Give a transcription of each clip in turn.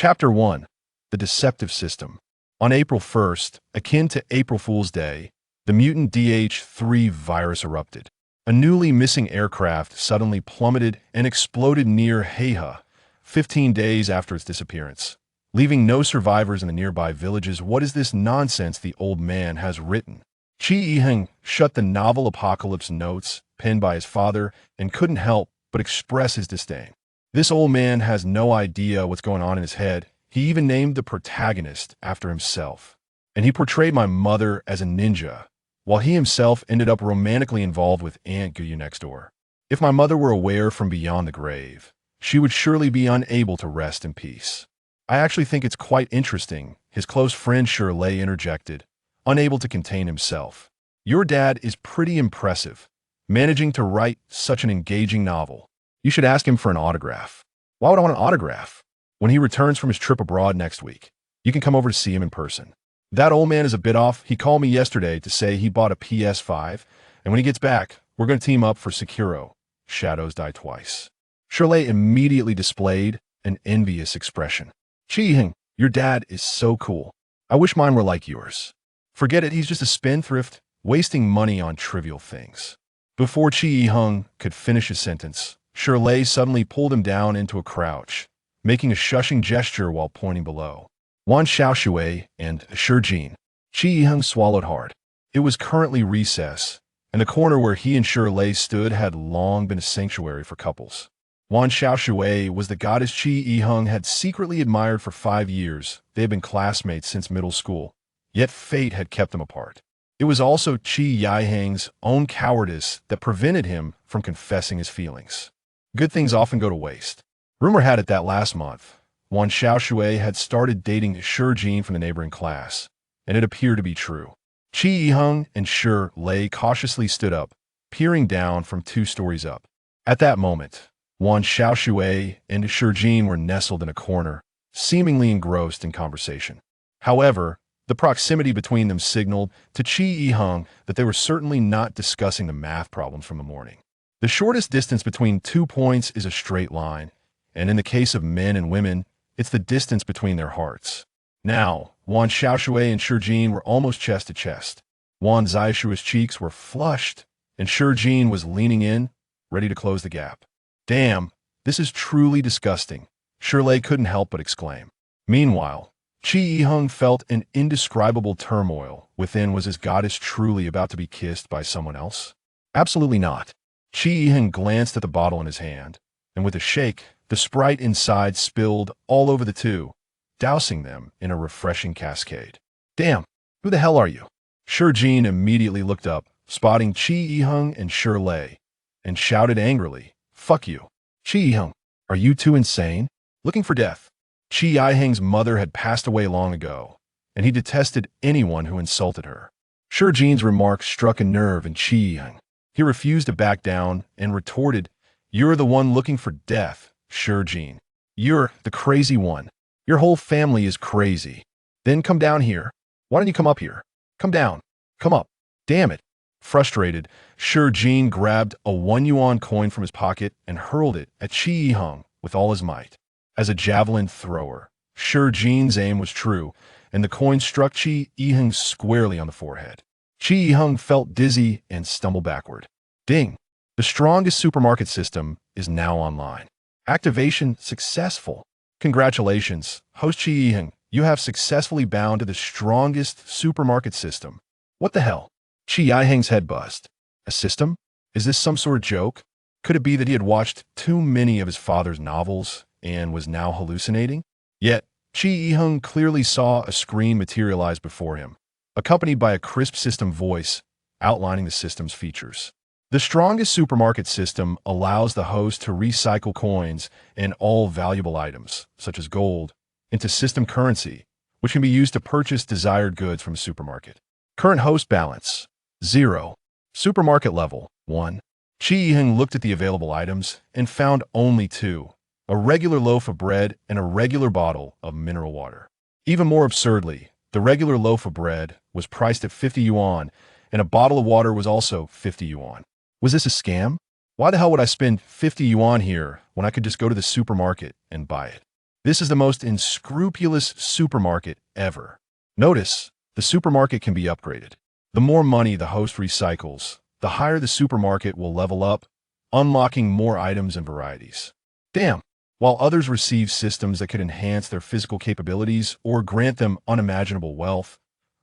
Chapter 1. The Deceptive System. On April 1st, akin to April Fool's Day, the mutant DH3 virus erupted. A newly missing aircraft suddenly plummeted and exploded near Heiha, 15 days after its disappearance, leaving no survivors in the nearby villages. What is this nonsense the old man has written? Chi Yiheng shut the novel Apocalypse notes, penned by his father, and couldn't help but express his disdain. This old man has no idea what's going on in his head. He even named the protagonist after himself. And he portrayed my mother as a ninja, while he himself ended up romantically involved with Aunt Guyu next door. If my mother were aware from beyond the grave, she would surely be unable to rest in peace. I actually think it's quite interesting, his close friend Shirley interjected, unable to contain himself. Your dad is pretty impressive, managing to write such an engaging novel. You should ask him for an autograph. Why would I want an autograph? When he returns from his trip abroad next week, you can come over to see him in person. That old man is a bit off. He called me yesterday to say he bought a PS5, and when he gets back, we're going to team up for Sekiro. Shadows Die Twice. Shirley immediately displayed an envious expression. Chi-Hing, your dad is so cool. I wish mine were like yours. Forget it, he's just a spendthrift, wasting money on trivial things. Before Chi-Hing could finish his sentence, Shirley suddenly pulled him down into a crouch, making a shushing gesture while pointing below. Wan Xiaoshui and Shijin. Chi-Hing swallowed hard. It was currently recess, and the corner where he and Shirley stood had long been a sanctuary for couples. Wan Xiaoshui was the goddess Chi-Hing had secretly admired for 5 years. They had been classmates since middle school, yet fate had kept them apart. It was also Chi Yiheng's own cowardice that prevented him from confessing his feelings. Good things often go to waste. Rumor had it that last month, Wan Xiaoshui had started dating Shijin from the neighboring class, and it appeared to be true. Chi-Hing and Shirley cautiously stood up, peering down from 2 stories up. At that moment, Wan Xiaoshui and Shijin were nestled in a corner, seemingly engrossed in conversation. However, the proximity between them signaled to Chi-Hing that they were certainly not discussing the math problems from the morning. The shortest distance between 2 points is a straight line, and in the case of men and women, it's the distance between their hearts. Now, Wan Xiaoshui and Shijin were almost chest to chest. Wan Xiaoshui's cheeks were flushed, and Shijin was leaning in, ready to close the gap. Damn, this is truly disgusting, Shirley couldn't help but exclaim. Meanwhile, Chi-Hing felt an indescribable turmoil within. Was his goddess truly about to be kissed by someone else? Absolutely not. Chi-Hing glanced at the bottle in his hand, and with a shake, the Sprite inside spilled all over the two, dousing them in a refreshing cascade. Damn, who the hell are you? Shijin immediately looked up, spotting Chi-Hing and Shirley, and shouted angrily, Fuck you. Chi-Hing, are you two insane? Looking for death. Chi-Hing's mother had passed away long ago, and he detested anyone who insulted her. Shijin's remark struck a nerve in Chi-Hing. He refused to back down and retorted, You're the one looking for death, Shijin. You're the crazy one. Your whole family is crazy. Then come down here. Why don't you come up here? Come down. Come up. Damn it. Frustrated, Shijin grabbed a 1 yuan coin from his pocket and hurled it at Chi-Hing with all his might. As a javelin thrower, Shijin's aim was true, and the coin struck Chi-Hing squarely on the forehead. Chi-Hing felt dizzy and stumbled backward. Ding! The strongest supermarket system is now online. Activation successful. Congratulations, host Chi-Hing. You have successfully bound to the strongest supermarket system. What the hell? Chi-Hing's head buzzed. A system? Is this some sort of joke? Could it be that he had watched too many of his father's novels and was now hallucinating? Yet, Chi-Hing clearly saw a screen materialize before him, accompanied by a crisp system voice outlining the system's features. The strongest supermarket system allows the host to recycle coins and all valuable items, such as gold, into system currency, which can be used to purchase desired goods from a supermarket. Current host balance, 0. Supermarket level, 1. Chi-Hing looked at the available items and found only 2. A regular loaf of bread and a regular bottle of mineral water. Even more absurdly, the regular loaf of bread was priced at 50 yuan, and a bottle of water was also 50 yuan. Was this a scam? Why the hell would I spend 50 yuan here when I could just go to the supermarket and buy it? This is the most unscrupulous supermarket ever. Notice, the supermarket can be upgraded. The more money the host recycles, the higher the supermarket will level up, unlocking more items and varieties. Damn! While others receive systems that could enhance their physical capabilities or grant them unimaginable wealth,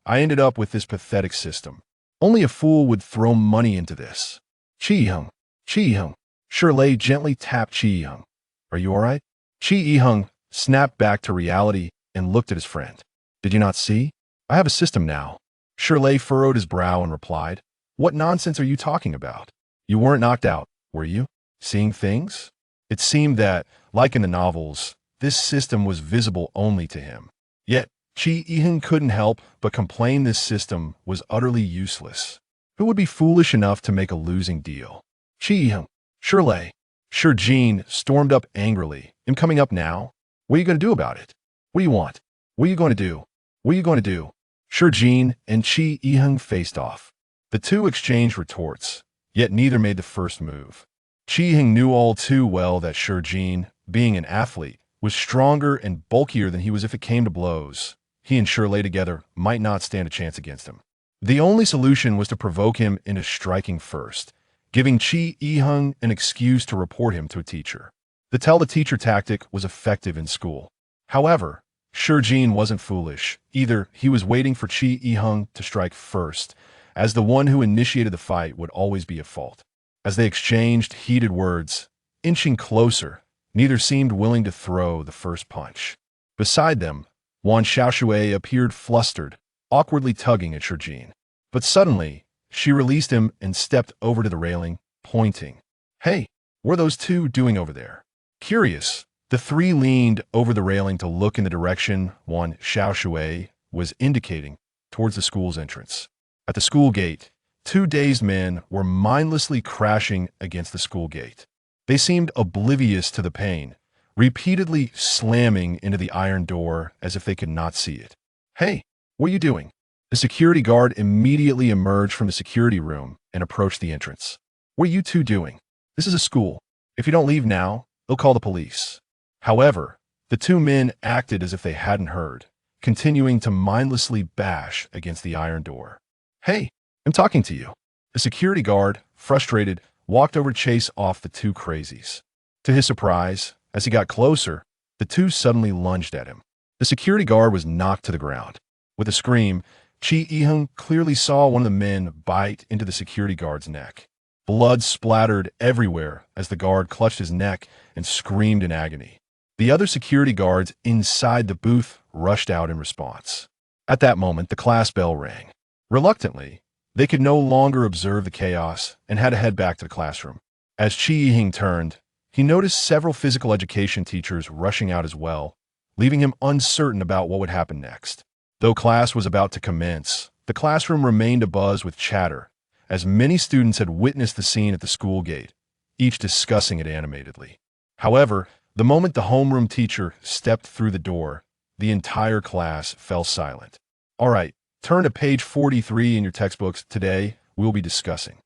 I ended up with this pathetic system. Only a fool would throw money into this. Chi-hung. Chi-hung. Shirley gently tapped Chi-hung. Are you all right? Chi-hung snapped back to reality and looked at his friend. Did you not see? I have a system now. Shirley furrowed his brow and replied, What nonsense are you talking about? You weren't knocked out, were you? Seeing things? It seemed that, like in the novels, this system was visible only to him. Yet, Chi-hung couldn't help but complain this system was utterly useless. Who would be foolish enough to make a losing deal? Chi-hung. Shirley. Shirjin stormed up angrily. I'm coming up now. What are you going to do about it? What do you want? What are you going to do? What are you going to do? Shirjin and Chi-hung faced off. The two exchanged retorts, yet neither made the first move. Chi-hung knew all too well that Shirjin, being an athlete, was stronger and bulkier than he was if it came to blows. He and Shirley together might not stand a chance against him. The only solution was to provoke him into striking first, giving Chi-hung an excuse to report him to a teacher. The tell-the-teacher tactic was effective in school. However, Shirjin wasn't foolish. Either he was waiting for Chi-hung to strike first, as the one who initiated the fight would always be at fault. As they exchanged heated words, inching closer, neither seemed willing to throw the first punch. Beside them, Wan Xiaoshui appeared flustered, awkwardly tugging at Shirjin. But suddenly, she released him and stepped over to the railing, pointing. Hey, what are those two doing over there? Curious, the three leaned over the railing to look in the direction Wan Xiaoshui was indicating, towards the school's entrance. At the school gate, two dazed men were mindlessly crashing against the school gate. They seemed oblivious to the pain, repeatedly slamming into the iron door as if they could not see it. Hey, what are you doing? The security guard immediately emerged from the security room and approached the entrance. What are you two doing? This is a school. If you don't leave now, they'll call the police. However, the two men acted as if they hadn't heard, continuing to mindlessly bash against the iron door. Hey, I'm talking to you. The security guard, frustrated, walked over to chase off the two crazies. To his surprise, as he got closer, the two suddenly lunged at him. The security guard was knocked to the ground. With a scream, Chi-hung clearly saw one of the men bite into the security guard's neck. Blood splattered everywhere as the guard clutched his neck and screamed in agony. The other security guards inside the booth rushed out in response. At that moment, the class bell rang. Reluctantly, they could no longer observe the chaos and had to head back to the classroom. As Chi-hung turned, he noticed several physical education teachers rushing out as well, leaving him uncertain about what would happen next. Though class was about to commence, the classroom remained abuzz with chatter, as many students had witnessed the scene at the school gate, each discussing it animatedly. However, the moment the homeroom teacher stepped through the door, the entire class fell silent. All right, turn to page 43 in your textbooks. Today, we'll be discussing.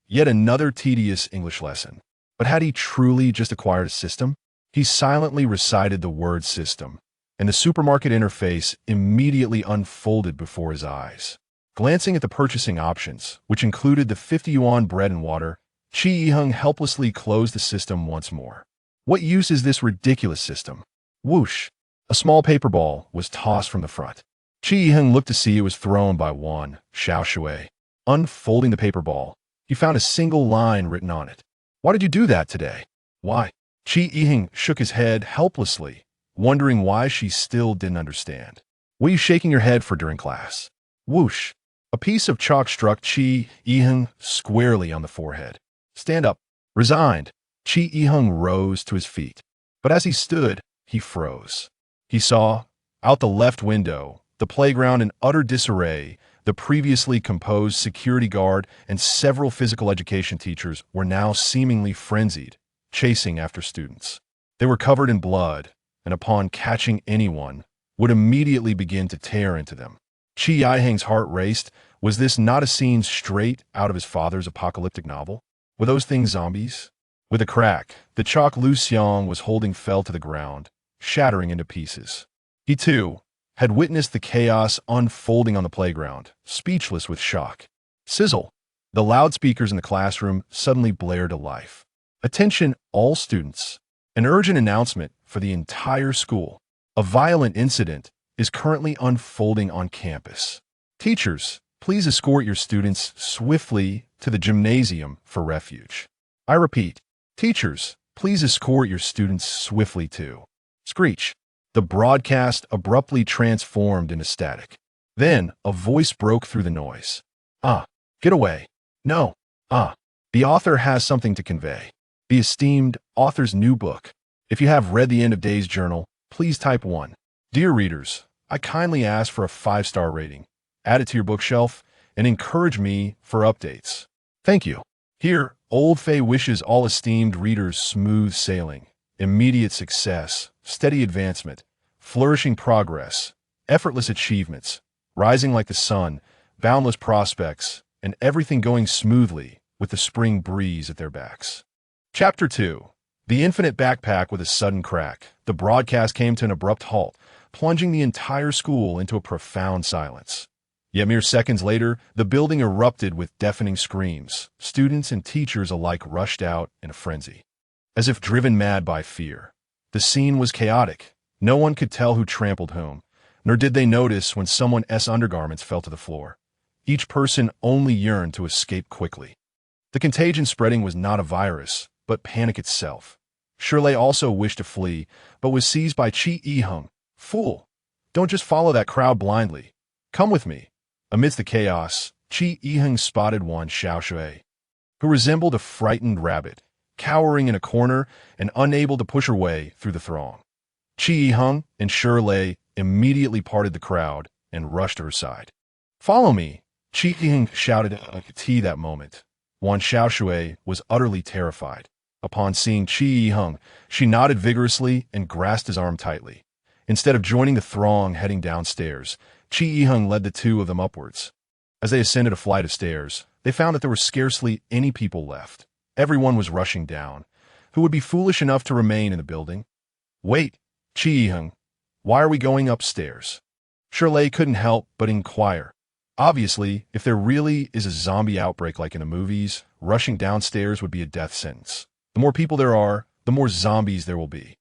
Yet another tedious English lesson. But had he truly just acquired a system? He silently recited the word system, and the supermarket interface immediately unfolded before his eyes. Glancing at the purchasing options, which included the 50 yuan bread and water, Chi-hung helplessly closed the system once more. What use is this ridiculous system? Whoosh! A small paper ball was tossed from the front. Chi-hung looked to see it was thrown by Wan Xiaoshui. Unfolding the paper ball, he found a single line written on it. Why did you do that today? Why? Chi-hung shook his head helplessly, wondering why she still didn't understand. What are you shaking your head for during class? Whoosh! A piece of chalk struck Chi-hung squarely on the forehead. Stand up. Resigned. Chi-hung rose to his feet. But as he stood, he froze. He saw, out the left window, the playground in utter disarray. The previously composed security guard and several physical education teachers were now seemingly frenzied, chasing after students. They were covered in blood, and upon catching anyone, would immediately begin to tear into them. Chi-hung's heart raced. Was this not a scene straight out of his father's apocalyptic novel? Were those things zombies? With a crack, the chalk Lu Xiang was holding fell to the ground, shattering into pieces. He, too, had witnessed the chaos unfolding on the playground, speechless with shock. Sizzle! The loudspeakers in the classroom suddenly blared to life. Attention, all students. An urgent announcement for the entire school. A violent incident is currently unfolding on campus. Teachers, please escort your students swiftly to the gymnasium for refuge. I repeat, teachers, please escort your students swiftly to. Screech. The broadcast abruptly transformed into static. Then, a voice broke through the noise. Get away. No. The author has something to convey. The esteemed author's new book. If you have read the End of Days Journal, please type 1. Dear readers, I kindly ask for a 5-star rating. Add it to your bookshelf and encourage me for updates. Thank you. Here, Old Faye wishes all esteemed readers smooth sailing, immediate success, steady advancement, flourishing progress, effortless achievements, rising like the sun, boundless prospects, and everything going smoothly with the spring breeze at their backs. Chapter 2. The Infinite Backpack. With a sudden crack, the broadcast came to an abrupt halt, plunging the entire school into a profound silence. Yet mere seconds later, the building erupted with deafening screams. Students and teachers alike rushed out in a frenzy, as if driven mad by fear. The scene was chaotic. No one could tell who trampled whom, nor did they notice when someone's undergarments fell to the floor. Each person only yearned to escape quickly. The contagion spreading was not a virus, but panic itself. Shirley also wished to flee, but was seized by Chi Yi-hung. Fool! Don't just follow that crowd blindly. Come with me. Amidst the chaos, Chi Yi-hung spotted Wan Xiaoshui, who resembled a frightened rabbit, cowering in a corner and unable to push her way through the throng. Chi Yi-hung and Shirley immediately parted the crowd and rushed to her side. Follow me! Chi Yi-hung shouted at T that moment. Wan Xiaoshui was utterly terrified. Upon seeing Chi Yi-hung, she nodded vigorously and grasped his arm tightly. Instead of joining the throng heading downstairs, Chi Yi-hung led the two of them upwards. As they ascended a flight of stairs, they found that there were scarcely any people left. Everyone was rushing down. Who would be foolish enough to remain in the building? Wait, Chi Yi-hung, why are we going upstairs? Shirley couldn't help but inquire. Obviously, if there really is a zombie outbreak like in the movies, rushing downstairs would be a death sentence. The more people there are, the more zombies there will be.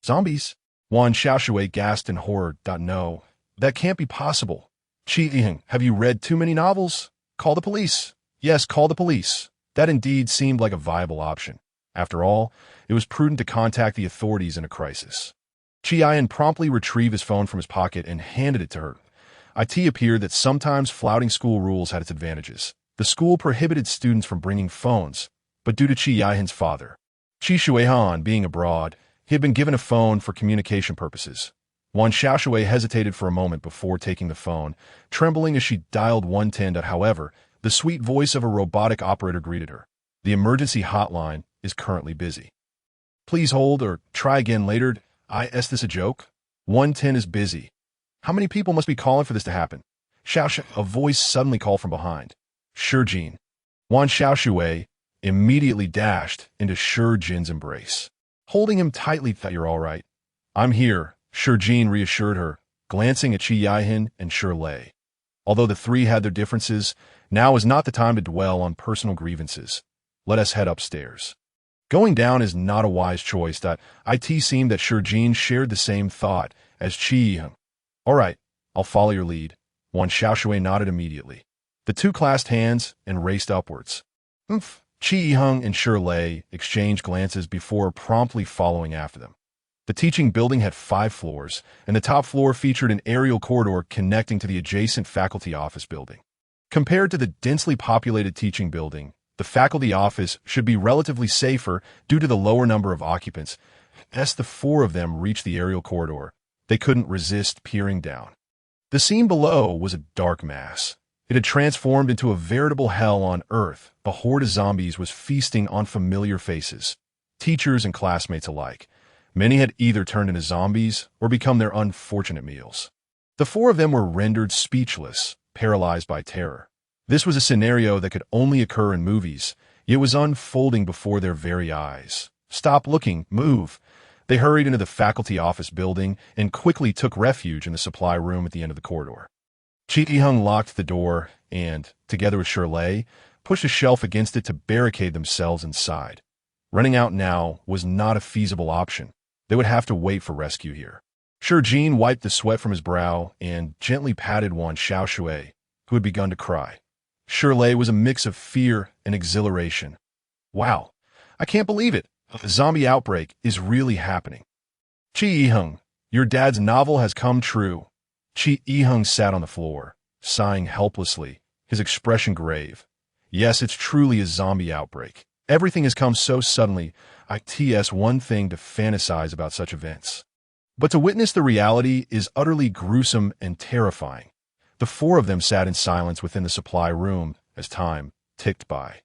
Zombies? Wan Xiaoshui gasped in horror. No, that can't be possible. Chi Yi-hung, have you read too many novels? Call the police. Yes, call the police. That indeed seemed like a viable option. After all, it was prudent to contact the authorities in a crisis. Chi Yi-hung promptly retrieved his phone from his pocket and handed it to her. It appeared that sometimes flouting school rules had its advantages. The school prohibited students from bringing phones, but due to Chi Yi-hung's father, Chi Shuihan, being abroad, he had been given a phone for communication purposes. Wan Xiaoshui hesitated for a moment before taking the phone, trembling as she dialed 110. However, the sweet voice of a robotic operator greeted her. The emergency hotline is currently busy. Please hold or try again later. Is this a joke? 110 is busy. How many people must be calling for this to happen? Xiaoshui, a voice suddenly called from behind. Shijin. Wan Xiaoshui immediately dashed into Shijin's embrace. Holding him tightly, "Thought you're all right." "I'm here," Shijin reassured her, glancing at Chi Yi-hung and Shirley. Although the three had their differences, now is not the time to dwell on personal grievances. Let us head upstairs. Going down is not a wise choice. It seemed that Shijin shared the same thought as Chi Yi-hung. All right, I'll follow your lead. Wan Xiaoshui nodded immediately. The two clasped hands and raced upwards. Chi Yi-hung and Shirley exchanged glances before promptly following after them. The teaching building had 5 floors, and the top floor featured an aerial corridor connecting to the adjacent faculty office building. Compared to the densely populated teaching building, the faculty office should be relatively safer due to the lower number of occupants. As the 4 of them reached the aerial corridor, they couldn't resist peering down. The scene below was a dark mass. It had transformed into a veritable hell on Earth. A horde of zombies was feasting on familiar faces, teachers and classmates alike. Many had either turned into zombies or become their unfortunate meals. The 4 of them were rendered speechless, paralyzed by terror. This was a scenario that could only occur in movies, yet was unfolding before their very eyes. Stop looking, move. They hurried into the faculty office building and quickly took refuge in the supply room at the end of the corridor. Chi Yiheng locked the door and, together with Shirley, pushed a shelf against it to barricade themselves inside. Running out now was not a feasible option. They would have to wait for rescue here. Shurjin wiped the sweat from his brow and gently patted Wan Xiaoshui, who had begun to cry. Shirley was a mix of fear and exhilaration. Wow, I can't believe it. A zombie outbreak is really happening. Chi Yiheng, your dad's novel has come true. Chi Yiheng sat on the floor, sighing helplessly, his expression grave. Yes, it's truly a zombie outbreak. Everything has come so suddenly. It's one thing to fantasize about such events, but to witness the reality is utterly gruesome and terrifying. The four of them sat in silence within the supply room as time ticked by.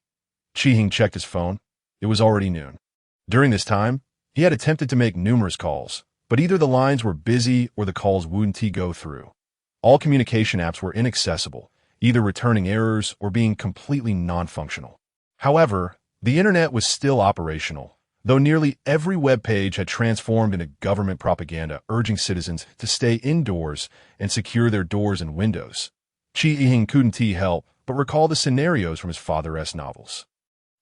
Chi Yiheng checked his phone. It was already noon. During this time, he had attempted to make numerous calls, but either the lines were busy or the calls wouldn't go through. All communication apps were inaccessible, either returning errors or being completely non-functional. However, the internet was still operational, though nearly every web page had transformed into government propaganda urging citizens to stay indoors and secure their doors and windows. Chi Yiheng couldn't help but recall the scenarios from his father's novels.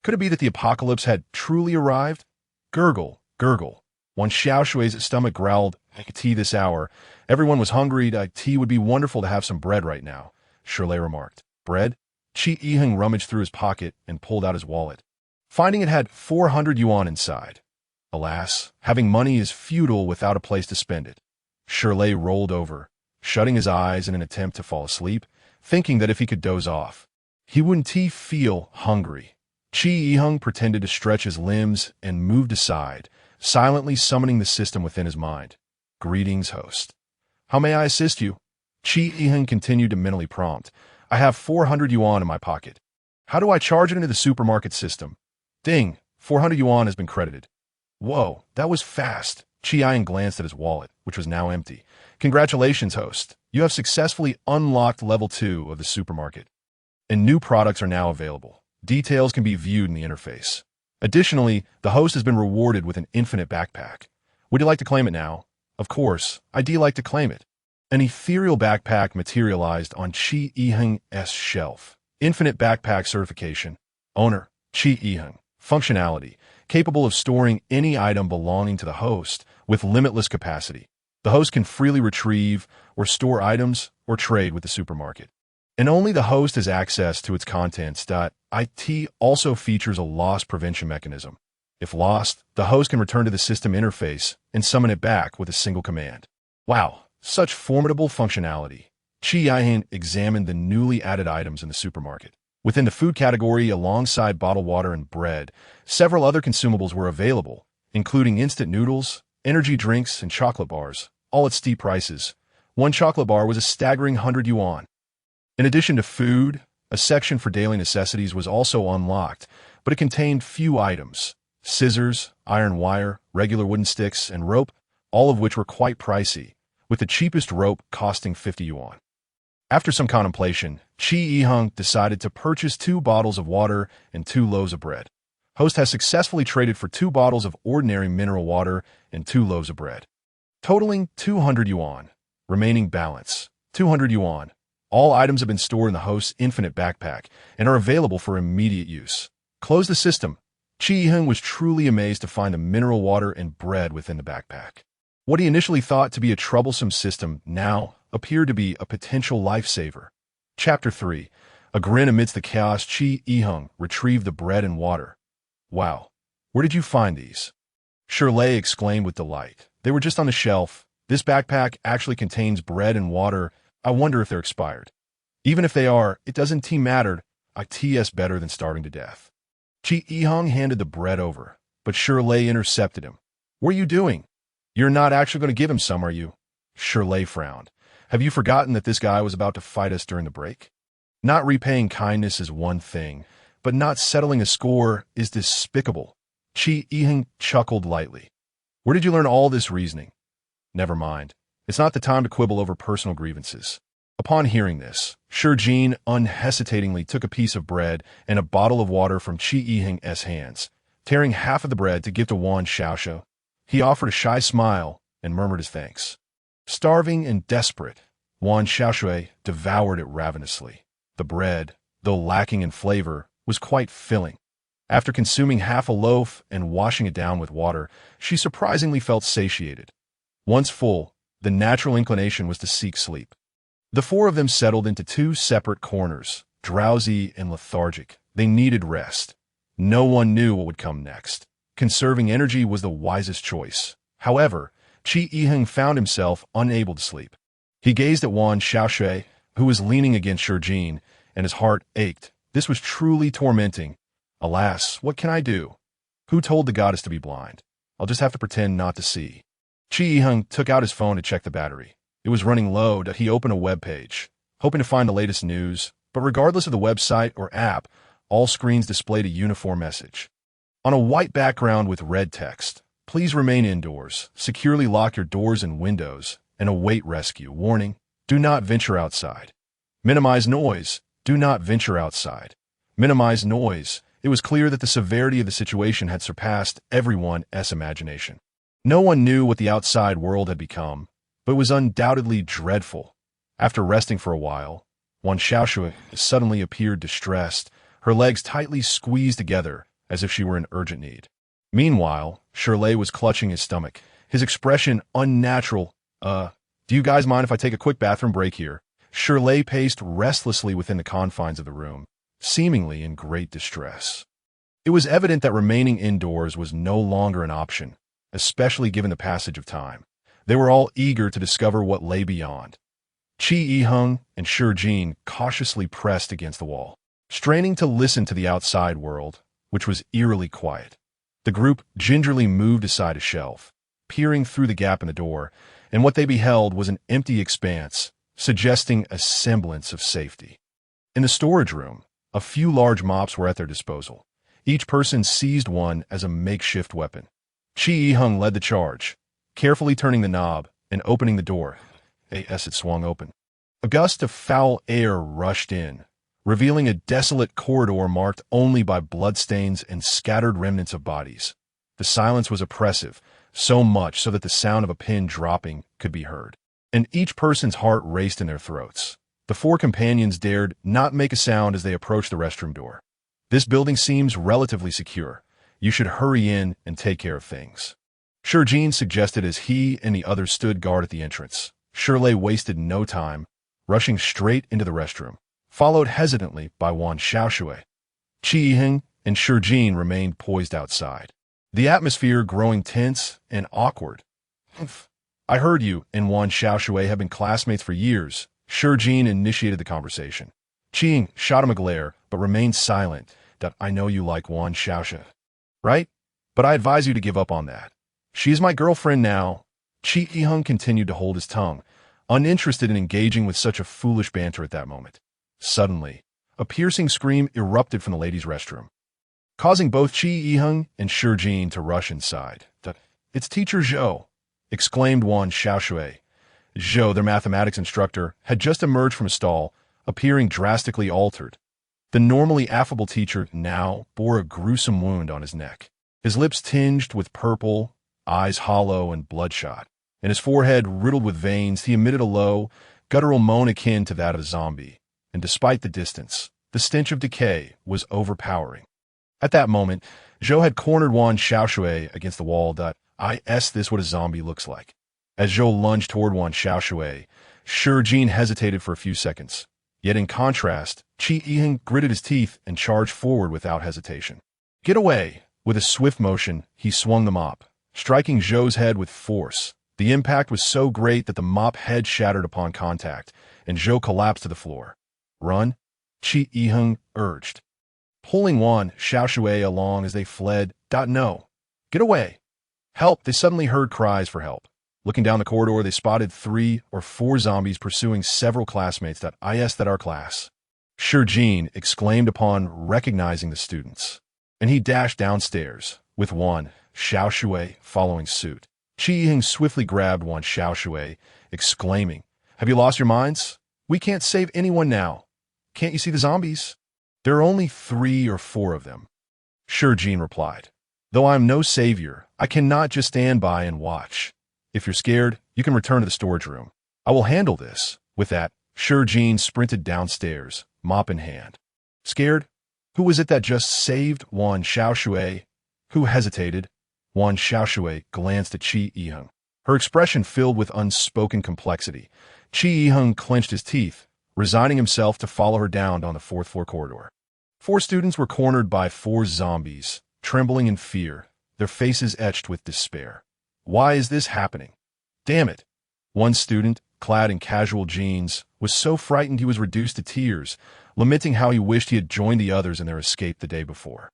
Could it be that the apocalypse had truly arrived? Gurgle, gurgle. Wan Xiaoshui's stomach growled, tea this hour. Everyone was hungry. Tea would be wonderful to have some bread right now, Shirley remarked. Bread? Chi Yiheng rummaged through his pocket and pulled out his wallet, finding it had 400 yuan inside. Alas, having money is futile without a place to spend it. Shirley rolled over, shutting his eyes in an attempt to fall asleep, thinking that if he could doze off, he wouldn't feel hungry. Chi Yiheng pretended to stretch his limbs and moved aside, silently summoning the system within his mind. Greetings, host. How may I assist you? Chi Yiheng continued to mentally prompt. I have 400 yuan in my pocket. How do I charge it into the supermarket system? Ding, 400 yuan has been credited. Whoa, that was fast. Chi Yiheng glanced at his wallet, which was now empty. Congratulations, host. You have successfully unlocked level 2 of the supermarket, and new products are now available. Details can be viewed in the interface. Additionally, the host has been rewarded with an infinite backpack. Would you like to claim it now? Of course, I'd like to claim it. An ethereal backpack materialized on Chi Yiheng's shelf. Infinite backpack certification. Owner, Chi Yiheng. Functionality, capable of storing any item belonging to the host with limitless capacity. The host can freely retrieve or store items or trade with the supermarket, and only the host has access to its contents. It also features a loss prevention mechanism. If lost, the host can return to the system interface and summon it back with a single command. Wow, such formidable functionality. Chi Yiheng examined the newly added items in the supermarket. Within the food category, alongside bottled water and bread, several other consumables were available, including instant noodles, energy drinks, and chocolate bars, all at steep prices. One chocolate bar was a staggering 100 yuan. In addition to food, a section for daily necessities was also unlocked, but it contained few items: scissors, iron wire, regular wooden sticks, and rope, all of which were quite pricey, with the cheapest rope costing 50 yuan. After some contemplation, Chi Yiheng decided to purchase 2 bottles of water and 2 loaves of bread. Host has successfully traded for 2 bottles of ordinary mineral water and 2 loaves of bread, totaling 200 yuan. Remaining balance, 200 yuan. All items have been stored in the host's infinite backpack and are available for immediate use. Close the system. Chi Yiheng was truly amazed to find the mineral water and bread within the backpack. What he initially thought to be a troublesome system now appeared to be a potential lifesaver. Chapter 3. A grin amidst the chaos. Chi Yiheng retrieved the bread and water. Wow, where did you find these? Shirley exclaimed with delight. They were just on the shelf. This backpack actually contains bread and water. I wonder if they're expired. Even if they are, it doesn't matter. It's better than starving to death. Chi Yiheng handed the bread over, but Shirley intercepted him. What are you doing? You're not actually going to give him some, are you? Shirley frowned. Have you forgotten that this guy was about to fight us during the break? Not repaying kindness is one thing, but not settling a score is despicable. Chi Yiheng chuckled lightly. Where did you learn all this reasoning? Never mind. It's not the time to quibble over personal grievances. Upon hearing this, Shurjin unhesitatingly took a piece of bread and a bottle of water from Chi Yiheng's hands, tearing half of the bread to give to Wan Xiaoshui. He offered a shy smile and murmured his thanks. Starving and desperate, Wan Xiaoshui devoured it ravenously. The bread, though lacking in flavor, was quite filling. After consuming half a loaf and washing it down with water, she surprisingly felt satiated. Once full, the natural inclination was to seek sleep. The four of them settled into two separate corners, drowsy and lethargic. They needed rest. No one knew what would come next. Conserving energy was the wisest choice. However, Qi Yiheng found himself unable to sleep. He gazed at Wan Xiaoshui, who was leaning against Shijin, and his heart ached. This was truly tormenting. Alas, what can I do? Who told the goddess to be blind? I'll just have to pretend not to see. Qi Yiheng took out his phone to check the battery. It was running low. He opened a web page, hoping to find the latest news, but regardless of the website or app, all screens displayed a uniform message. On a white background with red text, please remain indoors, securely lock your doors and windows, and await rescue. Warning, do not venture outside. Minimize noise, do not venture outside. Minimize noise. It was clear that the severity of the situation had surpassed everyone's imagination. No one knew what the outside world had become, but it was undoubtedly dreadful. After resting for a while, Wan Xiaoshui suddenly appeared distressed, her legs tightly squeezed together as if she were in urgent need. Meanwhile, Shirley was clutching his stomach, his expression unnatural. Do you guys mind if I take a quick bathroom break here? Shirley paced restlessly within the confines of the room, seemingly in great distress. It was evident that remaining indoors was no longer an option, especially given the passage of time. They were all eager to discover what lay beyond. Qi Yiheng and Shijin cautiously pressed against the wall, straining to listen to the outside world, which was eerily quiet. The group gingerly moved aside a shelf, peering through the gap in the door, and what they beheld was an empty expanse, suggesting a semblance of safety. In the storage room, a few large mops were at their disposal. Each person seized one as a makeshift weapon. Qi Yiheng led the charge, carefully turning the knob and opening the door. As it swung open, a gust of foul air rushed in, revealing a desolate corridor marked only by bloodstains and scattered remnants of bodies. The silence was oppressive, so much so that the sound of a pin dropping could be heard, and each person's heart raced in their throats. The four companions dared not make a sound as they approached the restroom door. This building seems relatively secure. You should hurry in and take care of things, Shijin suggested as he and the others stood guard at the entrance. Shirley wasted no time, rushing straight into the restroom, followed hesitantly by Wan Xiaoshui. Qi Yiheng and Shijin remained poised outside, the atmosphere growing tense and awkward. I heard you and Wan Xiaoshui have been classmates for years. Shijin initiated the conversation. Qi Yiheng shot him a glare, but remained silent. I know you like Wan Xiaoshui, right? But I advise you to give up on that. She is my girlfriend now. Qi Yiheng continued to hold his tongue, uninterested in engaging with such a foolish banter at that moment. Suddenly, a piercing scream erupted from the ladies' restroom, causing both Qi Yiheng and Shijin to rush inside. It's Teacher Zhou, exclaimed Wan Xiaoshui. Zhou, their mathematics instructor, had just emerged from a stall, appearing drastically altered. The normally affable teacher now bore a gruesome wound on his neck, his lips tinged with purple, eyes hollow and bloodshot, and his forehead riddled with veins. He emitted a low, guttural moan akin to that of a zombie, and despite the distance, the stench of decay was overpowering. At that moment, Zhou had cornered Wan Xiaoshui against the wall. This what a zombie looks like. As Zhou lunged toward Wan Xiaoshui, Shijin hesitated for a few seconds. Yet in contrast, Qi Yiheng gritted his teeth and charged forward without hesitation. Get away! With a swift motion, he swung the mop, striking Zhou's head with force. The impact was so great that the mop head shattered upon contact, and Zhou collapsed to the floor. Run, Qi Yiheng urged, pulling Wan Xiaoshui along as they fled. No. Get away. Help! They suddenly heard cries for help. Looking down the corridor, they spotted 3 or 4 zombies pursuing several classmates. That our class, Shijin exclaimed upon recognizing the students, and he dashed downstairs, with Wan Xiaoshui following suit. Qi Yiheng swiftly grabbed Wan Xiaoshui, exclaiming, Have you lost your minds? We can't save anyone now. Can't you see the zombies? There are only 3 or 4 of them. Shijin replied, Though I am no savior, I cannot just stand by and watch. If you're scared, you can return to the storage room. I will handle this." With that, Jean sprinted downstairs, mop in hand. Scared? Who was it that just saved Wan Xiaoshui? Who hesitated? Wan Xiaoshui glanced at Qi Yiheng. Her expression filled with unspoken complexity. Qi Yiheng clenched his teeth, resigning himself to follow her down on the fourth-floor corridor. 4 students were cornered by 4 zombies, trembling in fear, their faces etched with despair. Why is this happening? Damn it! One student, clad in casual jeans, was so frightened he was reduced to tears, lamenting how he wished he had joined the others in their escape the day before.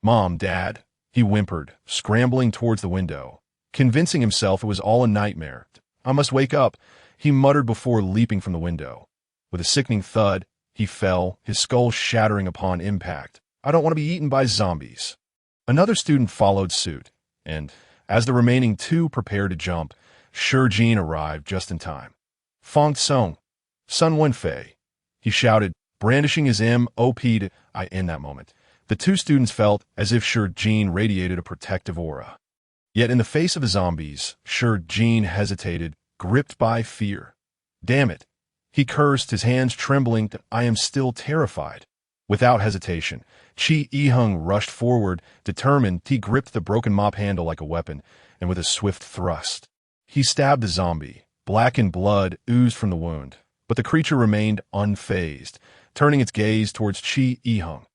"Mom, Dad," he whimpered, scrambling towards the window, convincing himself it was all a nightmare. "I must wake up," he muttered before leaping from the window. With a sickening thud, he fell, his skull shattering upon impact. "I don't want to be eaten by zombies." Another student followed suit, and, as the remaining 2 prepared to jump, Jean arrived just in time. "Fong Song, Sun Wenfei," he shouted, brandishing his MOP. In that moment, the 2 students felt as if Jean radiated a protective aura. Yet in the face of the zombies, Jean hesitated, gripped by fear. "Damn it," he cursed, his hands trembling. "I am still terrified." Without hesitation, Qi Yiheng rushed forward, determined. He gripped the broken mop handle like a weapon, and with a swift thrust, he stabbed the zombie. Blackened blood oozed from the wound, but the creature remained unfazed, turning its gaze towards Qi Yiheng.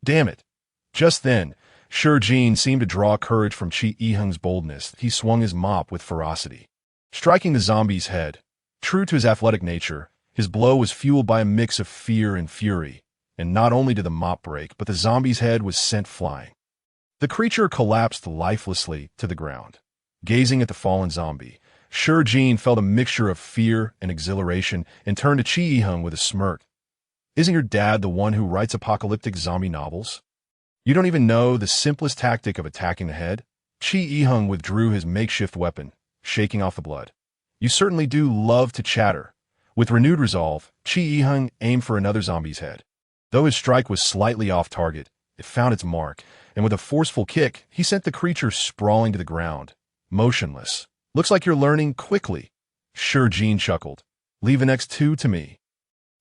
Damn it! Just then, Jean seemed to draw courage from Qi Yiheng's boldness. He swung his mop with ferocity, striking the zombie's head. True to his athletic nature, his blow was fueled by a mix of fear and fury, and not only did the mop break, but the zombie's head was sent flying. The creature collapsed lifelessly to the ground. Gazing at the fallen zombie, Jean felt a mixture of fear and exhilaration and turned to Qi Yiheng with a smirk. "Isn't your dad the one who writes apocalyptic zombie novels? You don't even know the simplest tactic of attacking the head?" Qi Yiheng withdrew his makeshift weapon, shaking off the blood. "You certainly do love to chatter." With renewed resolve, Qi Yiheng aimed for another zombie's head. Though his strike was slightly off target, it found its mark, and with a forceful kick, he sent the creature sprawling to the ground, motionless. "Looks like you're learning quickly." Jean chuckled. "Leave the next 2 to me."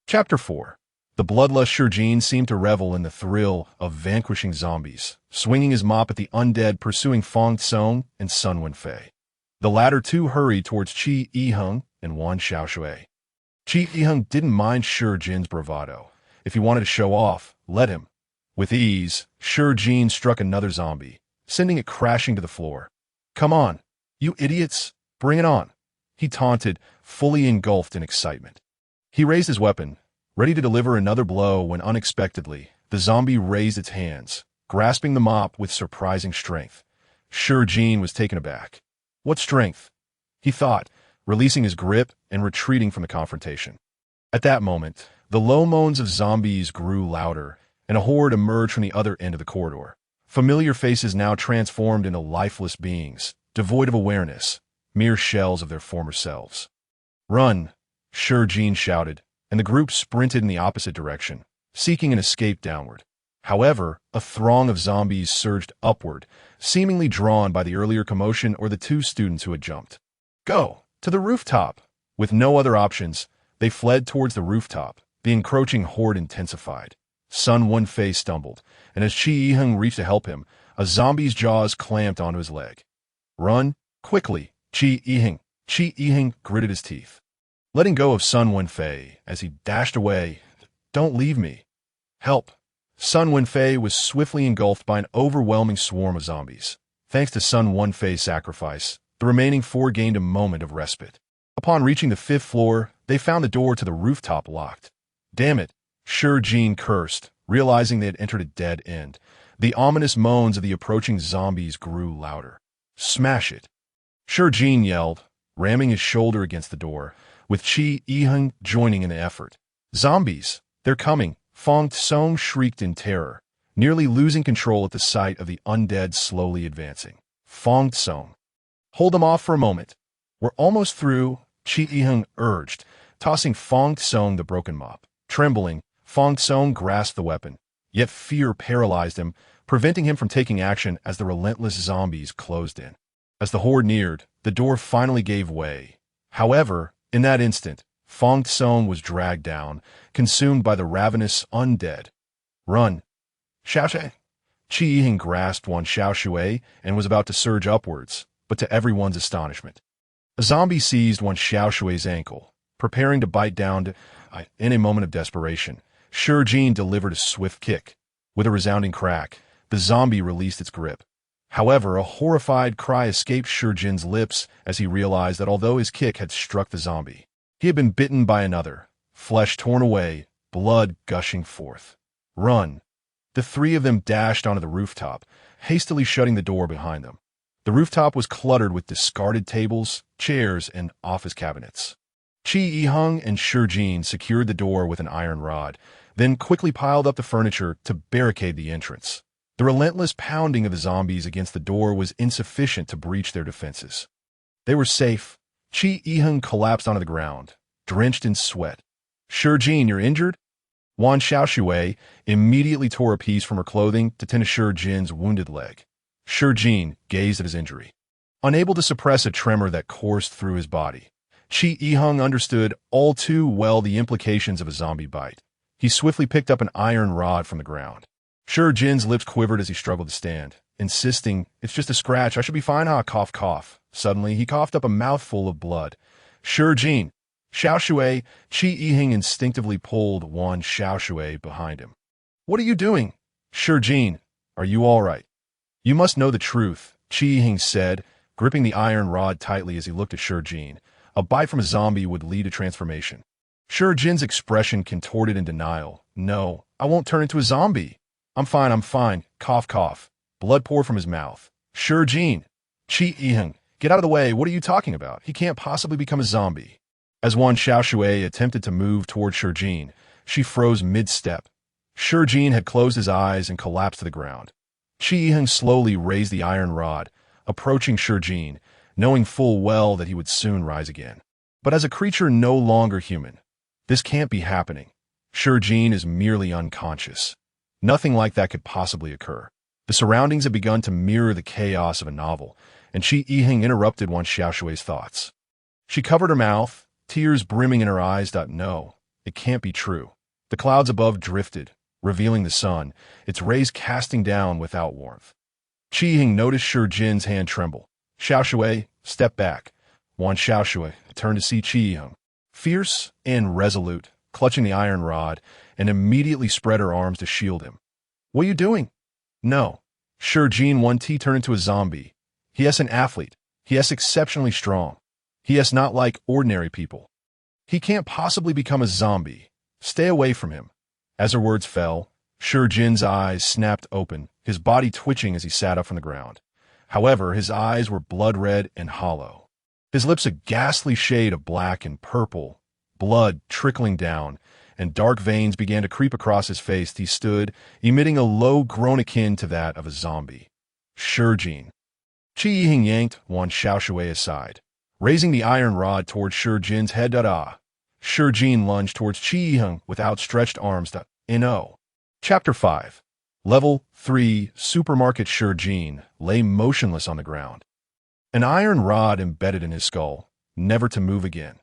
Chapter 4. The bloodlust Jean seemed to revel in the thrill of vanquishing zombies, swinging his mop at the undead pursuing Fong Song and Sun Wenfei. The latter 2 hurried towards Qi Yiheng and Wan Xiaoshui. Qi Yiheng didn't mind Jean's bravado. If he wanted to show off, let him. With ease, Jean struck another zombie, sending it crashing to the floor. "Come on, you idiots, bring it on," he taunted, fully engulfed in excitement. He raised his weapon, ready to deliver another blow when unexpectedly, the zombie raised its hands, grasping the mop with surprising strength. Jean was taken aback. What strength? He thought, releasing his grip and retreating from the confrontation. At that moment, the low moans of zombies grew louder, and a horde emerged from the other end of the corridor. Familiar faces now transformed into lifeless beings, devoid of awareness, mere shells of their former selves. "Run!" Jean shouted, and the group sprinted in the opposite direction, seeking an escape downward. However, a throng of zombies surged upward, seemingly drawn by the earlier commotion or the 2 students who had jumped. "Go! To the rooftop!" With no other options, they fled towards the rooftop. The encroaching horde intensified. Sun Wenfei stumbled, and as Qi Yiheng reached to help him, a zombie's jaws clamped onto his leg. "Run! Quickly, Qi Yiheng!" Qi Yiheng gritted his teeth, letting go of Sun Wenfei as he dashed away. "Don't leave me. Help!" Sun Wenfei was swiftly engulfed by an overwhelming swarm of zombies. Thanks to Sun Wenfei's sacrifice, the remaining 4 gained a moment of respite. Upon reaching the 5th floor, they found the door to the rooftop locked. "Damn it," Jean cursed, realizing they had entered a dead end. The ominous moans of the approaching zombies grew louder. "Smash it!" Jean yelled, ramming his shoulder against the door, with Qi Yiheng joining in the effort. "Zombies! They're coming!" Fong Song shrieked in terror, nearly losing control at the sight of the undead slowly advancing. "Fong Song, hold them off for a moment. We're almost through," Qi Yiheng urged, tossing Fong Song the broken mop. Trembling, Fong Song grasped the weapon, yet fear paralyzed him, preventing him from taking action as the relentless zombies closed in. As the horde neared, the door finally gave way. However, in that instant, Fong Tsong was dragged down, consumed by the ravenous undead. Run! Xiaoshui! Qi Yiheng grasped Wan Xiaoshui and was about to surge upwards, but to everyone's astonishment, a zombie seized Wan Xiaoshui's ankle, preparing to bite down. In a moment of desperation, Shi Jin delivered a swift kick. With a resounding crack, the zombie released its grip. However, a horrified cry escaped Shi Jin's lips as he realized that although his kick had struck the zombie, he had been bitten by another, flesh torn away, blood gushing forth. Run! The three of them dashed onto the rooftop, hastily shutting the door behind them. The rooftop was cluttered with discarded tables, chairs, and office cabinets. Qi Yiheng and Shi Jin secured the door with an iron rod, then quickly piled up the furniture to barricade the entrance. The relentless pounding of the zombies against the door was insufficient to breach their defenses. They were safe. Qi Yiheng collapsed onto the ground, drenched in sweat. Shi Jin, you're injured? Wan Xiaoshui immediately tore a piece from her clothing to tend to Shi Jin's wounded leg. Shi Jin gazed at his injury, unable to suppress a tremor that coursed through his body. Qi Yiheng understood all too well the implications of a zombie bite. He swiftly picked up an iron rod from the ground. Shi Jin's lips quivered as he struggled to stand, insisting, "It's just a scratch. I should be fine." Cough, cough. Suddenly, he coughed up a mouthful of blood. Shi Jin, Xiaoshui, Qi Yiheng instinctively pulled Wan Xiaoshui behind him. "What are you doing?" "Shi Jin, are you all right?" "You must know the truth," Qi Yiheng said, gripping the iron rod tightly as he looked at Shi Jin. A bite from a zombie would lead to transformation. Shi Jin's expression contorted in denial. "No, I won't turn into a zombie. I'm fine. Cough, cough." Blood poured from his mouth. "Shi Jin, Qi Yiheng, get out of the way. What are you talking about? He can't possibly become a zombie." As Wan Xiaoshui attempted to move toward Shi Jin, she froze mid-step. Shi Jin had closed his eyes and collapsed to the ground. Qi Yiheng slowly raised the iron rod, approaching Shi Jin, knowing full well that he would soon rise again. But as a creature no longer human, this can't be happening. Shi Jin is merely unconscious. Nothing like that could possibly occur. The surroundings had begun to mirror the chaos of a novel, and Qi Yiheng interrupted Wan Xiaoshui's thoughts. She covered her mouth, tears brimming in her eyes. "No, it can't be true." The clouds above drifted, revealing the sun, its rays casting down without warmth. Qi Yiheng noticed Shi Jin's hand tremble. "Xiaoshui, step back." Wan Xiaoshui turned to see Qi Yiheng, fierce and resolute, clutching the iron rod, and immediately spread her arms to shield him. "What are you doing?" "No. Shi Jin 1T turned into a zombie. He is an athlete. He is exceptionally strong. He is not like ordinary people. He can't possibly become a zombie. Stay away from him." As her words fell, Shi Jin's eyes snapped open, his body twitching as he sat up from the ground. However, his eyes were blood-red and hollow. His lips a ghastly shade of black and purple, blood trickling down, and dark veins began to creep across his face. He stood, emitting a low groan akin to that of a zombie. "Shi Jin." Qi Yiheng yanked Wan Xiaoshui aside, raising the iron rod towards Shi Jin's head. Shi Jin lunged towards Qi Yiheng with outstretched arms. No. Chapter 5. Level 3 Supermarket. Shi Jin lay motionless on the ground, an iron rod embedded in his skull, never to move again.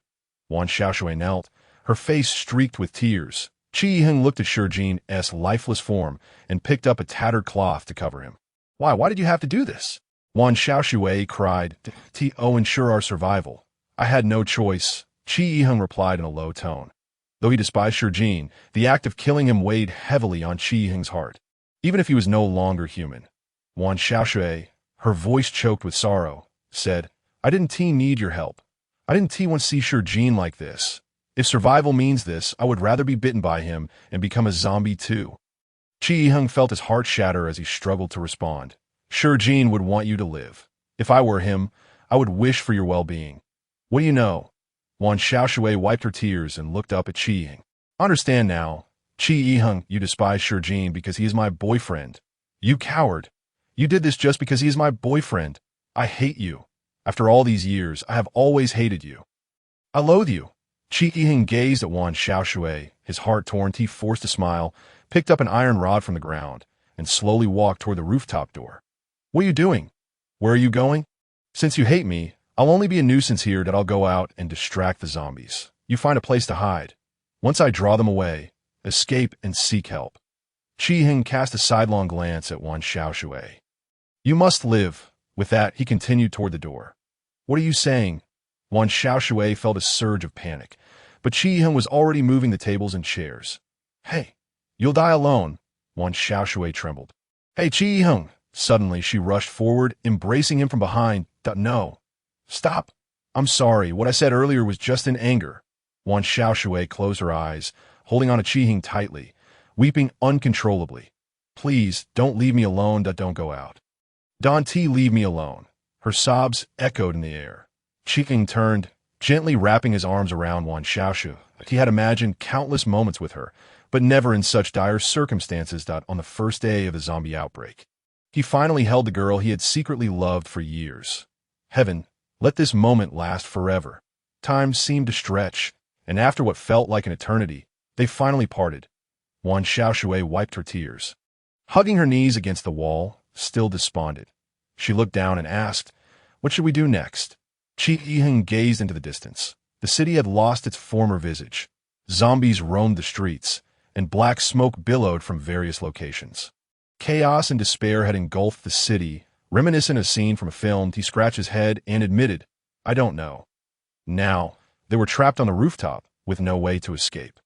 Wan Xiaoshui knelt, her face streaked with tears. Qi Yiheng looked at Shi Jin's lifeless form and picked up a tattered cloth to cover him. Why did you have to do this?" Wan Xiaoshui cried, "To ensure our survival. I had no choice," Qi Yiheng replied in a low tone. Though he despised Shi Jin, the act of killing him weighed heavily on Qi Yiheng's heart, even if he was no longer human. Wan Xiaoshui, her voice choked with sorrow, said, "I didn't need your help. I didn't want to see Shi Jin like this. If survival means this, I would rather be bitten by him and become a zombie too." Qi Yiheng felt his heart shatter as he struggled to respond. "Shi Jin would want you to live. If I were him, I would wish for your well-being. What do you know?" Wan Xiaoshui wiped her tears and looked up at Qi Yiheng. "Understand now. Qi Yiheng, you despise Shi Jin because he is my boyfriend. You coward. You did this just because he is my boyfriend. I hate you. After all these years, I have always hated you. I loathe you." Qi Yiheng gazed at Wan Xiaoshui, his heart torn. He forced a smile, picked up an iron rod from the ground, and slowly walked toward the rooftop door. "What are you doing? Where are you going?" Since you hate me, I'll only be a nuisance here that I'll go out and distract the zombies. You find a place to hide. Once I draw them away, escape and seek help. Chi Hing cast a sidelong glance at Wan Xiaoshui. You must live. With that, he continued toward the door. What are you saying? Wan Xiaoshui felt a surge of panic, but Chi Hing was already moving the tables and chairs. Hey, you'll die alone. Wan Xiaoshui trembled. Hey, Chi Hing! Suddenly, she rushed forward, embracing him from behind. No. Stop. I'm sorry. What I said earlier was just in anger. Wan Xiaoshui closed her eyes, holding on to Chi Hing tightly, weeping uncontrollably. Please, don't leave me alone. Don't go out. Don T, leave me alone. Her sobs echoed in the air. Chi Hing turned, gently wrapping his arms around Wan Xiaoshui. He had imagined countless moments with her, but never in such dire circumstances. On the first day of the zombie outbreak, he finally held the girl he had secretly loved for years. Heaven, let this moment last forever. Time seemed to stretch, and after what felt like an eternity, they finally parted. Wan Xiaoshui wiped her tears. Hugging her knees against the wall, still despondent, she looked down and asked, what should we do next? Chi Hing gazed into the distance. The city had lost its former visage. Zombies roamed the streets, and black smoke billowed from various locations. Chaos and despair had engulfed the city. Reminiscent of a scene from a film, he scratched his head and admitted, I don't know. Now, they were trapped on the rooftop, with no way to escape.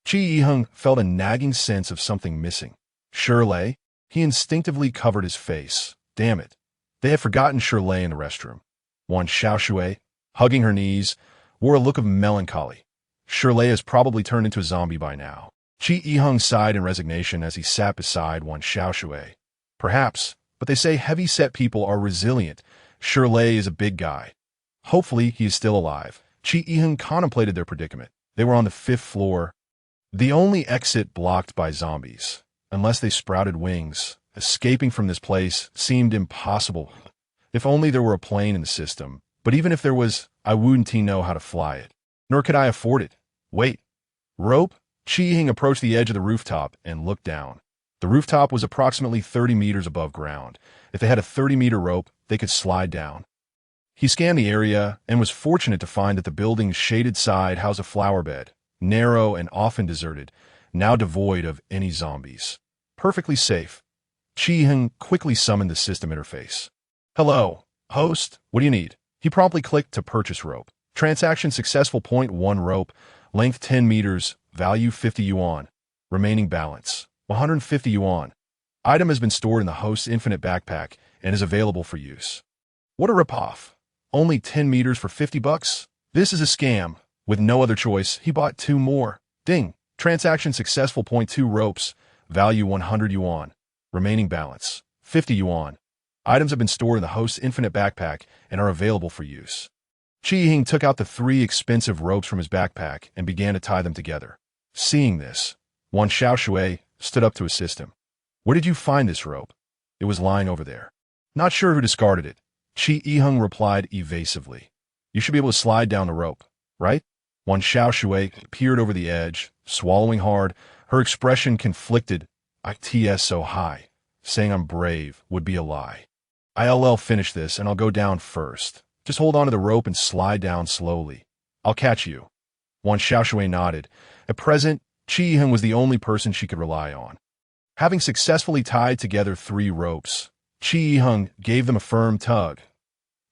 Chi Hing felt a nagging sense of something missing. Shirley? He instinctively covered his face. Damn it. They had forgotten Shirley in the restroom. Wan Xiaoshui, hugging her knees, wore a look of melancholy. Shirley has probably turned into a zombie by now. Chi Hing sighed in resignation as he sat beside Wan Xiaoshui. Perhaps, but they say heavy-set people are resilient. Shirley is a big guy. Hopefully, he is still alive. Chi Hing contemplated their predicament. They were on the 5th floor, the only exit blocked by zombies. Unless they sprouted wings, escaping from this place seemed impossible. If only there were a plane in the system. But even if there was, I wouldn't know how to fly it. Nor could I afford it. Wait. Rope? Chi Hing approached the edge of the rooftop and looked down. The rooftop was approximately 30 meters above ground. If they had a 30-meter rope, they could slide down. He scanned the area and was fortunate to find that the building's shaded side housed a flower bed, narrow and often deserted, now devoid of any zombies. Perfectly safe. Chi Hing quickly summoned the system interface. Hello, host, what do you need? He promptly clicked to purchase rope. Transaction successful. Point 1 rope, length 10 meters, value 50 yuan. Remaining balance, 150 yuan. Item has been stored in the host's infinite backpack and is available for use. What a ripoff. Only 10 meters for 50 bucks? This is a scam. With no other choice, he bought 2 more. Ding. Transaction successful. Point 2 ropes, value 100 yuan. Remaining balance, 50 yuan. Items have been stored in the host's infinite backpack and are available for use. Chi Hing took out the 3 expensive ropes from his backpack and began to tie them together. Seeing this, Wan Xiaoshui stood up to assist him. Where did you find this rope? It was lying over there. Not sure who discarded it. Chi Hing replied evasively. You should be able to slide down the rope, right? Wan Xiaoshui peered over the edge, swallowing hard, her expression conflicted. ITS so high. Saying I'm brave would be a lie. I'll finish this and I'll go down first. Just hold on to the rope and slide down slowly. I'll catch you. Wan Xiaoshui nodded. At present, Chi Hing was the only person she could rely on. Having successfully tied together 3 ropes, Chi Hing gave them a firm tug.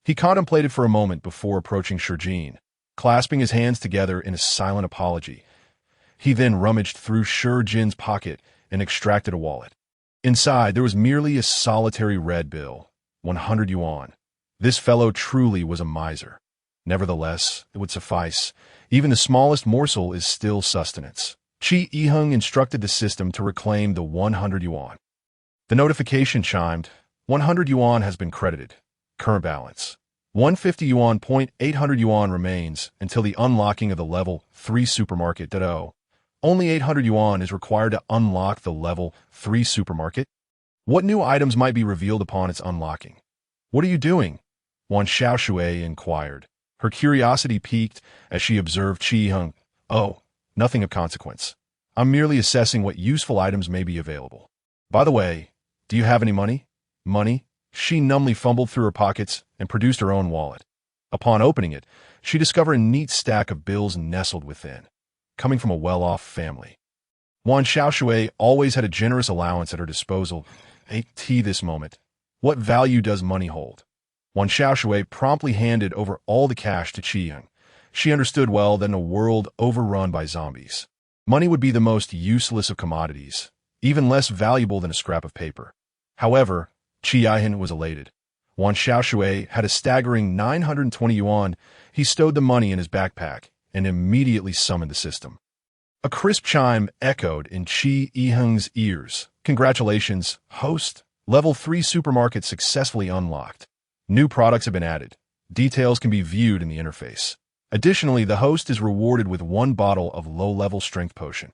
He contemplated for a moment before approaching Shurjin, clasping his hands together in a silent apology. He then rummaged through Shurjin's pocket and extracted a wallet. Inside, there was merely a solitary red bill, 100 yuan. This fellow truly was a miser. Nevertheless, it would suffice. Even the smallest morsel is still sustenance. Chi Hing instructed the system to reclaim the 100 yuan. The notification chimed. 100 yuan has been credited. Current balance, 150 yuan. 800 yuan remains until the unlocking of the level 3 supermarket. Only 800 yuan is required to unlock the level 3 supermarket. What new items might be revealed upon its unlocking? What are you doing? Wan Xiaoshui inquired. Her curiosity piqued as she observed Chi Hing. Oh, nothing of consequence. I'm merely assessing what useful items may be available. By the way, do you have any money? Money? She numbly fumbled through her pockets and produced her own wallet. Upon opening it, she discovered a neat stack of bills nestled within, coming from a well-off family. Wan Xiaoshui always had a generous allowance at her disposal. This moment. What value does money hold? Wan Xiaoshui promptly handed over all the cash to Qiying. She understood well that in a world overrun by zombies, money would be the most useless of commodities, even less valuable than a scrap of paper. However, Qiying was elated. Wan Xiaoshui had a staggering 920 yuan. He stowed the money in his backpack and immediately summoned the system. A crisp chime echoed in Qi Yiheng's ears. Congratulations, host. Level 3 supermarket successfully unlocked. New products have been added. Details can be viewed in the interface. Additionally, the host is rewarded with 1 bottle of low-level strength potion.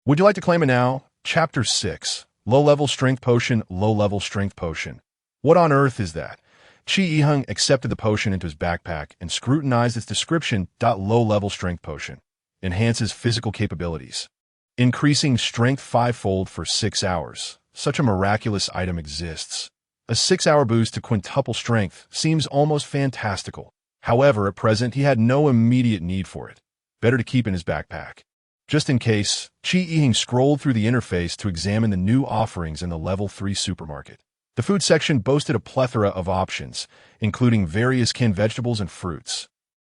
Would you like to claim it now? Chapter 6. Low-level strength potion, low-level strength potion. What on earth is that? Qi Yiheng accepted the potion into his backpack and scrutinized its description. Low-level strength potion. Enhances physical capabilities. Increasing strength 5-fold for 6 hours. Such a miraculous item exists. A 6-hour boost to quintuple strength seems almost fantastical. However, at present he had no immediate need for it. Better to keep in his backpack. Just in case, Qi Yiheng scrolled through the interface to examine the new offerings in the Level 3 supermarket. The food section boasted a plethora of options, including various canned vegetables and fruits.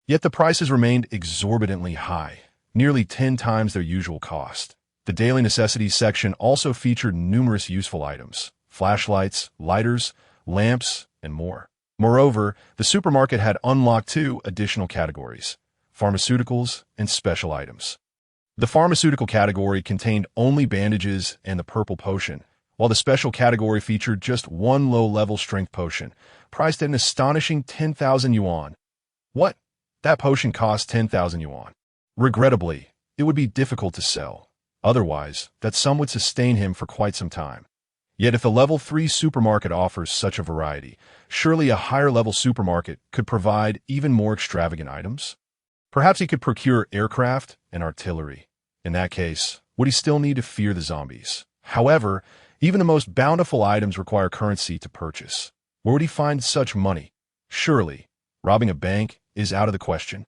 Yet the prices remained exorbitantly high, nearly 10 times their usual cost. The daily necessities section also featured numerous useful items: flashlights, lighters, lamps, and more. Moreover, the supermarket had unlocked 2 additional categories: pharmaceuticals and special items. The pharmaceutical category contained only bandages and the purple potion, while the special category featured just 1 low-level strength potion, priced at an astonishing 10,000 yuan. What? That potion cost 10,000 yuan. Regrettably, it would be difficult to sell. Otherwise, that sum would sustain him for quite some time. Yet if the Level 3 supermarket offers such a variety, surely a higher-level supermarket could provide even more extravagant items? Perhaps he could procure aircraft and artillery. In that case, would he still need to fear the zombies? However, even the most bountiful items require currency to purchase. Where would he find such money? Surely, robbing a bank is out of the question.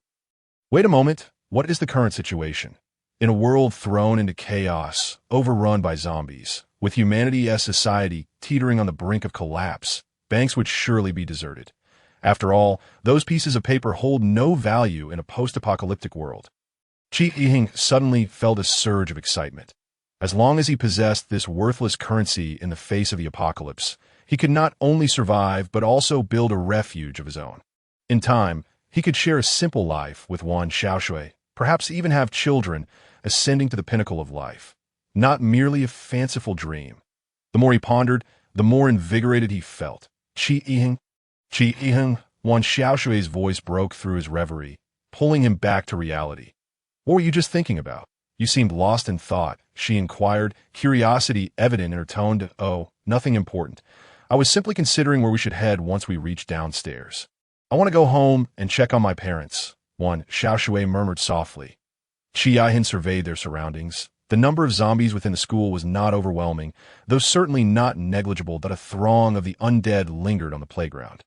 Wait a moment, what is the current situation? In a world thrown into chaos, overrun by zombies, with humanity as society teetering on the brink of collapse, banks would surely be deserted. After all, those pieces of paper hold no value in a post-apocalyptic world. Qi Yiheng suddenly felt a surge of excitement. As long as he possessed this worthless currency in the face of the apocalypse, he could not only survive but also build a refuge of his own. In time, he could share a simple life with Wan Xiaoshui, perhaps even have children, ascending to the pinnacle of life. Not merely a fanciful dream. The more he pondered, the more invigorated he felt. Qi Yiheng, Wan Xiaoshui's voice broke through his reverie, pulling him back to reality. What were you just thinking about? You seemed lost in thought, she inquired, curiosity evident in her tone. Oh, nothing important. I was simply considering where we should head once we reach downstairs. I want to go home and check on my parents, Wan Xiaoshui murmured softly. Qi Yiheng surveyed their surroundings. The number of zombies within the school was not overwhelming, though certainly not negligible that a throng of the undead lingered on the playground.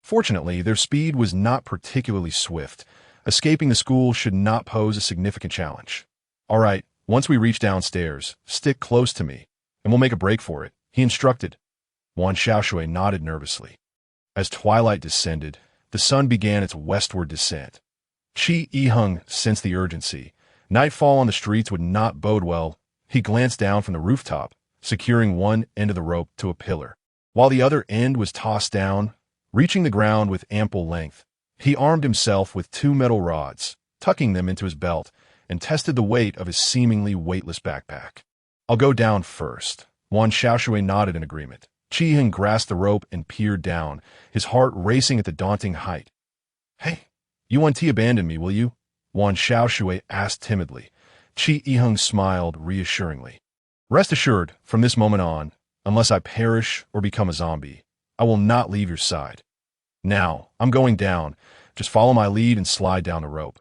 Fortunately, their speed was not particularly swift. Escaping the school should not pose a significant challenge. All right, once we reach downstairs, stick close to me, and we'll make a break for it, he instructed. Wan Xiaoshui nodded nervously. As twilight descended, the sun began its westward descent. Qi Yiheng sensed the urgency. Nightfall on the streets would not bode well. He glanced down from the rooftop, securing one end of the rope to a pillar, while the other end was tossed down, reaching the ground with ample length. He armed himself with 2 metal rods, tucking them into his belt, and tested the weight of his seemingly weightless backpack. I'll go down first. Wan Xiaoshui nodded in agreement. Qi Yiheng grasped the rope and peered down, his heart racing at the daunting height. Hey, you won't abandon me, will you? Wan Xiaoshui asked timidly. Qi Yiheng smiled reassuringly. Rest assured, from this moment on, unless I perish or become a zombie, I will not leave your side. Now, I'm going down. Just follow my lead and slide down the rope.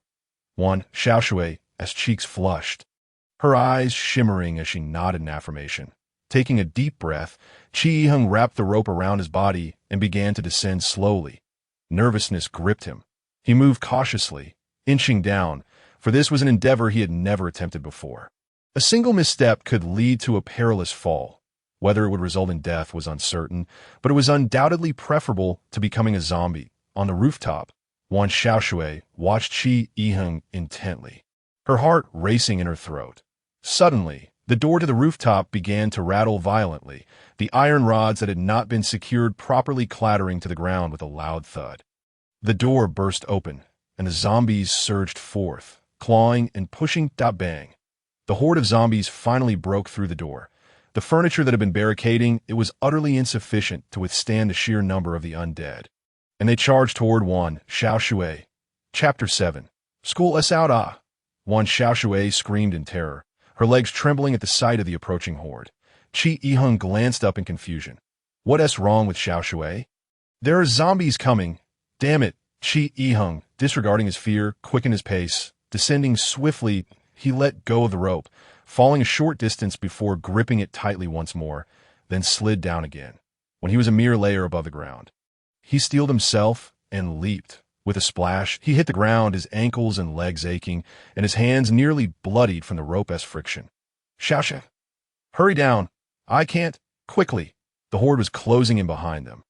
Wan Xiaoshui, as cheeks flushed, her eyes shimmering as she nodded in affirmation. Taking a deep breath, Chi Yiheng wrapped the rope around his body and began to descend slowly. Nervousness gripped him. He moved cautiously, inching down, for this was an endeavor he had never attempted before. A single misstep could lead to a perilous fall. Whether it would result in death was uncertain, but it was undoubtedly preferable to becoming a zombie. On the rooftop, Wan Xiaoshui watched Chi Yiheng intently, her heart racing in her throat. Suddenly, the door to the rooftop began to rattle violently, the iron rods that had not been secured properly clattering to the ground with a loud thud. The door burst open, and the zombies surged forth, clawing and pushing. Bang! The horde of zombies finally broke through the door. The furniture that had been barricading it was utterly insufficient to withstand the sheer number of the undead. And they charged toward Wan Xiaoshui. Chapter 7. School us out, ah! Wan Xiaoshui screamed in terror, her legs trembling at the sight of the approaching horde. Chi Yiheng glanced up in confusion. What's wrong with Xiaoshui? There are zombies coming. Damn it! Chi Yiheng, disregarding his fear, quickened his pace. Descending swiftly, he let go of the rope, falling a short distance before gripping it tightly once more, then slid down again. When he was a mere layer above the ground, he steeled himself and leaped. With a splash, he hit the ground, his ankles and legs aching, and his hands nearly bloodied from the rope's friction. Xiaoshui! Hurry down! I can't! Quickly! The horde was closing in behind them.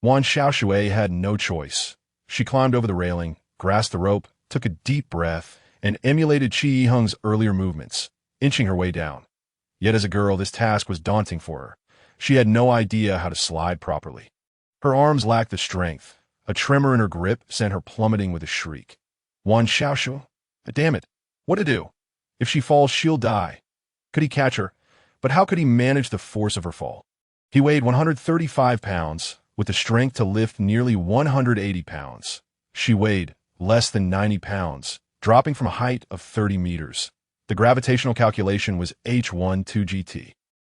Wan Xiaoshui had no choice. She climbed over the railing, grasped the rope, took a deep breath, and emulated Chi Yiheng's earlier movements, inching her way down. Yet as a girl, this task was daunting for her. She had no idea how to slide properly. Her arms lacked the strength. A tremor in her grip sent her plummeting with a shriek. Wan Xiaoshui? Damn it! What to do? If she falls, she'll die. Could he catch her? But how could he manage the force of her fall? He weighed 135 pounds, with the strength to lift nearly 180 pounds. She weighed less than 90 pounds, dropping from a height of 30 meters. The gravitational calculation was H12GT.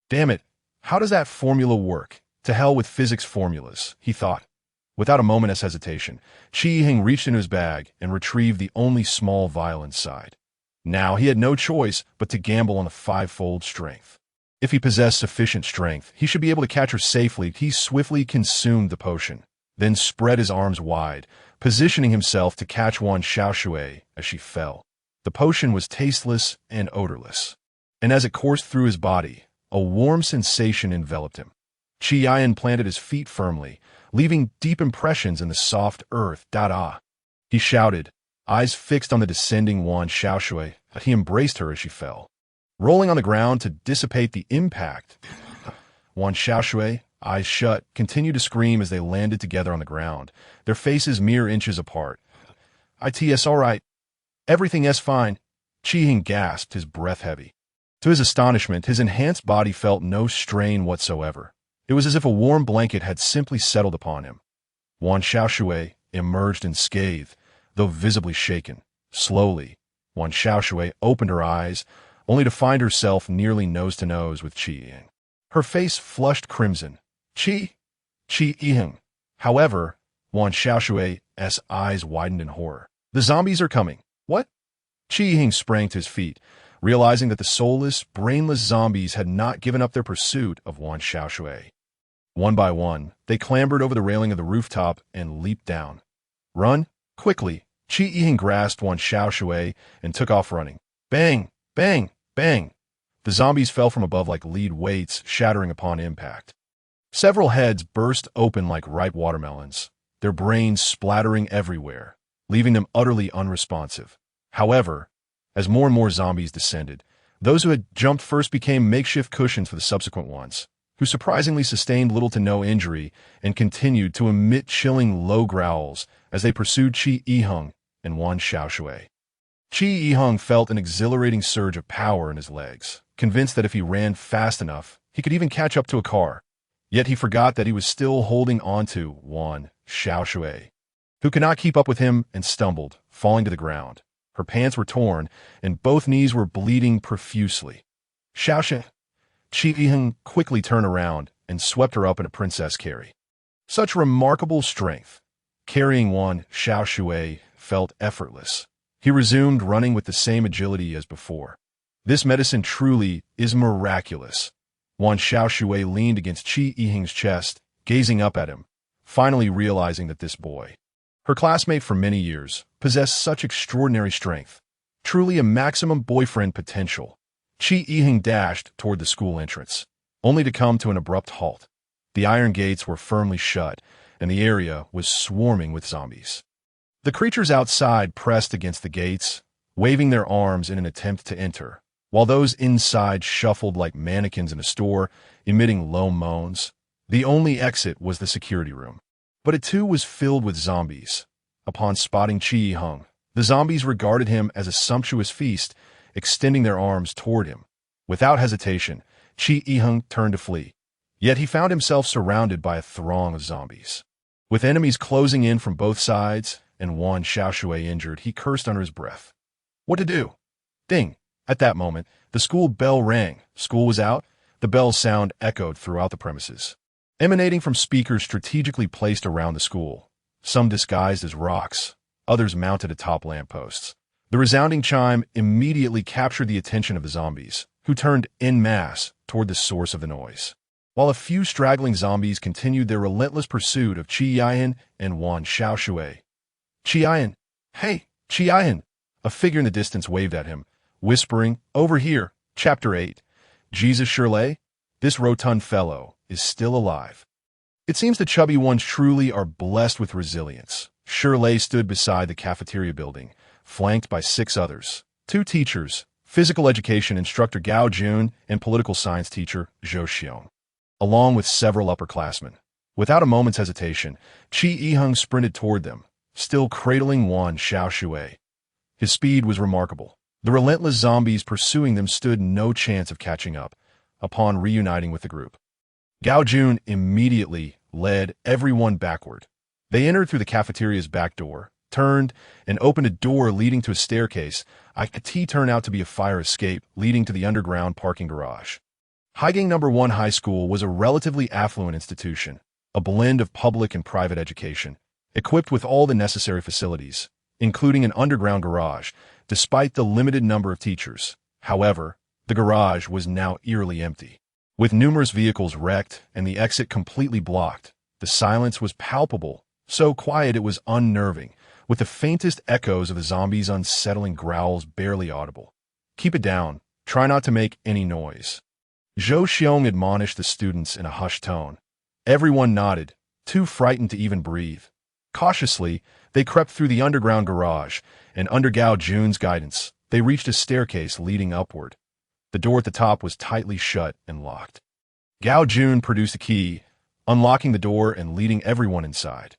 Damn it, how does that formula work? To hell with physics formulas, he thought. Without a moment's hesitation, Chi Yiheng reached into his bag and retrieved the only small vial inside. Now he had no choice but to gamble on the five-fold strength. If he possessed sufficient strength, he should be able to catch her safely. He swiftly consumed the potion, then spread his arms wide, positioning himself to catch Wan Xiaoshui as she fell. The potion was tasteless and odorless, and as it coursed through his body, a warm sensation enveloped him. Chi Yiheng planted his feet firmly, leaving deep impressions in the soft earth. Ah! He shouted, eyes fixed on the descending Wan Xiaoshui. He embraced her as she fell, rolling on the ground to dissipate the impact. Wan Xiaoshui, eyes shut, continued to scream as they landed together on the ground, their faces mere inches apart. It's all right. Everything's fine. Chi Yiheng gasped, his breath heavy. To his astonishment, his enhanced body felt no strain whatsoever. It was as if a warm blanket had simply settled upon him. Wan Xiaoshui emerged unscathed, though visibly shaken. Slowly, Wan Xiaoshui opened her eyes, only to find herself nearly nose-to-nose with Chi Yiheng. Her face flushed crimson. Chi Yiheng. However, Wan Xiaoshui's eyes widened in horror. The zombies are coming. What? Chi Yiheng sprang to his feet, realizing that the soulless, brainless zombies had not given up their pursuit of Wan Xiaoshui. One by one, they clambered over the railing of the rooftop and leaped down. Run, quickly! Chi Yiheng grasped Wan Xiaoshui and took off running. Bang! Bang! Bang! The zombies fell from above like lead weights, shattering upon impact. Several heads burst open like ripe watermelons, their brains splattering everywhere, leaving them utterly unresponsive. However, as more and more zombies descended, those who had jumped first became makeshift cushions for the subsequent ones, who surprisingly sustained little to no injury and continued to emit chilling low growls as they pursued Chi Yiheng and Wan Xiaoshui. Chi Yiheng felt an exhilarating surge of power in his legs, convinced that if he ran fast enough, he could even catch up to a car. Yet he forgot that he was still holding on to Wan Xiaoshui, who could not keep up with him and stumbled, falling to the ground. Her pants were torn, and both knees were bleeding profusely. Xiaoshui! Chi Yiheng quickly turned around and swept her up in a princess carry. Such remarkable strength. Carrying Wan Xiaoshui felt effortless. He resumed running with the same agility as before. This medicine truly is miraculous. Wan Xiaoshui leaned against Qi Yiheng's chest, gazing up at him, finally realizing that this boy, her classmate for many years, possessed such extraordinary strength. Truly a maximum boyfriend potential. Qi Yiheng dashed toward the school entrance, only to come to an abrupt halt. The iron gates were firmly shut, and the area was swarming with zombies. The creatures outside pressed against the gates, waving their arms in an attempt to enter, while those inside shuffled like mannequins in a store, emitting low moans. The only exit was the security room. But it too was filled with zombies. Upon spotting Qi Yiheng, the zombies regarded him as a sumptuous feast, extending their arms toward him. Without hesitation, Qi Yiheng turned to flee. Yet he found himself surrounded by a throng of zombies. With enemies closing in from both sides, and Wan Xiaoshui injured, he cursed under his breath. What to do? Ding! At that moment, the school bell rang. School was out. The bell's sound echoed throughout the premises, emanating from speakers strategically placed around the school, some disguised as rocks, others mounted atop lampposts. The resounding chime immediately captured the attention of the zombies, who turned en masse toward the source of the noise, while a few straggling zombies continued their relentless pursuit of Qi Yiheng and Wan Xiaoshui. Qi Yiheng! Hey, Qi Yiheng! A figure in the distance waved at him, whispering, "Over here." Chapter 8. Jesus Shirley? This rotund fellow is still alive. It seems the chubby ones truly are blessed with resilience. Shirley stood beside the cafeteria building, flanked by 6 others, 2 teachers, physical education instructor Gao Jun and political science teacher Zhou Xiong, along with several upperclassmen. Without a moment's hesitation, Qi Yiheng sprinted toward them, still cradling Wan Xiaoshui. His speed was remarkable. The relentless zombies pursuing them stood no chance of catching up upon reuniting with the group. Gao Jun immediately led everyone backward. They entered through the cafeteria's back door, turned, and opened a door leading to a staircase. It turned out to be a fire escape leading to the underground parking garage. Haigang No. 1 High School was a relatively affluent institution, a blend of public and private education, equipped with all the necessary facilities, including an underground garage, despite the limited number of teachers. However, the garage was now eerily empty. With numerous vehicles wrecked and the exit completely blocked, the silence was palpable, so quiet it was unnerving, with the faintest echoes of the zombies' unsettling growls barely audible. "Keep it down. Try not to make any noise," Zhou Xiong admonished the students in a hushed tone. Everyone nodded, too frightened to even breathe. Cautiously, they crept through the underground garage, and under Gao Jun's guidance, they reached a staircase leading upward. The door at the top was tightly shut and locked. Gao Jun produced a key, unlocking the door and leading everyone inside.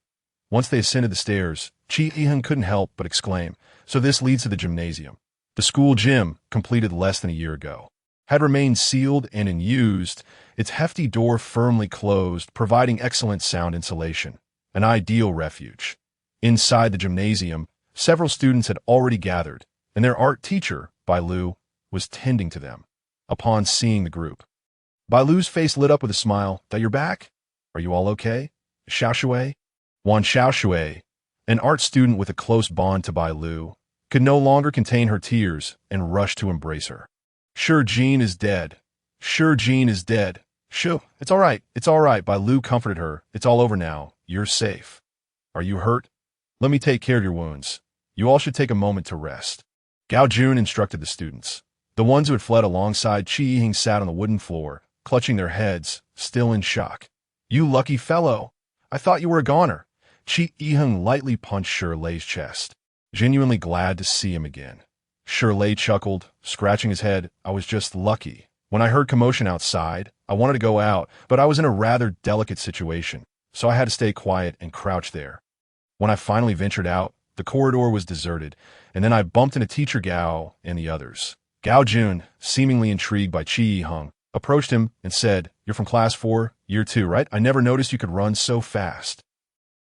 Once they ascended the stairs, Qi Yiheng couldn't help but exclaim, "So this leads to the gymnasium." The school gym, completed less than a year ago, had remained sealed and unused, its hefty door firmly closed, providing excellent sound insulation, an ideal refuge. Inside the gymnasium, several students had already gathered, and their art teacher, Bai Lu, was tending to them. Upon seeing the group, Bai Lu's face lit up with a smile. "That you're back? Are you all okay? Xiaoshui?" Wan Xiaoshui, an art student with a close bond to Bai Lu, could no longer contain her tears and rushed to embrace her. "Sure, Jean is dead. Sure, Jean is dead. Shoo, it's all right, Bai Lu comforted her. "It's all over now. You're safe. Are you hurt? Let me take care of your wounds. You all should take a moment to rest." Gao Jun instructed the students. The ones who had fled alongside Qi Yiheng sat on the wooden floor, clutching their heads, still in shock. "You lucky fellow. I thought you were a goner." Qi Yiheng lightly punched Shirley's chest, genuinely glad to see him again. Shirley chuckled, scratching his head. "I was just lucky. When I heard commotion outside, I wanted to go out, but I was in a rather delicate situation, so I had to stay quiet and crouch there. When I finally ventured out, the corridor was deserted, and then I bumped into Teacher Gao and the others." Gao Jun, seemingly intrigued by Qi Yiheng, approached him and said, "You're from class 4, year 2, right? I never noticed you could run so fast.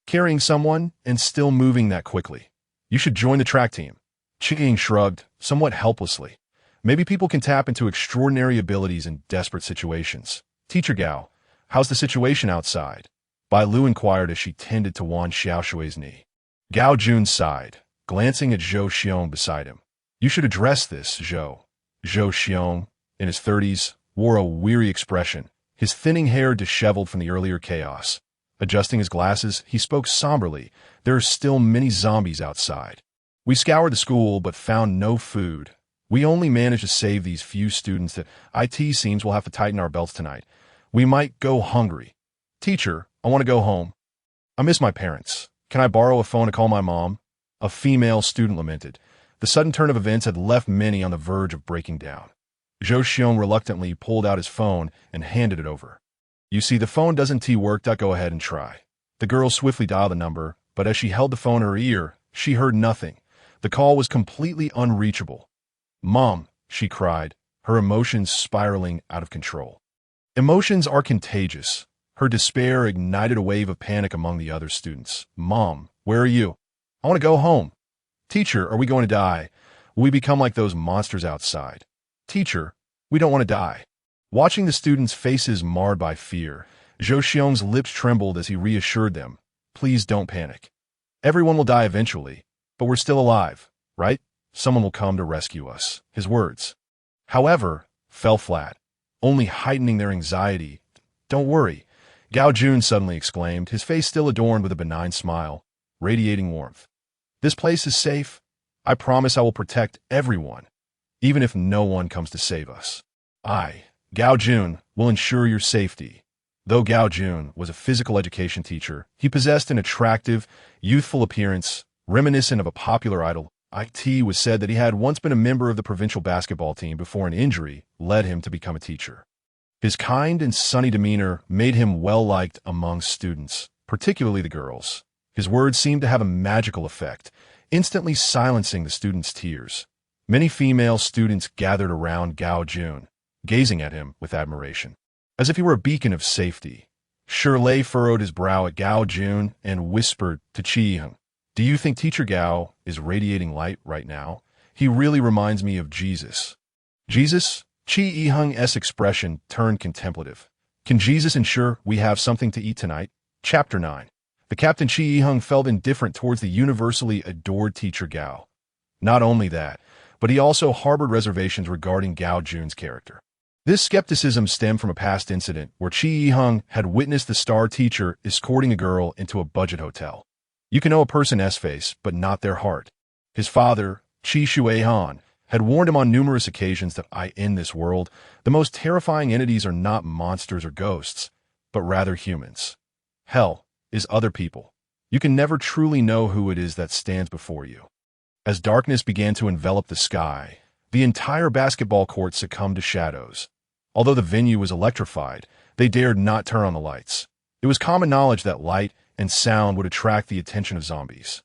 Carrying someone and still moving that quickly. You should join the track team." Qi Yiheng shrugged, somewhat helplessly. "Maybe people can tap into extraordinary abilities in desperate situations." "Teacher Gao, how's the situation outside?" Bai Lu inquired as she tended to Wan Xiaoshui's knee. Gao Jun sighed, glancing at Zhou Xiong beside him. "You should address this, Zhou." Zhou Xiong, in his 30s, wore a weary expression, his thinning hair disheveled from the earlier chaos. Adjusting his glasses, he spoke somberly. There are still many zombies outside. We scoured the school but found no food. We only managed to save these few students that IT seems we'll have to tighten our belts tonight. We might go hungry. Teacher, I want to go home. I miss my parents. Can I borrow a phone to call my mom? A female student lamented. The sudden turn of events had left many on the verge of breaking down. Zhou Xiong reluctantly pulled out his phone and handed it over. You see, the phone doesn't work. Go ahead and try. The girl swiftly dialed the number, but as she held the phone to her ear, she heard nothing. The call was completely unreachable. Mom, she cried, her emotions spiraling out of control. Emotions are contagious. Her despair ignited a wave of panic among the other students. Mom, where are you? I want to go home. Teacher, are we going to die? Will we become like those monsters outside? Teacher, we don't want to die. Watching the students' faces marred by fear, Zhou Xiong's lips trembled as he reassured them. Please don't panic. Everyone will die eventually, but we're still alive, right? Someone will come to rescue us. His words, however, fell flat, only heightening their anxiety. Don't worry, Gao Jun suddenly exclaimed, his face still adorned with a benign smile, radiating warmth. This place is safe. I promise I will protect everyone, even if no one comes to save us. I, Gao Jun, will ensure your safety. Though Gao Jun was a physical education teacher, he possessed an attractive, youthful appearance, reminiscent of a popular idol. It was said that he had once been a member of the provincial basketball team before an injury led him to become a teacher. His kind and sunny demeanor made him well-liked among students, particularly the girls. His words seemed to have a magical effect, instantly silencing the students' tears. Many female students gathered around Gao Jun, gazing at him with admiration, as if he were a beacon of safety. Shirley furrowed his brow at Gao Jun and whispered to Qi Yiheng, do you think Teacher Gao is radiating light right now? He really reminds me of Jesus. Jesus? Qi Yiheng's expression turned contemplative. Can Jesus ensure we have something to eat tonight? Chapter 9. The Captain Qi Yiheng felt indifferent towards the universally adored Teacher Gao. Not only that, but he also harbored reservations regarding Gao Jun's character. This skepticism stemmed from a past incident where Qi Yiheng had witnessed the star teacher escorting a girl into a budget hotel. You can know a person's face, but not their heart. His father, Qi Shuihan, had warned him on numerous occasions that in this world, the most terrifying entities are not monsters or ghosts, but rather humans. Hell is other people. You can never truly know who it is that stands before you. As darkness began to envelop the sky, the entire basketball court succumbed to shadows. Although the venue was electrified, they dared not turn on the lights. It was common knowledge that light and sound would attract the attention of zombies.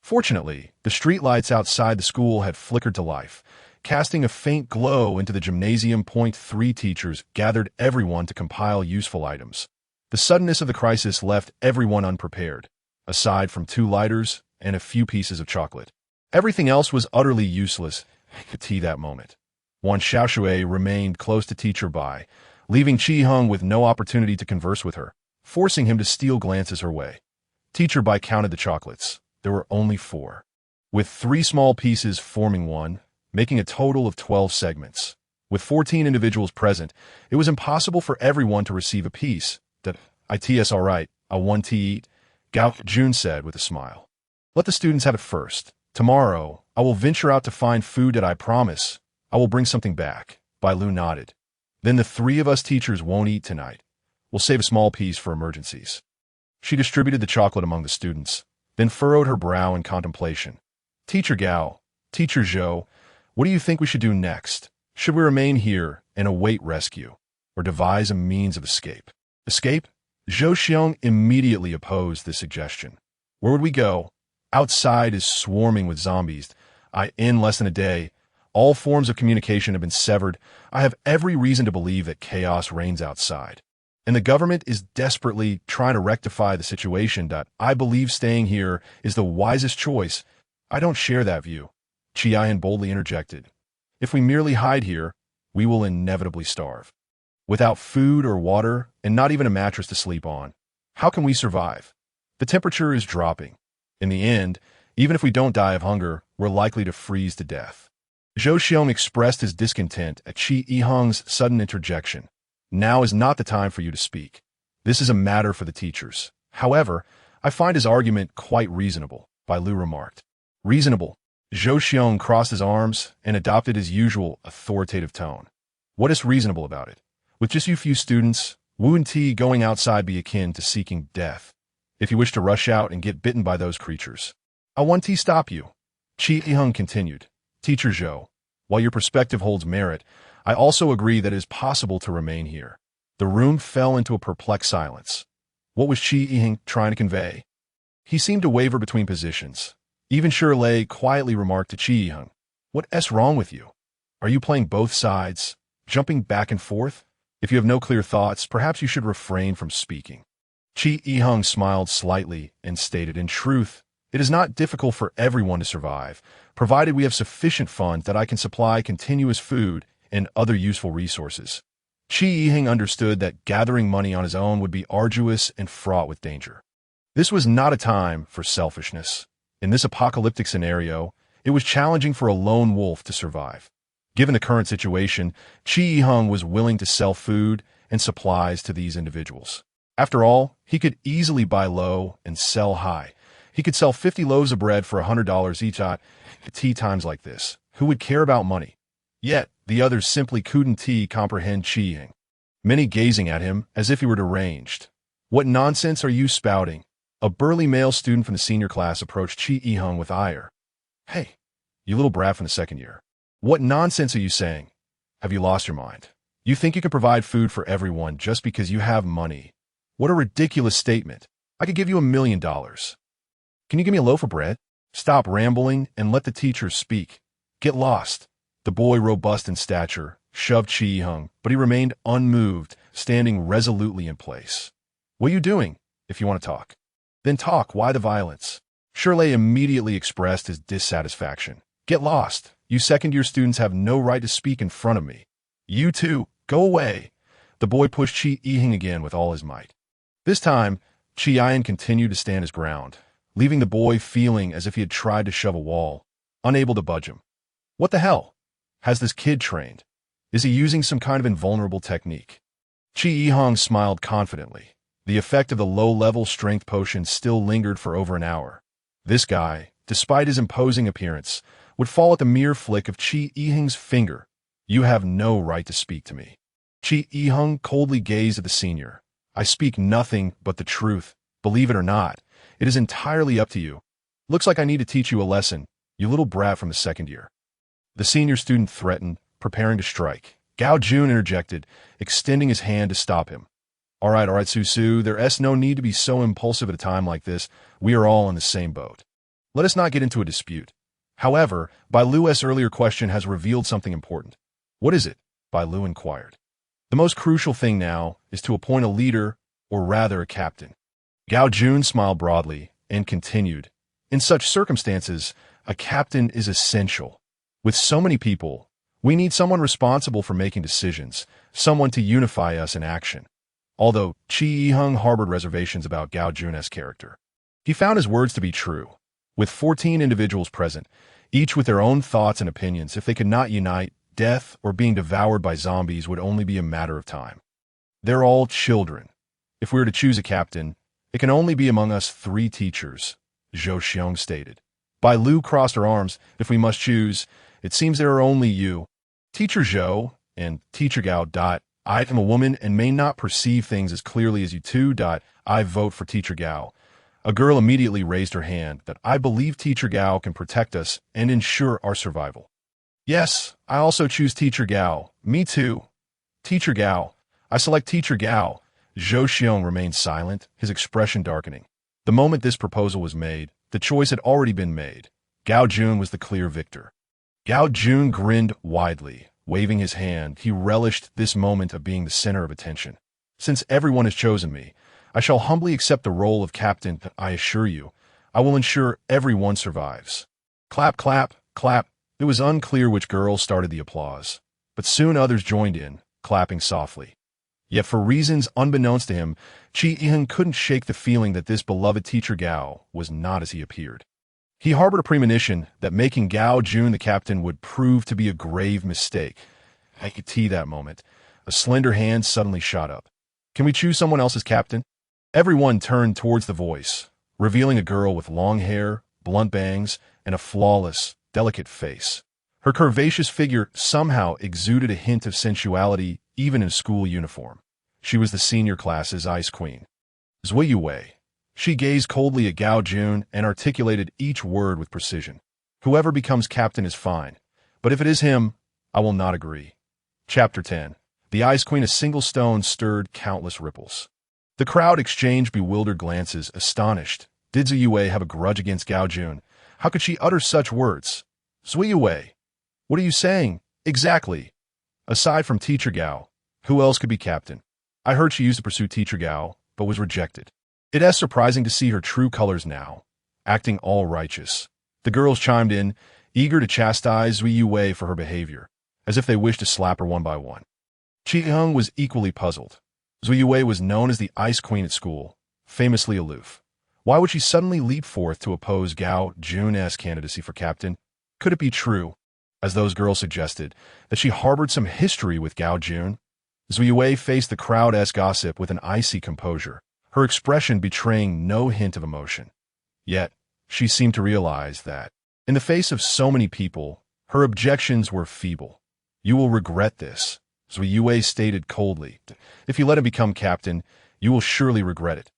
Fortunately, the streetlights outside the school had flickered to life, casting a faint glow into the gymnasium. 3 teachers gathered everyone to compile useful items. The suddenness of the crisis left everyone unprepared, aside from 2 lighters and a few pieces of chocolate. Everything else was utterly useless at that moment. Wan Xiaoshui remained close to Teacher Bai, leaving Qi Heng with no opportunity to converse with her, forcing him to steal glances her way. Teacher Bai counted the chocolates. There were only 4, with 3 small pieces forming one, making a total of 12 segments. With 14 individuals present, it was impossible for everyone to receive a piece. It's all right, I want to eat, Gao Jun said with a smile. Let the students have it first. Tomorrow, I will venture out to find food that I promise. I will bring something back. Bai Lu nodded. Then the 3 of us teachers won't eat tonight. We'll save a small piece for emergencies. She distributed the chocolate among the students, then furrowed her brow in contemplation. Teacher Gao, Teacher Zhou, what do you think we should do next? Should we remain here and await rescue, or devise a means of escape? Escape? Zhou Xiong immediately opposed this suggestion. Where would we go? Outside is swarming with zombies. In less than a day, all forms of communication have been severed. I have every reason to believe that chaos reigns outside. And the government is desperately trying to rectify the situation. I believe staying here is the wisest choice. I don't share that view. Qian boldly interjected. If we merely hide here, we will inevitably starve. Without food or water, and not even a mattress to sleep on, how can we survive? The temperature is dropping. In the end, even if we don't die of hunger, we're likely to freeze to death. Zhou Xiong expressed his discontent at Qi Yiheng's sudden interjection. Now is not the time for you to speak. This is a matter for the teachers. However, I find his argument quite reasonable, Bai Lu remarked. Reasonable? Zhou Xiong crossed his arms and adopted his usual authoritative tone. What is reasonable about it? With just you few students, Wu and Ti going outside be akin to seeking death. If you wish to rush out and get bitten by those creatures, I want Ti stop you. Qi Yiheng continued. Teacher Zhou, while your perspective holds merit, I also agree that it is possible to remain here. The room fell into a perplexed silence. What was Qi Yiheng trying to convey? He seemed to waver between positions. Even Shirley quietly remarked to Qi Yiheng, "What's wrong with you? Are you playing both sides, jumping back and forth? If you have no clear thoughts, perhaps you should refrain from speaking." Qi Yiheng smiled slightly and stated, "In truth, it is not difficult for everyone to survive, provided we have sufficient funds that I can supply continuous food and other useful resources." Qi Yiheng understood that gathering money on his own would be arduous and fraught with danger. This was not a time for selfishness. In this apocalyptic scenario, it was challenging for a lone wolf to survive. Given the current situation, Qi Yiheng was willing to sell food and supplies to these individuals. After all, he could easily buy low and sell high. He could sell 50 loaves of bread for $100 each at tea times like this. Who would care about money? Yet, the others simply couldn't comprehend Qi Yiheng, many gazing at him as if he were deranged. "What nonsense are you spouting?" A burly male student from the senior class approached Qi Yiheng with ire. "Hey, you little brat from the second year. What nonsense are you saying? Have you lost your mind? You think you can provide food for everyone just because you have money? What a ridiculous statement. I could give you $1 million. Can you give me a loaf of bread? Stop rambling and let the teachers speak. Get lost." The boy, robust in stature, shoved Qi Yiheng, but he remained unmoved, standing resolutely in place. "What are you doing? If you want to talk, then talk. Why the violence?" Shirley immediately expressed his dissatisfaction. "Get lost. You second-year students have no right to speak in front of me. You too, go away." The boy pushed Qi Yiheng again with all his might. This time, Qi Yiheng continued to stand his ground, leaving the boy feeling as if he had tried to shove a wall, unable to budge him. What the hell? Has this kid trained? Is he using some kind of invulnerable technique? Qi Yiheng smiled confidently. The effect of the low-level strength potion still lingered for over an hour. This guy, despite his imposing appearance, would fall at the mere flick of Qi Yiheng's finger. "You have no right to speak to me." Qi Yiheng coldly gazed at the senior. "I speak nothing but the truth. Believe it or not, it is entirely up to you. Looks like I need to teach you a lesson, you little brat from the second year." The senior student threatened, preparing to strike. Gao Jun interjected, extending his hand to stop him. All right, Susu, there's no need to be so impulsive at a time like this. We are all in the same boat. Let us not get into a dispute. However, Bai Lu's earlier question has revealed something important." "What is it?" Bai Lu inquired. "The most crucial thing now is to appoint a leader, or rather a captain." Gao Jun smiled broadly and continued, "In such circumstances, a captain is essential. With so many people, we need someone responsible for making decisions, someone to unify us in action." Although Qi Yiheng harbored reservations about Gao Jun's character, he found his words to be true. With 14 individuals present, each with their own thoughts and opinions, if they could not unite, death or being devoured by zombies would only be a matter of time. They're all children. If we were to choose a captain, it can only be among us 3 teachers, Zhou Xiong stated. Bai Lu crossed her arms. "If we must choose, it seems there are only you, Teacher Zhou, and Teacher Gao. I am a woman and may not perceive things as clearly as you two. I vote for Teacher Gao." A girl immediately raised her hand. "That I believe Teacher Gao can protect us and ensure our survival." "Yes, I also choose Teacher Gao." "Me too." "Teacher Gao." "I select Teacher Gao." Zhou Xiong remained silent, his expression darkening. The moment this proposal was made, the choice had already been made. Gao Jun was the clear victor. Gao Jun grinned widely. Waving his hand, he relished this moment of being the center of attention. "Since everyone has chosen me, I shall humbly accept the role of captain. I assure you, I will ensure everyone survives." Clap, clap, clap. It was unclear which girl started the applause, but soon others joined in, clapping softly. Yet for reasons unbeknownst to him, Qi Yiheng couldn't shake the feeling that this beloved Teacher Gao was not as he appeared. He harbored a premonition that making Gao Jun the captain would prove to be a grave mistake. I could see that moment. A slender hand suddenly shot up. Can we choose someone else as captain? Everyone turned towards the voice, revealing a girl with long hair, blunt bangs, and a flawless, delicate face. Her curvaceous figure somehow exuded a hint of sensuality even in school uniform. She was the senior class's ice queen. Zui Yue. She gazed coldly at Gao Jun and articulated each word with precision. Whoever becomes captain is fine, but if it is him, I will not agree. Chapter 10. The Ice Queen. A single stone stirred countless ripples. The crowd exchanged bewildered glances, astonished. Did Zui Yue have a grudge against Gao Jun? How could she utter such words? Zui Yue, what are you saying? Exactly. Aside from Teacher Gao, who else could be captain? I heard she used to pursue Teacher Gao, but was rejected. It is surprising to see her true colors now, acting all righteous. The girls chimed in, eager to chastise Zui Yue for her behavior, as if they wished to slap her one by one. Chi Hung was equally puzzled. Zui Yue was known as the Ice Queen at school, famously aloof. Why would she suddenly leap forth to oppose Gao Jun's candidacy for captain? Could it be true, as those girls suggested, that she harbored some history with Gao Jun? Zui Yue faced the crowd-esque gossip with an icy composure, her expression betraying no hint of emotion. Yet, she seemed to realize that, in the face of so many people, her objections were feeble. You will regret this, Zui Yue stated coldly. If you let him become captain, you will surely regret it.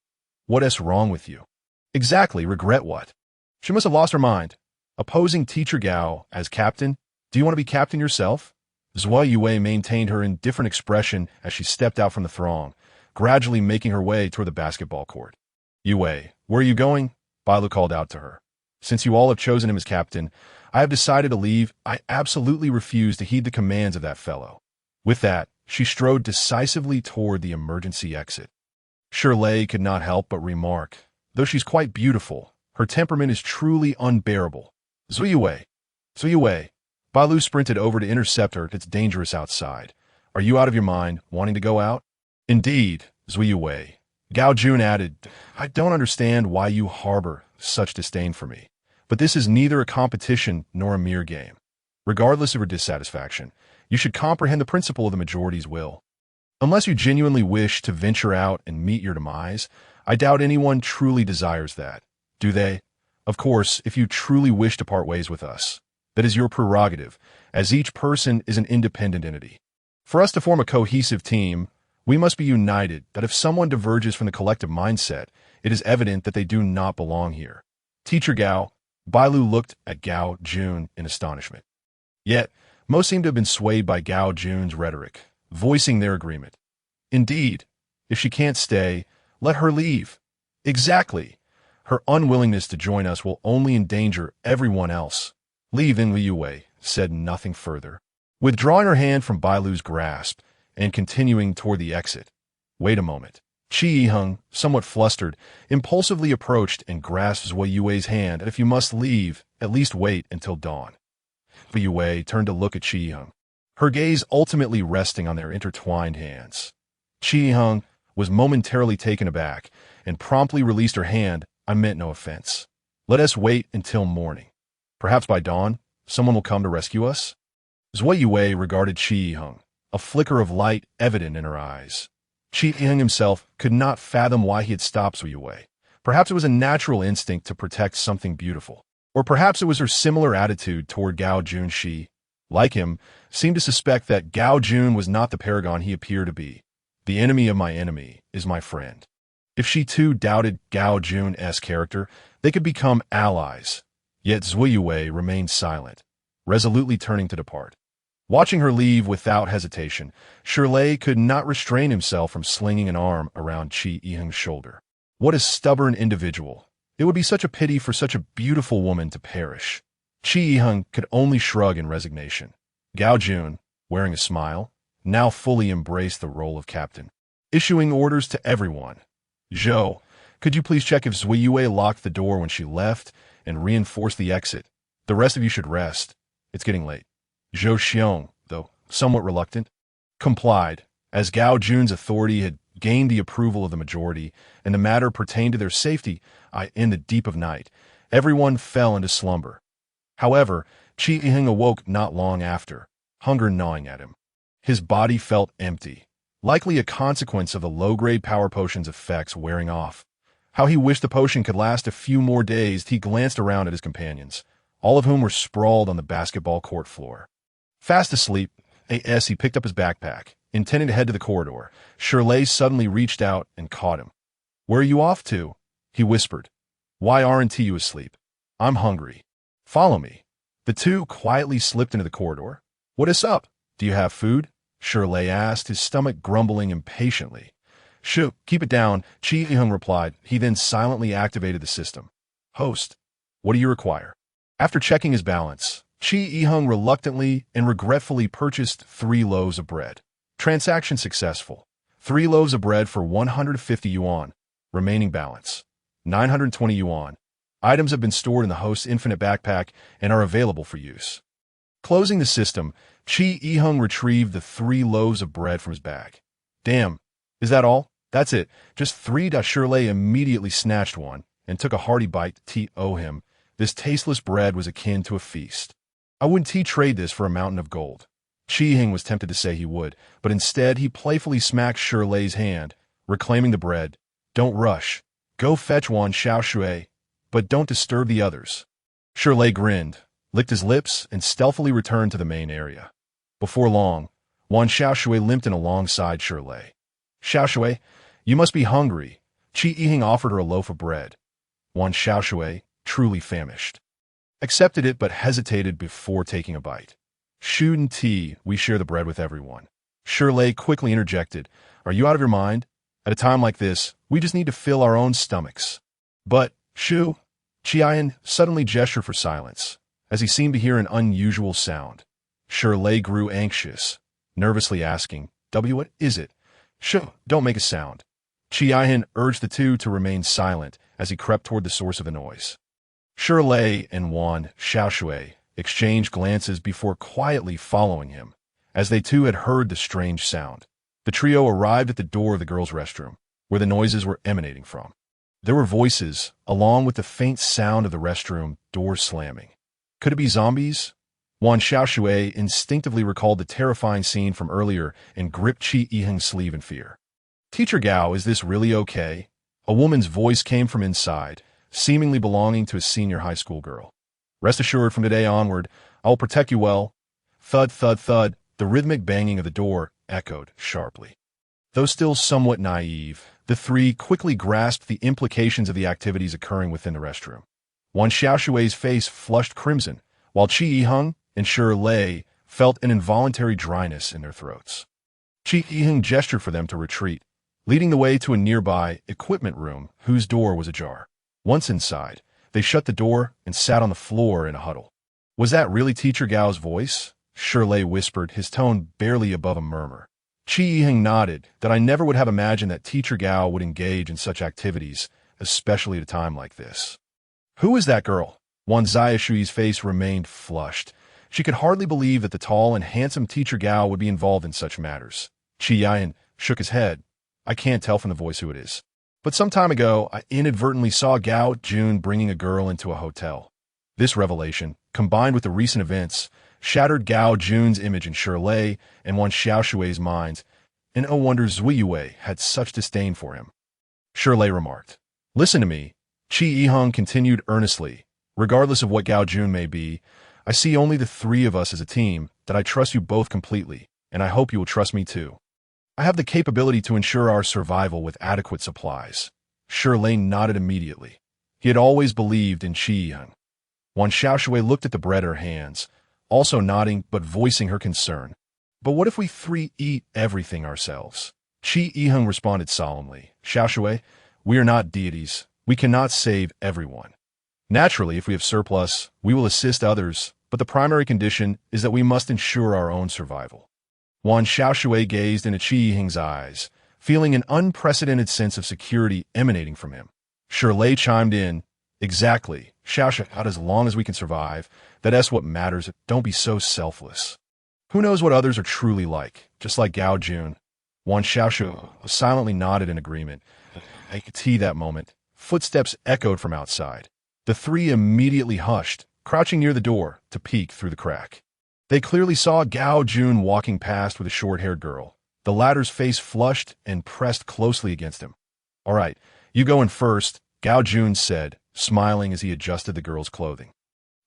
What is wrong with you? Exactly, regret what? She must have lost her mind. Opposing Teacher Gao as captain? Do you want to be captain yourself? Zui Yue maintained her indifferent expression as she stepped out from the throng, gradually making her way toward the basketball court. Yue, where are you going? Bailu called out to her. Since you all have chosen him as captain, I have decided to leave. I absolutely refuse to heed the commands of that fellow. With that, she strode decisively toward the emergency exit. Shirley could not help but remark, though she's quite beautiful, her temperament is truly unbearable. Zui Yue. Bailu sprinted over to intercept her. It's dangerous outside. Are you out of your mind, wanting to go out? Indeed, Zui Yue. Gao Jun added, I don't understand why you harbor such disdain for me, but this is neither a competition nor a mere game. Regardless of your dissatisfaction, you should comprehend the principle of the majority's will. Unless you genuinely wish to venture out and meet your demise, I doubt anyone truly desires that. Do they? Of course, if you truly wish to part ways with us, that is your prerogative, as each person is an independent entity. For us to form a cohesive team, we must be united that if someone diverges from the collective mindset, it is evident that they do not belong here. Teacher Gao, Bailu looked at Gao Jun in astonishment. Yet, most seemed to have been swayed by Gao Jun's rhetoric, voicing their agreement. Indeed, if she can't stay, let her leave. Exactly. Her unwillingness to join us will only endanger everyone else. Li Yue said nothing further, withdrawing her hand from Bailu's grasp and continuing toward the exit. Wait a moment. Chi Yiheng, somewhat flustered, impulsively approached and grasped Zui Yue's hand, and if you must leave, at least wait until dawn. Zui Yue turned to look at Chi Yiheng, her gaze ultimately resting on their intertwined hands. Chi Yiheng was momentarily taken aback and promptly released her hand. I meant no offense. Let us wait until morning. Perhaps by dawn, someone will come to rescue us? Zui Yue regarded Chi Yiheng, a flicker of light evident in her eyes. Chi Yiheng himself could not fathom why he had stopped Zui Yue. Perhaps it was a natural instinct to protect something beautiful. Or perhaps it was her similar attitude toward Gao Jun. She, like him, seemed to suspect that Gao Jun was not the paragon he appeared to be. The enemy of my enemy is my friend. If she too doubted Gao Jun's character, they could become allies. Yet Zui Yue remained silent, resolutely turning to depart. Watching her leave without hesitation, Shirley could not restrain himself from slinging an arm around Chi Yiheng's shoulder. What a stubborn individual. It would be such a pity for such a beautiful woman to perish. Chi Yiheng could only shrug in resignation. Gao Jun, wearing a smile, now fully embraced the role of captain, issuing orders to everyone. Zhou, could you please check if Zui Yue locked the door when she left and reinforce the exit? The rest of you should rest. It's getting late. Zhou Xiong, though somewhat reluctant, complied, as Gao Jun's authority had gained the approval of the majority, and the matter pertained to their safety in the deep of night. Everyone fell into slumber. However, Chi Ying awoke not long after, hunger gnawing at him. His body felt empty, likely a consequence of the low-grade power potion's effects wearing off. How he wished the potion could last a few more days. He glanced around at his companions, all of whom were sprawled on the basketball court floor. Fast asleep, as he picked up his backpack, intending to head to the corridor, Shirley suddenly reached out and caught him. "Where are you off to?" he whispered. "Why aren't you asleep? I'm hungry. Follow me." The two quietly slipped into the corridor. "What is up? Do you have food?" Shirley asked, his stomach grumbling impatiently. "Shoo, keep it down," Chi Ying replied. He then silently activated the system. "Host, what do you require?" After checking his balance, Chi Ying reluctantly and regretfully purchased 3 loaves of bread. Transaction successful. 3 loaves of bread for 150 yuan. Remaining balance, 920 yuan. Items have been stored in the host's infinite backpack and are available for use. Closing the system, Chi Ying retrieved the 3 loaves of bread from his bag. "Damn, is that all?" "That's it. Just 3." Shirley immediately snatched one and took a hearty bite. Him. This tasteless bread was akin to a feast. "I wouldn't trade this for a mountain of gold." Chi Ying was tempted to say he would, but instead he playfully smacked Shirley's hand, reclaiming the bread. "Don't rush. Go fetch Wan Xiaoshui, but don't disturb the others." Shirley grinned, licked his lips, and stealthily returned to the main area. Before long, Wan Xiaoshui limped in alongside Shirley. "Xiaoshui, you must be hungry." Chi Ying offered her a loaf of bread. Wan Xiaoshui, truly famished, accepted it but hesitated before taking a bite. "Shouldn't we share the bread with everyone?" Shirley quickly interjected. "Are you out of your mind? At a time like this, we just need to fill our own stomachs." "But, Shu," Chi Ying suddenly gestured for silence, as he seemed to hear an unusual sound. Shirley grew anxious, nervously asking, "What is it?" "Shu, don't make a sound." Chi Ying urged the two to remain silent as he crept toward the source of the noise. Shirley and Wan Xiaoshui exchanged glances before quietly following him, as they too had heard the strange sound. The trio arrived at the door of the girls' restroom, where the noises were emanating from. There were voices, along with the faint sound of the restroom door slamming. Could it be zombies? Wan Xiaoshui instinctively recalled the terrifying scene from earlier and gripped Chi Ying's sleeve in fear. "Teacher Gao, is this really okay?" A woman's voice came from inside, seemingly belonging to a senior high school girl. "Rest assured, from today onward, I will protect you well." Thud, thud, thud, the rhythmic banging of the door echoed sharply. Though still somewhat naive, the three quickly grasped the implications of the activities occurring within the restroom. Wan Xiaoshui's face flushed crimson, while Chi Ying and Shirley felt an involuntary dryness in their throats. Chi Ying gestured for them to retreat, leading the way to a nearby equipment room whose door was ajar. Once inside, they shut the door and sat on the floor in a huddle. "Was that really Teacher Gao's voice?" Shirley whispered, his tone barely above a murmur. Chi Ying nodded that I never would have imagined that Teacher Gao would engage in such activities, especially at a time like this. "Who is that girl?" Wan Xiaoshui's face remained flushed. She could hardly believe that the tall and handsome Teacher Gao would be involved in such matters. Chi Ying shook his head. "I can't tell from the voice who it is. But some time ago, I inadvertently saw Gao Jun bringing a girl into a hotel." This revelation, combined with the recent events, shattered Gao Jun's image in Shirley and Wan Xiaoshui's minds, and no wonder Zuyue had such disdain for him. Shirley remarked, "Listen to me," Chi Ying continued earnestly. "Regardless of what Gao Jun may be, I see only the 3 of us as a team, that I trust you both completely, and I hope you will trust me too. I have the capability to ensure our survival with adequate supplies." Shirley nodded immediately. He had always believed in Chi Ying. Wan Xiaoshui looked at the bread in her hands, also nodding but voicing her concern. "But what if we 3 eat everything ourselves?" Chi Ying responded solemnly. "Xiaoshui, we are not deities. We cannot save everyone. Naturally, if we have surplus, we will assist others, but the primary condition is that we must ensure our own survival." Wan Xiaoshui gazed into Chi Ying's eyes, feeling an unprecedented sense of security emanating from him. Shirley chimed in, "Exactly, Xiaoshui, out as long as we can survive, that's what matters. Don't be so selfless. Who knows what others are truly like, just like Gao Jun." Wan Xiaoshui silently nodded in agreement. I could see that moment. Footsteps echoed from outside. The three immediately hushed, crouching near the door to peek through the crack. They clearly saw Gao Jun walking past with a short-haired girl, the latter's face flushed and pressed closely against him. "All right, you go in first," Gao Jun said, smiling as he adjusted the girl's clothing.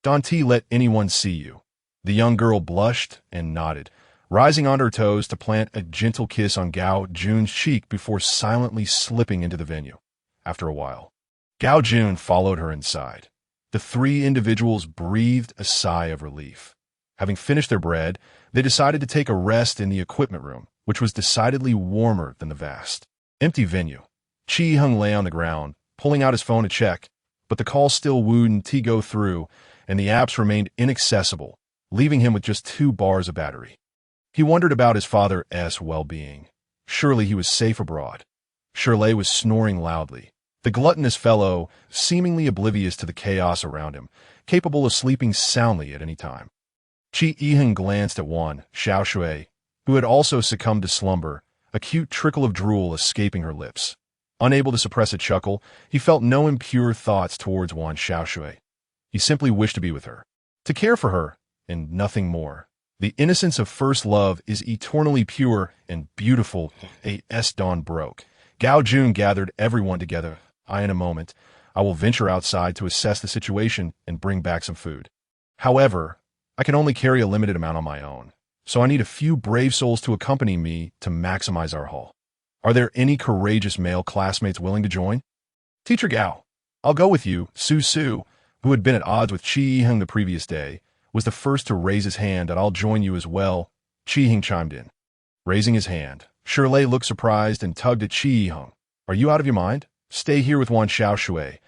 "Don't let anyone see you." The young girl blushed and nodded, rising on her toes to plant a gentle kiss on Gao Jun's cheek before silently slipping into the venue. After a while, Gao Jun followed her inside. The three individuals breathed a sigh of relief. Having finished their bread, they decided to take a rest in the equipment room, which was decidedly warmer than the vast, empty venue. Chi Hung lay on the ground, pulling out his phone to check, but the call still wouldn't go through, and the apps remained inaccessible, leaving him with just 2 bars of battery. He wondered about his father's well-being. Surely he was safe abroad. Shirley was snoring loudly. The gluttonous fellow, seemingly oblivious to the chaos around him, capable of sleeping soundly at any time. Chi Yiheng glanced at Wan Xiaoshui, who had also succumbed to slumber, a cute trickle of drool escaping her lips. Unable to suppress a chuckle, he felt no impure thoughts towards Wan Xiaoshui. He simply wished to be with her, to care for her, and nothing more. The innocence of first love is eternally pure and beautiful. As dawn broke, Gao Jun gathered everyone together. In a moment, I will venture outside to assess the situation and bring back some food. However, I can only carry a limited amount on my own, so I need a few brave souls to accompany me to maximize our haul. Are there any courageous male classmates willing to join? Teacher Gao, I'll go with you. Su, who had been at odds with Chi Yiheng the previous day, was the first to raise his hand, and "I'll join you as well." Chi Yiheng chimed in. Raising his hand, Shirley looked surprised and tugged at Chi Yiheng. "Are you out of your mind? Stay here with Wan Xiaoshui.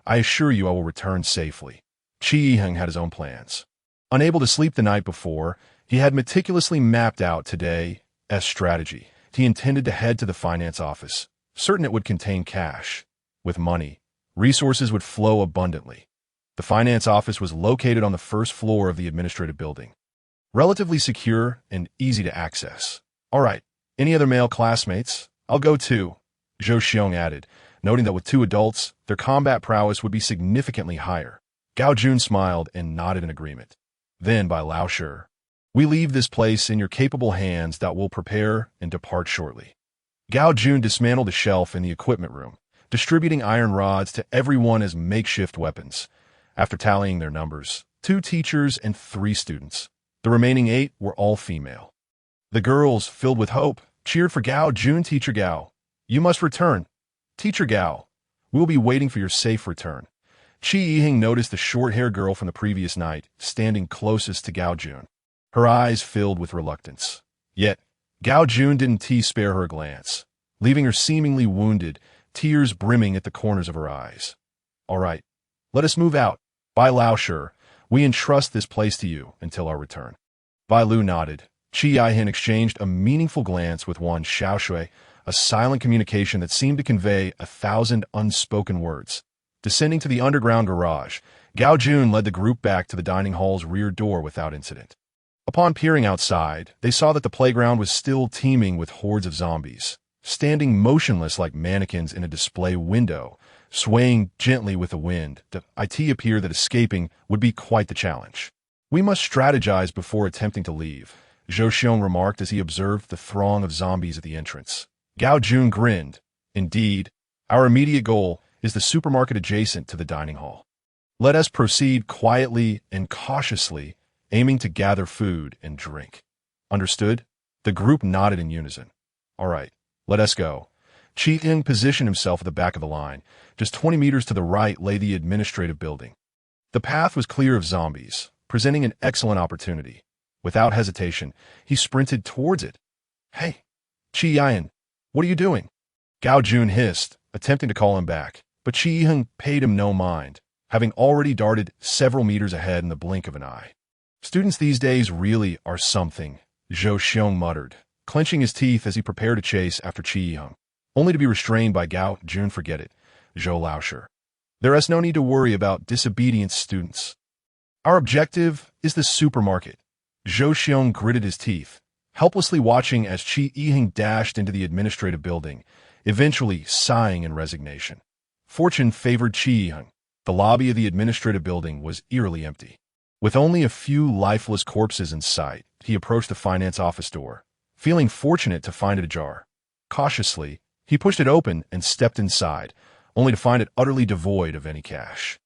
I assure you I will return safely." Chi Yiheng had his own plans. Unable to sleep the night before, he had meticulously mapped out today's strategy. He intended to head to the finance office, certain it would contain cash. With money, resources would flow abundantly. The finance office was located on the first floor of the administrative building. Relatively secure and easy to access. "All right, any other male classmates? I'll go too," Zhou Xiong added, noting that with 2 adults, their combat prowess would be significantly higher. Gao Jun smiled and nodded in agreement. Then, by Lao Shi, "We leave this place in your capable hands that will prepare and depart shortly." Gao Jun dismantled a shelf in the equipment room, distributing iron rods to everyone as makeshift weapons. After tallying their numbers, 2 teachers and 3 students. The remaining 8 were all female. The girls, filled with hope, cheered for Gao Jun. "Teacher Gao, you must return. Teacher Gao, we will be waiting for your safe return." Chi Yiheng noticed the short-haired girl from the previous night, standing closest to Gao Jun. Her eyes filled with reluctance. Yet, Gao Jun didn't spare her a glance, leaving her seemingly wounded, tears brimming at the corners of her eyes. "All right, let us move out. By Lao Shi, we entrust this place to you until our return." Bai Lu nodded. Chi Yiheng exchanged a meaningful glance with Wan Xiaoshui, a silent communication that seemed to convey 1,000 unspoken words. Descending to the underground garage, Gao Jun led the group back to the dining hall's rear door without incident. Upon peering outside, they saw that the playground was still teeming with hordes of zombies, standing motionless like mannequins in a display window, swaying gently with the wind. It appeared that escaping would be quite the challenge. "We must strategize before attempting to leave," Zhou Xiong remarked as he observed the throng of zombies at the entrance. Gao Jun grinned. "Indeed, our immediate goal is the supermarket adjacent to the dining hall. Let us proceed quietly and cautiously, aiming to gather food and drink." "Understood?" The group nodded in unison. "All right, let us go." Chi Yiheng positioned himself at the back of the line. Just 20 meters to the right lay the administrative building. The path was clear of zombies, presenting an excellent opportunity. Without hesitation, he sprinted towards it. "Hey, Chi Yiheng, what are you doing?" Gao Jun hissed, attempting to call him back, but Chi Yiheng paid him no mind, having already darted several meters ahead in the blink of an eye. "Students these days really are something," Zhou Xiong muttered, clenching his teeth as he prepared to chase after Chi Yiheng, only to be restrained by Gao Jun. "Forget it, Zhou Laoshi. There is no need to worry about disobedient students. Our objective is the supermarket." Zhou Xiong gritted his teeth, helplessly watching as Chi Yiheng dashed into the administrative building, eventually sighing in resignation. Fortune favored Chi Yiheng. The lobby of the administrative building was eerily empty. With only a few lifeless corpses in sight, he approached the finance office door, feeling fortunate to find it ajar. Cautiously, he pushed it open and stepped inside, only to find it utterly devoid of any cash.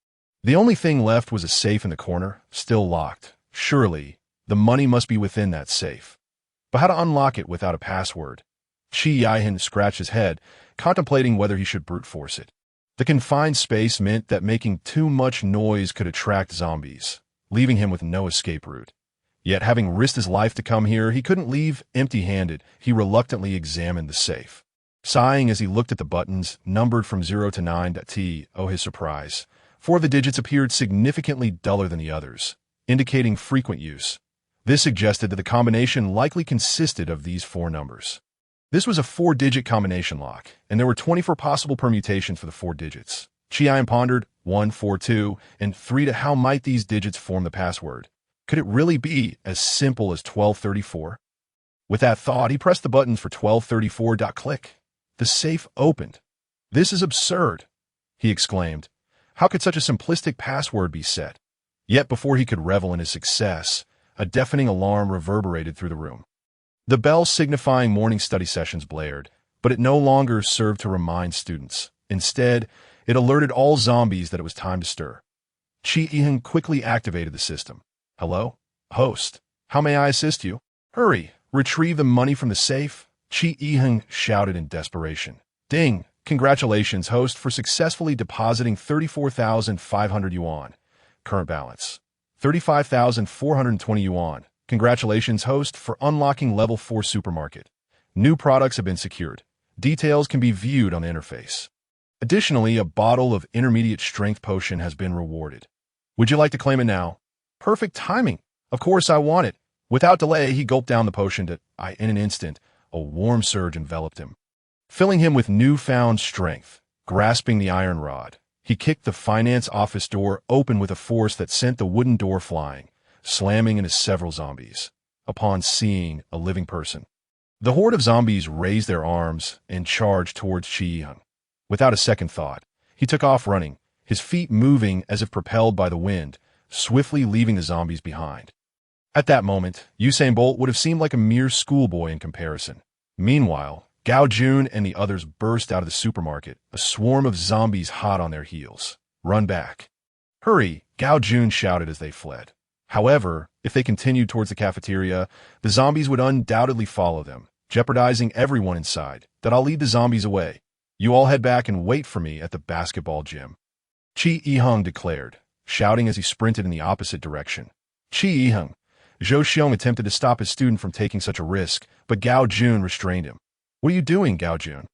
The only thing left was a safe in the corner, still locked. Surely, the money must be within that safe. But how to unlock it without a password? Chi Yihan scratched his head, contemplating whether he should brute force it. The confined space meant that making too much noise could attract zombies, leaving him with no escape route. Yet, having risked his life to come here, he couldn't leave empty-handed. He reluctantly examined the safe. Sighing as he looked at the buttons, numbered from 0 to 9, his surprise. 4 of the digits appeared significantly duller than the others, indicating frequent use. This suggested that the combination likely consisted of these 4 numbers. This was a 4-digit combination lock, and there were 24 possible permutations for the 4 digits. Chi pondered 1, 4, 2, and 3 to how might these digits form the password. Could it really be as simple as 1234? With that thought, he pressed the buttons for 1234. Click. The safe opened. "This is absurd," he exclaimed. How could such a simplistic password be set? Yet before he could revel in his success, a deafening alarm reverberated through the room. The bell signifying morning study sessions blared, but it no longer served to remind students. Instead, it alerted all zombies that it was time to stir. Chi Yihan quickly activated the system. "Hello? Host. How may I assist you? Hurry! Retrieve the money from the safe!" Chi Yihan shouted in desperation. "Ding! Congratulations, host, for successfully depositing 34,500 yuan. Current balance. 35,420 yuan. Congratulations, host, for unlocking level 4 supermarket. New products have been secured. Details can be viewed on the interface. Additionally, a bottle of intermediate strength potion has been rewarded. Would you like to claim it now?" "Perfect timing. Of course I want it." Without delay, he gulped down the potion in an instant, a warm surge enveloped him, filling him with newfound strength. Grasping the iron rod, he kicked the finance office door open with a force that sent the wooden door flying, slamming into several zombies. Upon seeing a living person, the horde of zombies raised their arms and charged towards Chi Yihan. Without a second thought, he took off running, his feet moving as if propelled by the wind, swiftly leaving the zombies behind. At that moment, Usain Bolt would have seemed like a mere schoolboy in comparison. Meanwhile, Gao Jun and the others burst out of the supermarket, a swarm of zombies hot on their heels. "Run back. Hurry!" Gao Jun shouted as they fled. However, if they continued towards the cafeteria, the zombies would undoubtedly follow them, jeopardizing everyone inside. "I'll lead the zombies away. You all head back and wait for me at the basketball gym," Chi Yihan declared, shouting as he sprinted in the opposite direction. "Chi Yihan!" Zhou Xiong attempted to stop his student from taking such a risk, but Gao Jun restrained him. "What are you doing, Gao Jun?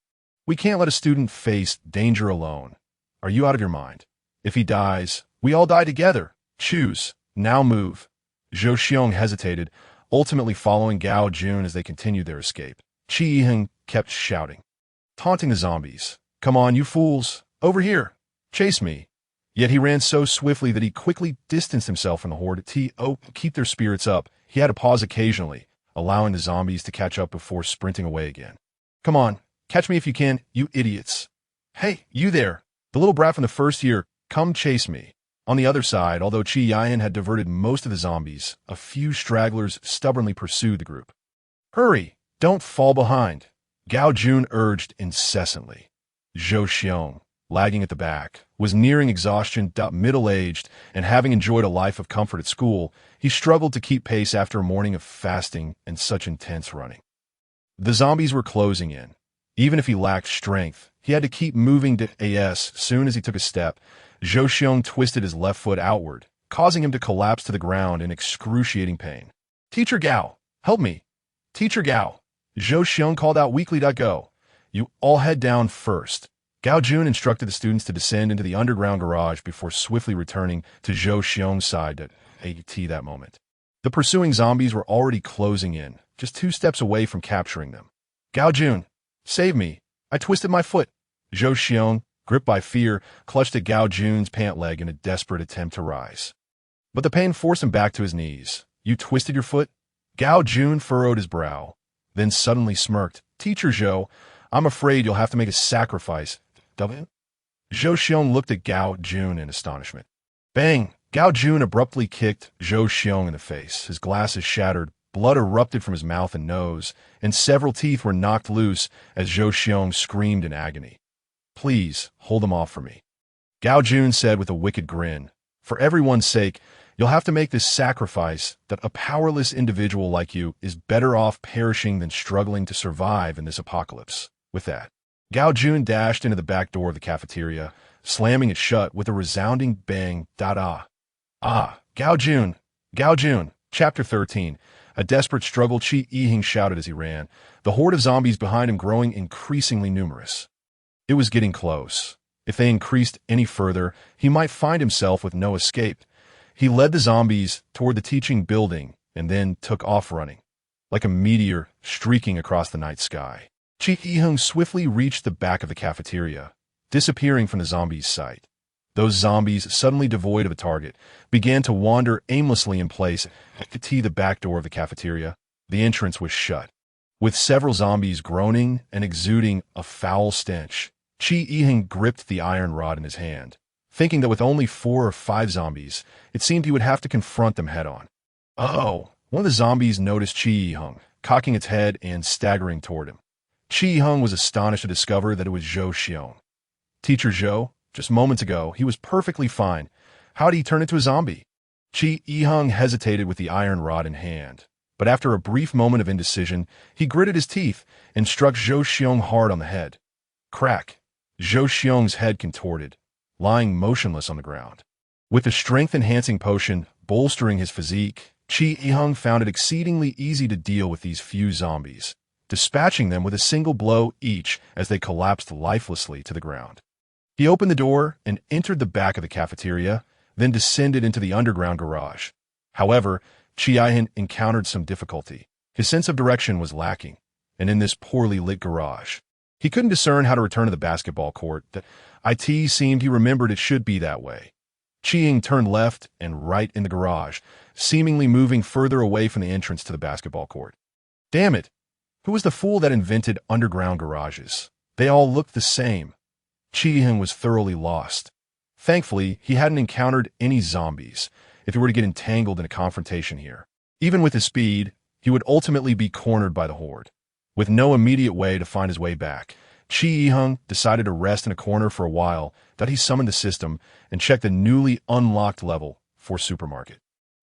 We can't let a student face danger alone. Are you out of your mind? If he dies, we all die together. Choose. Now move." Zhou Xiong hesitated, ultimately following Gao Jun as they continued their escape. Chi Yihan kept shouting, taunting the zombies. "Come on, you fools! Over here! Chase me!" Yet he ran so swiftly that he quickly distanced himself from the horde. To keep their spirits up, he had to pause occasionally, allowing the zombies to catch up before sprinting away again. "Come on, catch me if you can, you idiots! Hey, you there! The little brat from the first year, come chase me!" On the other side, although Chi Yihan had diverted most of the zombies, a few stragglers stubbornly pursued the group. "Hurry! Don't fall behind!" Gao Jun urged incessantly. Zhou Xiong, lagging at the back, was nearing exhaustion. Middle-aged, and having enjoyed a life of comfort at school, he struggled to keep pace after a morning of fasting and such intense running. The zombies were closing in. Even if he lacked strength, he had to keep moving. As soon as he took a step, Zhou Xiong twisted his left foot outward, causing him to collapse to the ground in excruciating pain. "Teacher Gao, help me! Teacher Gao!" Zhou Xiong called out weakly. "Go. You all head down first." Gao Jun instructed the students to descend into the underground garage before swiftly returning to Zhou Xiong's side at that moment. The pursuing zombies were already closing in, just 2 steps away from capturing them. "Gao Jun, save me! I twisted my foot!" Zhou Xiong, gripped by fear, clutched at Gao Jun's pant leg in a desperate attempt to rise. But the pain forced him back to his knees. "You twisted your foot?" Gao Jun furrowed his brow, then suddenly smirked. "Teacher Zhou, I'm afraid you'll have to make a sacrifice." Zhou Xiong looked at Gao Jun in astonishment. Bang! Gao Jun abruptly kicked Zhou Xiong in the face. His glasses shattered, blood erupted from his mouth and nose, and several teeth were knocked loose as Zhou Xiong screamed in agony. Please, hold them off for me. Gao Jun said with a wicked grin. For everyone's sake, you'll have to make this sacrifice that a powerless individual like you is better off perishing than struggling to survive in this apocalypse. With that, Gao Jun dashed into the back door of the cafeteria, slamming it shut with a resounding bang. Gao Jun! Gao Jun! Chapter 13. A desperate struggle, Qi Yiheng shouted as he ran, the horde of zombies behind him growing increasingly numerous. It was getting close. If they increased any further, he might find himself with no escape. He led the zombies toward the teaching building and then took off running, like a meteor streaking across the night sky. Qi Yiheng swiftly reached the back of the cafeteria, disappearing from the zombies' sight. Those zombies, suddenly devoid of a target, began to wander aimlessly in place at the back door of the cafeteria. The entrance was shut, with several zombies groaning and exuding a foul stench. Qi Yiheng gripped the iron rod in his hand, thinking that with only 4 or 5 zombies, it seemed he would have to confront them head-on. Oh! One of the zombies noticed Qi Yiheng, cocking its head and staggering toward him. Qi Yiheng was astonished to discover that it was Zhou Xiong. Teacher Zhou? Just moments ago, he was perfectly fine. How did he turn into a zombie? Qi Yiheng hesitated with the iron rod in hand, but after a brief moment of indecision, he gritted his teeth and struck Zhou Xiong hard on the head. Crack! Zhou Xiong's head contorted, lying motionless on the ground. With the strength-enhancing potion bolstering his physique, Qi Yiheng found it exceedingly easy to deal with these few zombies, dispatching them with a single blow each as they collapsed lifelessly to the ground. He opened the door and entered the back of the cafeteria, then descended into the underground garage. However, Qi Yiheng encountered some difficulty. His sense of direction was lacking, and in this poorly lit garage, he couldn't discern how to return to the basketball court. It seemed he remembered it should be that way. Qi Yiheng turned left and right in the garage, seemingly moving further away from the entrance to the basketball court. Damn it! Who was the fool that invented underground garages? They all looked the same. Qi Yiheng was thoroughly lost. Thankfully, he hadn't encountered any zombies if he were to get entangled in a confrontation here. Even with his speed, he would ultimately be cornered by the horde. With no immediate way to find his way back, Qi Yiheng decided to rest in a corner for a while. That he summoned the system and checked the newly unlocked level for supermarket.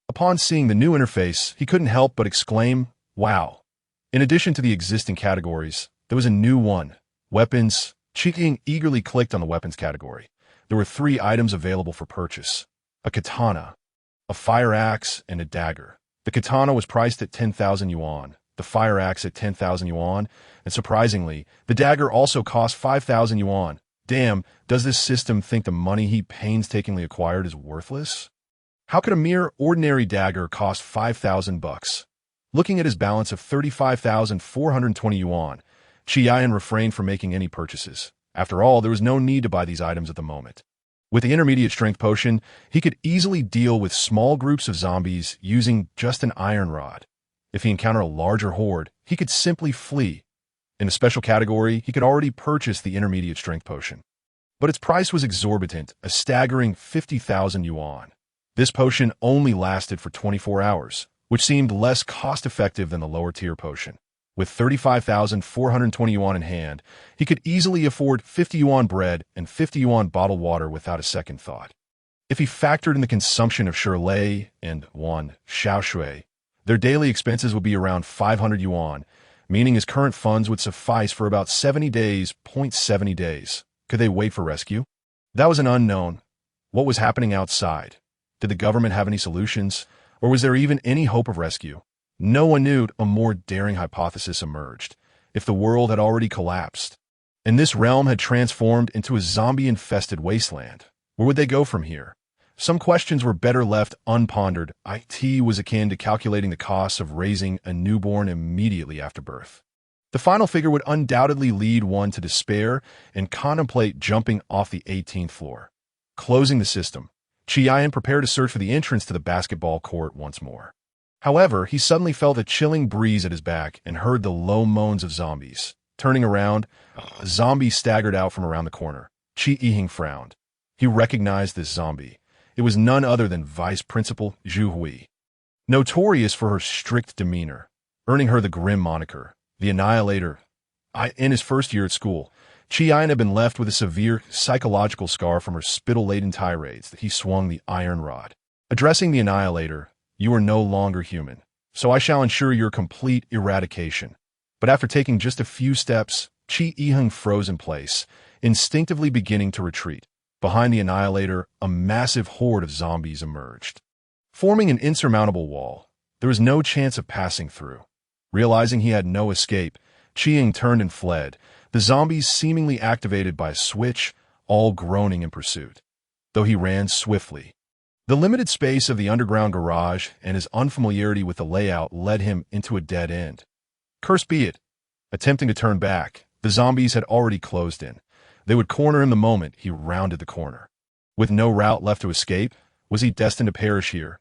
Upon seeing the new interface, he couldn't help but exclaim, "Wow!" In addition to the existing categories, there was a new one, weapons. Qi Yiheng eagerly clicked on the weapons category. There were 3 items available for purchase: a katana, a fire axe, and a dagger. The katana was priced at 10,000 yuan, the fire axe at 10,000 yuan, and surprisingly, the dagger also cost 5,000 yuan. Damn, does this system think the money he painstakingly acquired is worthless? How could a mere ordinary dagger cost 5,000 bucks? Looking at his balance of 35,420 yuan, Qi Yiheng refrained from making any purchases. After all, there was no need to buy these items at the moment. With the intermediate strength potion, he could easily deal with small groups of zombies using just an iron rod. If he encountered a larger horde, he could simply flee. In the special category, he could already purchase the intermediate strength potion. But its price was exorbitant, a staggering 50,000 yuan. This potion only lasted for 24 hours, which seemed less cost-effective than the lower-tier potion. With 35,420 yuan in hand, he could easily afford 50 yuan bread and 50 yuan bottled water without a second thought. If he factored in the consumption of Shirley and Xiaoshui, their daily expenses would be around 500 yuan, meaning his current funds would suffice for about 70 days. Could they wait for rescue? That was an unknown. What was happening outside? Did the government have any solutions? Or was there even any hope of rescue? No one knew. A more daring hypothesis emerged. If the world had already collapsed, and this realm had transformed into a zombie-infested wasteland, where would they go from here? Some questions were better left unpondered. It was akin to calculating the costs of raising a newborn immediately after birth. The final figure would undoubtedly lead one to despair and contemplate jumping off the 18th floor. Closing the system, Qi Yiheng prepared to search for the entrance to the basketball court once more. However, he suddenly felt a chilling breeze at his back and heard the low moans of zombies. Turning around, a zombie staggered out from around the corner. Chi Yiheng frowned. He recognized this zombie. It was none other than Vice Principal Zhu Hui, notorious for her strict demeanor, earning her the grim moniker, the Annihilator. In his first year at school, Chi Yin had been left with a severe psychological scar from her spittle-laden tirades that he swung the iron rod. Addressing the Annihilator, "You are no longer human, so I shall ensure your complete eradication." But after taking just a few steps, Chi Yiheng froze in place, instinctively beginning to retreat. Behind the Annihilator, a massive horde of zombies emerged, forming an insurmountable wall. There was no chance of passing through. Realizing he had no escape, Chi Yiheng turned and fled, the zombies seemingly activated by a switch, all groaning in pursuit. Though he ran swiftly, the limited space of the underground garage and his unfamiliarity with the layout led him into a dead end. Cursed be it! Attempting to turn back, the zombies had already closed in. They would corner him the moment he rounded the corner. With no route left to escape, was he destined to perish here?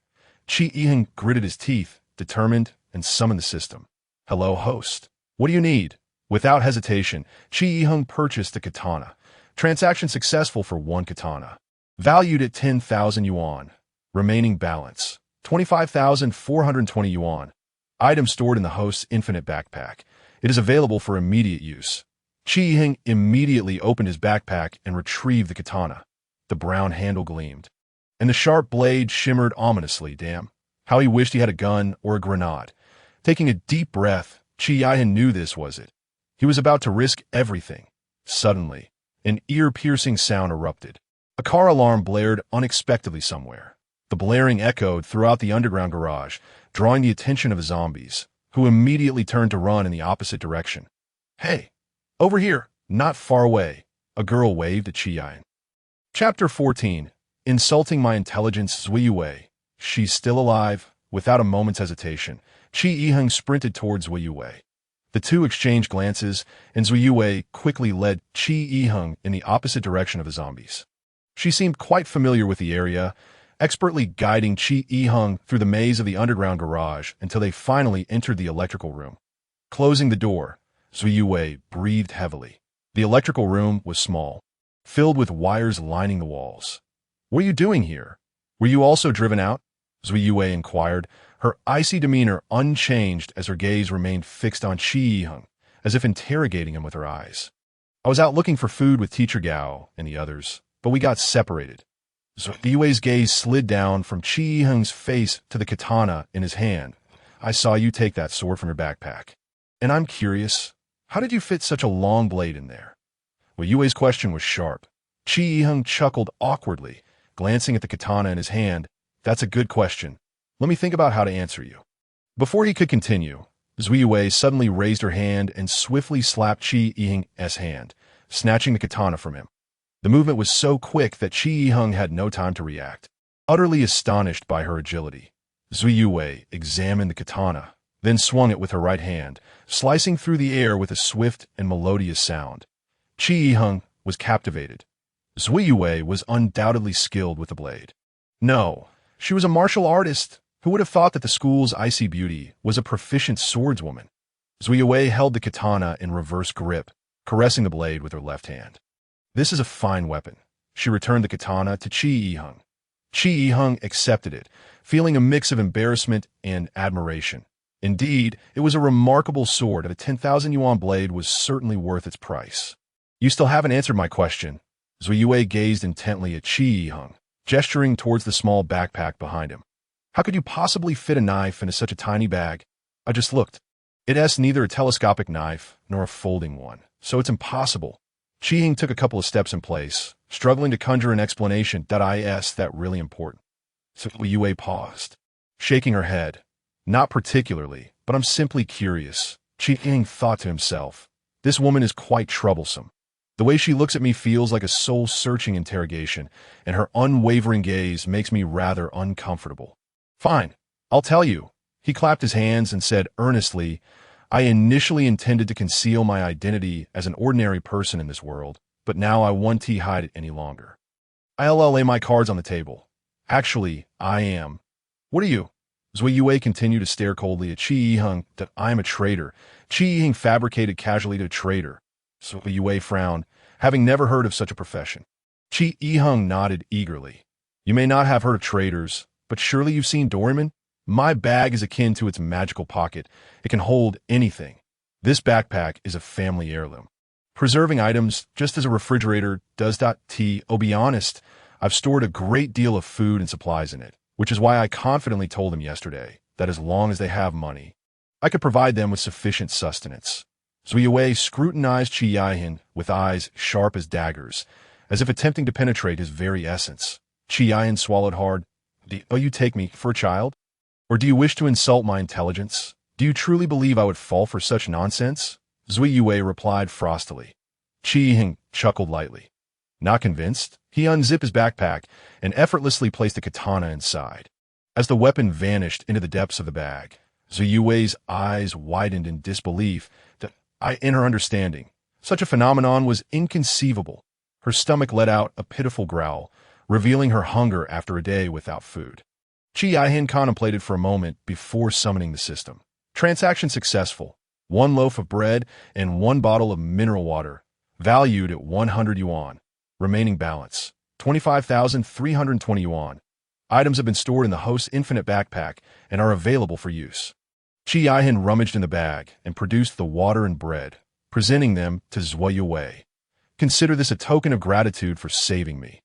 Chi Yiheng gritted his teeth, determined, and summoned the system. "Hello, host. What do you need?" Without hesitation, Chi Yiheng purchased the katana. Transaction successful for 1 katana. Valued at 10,000 yuan. Remaining balance, 25,420 yuan. Item stored in the host's infinite backpack. It is available for immediate use. Chi Yiheng immediately opened his backpack and retrieved the katana. The brown handle gleamed, and the sharp blade shimmered ominously. Damn, how he wished he had a gun or a grenade. Taking a deep breath, Chi Yiheng knew this was it. He was about to risk everything. Suddenly, an ear-piercing sound erupted. A car alarm blared unexpectedly somewhere. The blaring echoed throughout the underground garage, drawing the attention of the zombies, who immediately turned to run in the opposite direction. "Hey, over here, not far away," a girl waved at Chi Yiheng. Chapter 14. Insulting my intelligence. Zui Wei. She's still alive. Without a moment's hesitation, Chi Yiheng sprinted towards Zui Wei. The two exchanged glances, and Zui Wei quickly led Chi Yiheng in the opposite direction of the zombies. She seemed quite familiar with the area, expertly guiding Chi Yiheng through the maze of the underground garage until they finally entered the electrical room. Closing the door, Zui Wei breathed heavily. The electrical room was small, filled with wires lining the walls. "What are you doing here? Were you also driven out?" Zui Wei inquired, her icy demeanor unchanged as her gaze remained fixed on Chi Yiheng, as if interrogating him with her eyes. "I was out looking for food with Teacher Gao and the others, but we got separated." Zui Wei's gaze slid down from Chi Yiheng's face to the katana in his hand. "I saw you take that sword from your backpack. And I'm curious, how did you fit such a long blade in there?" Zui Wei's question was sharp. Chi Yiheng chuckled awkwardly, glancing at the katana in his hand. "That's a good question. Let me think about how to answer you." Before he could continue, Zui Wei suddenly raised her hand and swiftly slapped Chi Yiheng's hand, snatching the katana from him. The movement was so quick that Chi Yiheng had no time to react. Utterly astonished by her agility, Zui Wei examined the katana, then swung it with her right hand, slicing through the air with a swift and melodious sound. Chi Yiheng was captivated. Zui Wei was undoubtedly skilled with the blade. No, she was a martial artist. Who would have thought that the school's icy beauty was a proficient swordswoman? Zui Wei held the katana in reverse grip, caressing the blade with her left hand. "This is a fine weapon." She returned the katana to Chi Yiheng. Chi Yiheng accepted it, feeling a mix of embarrassment and admiration. Indeed, it was a remarkable sword, and a 10,000 yuan blade was certainly worth its price. "You still haven't answered my question." Zui Wei gazed intently at Chi Yiheng, gesturing towards the small backpack behind him. "How could you possibly fit a knife into such a tiny bag?" "I just looked. It is neither a telescopic knife nor a folding one, so it's impossible." Chi Yiheng took a couple of steps in place, struggling to conjure an explanation. "Is that really important?" Zui Wei paused, shaking her head. "Not particularly, but I'm simply curious." Chi Yiheng thought to himself, "This woman is quite troublesome. The way she looks at me feels like a soul-searching interrogation, and her unwavering gaze makes me rather uncomfortable." "Fine, I'll tell you." He clapped his hands and said earnestly, "I initially intended to conceal my identity as an ordinary person in this world, but now I won't hide it any longer. I'll lay my cards on the table. Actually, I am." "What are you?" Zui Wei continued to stare coldly at Chi Yiheng. "That I am a traitor." Chi Yiheng fabricated casually to a traitor. So Yue frowned, having never heard of such a profession. Chi Yiheng nodded eagerly. You may not have heard of traders, but surely you've seen doormen? My bag is akin to its magical pocket. It can hold anything. This backpack is a family heirloom. Preserving items just as a refrigerator does. To be honest, I've stored a great deal of food and supplies in it, which is why I confidently told them yesterday that as long as they have money, I could provide them with sufficient sustenance. Zui scrutinized Chi Yihin with eyes sharp as daggers, as if attempting to penetrate his very essence. Chi Yihin swallowed hard. Do you take me for a child? Or do you wish to insult my intelligence? Do you truly believe I would fall for such nonsense? Zui Yue replied frostily. Chi Yiheng chuckled lightly. Not convinced, he unzipped his backpack and effortlessly placed a katana inside. As the weapon vanished into the depths of the bag, Zui Yue's eyes widened in disbelief. In her understanding, such a phenomenon was inconceivable. Her stomach let out a pitiful growl, revealing her hunger after a day without food. Chi Yihin contemplated for a moment before summoning the system. Transaction successful. 1 loaf of bread and 1 bottle of mineral water, valued at 100 yuan. Remaining balance, 25,320 yuan. Items have been stored in the host's infinite backpack and are available for use. Chi Yihin rummaged in the bag and produced the water and bread, presenting them to Zui Yue. Consider this a token of gratitude for saving me.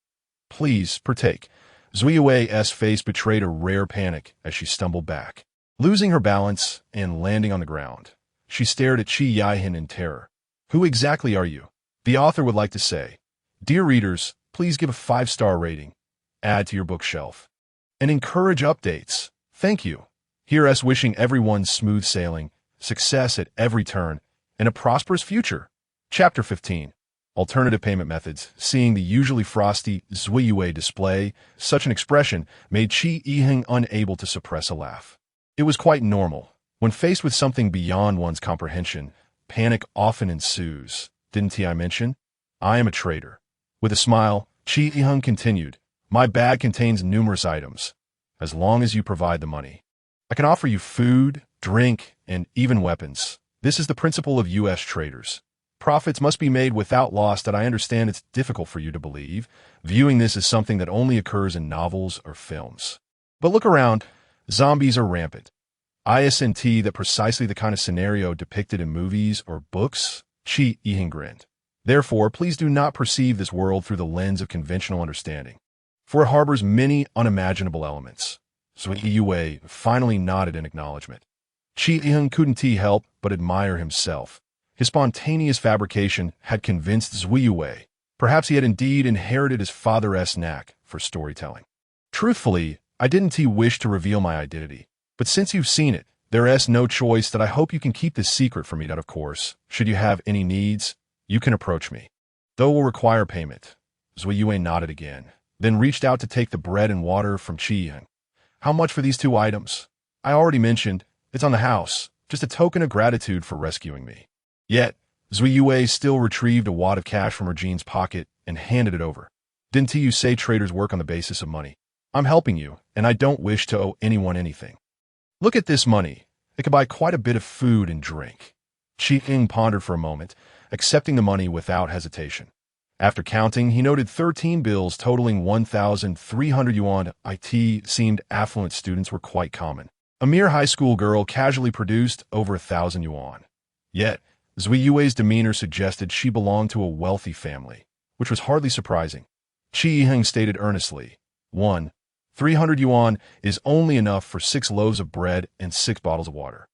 Please partake. Zui Yue's face betrayed a rare panic as she stumbled back. Losing her balance and landing on the ground, she stared at Chi Yihin in terror. Who exactly are you? The author would like to say, Dear readers, please give a 5-star rating, add to your bookshelf, and encourage updates. Thank you. Hear us wishing everyone smooth sailing, success at every turn, and a prosperous future. Chapter 15. Alternative payment methods. Seeing the usually frosty Zui Yue display such an expression made Chi Yiheng unable to suppress a laugh. It was quite normal. When faced with something beyond one's comprehension, panic often ensues. Didn't I mention? I am a trader. With a smile, Chi Yiheng continued, My bag contains numerous items, as long as you provide the money. I can offer you food, drink, and even weapons. This is the principle of U.S. traders. Profits must be made without loss. That I understand it's difficult for you to believe, viewing this as something that only occurs in novels or films. But look around. Zombies are rampant. Isn't that precisely the kind of scenario depicted in movies or books? Chi Yiheng grinned. Therefore, please do not perceive this world through the lens of conventional understanding, for it harbors many unimaginable elements. Zui Yue finally nodded in acknowledgement. Chi Yiheng couldn't help but admire himself. His spontaneous fabrication had convinced Zui Yue. Perhaps he had indeed inherited his father's knack for storytelling. Truthfully, I didn't wish to reveal my identity, but since you've seen it, there's no choice that I hope you can keep this secret from me. That, of course, should you have any needs, you can approach me. Though it will require payment. Zui Yue nodded again, then reached out to take the bread and water from Chi Yiheng. How much for these 2 items? I already mentioned, it's on the house, just a token of gratitude for rescuing me. Yet, Zui Yue still retrieved a wad of cash from her jeans pocket and handed it over. Didn't you say traders work on the basis of money? I'm helping you, and I don't wish to owe anyone anything. Look at this money. It could buy quite a bit of food and drink. Chi Yiheng pondered for a moment, accepting the money without hesitation. After counting, he noted 13 bills totaling 1,300 yuan. It seemed affluent students were quite common. A mere high school girl casually produced over 1,000 yuan. Yet, Zui Yue's demeanor suggested she belonged to a wealthy family, which was hardly surprising. Chi Yiheng stated earnestly, 1. 300 yuan is only enough for 6 loaves of bread and 6 bottles of water.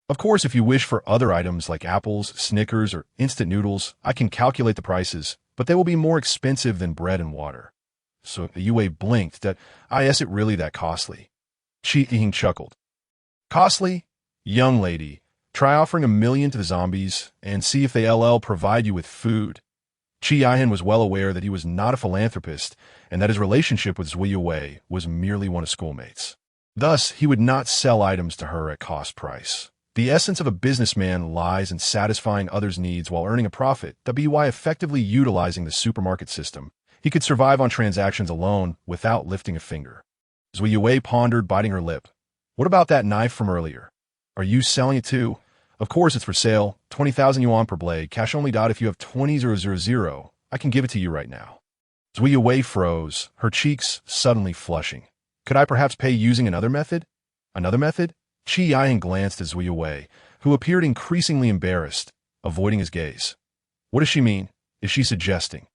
Of course, if you wish for other items like apples, Snickers, or instant noodles, I can calculate the prices, but they will be more expensive than bread and water. So Yue blinked. Is it really that costly? Chi Yiheng chuckled. Costly? Young lady, try offering 1 million to the zombies and see if they provide you with food. Chi Yihin was well aware that he was not a philanthropist and that his relationship with Zui Yue was merely one of schoolmates. Thus, he would not sell items to her at cost price. The essence of a businessman lies in satisfying others' needs while earning a profit. By effectively utilizing the supermarket system, he could survive on transactions alone without lifting a finger. Zui Yue pondered, biting her lip. What about that knife from earlier? Are you selling it too? Of course it's for sale, 20,000 yuan per blade, cash only. If you have 20,000, I can give it to you right now. Zui Wei froze, her cheeks suddenly flushing. Could I perhaps pay using another method? Another method? Qi Yihan glanced at Zui Wei, who appeared increasingly embarrassed, avoiding his gaze. What does she mean? Is she suggesting?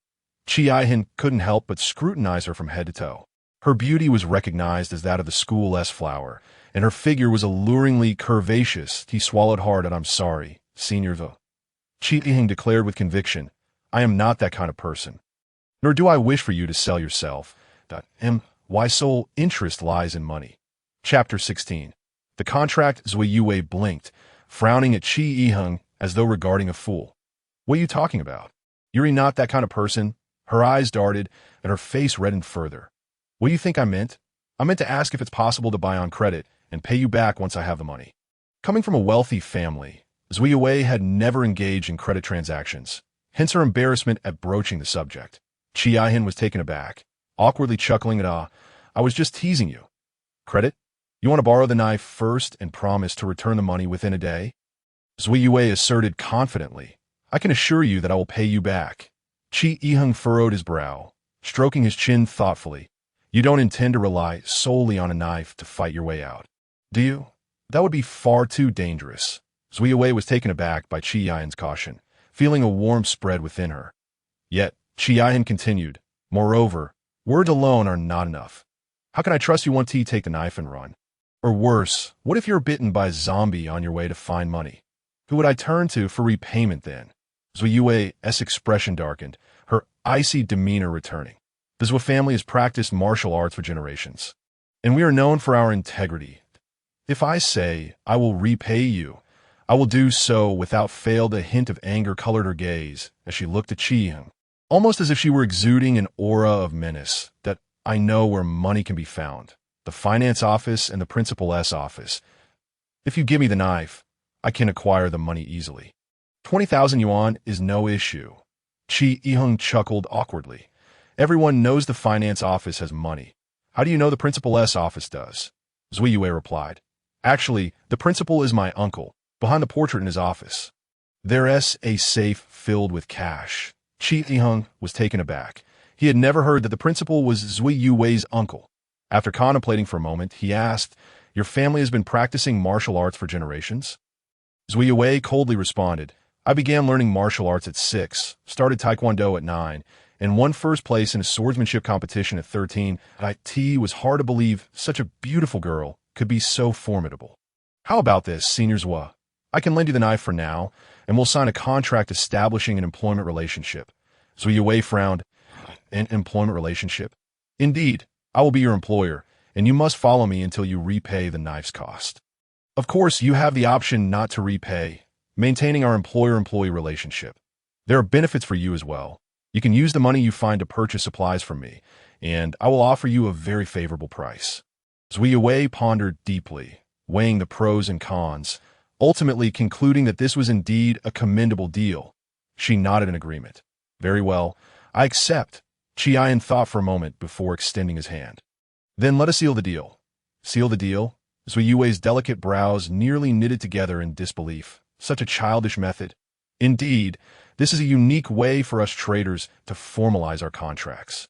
Qi Yihan couldn't help but scrutinize her from head to toe. Her beauty was recognized as that of the school S flower, and her figure was alluringly curvaceous. He swallowed hard. And I'm sorry, Senior Vo. Qi Yihan declared with conviction, I am not that kind of person. Nor do I wish for you to sell yourself. My sole interest lies in money. Chapter 16. The contract. Zui Yue blinked, frowning at Qi Yihan as though regarding a fool. What are you talking about? You're not that kind of person. Her eyes darted, and her face reddened further. What do you think I meant? I meant to ask if it's possible to buy on credit and pay you back once I have the money. Coming from a wealthy family, Zui Yue had never engaged in credit transactions, hence her embarrassment at broaching the subject. Qi Yihan was taken aback, awkwardly chuckling at, I was just teasing you. Credit? You want to borrow the knife first and promise to return the money within a day? Zui Yue asserted confidently, I can assure you that I will pay you back. Qi Yihan furrowed his brow, stroking his chin thoughtfully. You don't intend to rely solely on a knife to fight your way out, do you? That would be far too dangerous. Zui Yue was taken aback by Qi Yihan's caution, feeling a warmth spread within her. Yet, Qi Yihan continued, moreover, words alone are not enough. How can I trust you once you take the knife and run? Or worse, what if you're bitten by a zombie on your way to find money? Who would I turn to for repayment then? Zui Yue's expression darkened, her icy demeanor returning. The Zhou family has practiced martial arts for generations, and we are known for our integrity. If I say I will repay you, I will do so without fail. A hint of anger colored her gaze as she looked at Qi Yihan, almost as if she were exuding an aura of menace. That I know where money can be found, the finance office and the principal's office. If you give me the knife, I can acquire the money easily. 20,000 yuan is no issue. Qi Yihan chuckled awkwardly. Everyone knows the finance office has money. How do you know the principal's office does? Zui Yue replied. Actually, the principal is my uncle, behind the portrait in his office. There's a safe filled with cash. Qi Yihan was taken aback. He had never heard that the principal was Zui Yue's uncle. After contemplating for a moment, he asked, Your family has been practicing martial arts for generations? Zui Yue coldly responded, I began learning martial arts at 6, started Taekwondo at 9, and won first place in a swordsmanship competition at 13. It was hard to believe such a beautiful girl could be so formidable. How about this, Senior Zhua? I can lend you the knife for now, and we'll sign a contract establishing an employment relationship. Zui Yue frowned. An employment relationship? Indeed, I will be your employer, and you must follow me until you repay the knife's cost. Of course, you have the option not to repay, maintaining our employer-employee relationship. There are benefits for you as well. You can use the money you find to purchase supplies from me, and I will offer you a very favorable price. Zui Yue pondered deeply, weighing the pros and cons, ultimately concluding that this was indeed a commendable deal. She nodded in agreement. Very well, I accept. Qi Yihan thought for a moment before extending his hand. Then let us seal the deal. Seal the deal? Zui Yue's delicate brows nearly knitted together in disbelief. Such a childish method. Indeed, this is a unique way for us traders to formalize our contracts.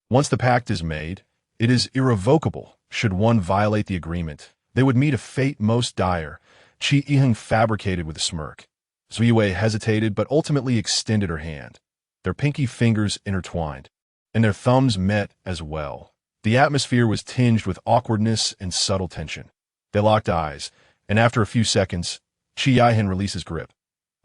Once the pact is made, it is irrevocable. Should one violate the agreement, they would meet a fate most dire. Qi Yihan fabricated with a smirk. Zui Yue hesitated but ultimately extended her hand. Their pinky fingers intertwined, and their thumbs met as well. The atmosphere was tinged with awkwardness and subtle tension. They locked eyes, and after a few seconds, Qi Yihan released his grip.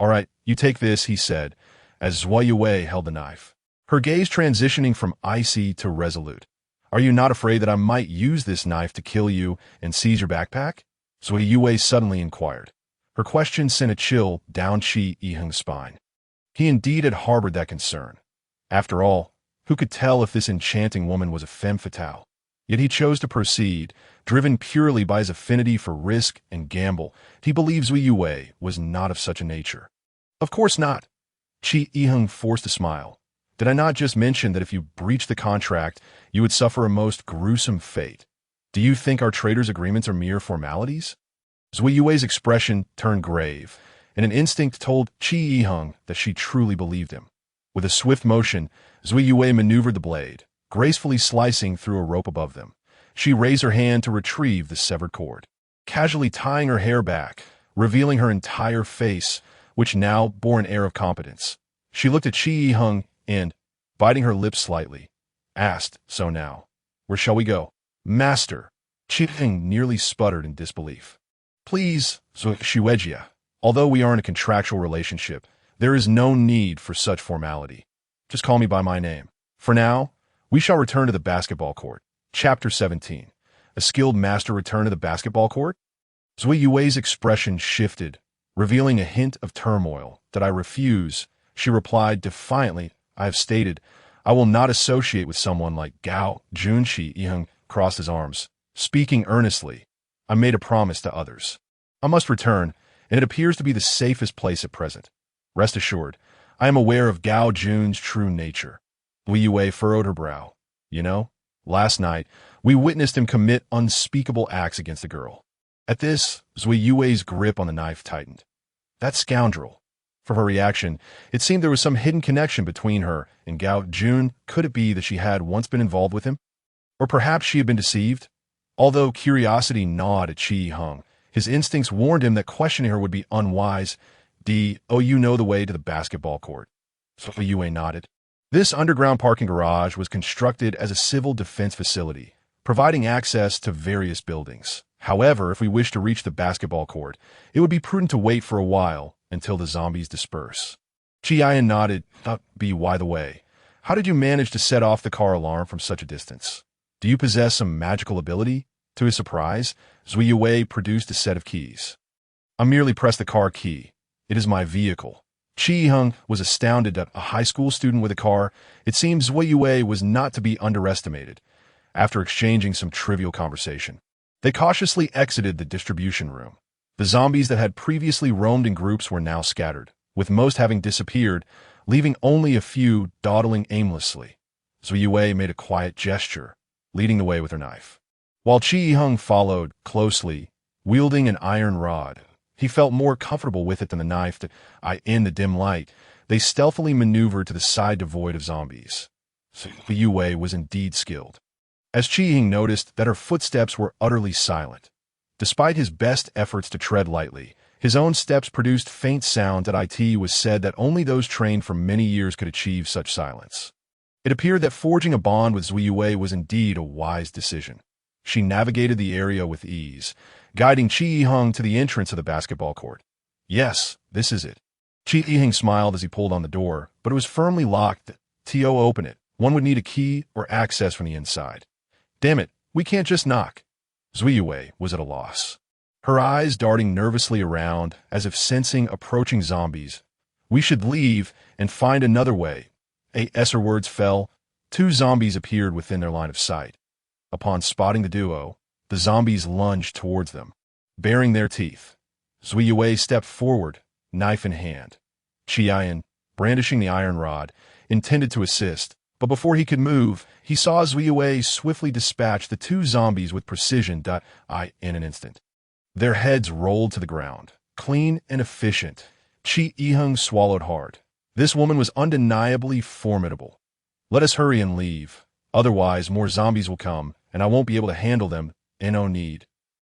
All right, you take this, he said, as Zui Yue held the knife, her gaze transitioning from icy to resolute. Are you not afraid that I might use this knife to kill you and seize your backpack? Zui Yue suddenly inquired. Her question sent a chill down Qi Yihan's spine. He indeed had harbored that concern. After all, who could tell if this enchanting woman was a femme fatale? Yet he chose to proceed, driven purely by his affinity for risk and gamble. He believed Zui Yue was not of such a nature. Of course not. Qi Yihan forced a smile. Did I not just mention that if you breached the contract, you would suffer a most gruesome fate? Do you think our traders' agreements are mere formalities? Zui Yue's expression turned grave, and an instinct told Qi Yiheng that she truly believed him. With a swift motion, Zui Yue maneuvered the blade, gracefully slicing through a rope above them. She raised her hand to retrieve the severed cord, casually tying her hair back, revealing her entire face, which now bore an air of competence. She looked at Qi Yiheng and, biting her lips slightly, asked, "So now, where shall we go?" "Master," Qi Yiheng nearly sputtered in disbelief. "Please, Xuejia, although we are in a contractual relationship, there is no need for such formality. Just call me by my name. For now, we shall return to the basketball court." Chapter 17. A skilled master return to the basketball court? Zui Yue's expression shifted, revealing a hint of turmoil. "Did I refuse?" She replied defiantly. "I have stated, I will not associate with someone like Gao Jun." Qi Yiheng crossed his arms. Speaking earnestly, "I made a promise to others. I must return, and it appears to be the safest place at present. Rest assured, I am aware of Gao Jun's true nature." Zui Yue furrowed her brow. "You know, last night, we witnessed him commit unspeakable acts against a girl." At this, Zui Yue's grip on the knife tightened. That scoundrel. From her reaction, it seemed there was some hidden connection between her and Gao Jun. Could it be that she had once been involved with him? Or perhaps she had been deceived? Although curiosity gnawed at Qi Yiheng, his instincts warned him that questioning her would be unwise. You know the way to the basketball court." Zui Yue nodded. This underground parking garage was constructed as a civil defense facility, providing access to various buildings. However, if we wish to reach the basketball court, it would be prudent to wait for a while until the zombies disperse. Qi Yiheng nodded. By the way, how did you manage to set off the car alarm from such a distance? Do you possess some magical ability? To his surprise, Zui Yue produced a set of keys. "I merely pressed the car key. It is my vehicle." Qi Yiheng was astounded that a high school student with a car. It seems Zui Yue was not to be underestimated. After exchanging some trivial conversation, they cautiously exited the distribution room. The zombies that had previously roamed in groups were now scattered, with most having disappeared, leaving only a few dawdling aimlessly. Zui Yue made a quiet gesture, leading the way with her knife, while Qi Yiheng followed closely, wielding an iron rod. He felt more comfortable with it than the knife. In the dim light, they stealthily maneuvered to the side devoid of zombies. Zui Yue was indeed skilled, as Qi Yiheng noticed that her footsteps were utterly silent. Despite his best efforts to tread lightly, his own steps produced faint sound. It was said that only those trained for many years could achieve such silence. It appeared that forging a bond with Zui Yue was indeed a wise decision. She navigated the area with ease, guiding Qi Yiheng to the entrance of the basketball court. "Yes, this is it." Qi Yiheng smiled as he pulled on the door, but it was firmly locked. Open it. One would need a key or access from the inside. "Damn it, we can't just knock." Zui Yue was at a loss, her eyes darting nervously around as if sensing approaching zombies. "We should leave and find another way." Her words fell. Two zombies appeared within their line of sight. Upon spotting the duo, the zombies lunged towards them, baring their teeth. Zui Yue stepped forward, knife in hand. Qi Yiheng, brandishing the iron rod, intended to assist, but before he could move, he saw Zui Yue swiftly dispatch the two zombies with precision. In an instant, their heads rolled to the ground, clean and efficient. Qi Yiheng swallowed hard. This woman was undeniably formidable. "Let us hurry and leave. Otherwise, more zombies will come, and I won't be able to handle them. No need."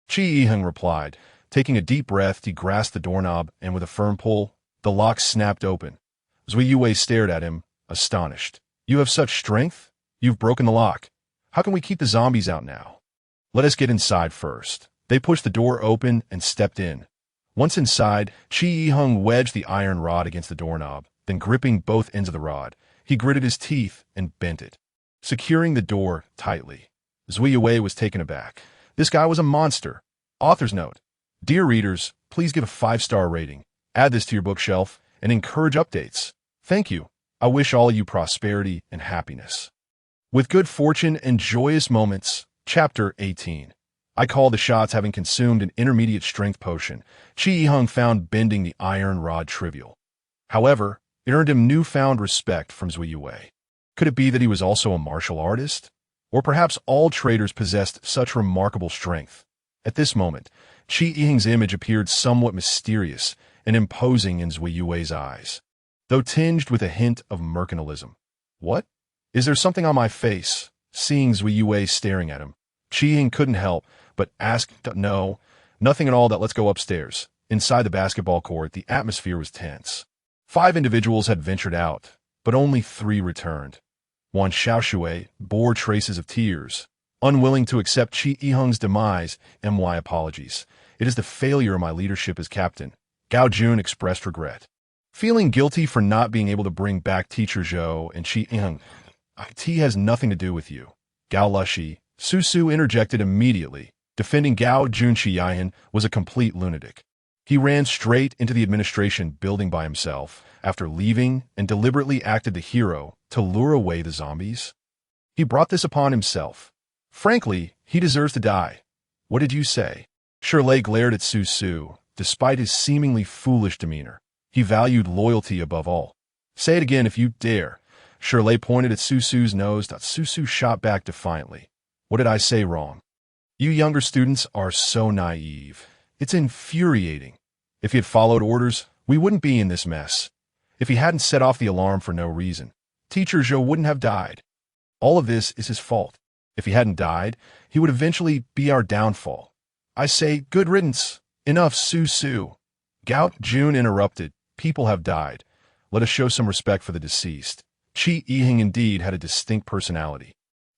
Qi Yiheng replied. Taking a deep breath, he grasped the doorknob, and with a firm pull, the lock snapped open. Zui Yue stared at him, astonished. "You have such strength? You've broken the lock. How can we keep the zombies out now?" "Let us get inside first." They pushed the door open and stepped in. Once inside, Qi Yiheng wedged the iron rod against the doorknob, then gripping both ends of the rod, he gritted his teeth and bent it, securing the door tightly. Zui Yue was taken aback. This guy was a monster. Author's note. Dear readers, please give a 5-star rating, add this to your bookshelf, and encourage updates. Thank you. I wish all of you prosperity and happiness. With good fortune and joyous moments. Chapter 18. I call the shots. Having consumed an intermediate strength potion, Qi Yiheng found bending the iron rod trivial. However, it earned him newfound respect from Zui Yue. Could it be that he was also a martial artist? Or perhaps all traders possessed such remarkable strength? At this moment, Qi Yiheng's image appeared somewhat mysterious, and imposing in Zui Yue's eyes, though tinged with a hint of mercantilism. What? Is there something on my face? Seeing Zui Yue staring at him, Qi Ying couldn't help but ask, no, nothing at all. That let's go upstairs. Inside the basketball court, the atmosphere was tense. 5 individuals had ventured out, but only 3 returned. Wan Xiaoshui bore traces of tears, unwilling to accept Qi Yiheng's demise. My apologies. It is the failure of my leadership as captain. Gao Jun expressed regret. Feeling guilty for not being able to bring back Teacher Zhou and Qi Yiheng. It has nothing to do with you. Gao Lushi, Su Su interjected immediately. Defending Gao Jun. Qi Yiheng was a complete lunatic. He ran straight into the administration building by himself after leaving and deliberately acted the hero to lure away the zombies. He brought this upon himself. Frankly, he deserves to die. What did you say? Shirley glared at Su Su. Despite his seemingly foolish demeanor, he valued loyalty above all. Say it again if you dare. Shirley pointed at Su Su's nose. Su Su shot back defiantly. What did I say wrong? You younger students are so naive. It's infuriating. If he had followed orders, we wouldn't be in this mess. If he hadn't set off the alarm for no reason, Teacher Zhou wouldn't have died. All of this is his fault. If he hadn't died, he would eventually be our downfall. I say, good riddance. Enough, Su Su. Gao Jun interrupted. People have died. Let us show some respect for the deceased. Qi Yiheng indeed had a distinct personality.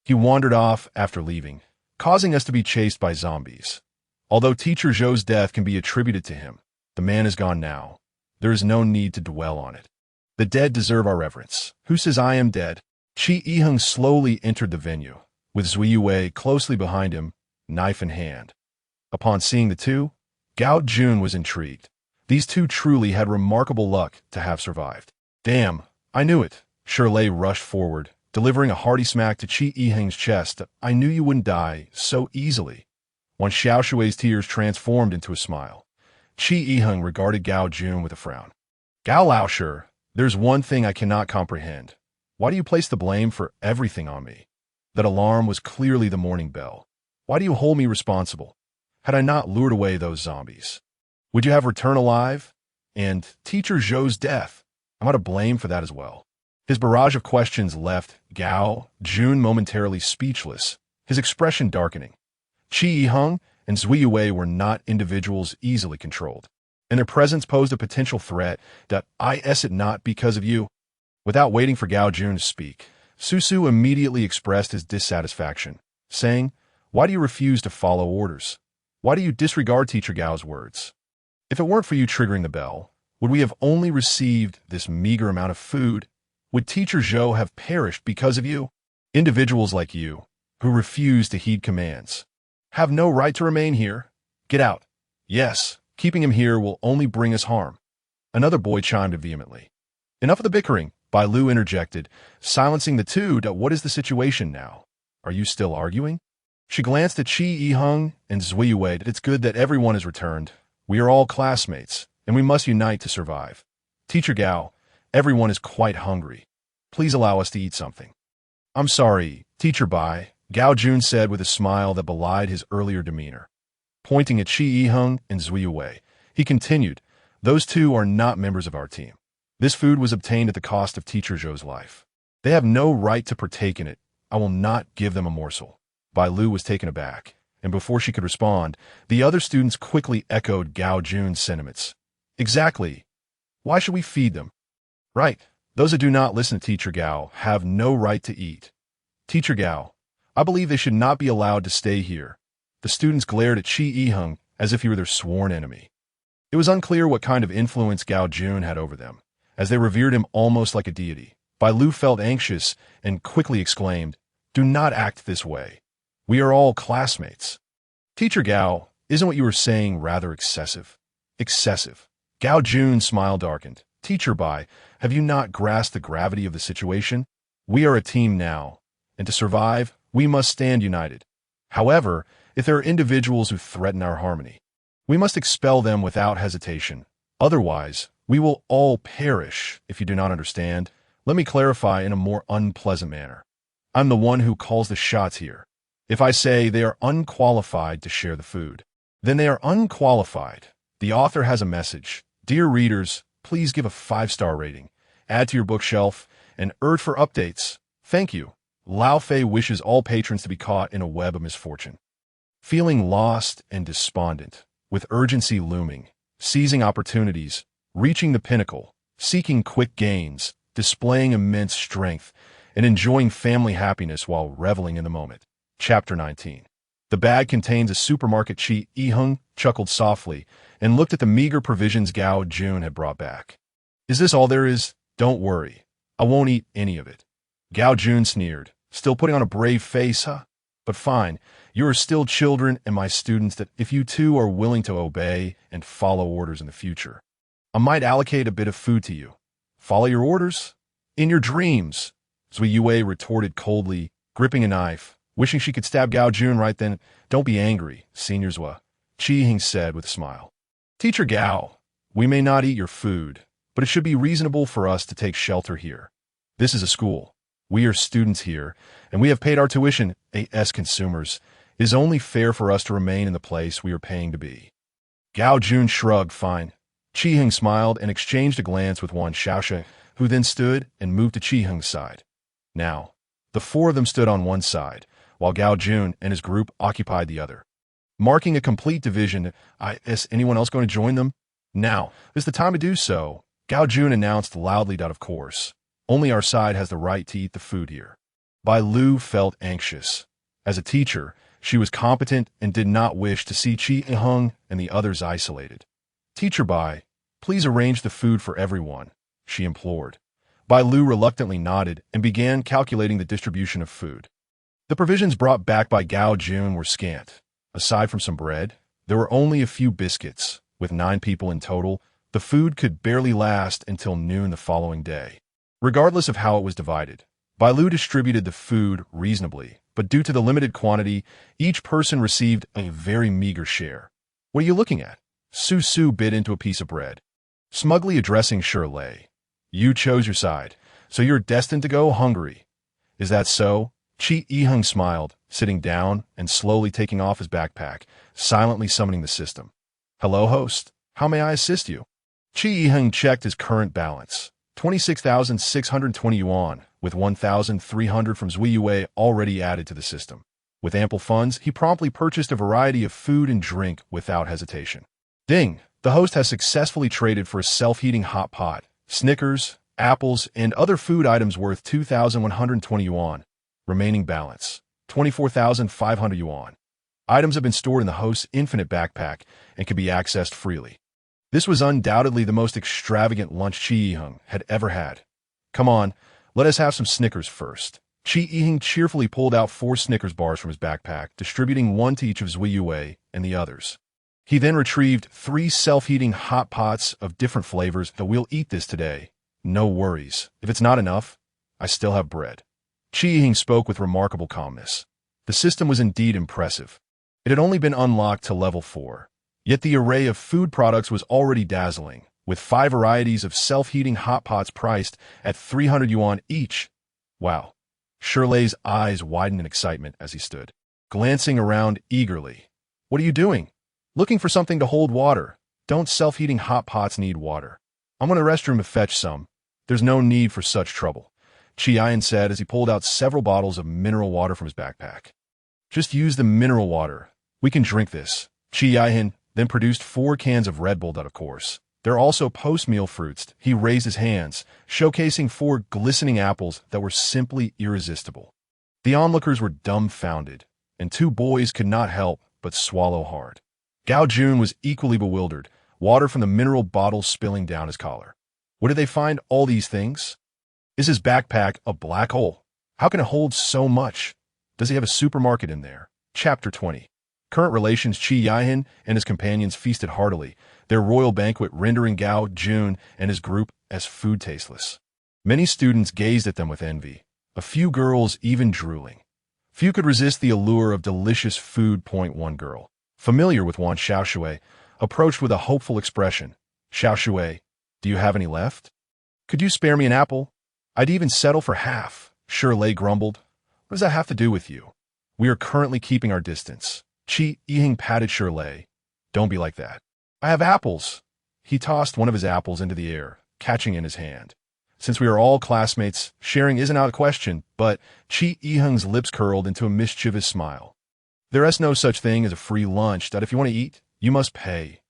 He wandered off after leaving, causing us to be chased by zombies. Although Teacher Zhou's death can be attributed to him, the man is gone now. There is no need to dwell on it. The dead deserve our reverence. Who says I am dead? Qi Yiheng slowly entered the venue, with Zui Yue closely behind him, knife in hand. Upon seeing the two, Gao Jun was intrigued. These two truly had remarkable luck to have survived. Damn, I knew it. Shirley rushed forward, delivering a hearty smack to Qi Yiheng's chest. I knew you wouldn't die so easily. Wan Xiaoshui's tears transformed into a smile. Qi Yiheng regarded Gao Jun with a frown. Gao Laoshi, there's one thing I cannot comprehend. Why do you place the blame for everything on me? That alarm was clearly the morning bell. Why do you hold me responsible? Had I not lured away those zombies? Would you have returned alive? And Teacher Zhou's death, am I to blame for that as well? His barrage of questions left Gao Jun momentarily speechless, his expression darkening. Qi Yiheng and Zui Yue were not individuals easily controlled, and their presence posed a potential threat. Is it not because of you? Without waiting for Gao Jun to speak, Su Su immediately expressed his dissatisfaction, saying, Why do you refuse to follow orders? Why do you disregard Teacher Gao's words? If it weren't for you triggering the bell, would we have only received this meager amount of food? Would Teacher Zhou have perished because of you? Individuals like you, who refuse to heed commands, have no right to remain here. Get out. Yes, keeping him here will only bring us harm. Another boy chimed in vehemently. Enough of the bickering, Bai Lu interjected, silencing the two. What is the situation now? Are you still arguing? She glanced at Qi Yiheng and Zui Yue. It's good that everyone has returned. We are all classmates, and we must unite to survive. Teacher Gao, everyone is quite hungry. Please allow us to eat something. I'm sorry, Teacher Bai, Gao Jun said with a smile that belied his earlier demeanor. Pointing at Qi Yiheng and Zui Yue, he continued, Those two are not members of our team. This food was obtained at the cost of Teacher Zhou's life. They have no right to partake in it. I will not give them a morsel. Bai Lu was taken aback, and before she could respond, the other students quickly echoed Gao Jun's sentiments. Exactly. Why should we feed them? Right. Those who do not listen to Teacher Gao have no right to eat. Teacher Gao, I believe they should not be allowed to stay here. The students glared at Qi Yiheng as if he were their sworn enemy. It was unclear what kind of influence Gao Jun had over them, as they revered him almost like a deity. Bai Lu felt anxious and quickly exclaimed, Do not act this way. We are all classmates. Teacher Gao, isn't what you were saying rather excessive? Excessive. Gao Jun's smile darkened. Teacher Bai, have you not grasped the gravity of the situation? We are a team now, and to survive, we must stand united. However, if there are individuals who threaten our harmony, we must expel them without hesitation. Otherwise, we will all perish. If you do not understand, let me clarify in a more unpleasant manner. I'm the one who calls the shots here. If I say they are unqualified to share the food, then they are unqualified. The author has a message. Dear readers, please give a 5-star rating, add to your bookshelf, and urge for updates. Thank you. Lao Fei wishes all patrons to be caught in a web of misfortune. Feeling lost and despondent, with urgency looming, seizing opportunities, reaching the pinnacle, seeking quick gains, displaying immense strength, and enjoying family happiness while reveling in the moment. Chapter 19. The bag contains a supermarket. Chi Yiheng chuckled softly and looked at the meager provisions Gao Jun had brought back. Is this all there is? Don't worry. I won't eat any of it. Gao Jun sneered, still putting on a brave face, huh? But fine, you are still children and my students that if you two are willing to obey and follow orders in the future, I might allocate a bit of food to you. Follow your orders? In your dreams, Zui Yue retorted coldly, gripping a knife, wishing she could stab Gao Jun right then. Don't be angry, Senior Zua, Chi Yiheng said with a smile. Teacher Gao, we may not eat your food, but it should be reasonable for us to take shelter here. This is a school. We are students here, and we have paid our tuition. As consumers, it is only fair for us to remain in the place we are paying to be. Gao Jun shrugged. Fine. Chi Yiheng smiled and exchanged a glance with Wan Xiaoxia, who then stood and moved to Chi Yiheng's side. Now, the four of them stood on one side, while Gao Jun and his group occupied the other, marking a complete division. Is anyone else going to join them? Now is the time to do so, Gao Jun announced loudly. Of course, only our side has the right to eat the food here. Bai Lu felt anxious. As a teacher, she was competent and did not wish to see Chi Yiheng and the others isolated. Teacher Bai, please arrange the food for everyone, she implored. Bai Lu reluctantly nodded and began calculating the distribution of food. The provisions brought back by Gao Jun were scant. Aside from some bread, there were only a few biscuits. With 9 people in total, the food could barely last until noon the following day. Regardless of how it was divided, Bai Lu distributed the food reasonably, but due to the limited quantity, each person received a very meager share. What are you looking at? Su Su bit into a piece of bread. Smugly addressing Shirley. You chose your side, so you're destined to go hungry. Is that so? Chi Yiheng smiled, sitting down and slowly taking off his backpack, silently summoning the system. Hello, host. How may I assist you? Chi Yiheng checked his current balance. 26,620 yuan, with 1,300 from Zui Yue already added to the system. With ample funds, he promptly purchased a variety of food and drink without hesitation. Ding! The host has successfully traded for a self-heating hot pot, Snickers, apples, and other food items worth 2,120 yuan. Remaining balance, 24,500 yuan. Items have been stored in the host's infinite backpack and can be accessed freely. This was undoubtedly the most extravagant lunch Chi Yiheng had ever had. Come on, let us have some Snickers first. Chi Yiheng cheerfully pulled out 4 Snickers bars from his backpack, distributing one to each of Zui Yue and the others. He then retrieved 3 self-heating hot pots of different flavors. We'll eat this today. No worries. If it's not enough, I still have bread. Chi Yiheng spoke with remarkable calmness. The system was indeed impressive. It had only been unlocked to level 4. Yet the array of food products was already dazzling, with 5 varieties of self-heating hot pots priced at 300 yuan each. Wow. Shirley's eyes widened in excitement as he stood, glancing around eagerly. What are you doing? Looking for something to hold water. Don't self-heating hot pots need water? I'm going to the restroom to fetch some. There's no need for such trouble, Chi Yiheng said as he pulled out several bottles of mineral water from his backpack. Just use the mineral water. We can drink this. Chi Yiheng then produced 4 cans of Red Bull. Of course, there are also post-meal fruits. He raised his hands, showcasing 4 glistening apples that were simply irresistible. The onlookers were dumbfounded, and 2 boys could not help but swallow hard. Gao Jun was equally bewildered, water from the mineral bottle spilling down his collar. Where did they find all these things? Is his backpack a black hole? How can it hold so much? Does he have a supermarket in there? Chapter 20. Current relations. Chi Yiheng and his companions feasted heartily, their royal banquet rendering Gao Jun and his group as food tasteless. Many students gazed at them with envy, a few girls even drooling. Few could resist the allure of delicious food. One girl, familiar with Wan Xiaoshui, approached with a hopeful expression. Xiaoshui, do you have any left? Could you spare me an apple? I'd even settle for half, Shirley grumbled. What does that have to do with you? We are currently keeping our distance. Chi Yiheng patted Shirley. Don't be like that. I have apples. He tossed one of his apples into the air, catching it in his hand. Since we are all classmates, sharing isn't out of question, but Chi Yiheng's lips curled into a mischievous smile. There is no such thing as a free lunch that if you want to eat, you must pay.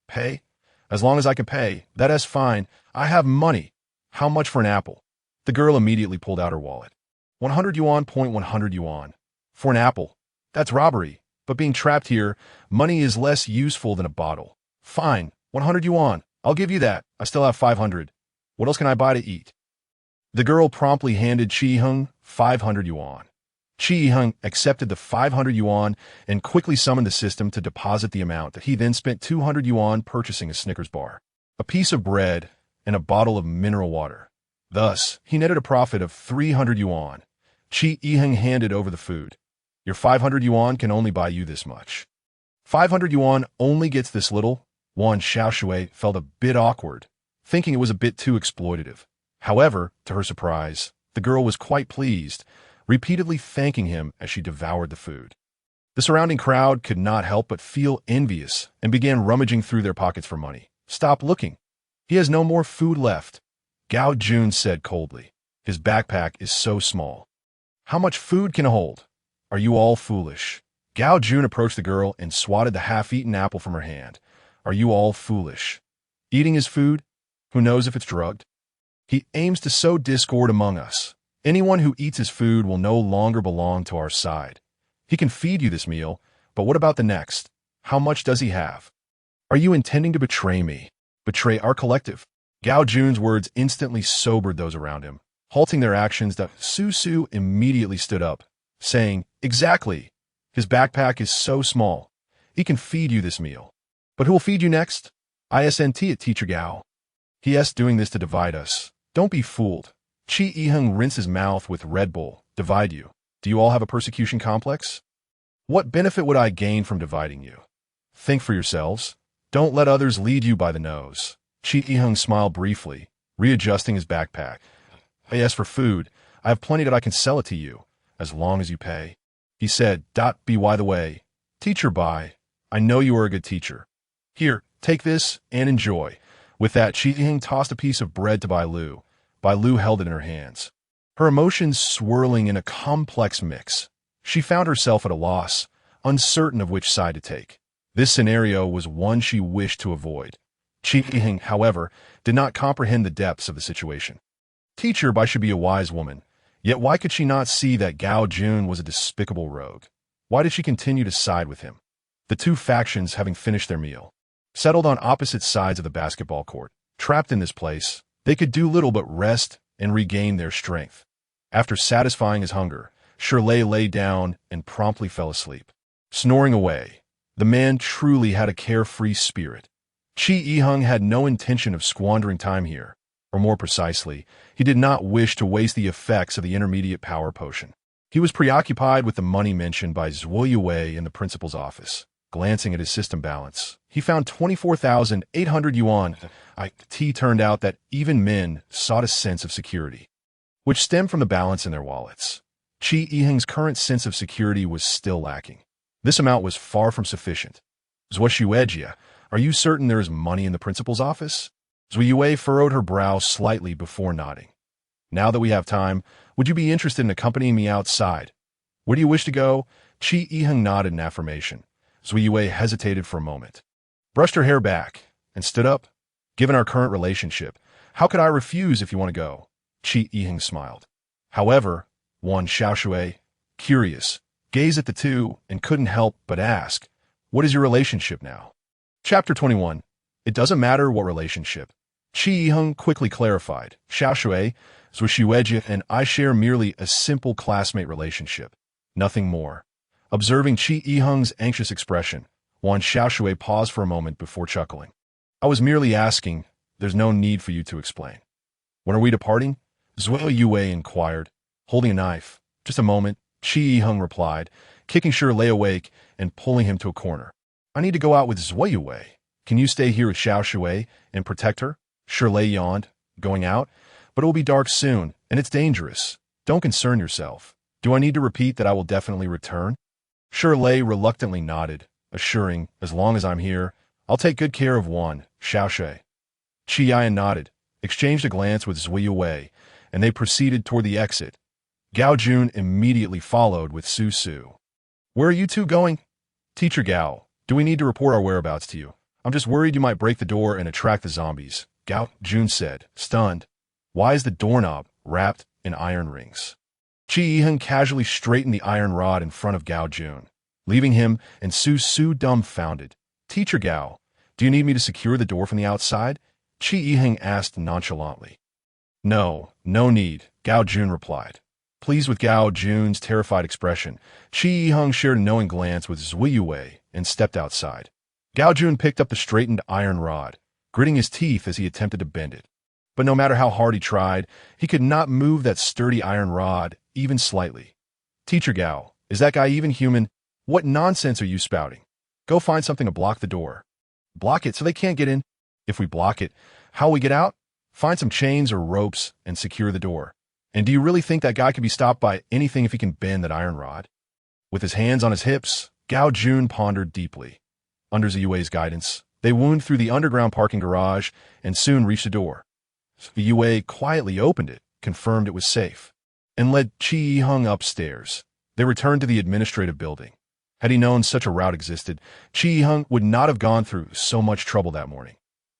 Pay? As long as I can pay, that is fine. I have money. How much for an apple? The girl immediately pulled out her wallet. 100 yuan, 100 yuan. For an apple. That's robbery. But being trapped here, money is less useful than a bottle. Fine, 100 yuan. I'll give you that. I still have 500. What else can I buy to eat? The girl promptly handed Chi Yiheng 500 yuan. Chi Yiheng accepted the 500 yuan and quickly summoned the system to deposit the amount that he then spent 200 yuan purchasing a Snickers bar, a piece of bread, and a bottle of mineral water. Thus, he netted a profit of 300 yuan. Chi Yiheng handed over the food. Your 500 yuan can only buy you this much. 500 yuan only gets this little? Wan Xiaoshui felt a bit awkward, thinking it was a bit too exploitative. However, to her surprise, the girl was quite pleased, repeatedly thanking him as she devoured the food. The surrounding crowd could not help but feel envious and began rummaging through their pockets for money. Stop looking. He has no more food left, Gao Jun said coldly. His backpack is so small. How much food can it hold? Are you all foolish? Gao Jun approached the girl and swatted the half-eaten apple from her hand. Are you all foolish? Eating his food? Who knows if it's drugged? He aims to sow discord among us. Anyone who eats his food will no longer belong to our side. He can feed you this meal, but what about the next? How much does he have? Are you intending to betray me? Betray our collective? Gao Jun's words instantly sobered those around him, halting their actions. Su Su immediately stood up, saying, Exactly. His backpack is so small. He can feed you this meal. But who will feed you next? ISNT at Teacher Gao. He is doing this to divide us. Don't be fooled. Chi Yiheng rinsed his mouth with Red Bull. Divide you. Do you all have a persecution complex? What benefit would I gain from dividing you? Think for yourselves. Don't let others lead you by the nose. Chi Yiheng smiled briefly, readjusting his backpack. As for food, I have plenty that I can sell it to you, as long as you pay. He said, By the way, teacher Bai, I know you are a good teacher. Here, take this and enjoy. With that, Chi Yiheng tossed a piece of bread to Bai Lu. Bai Lu held it in her hands, her emotions swirling in a complex mix. She found herself at a loss, uncertain of which side to take. This scenario was one she wished to avoid. Chi Yiheng, however, did not comprehend the depths of the situation. Teacher Bai should be a wise woman, yet why could she not see that Gao Jun was a despicable rogue? Why did she continue to side with him? The two factions, having finished their meal, settled on opposite sides of the basketball court. Trapped in this place, they could do little but rest and regain their strength. After satisfying his hunger, Shirley lay down and promptly fell asleep. Snoring away, the man truly had a carefree spirit. Chi Yiheng had no intention of squandering time here, or more precisely, he did not wish to waste the effects of the intermediate power potion. He was preoccupied with the money mentioned by Zhuo Yue in the principal's office. Glancing at his system balance, he found 24,800 yuan. It turned out that even men sought a sense of security, which stemmed from the balance in their wallets. Chi Yiheng's current sense of security was still lacking. This amount was far from sufficient. Zhuo Xuejia, are you certain there is money in the principal's office? Zhuo Yue furrowed her brow slightly before nodding. Now that we have time, would you be interested in accompanying me outside? Where do you wish to go? Chi Yiheng nodded in affirmation. Zhuo Yue hesitated for a moment, brushed her hair back, and stood up. Given our current relationship, how could I refuse if you want to go? Chi Yiheng smiled. However, Wan Xiaoshui, curious, gazed at the two and couldn't help but ask, what is your relationship now? Chapter 21. It doesn't matter what relationship. Chi Yiheng quickly clarified. Xiaoshui, Zhuo Xuejia, and I share merely a simple classmate relationship. Nothing more. Observing Chi Yiheng's anxious expression, Wan Xiaoshui paused for a moment before chuckling. I was merely asking. There's no need for you to explain. When are we departing? Zhuo Yue inquired, holding a knife. Just a moment, Chi Yiheng replied, kicking Shirley awake and pulling him to a corner. I need to go out with Zhuo Yue. Can you stay here with Xiaoshui and protect her? Shirley yawned. Going out? But it will be dark soon, and it's dangerous. Don't concern yourself. Do I need to repeat that I will definitely return? Shirley reluctantly nodded, assuring, as long as I'm here, I'll take good care of Wan. Xiao Shui. Qi Yihan nodded, exchanged a glance with Zui Wei, and they proceeded toward the exit. Gao Jun immediately followed with Su Su. Where are you two going? Teacher Gao, do we need to report our whereabouts to you? I'm just worried you might break the door and attract the zombies, Gao Jun said, stunned. Why is the doorknob wrapped in iron rings? Qi Yihan casually straightened the iron rod in front of Gao Jun, leaving him and Su Su dumbfounded. Teacher Gao, do you need me to secure the door from the outside? Qi Yihan asked nonchalantly. No need, Gao Jun replied. Pleased with Gao Jun's terrified expression, Qi Yihan shared a knowing glance with Zui Wei and stepped outside. Gao Jun picked up the straightened iron rod, gritting his teeth as he attempted to bend it. But no matter how hard he tried, he could not move that sturdy iron rod even slightly. Teacher Gao, is that guy even human? What nonsense are you spouting? Go find something to block the door. Block it so they can't get in. If we block it, how will we get out? Find some chains or ropes and secure the door. And do you really think that guy can be stopped by anything if he can bend that iron rod? With his hands on his hips, Gao Jun pondered deeply. Under Zui Wei's guidance, they wound through the underground parking garage and soon reached the door. Zui Wei quietly opened it, confirmed it was safe, and led Qi Yihan upstairs. They returned to the administrative building. Had he known such a route existed, Qi Yihan would not have gone through so much trouble that morning.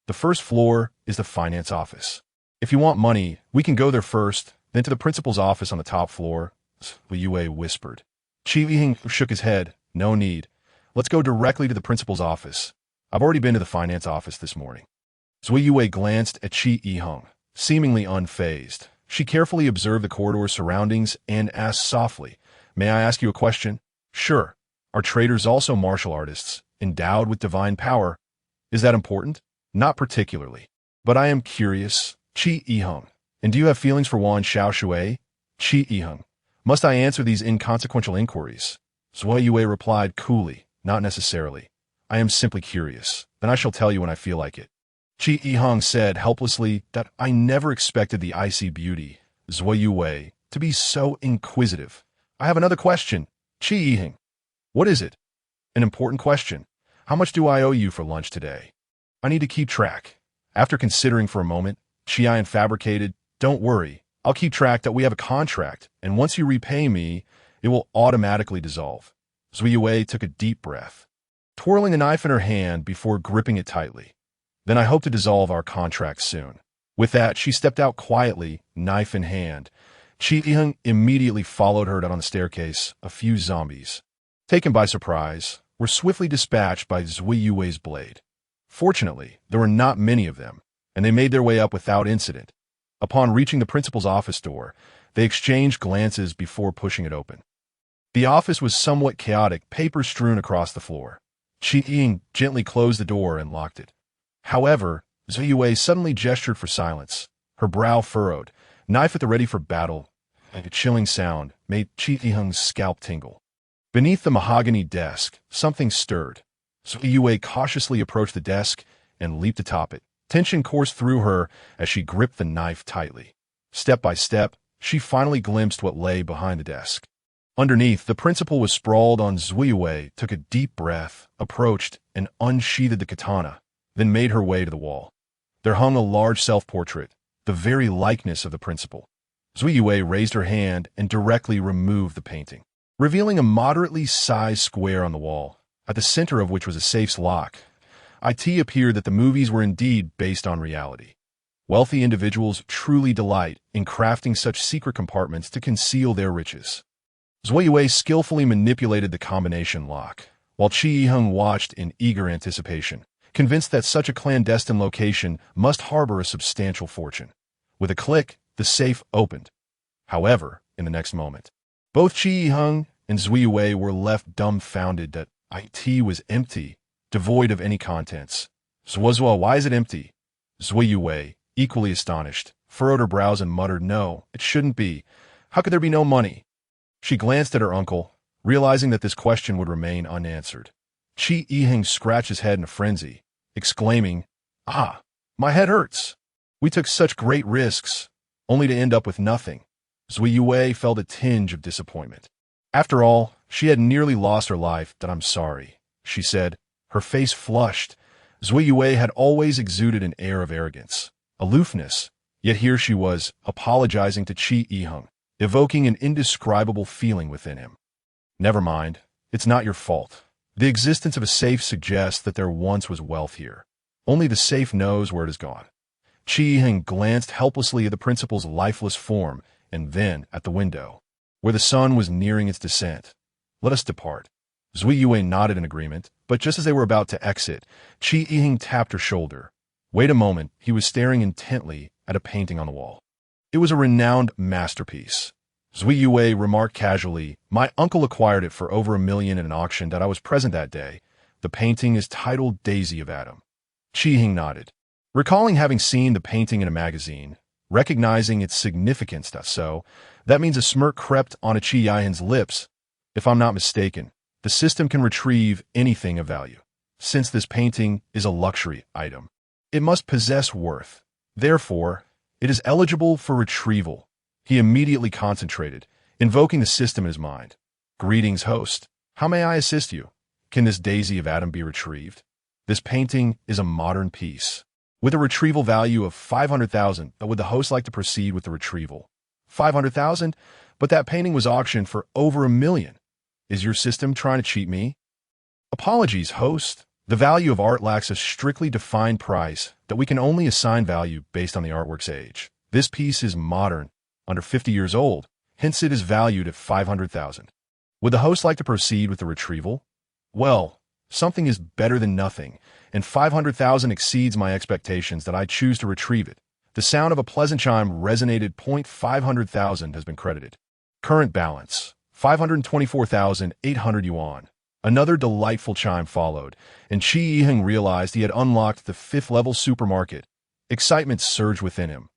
The first floor is the finance office. If you want money, we can go there first, then to the principal's office on the top floor, Zui Wei whispered. Qi Yihan shook his head. No need. Let's go directly to the principal's office. I've already been to the finance office this morning. Zui Wei glanced at Qi Yihan, seemingly unfazed. She carefully observed the corridor's surroundings and asked softly, May I ask you a question? Sure. Are traders also martial artists, endowed with divine power? Is that important? Not particularly. But I am curious. Qi Yihan. And do you have feelings for Wan Xiao Shui? Qi Yihan. Must I answer these inconsequential inquiries? Zui Wei replied coolly, Not necessarily. I am simply curious. Then I shall tell you when I feel like it. Qi Yihan said helplessly that I never expected the icy beauty, Zui Wei, to be so inquisitive. I have another question. Qi Yihan. What is it? An important question. How much do I owe you for lunch today? I need to keep track. After considering for a moment, Qi Yihan fabricated, Don't worry. I'll keep track that we have a contract, and once you repay me, it will automatically dissolve. Zui Wei took a deep breath, twirling a knife in her hand before gripping it tightly. Then I hope to dissolve our contract soon. With that, she stepped out quietly, knife in hand. Qi Yihan immediately followed her down the staircase. A few zombies, taken by surprise, were swiftly dispatched by Zui Wei's blade. Fortunately, there were not many of them, and they made their way up without incident. Upon reaching the principal's office door, they exchanged glances before pushing it open. The office was somewhat chaotic, papers strewn across the floor. Qi Yihan gently closed the door and locked it. However, Zui Wei suddenly gestured for silence, her brow furrowed, knife at the ready for battle, and a chilling sound made Qi Yihan's scalp tingle. Beneath the mahogany desk, something stirred. Zui Wei cautiously approached the desk and leaped atop it. Tension coursed through her as she gripped the knife tightly. Step by step, she finally glimpsed what lay behind the desk. Underneath, the principal was sprawled on. Zui Wei took a deep breath, approached, and unsheathed the katana, then made her way to the wall. There hung a large self-portrait, the very likeness of the principal. Zui Wei raised her hand and directly removed the painting, revealing a moderately sized square on the wall, at the center of which was a safe's lock. It appeared that the movies were indeed based on reality. Wealthy individuals truly delight in crafting such secret compartments to conceal their riches. Zui Wei skillfully manipulated the combination lock, while Qi Yihan watched in eager anticipation, convinced that such a clandestine location must harbor a substantial fortune. With a click, the safe opened. However, in the next moment, both Qi Yihan and Zui Wei were left dumbfounded that it was empty, devoid of any contents. Zhuozhuo, why is it empty? Zui Wei, equally astonished, furrowed her brows and muttered, No, it shouldn't be. How could there be no money? She glanced at her uncle, realizing that this question would remain unanswered. Qi Yihan scratched his head in a frenzy, exclaiming, Ah, my head hurts. We took such great risks, only to end up with nothing. Zui Wei felt a tinge of disappointment. After all, she had nearly lost her life. That I'm sorry, she said, her face flushed, Zui Yue had always exuded an air of arrogance, aloofness, yet here she was, apologizing to Qi Yiheng, evoking an indescribable feeling within him. Never mind, it's not your fault. The existence of a safe suggests that there once was wealth here. Only the safe knows where it has gone. Qi Yiheng glanced helplessly at the principal's lifeless form, and then at the window, where the sun was nearing its descent. Let us depart. Zui Yue nodded in agreement, but just as they were about to exit, Qi Yiheng tapped her shoulder. Wait a moment, he was staring intently at a painting on the wall. It was a renowned masterpiece. Zui Yue remarked casually, my uncle acquired it for over $1 million in an auction that I was present that day. The painting is titled Daisy of Adam. Qi Yiheng nodded. Recalling having seen the painting in a magazine, recognizing its significance, that means a smirk crept onto Qi Yiheng's lips. If I'm not mistaken, the system can retrieve anything of value. Since this painting is a luxury item, it must possess worth. Therefore, it is eligible for retrieval. He immediately concentrated, invoking the system in his mind. Greetings, host. How may I assist you? Can this Daisy of Adam be retrieved? This painting is a modern piece, with a retrieval value of 500,000. Would the host like to proceed with the retrieval? 500,000? But that painting was auctioned for over $1 million. Is your system trying to cheat me? Apologies, host. The value of art lacks a strictly defined price that we can only assign value based on the artwork's age. This piece is modern, under 50 years old, hence it is valued at 500,000. Would the host like to proceed with the retrieval? Well, something is better than nothing, and 500,000 exceeds my expectations that I choose to retrieve it. The sound of a pleasant chime resonated. 500,000 has been credited. Current balance, 524,800 yuan. Another delightful chime followed, and Qi Yiheng realized he had unlocked the 5th-level supermarket. Excitement surged within him.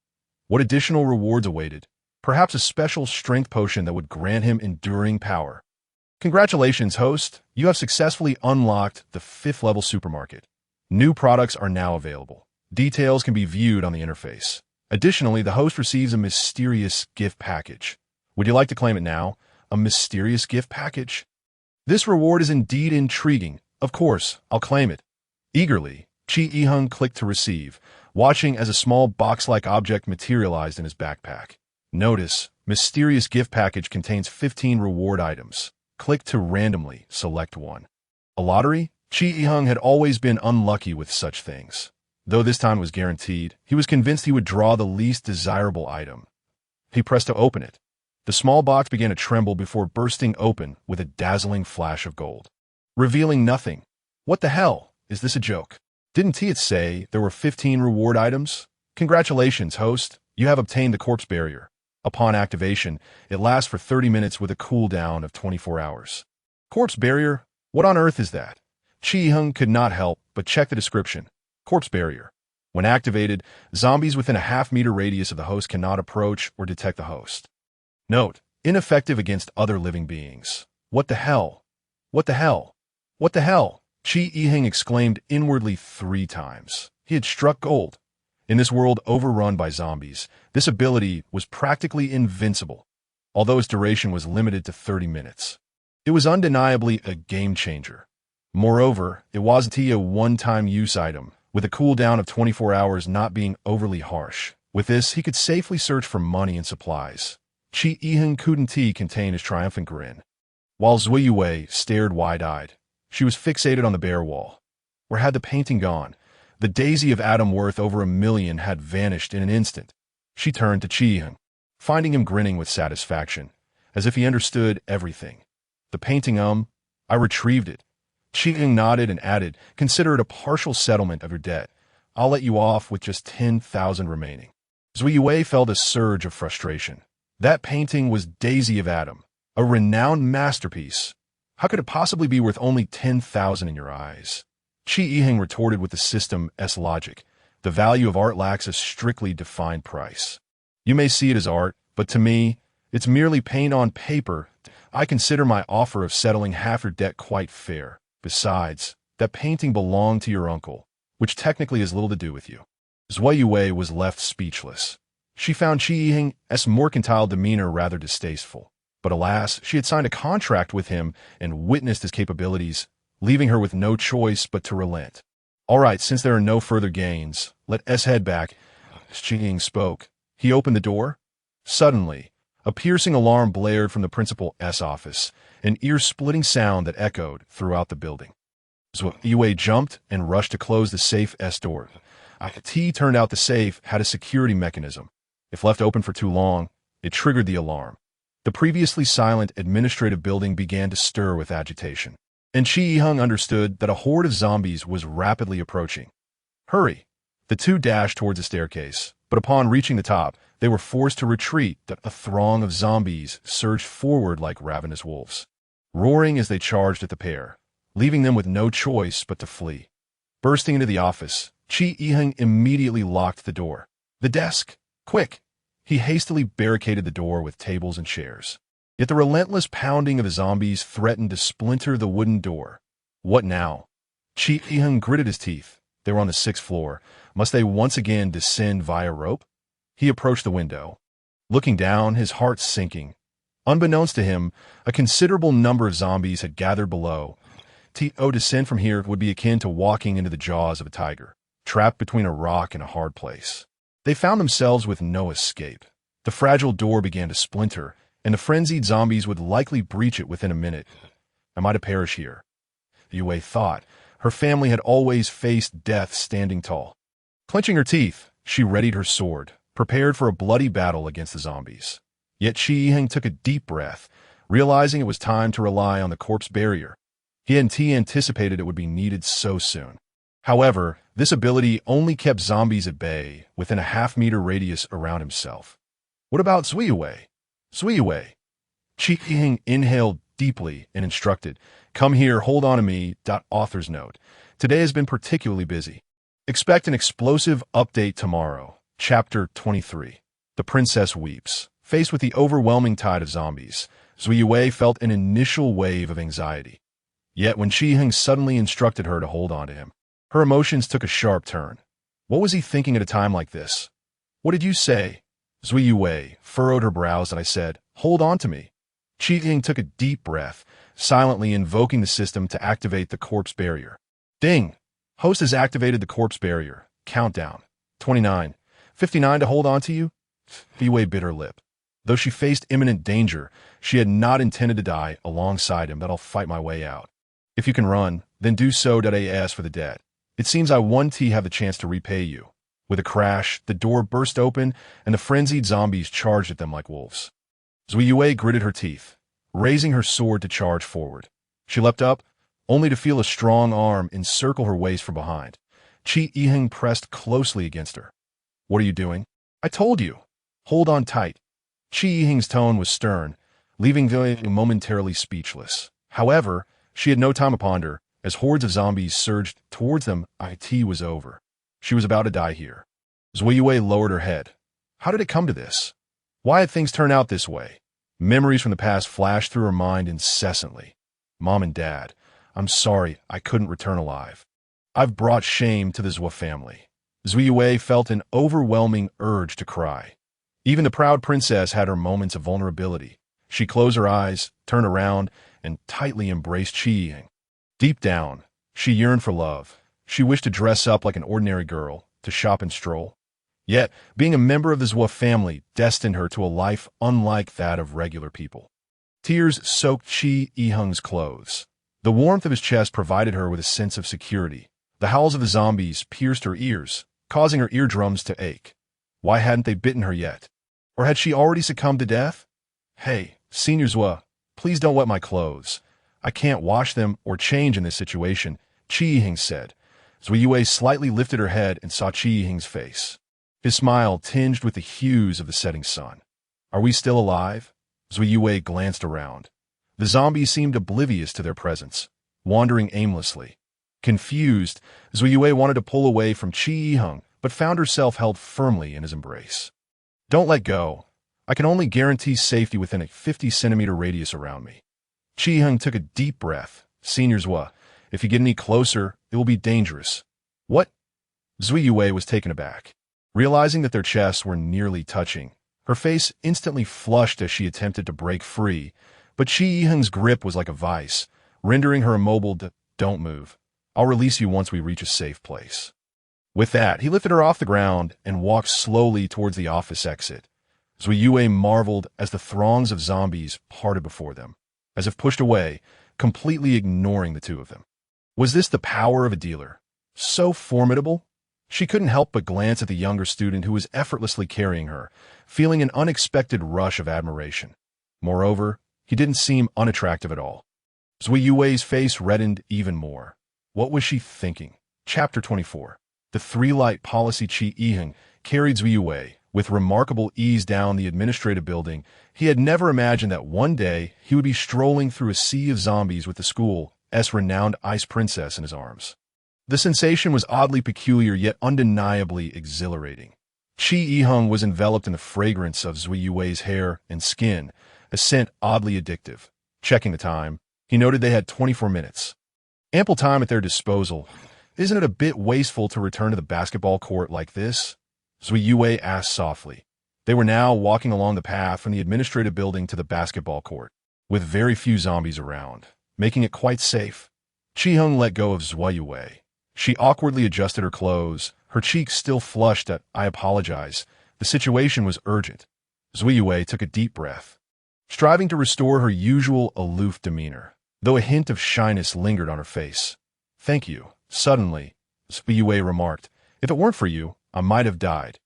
What additional rewards awaited? Perhaps a special strength potion that would grant him enduring power. Congratulations, host. You have successfully unlocked the 5th-level supermarket. New products are now available. Details can be viewed on the interface. Additionally, the host receives a mysterious gift package. Would you like to claim it now? A mysterious gift package? This reward is indeed intriguing. Of course, I'll claim it. Eagerly, Qi Yiheng clicked to receive, watching as a small box-like object materialized in his backpack. Notice, mysterious gift package contains 15 reward items. Click to randomly select one. A lottery? Qi Yiheng had always been unlucky with such things. Though this time was guaranteed, he was convinced he would draw the least desirable item. He pressed to open it. The small box began to tremble before bursting open with a dazzling flash of gold, revealing nothing. What the hell? Is this a joke? Didn't it say there were 15 reward items? Congratulations, host. You have obtained the corpse barrier. Upon activation, it lasts for 30 minutes with a cooldown of 24 hours. Corpse barrier? What on earth is that? Qi Yiheng could not help but check the description. Corpse barrier. When activated, zombies within a half-meter radius of the host cannot approach or detect the host. Note, ineffective against other living beings. What the hell? What the hell? What the hell? Qi Yiheng exclaimed inwardly 3 times. He had struck gold. In this world overrun by zombies, this ability was practically invincible, although its duration was limited to 30 minutes. It was undeniably a game-changer. Moreover, it wasn't a one-time use item, with a cooldown of 24 hours not being overly harsh. With this, he could safely search for money and supplies. Qi Yiheng couldn't contain his triumphant grin. While Zui Yue stared wide-eyed, she was fixated on the bare wall. Where had the painting gone? The Daisy of Adam worth over $1 million had vanished in an instant. She turned to Qi Yiheng, finding him grinning with satisfaction, as if he understood everything. The painting, I retrieved it. Qi Yiheng nodded and added, consider it a partial settlement of your debt. I'll let you off with just 10,000 remaining. Zui Yue felt a surge of frustration. That painting was Daisy of Adam, a renowned masterpiece. How could it possibly be worth only 10,000 in your eyes? Qi Yiheng retorted with the system's logic. The value of art lacks a strictly defined price. You may see it as art, but to me, it's merely paint on paper. I consider my offer of settling half your debt quite fair. Besides, that painting belonged to your uncle, which technically has little to do with you. Zui Yue was left speechless. She found Qi Yiheng's mercantile demeanor rather distasteful. But alas, she had signed a contract with him and witnessed his capabilities, leaving her with no choice but to relent. All right, since there are no further gains, let us head back. As Qi spoke, he opened the door. Suddenly, a piercing alarm blared from the principal's office, an ear-splitting sound that echoed throughout the building. Yue jumped and rushed to close the safe's door. It turned out the safe had a security mechanism. If left open for too long, it triggered the alarm. The previously silent administrative building began to stir with agitation, and Qi Yiheng understood that a horde of zombies was rapidly approaching. Hurry! The two dashed towards the staircase, but upon reaching the top, they were forced to retreat. That a throng of zombies surged forward like ravenous wolves, roaring as they charged at the pair, leaving them with no choice but to flee. Bursting into the office, Qi Yiheng immediately locked the door. The desk! Quick! He hastily barricaded the door with tables and chairs. Yet the relentless pounding of the zombies threatened to splinter the wooden door. What now? Qi Yiheng gritted his teeth. They were on the 6th floor. Must they once again descend via rope? He approached the window. Looking down, his heart sinking. Unbeknownst to him, a considerable number of zombies had gathered below. To descend from here would be akin to walking into the jaws of a tiger, trapped between a rock and a hard place. They found themselves with no escape. The fragile door began to splinter, and the frenzied zombies would likely breach it within a minute. Am I to perish here? Yue thought. Her family had always faced death standing tall. Clenching her teeth, she readied her sword, prepared for a bloody battle against the zombies. Yet Qi Yiheng took a deep breath, realizing it was time to rely on the corpse barrier. He hadn't anticipated it would be needed so soon. However, this ability only kept zombies at bay within a half-meter radius around himself. What about Zuyue? Zuyue. Qi Yiheng inhaled deeply and instructed, "Come here, hold on to me." Author's note. Today has been particularly busy. Expect an explosive update tomorrow. Chapter 23. The princess weeps. Faced with the overwhelming tide of zombies, Zuyue felt an initial wave of anxiety. Yet when Qi Yiheng suddenly instructed her to hold on to him, her emotions took a sharp turn. What was he thinking at a time like this? What did you say? Zuyue furrowed her brows and I said, "Hold on to me." Qi Yiheng took a deep breath, silently invoking the system to activate the corpse barrier. Ding! Host has activated the corpse barrier. Countdown. 29. 59 to hold on to you? Yue bit her lip. Though she faced imminent danger, she had not intended to die alongside him. I'll fight my way out. If you can run, then do so. As for the debt, it seems I won't have the chance to repay you. With a crash, the door burst open, and the frenzied zombies charged at them like wolves. Zuyue gritted her teeth, raising her sword to charge forward. She leapt up, only to feel a strong arm encircle her waist from behind. Qi Yiheng pressed closely against her. What are you doing? I told you. Hold on tight. Qi Yiheng's tone was stern, leaving Yue momentarily speechless. However, she had no time to ponder. As hordes of zombies surged towards them, it was over. She was about to die here. Zuyue lowered her head. How did it come to this? Why had things turned out this way? Memories from the past flashed through her mind incessantly. Mom and Dad, I'm sorry I couldn't return alive. I've brought shame to the Zhou family. Zuyue felt an overwhelming urge to cry. Even the proud princess had her moments of vulnerability. She closed her eyes, turned around, and tightly embraced Qi Yiheng. Deep down, she yearned for love. She wished to dress up like an ordinary girl, to shop and stroll. Yet, being a member of the Zhou family destined her to a life unlike that of regular people. Tears soaked Qi Yiheng's clothes. The warmth of his chest provided her with a sense of security. The howls of the zombies pierced her ears, causing her eardrums to ache. Why hadn't they bitten her yet? Or had she already succumbed to death? Hey, Senior Zhou, please don't wet my clothes. I can't wash them or change in this situation, Qi Yiheng said. Zuyue slightly lifted her head and saw Qi Yiheng's face. His smile tinged with the hues of the setting sun. Are we still alive? Zuyue glanced around. The zombies seemed oblivious to their presence, wandering aimlessly. Confused, Zuyue wanted to pull away from Qi Yiheng, but found herself held firmly in his embrace. Don't let go. I can only guarantee safety within a 50-centimeter radius around me. Qi Yiheng took a deep breath. Senior Zhou, if you get any closer, it will be dangerous. What? Zuyue was taken aback. Realizing that their chests were nearly touching, her face instantly flushed as she attempted to break free, but Qi Yiheng's grip was like a vice, rendering her immobile. Don't move. I'll release you once we reach a safe place. With that, he lifted her off the ground and walked slowly towards the office exit. Zuyue marveled as the throngs of zombies parted before them, as if pushed away, completely ignoring the two of them. Was this the power of a dealer? So formidable? She couldn't help but glance at the younger student who was effortlessly carrying her, feeling an unexpected rush of admiration. Moreover, he didn't seem unattractive at all. Zuyue's face reddened even more. What was she thinking? Chapter 24. The three-light policy. Chi Yiheng carried Zuyue with remarkable ease down the administrative building. He had never imagined that one day he would be strolling through a sea of zombies with the school's renowned ice princess in his arms. The sensation was oddly peculiar yet undeniably exhilarating. Chi Yiheng was enveloped in the fragrance of Zuyue's hair and skin, a scent oddly addictive. Checking the time, he noted they had 24 minutes. Ample time at their disposal. Isn't it a bit wasteful to return to the basketball court like this? Zuyue asked softly. They were now walking along the path from the administrative building to the basketball court, with very few zombies around, making it quite safe. Chi Yiheng let go of Zuyue. She awkwardly adjusted her clothes, her cheeks still flushed at, "I apologize." The situation was urgent. Zuyue took a deep breath, striving to restore her usual aloof demeanor, though a hint of shyness lingered on her face. "Thank you." Suddenly, Zuyue remarked, "If it weren't for you, I might have died."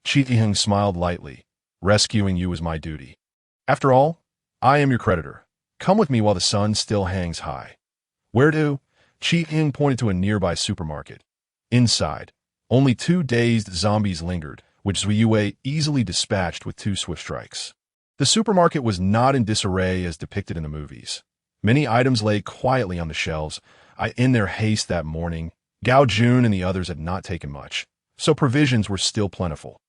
Chi Yiheng smiled lightly. "Rescuing you is my duty. After all, I am your creditor. Come with me while the sun still hangs high." "Where to?" Chi Yiheng pointed to a nearby supermarket. Inside, only two dazed zombies lingered, which Zuyue easily dispatched with two swift strikes. The supermarket was not in disarray as depicted in the movies. Many items lay quietly on the shelves. In their haste that morning, Gao Jun and the others had not taken much, so provisions were still plentiful.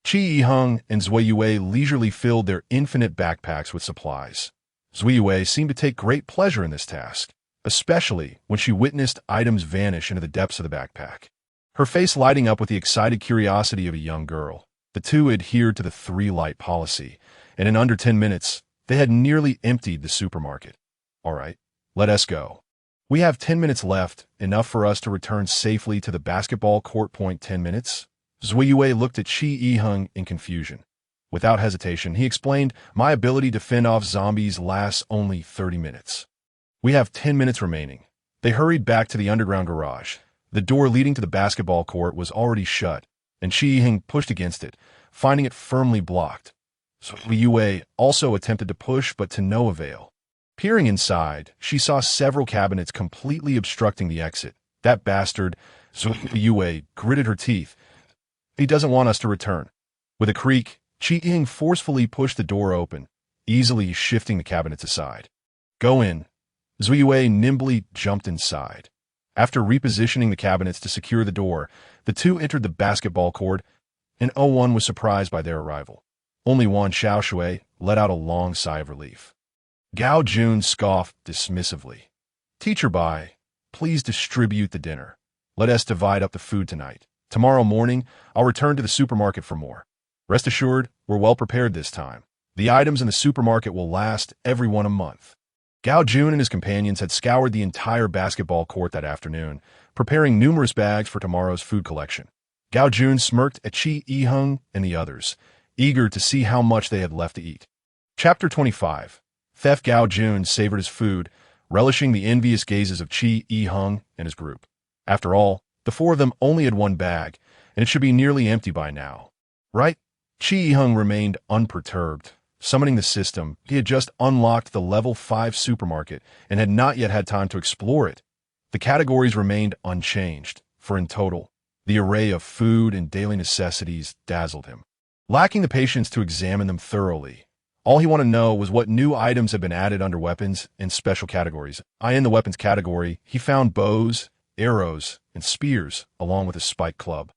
Chi Yiheng and Zuyue leisurely filled their infinite backpacks with supplies. Zuyue seemed to take great pleasure in this task, especially when she witnessed items vanish into the depths of the backpack, her face lighting up with the excited curiosity of a young girl. The two adhered to the three-light policy, and in under 10 minutes, they had nearly emptied the supermarket. "All right, let us go. We have 10 minutes left, enough for us to return safely to the basketball court. 10 minutes? Zuyue looked at Chi Yiheng in confusion. Without hesitation, he explained, "My ability to fend off zombies lasts only 30 minutes. We have 10 minutes remaining." They hurried back to the underground garage. The door leading to the basketball court was already shut, and Chi Yiheng pushed against it, finding it firmly blocked. Zuyue also attempted to push, but to no avail. Peering inside, she saw several cabinets completely obstructing the exit. "That bastard," Zuyue gritted her teeth. "He doesn't want us to return." With a creak, Chi Yiheng forcefully pushed the door open, easily shifting the cabinets aside. "Go in." Zuyue nimbly jumped inside. After repositioning the cabinets to secure the door, the two entered the basketball court, and no one was surprised by their arrival. Only Wan Xiaoshui let out a long sigh of relief. Gao Jun scoffed dismissively. "Teacher Bai, please distribute the dinner. Let us divide up the food tonight. Tomorrow morning, I'll return to the supermarket for more. Rest assured, we're well prepared this time. The items in the supermarket will last everyone a month." Gao Jun and his companions had scoured the entire basketball court that afternoon, preparing numerous bags for tomorrow's food collection. Gao Jun smirked at Chi Yiheng and the others, eager to see how much they had left to eat. Chapter 25. Theft. Gao Jun savored his food, relishing the envious gazes of Chi Yiheng and his group. After all, the four of them only had one bag, and it should be nearly empty by now. Right? Chi Yiheng remained unperturbed. Summoning the system, he had just unlocked the level 5 supermarket and had not yet had time to explore it. The categories remained unchanged, for in total, the array of food and daily necessities dazzled him. Lacking the patience to examine them thoroughly, all he wanted to know was what new items had been added under weapons and special categories. In the weapons category, he found bows, arrows, and spears, along with a spike club.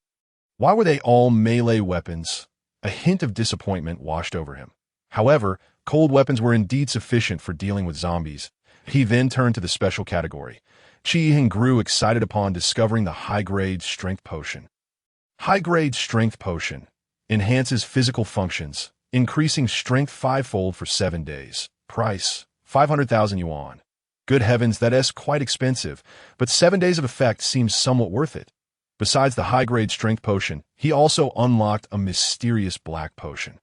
Why were they all melee weapons? A hint of disappointment washed over him. However, cold weapons were indeed sufficient for dealing with zombies. He then turned to the special category. Chi Yiheng grew excited upon discovering the high-grade strength potion. High-grade strength potion enhances physical functions, increasing strength 5-fold for 7 days. Price, 500,000 yuan. Good heavens, that's quite expensive, but 7 days of effect seems somewhat worth it. Besides the high-grade strength potion, he also unlocked a mysterious black potion.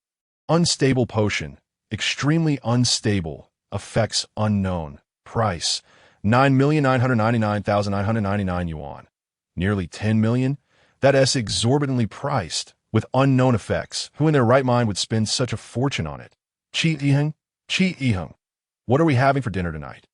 Unstable potion. Extremely unstable. Effects unknown. Price: 9,999,999 yuan. Nearly 10 million? That's exorbitantly priced, with unknown effects. Who in their right mind would spend such a fortune on it? Qi Yiheng? Qi Yiheng. What are we having for dinner tonight?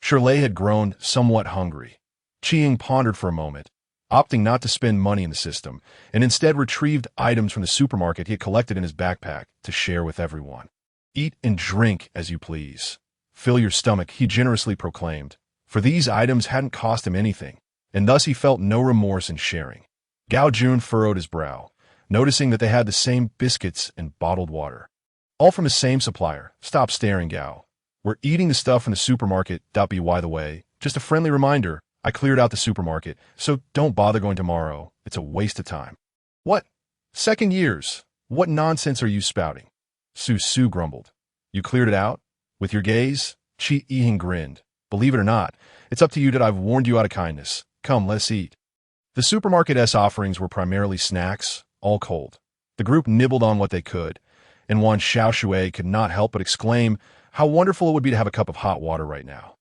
Shirley had grown somewhat hungry. Qi Yiheng pondered for a moment, opting not to spend money in the system, and instead retrieved items from the supermarket he had collected in his backpack to share with everyone. Eat and drink as you please. Fill your stomach, he generously proclaimed, for these items hadn't cost him anything, and thus he felt no remorse in sharing. Gao Jun furrowed his brow, noticing that they had the same biscuits and bottled water. All from his same supplier. Stop staring, Gao. We're eating the stuff from the supermarket. By the way, just a friendly reminder, I cleared out the supermarket, so don't bother going tomorrow. It's a waste of time. What? Second years? What nonsense are you spouting? Su grumbled. You cleared it out? With your gaze? Qi Yiheng grinned. Believe it or not, it's up to you that I've warned you out of kindness. Come, let's eat. The supermarket's offerings were primarily snacks, all cold. The group nibbled on what they could, and Wan Xiaoshui could not help but exclaim how wonderful it would be to have a cup of hot water right now.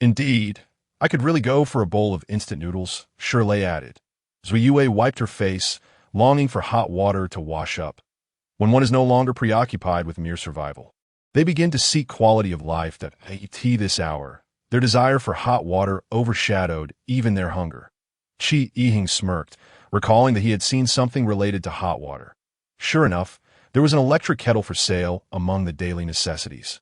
Indeed, I could really go for a bowl of instant noodles, Shirley added. Zui Yue wiped her face, longing for hot water to wash up. When one is no longer preoccupied with mere survival, they begin to seek quality of life that tea this hour. Their desire for hot water overshadowed even their hunger. Qi Yiheng smirked, recalling that he had seen something related to hot water. Sure enough, there was an electric kettle for sale among the daily necessities.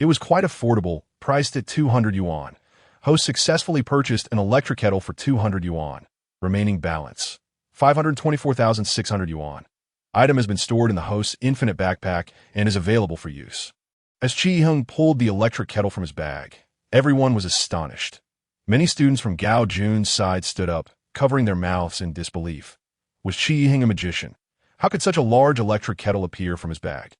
It was quite affordable, priced at 200 yuan. Host successfully purchased an electric kettle for 200 yuan. Remaining balance: 524,600 yuan. Item has been stored in the host's infinite backpack and is available for use. As Qi Yiheng pulled the electric kettle from his bag, everyone was astonished. Many students from Gao Jun's side stood up, covering their mouths in disbelief. Was Qi Yiheng a magician? How could such a large electric kettle appear from his bag?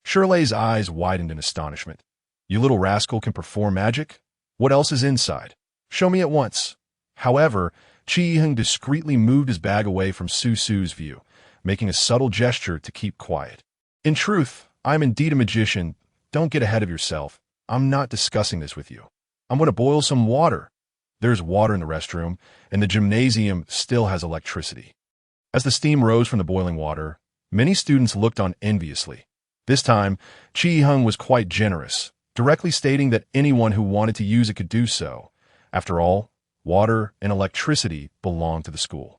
Shirley's eyes widened in astonishment. You little rascal can perform magic? What else is inside? Show me at once. However, Qi Yiheng discreetly moved his bag away from Su's view, making a subtle gesture to keep quiet. In truth, I am indeed a magician. Don't get ahead of yourself. I'm not discussing this with you. I'm going to boil some water. There's water in the restroom, and the gymnasium still has electricity. As the steam rose from the boiling water, many students looked on enviously. This time, Qi Yiheng was quite generous, directly stating that anyone who wanted to use it could do so. After all, water and electricity belonged to the school.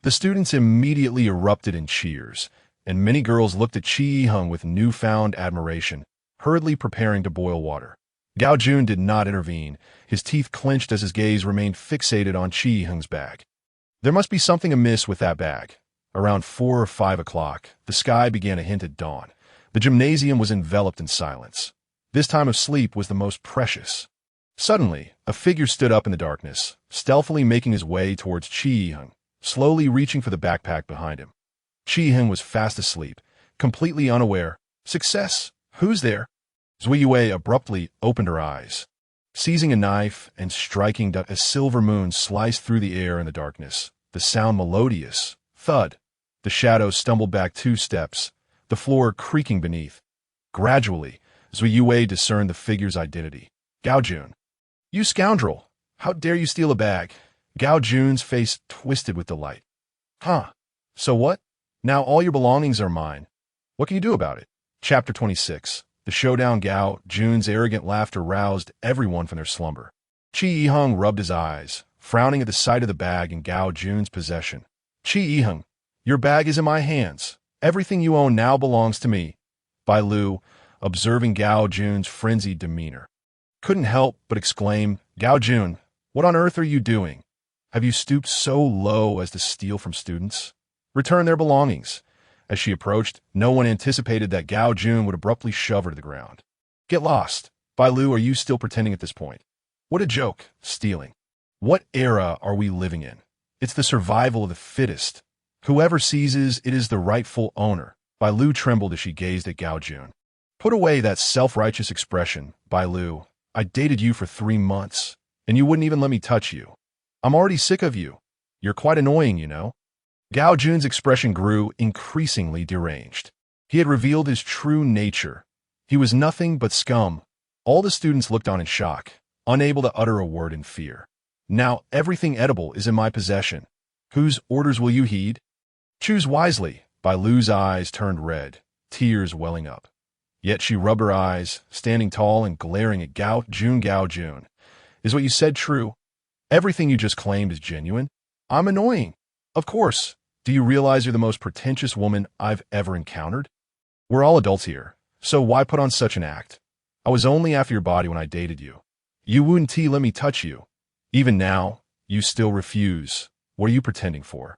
The students immediately erupted in cheers, and many girls looked at Qi Yiheng with newfound admiration, hurriedly preparing to boil water. Gao Jun did not intervene, his teeth clenched as his gaze remained fixated on Qi Yiheng's bag. There must be something amiss with that bag. Around 4 or 5 o'clock, the sky began to hint at dawn. The gymnasium was enveloped in silence. This time of sleep was the most precious. Suddenly, a figure stood up in the darkness, stealthily making his way towards Qi Yiheng, slowly reaching for the backpack behind him. Qi Yiheng was fast asleep, completely unaware. Success! Who's there? Zui Yue abruptly opened her eyes. Seizing a knife and striking a silver moon sliced through the air in the darkness, the sound melodious. Thud. The shadow stumbled back 2 steps, the floor creaking beneath. Gradually, Zui Yue discerned the figure's identity. Gao Jun. You scoundrel! How dare you steal a bag? Gao Jun's face twisted with delight. Huh. So what? Now all your belongings are mine. What can you do about it? Chapter 26. The showdown. Gao Jun's arrogant laughter roused everyone from their slumber. Qi Yiheng rubbed his eyes, frowning at the sight of the bag in Gao Jun's possession. Qi Yiheng, your bag is in my hands. Everything you own now belongs to me. Bai Lu, observing Gao Jun's frenzied demeanor, couldn't help but exclaim, Gao Jun, what on earth are you doing? Have you stooped so low as to steal from students? Return their belongings. As she approached, no one anticipated that Gao Jun would abruptly shove her to the ground. Get lost. Bai Lu, are you still pretending at this point? What a joke, stealing. What era are we living in? It's the survival of the fittest. Whoever seizes it is the rightful owner. Bai Lu trembled as she gazed at Gao Jun. Put away that self-righteous expression, Bai Lu. I dated you for 3 months, and you wouldn't even let me touch you. I'm already sick of you. You're quite annoying, you know." Gao Jun's expression grew increasingly deranged. He had revealed his true nature. He was nothing but scum. All the students looked on in shock, unable to utter a word in fear. "Now everything edible is in my possession. Whose orders will you heed? Choose wisely." Bai Lu's eyes turned red, tears welling up. Yet she rubbed her eyes, standing tall and glaring at Gao Jun. "Gao Jun, is what you said true? Everything you just claimed is genuine? I'm annoying. Of course. Do you realize you're the most pretentious woman I've ever encountered? We're all adults here, so why put on such an act? I was only after your body when I dated you. You wouldn't let me touch you. Even now, you still refuse. What are you pretending for?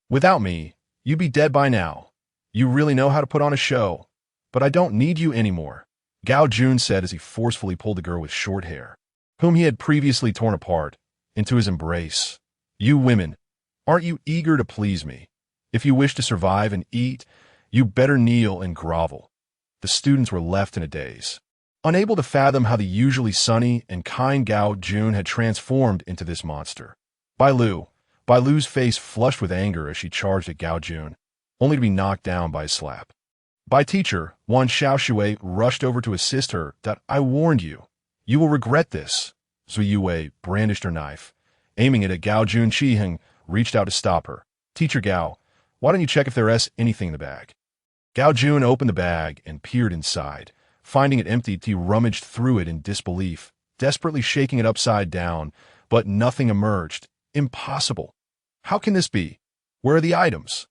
Without me, you'd be dead by now. You really know how to put on a show. But I don't need you anymore," Gao Jun said as he forcefully pulled the girl with short hair, whom he had previously torn apart, into his embrace. "You women, aren't you eager to please me? If you wish to survive and eat, you better kneel and grovel." The students were left in a daze, unable to fathom how the usually sunny and kind Gao Jun had transformed into this monster. Bai Lu's face flushed with anger as she charged at Gao Jun, only to be knocked down by a slap. Bai teacher, Wan Xiaoshui rushed over to assist her. "I warned you. You will regret this." Zui Yue brandished her knife, aiming it at Gao Jun. Qiheng reached out to stop her. "Teacher Gao, why don't you check if there's anything in the bag?" Gao Jun opened the bag and peered inside. Finding it empty, he rummaged through it in disbelief, desperately shaking it upside down, but nothing emerged. Impossible. How can this be? Where are the items?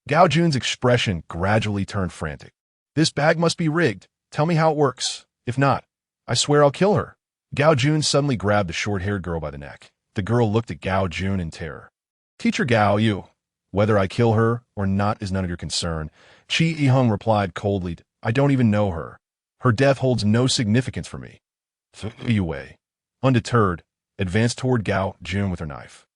Gao Jun's expression gradually turned frantic. "This bag must be rigged. Tell me how it works. If not, I swear I'll kill her." Gao Jun suddenly grabbed the short-haired girl by the neck. The girl looked at Gao Jun in terror. "Teacher Gao, whether I kill her or not is none of your concern." Qi Yiheng replied coldly, "I don't even know her. Her death holds no significance for me." Yue, undeterred, advanced toward Gao Jun with her knife.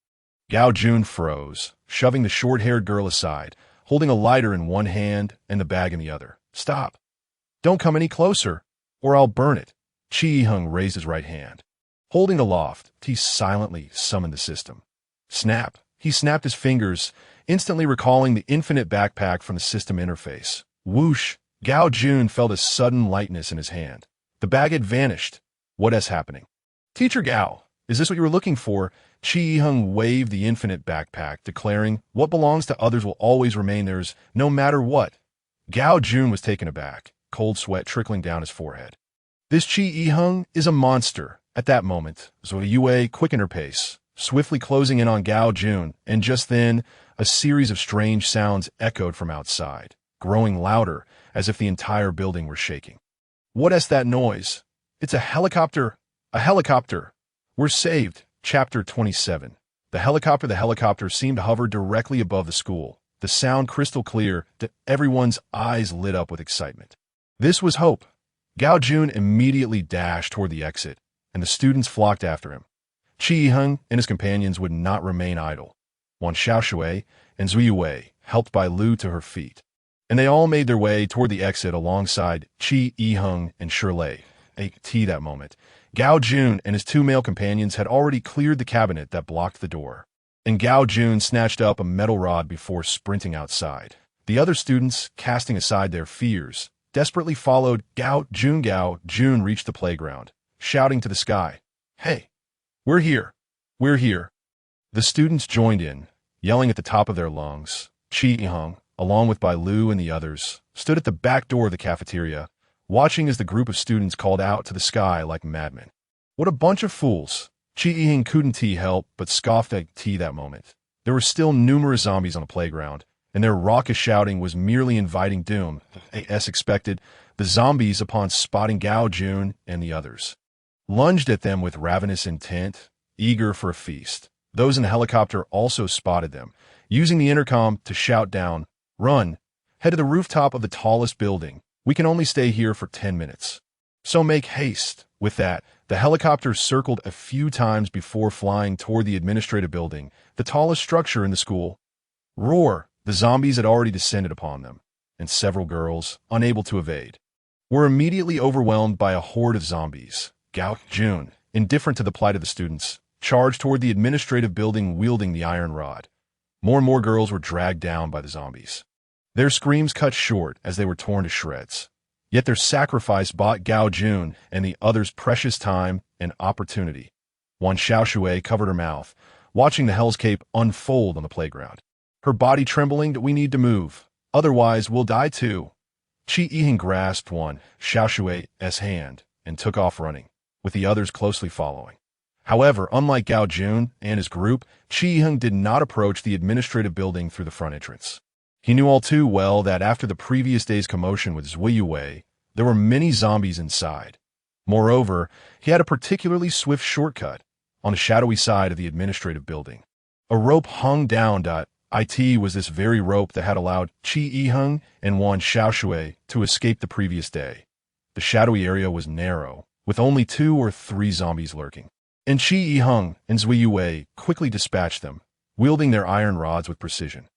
Gao Jun froze, shoving the short-haired girl aside, holding a lighter in one hand and the bag in the other. "Stop. Don't come any closer, or I'll burn it." Qi Yiheng raised his right hand. Holding aloft, he silently summoned the system. Snap. He snapped his fingers, instantly recalling the infinite backpack from the system interface. Whoosh! Gao Jun felt a sudden lightness in his hand. The bag had vanished. What is happening? "Teacher Gao, is this what you were looking for?" Qi Yiheng waved the infinite backpack, declaring, "What belongs to others will always remain theirs, no matter what." Gao Jun was taken aback, cold sweat trickling down his forehead. This Qi Yiheng is a monster. At that moment, Zui Yue quickened her pace, swiftly closing in on Gao Jun, and just then, a series of strange sounds echoed from outside, growing louder as if the entire building were shaking. "What is that noise? It's a helicopter! A helicopter! We're saved!" Chapter 27. The helicopter seemed to hover directly above the school, the sound crystal clear that everyone's eyes lit up with excitement. This was hope. Gao Jun immediately dashed toward the exit, and the students flocked after him. Qi Yiheng and his companions would not remain idle. Wan Xiaoshui and Zui Yue helped Bai Lu to her feet, and they all made their way toward the exit alongside Qi Yiheng and Shirlei. At that moment, Gao Jun and his two male companions had already cleared the cabinet that blocked the door, and Gao Jun snatched up a metal rod before sprinting outside. The other students, casting aside their fears, desperately followed Gao Jun. Gao Jun reached the playground, shouting to the sky, "Hey, we're here! We're here!" The students joined in, yelling at the top of their lungs. Qi Yiheng, along with Bai Lu and the others, stood at the back door of the cafeteria, watching as the group of students called out to the sky like madmen. "What a bunch of fools!" Qi Yiheng couldn't help but scoffed at that moment. There were still numerous zombies on the playground, and their raucous shouting was merely inviting doom. As expected, the zombies, upon spotting Gao Jun and the others, lunged at them with ravenous intent, eager for a feast. Those in the helicopter also spotted them, using the intercom to shout down, "Run! Head to the rooftop of the tallest building. We can only stay here for 10 minutes. So make haste." With that, the helicopter circled a few times before flying toward the administrative building, the tallest structure in the school. Roar! The zombies had already descended upon them, and several girls, unable to evade, were immediately overwhelmed by a horde of zombies. Gao Jun, indifferent to the plight of the students, charged toward the administrative building wielding the iron rod. More and more girls were dragged down by the zombies. Their screams cut short as they were torn to shreds. Yet their sacrifice bought Gao Jun and the others precious time and opportunity. Wan Xiaoshui covered her mouth, watching the Hell's Cape unfold on the playground. Her body trembling that we need to move, otherwise we'll die too. Qi Yiheng grasped Wan Xiaoshui's hand and took off running, with the others closely following. However, unlike Gao Jun and his group, Qi Yiheng did not approach the administrative building through the front entrance. He knew all too well that after the previous day's commotion with Zui Wei, there were many zombies inside. Moreover, he had a particularly swift shortcut on the shadowy side of the administrative building. A rope hung down. It was this very rope that had allowed Qi Yiheng and Wan Xiaoshui to escape the previous day. The shadowy area was narrow, with only 2 or 3 zombies lurking. And Qi Yiheng and Zui Wei quickly dispatched them, wielding their iron rods with precision.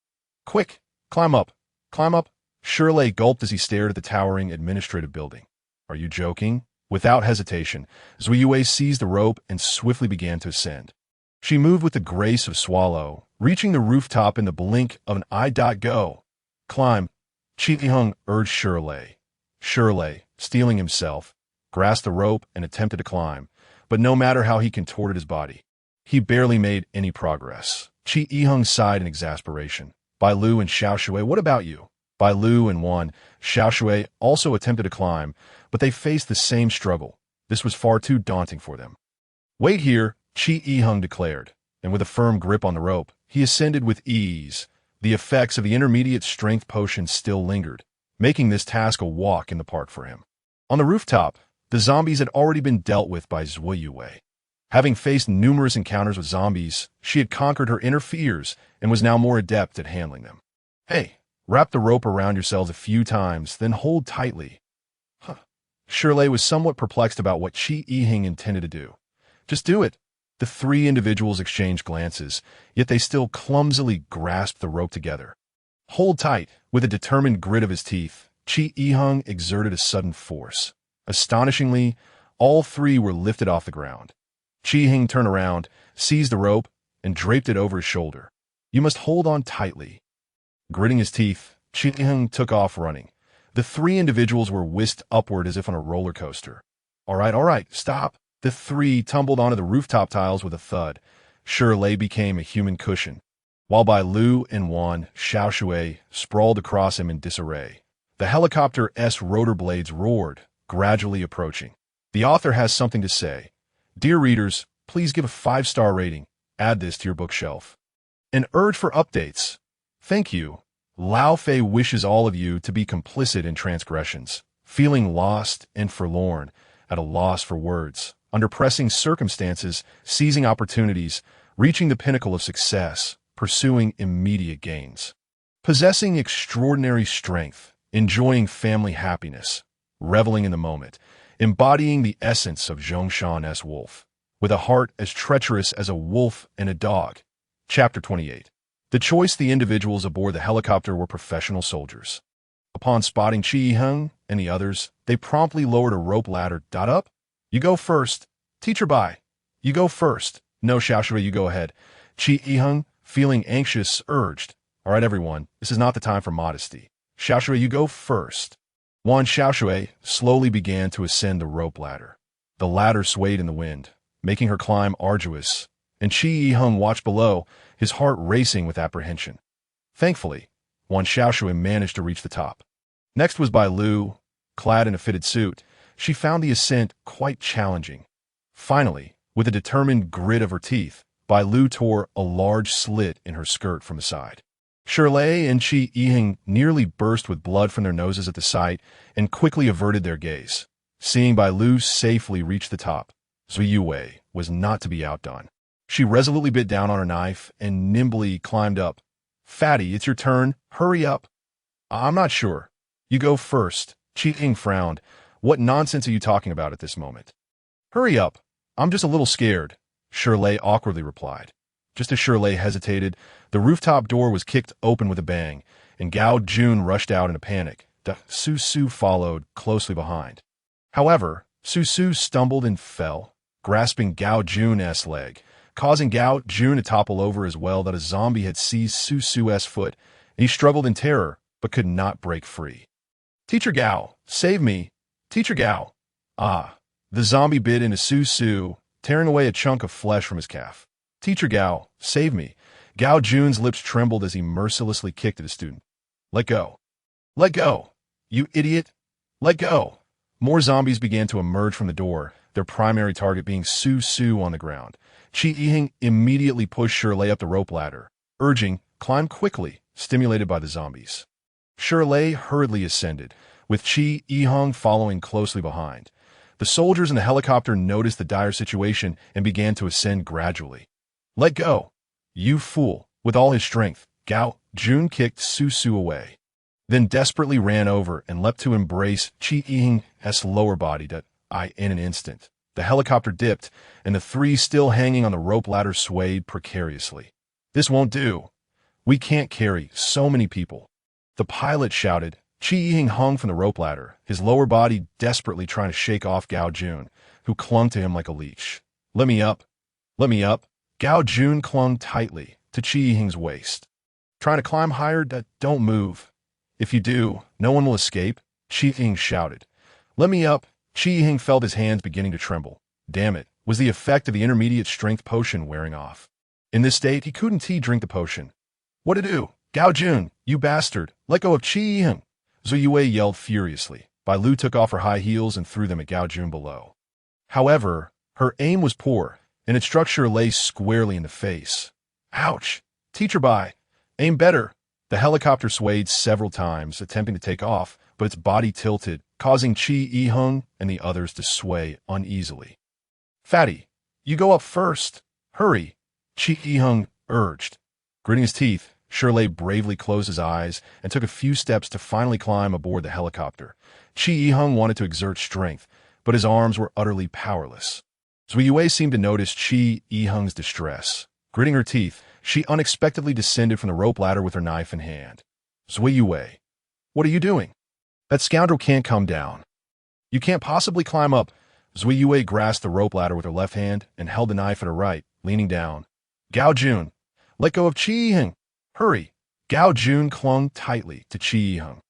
Quick! Climb up! Climb up! Shirley gulped as he stared at the towering administrative building. Are you joking? Without hesitation, Zui Wei seized the rope and swiftly began to ascend. She moved with the grace of swallow, reaching the rooftop in the blink of an eye. Go! Climb! Qi Yiheng urged Shirley. Shirley, steeling himself, grasped the rope and attempted to climb, but no matter how he contorted his body, he barely made any progress. Qi Yiheng sighed in exasperation. Bai Lu and Xiaoshui, what about you? Bai Lu and Wan Xiaoshui also attempted to climb, but they faced the same struggle. This was far too daunting for them. Wait here, Qi Yiheng declared, and with a firm grip on the rope, he ascended with ease. The effects of the intermediate strength potion still lingered, making this task a walk in the park for him. On the rooftop, the zombies had already been dealt with by Zui Wei. Having faced numerous encounters with zombies, she had conquered her inner fears and was now more adept at handling them. Hey, wrap the rope around yourselves a few times, then hold tightly. Shirley was somewhat perplexed about what Qi Yiheng intended to do. Just do it. The 3 individuals exchanged glances, yet they still clumsily grasped the rope together. Hold tight. With a determined grit of his teeth, Qi Yiheng exerted a sudden force. Astonishingly, all 3 were lifted off the ground. Qi Yiheng turned around, seized the rope, and draped it over his shoulder. You must hold on tightly. Gritting his teeth, Qi Yiheng took off running. The 3 individuals were whisked upward as if on a roller coaster. All right, stop. The 3 tumbled onto the rooftop tiles with a thud. Shirley became a human cushion, while Bai Lu and Wan Xiaoshui sprawled across him in disarray. The helicopter's rotor blades roared, gradually approaching. The author has something to say. Dear readers, please give a 5-star rating. Add this to your bookshelf. An urge for updates. Thank you. Lao Fei wishes all of you to be complicit in transgressions, feeling lost and forlorn, at a loss for words, under pressing circumstances, seizing opportunities, reaching the pinnacle of success, pursuing immediate gains, possessing extraordinary strength, enjoying family happiness, reveling in the moment, embodying the essence of Zhongshan's wolf, with a heart as treacherous as a wolf and a dog. Chapter 28. The choice the individuals aboard the helicopter were professional soldiers. Upon spotting Qi Yiheng and the others, they promptly lowered a rope ladder. Up? You go first. Teacher Bai. You go first. No, Xiaoshui, you go ahead. Qi Yiheng, feeling anxious, urged. All right, everyone, this is not the time for modesty. Xiaoshui, you go first. Wan Xiaoshui slowly began to ascend the rope ladder. The ladder swayed in the wind, making her climb arduous, and Qi Yiheng watched below, his heart racing with apprehension. Thankfully, Wan Xiaoshui managed to reach the top. Next was Bai Lu. Clad in a fitted suit, she found the ascent quite challenging. Finally, with a determined grit of her teeth, Bai Lu tore a large slit in her skirt from the side. Shirley and Qi Yiheng nearly burst with blood from their noses at the sight and quickly averted their gaze. Seeing Bai Lu safely reach the top, Zui Wei was not to be outdone. She resolutely bit down on her knife and nimbly climbed up. Fatty, it's your turn. Hurry up. I'm not sure. You go first. Qi Yiheng frowned. What nonsense are you talking about at this moment? Hurry up. I'm just a little scared, Shirley awkwardly replied. Just as Shirley hesitated, the rooftop door was kicked open with a bang, and Gao Jun rushed out in a panic. Su followed closely behind. However, Su stumbled and fell, grasping Gao Jun's leg, causing Gao Jun to topple over as well. That a zombie had seized Su's foot, and he struggled in terror, but could not break free. Teacher Gao, save me! Teacher Gao! Ah! The zombie bit into Su, tearing away a chunk of flesh from his calf. Teacher Gao, save me! Gao Jun's lips trembled as he mercilessly kicked at his student. Let go! Let go! You idiot! Let go! More zombies began to emerge from the door, their primary target being Su on the ground. Qi Yiheng immediately pushed Shirley up the rope ladder, urging, climb quickly, stimulated by the zombies. Shirley hurriedly ascended, with Qi Yiheng following closely behind. The soldiers in the helicopter noticed the dire situation and began to ascend gradually. Let go! You fool! With all his strength, Gao Jun kicked Su away, then desperately ran over and leapt to embrace Qi Yiheng's lower body. In an instant, the helicopter dipped, and the three still hanging on the rope ladder swayed precariously. This won't do. We can't carry so many people. The pilot shouted. Qi Yiheng hung from the rope ladder, his lower body desperately trying to shake off Gao Jun, who clung to him like a leash. Let me up. Let me up. Gao Jun clung tightly to Qi Yiheng's waist. Trying to climb higher? Don't move. If you do, no one will escape, Qi Yiheng shouted. Let me up. Qi Yiheng felt his hands beginning to tremble. Damn it, was the effect of the intermediate strength potion wearing off. In this state, he couldn't drink the potion. What to do? Gao Jun, you bastard, let go of Qi Yiheng. Zhu Yue yelled furiously. Bai Lu took off her high heels and threw them at Gao Jun below. However, her aim was poor, and it struck Shirley squarely in the face. Ouch! Teacher Bai, aim better! The helicopter swayed several times, attempting to take off, but its body tilted, causing Qi Yiheng and the others to sway uneasily. Fatty, you go up first. Hurry, Qi Yiheng urged. Gritting his teeth, Shirley bravely closed his eyes and took a few steps to finally climb aboard the helicopter. Qi Yiheng wanted to exert strength, but his arms were utterly powerless. Zhu Yue seemed to notice Qi Yiheng's distress. Gritting her teeth, she unexpectedly descended from the rope ladder with her knife in hand. Zhu Yue, what are you doing? That scoundrel can't come down. You can't possibly climb up. Zhu Yue grasped the rope ladder with her left hand and held the knife at her right, leaning down. Gao Jun, let go of Qi Yiheng. Hurry! Gao Jun clung tightly to Qi Yiheng.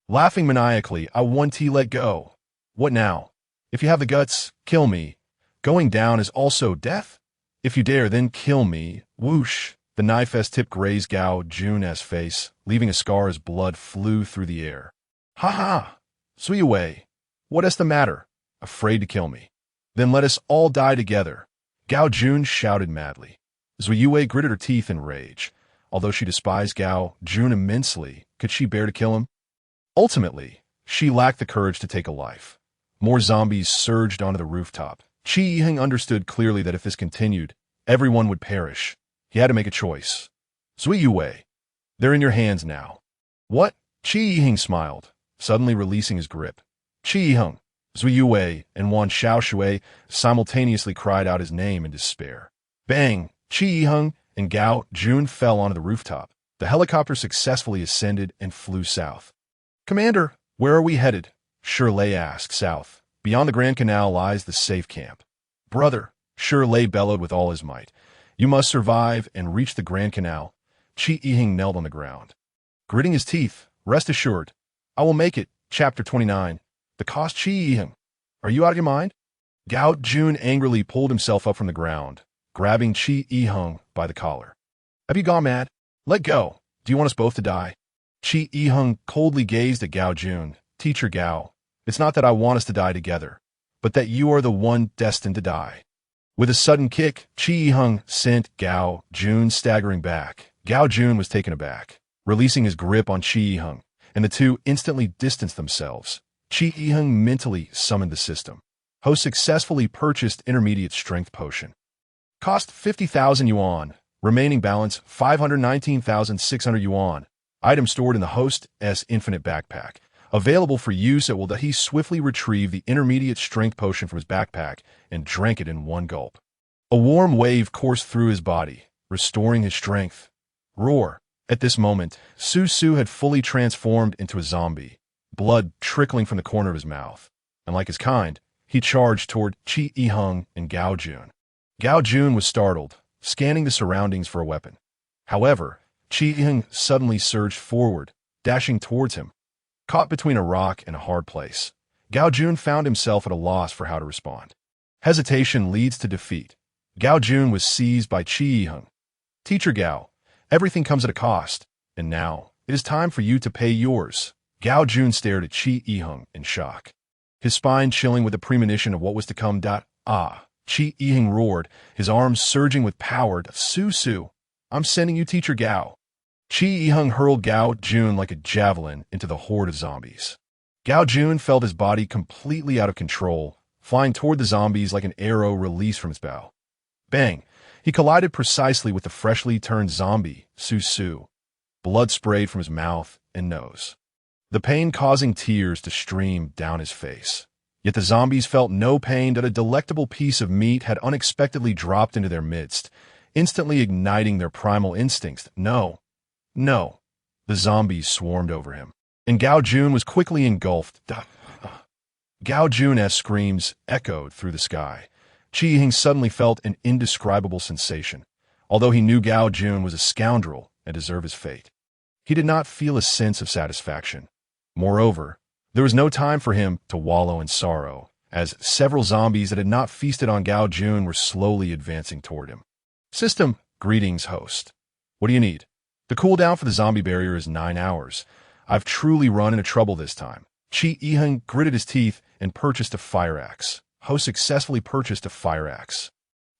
Laughing maniacally, I want to let go. What now? If you have the guts, kill me. Going down is also death? If you dare, then kill me. Whoosh! The knife's tip grazed Gao Jun's face, leaving a scar as blood flew through the air. Ha ha! Zhu Yue, what is the matter? Afraid to kill me? Then let us all die together. Gao Jun shouted madly. Zhu Yue gritted her teeth in rage. Although she despised Gao Jun immensely, could she bear to kill him? Ultimately, she lacked the courage to take a life. More zombies surged onto the rooftop. Qi Yiheng understood clearly that if this continued, everyone would perish. He had to make a choice. Zhu Yue, they're in your hands now. What? Qi Yiheng smiled, suddenly releasing his grip. Qi Yiheng, Zhu Yue and Wan Xiaoshui simultaneously cried out his name in despair. Bang! Qi Yiheng and Gao Jun fell onto the rooftop. The helicopter successfully ascended and flew south. Commander, where are we headed? Shirley asked. South. Beyond the Grand Canal lies the safe camp. Brother, Shirley bellowed with all his might. You must survive and reach the Grand Canal. Qi Yiheng knelt on the ground. Gritting his teeth, rest assured, I will make it. Chapter 29. The cost. Qi Yiheng. Are you out of your mind? Gao Jun angrily pulled himself up from the ground, grabbing Qi Yiheng by the collar. Have you gone mad? Let go. Do you want us both to die? Qi Yiheng coldly gazed at Gao Jun. Teacher Gao, it's not that I want us to die together, but that you are the one destined to die. With a sudden kick, Qi Yiheng sent Gao Jun staggering back. Gao Jun was taken aback, releasing his grip on Qi Yiheng, and the two instantly distanced themselves. Qi Yiheng mentally summoned the system. Host successfully purchased intermediate strength potion. Cost 50,000 yuan. Remaining balance 519,600 yuan. Item stored in the host's infinite backpack. Available for use at will. He swiftly retrieved the intermediate strength potion from his backpack and drank it in one gulp. A warm wave coursed through his body, restoring his strength. Roar! At this moment, Su had fully transformed into a zombie, blood trickling from the corner of his mouth. And like his kind, He charged toward Chi Yiheng and Gao Jun. Gao Jun was startled, scanning the surroundings for a weapon. However, Chi Yiheng suddenly surged forward, dashing towards him. Caught between a rock and a hard place, Gao Jun found himself at a loss for how to respond. Hesitation leads to defeat. Gao Jun was seized by Chi Yiheng. "Teacher Gao, everything comes at a cost, and now it is time for you to pay yours." Gao Jun stared at Chi Yiheng in shock, his spine chilling with a premonition of what was to come. "Ah!" Chi Yiheng roared, his arms surging with power. "Su, I'm sending you Teacher Gao." Chi Yiheng hurled Gao Jun like a javelin into the horde of zombies. Gao Jun felt his body completely out of control, flying toward the zombies like an arrow released from its bow. Bang! He collided precisely with the freshly turned zombie, Su. Blood sprayed from his mouth and nose, the pain causing tears to stream down his face. Yet the zombies felt no pain that a delectable piece of meat had unexpectedly dropped into their midst, instantly igniting their primal instincts. No. The zombies swarmed over him, and Gao Jun was quickly engulfed. Gao Jun's screams echoed through the sky. Chi Yiheng suddenly felt an indescribable sensation. Although he knew Gao Jun was a scoundrel and deserved his fate, he did not feel a sense of satisfaction. Moreover, there was no time for him to wallow in sorrow, as several zombies that had not feasted on Gao Jun were slowly advancing toward him. "System, greetings, host. What do you need?" "The cooldown for the zombie barrier is 9 hours. I've truly run into trouble this time." Chi Yiheng gritted his teeth and purchased a fire axe. Host successfully purchased a fire axe.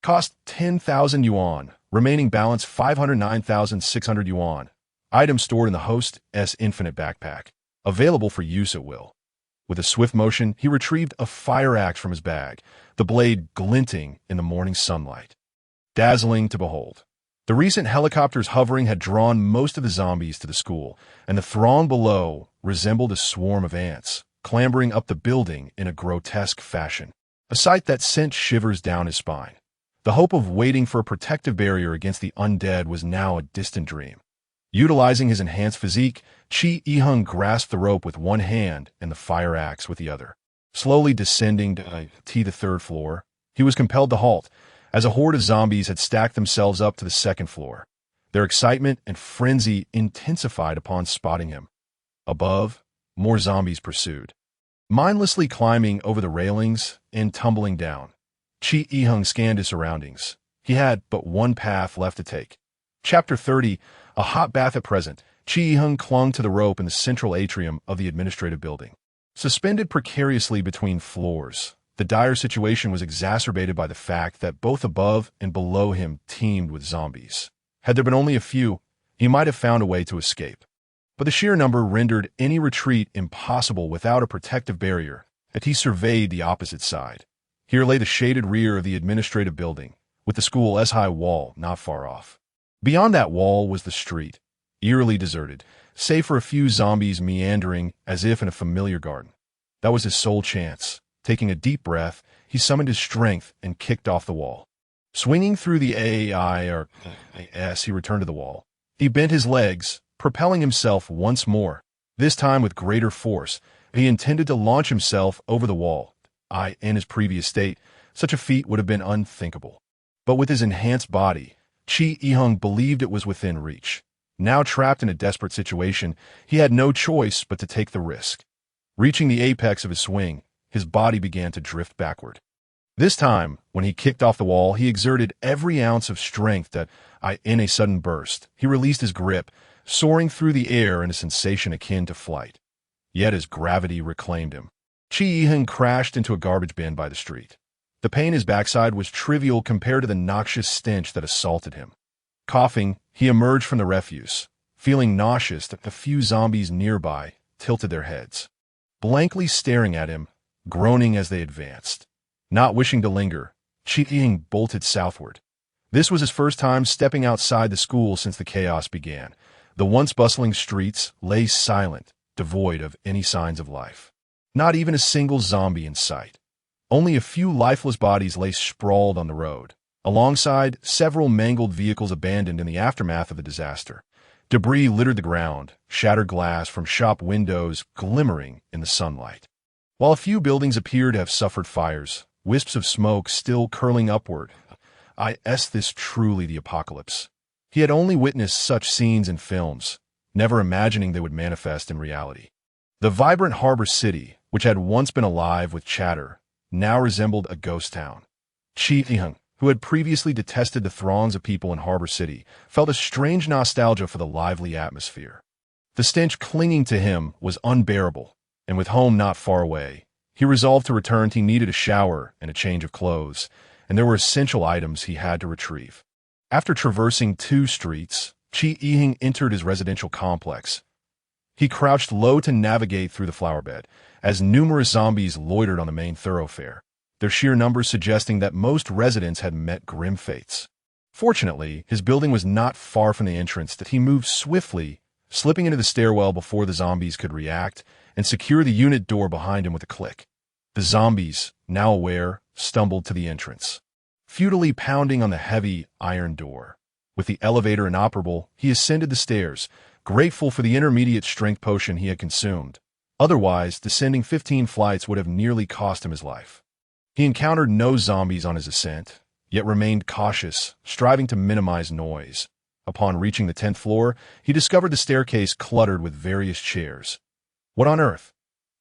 Cost 10,000 yuan, remaining balance 509,600 yuan. Item stored in the host's infinite backpack, available for use at will. With a swift motion, he retrieved a fire axe from his bag, the blade glinting in the morning sunlight. Dazzling to behold. The recent helicopters hovering had drawn most of the zombies to the school, and the throng below resembled a swarm of ants, clambering up the building in a grotesque fashion, a sight that sent shivers down his spine. The hope of waiting for a protective barrier against the undead was now a distant dream. Utilizing his enhanced physique, Chi Yiheng grasped the rope with one hand and the fire axe with the other. Slowly descending to the 3rd floor, he was compelled to halt, as a horde of zombies had stacked themselves up to the 2nd floor. Their excitement and frenzy intensified upon spotting him. Above, more zombies pursued, mindlessly climbing over the railings and tumbling down. Chi Yiheng scanned his surroundings. He had but one path left to take. Chapter 30, a hot bath at present. Chi Yiheng clung to the rope in the central atrium of the administrative building. Suspended precariously between floors, the dire situation was exacerbated by the fact that both above and below him teemed with zombies. Had there been only a few, he might have found a way to escape. But the sheer number rendered any retreat impossible without a protective barrier, as he surveyed the opposite side. Here lay the shaded rear of the administrative building, with the school's high wall not far off. Beyond that wall was the street, eerily deserted, save for a few zombies meandering as if in a familiar garden. That was his sole chance. Taking a deep breath, he summoned his strength and kicked off the wall. Swinging through the AAS, he returned to the wall. He bent his legs, propelling himself once more, this time with greater force. He intended to launch himself over the wall. In his previous state, such a feat would have been unthinkable. But with his enhanced body, Chi Yiheng believed it was within reach. Now trapped in a desperate situation, he had no choice but to take the risk. Reaching the apex of his swing, his body began to drift backward. This time, when he kicked off the wall, he exerted every ounce of strength that, in a sudden burst, he released his grip, soaring through the air in a sensation akin to flight. Yet as gravity reclaimed him, Chi Yiheng crashed into a garbage bin by the street. The pain in his backside was trivial compared to the noxious stench that assaulted him. Coughing, he emerged from the refuse, feeling nauseous that the few zombies nearby tilted their heads, blankly staring at him, groaning as they advanced. Not wishing to linger, Chi Yiheng bolted southward. This was his first time stepping outside the school since the chaos began. The once bustling streets lay silent, devoid of any signs of life. Not even a single zombie in sight. Only a few lifeless bodies lay sprawled on the road, alongside several mangled vehicles abandoned in the aftermath of the disaster. Debris littered the ground, shattered glass from shop windows glimmering in the sunlight. While a few buildings appear to have suffered fires, wisps of smoke still curling upward. This truly the apocalypse. He had only witnessed such scenes in films, never imagining they would manifest in reality. The vibrant harbor city, which had once been alive with chatter, now resembled a ghost town. Chi-hung, who had previously detested the throngs of people in Harbor City, felt a strange nostalgia for the lively atmosphere. The stench clinging to him was unbearable, and with home not far away, he resolved to return. He needed a shower and a change of clothes, and there were essential items he had to retrieve. After traversing 2 streets, Chi-hung entered his residential complex. He crouched low to navigate through the flower bed, as numerous zombies loitered on the main thoroughfare, their sheer numbers suggesting that most residents had met grim fates. Fortunately, his building was not far from the entrance. That he moved swiftly, slipping into the stairwell before the zombies could react, and secure the unit door behind him with a click. The zombies, now aware, stumbled to the entrance, futilely pounding on the heavy iron door. With the elevator inoperable, he ascended the stairs, grateful for the intermediate strength potion he had consumed. Otherwise, descending 15 flights would have nearly cost him his life. He encountered no zombies on his ascent, yet remained cautious, striving to minimize noise. Upon reaching the 10th floor, he discovered the staircase cluttered with various chairs. What on earth?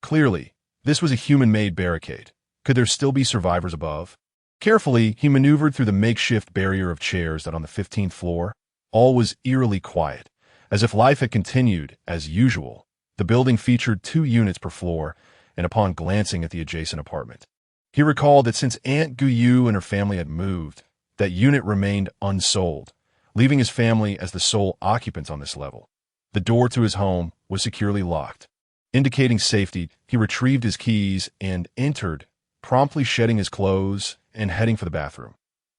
Clearly, this was a human-made barricade. Could there still be survivors above? Carefully, he maneuvered through the makeshift barrier of chairs that on the 15th floor, all was eerily quiet, as if life had continued as usual. The building featured 2 units per floor, and upon glancing at the adjacent apartment, he recalled that since Aunt Guyu and her family had moved, that unit remained unsold, leaving his family as the sole occupants on this level. The door to his home was securely locked. Indicating safety, he retrieved his keys and entered, promptly shedding his clothes and heading for the bathroom.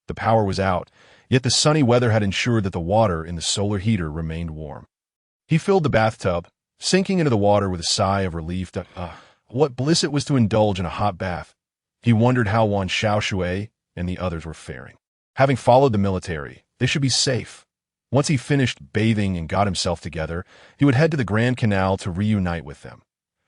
The power was out, yet the sunny weather had ensured that the water in the solar heater remained warm. He filled the bathtub, sinking into the water with a sigh of relief. What bliss it was to indulge in a hot bath. He wondered how Wan Xiaoshui and the others were faring. Having followed the military, they should be safe. Once he finished bathing and got himself together, he would head to the Grand Canal to reunite with them.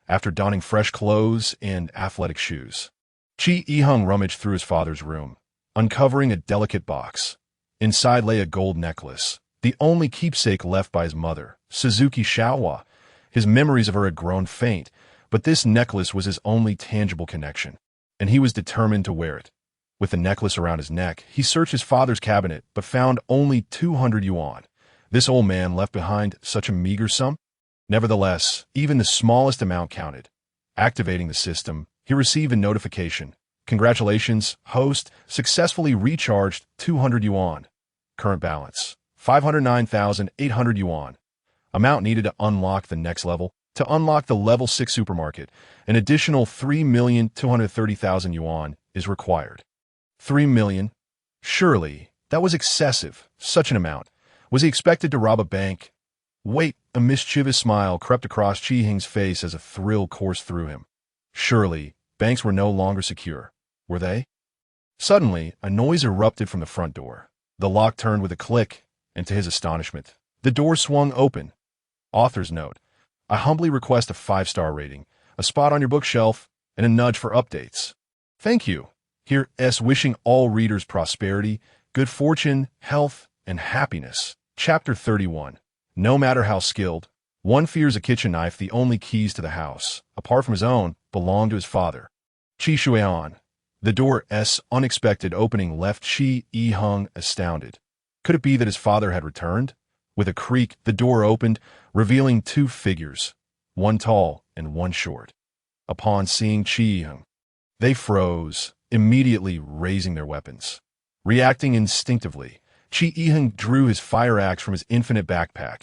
After donning fresh clothes and athletic shoes, Chi-hung rummaged through his father's room, uncovering a delicate box. Inside lay a gold necklace, the only keepsake left by his mother, Suzuki Shawa. His memories of her had grown faint, but this necklace was his only tangible connection, and he was determined to wear it. With the necklace around his neck, he searched his father's cabinet, but found only 200 yuan. This old man left behind such a meager sum? Nevertheless, even the smallest amount counted. Activating the system, he received a notification. Congratulations, host, successfully recharged 200 yuan. Current balance, 509,800 yuan. Amount needed to unlock the next level. To unlock the level 6 supermarket, an additional 3,230,000 yuan is required. 3 million? Surely, that was excessive, such an amount. Was he expected to rob a bank? Wait, a mischievous smile crept across Chi-hung's face as a thrill coursed through him. Surely, banks were no longer secure, were they? Suddenly, a noise erupted from the front door. The lock turned with a click, and to his astonishment, the door swung open. Author's note: I humbly request a 5-star rating, a spot on your bookshelf, and a nudge for updates. Thank you. Here's wishing all readers prosperity, good fortune, health, and happiness. Chapter 31. No matter how skilled, one fears a kitchen knife. The only keys to the house, apart from his own, belonged to his father. Chi Shuian. The door's unexpected opening left Chi-hung astounded. Could it be that his father had returned? With a creak, the door opened, revealing 2 figures, one tall and one short. Upon seeing Chi-hung, they froze, immediately raising their weapons. Reacting instinctively, Chi-hung drew his fire axe from his infinite backpack.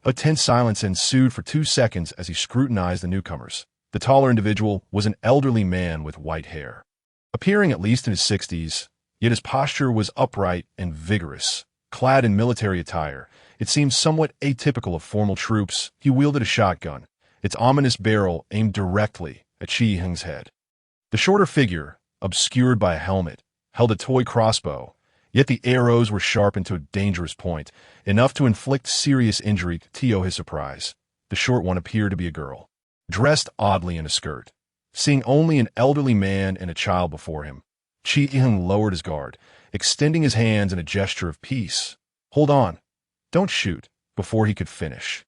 A tense silence ensued for 2 seconds as he scrutinized the newcomers. The taller individual was an elderly man with white hair, appearing at least in his 60s, yet his posture was upright and vigorous. Clad in military attire, it seemed somewhat atypical of formal troops. He wielded a shotgun, its ominous barrel aimed directly at Chi-hung's head. The shorter figure, obscured by a helmet, held a toy crossbow, yet the arrows were sharpened to a dangerous point, enough to inflict serious injury. To his surprise, the short one appeared to be a girl, dressed oddly in a skirt, Seeing only an elderly man and a child before him, Chi Hung lowered his guard, extending his hands in a gesture of peace. "Hold on. Don't shoot," before he could finish.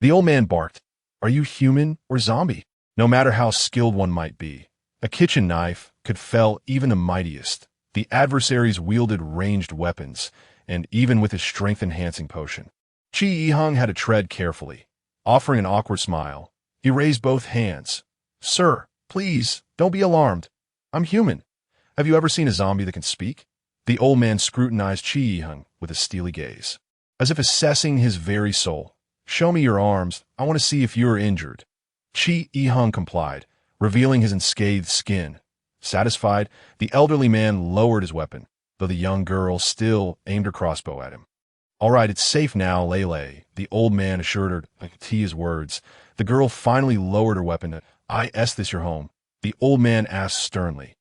The old man barked, "Are you human or zombie?" No matter how skilled one might be, a kitchen knife could fell even the mightiest. The adversaries wielded ranged weapons, and even with his strength-enhancing potion, Chi Hung had to tread carefully. Offering an awkward smile, he raised both hands. "Sir, please, don't be alarmed. I'm human. Have you ever seen a zombie that can speak?" The old man scrutinized Chi Hung with a steely gaze, as if assessing his very soul. "Show me your arms. I want to see if you are injured." Chi Hung complied, revealing his unscathed skin. Satisfied, the elderly man lowered his weapon, though the young girl still aimed her crossbow at him. "All right, it's safe now, Lele," the old man assured her to his words. The girl finally lowered her weapon. "Is this your home?" the old man asked sternly.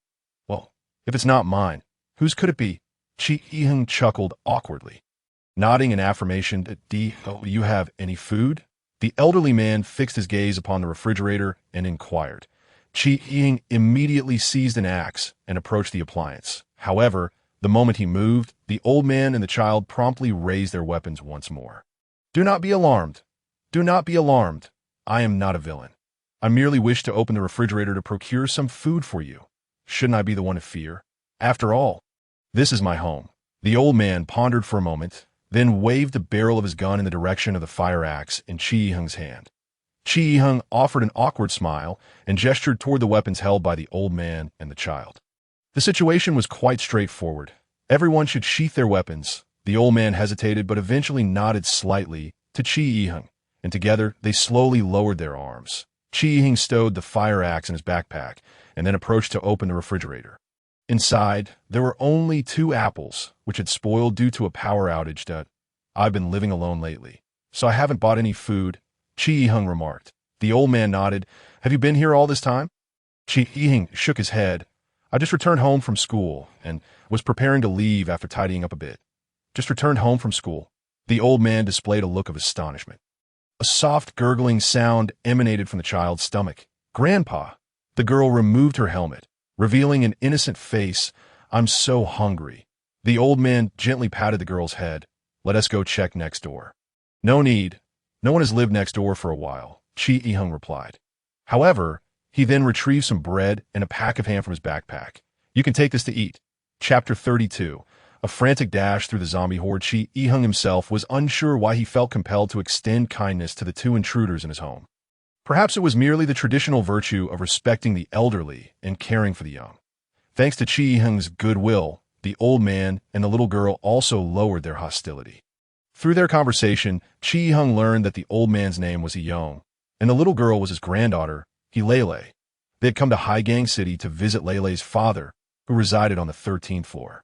"Well, if it's not mine, whose could it be?" Chi Hung chuckled awkwardly. Nodding in affirmation, "Do you have any food?" The elderly man fixed his gaze upon the refrigerator and inquired. Chi Hung immediately seized an axe and approached the appliance. However, the moment he moved, the old man and the child promptly raised their weapons once more. "Do not be alarmed. Do not be alarmed. I am not a villain. I merely wish to open the refrigerator to procure some food for you. Shouldn't I be the one to fear? After all, this is my home." The old man pondered for a moment, then waved the barrel of his gun in the direction of the fire axe in Chi Hung's hand. Chi Hung offered an awkward smile and gestured toward the weapons held by the old man and the child. The situation was quite straightforward. Everyone should sheath their weapons. The old man hesitated but eventually nodded slightly to Chi Hung, and together they slowly lowered their arms. Chi Hung stowed the fire axe in his backpack and then approached to open the refrigerator. Inside, there were only 2 apples, which had spoiled due to a power outage. "I've been living alone lately, so I haven't bought any food," Chi Hung remarked. The old man nodded. "Have you been here all this time?" Chi Hung shook his head. "I just returned home from school and was preparing to leave after tidying up a bit." "Just returned home from school?" The old man displayed a look of astonishment. A soft gurgling sound emanated from the child's stomach. "Grandpa!" The girl removed her helmet, revealing an innocent face. "I'm so hungry." The old man gently patted the girl's head. "Let us go check next door." "No need. No one has lived next door for a while," Chi Hung replied. However, he then retrieved some bread and a pack of ham from his backpack. "You can take this to eat." Chapter 32. A frantic dash through the zombie horde. Chi Hung himself was unsure why he felt compelled to extend kindness to the 2 intruders in his home. Perhaps it was merely the traditional virtue of respecting the elderly and caring for the young. Thanks to Chi Hung's goodwill, the old man and the little girl also lowered their hostility. Through their conversation, Chi Hung learned that the old man's name was Yong, and the little girl was his granddaughter, Lele. They had come to Haigang City to visit Lele's father, who resided on the 13th floor.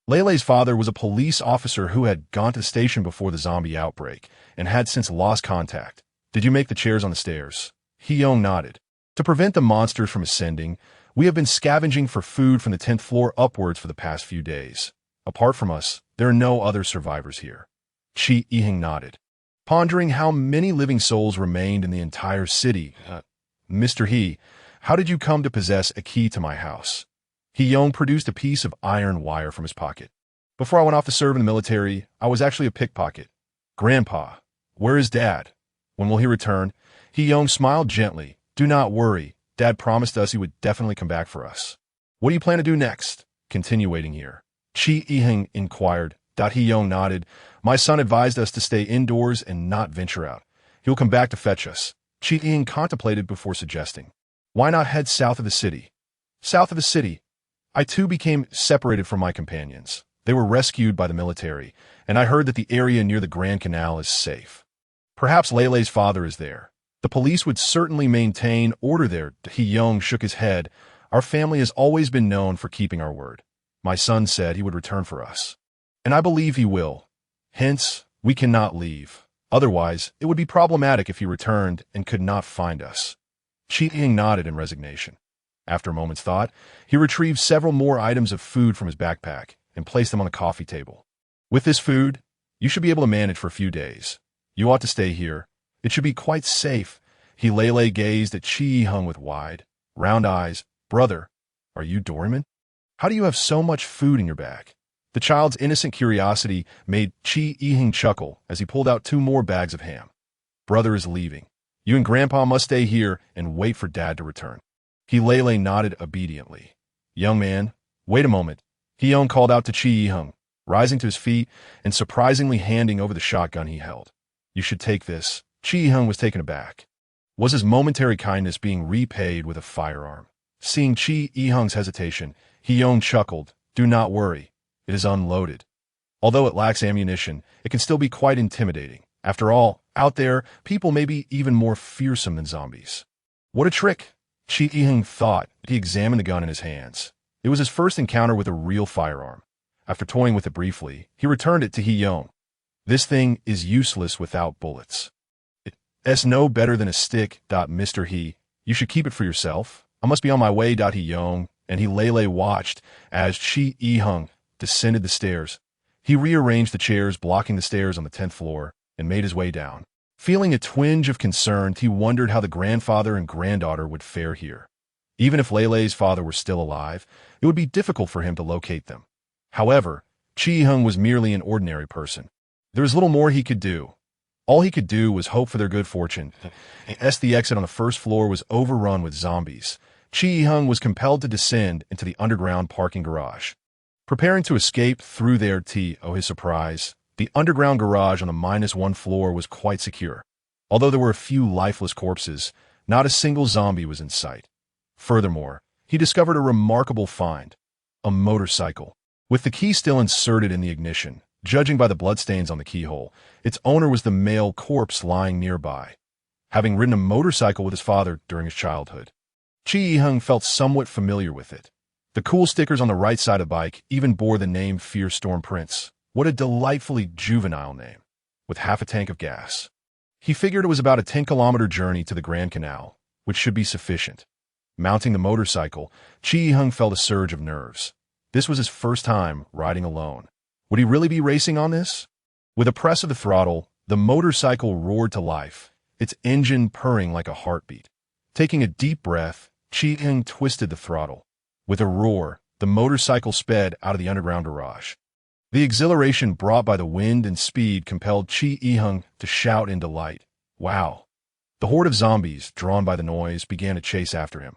Lele's father was a police officer who had gone to the station before the zombie outbreak and had since lost contact. "Did you make the chairs on the stairs?" Yong nodded. "To prevent the monsters from ascending, we have been scavenging for food from the 10th floor upwards for the past few days. Apart from us, there are no other survivors here." Chi Hung nodded, pondering how many living souls remained in the entire city. "Mr. He, how did you come to possess a key to my house?" Yong produced a piece of iron wire from his pocket. "Before I went off to serve in the military, I was actually a pickpocket." "Grandpa, where is Dad? When will he return?" Yong smiled gently. "Do not worry. Dad promised us he would definitely come back for us." "What do you plan to do next? Continue waiting here?" Chi Hung inquired. Yong nodded. "My son advised us to stay indoors and not venture out. He'll come back to fetch us." Chi Hung contemplated before suggesting, "Why not head south of the city?" "South of the city?" "I too became separated from my companions. They were rescued by the military, and I heard that the area near the Grand Canal is safe. Perhaps Lele's father is there. The police would certainly maintain order there." Yong shook his head. "Our family has always been known for keeping our word. My son said he would return for us, and I believe he will. Hence, we cannot leave. Otherwise, it would be problematic if he returned and could not find us." Chi Hung nodded in resignation. After a moment's thought, he retrieved several more items of food from his backpack and placed them on the coffee table. "With this food, you should be able to manage for a few days. You ought to stay here. It should be quite safe." Lele gazed at Chi Hung with wide, round eyes. "Brother, are you Doraemon? How do you have so much food in your bag?" The child's innocent curiosity made Chi Yiheng chuckle as he pulled out 2 more bags of ham. "Brother is leaving. You and Grandpa must stay here and wait for Dad to return." Lele nodded obediently. "Young man, wait a moment." Hyung called out to Chi Yiheng, rising to his feet and surprisingly handing over the shotgun he held. "You should take this." Chi Yiheng was taken aback. Was his momentary kindness being repaid with a firearm? Seeing Chi Yiheng's hesitation, Hyung chuckled. "Do not worry. It is unloaded. Although it lacks ammunition, it can still be quite intimidating. After all, out there, people may be even more fearsome than zombies." What a trick! Chi Yiheng thought. He examined the gun in his hands. It was his first encounter with a real firearm. After toying with it briefly, he returned it to Hyung. "This thing is useless without bullets. It's no better than a stick. Mr. He, you should keep it for yourself. I must be on my way. Hyung, and Lele watched as Chi Yiheng descended the stairs. He rearranged the chairs blocking the stairs on the 10th floor and made his way down. Feeling a twinge of concern, he wondered how the grandfather and granddaughter would fare here. Even if Lele's father were still alive, it would be difficult for him to locate them. However, Chi Yiheng was merely an ordinary person. There was little more he could do. All he could do was hope for their good fortune. As the exit on the 1st floor was overrun with zombies, Chi Yiheng was compelled to descend into the underground parking garage. Preparing to escape through there, to his surprise, the underground garage on the -1 floor was quite secure. Although there were a few lifeless corpses, not a single zombie was in sight. Furthermore, he discovered a remarkable find: a motorcycle. With the key still inserted in the ignition, judging by the bloodstains on the keyhole, its owner was the male corpse lying nearby, having ridden a motorcycle with his father during his childhood. Chi Yiheng felt somewhat familiar with it. The cool stickers on the right side of the bike even bore the name Fear Storm Prince. What a delightfully juvenile name, with half a tank of gas. He figured it was about a 10-kilometer journey to the Grand Canal, which should be sufficient. Mounting the motorcycle, Chi Yiheng felt a surge of nerves. This was his first time riding alone. Would he really be racing on this? With a press of the throttle, the motorcycle roared to life, its engine purring like a heartbeat. Taking a deep breath, Chi Yiheng twisted the throttle. With a roar, the motorcycle sped out of the underground garage. The exhilaration brought by the wind and speed compelled Chi Yiheng to shout in delight. Wow! The horde of zombies, drawn by the noise, began to chase after him.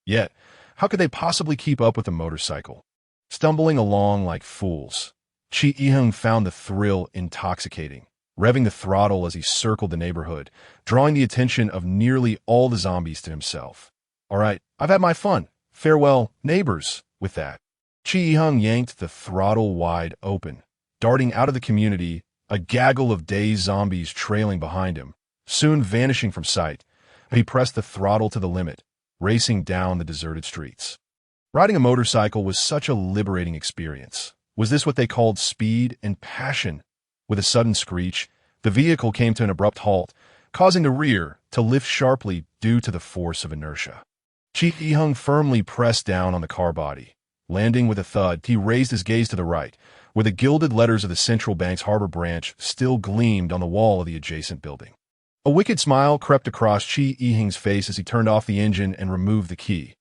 Yet, how could they possibly keep up with the motorcycle? Stumbling along like fools, Chi Yiheng found the thrill intoxicating, revving the throttle as he circled the neighborhood, drawing the attention of nearly all the zombies to himself. "All right, I've had my fun. Farewell, neighbors." With that, Chi Yiheng yanked the throttle wide open, darting out of the community, a gaggle of dazed zombies trailing behind him, soon vanishing from sight. He pressed the throttle to the limit, racing down the deserted streets. Riding a motorcycle was such a liberating experience. Was this what they called speed and passion? With a sudden screech, the vehicle came to an abrupt halt, causing the rear to lift sharply due to the force of inertia. Chi Yiheng firmly pressed down on the car body. Landing with a thud, he raised his gaze to the right, where the gilded letters of the Central Bank's harbor branch still gleamed on the wall of the adjacent building. A wicked smile crept across Chi Yiheng's face as he turned off the engine and removed the key.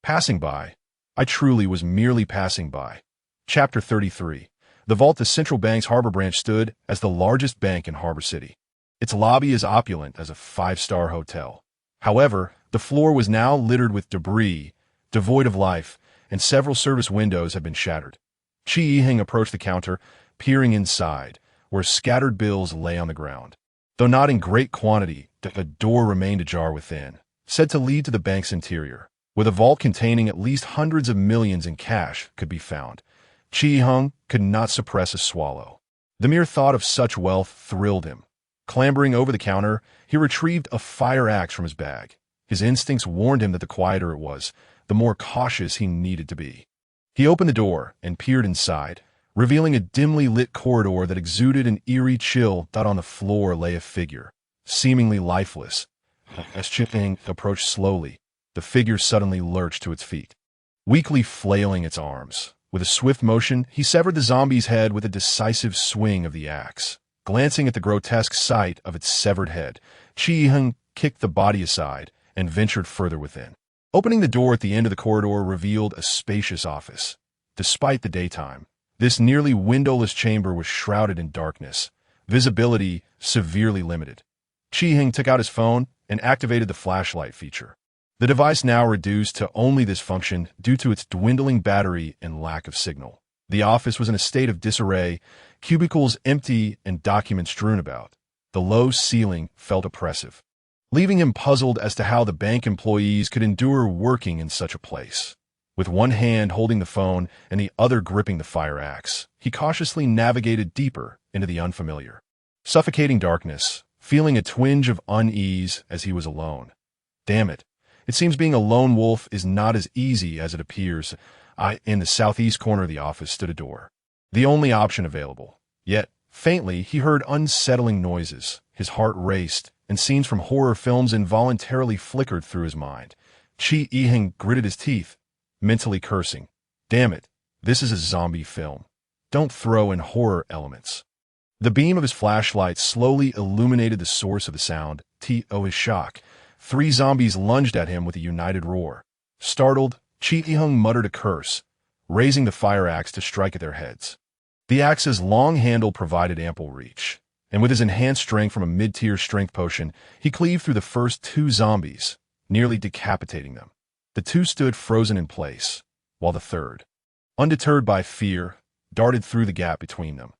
Passing by. I truly was merely passing by. Chapter 33. The vault of Central Bank's harbor branch stood as the largest bank in Harbor City. Its lobby as opulent as a 5-star hotel. However, the floor was now littered with debris, devoid of life, and several service windows had been shattered. Chi Yiheng approached the counter, peering inside, where scattered bills lay on the ground. Though not in great quantity, a door remained ajar within, said to lead to the bank's interior, where the vault containing at least hundreds of millions in cash could be found. Chi Yiheng could not suppress a swallow. The mere thought of such wealth thrilled him. Clambering over the counter, he retrieved a fire axe from his bag. His instincts warned him that the quieter it was, the more cautious he needed to be. He opened the door and peered inside, revealing a dimly lit corridor that exuded an eerie chill. On the floor lay a figure, seemingly lifeless. As Chi Yiheng approached slowly, the figure suddenly lurched to its feet, weakly flailing its arms. With a swift motion, he severed the zombie's head with a decisive swing of the axe. Glancing at the grotesque sight of its severed head, Chi Yiheng kicked the body aside and ventured further within. Opening the door at the end of the corridor revealed a spacious office. Despite the daytime, this nearly windowless chamber was shrouded in darkness, visibility severely limited. Chi-Hing took out his phone and activated the flashlight feature. The device now reduced to only this function due to its dwindling battery and lack of signal. The office was in a state of disarray, cubicles empty and documents strewn about. The low ceiling felt oppressive, leaving him puzzled as to how the bank employees could endure working in such a place. With one hand holding the phone and the other gripping the fire axe, he cautiously navigated deeper into the unfamiliar. Suffocating darkness, feeling a twinge of unease as he was alone. Damn it. It seems being a lone wolf is not as easy as it appears. In the southeast corner of the office stood a door, the only option available. Yet, faintly, he heard unsettling noises. His heart raced, and scenes from horror films involuntarily flickered through his mind. Chi-Hing gritted his teeth, mentally cursing. Damn it, this is a zombie film. Don't throw in horror elements. The beam of his flashlight slowly illuminated the source of the sound. To his shock, 3 zombies lunged at him with a united roar. Startled, Chi-Hing muttered a curse, raising the fire axe to strike at their heads. The axe's long handle provided ample reach, and with his enhanced strength from a mid-tier strength potion, he cleaved through the first 2 zombies, nearly decapitating them. The 2 stood frozen in place, while the third, undeterred by fear, darted through the gap between them.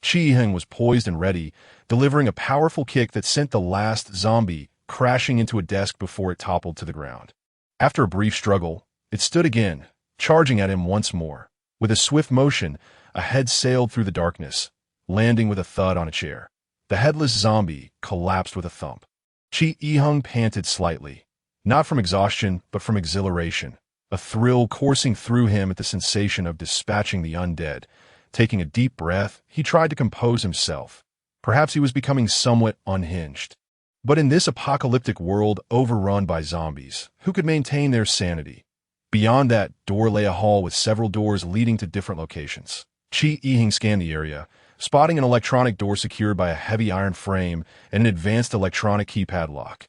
Chi-Hing was poised and ready, delivering a powerful kick that sent the last zombie crashing into a desk before it toppled to the ground. After a brief struggle, it stood again, charging at him once more. With a swift motion, a head sailed through the darkness, landing with a thud on a chair. The headless zombie collapsed with a thump. Chi-Hing panted slightly, not from exhaustion, but from exhilaration, a thrill coursing through him at the sensation of dispatching the undead. Taking a deep breath, he tried to compose himself. Perhaps he was becoming somewhat unhinged. But in this apocalyptic world overrun by zombies, who could maintain their sanity? Beyond that door lay a hall with several doors leading to different locations. Chi-Hing scanned the area, spotting an electronic door secured by a heavy iron frame and an advanced electronic keypad lock.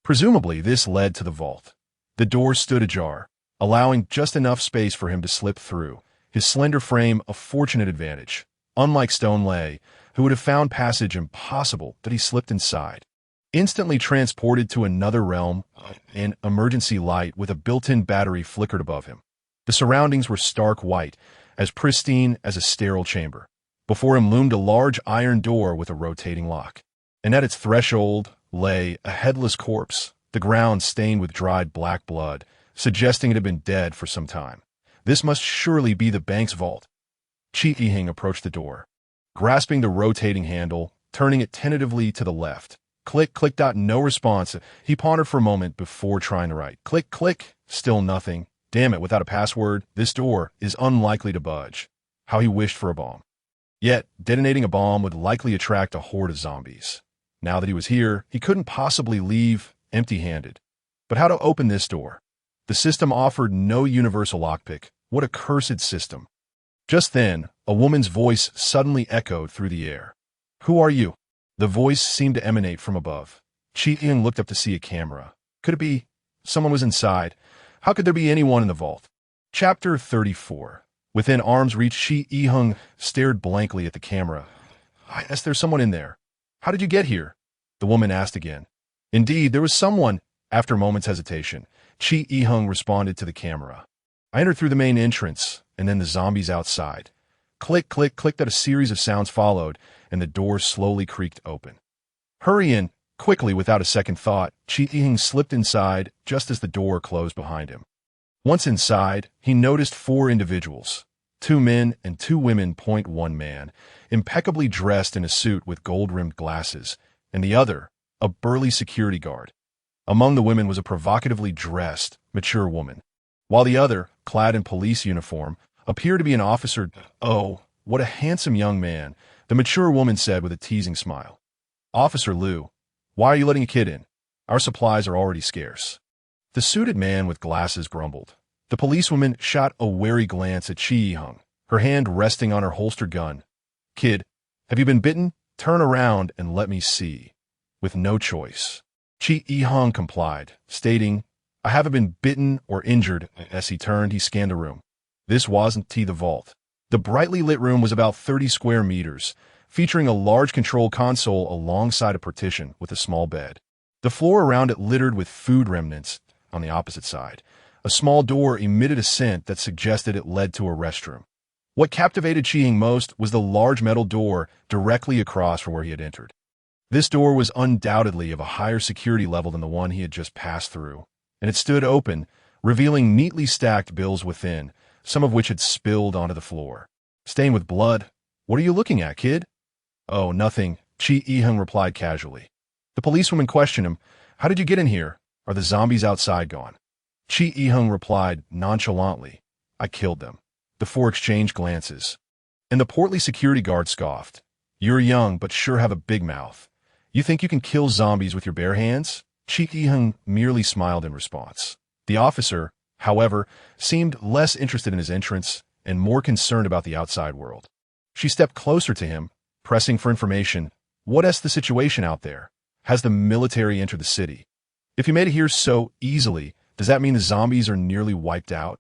Presumably, this led to the vault. The door stood ajar, allowing just enough space for him to slip through, his slender frame a fortunate advantage. Unlike Stoneley, who would have found passage impossible, that he slipped inside. Instantly transported to another realm, an emergency light with a built-in battery flickered above him. The surroundings were stark white, as pristine as a sterile chamber. Before him loomed a large iron door with a rotating lock. And at its threshold lay a headless corpse, the ground stained with dried black blood, suggesting it had been dead for some time. This must surely be the bank's vault. Chi-Hing approached the door, grasping the rotating handle, turning it tentatively to the left. Click, click, no response. He pondered for a moment before trying to write. Click, click, still nothing. Damn it, without a password, this door is unlikely to budge. How he wished for a bomb. Yet, detonating a bomb would likely attract a horde of zombies. Now that he was here, he couldn't possibly leave empty-handed. But how to open this door? The system offered no universal lockpick. What a cursed system. Just then, a woman's voice suddenly echoed through the air. Who are you? The voice seemed to emanate from above. Chi-Hing looked up to see a camera. Could it be someone was inside? How could there be anyone in the vault? Chapter 34. Within arm's reach, Chi-Hing stared blankly at the camera. Yes, there's someone in there. How did you get here? The woman asked again. Indeed, there was someone. After a moment's hesitation, Chi-Hing responded to the camera. I entered through the main entrance, and then the zombies outside. Click, click, click, that a series of sounds followed, and the door slowly creaked open. Hurry in. Quickly, without a second thought, Chi-Hing slipped inside just as the door closed behind him. Once inside, he noticed 4 individuals, 2 men and 2 women. One man, impeccably dressed in a suit with gold-rimmed glasses, and the other, a burly security guard. Among the women was a provocatively dressed, mature woman, while the other, clad in police uniform, appeared to be an officer. Oh, what a handsome young man, the mature woman said with a teasing smile. Officer Liu, why are you letting a kid in? Our supplies are already scarce. The suited man with glasses grumbled. The policewoman shot a wary glance at Chi-Hing, her hand resting on her holstered gun. Kid, have you been bitten? Turn around and let me see. With no choice, Chi-Hing complied, stating, I haven't been bitten or injured. As he turned, he scanned the room. This wasn't the vault. The brightly lit room was about 30 square meters, featuring a large control console alongside a partition with a small bed. The floor around it littered with food remnants. On the opposite side, a small door emitted a scent that suggested it led to a restroom. What captivated Chi-Hing most was the large metal door directly across from where he had entered. This door was undoubtedly of a higher security level than the one he had just passed through, and it stood open, revealing neatly stacked bills within, some of which had spilled onto the floor. Stained with blood. What are you looking at, kid? Oh, nothing, Chi-Hing replied casually. The policewoman questioned him. How did you get in here? Are the zombies outside gone? Chi-Hing replied nonchalantly. I killed them. The four exchanged glances. And the portly security guard scoffed. You're young, but sure have a big mouth. You think you can kill zombies with your bare hands? Chi-Hing merely smiled in response. The officer, however, seemed less interested in his entrance and more concerned about the outside world. She stepped closer to him, pressing for information. What's the situation out there? Has the military entered the city? If you made it here so easily, does that mean the zombies are nearly wiped out?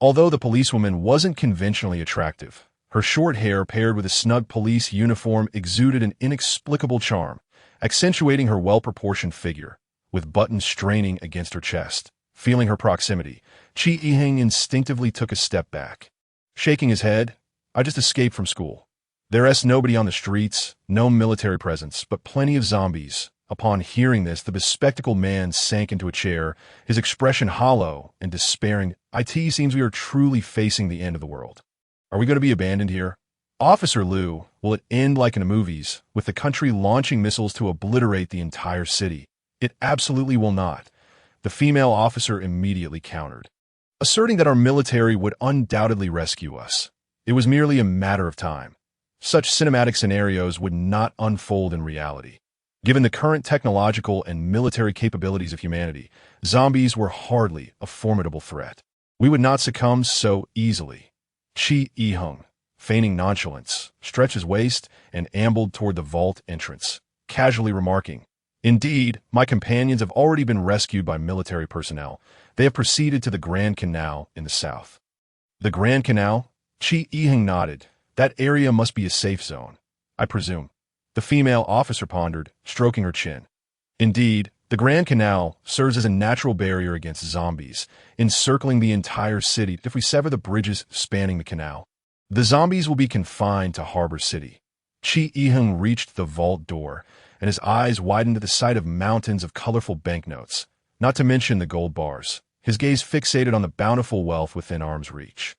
Although the policewoman wasn't conventionally attractive, her short hair paired with a snug police uniform exuded an inexplicable charm, accentuating her well-proportioned figure, with buttons straining against her chest. Feeling her proximity, Chi-Hing instinctively took a step back. Shaking his head, I just escaped from school. There's nobody on the streets, no military presence, but plenty of zombies. Upon hearing this, the bespectacled man sank into a chair, his expression hollow and despairing. It seems we are truly facing the end of the world. Are we going to be abandoned here? Officer Liu, will it end like in the movies, with the country launching missiles to obliterate the entire city? It absolutely will not. The female officer immediately countered, asserting that our military would undoubtedly rescue us. It was merely a matter of time. Such cinematic scenarios would not unfold in reality. Given the current technological and military capabilities of humanity, zombies were hardly a formidable threat. We would not succumb so easily. Chi-Hing, feigning nonchalance, stretched his waist and ambled toward the vault entrance, casually remarking, Indeed, my companions have already been rescued by military personnel. They have proceeded to the Grand Canal in the south. The Grand Canal? Chi-Hing nodded. That area must be a safe zone, I presume. The female officer pondered, stroking her chin. Indeed, the Grand Canal serves as a natural barrier against zombies, encircling the entire city. If we sever the bridges spanning the canal, the zombies will be confined to Harbor City. Chi-Hing reached the vault door, and his eyes widened at the sight of mountains of colorful banknotes, not to mention the gold bars, his gaze fixated on the bountiful wealth within arm's reach.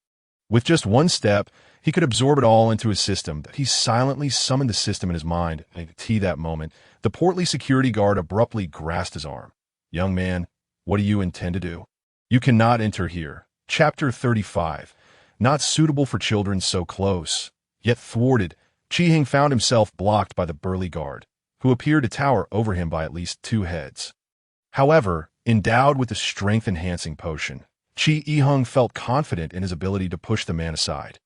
With just one step, he could absorb it all into his system. He silently summoned the system in his mind, and at that moment, the portly security guard abruptly grasped his arm. Young man, what do you intend to do? You cannot enter here. Chapter 35. Not suitable for children so close. Yet thwarted, Chi-Hing found himself blocked by the burly guard, who appeared to tower over him by at least 2 heads. However, endowed with the strength-enhancing potion, Chi-Hing felt confident in his ability to push the man aside.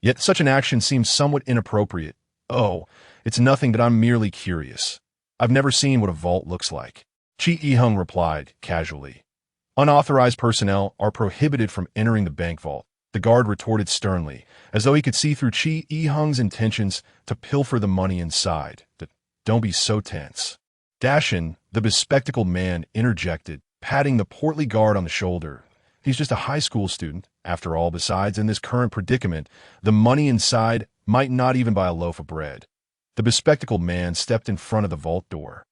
Yet such an action seemed somewhat inappropriate. Oh, it's nothing, but I'm merely curious. I've never seen what a vault looks like. Chi-Hing replied, casually. Unauthorized personnel are prohibited from entering the bank vault, the guard retorted sternly, as though he could see through Chi-Hing's intentions to pilfer the money inside. Don't be so tense. Dashin, the bespectacled man, interjected, patting the portly guard on the shoulder. He's just a high school student. After all, besides, in this current predicament, the money inside might not even buy a loaf of bread. The bespectacled man stepped in front of the vault door,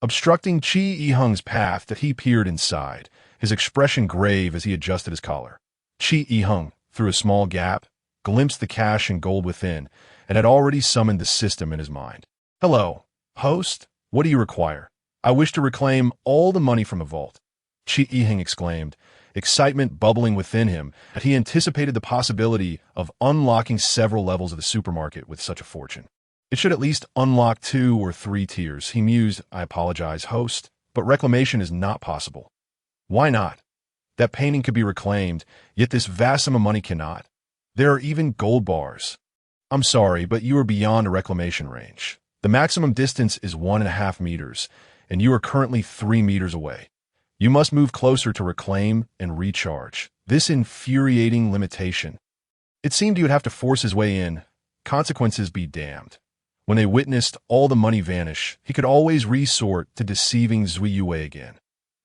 obstructing Chi-Hing's path. That he peered inside, his expression grave as he adjusted his collar. Chi-Hing, through a small gap, glimpsed the cash and gold within, and had already summoned the system in his mind. Hello, host, what do you require? I wish to reclaim all the money from the vault. Chi-Hing exclaimed, excitement bubbling within him, that he anticipated the possibility of unlocking several levels of the supermarket with such a fortune. It should at least unlock 2 or 3 tiers, he mused. I apologize, host, but reclamation is not possible. Why not? That painting could be reclaimed, yet this vast sum of money cannot. There are even gold bars. I'm sorry, but you are beyond a reclamation range. The maximum distance is 1.5 meters, and you are currently 3 meters away. You must move closer to reclaim and recharge. This infuriating limitation. It seemed he would have to force his way in. Consequences be damned. When they witnessed all the money vanish, he could always resort to deceiving Zui Yue again.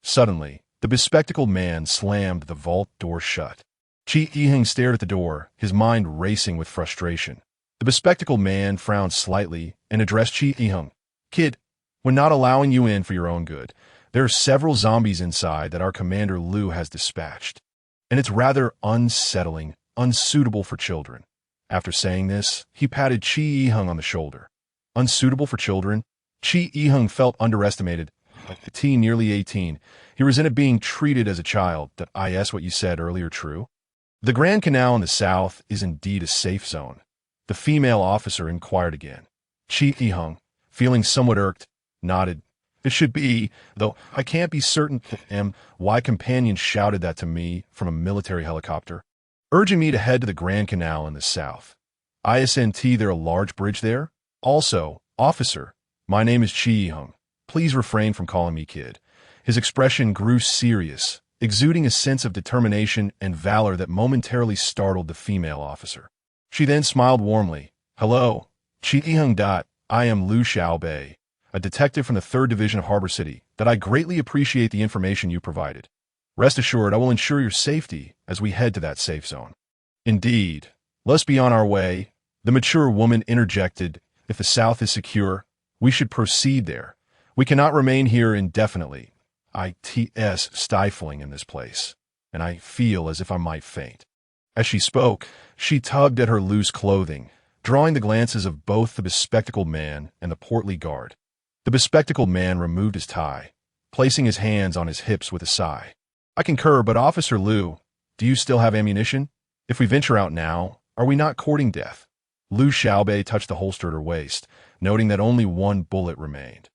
Suddenly, the bespectacled man slammed the vault door shut. Qi Yiheng stared at the door, his mind racing with frustration. The bespectacled man frowned slightly and addressed Qi Yiheng. Kid, we're not allowing you in for your own good. There are several zombies inside that our commander Liu has dispatched. And it's rather unsettling, unsuitable for children. After saying this, he patted Qi Yiheng on the shoulder. Unsuitable for children? Qi Yiheng felt underestimated. Like the teen nearly 18, he resented being treated as a child. That is what you said earlier true? The Grand Canal in the south is indeed a safe zone. The female officer inquired again. Qi Yiheng, feeling somewhat irked, nodded. It should be, though I can't be certain why companions shouted that to me from a military helicopter, urging me to head to the Grand Canal in the south. Isn't there a large bridge there? Also, officer, my name is Qi Yiheng. Please refrain from calling me kid. His expression grew serious, exuding a sense of determination and valor that momentarily startled the female officer. She then smiled warmly. Hello, Qi Yiheng. I am Liu Xiaobei, a detective from the 3rd Division of Harbor City. That I greatly appreciate the information you provided. Rest assured, I will ensure your safety as we head to that safe zone. Indeed. Let's be on our way. The mature woman interjected. If the south is secure, we should proceed there. We cannot remain here indefinitely. It's stifling in this place, and I feel as if I might faint. As she spoke, she tugged at her loose clothing, drawing the glances of both the bespectacled man and the portly guard. The bespectacled man removed his tie, placing his hands on his hips with a sigh. I concur, but Officer Liu, do you still have ammunition? If we venture out now, are we not courting death? Liu Xiaobei touched the holster at her waist, noting that only one bullet remained.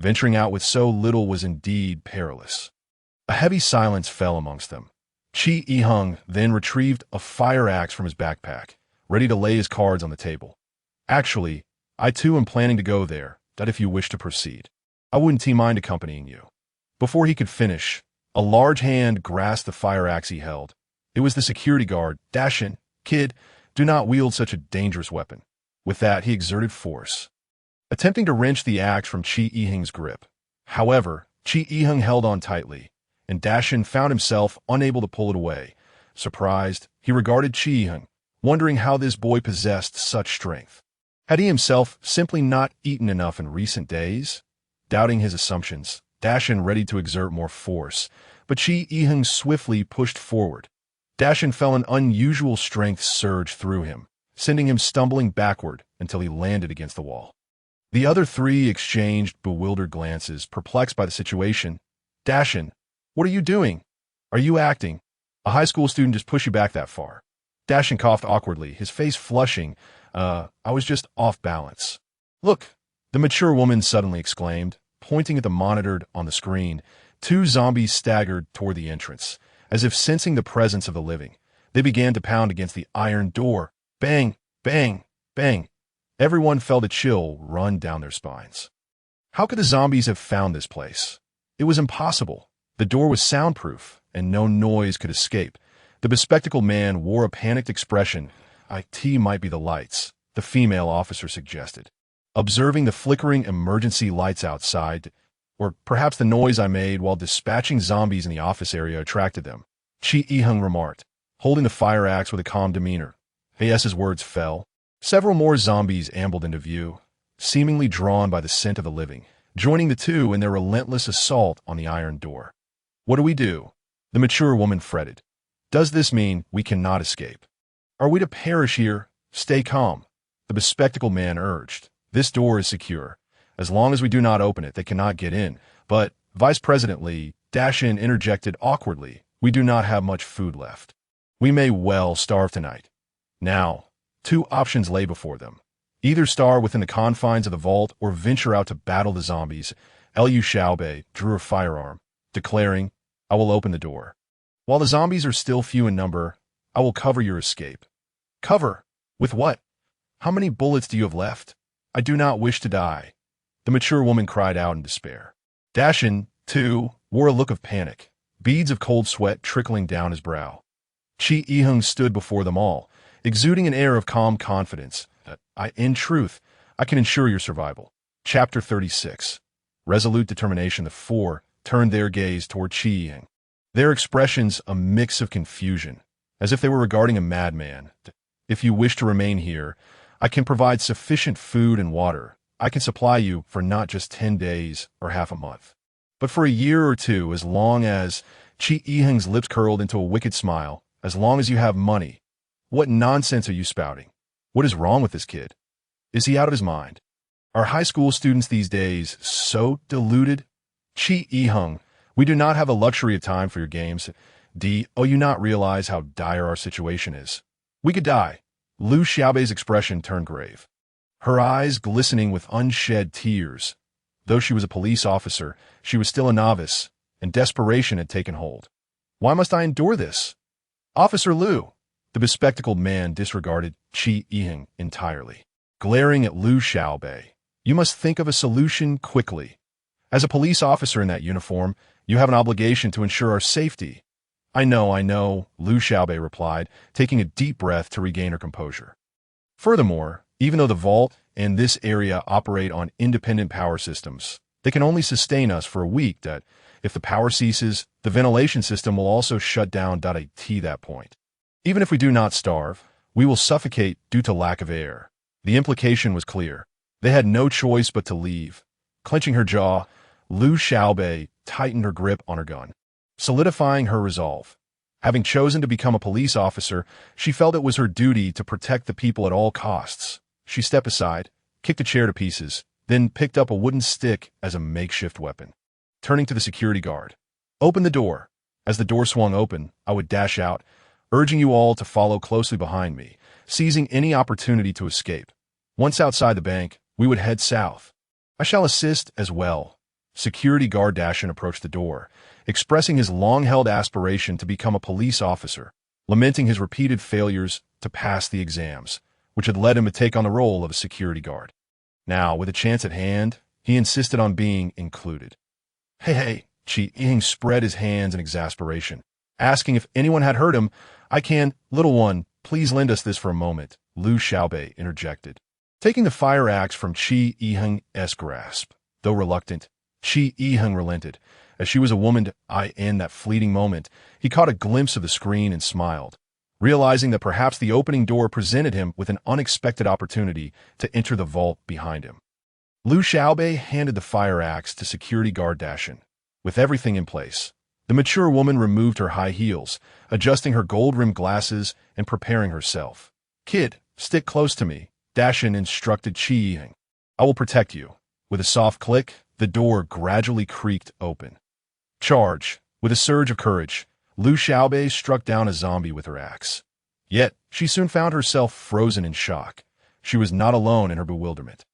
Venturing out with so little was indeed perilous. A heavy silence fell amongst them. Qi Yiheng then retrieved a fire axe from his backpack, ready to lay his cards on the table. Actually, I too am planning to go there, that if you wish to proceed. I wouldn't mind accompanying you. Before he could finish, a large hand grasped the fire axe he held. It was the security guard. Dashin, kid, do not wield such a dangerous weapon. With that, he exerted force, attempting to wrench the axe from Qi Yiheng's grip. However, Qi Yiheng held on tightly, and Dashin found himself unable to pull it away. Surprised, he regarded Qi Yiheng, wondering how this boy possessed such strength. Had he himself simply not eaten enough in recent days? Doubting his assumptions, Dashin readied to exert more force, but Qi Yiheng swiftly pushed forward. Dashin felt an unusual strength surge through him, sending him stumbling backward until he landed against the wall. The other three exchanged bewildered glances, perplexed by the situation. Dashin, what are you doing? Are you acting? A high school student just pushed you back that far. Dashin coughed awkwardly, his face flushing. I was just off balance. Look, the mature woman suddenly exclaimed, pointing at the monitor on the screen. Two zombies staggered toward the entrance, as if sensing the presence of the living. They began to pound against the iron door. Bang, bang, bang. Everyone felt a chill run down their spines. How could the zombies have found this place? It was impossible. The door was soundproof, and no noise could escape. The bespectacled man wore a panicked expression. It might be the lights, the female officer suggested. Observing the flickering emergency lights outside, or perhaps the noise I made while dispatching zombies in the office area attracted them, Qi Yiheng remarked, holding the fire axe with a calm demeanor. As words fell, several more zombies ambled into view, seemingly drawn by the scent of the living, joining the two in their relentless assault on the iron door. What do we do? The mature woman fretted. Does this mean we cannot escape? Are we to perish here? Stay calm, the bespectacled man urged. This door is secure. As long as we do not open it, they cannot get in. But, Vice President Li, Dashin interjected awkwardly, we do not have much food left. We may well starve tonight. Now, two options lay before them. Either starve within the confines of the vault or venture out to battle the zombies. Liu Xiaobei drew a firearm, declaring, I will open the door. While the zombies are still few in number, I will cover your escape. Cover? With what? How many bullets do you have left? I do not wish to die. The mature woman cried out in despair. Dashin, too, wore a look of panic, beads of cold sweat trickling down his brow. Chi Yiheng stood before them all, exuding an air of calm confidence. In truth, I can ensure your survival. Chapter 36. Resolute determination. The four turned their gaze toward Chi Yiheng, their expressions a mix of confusion, as if they were regarding a madman. If you wish to remain here, I can provide sufficient food and water. I can supply you for not just 10 days or half a month, but for a year or two, as long as— Chi Yiheng's lips curled into a wicked smile. As long as you have money. What nonsense are you spouting? What is wrong with this kid? Is he out of his mind? Are high school students these days so deluded? Chi Yiheng, we do not have the luxury of time for your games. Do you not realize how dire our situation is? We could die. Lu Xiaobei's expression turned grave, her eyes glistening with unshed tears. Though she was a police officer, she was still a novice, and desperation had taken hold. Why must I endure this? Officer Lu. The bespectacled man disregarded Chi Yiheng entirely, glaring at Lu Xiaobei. You must think of a solution quickly. As a police officer in that uniform, you have an obligation to ensure our safety. I know, Lu Xiaobei replied, taking a deep breath to regain her composure. Furthermore, even though the vault and this area operate on independent power systems, they can only sustain us for a week. That if the power ceases, the ventilation system will also shut down. At that point, even if we do not starve, we will suffocate due to lack of air. The implication was clear. They had no choice but to leave. Clenching her jaw, Lu Xiaobei tightened her grip on her gun, solidifying her resolve. Having chosen to become a police officer, she felt it was her duty to protect the people at all costs. She stepped aside, kicked a chair to pieces, then picked up a wooden stick as a makeshift weapon. Turning to the security guard, "Open the door." As the door swung open, I would dash out, urging you all to follow closely behind me, seizing any opportunity to escape. Once outside the bank, we would head south. I shall assist as well. Security guard Dashin approached the door, expressing his long-held aspiration to become a police officer, lamenting his repeated failures to pass the exams, which had led him to take on the role of a security guard. Now, with a chance at hand, he insisted on being included. Hey, Chi Yiheng spread his hands in exasperation, asking if anyone had heard him. Little one, please lend us this for a moment, Lu Xiaobei interjected. Taking the fire axe from Chi Yiheng's grasp, though reluctant, Chi Yiheng relented. As she was a woman, in that fleeting moment, he caught a glimpse of the screen and smiled, realizing that perhaps the opening door presented him with an unexpected opportunity to enter the vault behind him. Lu Xiaobei handed the fire axe to security guard Dashin. With everything in place, the mature woman removed her high heels, adjusting her gold-rimmed glasses and preparing herself. Kid, stick close to me, Dashin instructed Chi Yiheng. I will protect you. With a soft click, the door gradually creaked open. Charge! With a surge of courage, Lu Xiaobei struck down a zombie with her axe. Yet, she soon found herself frozen in shock. She was not alone in her bewilderment.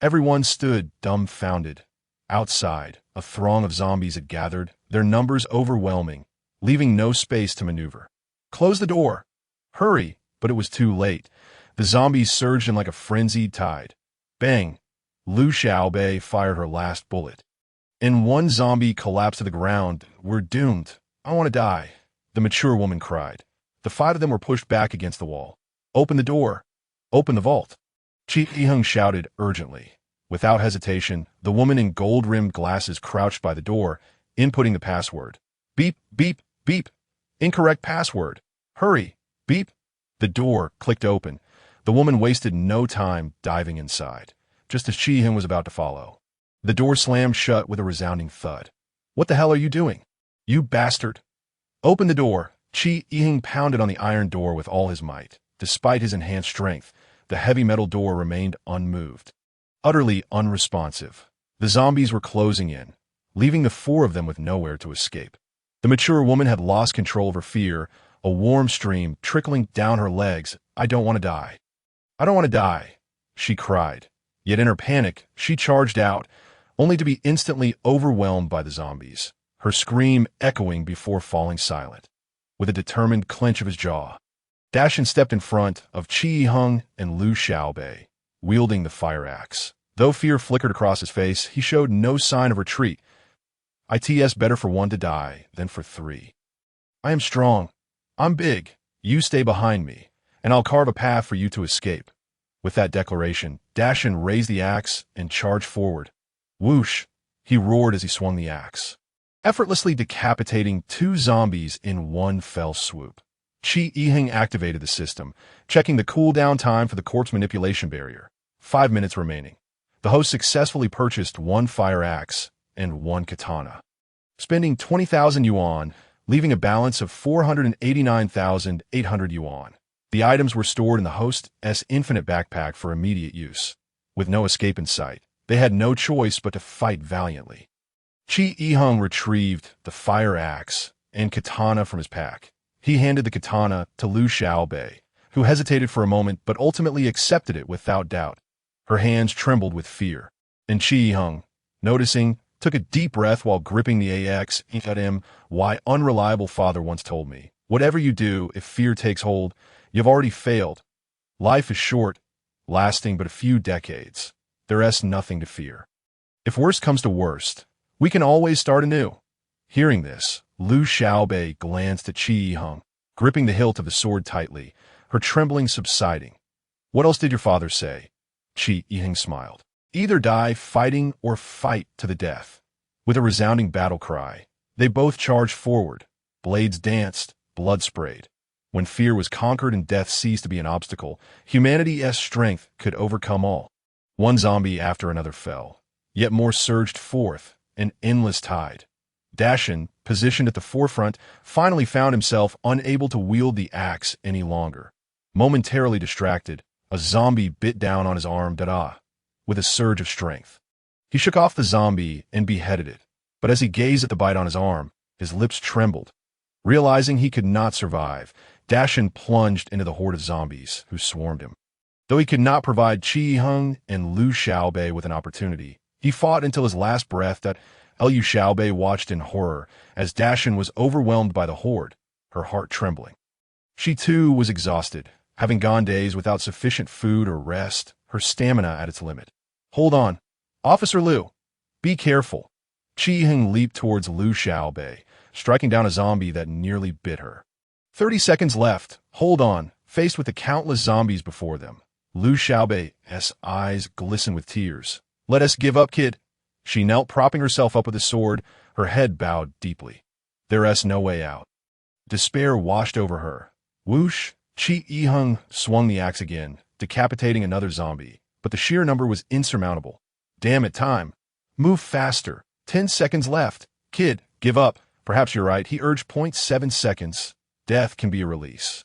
Everyone stood dumbfounded. Outside, a throng of zombies had gathered, their numbers overwhelming, leaving no space to maneuver. Close the door! Hurry! But it was too late. The zombies surged in like a frenzied tide. Bang! Lu Xiaobei fired her last bullet. And one zombie collapsed to the ground. We're doomed. I want to die, the mature woman cried. The 5 of them were pushed back against the wall. Open the door. Open the vault. Chi Yiheng shouted urgently. Without hesitation, the woman in gold-rimmed glasses crouched by the door, inputting the password. Beep, beep, beep. Incorrect password. Hurry. Beep. The door clicked open. The woman wasted no time diving inside, just as Chi Yiheng was about to follow. The door slammed shut with a resounding thud. What the hell are you doing? You bastard! Open the door. Chi Yiheng pounded on the iron door with all his might. Despite his enhanced strength, the heavy metal door remained unmoved, utterly unresponsive. The zombies were closing in, leaving the 4 of them with nowhere to escape. The mature woman had lost control of her fear, a warm stream trickling down her legs. I don't want to die. I don't want to die, she cried. Yet in her panic, she charged out, only to be instantly overwhelmed by the zombies, her scream echoing before falling silent. With a determined clench of his jaw, Dashin stepped in front of Chi Yiheng and Lu Xiaobei, wielding the fire axe. Though fear flickered across his face, he showed no sign of retreat. It's better for one to die than for three. I am strong. I'm big. You stay behind me, and I'll carve a path for you to escape. With that declaration, Dashin raised the axe and charged forward. Whoosh! He roared as he swung the axe, effortlessly decapitating two zombies in one fell swoop. Chi Yiheng activated the system, checking the cooldown time for the corpse manipulation barrier. 5 minutes remaining. The host successfully purchased one fire axe and one katana, spending 20,000 yuan, leaving a balance of 489,800 yuan. The items were stored in the host's infinite backpack for immediate use. With no escape in sight, they had no choice but to fight valiantly. Chi Yiheng retrieved the fire axe and katana from his pack. He handed the katana to Liu Xiaobei, who hesitated for a moment but ultimately accepted it without doubt. Her hands trembled with fear, and Chi Yiheng, noticing, took a deep breath while gripping the axe. Why unreliable father once told me, whatever you do, if fear takes hold, you've already failed. Life is short, lasting but a few decades. There's nothing to fear. If worst comes to worst, we can always start anew. Hearing this, Liu Xiaobei glanced at Chi Yiheng, gripping the hilt of the sword tightly, her trembling subsiding. What else did your father say? Chi Yiheng smiled. Either die fighting or fight to the death. With a resounding battle cry, they both charged forward. Blades danced, blood sprayed. When fear was conquered and death ceased to be an obstacle, humanity's strength could overcome all. One zombie after another fell. Yet more surged forth, an endless tide. Dashin, positioned at the forefront, finally found himself unable to wield the axe any longer. Momentarily distracted, a zombie bit down on his arm, with a surge of strength. He shook off the zombie and beheaded it, but as he gazed at the bite on his arm, his lips trembled. Realizing he could not survive, Dashin plunged into the horde of zombies who swarmed him. Though he could not provide Chi Yiheng and Liu Xiaobei with an opportunity, he fought until his last breath. Liu Xiaobei watched in horror as Dashin was overwhelmed by the horde, her heart trembling. She too was exhausted, having gone days without sufficient food or rest, her stamina at its limit. Hold on. Officer Liu. Be careful. Chi Yiheng leaped towards Liu Xiaobei, striking down a zombie that nearly bit her. 30 seconds left. Hold on. Faced with the countless zombies before them, Liu Xiaobei's eyes glistened with tears. Let us give up, kid. She knelt, propping herself up with a sword, her head bowed deeply. There's no way out. Despair washed over her. Whoosh! Chi Yiheng swung the axe again, decapitating another zombie, but the sheer number was insurmountable. Damn it, time. Move faster. 10 seconds left. Kid, give up. Perhaps you're right, he urged. 0.7 seconds. Death can be a release.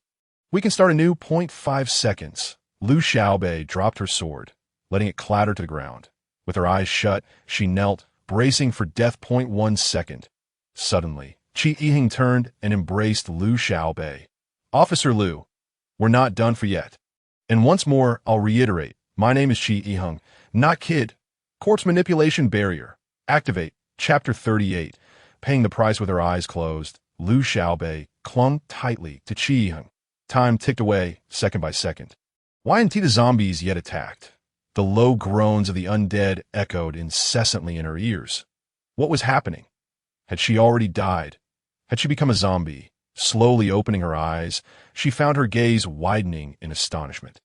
We can start anew. 0.5 seconds. Liu Xiaobei dropped her sword, letting it clatter to the ground. With her eyes shut, she knelt, bracing for death. 0.1 second. Suddenly, Chi Yiheng turned and embraced Liu Xiaobei. Officer Liu, we're not done for yet. And once more, I'll reiterate, my name is Chi Yiheng, not Kid. Corpse manipulation barrier. Activate. Chapter 38. Paying the price with her eyes closed, Liu Xiaobei clung tightly to Chi Yiheng. Time ticked away, second by second. Why hadn't the zombies yet attacked? The low groans of the undead echoed incessantly in her ears. What was happening? Had she already died? Had she become a zombie? Slowly opening her eyes, she found her gaze widening in astonishment.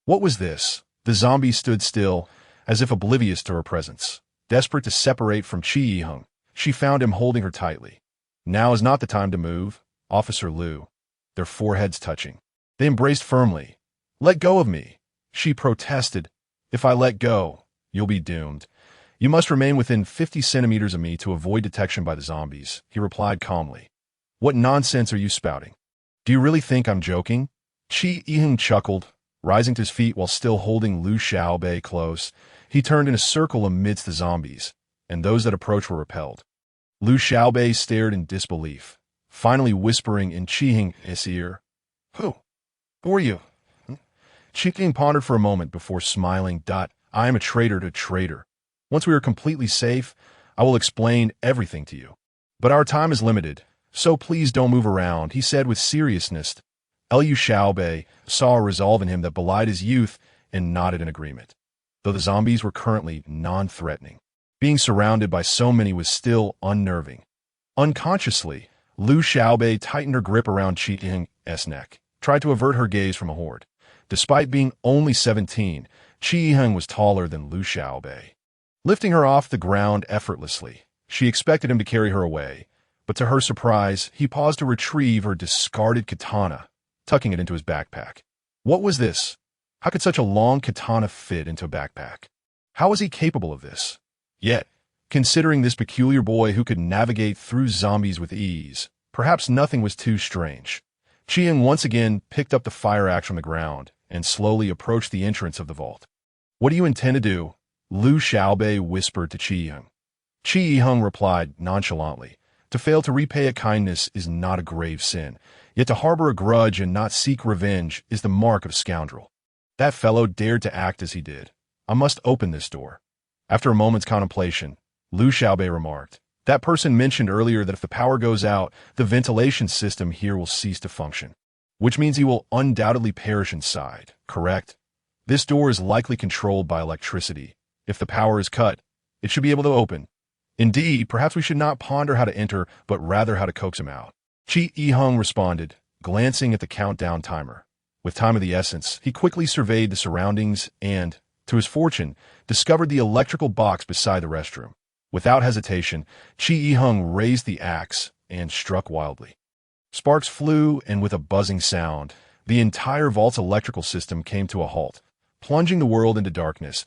What was this? The zombie stood still, as if oblivious to her presence. Desperate to separate from Chi Yiheng, she found him holding her tightly. Now is not the time to move, Officer Liu. Their foreheads touching. They embraced firmly. Let go of me, she protested. If I let go, you'll be doomed. You must remain within 50 centimeters of me to avoid detection by the zombies, he replied calmly. What nonsense are you spouting? Do you really think I'm joking? Chi Yiheng chuckled, rising to his feet while still holding Liu Xiaobei close. He turned in a circle amidst the zombies, and those that approached were repelled. Liu Xiaobei stared in disbelief, finally whispering in Chi Yiheng's ear, Who are you? Chi Yiheng pondered for a moment before smiling. I am a traitor to traitor. Once we are completely safe, I will explain everything to you. But our time is limited, so please don't move around, he said with seriousness. Liu Xiaobei saw a resolve in him that belied his youth and nodded in agreement, though the zombies were currently non-threatening. Being surrounded by so many was still unnerving. Unconsciously, Liu Xiaobei tightened her grip around Qi Yiheng's neck, tried to avert her gaze from a horde. Despite being only 17, Qi Yiheng was taller than Liu Xiaobei. Lifting her off the ground effortlessly, she expected him to carry her away, but to her surprise, he paused to retrieve her discarded katana, tucking it into his backpack. What was this? How could such a long katana fit into a backpack? How was he capable of this? Yet, considering this peculiar boy who could navigate through zombies with ease, perhaps nothing was too strange. Qi Yiheng once again picked up the fire axe from the ground and slowly approached the entrance of the vault. What do you intend to do? Liu Xiaobei whispered to Qi Yiheng. Qi Yiheng replied nonchalantly, to fail to repay a kindness is not a grave sin, yet to harbor a grudge and not seek revenge is the mark of a scoundrel. That fellow dared to act as he did. I must open this door. After a moment's contemplation, Liu Xiaobei remarked, that person mentioned earlier that if the power goes out, the ventilation system here will cease to function, which means he will undoubtedly perish inside, correct? This door is likely controlled by electricity. If the power is cut, it should be able to open. Indeed, perhaps we should not ponder how to enter, but rather how to coax him out. Qi Yiheng responded, glancing at the countdown timer. With time of the essence, he quickly surveyed the surroundings and, to his fortune, discovered the electrical box beside the restroom. Without hesitation, Qi Yiheng raised the axe and struck wildly. Sparks flew, and with a buzzing sound, the entire vault's electrical system came to a halt, plunging the world into darkness.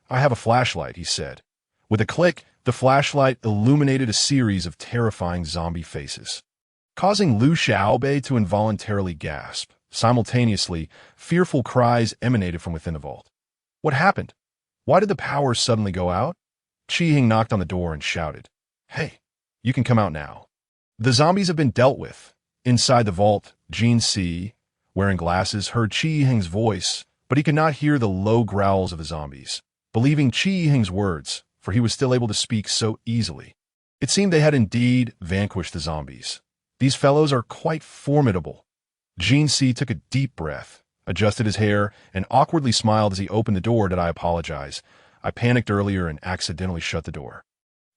I have a flashlight, he said. With a click, the flashlight illuminated a series of terrifying zombie faces, causing Liu Xiaobei to involuntarily gasp. Simultaneously, fearful cries emanated from within the vault. What happened? Why did the power suddenly go out? Qi Yiheng knocked on the door and shouted, Hey, you can come out now. The zombies have been dealt with. Inside the vault, Jin Si, wearing glasses, heard Qi Yiheng's voice, but he could not hear the low growls of the zombies. Believing Qi Yiheng's words, for he was still able to speak so easily, it seemed they had indeed vanquished the zombies. These fellows are quite formidable. Jin Si took a deep breath, adjusted his hair, and awkwardly smiled as he opened the door. Did I apologize? I panicked earlier and accidentally shut the door.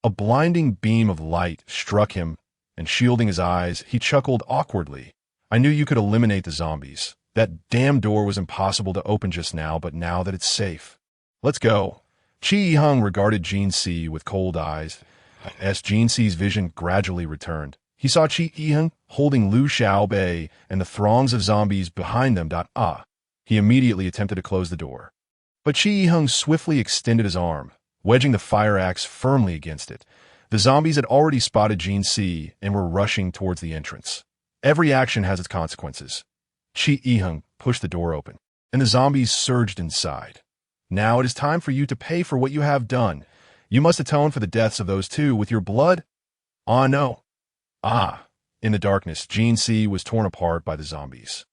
A blinding beam of light struck him, and shielding his eyes, he chuckled awkwardly. I knew you could eliminate the zombies. That damn door was impossible to open just now, but now that it's safe. Let's go. Qi Yiheng regarded Jin Si with cold eyes. As Jin Si's vision gradually returned, he saw Qi Yiheng holding Liu Xiaobei and the throngs of zombies behind them. He immediately attempted to close the door. But Qi Yiheng swiftly extended his arm, wedging the fire axe firmly against it. The zombies had already spotted Jin Si and were rushing towards the entrance. Every action has its consequences. Qi Yiheng pushed the door open, and the zombies surged inside. Now it is time for you to pay for what you have done. You must atone for the deaths of those two with your blood. Ah, no. In the darkness, Jin Si was torn apart by the zombies.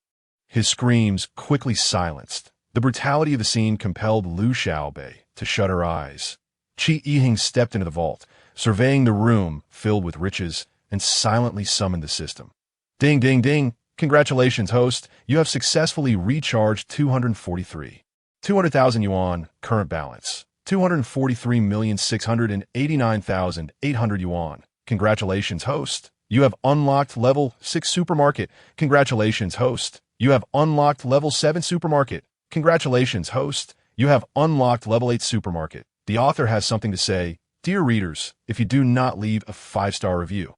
His screams quickly silenced. The brutality of the scene compelled Liu Xiaobei to shut her eyes. Qi Yiheng stepped into the vault, surveying the room filled with riches, and silently summoned the system. Ding, ding, ding. Congratulations, host. You have successfully recharged 200,000 yuan, current balance. 243,689,800 yuan. Congratulations, host. You have unlocked level 6 supermarket. Congratulations, host. You have unlocked level 7 supermarket. Congratulations, host. You have unlocked level 8 supermarket. The author has something to say. Dear readers, if you do not leave a 5-star review,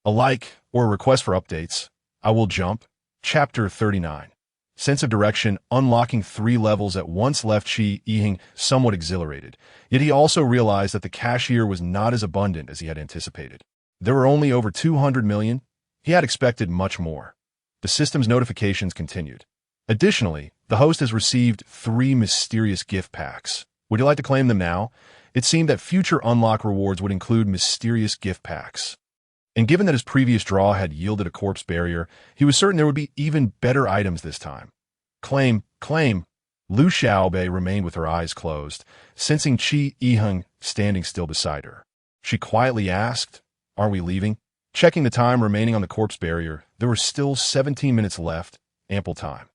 a like, or a request for updates, I will jump. Chapter 39. Sense of direction, unlocking 3 levels at once left Qi Yiheng somewhat exhilarated, yet he also realized that the cashier was not as abundant as he had anticipated. There were only over 200 million. He had expected much more. The system's notifications continued. Additionally, the host has received 3 mysterious gift packs. Would you like to claim them now? It seemed that future unlock rewards would include mysterious gift packs. And given that his previous draw had yielded a corpse barrier, he was certain there would be even better items this time. Claim, claim. Liu Xiaobei remained with her eyes closed, sensing Qi Yiheng standing still beside her. She quietly asked, Aren't we leaving? Checking the time remaining on the corpse barrier, there were still 17 minutes left, ample time.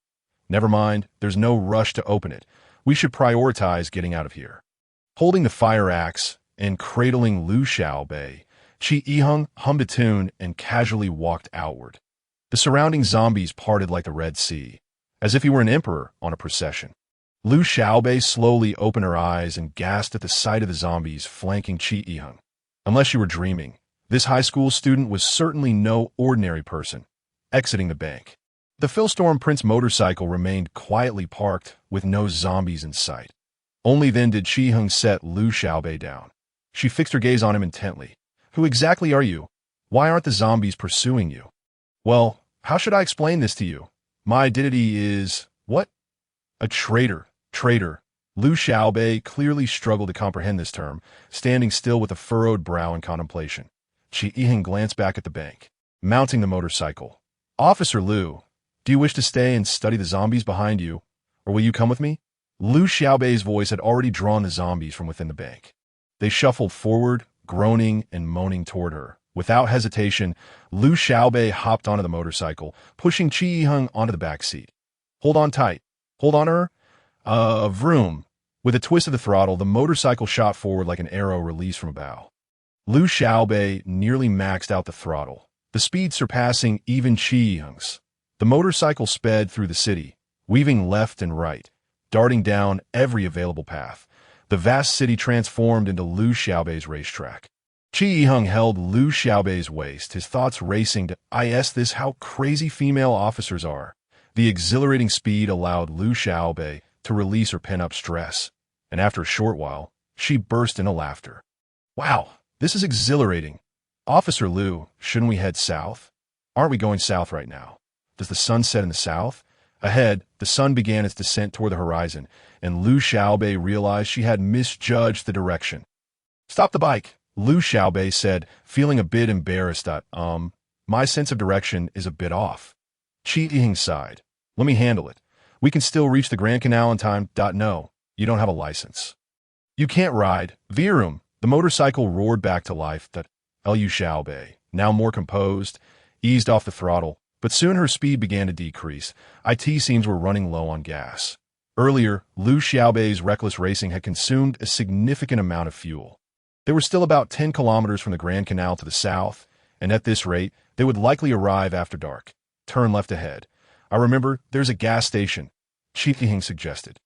Never mind, there's no rush to open it. We should prioritize getting out of here. Holding the fire axe, and cradling Liu Xiaobei, Qi Yiheng hummed a tune and casually walked outward. The surrounding zombies parted like the Red Sea, as if he were an emperor on a procession. Liu Xiaobei slowly opened her eyes and gasped at the sight of the zombies flanking Qi Yiheng. Unless you were dreaming, this high school student was certainly no ordinary person. Exiting the bank, the Philstorm Prince motorcycle remained quietly parked with no zombies in sight. Only then did Qi Yiheng set Liu Xiaobei down. She fixed her gaze on him intently. Who exactly are you? Why aren't the zombies pursuing you? Well, how should I explain this to you? My identity is… what? A traitor. Traitor. Liu Xiaobei clearly struggled to comprehend this term, standing still with a furrowed brow in contemplation. Qi Yiheng glanced back at the bank, mounting the motorcycle. Officer Liu, do you wish to stay and study the zombies behind you, or will you come with me? Liu Xiaobei's voice had already drawn the zombies from within the bank. They shuffled forward, groaning and moaning toward her. Without hesitation, Liu Xiaobei hopped onto the motorcycle, pushing Qi Yiheng onto the back seat. Hold on tight. Hold on to her. Vroom. With a twist of the throttle, the motorcycle shot forward like an arrow released from a bow. Liu Xiaobei nearly maxed out the throttle, the speed surpassing even Qi Yiheng's. The motorcycle sped through the city, weaving left and right, darting down every available path. The vast city transformed into Liu Xiaobei's racetrack. Qi Yiheng held Liu Xiaobei's waist, his thoughts racing to this how crazy female officers are. The exhilarating speed allowed Liu Xiaobei to release her pent-up stress, and after a short while, she burst into laughter. Wow, this is exhilarating. Officer Liu, shouldn't we head south? Aren't we going south right now? Does the sun set in the south? Ahead, the sun began its descent toward the horizon, and Liu Xiaobei realized she had misjudged the direction. Stop the bike, Liu Xiaobei said, feeling a bit embarrassed. My sense of direction is a bit off. Qi Yiheng sighed. Let me handle it. We can still reach the Grand Canal in time. No, you don't have a license. You can't ride. Virum. The motorcycle roared back to life. Liu Xiaobei, now more composed, eased off the throttle, but soon her speed began to decrease. It seems we're running low on gas. Earlier, Liu Xiaobei's reckless racing had consumed a significant amount of fuel. They were still about 10 kilometers from the Grand Canal to the south, and at this rate, they would likely arrive after dark. Turn left ahead. I remember there's a gas station, Qi Yiheng suggested.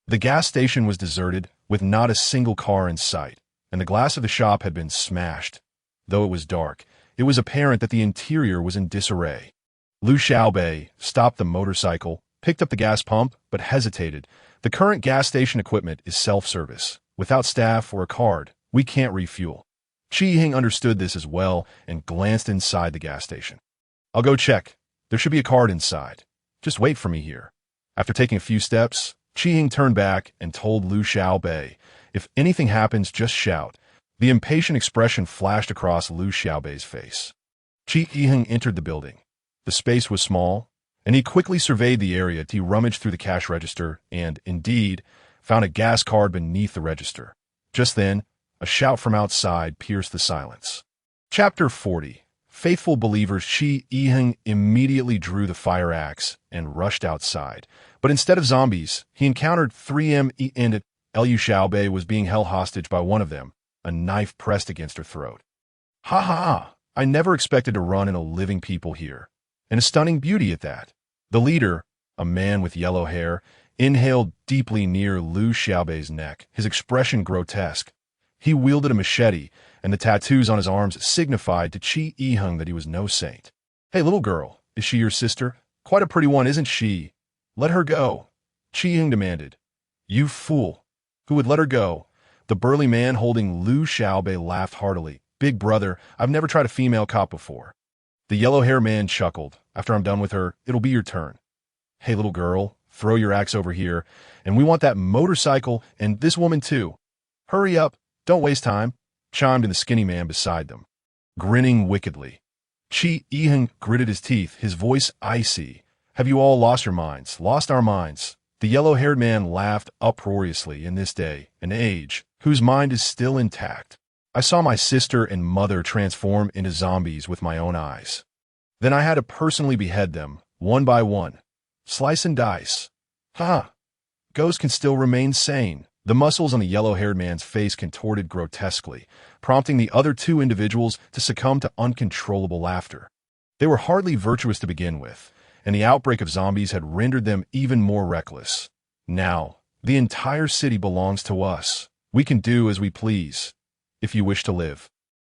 The gas station was deserted, with not a single car in sight, and the glass of the shop had been smashed. Though it was dark, it was apparent that the interior was in disarray. Liu Xiaobei stopped the motorcycle, picked up the gas pump, but hesitated. The current gas station equipment is self-service. Without staff or a card, we can't refuel. Qi Yiheng understood this as well and glanced inside the gas station. I'll go check. There should be a card inside. Just wait for me here. After taking a few steps, Qi Yiheng turned back and told Liu Xiaobei, if anything happens, just shout. The impatient expression flashed across Liu Xiaobei's face. Qi Yiheng entered the building. The space was small, and he quickly surveyed the area. He rummaged through the cash register and, indeed, found a gas card beneath the register. Just then, a shout from outside pierced the silence. Chapter 40. Faithful believers. Qi Yiheng immediately drew the fire axe and rushed outside. But instead of zombies, he encountered 3M and Liu Xiaobei was being held hostage by one of them, a knife pressed against her throat. Ha ha ha! I never expected to run into living people here. And a stunning beauty at that. The leader, a man with yellow hair, inhaled deeply near Liu Xiaobei's neck, his expression grotesque. He wielded a machete, and the tattoos on his arms signified to Qi Yiheng that he was no saint. Hey, little girl, is she your sister? Quite a pretty one, isn't she? Let her go, Qi Yiheng demanded. You fool. Who would let her go? The burly man holding Liu Xiaobei laughed heartily. Big brother, I've never tried a female cop before. The yellow-haired man chuckled. After I'm done with her, it'll be your turn. Hey, little girl, throw your axe over here, and we want that motorcycle and this woman too. Hurry up, don't waste time, chimed in the skinny man beside them. Grinning wickedly, Qi Yiheng gritted his teeth, his voice icy. Have you all lost your minds, lost our minds? The yellow-haired man laughed uproariously. In this day and age, whose mind is still intact. I saw my sister and mother transform into zombies with my own eyes. Then I had to personally behead them, one by one. Slice and dice. Ha! Ghosts can still remain sane. The muscles on the yellow-haired man's face contorted grotesquely, prompting the other two individuals to succumb to uncontrollable laughter. They were hardly virtuous to begin with, and the outbreak of zombies had rendered them even more reckless. Now, the entire city belongs to us. We can do as we please. If you wish to live,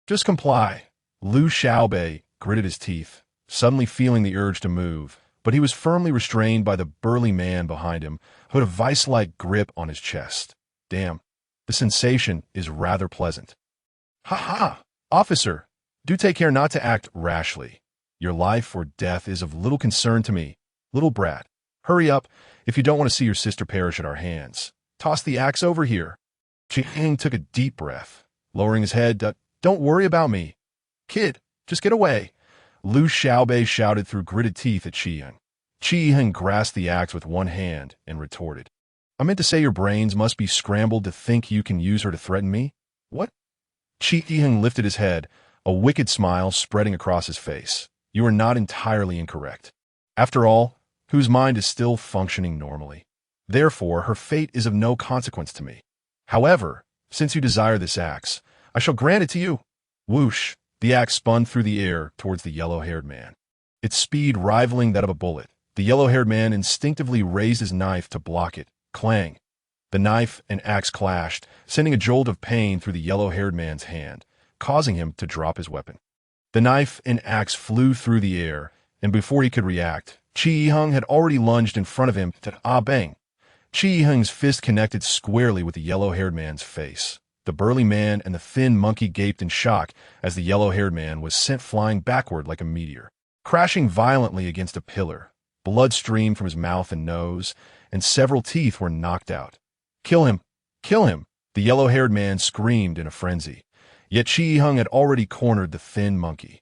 just comply. Liu Xiaobei gritted his teeth, suddenly feeling the urge to move, but he was firmly restrained by the burly man behind him, who had a vice-like grip on his chest. Damn, the sensation is rather pleasant. Ha ha! Officer, do take care not to act rashly. Your life or death is of little concern to me. Little brat, hurry up if you don't want to see your sister perish at our hands. Toss the axe over here. Qi took a deep breath, lowering his head. Don't worry about me. Kid, just get away. Liu Xiaobei shouted through gritted teeth at Qi. Qi grasped the axe with one hand and retorted. I meant to say your brains must be scrambled to think you can use her to threaten me? What? Qi lifted his head, a wicked smile spreading across his face. You are not entirely incorrect. After all, whose mind is still functioning normally. Therefore, her fate is of no consequence to me. However, since you desire this axe, I shall grant it to you. Whoosh, the axe spun through the air towards the yellow-haired man. Its speed rivaling that of a bullet, the yellow-haired man instinctively raised his knife to block it. Clang. The knife and axe clashed, sending a jolt of pain through the yellow-haired man's hand, causing him to drop his weapon. The knife and axe flew through the air, and before he could react, Qi Yiheng had already lunged in front of him to bang. Qi Yiheng's fist connected squarely with the yellow-haired man's face. The burly man and the thin monkey gaped in shock as the yellow-haired man was sent flying backward like a meteor, crashing violently against a pillar. Blood streamed from his mouth and nose, and several teeth were knocked out. Kill him! Kill him! The yellow-haired man screamed in a frenzy. Yet Qi Yiheng had already cornered the thin monkey.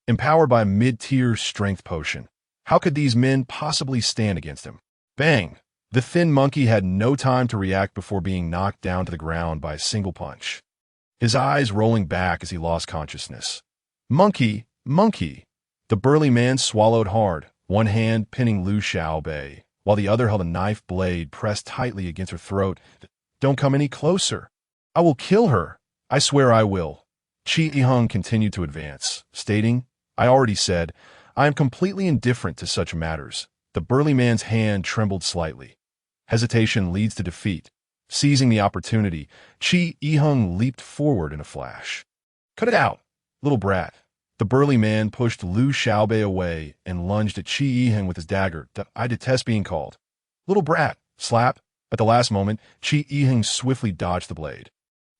Empowered by a mid-tier strength potion, how could these men possibly stand against him? Bang! The thin monkey had no time to react before being knocked down to the ground by a single punch, his eyes rolling back as he lost consciousness. Monkey! Monkey! The burly man swallowed hard, one hand pinning Liu Xiaobei, while the other held a knife blade pressed tightly against her throat. Don't come any closer. I will kill her. I swear I will. Qi Yiheng continued to advance, stating, I already said, I am completely indifferent to such matters. The burly man's hand trembled slightly. Hesitation leads to defeat. Seizing the opportunity, Qi Yiheng leaped forward in a flash. Cut it out, little brat. The burly man pushed Liu Xiaobei away and lunged at Qi Yiheng with his dagger. I detest being called little brat. Slap. At the last moment, Qi Yiheng swiftly dodged the blade,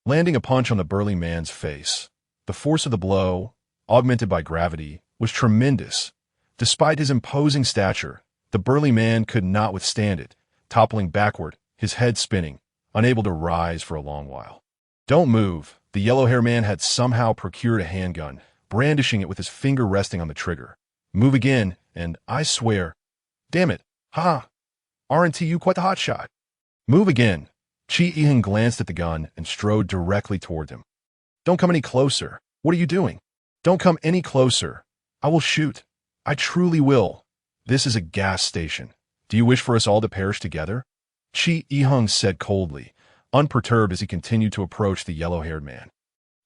landing a punch on the burly man's face. The force of the blow, augmented by gravity, was tremendous. Despite his imposing stature, the burly man could not withstand it, toppling backward, his head spinning, unable to rise for a long while. Don't move. The yellow-haired man had somehow procured a handgun, brandishing it with his finger resting on the trigger. Move again, and I swear. Damn it. Ha! Aren't you quite the hotshot? Move again. Qi Yiheng glanced at the gun and strode directly toward him. Don't come any closer. What are you doing? Don't come any closer. I will shoot. I truly will. This is a gas station. Do you wish for us all to perish together? Qi Yiheng said coldly, unperturbed as he continued to approach the yellow-haired man.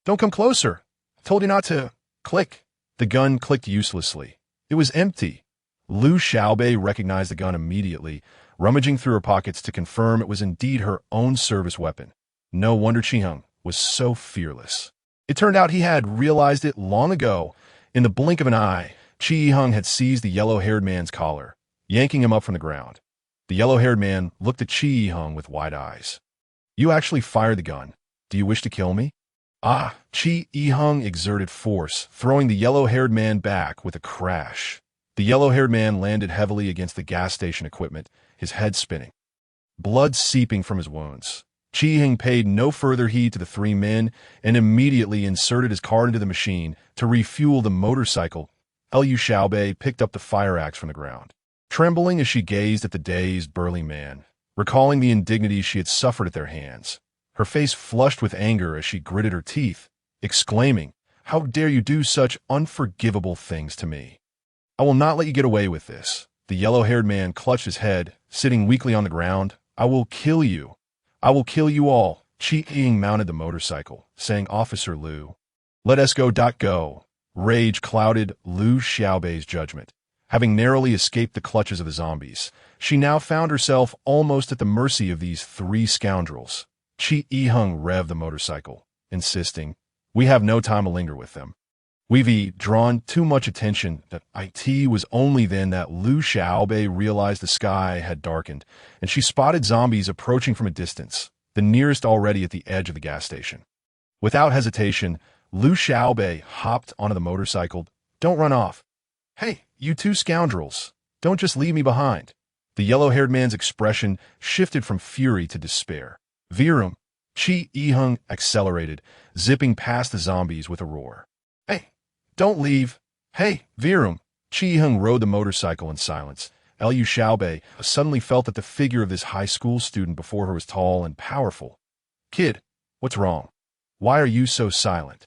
Don't come closer. I told you not to. Click. The gun clicked uselessly. It was empty. Liu Xiaobei recognized the gun immediately, rummaging through her pockets to confirm it was indeed her own service weapon. No wonder Qi Yiheng was so fearless. It turned out he had realized it long ago. In the blink of an eye, Qi Yiheng had seized the yellow-haired man's collar, yanking him up from the ground. The yellow-haired man looked at Qi Yiheng with wide eyes. You actually fired the gun. Do you wish to kill me? Ah! Qi Yiheng exerted force, throwing the yellow-haired man back with a crash. The yellow-haired man landed heavily against the gas station equipment, his head spinning, blood seeping from his wounds. Qi Yiheng paid no further heed to the three men and immediately inserted his card into the machine to refuel the motorcycle. Liu Xiaobei picked up the fire axe from the ground, trembling as she gazed at the dazed, burly man, recalling the indignities she had suffered at their hands. Her face flushed with anger as she gritted her teeth, exclaiming, How dare you do such unforgivable things to me? I will not let you get away with this. The yellow-haired man clutched his head, sitting weakly on the ground. I will kill you. I will kill you all. Chi Ying mounted the motorcycle, saying, Officer Liu. Let us go. Go. Rage clouded Liu Xiaobei's judgment. Having narrowly escaped the clutches of the zombies, she now found herself almost at the mercy of these three scoundrels. Chi Yiheng revved the motorcycle, insisting, We have no time to linger with them. We've drawn too much attention. That it was only then that Liu Xiaobei realized the sky had darkened, and she spotted zombies approaching from a distance, the nearest already at the edge of the gas station. Without hesitation, Liu Xiaobei hopped onto the motorcycle. Don't run off. Hey, you two scoundrels, don't just leave me behind. The yellow-haired man's expression shifted from fury to despair. Virum, Chi Yiheng accelerated, zipping past the zombies with a roar. Hey, don't leave. Hey, Virum. Chi Yiheng rode the motorcycle in silence. Liu Xiaobei suddenly felt that the figure of this high school student before her was tall and powerful. Kid, what's wrong? Why are you so silent?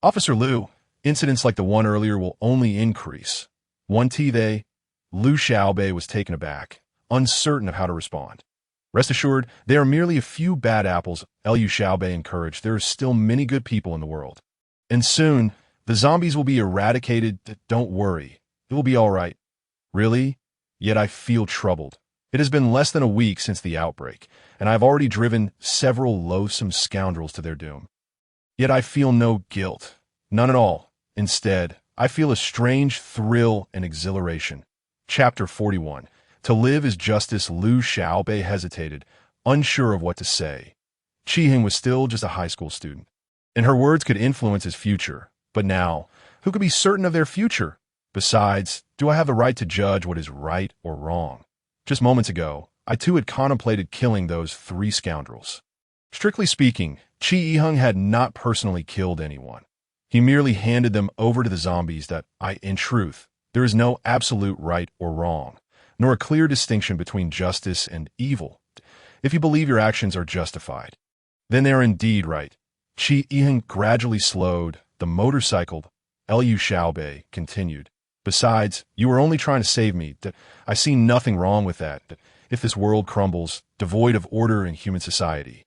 Officer Liu, incidents like the one earlier will only increase. They, Liu Xiaobei was taken aback, uncertain of how to respond. Rest assured, they are merely a few bad apples. Liu Xiaobei encouraged. There are still many good people in the world. And soon, the zombies will be eradicated. Don't worry. It will be all right. Really? Yet I feel troubled. It has been less than a week since the outbreak, and I have already driven several loathsome scoundrels to their doom. Yet I feel no guilt. None at all. Instead, I feel a strange thrill and exhilaration. Chapter 41. To live is justice. Liu Xiaobei hesitated, unsure of what to say. Chi Ying was still just a high school student, and her words could influence his future. But now, who could be certain of their future? Besides, do I have the right to judge what is right or wrong? Just moments ago, I too had contemplated killing those three scoundrels. Strictly speaking, Chi Yiheng had not personally killed anyone. He merely handed them over to the zombies. In truth, there is no absolute right or wrong, nor a clear distinction between justice and evil. If you believe your actions are justified, then they are indeed right. Chi Yiheng gradually slowed the motorcycle. Liu Xiaobei continued. Besides, you were only trying to save me. I see nothing wrong with that. If this world crumbles, devoid of order and human society,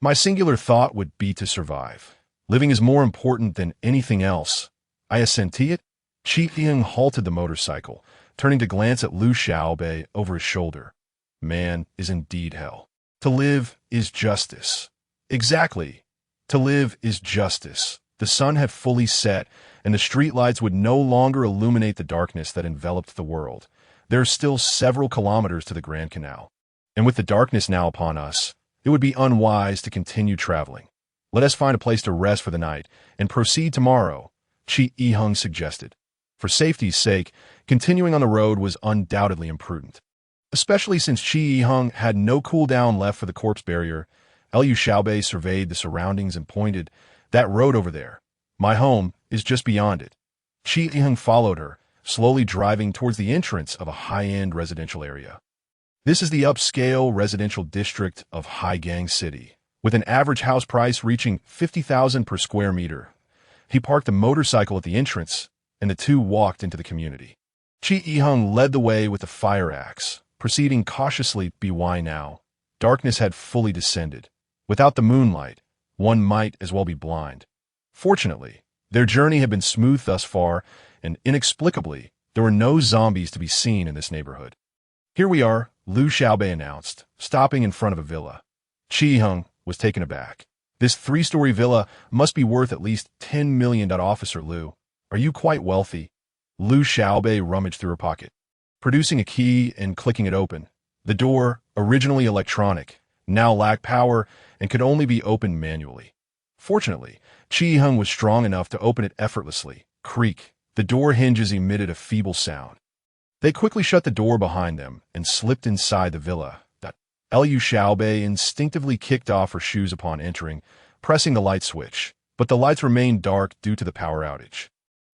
my singular thought would be to survive. Living is more important than anything else. I assenti it. Chi Yiheng halted the motorcycle, turning to glance at Liu Xiaobei over his shoulder. Man is indeed hell. To live is justice. Exactly. To live is justice. The sun had fully set, and the streetlights would no longer illuminate the darkness that enveloped the world. There are still several kilometers to the Grand Canal, and with the darkness now upon us, it would be unwise to continue traveling. Let us find a place to rest for the night and proceed tomorrow, Chi Yiheng suggested. For safety's sake, continuing on the road was undoubtedly imprudent, especially since Chi Yiheng had no cooldown left for the corpse barrier. Liu Xiaobei surveyed the surroundings and pointed. That road over there. My home is just beyond it. Chi Yiheng followed her, slowly driving towards the entrance of a high-end residential area. This is the upscale residential district of Haigang City, with an average house price reaching 50,000 per square meter. He parked the motorcycle at the entrance, and the two walked into the community. Chi Yiheng led the way with a fire axe, proceeding cautiously. Why now? Darkness had fully descended. Without the moonlight, one might as well be blind. Fortunately, their journey had been smooth thus far, and inexplicably, there were no zombies to be seen in this neighborhood. Here we are, Liu Xiaobei announced, stopping in front of a villa. Chi Yiheng was taken aback. This three-story villa must be worth at least $10 million. Officer Liu, are you quite wealthy? Liu Xiaobei rummaged through her pocket, producing a key and clicking it open. The door, originally electronic, now lacked power and could only be opened manually. Fortunately, Chi Yiheng was strong enough to open it effortlessly. Creak. The door hinges emitted a feeble sound. They quickly shut the door behind them and slipped inside the villa. Liu Xiaobei instinctively kicked off her shoes upon entering, pressing the light switch, but the lights remained dark due to the power outage.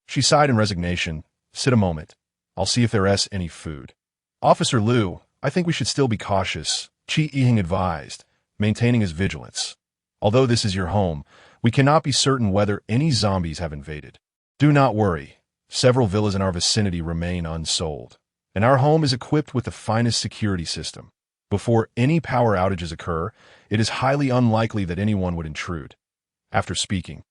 She sighed in resignation. Sit a moment. I'll see if there is any food. Officer Liu, I think we should still be cautious, Chi Yiheng advised, maintaining his vigilance. Although this is your home, we cannot be certain whether any zombies have invaded. Do not worry. Several villas in our vicinity remain unsold, and our home is equipped with the finest security system. Before any power outages occur, it is highly unlikely that anyone would intrude. After speaking,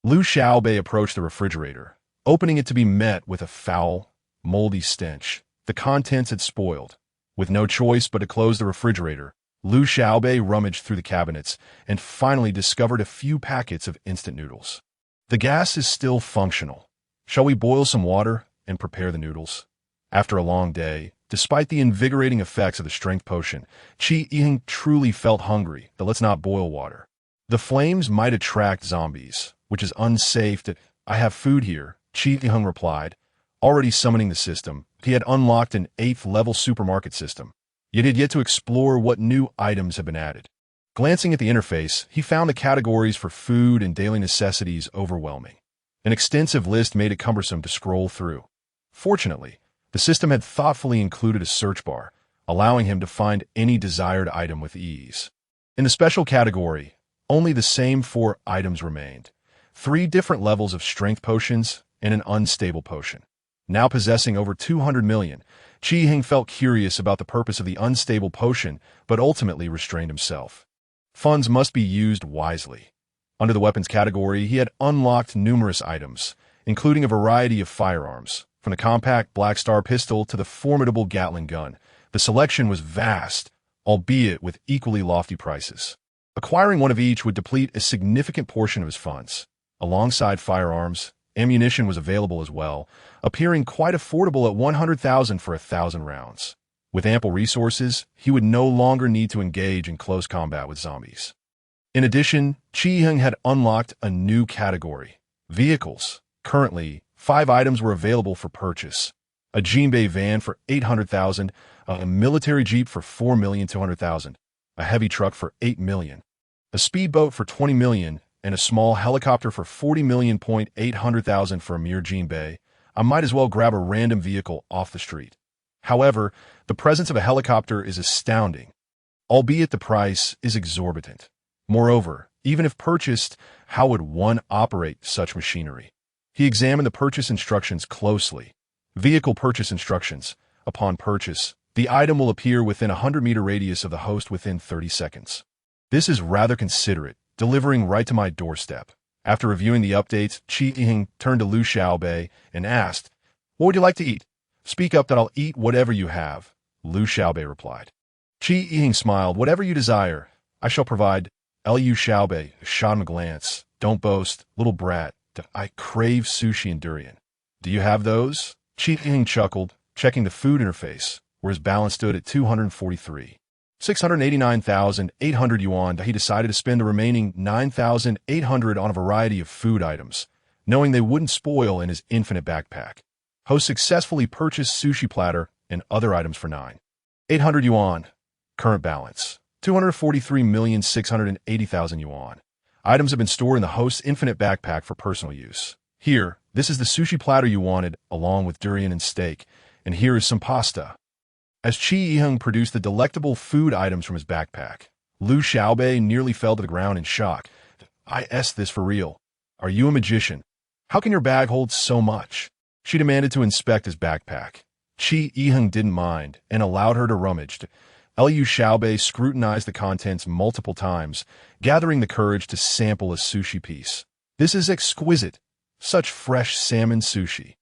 Liu Xiaobei approached the refrigerator, opening it to be met with a foul, moldy stench. The contents had spoiled. With no choice but to close the refrigerator, Liu Xiaobei rummaged through the cabinets and finally discovered a few packets of instant noodles. The gas is still functional. Shall we boil some water and prepare the noodles? After a long day, despite the invigorating effects of the strength potion, Qi Ying truly felt hungry, but let's not boil water. The flames might attract zombies, which is unsafe to— I have food here, Qi Ying replied. Already summoning the system, he had unlocked an 8th-level supermarket system, yet he had yet to explore what new items had been added. Glancing at the interface, he found the categories for food and daily necessities overwhelming. An extensive list made it cumbersome to scroll through. Fortunately, the system had thoughtfully included a search bar, allowing him to find any desired item with ease. In the special category, only the same 4 items remained: 3 different levels of strength potions and an unstable potion. Now possessing over 200 million, Qi Ying felt curious about the purpose of the unstable potion, but ultimately restrained himself. Funds must be used wisely. Under the weapons category, he had unlocked numerous items, including a variety of firearms, from the compact Black Star pistol to the formidable Gatling gun. The selection was vast, albeit with equally lofty prices. Acquiring one of each would deplete a significant portion of his funds. Alongside firearms, ammunition was available as well, appearing quite affordable at 100,000 for 1,000 rounds. With ample resources, he would no longer need to engage in close combat with zombies. In addition, Qi Ying had unlocked a new category: vehicles. Currently, 5 items were available for purchase: a Jinbei van for 800,000, a military jeep for 4,200,000, a heavy truck for 8 million, a speedboat for 20 million, and a small helicopter for 40,800,000 for a mere Jinbei. I might as well grab a random vehicle off the street. However, the presence of a helicopter is astounding, albeit the price is exorbitant. Moreover, even if purchased, how would one operate such machinery? He examined the purchase instructions closely. Vehicle purchase instructions. Upon purchase, the item will appear within a 100-meter radius of the host within 30 seconds. This is rather considerate, delivering right to my doorstep. After reviewing the updates, Qi Ying turned to Liu Xiaobei and asked, "What would you like to eat?" "Speak up that I'll eat whatever you have," Liu Xiaobei replied. Qi Ying smiled. "Whatever you desire, I shall provide." Liu Xiaobei shot him a glance. "Don't boast, little brat. I crave sushi and durian." "Do you have those?" Qi Ying chuckled, checking the food interface, where his balance stood at 243,689,800 yuan. He decided to spend the remaining 9,800 on a variety of food items, knowing they wouldn't spoil in his infinite backpack. Host successfully purchased sushi platter and other items for 9,800 yuan. Current balance: 243,680,000 yuan. Items have been stored in the host's infinite backpack for personal use. Here, this is the sushi platter you wanted, along with durian and steak, and here is some pasta. As Qi Ying produced the delectable food items from his backpack, Liu Xiaobei nearly fell to the ground in shock. "Is this for real? Are you a magician? How can your bag hold so much?" She demanded to inspect his backpack. Qi Ying didn't mind and allowed her to rummage. Liu Xiaobei scrutinized the contents multiple times, gathering the courage to sample a sushi piece. "This is exquisite. Such fresh salmon sushi."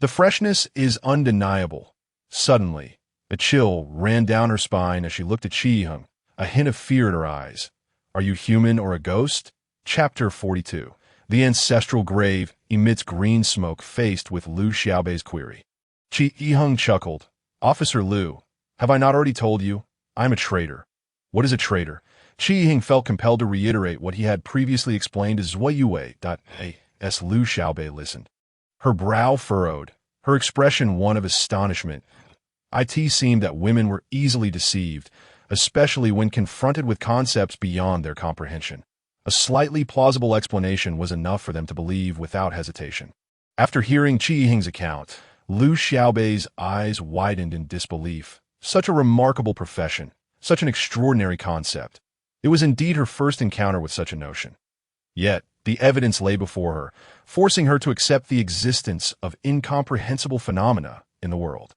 The freshness is undeniable. Suddenly, a chill ran down her spine as she looked at Qi Ying, a hint of fear in her eyes. "Are you human or a ghost?" Chapter 42. The ancestral grave emits green smoke faced with Liu Xiaobei's query. Qi Ying chuckled. "Officer Liu, have I not already told you? I'm a traitor." "What is a traitor?" Qi Ying felt compelled to reiterate what he had previously explained to Zhuoyue. As Liu Xiaobei listened, her brow furrowed, her expression one of astonishment. It seemed that women were easily deceived, especially when confronted with concepts beyond their comprehension. A slightly plausible explanation was enough for them to believe without hesitation. After hearing Qi Ying's account, Liu Xiaobei's eyes widened in disbelief. Such a remarkable profession, such an extraordinary concept. It was indeed her first encounter with such a notion. Yet, the evidence lay before her, forcing her to accept the existence of incomprehensible phenomena in the world.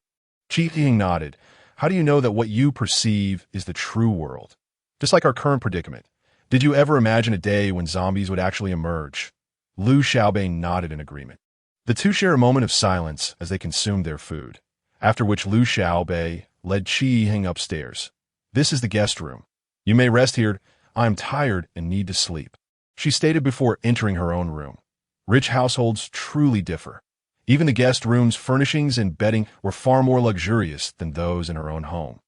Qi Ying nodded. How do you know that what you perceive is the true world? Just like our current predicament. Did you ever imagine a day when zombies would actually emerge? Liu Xiaobei nodded in agreement. The two share a moment of silence as they consumed their food, after which Liu Xiaobei led Qi Yiheng upstairs. This is the guest room. You may rest here. I am tired and need to sleep, she stated before entering her own room. Rich households truly differ. Even the guest room's furnishings and bedding were far more luxurious than those in her own home.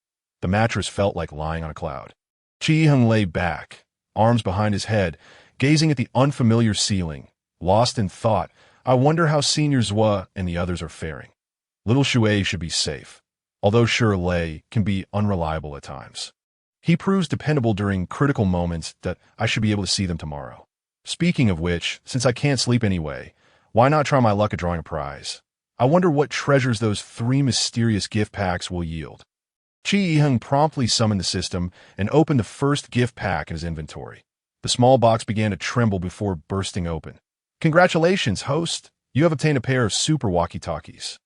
The mattress felt like lying on a cloud. Qi Yiheng lay back, arms behind his head, gazing at the unfamiliar ceiling, lost in thought. I wonder how Senior Zhua and the others are faring. Little Shui should be safe, although Sure Lei can be unreliable at times. He proves dependable during critical moments that I should be able to see them tomorrow. Speaking of which, since I can't sleep anyway, why not try my luck at drawing a prize? I wonder what treasures those 3 mysterious gift packs will yield. Qi Yiheng promptly summoned the system and opened the first gift pack in his inventory. The small box began to tremble before bursting open. Congratulations, host! You have obtained a pair of super walkie-talkies.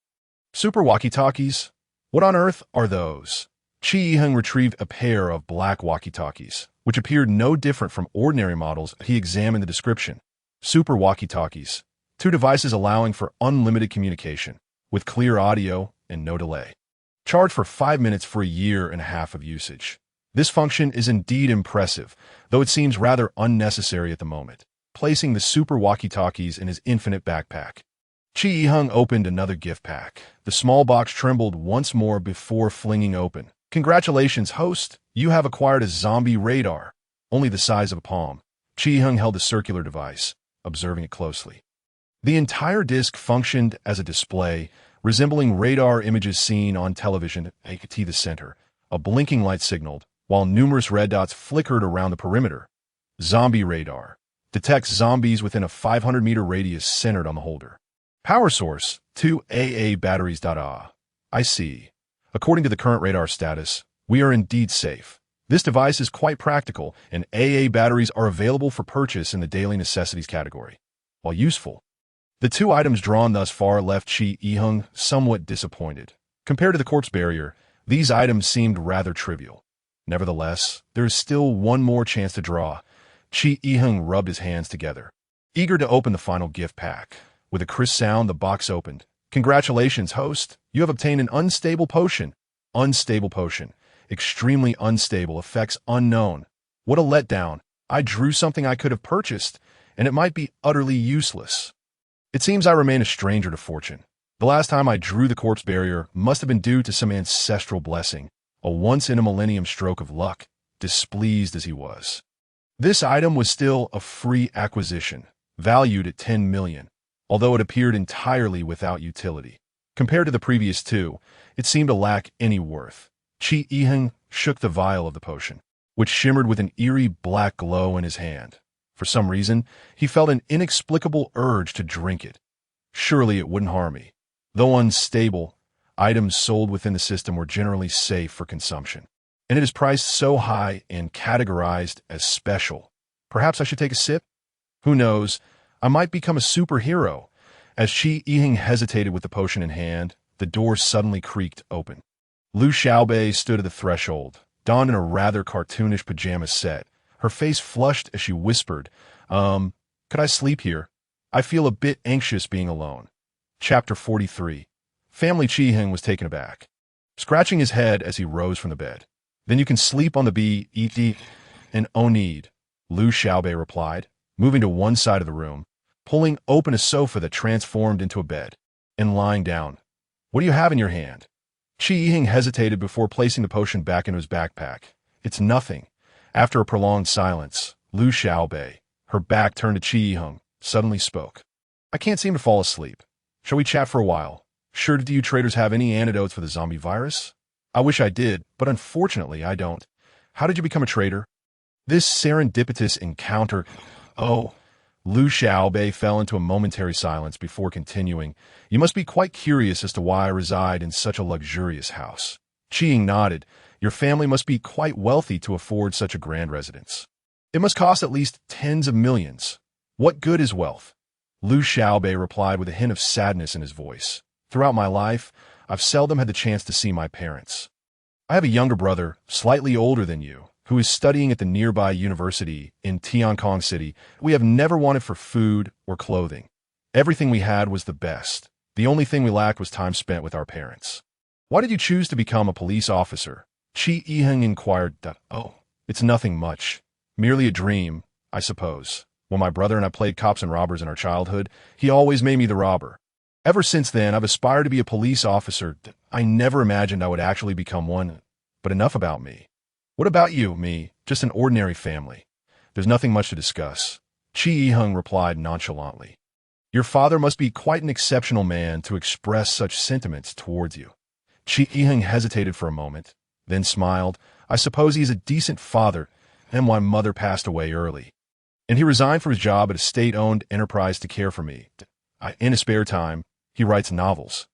Super walkie-talkies? What on earth are those? Qi Yiheng retrieved a pair of black walkie-talkies, which appeared no different from ordinary models. He examined the description. Super walkie-talkies. 2 devices allowing for unlimited communication, with clear audio and no delay. Charged for 5 minutes for a year and a half of usage. This function is indeed impressive, though it seems rather unnecessary at the moment. Placing the super walkie-talkies in his infinite backpack. Qi Yiheng opened another gift pack. The small box trembled once more before flinging open. Congratulations, host! You have acquired a zombie radar, only the size of a palm. Qi Yiheng held the circular device, observing it closely. The entire disc functioned as a display, resembling radar images seen on television at the center. A blinking light signaled, while numerous red dots flickered around the perimeter. Zombie radar. Detects zombies within a 500-meter radius centered on the holder. Power source, 2 AA batteries. I see. According to the current radar status, we are indeed safe. This device is quite practical, and AA batteries are available for purchase in the daily necessities category. While useful, the 2 items drawn thus far left Qi Yiheng somewhat disappointed. Compared to the corpse barrier, these items seemed rather trivial. Nevertheless, there is still one more chance to draw. Qi Yiheng rubbed his hands together, eager to open the final gift pack. With a crisp sound, the box opened. Congratulations, host! You have obtained an unstable potion. Unstable potion. Extremely unstable. Effects unknown. What a letdown. I drew something I could have purchased, and it might be utterly useless. It seems I remain a stranger to fortune. The last time I drew the corpse barrier must have been due to some ancestral blessing, a once-in-a-millennium stroke of luck, displeased as he was. This item was still a free acquisition, valued at 10 million, although it appeared entirely without utility. Compared to the previous 2, it seemed to lack any worth. Qi Yiheng shook the vial of the potion, which shimmered with an eerie black glow in his hand. For some reason, he felt an inexplicable urge to drink it. Surely it wouldn't harm me. Though unstable, items sold within the system were generally safe for consumption, and it is priced so high and categorized as special. Perhaps I should take a sip? Who knows? I might become a superhero. As Qi Yiheng hesitated with the potion in hand, the door suddenly creaked open. Liu Xiaobei stood at the threshold, donned in a rather cartoonish pajama set. Her face flushed as she whispered, could I sleep here? I feel a bit anxious being alone. Chapter 43. Family Qi Yiheng was taken aback, scratching his head as he rose from the bed. Then you can sleep on the bed, and oh need, Liu Xiaobei replied, moving to one side of the room, pulling open a sofa that transformed into a bed, and lying down. What do you have in your hand? Qi Yiheng hesitated before placing the potion back into his backpack. It's nothing. After a prolonged silence, Liu Xiaobei, her back turned to Qi Yiheng, suddenly spoke. I can't seem to fall asleep. Shall we chat for a while? Sure, do you traders have any antidotes for the zombie virus? I wish I did, but unfortunately I don't. How did you become a trader? This serendipitous encounter... Oh, Liu Xiaobei fell into a momentary silence before continuing. You must be quite curious as to why I reside in such a luxurious house. Qi Yiheng nodded. Your family must be quite wealthy to afford such a grand residence. It must cost at least tens of millions. What good is wealth? Liu Xiaobei replied with a hint of sadness in his voice. Throughout my life, I've seldom had the chance to see my parents. I have a younger brother, slightly older than you, who is studying at the nearby university in Tiancong City. We have never wanted for food or clothing. Everything we had was the best. The only thing we lacked was time spent with our parents. Why did you choose to become a police officer? Chi Yiheng inquired. Oh, it's nothing much. Merely a dream, I suppose. When my brother and I played cops and robbers in our childhood, he always made me the robber. Ever since then, I've aspired to be a police officer. I never imagined I would actually become one. But enough about me. What about you, me? Just an ordinary family. There's nothing much to discuss. Chi Yiheng replied nonchalantly. Your father must be quite an exceptional man to express such sentiments towards you. Chi Yiheng hesitated for a moment, then smiled. I suppose he's a decent father, and my mother passed away early. And he resigned from his job at a state-owned enterprise to care for me. In his spare time, he writes novels.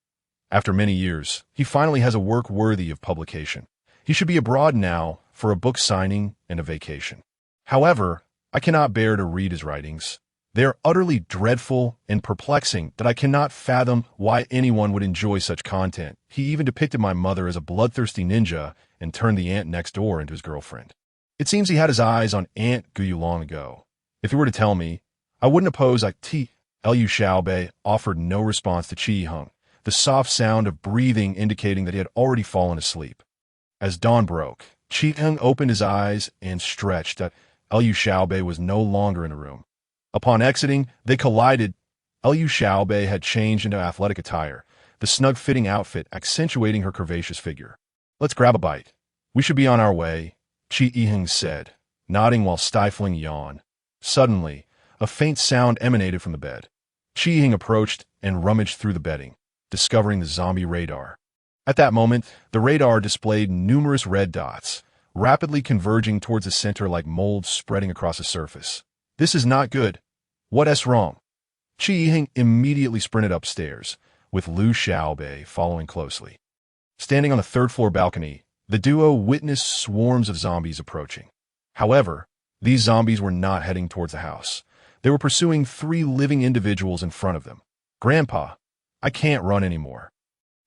After many years, he finally has a work worthy of publication. He should be abroad now for a book signing and a vacation. However, I cannot bear to read his writings. They are utterly dreadful and perplexing that I cannot fathom why anyone would enjoy such content. He even depicted my mother as a bloodthirsty ninja and turned the aunt next door into his girlfriend. It seems he had his eyes on Aunt Guyu long ago. If he were to tell me, I wouldn't oppose. Liu Xiaobei offered no response to Chi Yiheng, the soft sound of breathing indicating that he had already fallen asleep. As dawn broke, Chi Yiheng opened his eyes and stretched. Liu Xiaobei was no longer in the room. Upon exiting, they collided. Liu Xiaobei had changed into athletic attire, the snug-fitting outfit accentuating her curvaceous figure. Let's grab a bite. We should be on our way, Chi Yiheng said, nodding while stifling a yawn. Suddenly, a faint sound emanated from the bed. Chi Yiheng approached and rummaged through the bedding, discovering the zombie radar. At that moment, the radar displayed numerous red dots, rapidly converging towards the center like mold spreading across the surface. This is not good. What's wrong? Chi Yiheng immediately sprinted upstairs, with Liu Xiaobei following closely. Standing on the third-floor balcony, the duo witnessed swarms of zombies approaching. However, these zombies were not heading towards the house. They were pursuing 3 living individuals in front of them. Grandpa, I can't run anymore.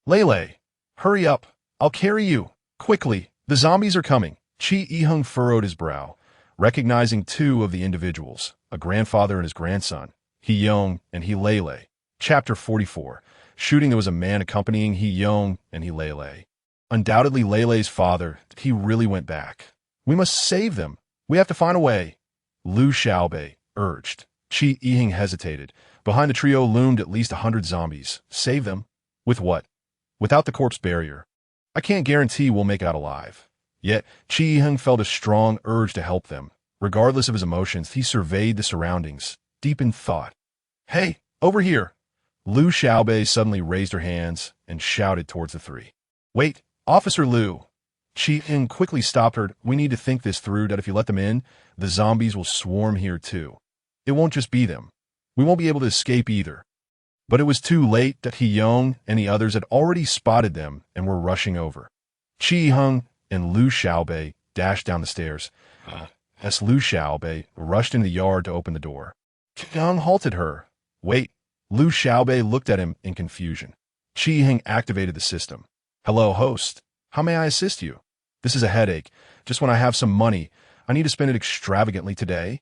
Lele, hurry up. I'll carry you. Quickly, the zombies are coming. Chi Yiheng furrowed his brow, recognizing 2 of the individuals, a grandfather and his grandson, He Yong and He Lele. Chapter 44. Shooting. There was a man accompanying He Yong and He Lele. Undoubtedly Lele's father. He really went back. We must save them. We have to find a way. Liu Xiaobei urged. Chi Yiheng hesitated. Behind the trio loomed at least 100 zombies. Save them? With what? Without the corpse barrier. I can't guarantee we'll make it out alive. Yet, Chi Yiheng felt a strong urge to help them. Regardless of his emotions, he surveyed the surroundings, deep in thought. Hey, over here! Liu Xiaobei suddenly raised her hands and shouted towards the 3. Wait, Officer Liu! Chi Yiheng quickly stopped her. We need to think this through, that if you let them in, the zombies will swarm here too. It won't just be them. We won't be able to escape either. But it was too late. That He Yong and the others had already spotted them and were rushing over. Chi Yiheng and Liu Xiaobei dashed down the stairs. As Liu Xiaobei rushed into the yard to open the door, Chi Yiheng halted her. Wait. Liu Xiaobei looked at him in confusion. Chi Yiheng activated the system. Hello, host. How may I assist you? This is a headache. Just when I have some money, I need to spend it extravagantly today.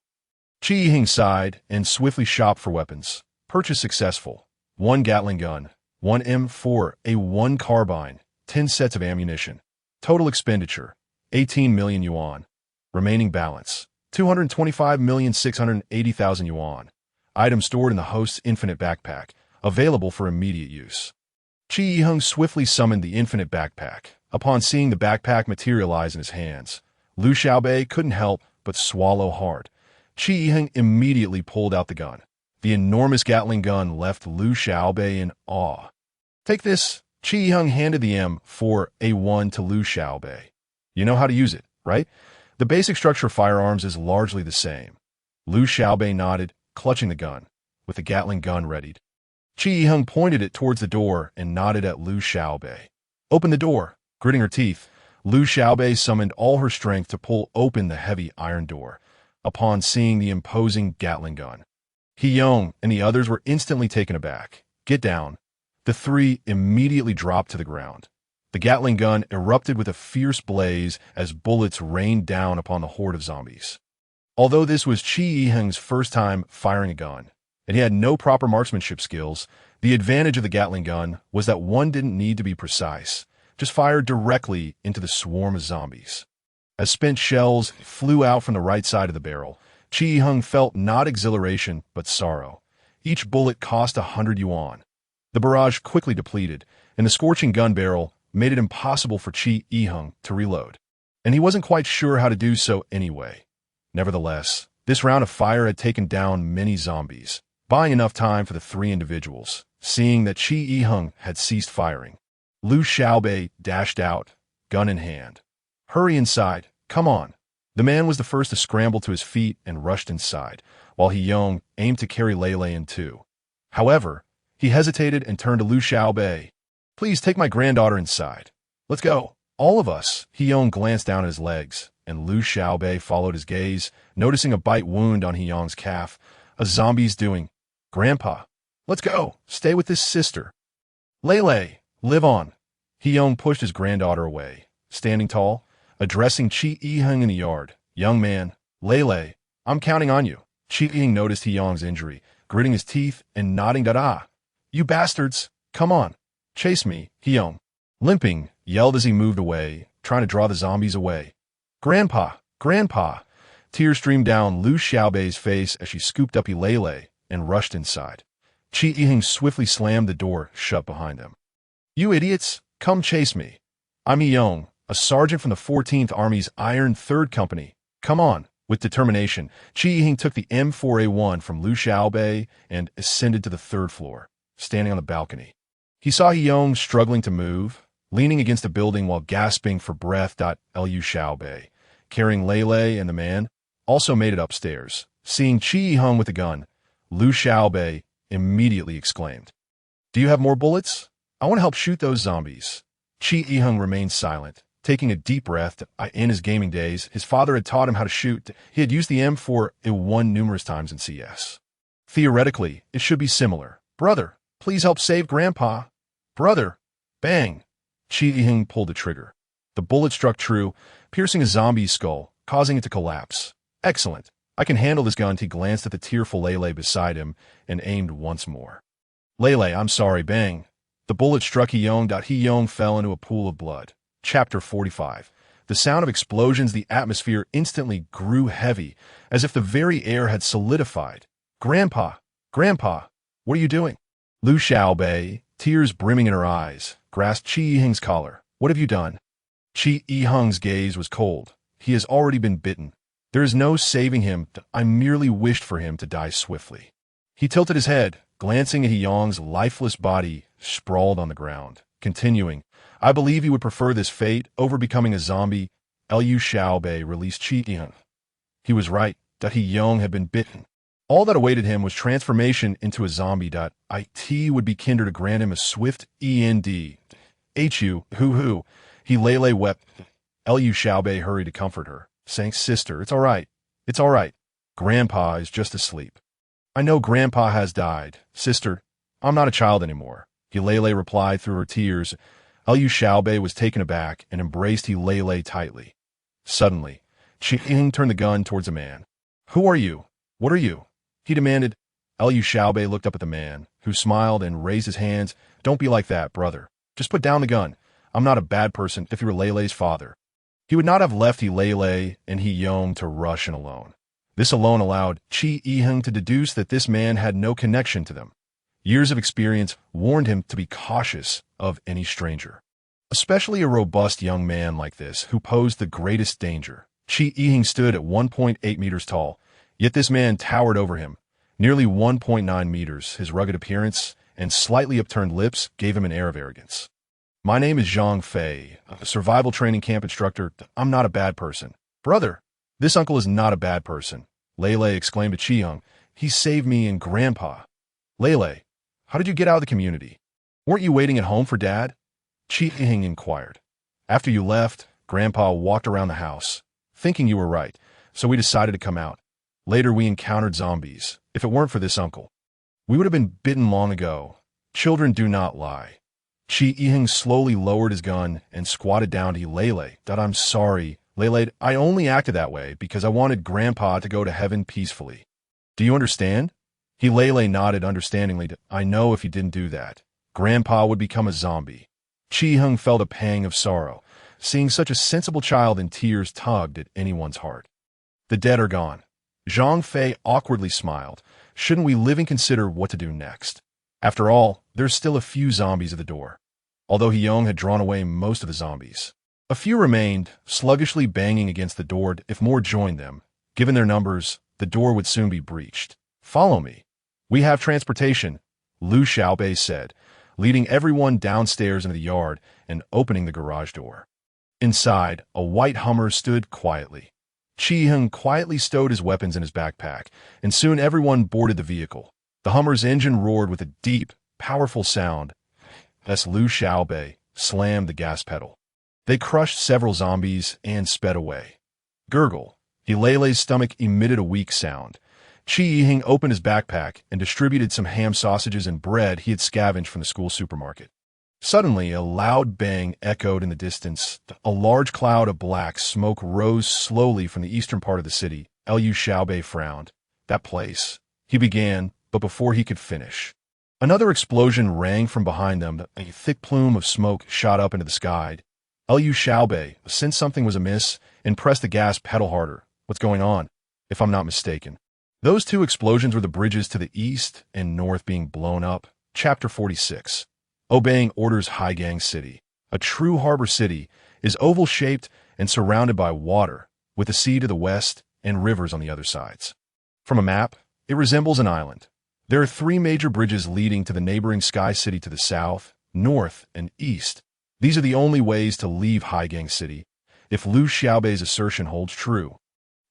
Chi Yiheng sighed and swiftly shopped for weapons. Purchase successful. 1 Gatling gun, 1 M4, a 1 carbine, 10 sets of ammunition. Total expenditure, 18 million yuan. Remaining balance, 225,680,000 yuan. Item stored in the host's infinite backpack, available for immediate use. Chi Yiheng swiftly summoned the infinite backpack. Upon seeing the backpack materialize in his hands, Liu Xiaobei couldn't help but swallow hard. Chi Yiheng immediately pulled out the gun. The enormous Gatling gun left Liu Xiaobei in awe. Take this. Chi Yiheng handed the M4A1 to Liu Xiaobei. You know how to use it, right? The basic structure of firearms is largely the same. Liu Xiaobei nodded, clutching the gun, with the Gatling gun readied. Chi Yiheng pointed it towards the door and nodded at Liu Xiaobei. Open the door. Gritting her teeth, Liu Xiaobei summoned all her strength to pull open the heavy iron door, upon seeing the imposing Gatling gun. He Yong and the others were instantly taken aback. Get down. The 3 immediately dropped to the ground. The Gatling gun erupted with a fierce blaze as bullets rained down upon the horde of zombies. Although this was Chi Yi-hung's first time firing a gun, and he had no proper marksmanship skills, the advantage of the Gatling gun was that one didn't need to be precise, just fire directly into the swarm of zombies. As spent shells flew out from the right side of the barrel, Chi Yi-hung felt not exhilaration but sorrow. Each bullet cost 100 yuan. The barrage quickly depleted, and the scorching gun barrel made it impossible for Chi Yi-hung to reload. And he wasn't quite sure how to do so anyway. Nevertheless, this round of fire had taken down many zombies, buying enough time for the three individuals. Seeing that Chi Yi-hung had ceased firing, Liu Xiaobei dashed out, gun in hand. "Hurry inside, come on." The man was the first to scramble to his feet and rushed inside, while He-yong aimed to carry Lei Lei in too. However, he hesitated and turned to Liu Xiaobei. "Please take my granddaughter inside. Let's go, all of us." He-yong glanced down at his legs, and Liu Xiaobei followed his gaze, noticing a bite wound on He-yong's calf. "A zombie's doing. Grandpa, let's go. Stay with this sister. Lei Lei, live on." He-yong pushed his granddaughter away, standing tall, addressing Chi Yi-hung in the yard. "Young man, Lei Lei, I'm counting on you." Chi Yi-hung noticed He-yong's injury, gritting his teeth and nodding "Da-da. You bastards, come on, chase me." He-yong, limping, yelled as he moved away, trying to draw the zombies away. "Grandpa, Grandpa." Tears streamed down Liu Xiaobei's face as she scooped up Lei Lei and rushed inside. Chi Yi-hung swiftly slammed the door shut behind them. "You idiots, come chase me. I'm He-yong, a sergeant from the 14th Army's Iron 3rd Company. Come on." With determination, Chi Yi-hung took the M4A1 from Liu Xiaobei and ascended to the 3rd floor, standing on the balcony. He saw He-yong struggling to move, leaning against a building while gasping for breath. Liu Xiaobei, carrying Lei Lei and the man, also made it upstairs. Seeing Chi Yi-hung with the gun, Liu Xiaobei immediately exclaimed, "Do you have more bullets? I want to help shoot those zombies." Chi Yi-hung remained silent, taking a deep breath. In his gaming days, his father had taught him how to shoot. He had used the M4A1 numerous times in CS. Theoretically, it should be similar. "Brother, please help save Grandpa. Brother." Bang! Chi Yi-hung pulled the trigger. The bullet struck true, piercing a zombie's skull, causing it to collapse. "Excellent. I can handle this gun." He glanced at the tearful Lei Lei beside him and aimed once more. "Lei Lei, I'm sorry." Bang! The bullet struck He-yong. He-yong fell into a pool of blood. Chapter 45. The sound of explosions, the atmosphere instantly grew heavy, as if the very air had solidified. "Grandpa, Grandpa, what are you doing?" Liu Xiaobei, tears brimming in her eyes, grasped Chi Yi-hung's collar. "What have you done?" Chi Yi-hung's gaze was cold. "He has already been bitten. There is no saving him. I merely wished for him to die swiftly." He tilted his head, glancing at He-yong's lifeless body sprawled on the ground, continuing, "I believe you would prefer this fate over becoming a zombie." Liu Xiaobei released Chi Yi-hung. He was right. He-yong had been bitten. All that awaited him was transformation into a zombie. It would be kinder to grant him a swift end. Hoo. Lei Lei wept. Liu Xiaobei hurried to comfort her, saying, "Sister, it's all right. It's all right. Grandpa is just asleep." "I know Grandpa has died. Sister, I'm not a child anymore." Lei Lei replied through her tears. Liu Xiaobei was taken aback and embraced Lei Lei tightly. Suddenly, Chi Yi-hung turned the gun towards a man. "Who are you? What are you?" he demanded. Liu Xiaobei looked up at the man, who smiled and raised his hands. "Don't be like that, brother. Just put down the gun. I'm not a bad person. If you were Lei Lei's father, he would not have left Lei Lei and He-yong to rush in alone." This alone allowed Chi Yi-hung to deduce that this man had no connection to them. Years of experience warned him to be cautious of any stranger, especially a robust young man like this who posed the greatest danger. Chi Yi-hung stood at 1.8 meters tall, yet this man towered over him, nearly 1.9 meters. His rugged appearance and slightly upturned lips gave him an air of arrogance. "My name is Zhang Fei, a survival training camp instructor. I'm not a bad person." "Brother, this uncle is not a bad person," Lei Lei exclaimed to Chi Yi-hung. "He saved me and Grandpa." "Lei Lei, how did you get out of the community? Weren't you waiting at home for Dad?" Chi Yi-hung inquired. "After you left, Grandpa walked around the house, thinking you were right, so we decided to come out. Later we encountered zombies. If it weren't for this uncle, we would have been bitten long ago. Children do not lie." Chi Yiheng slowly lowered his gun and squatted down to Lele. I'm sorry, Lele. I only acted that way because I wanted Grandpa to go to heaven peacefully. Do you understand? Lele nodded understandingly. I know if he didn't do that, Grandpa would become a zombie. Chi Yiheng felt a pang of sorrow. Seeing such a sensible child in tears tugged at anyone's heart. The dead are gone. Zhang Fei awkwardly smiled. Shouldn't we live and consider what to do next? After all, there's still a few zombies at the door. Although Hyung had drawn away most of the zombies, a few remained, sluggishly banging against the door. If more joined them, given their numbers, the door would soon be breached. Follow me. We have transportation, Lu Xiaobei said, leading everyone downstairs into the yard and opening the garage door. Inside, a white Hummer stood quietly. Chi Yiheng quietly stowed his weapons in his backpack, and soon everyone boarded the vehicle. The Hummer's engine roared with a deep, powerful sound as Lu Xiaobei slammed the gas pedal. They crushed several zombies and sped away. Gurgle. Lele's stomach emitted a weak sound. Chi Yiheng opened his backpack and distributed some ham sausages and bread he had scavenged from the school supermarket. Suddenly, a loud bang echoed in the distance. A large cloud of black smoke rose slowly from the eastern part of the city. Lu Xiaobei frowned. That place. He began, but before he could finish, another explosion rang from behind them. A thick plume of smoke shot up into the sky. Lu Xiaobei sensed something was amiss and pressed the gas pedal harder. What's going on? If I'm not mistaken, those two explosions were the bridges to the east and north being blown up. Chapter 46. Obeying orders. Haigang City, a true harbor city, is oval-shaped and surrounded by water, with the sea to the west and rivers on the other sides. From a map, it resembles an island. There are 3 major bridges leading to the neighboring Sky City to the south, north, and east. These are the only ways to leave Haigang City. If Lu Xiaobei's assertion holds true,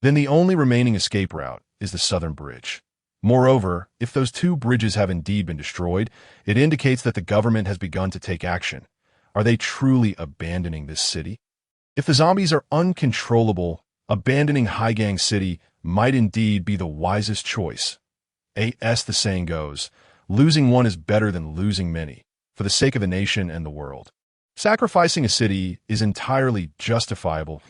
then the only remaining escape route is the southern bridge. Moreover, if those 2 bridges have indeed been destroyed, it indicates that the government has begun to take action. Are they truly abandoning this city? If the zombies are uncontrollable, abandoning Haigang City might indeed be the wisest choice. As the saying goes, losing one is better than losing many, for the sake of the nation and the world. Sacrificing a city is entirely justifiable.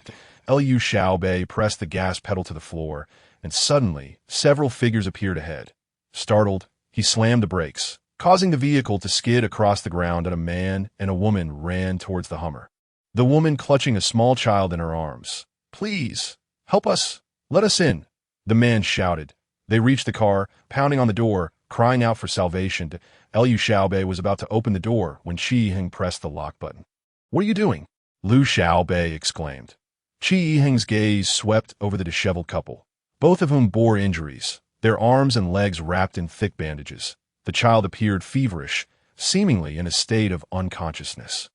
Lu Xiaobei pressed the gas pedal to the floor, and suddenly, several figures appeared ahead. Startled, he slammed the brakes, causing the vehicle to skid across the ground, and a man and a woman ran towards the Hummer. The woman clutching a small child in her arms. Please, help us, let us in, the man shouted. They reached the car, pounding on the door, crying out for salvation. Lu Xiaobei was about to open the door when Chi Yiheng pressed the lock button. What are you doing? Lu Xiaobei exclaimed. Chi Yiheng's gaze swept over the disheveled couple, both of whom bore injuries, their arms and legs wrapped in thick bandages. The child appeared feverish, seemingly in a state of unconsciousness.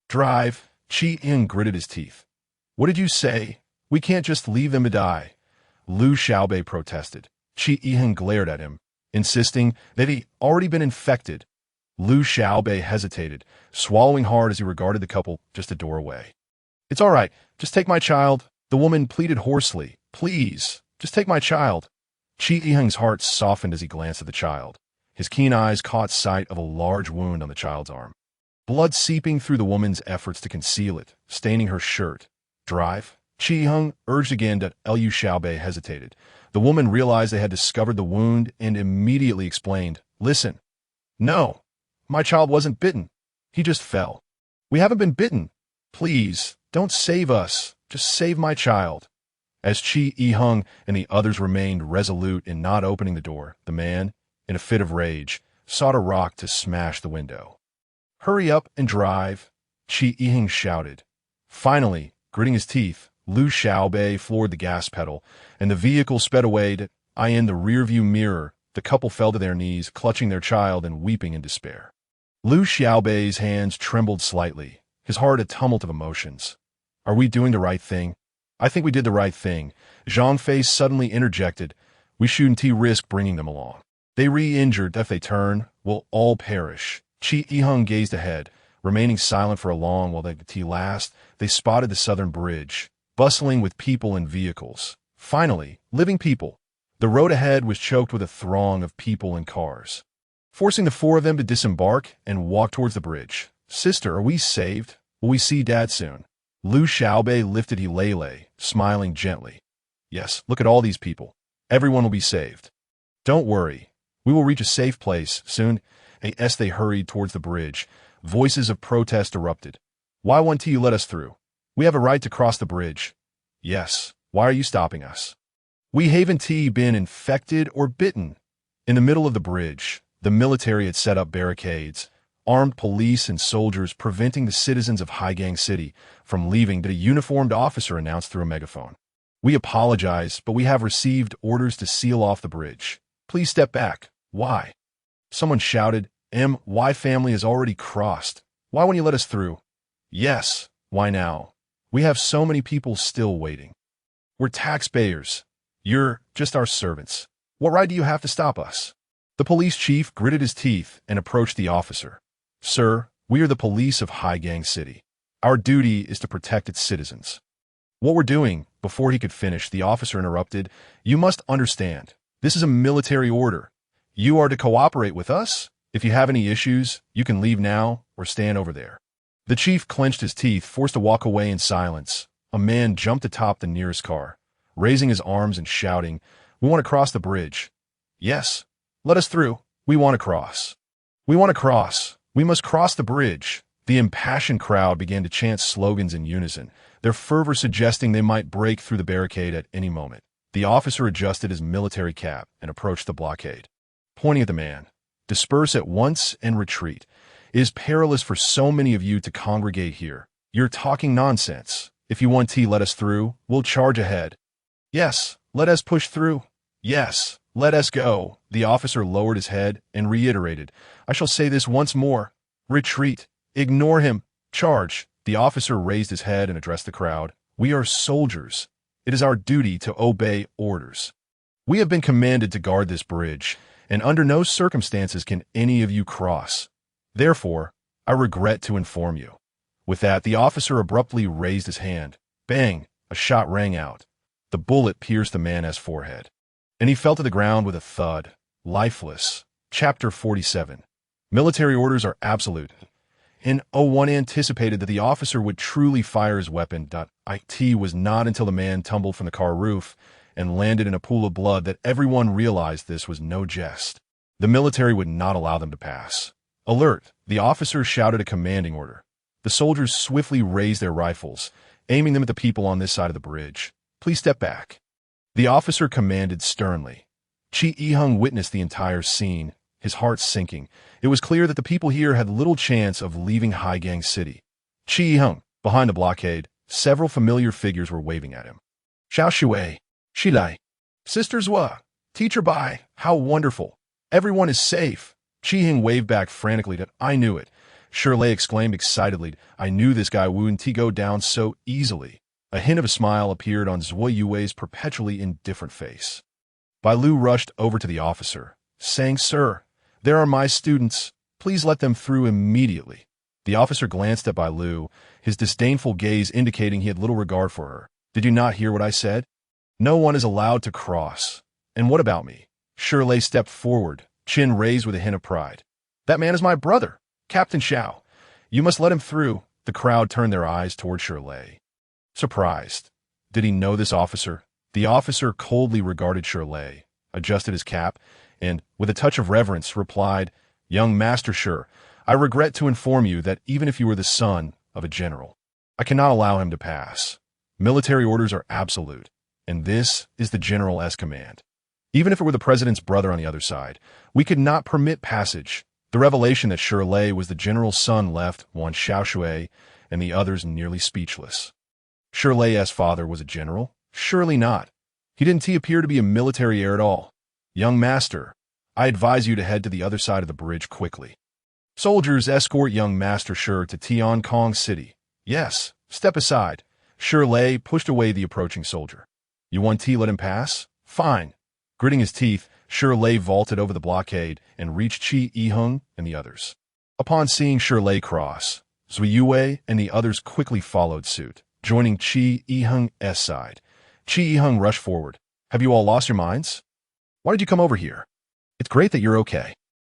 Drive, Chi Yiheng gritted his teeth. What did you say? We can't just leave them to die. Lu Xiaobei protested. Chi Yiheng glared at him, insisting that he'd already been infected. Lu Xiaobei hesitated, swallowing hard as he regarded the couple just a door away. It's all right, just take my child, the woman pleaded hoarsely. Please, just take my child. Chi Yiheng's heart softened as he glanced at the child. His keen eyes caught sight of a large wound on the child's arm, blood seeping through the woman's efforts to conceal it, staining her shirt. Drive, Chi Yiheng urged again, but Lu Xiaobei hesitated. The woman realized they had discovered the wound and immediately explained, Listen. No, my child wasn't bitten. He just fell. We haven't been bitten. Please, don't save us. Just save my child. As Chi Yiheng and the others remained resolute in not opening the door, the man, in a fit of rage, sought a rock to smash the window. Hurry up and drive, Chi Yiheng shouted. Finally, gritting his teeth, Lu Xiaobei floored the gas pedal, and the vehicle sped away. In the rearview mirror, the couple fell to their knees, clutching their child and weeping in despair. Lu Xiaobei's hands trembled slightly, his heart a tumult of emotions. Are we doing the right thing? I think we did the right thing. Zhang Fei suddenly interjected. We shouldn't risk bringing them along. They re-injured. If they turn, we'll all perish. Chi Yiheng gazed ahead, remaining silent for a long while the last. They spotted the southern bridge, bustling with people and vehicles. Finally, living people. The road ahead was choked with a throng of people and cars, forcing the 4 of them to disembark and walk towards the bridge. Sister, are we saved? Will we see Dad soon? Liu Xiaobei lifted Hilele, smiling gently. Yes, look at all these people. Everyone will be saved. Don't worry. We will reach a safe place soon. As they hurried towards the bridge, voices of protest erupted. Why won't you let us through? We have a right to cross the bridge. Yes, why are you stopping us? We haven't been infected or bitten. In the middle of the bridge, the military had set up barricades, armed police and soldiers preventing the citizens of Haigang City from leaving. A uniformed officer announced through a megaphone. We apologize, but we have received orders to seal off the bridge. Please step back. Why? Someone shouted, My family has already crossed. Why won't you let us through? Yes, why now? We have so many people still waiting. We're taxpayers. You're just our servants. What right do you have to stop us? The police chief gritted his teeth and approached the officer. Sir, we are the police of Haigang City. Our duty is to protect its citizens. What we're doing, before he could finish, the officer interrupted. You must understand, this is a military order. You are to cooperate with us. If you have any issues, you can leave now or stand over there. The chief clenched his teeth, forced to walk away in silence. A man jumped atop the nearest car, raising his arms and shouting, We want to cross the bridge. Yes, let us through. We want to cross. We want to cross. We must cross the bridge. The impassioned crowd began to chant slogans in unison, their fervor suggesting they might break through the barricade at any moment. The officer adjusted his military cap and approached the blockade, pointing at the man. Disperse at once and retreat. It is perilous for so many of you to congregate here. You're talking nonsense. If you want to let us through, we'll charge ahead. Yes, let us push through. Yes, let us go. The officer lowered his head and reiterated, I shall say this once more. Retreat. Ignore him. Charge. The officer raised his head and addressed the crowd. We are soldiers. It is our duty to obey orders. We have been commanded to guard this bridge, and under no circumstances can any of you cross. Therefore, I regret to inform you. With that, the officer abruptly raised his hand. Bang! A shot rang out. The bullet pierced the man's forehead, and he fell to the ground with a thud, lifeless. Chapter 47. Military orders are absolute. And one anticipated that the officer would truly fire his weapon. It was not until the man tumbled from the car roof and landed in a pool of blood that everyone realized this was no jest. The military would not allow them to pass. Alert! The officer shouted a commanding order. The soldiers swiftly raised their rifles, aiming them at the people on this side of the bridge. Please step back. The officer commanded sternly. Chi Yiheng witnessed the entire scene, his heart sinking. It was clear that the people here had little chance of leaving Haigang City. Chi Yiheng, behind the blockade, several familiar figures were waving at him. Xiao Shui, Shilai, Sisters Wa, Teacher Bai, how wonderful. Everyone is safe. Chi Yiheng waved back frantically. I knew it. Shirley exclaimed excitedly. I knew this guy wouldn't go down so easily. A hint of a smile appeared on Zhuo Yue's perpetually indifferent face. Bai Lu rushed over to the officer, saying, Sir, there are my students. Please let them through immediately. The officer glanced at Bai Lu, his disdainful gaze indicating he had little regard for her. Did you not hear what I said? No one is allowed to cross. And what about me? Shirley stepped forward, chin raised with a hint of pride. That man is my brother, Captain Xiao. You must let him through. The crowd turned their eyes toward Shirley. Surprised. Did he know this officer? The officer coldly regarded Shirley, adjusted his cap, and, with a touch of reverence, replied, Young Master Shir, I regret to inform you that even if you were the son of a general, I cannot allow him to pass. Military orders are absolute, and this is the general's command. Even if it were the president's brother on the other side, we could not permit passage. The revelation that Shirley was the general's son left one Xiao Shui and the others nearly speechless. Shirley's father was a general? Surely not. He didn't appear to be a military heir at all. Young master, I advise you to head to the other side of the bridge quickly. Soldiers escort young Master Shir to Tiankong City. Yes, step aside. Shirley pushed away the approaching soldier. You want to let him pass? Fine. Gritting his teeth, Shirley vaulted over the blockade and reached Chi Yiheng and the others. Upon seeing Shirley cross, Zui Yue and the others quickly followed suit, joining Chi Yiheng's side. Chi Yiheng rushed forward. Have you all lost your minds? Why did you come over here? It's great that you're okay.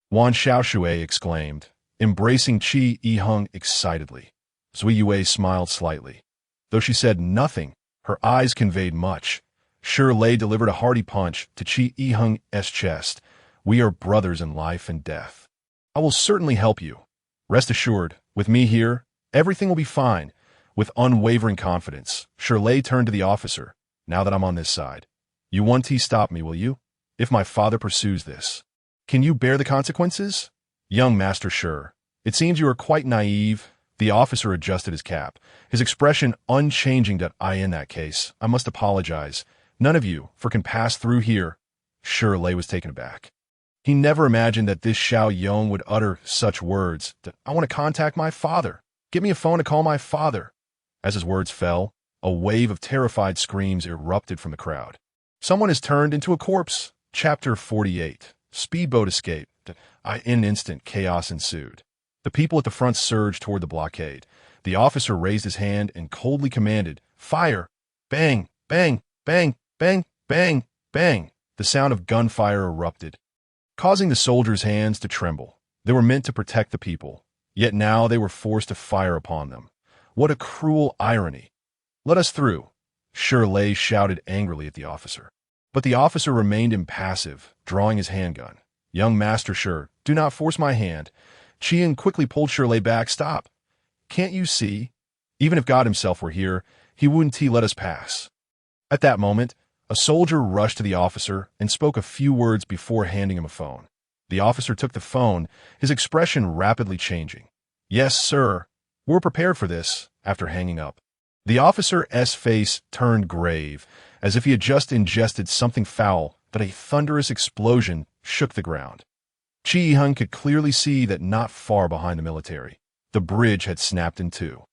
Wan Xiaoshui exclaimed. embracing Chi Yi-hung excitedly. Zui Yue smiled slightly. Though she said nothing, her eyes conveyed much. Shi Lei delivered a hearty punch to Chi Yi-hung's chest. We are brothers in life and death. I will certainly help you. Rest assured, with me here, everything will be fine. With unwavering confidence, Shi Lei turned to the officer. Now that I'm on this side, you won't stop me, will you? If my father pursues this, can you bear the consequences? Young Master Shi, it seems you are quite naive. The officer adjusted his cap, his expression unchanging. In that case, I must apologize. None of you can pass through here. Shi Lei was taken aback. He never imagined that this Xiao Yong would utter such words. I want to contact my father. Get me a phone to call my father. As his words fell, a wave of terrified screams erupted from the crowd. Someone is turned into a corpse. Chapter 48. Speedboat escape. In an instant, chaos ensued. The people at the front surged toward the blockade. The officer raised his hand and coldly commanded, "Fire!" Bang, bang, bang, bang, bang, bang. The sound of gunfire erupted, causing the soldiers' hands to tremble. They were meant to protect the people, yet now they were forced to fire upon them. What a cruel irony! Let us through, Shi Lei shouted angrily at the officer. But the officer remained impassive, drawing his handgun. Young Master Shi, do not force my hand. Qian quickly pulled Shi Lei back. Stop. Can't you see? Even if God himself were here, he wouldn't let us pass. At that moment, a soldier rushed to the officer and spoke a few words before handing him a phone. The officer took the phone, his expression rapidly changing. Yes, sir. We're prepared for this, after hanging up. The officer's face turned grave, as if he had just ingested something foul, but a thunderous explosion shook the ground. Chi Yi-hung could clearly see that not far behind the military, the bridge had snapped in two.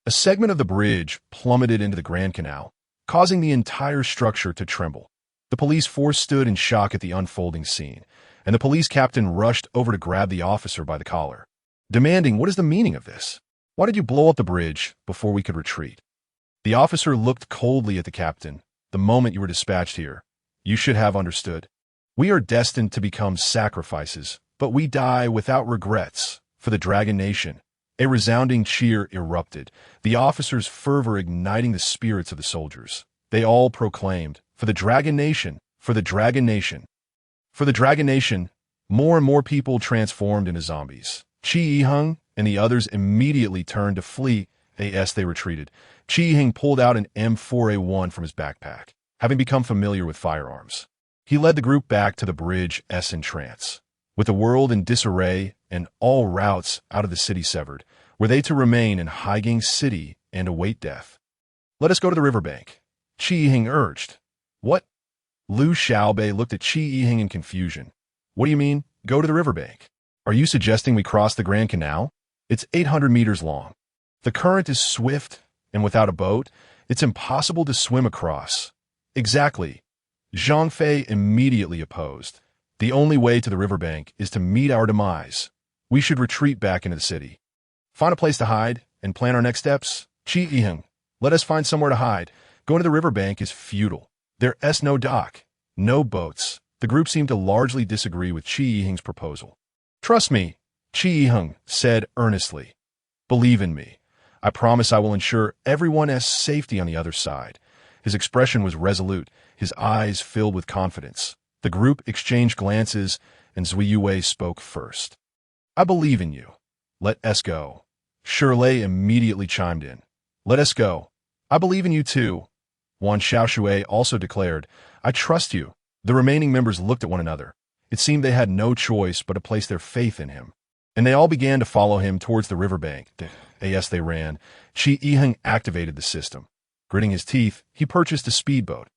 A segment of the bridge plummeted into the Grand Canal, causing the entire structure to tremble. The police force stood in shock at the unfolding scene, and the police captain rushed over to grab the officer by the collar, demanding, "What is the meaning of this? Why did you blow up the bridge before we could retreat?" The officer looked coldly at the captain. The moment you were dispatched here, you should have understood. We are destined to become sacrifices, but we die without regrets for the Dragon Nation. A resounding cheer erupted, the officers' fervor igniting the spirits of the soldiers. They all proclaimed, "For the Dragon Nation! For the Dragon Nation! For the Dragon Nation!" More and more people transformed into zombies. Chi Yi-hung and the others immediately turned to flee. As they retreated, Chi Yi-hung pulled out an M4A1 from his backpack, having become familiar with firearms. He led the group back to the bridge's entrance. With the world in disarray and all routes out of the city severed, were they to remain in Haigang City and await death? "Let us go to the riverbank," Chi Yi-hung urged. "What?" Liu Xiaobei looked at Chi Yi-hung in confusion. "What do you mean, go to the riverbank? Are you suggesting we cross the Grand Canal? It's 800 meters long. The current is swift, and without a boat, it's impossible to swim across." "Exactly." Zhang Fei immediately opposed. "The only way to the riverbank is to meet our demise. We should retreat back into the city. Find a place to hide and plan our next steps. Chi Yi-hung, let us find somewhere to hide. Going to the riverbank is futile. There's no dock, no boats." The group seemed to largely disagree with Chi Yi-hung's proposal. "Trust me," Chi Yi-hung said earnestly. "Believe in me. I promise I will ensure everyone's safety on the other side." His expression was resolute, his eyes filled with confidence. The group exchanged glances, and Zui Yue spoke first. "I believe in you. Let us go." Shi Lei immediately chimed in. "Let us go. I believe in you too." Wan Xiaoshui also declared, "I trust you." The remaining members looked at one another. It seemed they had no choice but to place their faith in him. And they all began to follow him towards the riverbank. As they ran, Chi Yi-hung activated the system. Gritting his teeth, he purchased a speedboat.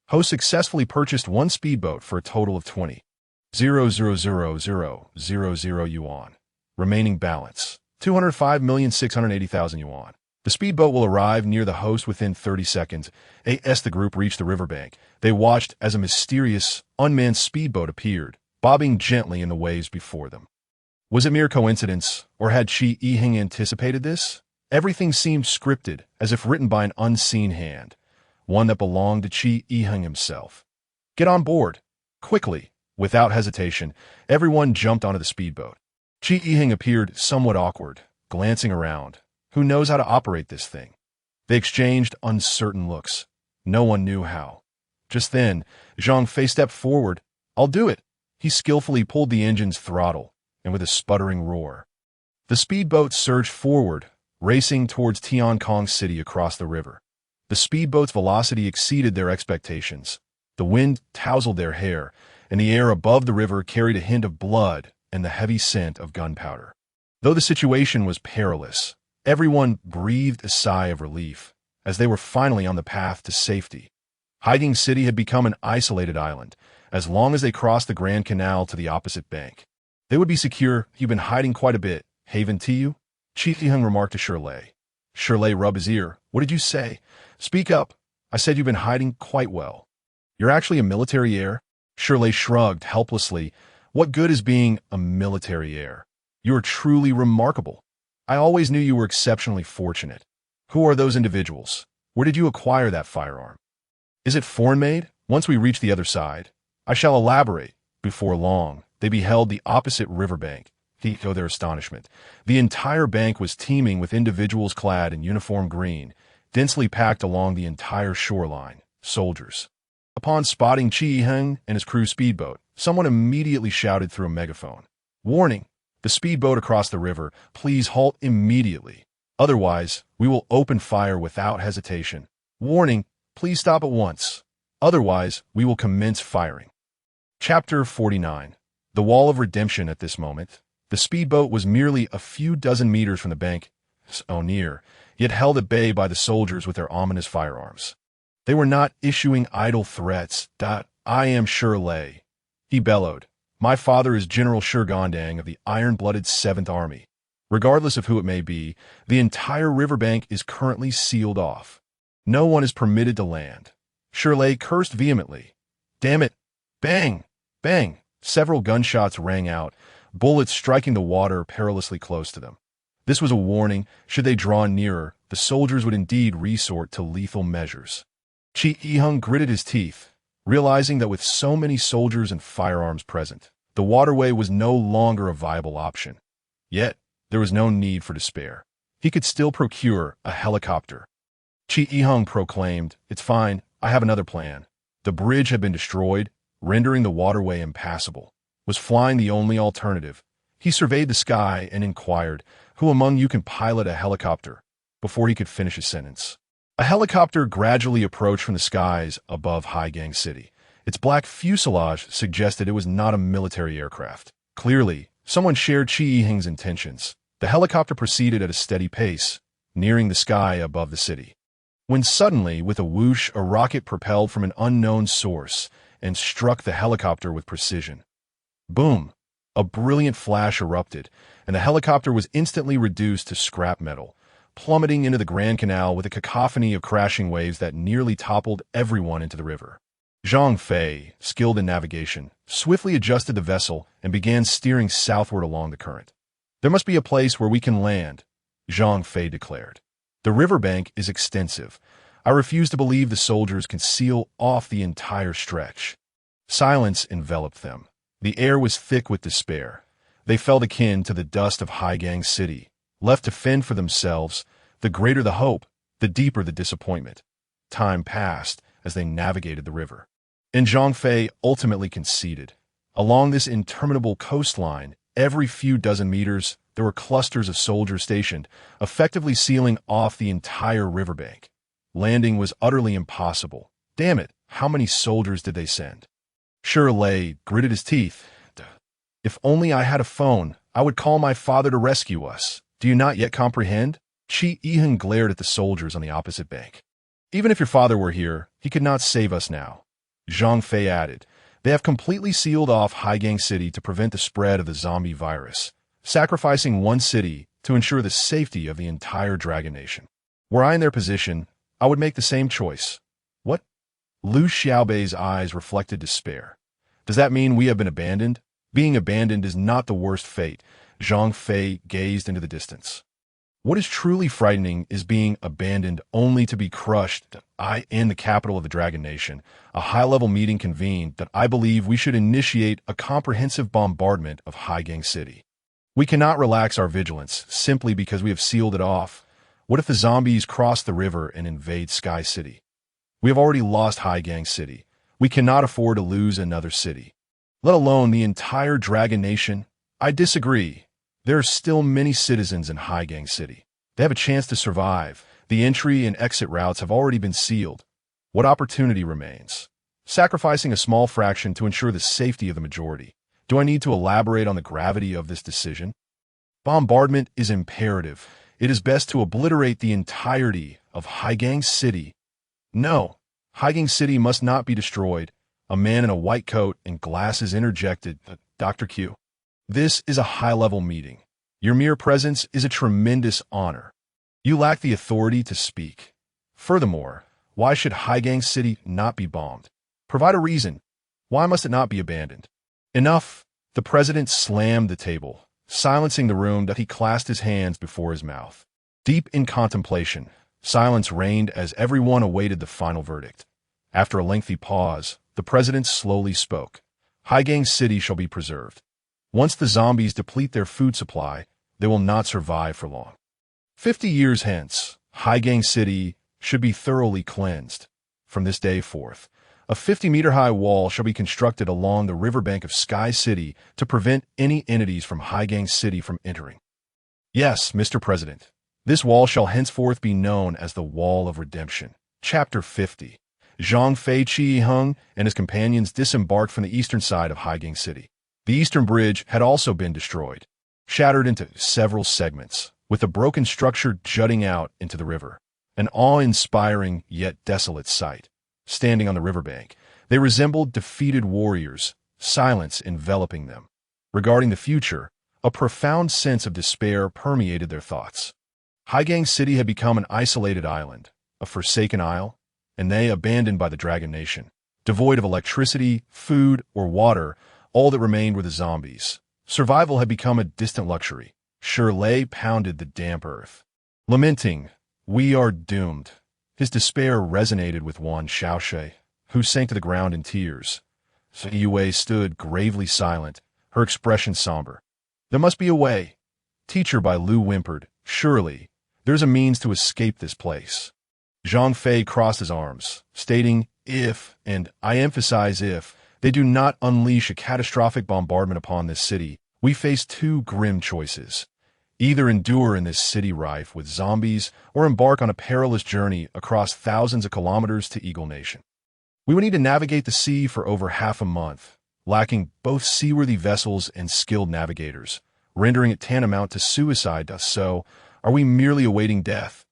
Ho successfully purchased one speedboat for a total of 20,000,000 yuan. Remaining balance, 205,680,000 yuan. The speedboat will arrive near the host within 30 seconds. As the group reached the riverbank, they watched as a mysterious, unmanned speedboat appeared, bobbing gently in the waves before them. Was it mere coincidence, or had Chi Yi-hung anticipated this? Everything seemed scripted, as if written by an unseen hand, one that belonged to Chi Yi-hung himself. "Get on board!" Quickly, without hesitation, everyone jumped onto the speedboat. Qi Yiheng appeared somewhat awkward, glancing around. Who knows how to operate this thing? They exchanged uncertain looks. No one knew how. Just then, Zhang Fei stepped forward. I'll do it. He skillfully pulled the engine's throttle, and with a sputtering roar, the speedboat surged forward, racing towards Tiankong City across the river. The speedboat's velocity exceeded their expectations. The wind tousled their hair, and the air above the river carried a hint of blood and the heavy scent of gunpowder. Though the situation was perilous, everyone breathed a sigh of relief as they were finally on the path to safety. Haiyang City had become an isolated island. As long as they crossed the Grand Canal to the opposite bank, they would be secure. You've been hiding quite a bit, haven't you? Qi Yiheng remarked to Shirley. Shirley rubbed his ear. What did you say? Speak up. I said you've been hiding quite well. You're actually a military heir? Shirley shrugged helplessly. What good is being a military heir? You are truly remarkable. I always knew you were exceptionally fortunate. Who are those individuals? Where did you acquire that firearm? Is it foreign-made? Once we reach the other side, I shall elaborate. Before long, they beheld the opposite riverbank. To their astonishment, the entire bank was teeming with individuals clad in uniform green, densely packed along the entire shoreline, soldiers. Upon spotting Qi Yiheng and his crew speedboat, someone immediately shouted through a megaphone. Warning! The speedboat across the river, please halt immediately. Otherwise, we will open fire without hesitation. Warning! Please stop at once. Otherwise, we will commence firing. Chapter 49. The Wall of Redemption. At this moment, the speedboat was merely a few dozen meters from the bank, so near, yet held at bay by the soldiers with their ominous firearms. They were not issuing idle threats. I am Shirley, he bellowed. My father is General Shirgondang of the iron-blooded 7th Army. Regardless of who it may be, the entire riverbank is currently sealed off. No one is permitted to land. Shirley cursed vehemently. Damn it! Bang! Bang! Several gunshots rang out, bullets striking the water perilously close to them. This was a warning. Should they draw nearer, the soldiers would indeed resort to lethal measures. Qi Yiheng gritted his teeth, realizing that with so many soldiers and firearms present, the waterway was no longer a viable option. Yet, there was no need for despair. He could still procure a helicopter. Qi Yiheng proclaimed, It's fine, I have another plan. The bridge had been destroyed, rendering the waterway impassable. Was flying the only alternative? He surveyed the sky and inquired, Who among you can pilot a helicopter? Before he could finish his sentence, a helicopter gradually approached from the skies above Haiyang City. Its black fuselage suggested it was not a military aircraft. Clearly, someone shared Qi Yiheng's intentions. The helicopter proceeded at a steady pace, nearing the sky above the city. When suddenly, with a whoosh, a rocket propelled from an unknown source and struck the helicopter with precision. Boom! A brilliant flash erupted, and the helicopter was instantly reduced to scrap metal, plummeting into the Grand Canal with a cacophony of crashing waves that nearly toppled everyone into the river. Zhang Fei, skilled in navigation, swiftly adjusted the vessel and began steering southward along the current. There must be a place where we can land, Zhang Fei declared. The riverbank is extensive. I refuse to believe the soldiers can seal off the entire stretch. Silence enveloped them. The air was thick with despair. They felt akin to the dust of Haiyang City. Left to fend for themselves, the greater the hope, the deeper the disappointment. Time passed as they navigated the river. And Zhang Fei ultimately conceded. Along this interminable coastline, every few dozen meters, there were clusters of soldiers stationed, effectively sealing off the entire riverbank. Landing was utterly impossible. Damn it, how many soldiers did they send? Shirley gritted his teeth. If only I had a phone, I would call my father to rescue us. Do you not yet comprehend? Qi Yiheng glared at the soldiers on the opposite bank. Even if your father were here, he could not save us now. Zhang Fei added, They have completely sealed off Haiyang City to prevent the spread of the zombie virus, sacrificing one city to ensure the safety of the entire Dragon Nation. Were I in their position, I would make the same choice. What? Lu Xiaobei's eyes reflected despair. Does that mean we have been abandoned? Being abandoned is not the worst fate. Zhang Fei gazed into the distance. What is truly frightening is being abandoned only to be crushed. In the capital of the Dragon Nation, a high-level meeting convened that I believe we should initiate a comprehensive bombardment of Haiyang City. We cannot relax our vigilance simply because we have sealed it off. What if the zombies cross the river and invade Sky City? We have already lost Haigang City. We cannot afford to lose another city, let alone the entire Dragon Nation. I disagree. There are still many citizens in Haigang City. They have a chance to survive. The entry and exit routes have already been sealed. What opportunity remains? Sacrificing a small fraction to ensure the safety of the majority. Do I need to elaborate on the gravity of this decision? Bombardment is imperative. It is best to obliterate the entirety of Haigang City. No, Haigang City must not be destroyed. A man in a white coat and glasses interjected, Dr. Q. This is a high-level meeting. Your mere presence is a tremendous honor. You lack the authority to speak. Furthermore, why should Haigang City not be bombed? Provide a reason. Why must it not be abandoned? Enough. The president slammed the table, silencing the room that he clasped his hands before his mouth. Deep in contemplation, silence reigned as everyone awaited the final verdict. After a lengthy pause, the president slowly spoke. Haigang City shall be preserved. Once the zombies deplete their food supply, they will not survive for long. 50 years hence, Haigang City should be thoroughly cleansed. From this day forth, a 50-meter-high wall shall be constructed along the riverbank of Sky City to prevent any entities from Haigang City from entering. Yes, Mr. President, this wall shall henceforth be known as the Wall of Redemption. Chapter 50. Zhang Fei Qi-hung and his companions disembarked from the eastern side of Haigang City. The eastern bridge had also been destroyed, shattered into several segments, with a broken structure jutting out into the river. An awe-inspiring yet desolate sight. Standing on the riverbank, they resembled defeated warriors, silence enveloping them. Regarding the future, a profound sense of despair permeated their thoughts. Haigang City had become an isolated island, a forsaken isle, and they abandoned by the Dragon Nation. Devoid of electricity, food, or water, all that remained were the zombies. Survival had become a distant luxury. Shirley pounded the damp earth. Lamenting, "We are doomed." His despair resonated with Wan Xiaoshui, who sank to the ground in tears. Yue stood gravely silent, her expression somber. "There must be a way." Teacher by Lu whimpered, "Surely, there's a means to escape this place." Zhang Fei crossed his arms, stating, "If, and I emphasize if, they do not unleash a catastrophic bombardment upon this city, we face two grim choices. Either endure in this city rife with zombies or embark on a perilous journey across thousands of kilometers to Eagle Nation. We would need to navigate the sea for over half a month, lacking both seaworthy vessels and skilled navigators, rendering it tantamount to suicide. So, are we merely awaiting death?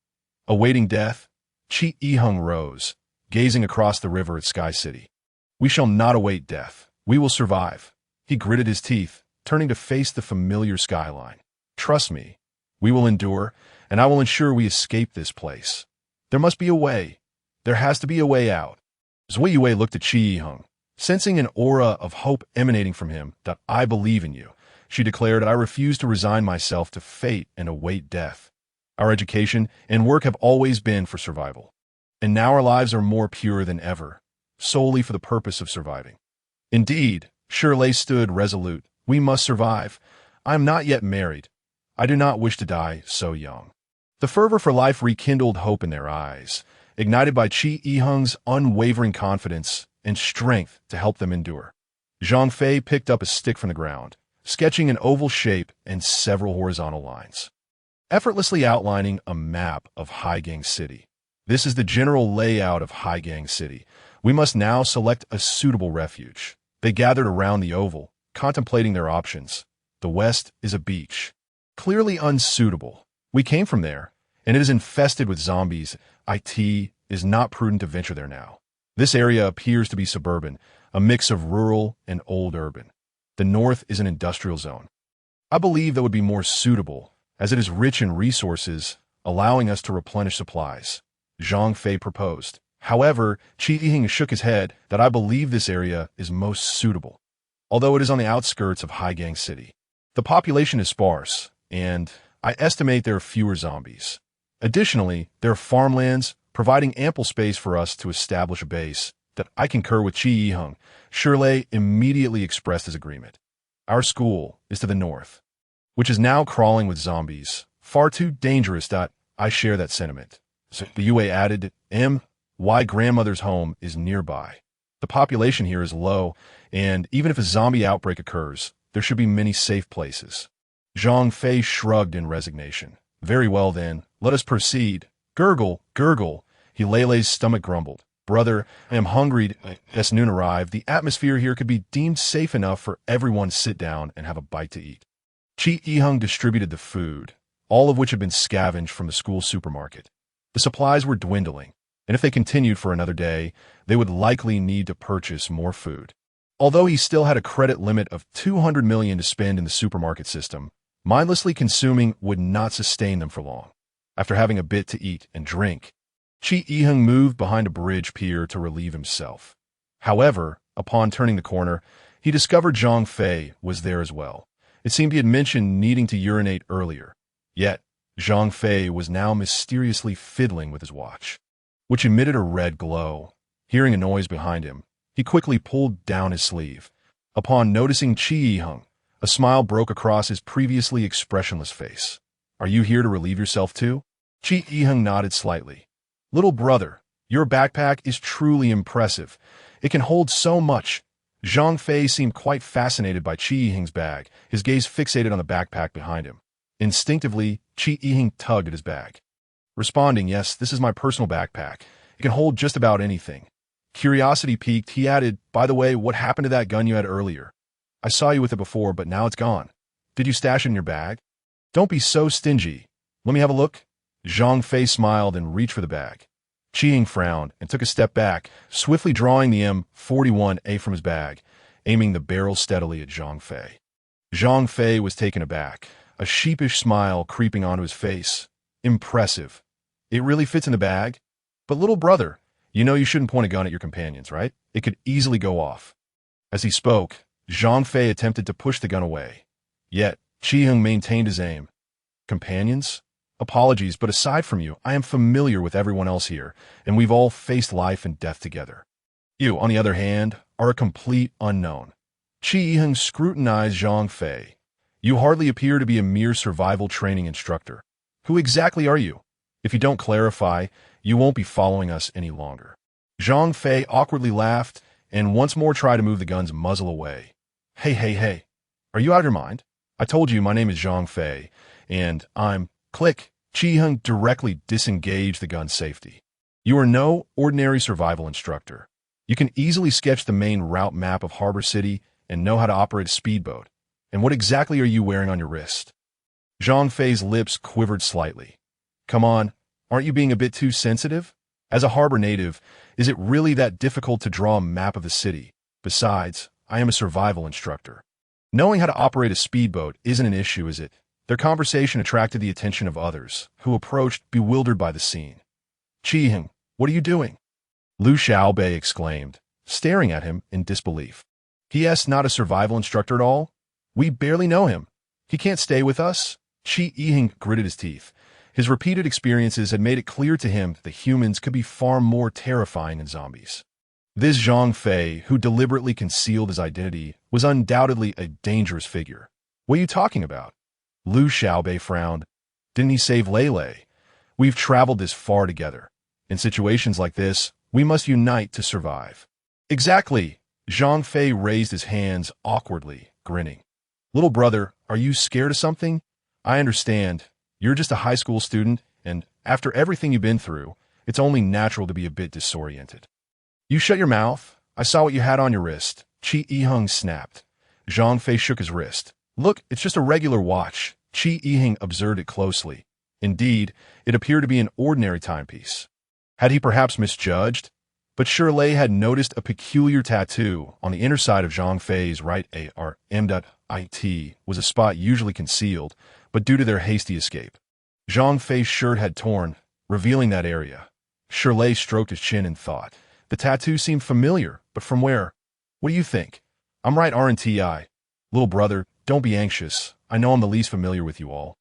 Awaiting death? Qi Yiheng rose, gazing across the river at Sky City. "We shall not await death. We will survive." He gritted his teeth, turning to face the familiar skyline. "Trust me, we will endure, and I will ensure we escape this place. There must be a way. There has to be a way out." Zui Yue looked at Qi Yiheng, sensing an aura of hope emanating from him. "I believe in you," she declared. "I refuse to resign myself to fate and await death. Our education and work have always been for survival, and now our lives are more pure than ever, solely for the purpose of surviving." Indeed, Shirley stood resolute. "We must survive. I am not yet married. I do not wish to die so young." The fervor for life rekindled hope in their eyes, ignited by Qi Yiheng's unwavering confidence and strength to help them endure. Zhang Fei picked up a stick from the ground, sketching an oval shape and several horizontal lines, effortlessly outlining a map of Haigang City. "This is the general layout of Haigang City. We must now select a suitable refuge." They gathered around the oval, contemplating their options. The west is a beach, clearly unsuitable. We came from there, and it is infested with zombies. It is not prudent to venture there now. This area appears to be suburban, a mix of rural and old urban. The north is an industrial zone. I believe that would be more suitable, as it is rich in resources, allowing us to replenish supplies, Zhang Fei proposed. However, Qi Yiheng shook his head that I believe this area is most suitable, although it is on the outskirts of Haigang City. The population is sparse, and I estimate there are fewer zombies. Additionally, there are farmlands, providing ample space for us to establish a base. That I concur with Qi Yiheng. Shirley immediately expressed his agreement. Our school is to the north. which is now crawling with zombies. Far too dangerous. I share that sentiment. So the UA added, my grandmother's home is nearby. The population here is low, and even if a zombie outbreak occurs, there should be many safe places. Zhang Fei shrugged in resignation. Very well then, let us proceed. Gurgle, gurgle. Hilei's stomach grumbled. Brother, I am hungry. As noon arrived, the atmosphere here could be deemed safe enough for everyone to sit down and have a bite to eat. Qi Yiheng distributed the food, all of which had been scavenged from the school supermarket. The supplies were dwindling, and if they continued for another day, they would likely need to purchase more food. Although he still had a credit limit of 200 million to spend in the supermarket system, mindlessly consuming would not sustain them for long. After having a bit to eat and drink, Qi Yiheng moved behind a bridge pier to relieve himself. However, upon turning the corner, he discovered Zhang Fei was there as well. It seemed he had mentioned needing to urinate earlier. Yet, Zhang Fei was now mysteriously fiddling with his watch, which emitted a red glow. Hearing a noise behind him, he quickly pulled down his sleeve. Upon noticing Qi Yiheng, a smile broke across his previously expressionless face. Are you here to relieve yourself too? Qi Yiheng nodded slightly. Little brother, your backpack is truly impressive. It can hold so much. Zhang Fei seemed quite fascinated by Qi Yiheng's bag, his gaze fixated on the backpack behind him. Instinctively, Qi Yiheng tugged at his bag. Responding, yes, this is my personal backpack. It can hold just about anything. Curiosity piqued, he added, by the way, what happened to that gun you had earlier? I saw you with it before, but now it's gone. Did you stash it in your bag? Don't be so stingy. Let me have a look. Zhang Fei smiled and reached for the bag. Qi Yiheng frowned and took a step back, swiftly drawing the M41A from his bag, aiming the barrel steadily at Zhang Fei. Zhang Fei was taken aback, a sheepish smile creeping onto his face. Impressive. It really fits in the bag? But little brother, you know you shouldn't point a gun at your companions, right? It could easily go off. As he spoke, Zhang Fei attempted to push the gun away. Yet, Qi Yiheng maintained his aim. Companions? Apologies, but aside from you, I am familiar with everyone else here, and we've all faced life and death together. You, on the other hand, are a complete unknown. Qi Yiheng scrutinized Zhang Fei. You hardly appear to be a mere survival training instructor. Who exactly are you? If you don't clarify, you won't be following us any longer. Zhang Fei awkwardly laughed and once more tried to move the gun's muzzle away. Hey. Are you out of your mind? I told you my name is Zhang Fei, and I'm... Click. Qi Yiheng directly disengaged the gun's safety. You are no ordinary survival instructor. You can easily sketch the main route map of Harbor City and know how to operate a speedboat. And what exactly are you wearing on your wrist? Zhang Fei's lips quivered slightly. Come on, aren't you being a bit too sensitive? As a harbor native, is it really that difficult to draw a map of the city? Besides, I am a survival instructor. Knowing how to operate a speedboat isn't an issue, is it? Their conversation attracted the attention of others, who approached, bewildered by the scene. Qi Yiheng, what are you doing? Lu Xiaobei exclaimed, staring at him in disbelief. He is not a survival instructor at all? We barely know him. He can't stay with us? Qi Yiheng gritted his teeth. His repeated experiences had made it clear to him that humans could be far more terrifying than zombies. This Zhang Fei, who deliberately concealed his identity, was undoubtedly a dangerous figure. What are you talking about? Lu Xiaobei frowned. Didn't he save Lei? We've traveled this far together. In situations like this, we must unite to survive. Exactly. Zhang Fei raised his hands awkwardly, grinning. Little brother, are you scared of something? I understand. You're just a high school student, and after everything you've been through, it's only natural to be a bit disoriented. You shut your mouth. I saw what you had on your wrist. Qi Yiheng snapped. Zhang Fei shook his wrist. Look, it's just a regular watch. Qi Yiheng observed it closely. Indeed, it appeared to be an ordinary timepiece. Had he perhaps misjudged? But Shirley had noticed a peculiar tattoo on the inner side of Zhang Fei's right arm.it was a spot usually concealed, but due to their hasty escape. Zhang Fei's shirt had torn, revealing that area. Shirley stroked his chin in thought. The tattoo seemed familiar, but from where? What do you think? I'm right, RNTI. Little brother, don't be anxious. I know I'm the least familiar with you all.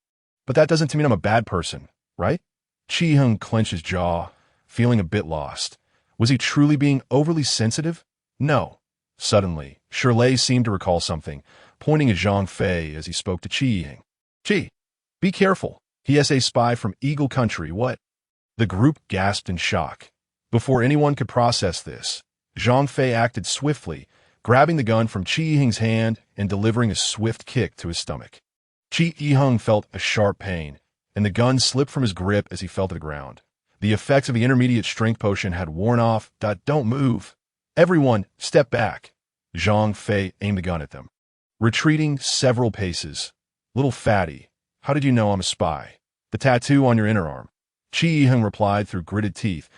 But that doesn't mean I'm a bad person, right? Qi Yiheng clenched his jaw, feeling a bit lost. Was he truly being overly sensitive? No. Suddenly, Shirley seemed to recall something, pointing at Zhang Fei as he spoke to Qi Yiheng. Gee, be careful. He is a spy from Eagle Country, what? The group gasped in shock. Before anyone could process this, Zhang Fei acted swiftly, grabbing the gun from Qi Yiheng's hand and delivering a swift kick to his stomach. Qi Yiheng felt a sharp pain, and the gun slipped from his grip as he fell to the ground. The effects of the intermediate strength potion had worn off. Don't move. Everyone, step back. Zhang Fei aimed the gun at them. Retreating several paces. Little fatty, how did you know I'm a spy? The tattoo on your inner arm. Qi Yiheng replied through gritted teeth.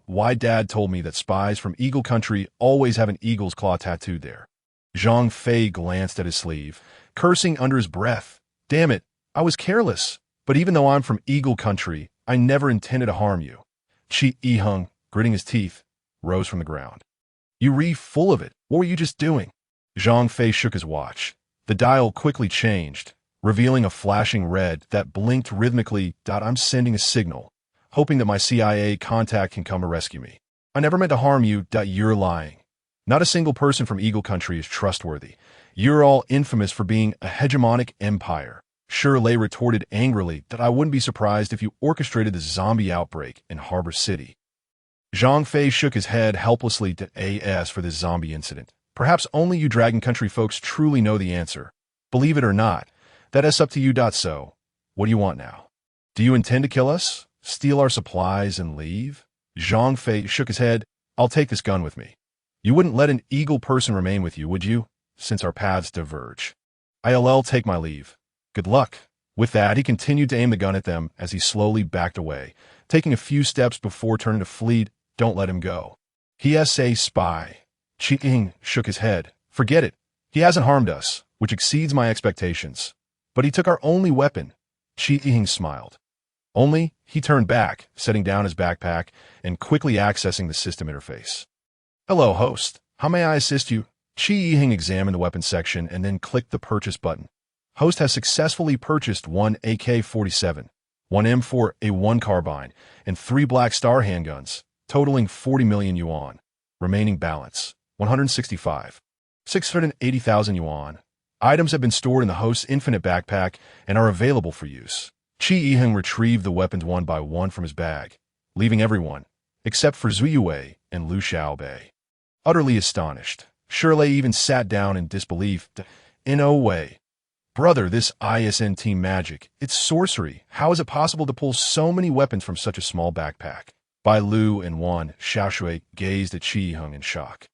Why Dad told me that spies from Eagle Country always have an eagle's claw tattooed there. Zhang Fei glanced at his sleeve, cursing under his breath. Damn it, I was careless. But even though I'm from Eagle Country, I never intended to harm you. Qi Yiheng, gritting his teeth, rose from the ground. You re full of it. What were you just doing? Zhang Fei shook his watch. The dial quickly changed, revealing a flashing red that blinked rhythmically. I'm sending a signal, hoping that my CIA contact can come to rescue me. I never meant to harm you. You're lying. Not a single person from Eagle Country is trustworthy. You're all infamous for being a hegemonic empire. Shirley retorted angrily that I wouldn't be surprised if you orchestrated the zombie outbreak in Harbor City. Zhang Fei shook his head helplessly to AS for this zombie incident. Perhaps only you Dragon Country folks truly know the answer. Believe it or not, that is up to you. So, what do you want now? Do you intend to kill us? Steal our supplies and leave? Zhang Fei shook his head. I'll take this gun with me. You wouldn't let an eagle person remain with you, would you? Since our paths diverge. I'll take my leave. Good luck. With that, he continued to aim the gun at them as he slowly backed away, taking a few steps before turning to flee. Don't let him go. He is a spy. Qi Yiheng shook his head. Forget it. He hasn't harmed us, which exceeds my expectations. But he took our only weapon. Qi Yiheng smiled. Only, he turned back, setting down his backpack and quickly accessing the system interface. Hello, host. How may I assist you? Qi Yiheng examined the weapons section and then clicked the purchase button. Host has successfully purchased one AK-47, one M4A1 carbine, and 3 Black Star handguns, totaling 40 million yuan. Remaining balance, 165. 680,000 yuan. Items have been stored in the host's infinite backpack and are available for use. Qi Yiheng retrieved the weapons one by one from his bag, leaving everyone, except for Zui Yue and Lu Xiaobei, utterly astonished. Shirley even sat down in disbelief. In no way. Brother, this ISN team magic. It's sorcery. How is it possible to pull so many weapons from such a small backpack? Bai Lu and Wan Xiaoshui gazed at Qi Yiheng in shock.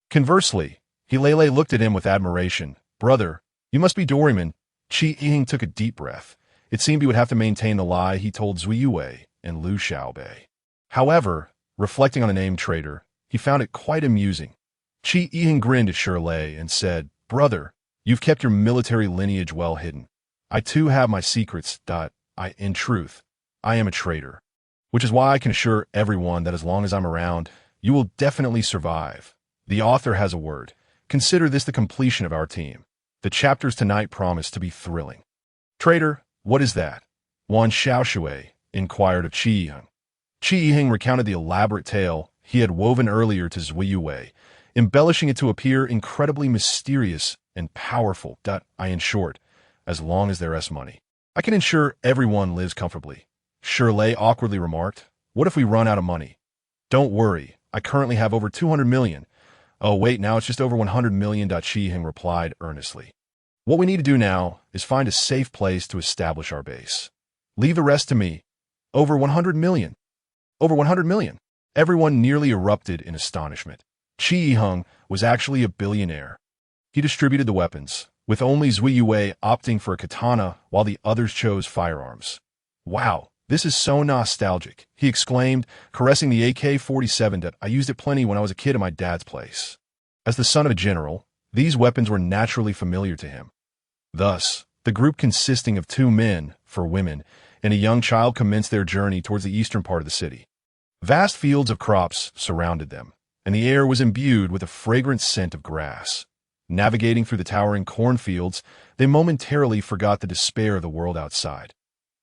Conversely, Hilele looked at him with admiration. Brother, you must be Doryman. Qi Yiheng took a deep breath. It seemed he would have to maintain the lie he told Zui Yue and Lu Xiaobei. However, reflecting on the name traitor, he found it quite amusing. Qi Yiheng grinned at Shirley and said, Brother, you've kept your military lineage well hidden. I too have my secrets. In truth, I am a traitor. Which is why I can assure everyone that as long as I'm around, you will definitely survive. The author has a word. Consider this the completion of our team. The chapters tonight promise to be thrilling. Traitor, what is that? Wan Xiaoshui inquired of Qi Yiheng. Qi Yiheng recounted the elaborate tale he had woven earlier to Zui Yue, embellishing it to appear incredibly mysterious and powerful. In short, as long as there is money, I can ensure everyone lives comfortably. Shirley awkwardly remarked, what if we run out of money? Don't worry, I currently have over 200 million. Oh wait, now it's just over 100 million. Qi Yiheng replied earnestly. What we need to do now is find a safe place to establish our base. Leave the rest to me. Over 100 million. Over 100 million. Everyone nearly erupted in astonishment. Qi Yiheng was actually a billionaire. He distributed the weapons, with only Zui Yue opting for a katana while the others chose firearms. Wow, this is so nostalgic, he exclaimed, caressing the AK-47. I used it plenty when I was a kid at my dad's place. As the son of a general, these weapons were naturally familiar to him. Thus, the group consisting of 2 men, 4 women, and a young child commenced their journey towards the eastern part of the city. Vast fields of crops surrounded them, and the air was imbued with a fragrant scent of grass. Navigating through the towering cornfields, they momentarily forgot the despair of the world outside.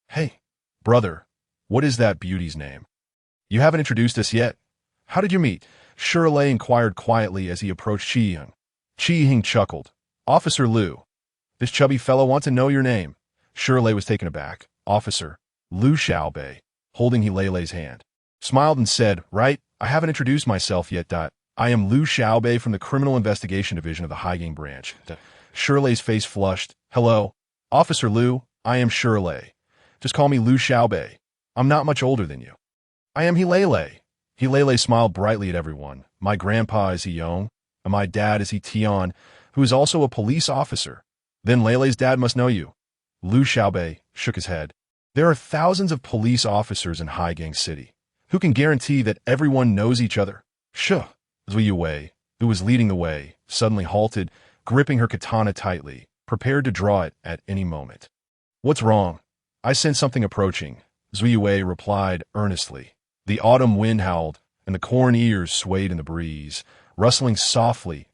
Hey, brother, what is that beauty's name? You haven't introduced us yet. How did you meet? Shirley inquired quietly as he approached Qi Yiheng. Qi Yiheng chuckled. Officer Lu. This chubby fellow wants to know your name. Shirley was taken aback. Officer Liu Xiaobei, holding Hilei's hand, smiled and said, "Right, I haven't introduced myself yet. I am Liu Xiaobei from the Criminal Investigation Division of the Haiging Branch." Shirley's face flushed. "Hello, Officer Liu, I am Shirley. Just call me Liu Xiaobei. I'm not much older than you." "I am Hilei." Hilei smiled brightly at everyone. "My grandpa is Hiyong, and my dad is Tian, who is also a police officer." "Then Leilei's dad must know you." Liu Xiaobei shook his head. "There are thousands of police officers in Haigang City. Who can guarantee that everyone knows each other?" "Shuh." Zui Wei, who was leading the way, suddenly halted, gripping her katana tightly, prepared to draw it at any moment. "What's wrong?" "I sense something approaching," Zui Wei replied earnestly. The autumn wind howled, and the corn ears swayed in the breeze, rustling softly.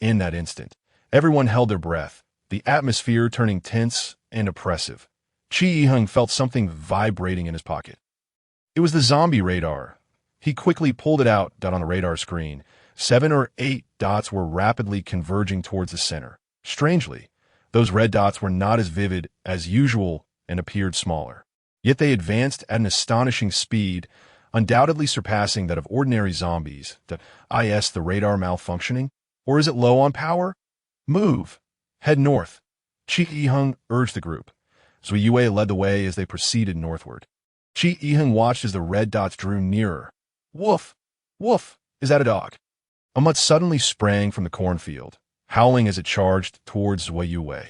In that instant, everyone held their breath, the atmosphere turning tense and oppressive. Qi Yiheng felt something vibrating in his pocket. It was the zombie radar. He quickly pulled it out. On the radar screen, 7 or 8 dots were rapidly converging towards the center. Strangely, those red dots were not as vivid as usual and appeared smaller. Yet they advanced at an astonishing speed, undoubtedly surpassing that of ordinary zombies. Is the radar malfunctioning? Or is it low on power? "Move! Head north!" Qi Yiheng urged the group. Zui Yue led the way as they proceeded northward. Qi Yiheng watched as the red dots drew nearer. "Woof! Woof! Is that a dog?" A mutt suddenly sprang from the cornfield, howling as it charged towards Zui Yue.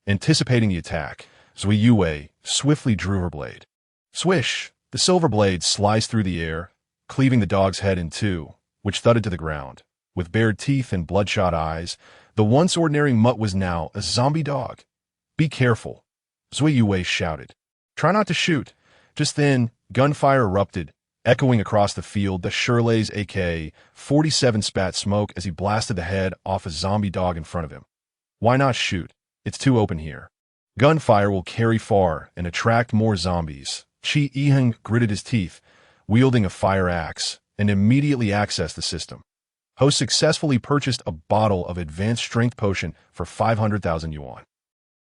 Anticipating the attack, Zui Yue swiftly drew her blade. Swish! The silver blade sliced through the air, cleaving the dog's head in two, which thudded to the ground. With bared teeth and bloodshot eyes, the once ordinary mutt was now a zombie dog. "Be careful," Zui Yue shouted. "Try not to shoot." Just then, gunfire erupted, echoing across the field. The Shirley's AK-47 spat smoke as he blasted the head off a zombie dog in front of him. "Why not shoot? It's too open here. Gunfire will carry far and attract more zombies." Qi Yiheng gritted his teeth, wielding a fire axe, and immediately accessed the system. Host successfully purchased a bottle of advanced strength potion for 500,000 yuan.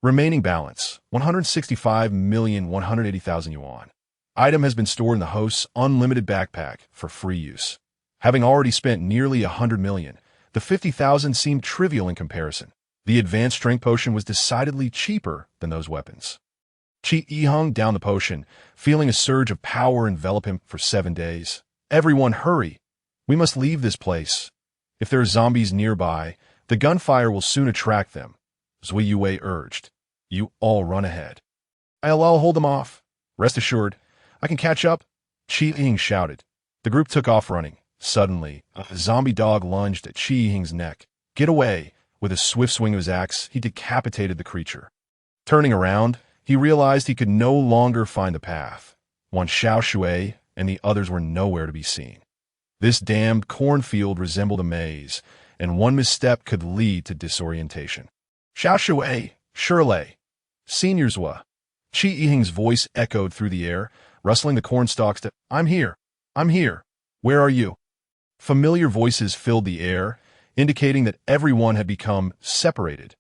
Remaining balance, 165,180,000 yuan. Item has been stored in the host's unlimited backpack for free use. Having already spent nearly 100 million, the 50,000 seemed trivial in comparison. The advanced strength potion was decidedly cheaper than those weapons. Qi Yiheng downed the potion, feeling a surge of power envelop him for 7 days. "Everyone hurry! We must leave this place. If there are zombies nearby, the gunfire will soon attract them," Zui Yue urged. "You all run ahead. I'll hold them off. Rest assured, I can catch up," Qi Yiheng shouted. The group took off running. Suddenly, a zombie dog lunged at Qi Yiheng's neck. "Get away!" With a swift swing of his axe, he decapitated the creature. Turning around, he realized he could no longer find the path. One Xiao Shui and the others were nowhere to be seen. This damned cornfield resembled a maze, and one misstep could lead to disorientation. "Xiao Shui, Shirley, Seniors Wa." Qi Yiheng's voice echoed through the air, rustling the cornstalks. "I'm here. I'm here. Where are you?" Familiar voices filled the air, indicating that everyone had become separated.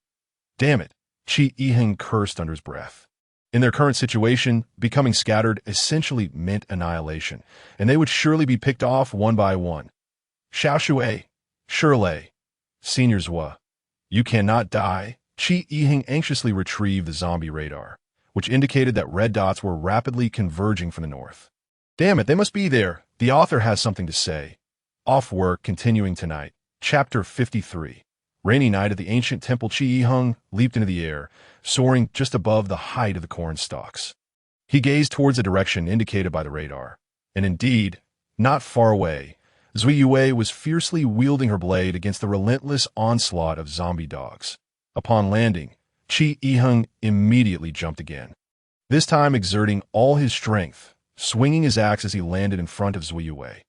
"Damn it," Qi Yiheng cursed under his breath. In their current situation, becoming scattered essentially meant annihilation, and they would surely be picked off one by one. "Xiao Shui, Shirley, Seniors Wa, you cannot die." Qi Yiheng anxiously retrieved the zombie radar, which indicated that red dots were rapidly converging from the north. "Damn it, they must be there. The author has something to say." Off work continuing tonight. Chapter 53. Rainy night at the ancient temple. Qi Yiheng leaped into the air, soaring just above the height of the corn stalks. He gazed towards the direction indicated by the radar, and indeed, not far away, Zui Yue was fiercely wielding her blade against the relentless onslaught of zombie dogs. Upon landing, Qi Yiheng immediately jumped again, this time exerting all his strength, swinging his axe as he landed in front of Zui Yue.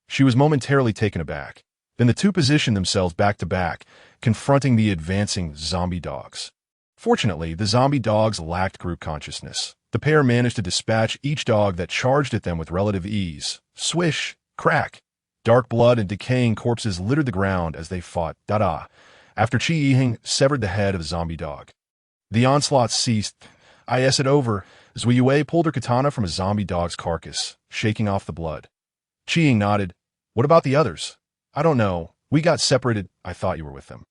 She was momentarily taken aback. Then the two positioned themselves back to back, confronting the advancing zombie dogs. Fortunately, the zombie dogs lacked group consciousness. The pair managed to dispatch each dog that charged at them with relative ease. Swish, crack. Dark blood and decaying corpses littered the ground as they fought. After Qi Yiheng severed the head of the zombie dog. The onslaught ceased. I S it over. Zui Yue pulled her katana from a zombie dog's carcass, shaking off the blood. Qi Ying nodded. What about the others? I don't know. We got separated. I thought you were with them.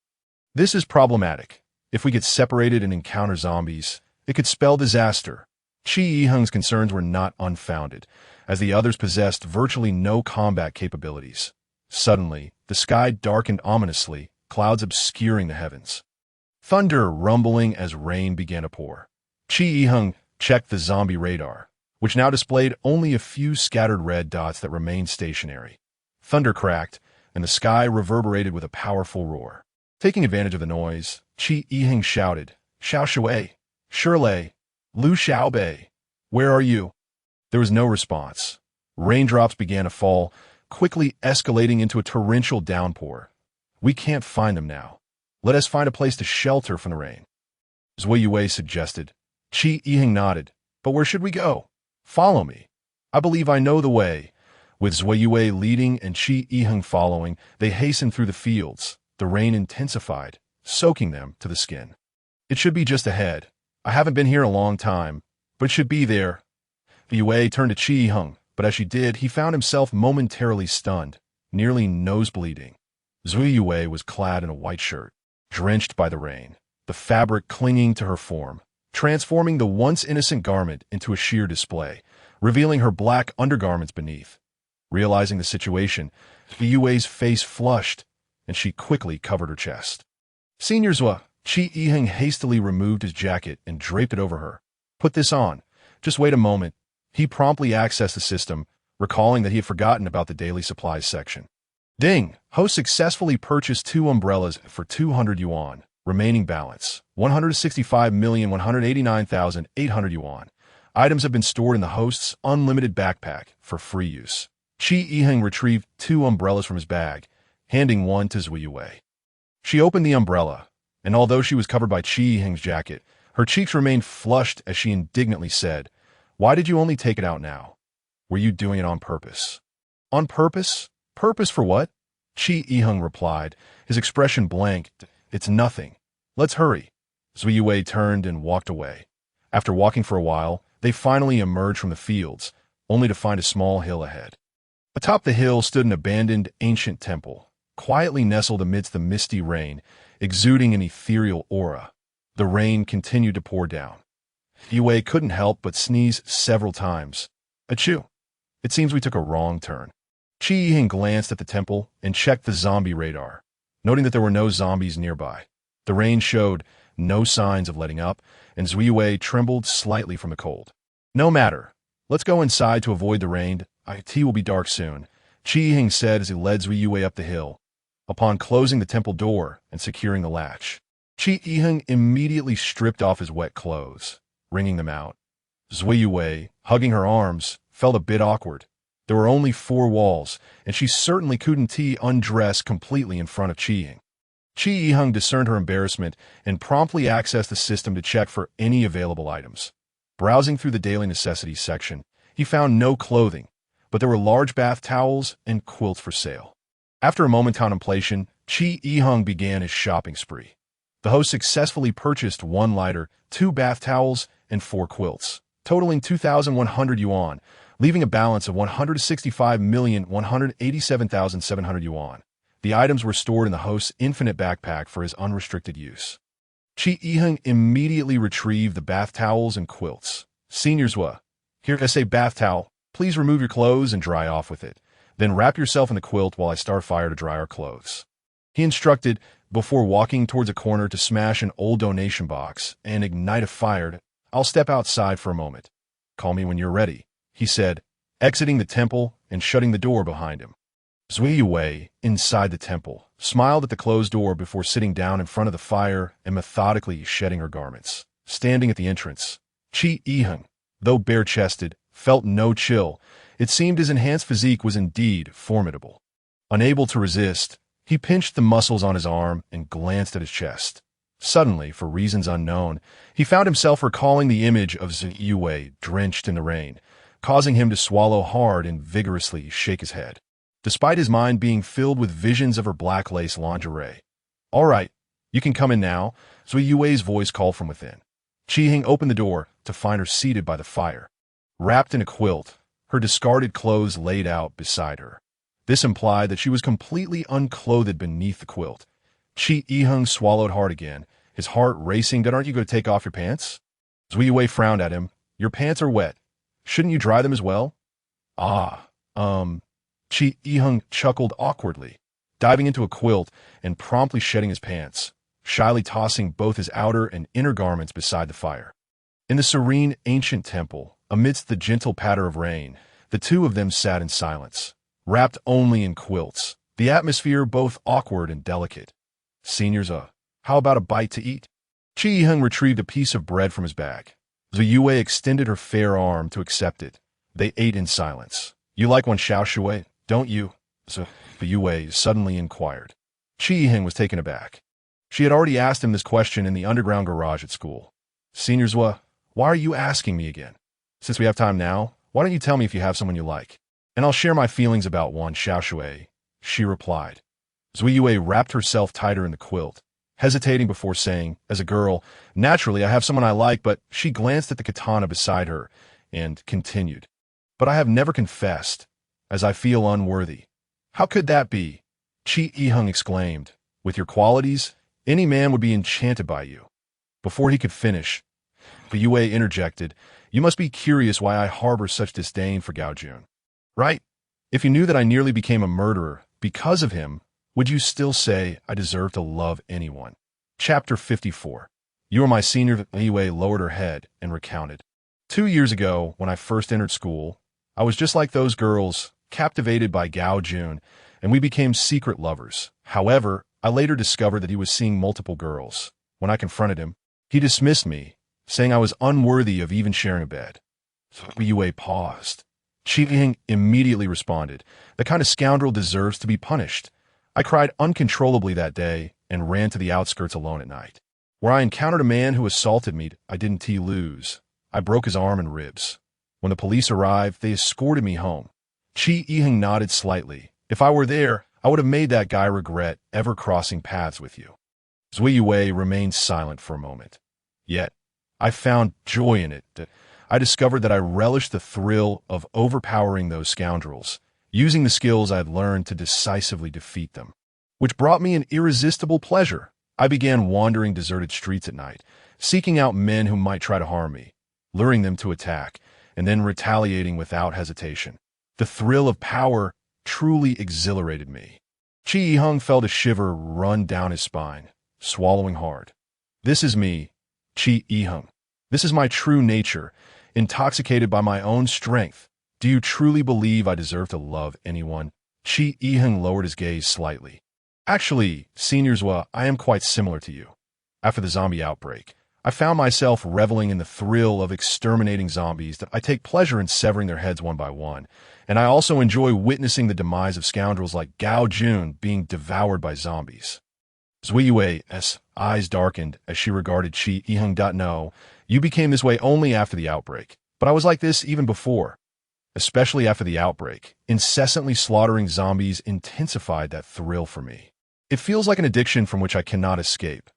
This is problematic. If we get separated and encounter zombies, it could spell disaster. Qi Yiheng's concerns were not unfounded, as the others possessed virtually no combat capabilities. Suddenly, the sky darkened ominously, clouds obscuring the heavens. Thunder rumbling as rain began to pour. Qi Yiheng checked the zombie radar, which now displayed only a few scattered red dots that remained stationary. Thunder cracked, and the sky reverberated with a powerful roar. Taking advantage of the noise, Qi Yiheng shouted, Xiao Shui, Shirlei, Lu Xiaobei, where are you? There was no response. Raindrops began to fall, quickly escalating into a torrential downpour. We can't find them now. Let us find a place to shelter from the rain. Zui Yue suggested. Qi Yiheng nodded. But where should we go? Follow me. I believe I know the way. With Zui Yue leading and Qi Yiheng following, they hastened through the fields. The rain intensified, soaking them to the skin. It should be just ahead. I haven't been here a long time, but it should be there. Yue turned to Qi Yiheng, but as she did, he found himself momentarily stunned, nearly nosebleeding. Zui Yue was clad in a white shirt, drenched by the rain, the fabric clinging to her form, transforming the once innocent garment into a sheer display, revealing her black undergarments beneath. Realizing the situation, Yue's face flushed, and she quickly covered her chest. Senior Zua, Qi Yiheng hastily removed his jacket and draped it over her. Put this on. Just wait a moment. He promptly accessed the system, recalling that he had forgotten about the daily supplies section. Ding! Host successfully purchased 2 umbrellas for 200 yuan. Remaining balance, 165,189,800 yuan. Items have been stored in the host's unlimited backpack for free use. Qi Yiheng retrieved 2 umbrellas from his bag, handing one to Zui Yue. She opened the umbrella, and although she was covered by Qi Yiheng's jacket, her cheeks remained flushed as she indignantly said, Why did you only take it out now? Were you doing it on purpose? On purpose? Purpose for what? Qi Yiheng replied, his expression blank. It's nothing. Let's hurry. Zui Yue turned and walked away. After walking for a while, they finally emerged from the fields, only to find a small hill ahead. Atop the hill stood an abandoned ancient temple, quietly nestled amidst the misty rain, exuding an ethereal aura. The rain continued to pour down. Yue couldn't help but sneeze several times. Achoo! It seems we took a wrong turn. Qi Yiheng glanced at the temple and checked the zombie radar, noting that there were no zombies nearby. The rain showed no signs of letting up, and Zui Yue trembled slightly from the cold. No matter. Let's go inside to avoid the rain. It will be dark soon, Qi Yiheng said as he led Zui Yue up the hill. Upon closing the temple door and securing the latch, Qi Yiheng immediately stripped off his wet clothes, wringing them out. Zui Yue, hugging her arms, felt a bit awkward. There were only 4 walls, and she certainly couldn't undress completely in front of Qi Yiheng. Qi Yiheng discerned her embarrassment and promptly accessed the system to check for any available items. Browsing through the daily necessities section, he found no clothing, but there were large bath towels and quilts for sale. After a moment's contemplation, Qi Yiheng began his shopping spree. The host successfully purchased 1 lighter, 2 bath towels, and 4 quilts, totaling 2,100 yuan, leaving a balance of 165,187,700 yuan. The items were stored in the host's infinite backpack for his unrestricted use. Qi Yiheng immediately retrieved the bath towels and quilts. Senior Zua, here is a bath towel. Please remove your clothes and dry off with it. Then wrap yourself in the quilt while I start fire to dry our clothes. He instructed before walking towards a corner to smash an old donation box and ignite a fire. I'll step outside for a moment. Call me when you're ready, he said, exiting the temple and shutting the door behind him. Zui Yue, inside the temple, smiled at the closed door before sitting down in front of the fire and methodically shedding her garments. Standing at the entrance, Qi Yiheng, though bare-chested, felt no chill. It seemed his enhanced physique was indeed formidable. Unable to resist, he pinched the muscles on his arm and glanced at his chest. Suddenly, for reasons unknown, he found himself recalling the image of Zui Yue drenched in the rain, causing him to swallow hard and vigorously shake his head, despite his mind being filled with visions of her black lace lingerie. All right, you can come in now, Zui Yue's voice called from within. Qi Yiheng opened the door, to find her seated by the fire, wrapped in a quilt, her discarded clothes laid out beside her. This implied that she was completely unclothed beneath the quilt. Chi Yiheng swallowed hard again, his heart racing. "Then aren't you going to take off your pants?" Zui Yue frowned at him. "Your pants are wet. Shouldn't you dry them as well?" "Ah, Chi Yiheng chuckled awkwardly, diving into a quilt and promptly shedding his pants, shyly tossing both his outer and inner garments beside the fire. In the serene, ancient temple, amidst the gentle patter of rain, the two of them sat in silence, wrapped only in quilts, the atmosphere both awkward and delicate. "Seniors, how about a bite to eat?" Chi Yiheng retrieved a piece of bread from his bag. Zhu Yue extended her fair arm to accept it. They ate in silence. "You like one, Xiao Shui, don't you?" Zhu Yue suddenly inquired. Chi Yiheng was taken aback. She had already asked him this question in the underground garage at school. "Seniors, why are you asking me again? Since we have time now, why don't you tell me if you have someone you like? And I'll share my feelings about one, Xiao Shui," she replied. Zui Yue wrapped herself tighter in the quilt, hesitating before saying, "As a girl, naturally I have someone I like," but she glanced at the katana beside her and continued, "But I have never confessed, as I feel unworthy." "How could that be?" Chi Yiheng exclaimed. "With your qualities, any man would be enchanted by you." Before he could finish, Yue interjected, "You must be curious why I harbor such disdain for Gao Jun, right? If you knew that I nearly became a murderer because of him, would you still say I deserve to love anyone?" Chapter 54. "You are my senior." Yue lowered her head and recounted. 2 years ago, when I first entered school, I was just like those girls, captivated by Gao Jun, and we became secret lovers. However, I later discovered that he was seeing multiple girls. When I confronted him, he dismissed me, saying I was unworthy of even sharing a bed. Yue paused. Chi Yiheng immediately responded, "The kind of scoundrel deserves to be punished." I cried uncontrollably that day and ran to the outskirts alone at night, where I encountered a man who assaulted me. I didn't lose. I broke his arm and ribs. When the police arrived, they escorted me home. Chi Yiheng nodded slightly. "If I were there, I would have made that guy regret ever crossing paths with you." Zui Yue remained silent for a moment. Yet, I found joy in it. I discovered that I relished the thrill of overpowering those scoundrels, using the skills I had learned to decisively defeat them, which brought me an irresistible pleasure. I began wandering deserted streets at night, seeking out men who might try to harm me, luring them to attack, and then retaliating without hesitation. The thrill of power truly exhilarated me. Chi Yiheng felt a shiver run down his spine, swallowing hard. "This is me, Chi Yiheng. This is my true nature, intoxicated by my own strength. Do you truly believe I deserve to love anyone?" Chi Yiheng lowered his gaze slightly. "Actually, seniors, I am quite similar to you. After the zombie outbreak, I found myself reveling in the thrill of exterminating zombies. That I take pleasure in severing their heads one by one, and I also enjoy witnessing the demise of scoundrels like Gao Jun being devoured by zombies." Zui Yue's eyes darkened as she regarded Chi Yiheng. "No, you became this way only after the outbreak, but I was like this even before. Especially after the outbreak, incessantly slaughtering zombies intensified that thrill for me. It feels like an addiction from which I cannot escape."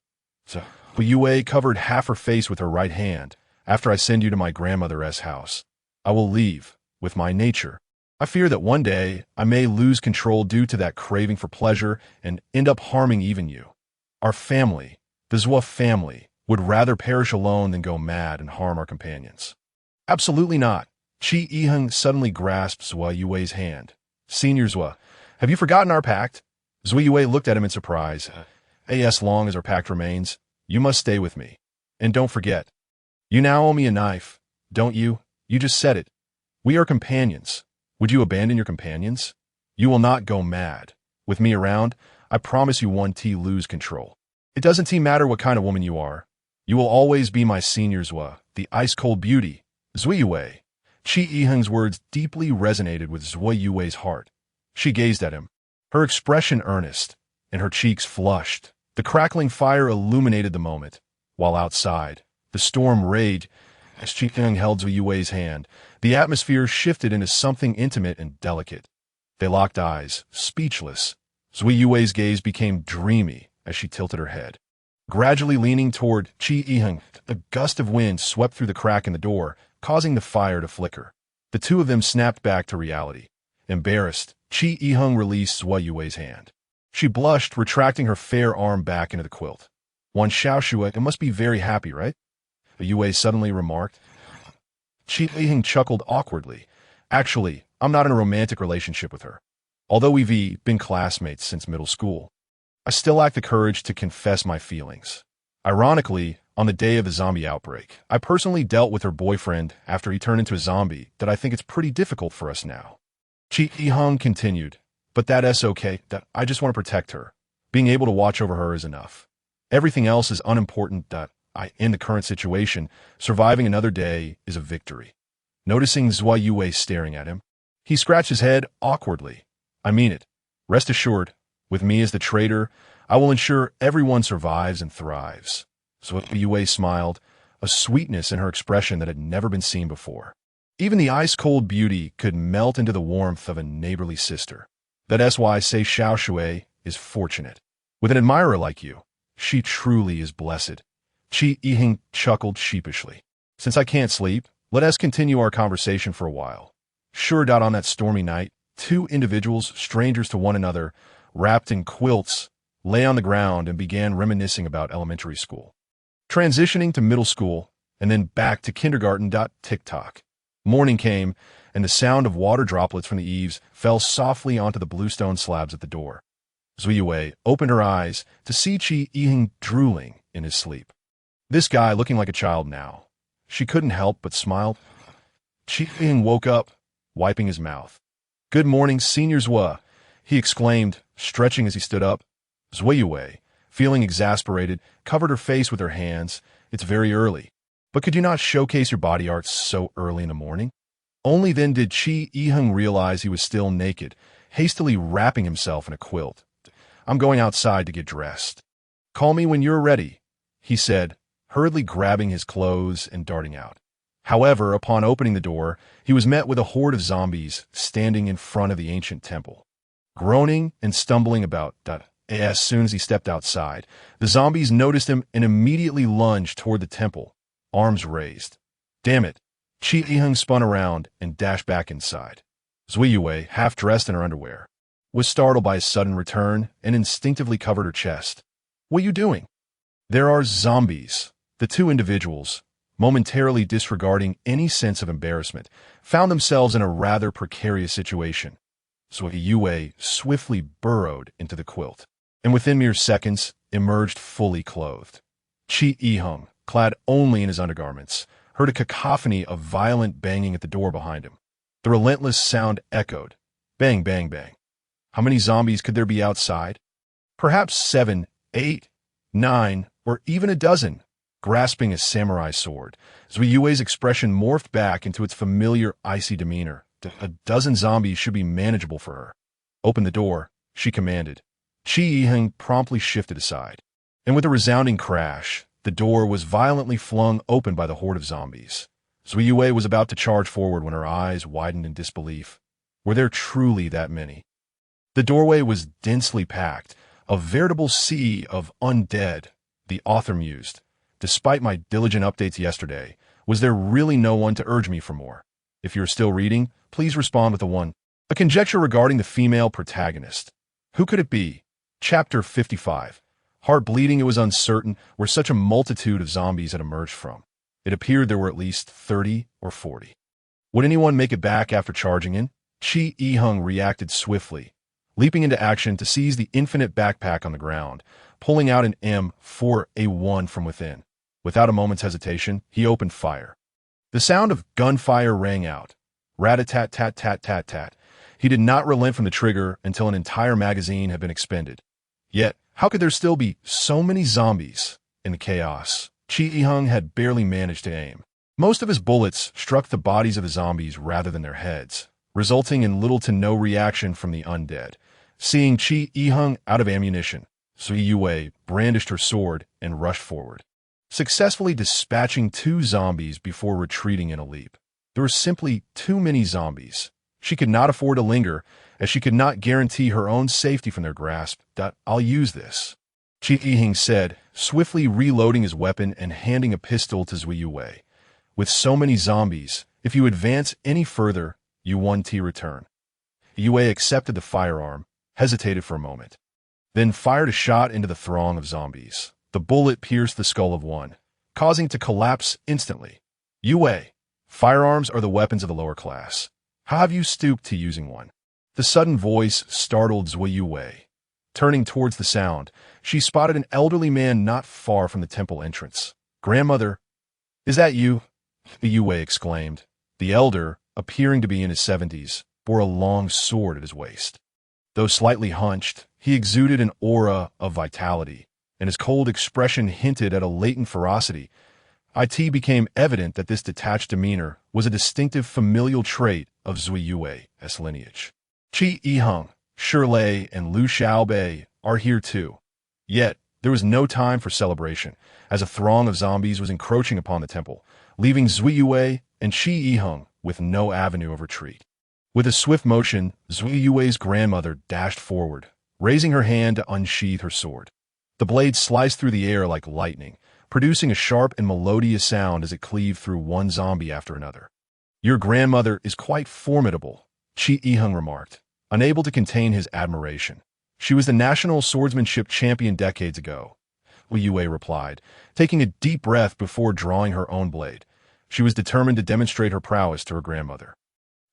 So, Yue covered half her face with her right hand. "After I send you to my grandmother's house, I will leave with my nature. I fear that one day I may lose control due to that craving for pleasure and end up harming even you. Our family, the Zhua family, would rather perish alone than go mad and harm our companions." "Absolutely not." Chi Yiheng suddenly grasped Zhua Yue's hand. "Senior Zhua, have you forgotten our pact?" Zhua Yue looked at him in surprise. "As long as our pact remains, you must stay with me. And don't forget, you now owe me a knife, don't you? You just said it. We are companions. Would you abandon your companions? You will not go mad. With me around, I promise you won't lose control. It doesn't matter what kind of woman you are. You will always be my senior Zhua, the ice-cold beauty." Zui Yue. Chi Yiheng's words deeply resonated with Zui Yue's heart. She gazed at him, her expression earnest, and her cheeks flushed. The crackling fire illuminated the moment, while outside, the storm raged. As Chi Yiheng held Zui Yue's hand, the atmosphere shifted into something intimate and delicate. They locked eyes, speechless. Zui Yue's gaze became dreamy as she tilted her head. gradually leaning toward Chi Yiheng. A gust of wind swept through the crack in the door, causing the fire to flicker. The two of them snapped back to reality. Embarrassed, Chi Yiheng released Zhua Yui's hand. She blushed, retracting her fair arm back into the quilt. One Xiaoxue, it must be very happy, right? Yue suddenly remarked. Chi Yiheng chuckled awkwardly. Actually, I'm not in a romantic relationship with her. Although we've been classmates since middle school, I still lack the courage to confess my feelings. Ironically, on the day of the zombie outbreak, I personally dealt with her boyfriend after he turned into a zombie that I think it's pretty difficult for us now. Chi Yiheng continued, but that's okay, that I just want to protect her. Being able to watch over her is enough. Everything else is unimportant. In the current situation, surviving another day is a victory. Noticing Zhua Yue staring at him, he scratched his head awkwardly. I mean it. Rest assured, with me as the traitor, I will ensure everyone survives and thrives. Zhua Yue smiled, a sweetness in her expression that had never been seen before. Even the ice-cold beauty could melt into the warmth of a neighborly sister. That's why I say Xiaoxue is fortunate. With an admirer like you, she truly is blessed. Chi Yiheng chuckled sheepishly. Since I can't sleep, let us continue our conversation for a while. Sure. On that stormy night, two individuals, strangers to one another, wrapped in quilts, lay on the ground and began reminiscing about elementary school. Transitioning to middle school, and then back to kindergarten. Tick-tock. Morning came, and the sound of water droplets from the eaves fell softly onto the bluestone slabs at the door. Zhua Yue opened her eyes to see Chi Yiheng drooling in his sleep. This guy looking like a child now. She couldn't help but smile. Chi Yiheng woke up, wiping his mouth. Good morning, Senior Zhua, he exclaimed, stretching as he stood up. Zhua Yue, feeling exasperated, covered her face with her hands. It's very early. But could you not showcase your body art so early in the morning? Only then did Chi Yiheng realize he was still naked, hastily wrapping himself in a quilt. I'm going outside to get dressed. Call me when you're ready, he said, hurriedly grabbing his clothes and darting out. However, upon opening the door, he was met with a horde of zombies standing in front of the ancient temple. Groaning and stumbling about, as soon as he stepped outside, the zombies noticed him and immediately lunged toward the temple, arms raised. Damn it! Chi Yiheng spun around and dashed back inside. Zhua Yue, half-dressed in her underwear, was startled by his sudden return and instinctively covered her chest. What are you doing? There are zombies. The two individuals, momentarily disregarding any sense of embarrassment, found themselves in a rather precarious situation. Zhua Yue swiftly burrowed into the quilt, and within mere seconds, emerged fully clothed. Chi Yiheng, clad only in his undergarments, heard a cacophony of violent banging at the door behind him. The relentless sound echoed. Bang, bang, bang. How many zombies could there be outside? Perhaps 7, 8, 9, or even a dozen. Grasping a samurai sword, Zhua Yue's expression morphed back into its familiar icy demeanor. A dozen zombies should be manageable for her. Open the door, she commanded. Chi Yiheng promptly shifted aside, and with a resounding crash, the door was violently flung open by the horde of zombies. Zhua Yue was about to charge forward when her eyes widened in disbelief. Were there truly that many? The doorway was densely packed, a veritable sea of undead, the author mused. Despite my diligent updates yesterday, was there really no one to urge me for more? If you're still reading, please respond with a 1. A conjecture regarding the female protagonist. Who could it be? Chapter 55. Heart bleeding, it was uncertain where such a multitude of zombies had emerged from. It appeared there were at least 30 or 40. Would anyone make it back after charging in? Chi Yiheng reacted swiftly, leaping into action to seize the infinite backpack on the ground, pulling out an M4A1 from within. Without a moment's hesitation, he opened fire. The sound of gunfire rang out. Rat-a-tat-tat-tat-tat-tat. He did not relent from the trigger until an entire magazine had been expended. Yet, how could there still be so many zombies in the chaos? Chi Yiheng had barely managed to aim. Most of his bullets struck the bodies of the zombies rather than their heads, resulting in little to no reaction from the undead. Seeing Chi Yiheng out of ammunition, Zhua Yue brandished her sword and rushed forward, successfully dispatching 2 zombies before retreating in a leap. There were simply too many zombies. She could not afford to linger, as she could not guarantee her own safety from their grasp. I'll use this, Chi Yiheng said, swiftly reloading his weapon and handing a pistol to Zui Yue. With so many zombies, if you advance any further, you 1T return. Yue accepted the firearm, hesitated for a moment, then fired a shot into the throng of zombies. The bullet pierced the skull of one, causing it to collapse instantly. Yue, firearms are the weapons of the lower class. How have you stooped to using one? The sudden voice startled Zui Yue. Turning towards the sound, she spotted an elderly man not far from the temple entrance. "Grandmother, is that you?" Yue exclaimed. The elder, appearing to be in his 70s, bore a long sword at his waist. Though slightly hunched, he exuded an aura of vitality, and his cold expression hinted at a latent ferocity. It became evident that this detached demeanor was a distinctive familial trait of Zui Yue's lineage. Qi Yiheng, Shirlei, and Lu Xiaobei are here too. Yet, there was no time for celebration, as a throng of zombies was encroaching upon the temple, leaving Zui Yue and Qi Yiheng with no avenue of retreat. With a swift motion, Zui Yue's grandmother dashed forward, raising her hand to unsheath her sword. The blade sliced through the air like lightning, producing a sharp and melodious sound as it cleaved through one zombie after another. "Your grandmother is quite formidable," Qi Yiheng remarked, unable to contain his admiration. "She was the national swordsmanship champion decades ago," Yue replied, taking a deep breath before drawing her own blade. She was determined to demonstrate her prowess to her grandmother.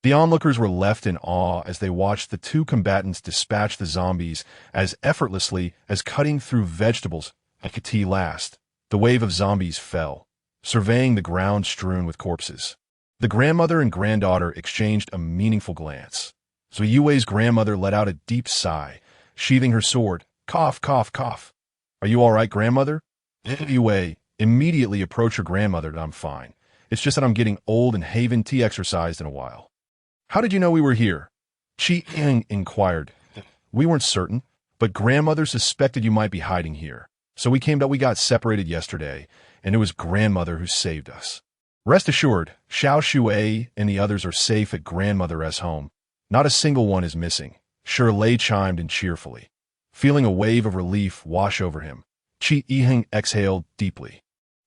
The onlookers were left in awe as they watched the two combatants dispatch the zombies as effortlessly as cutting through vegetables. At tea last, the wave of zombies fell, surveying the ground strewn with corpses. The grandmother and granddaughter exchanged a meaningful glance. Zui Yue's grandmother let out a deep sigh, sheathing her sword. "Cough, cough, cough. Are you all right, grandmother?" Yue immediately approached her grandmother. "I'm fine. It's just that I'm getting old and haven't exercised in a while." "How did you know we were here?" Qi Ying inquired. "We weren't certain, but grandmother suspected you might be hiding here. So we got separated yesterday, and it was grandmother who saved us. Rest assured, Xiao Shui and the others are safe at grandmother's home. Not a single one is missing," Shirlei chimed in cheerfully. Feeling a wave of relief wash over him, Qi Ying exhaled deeply.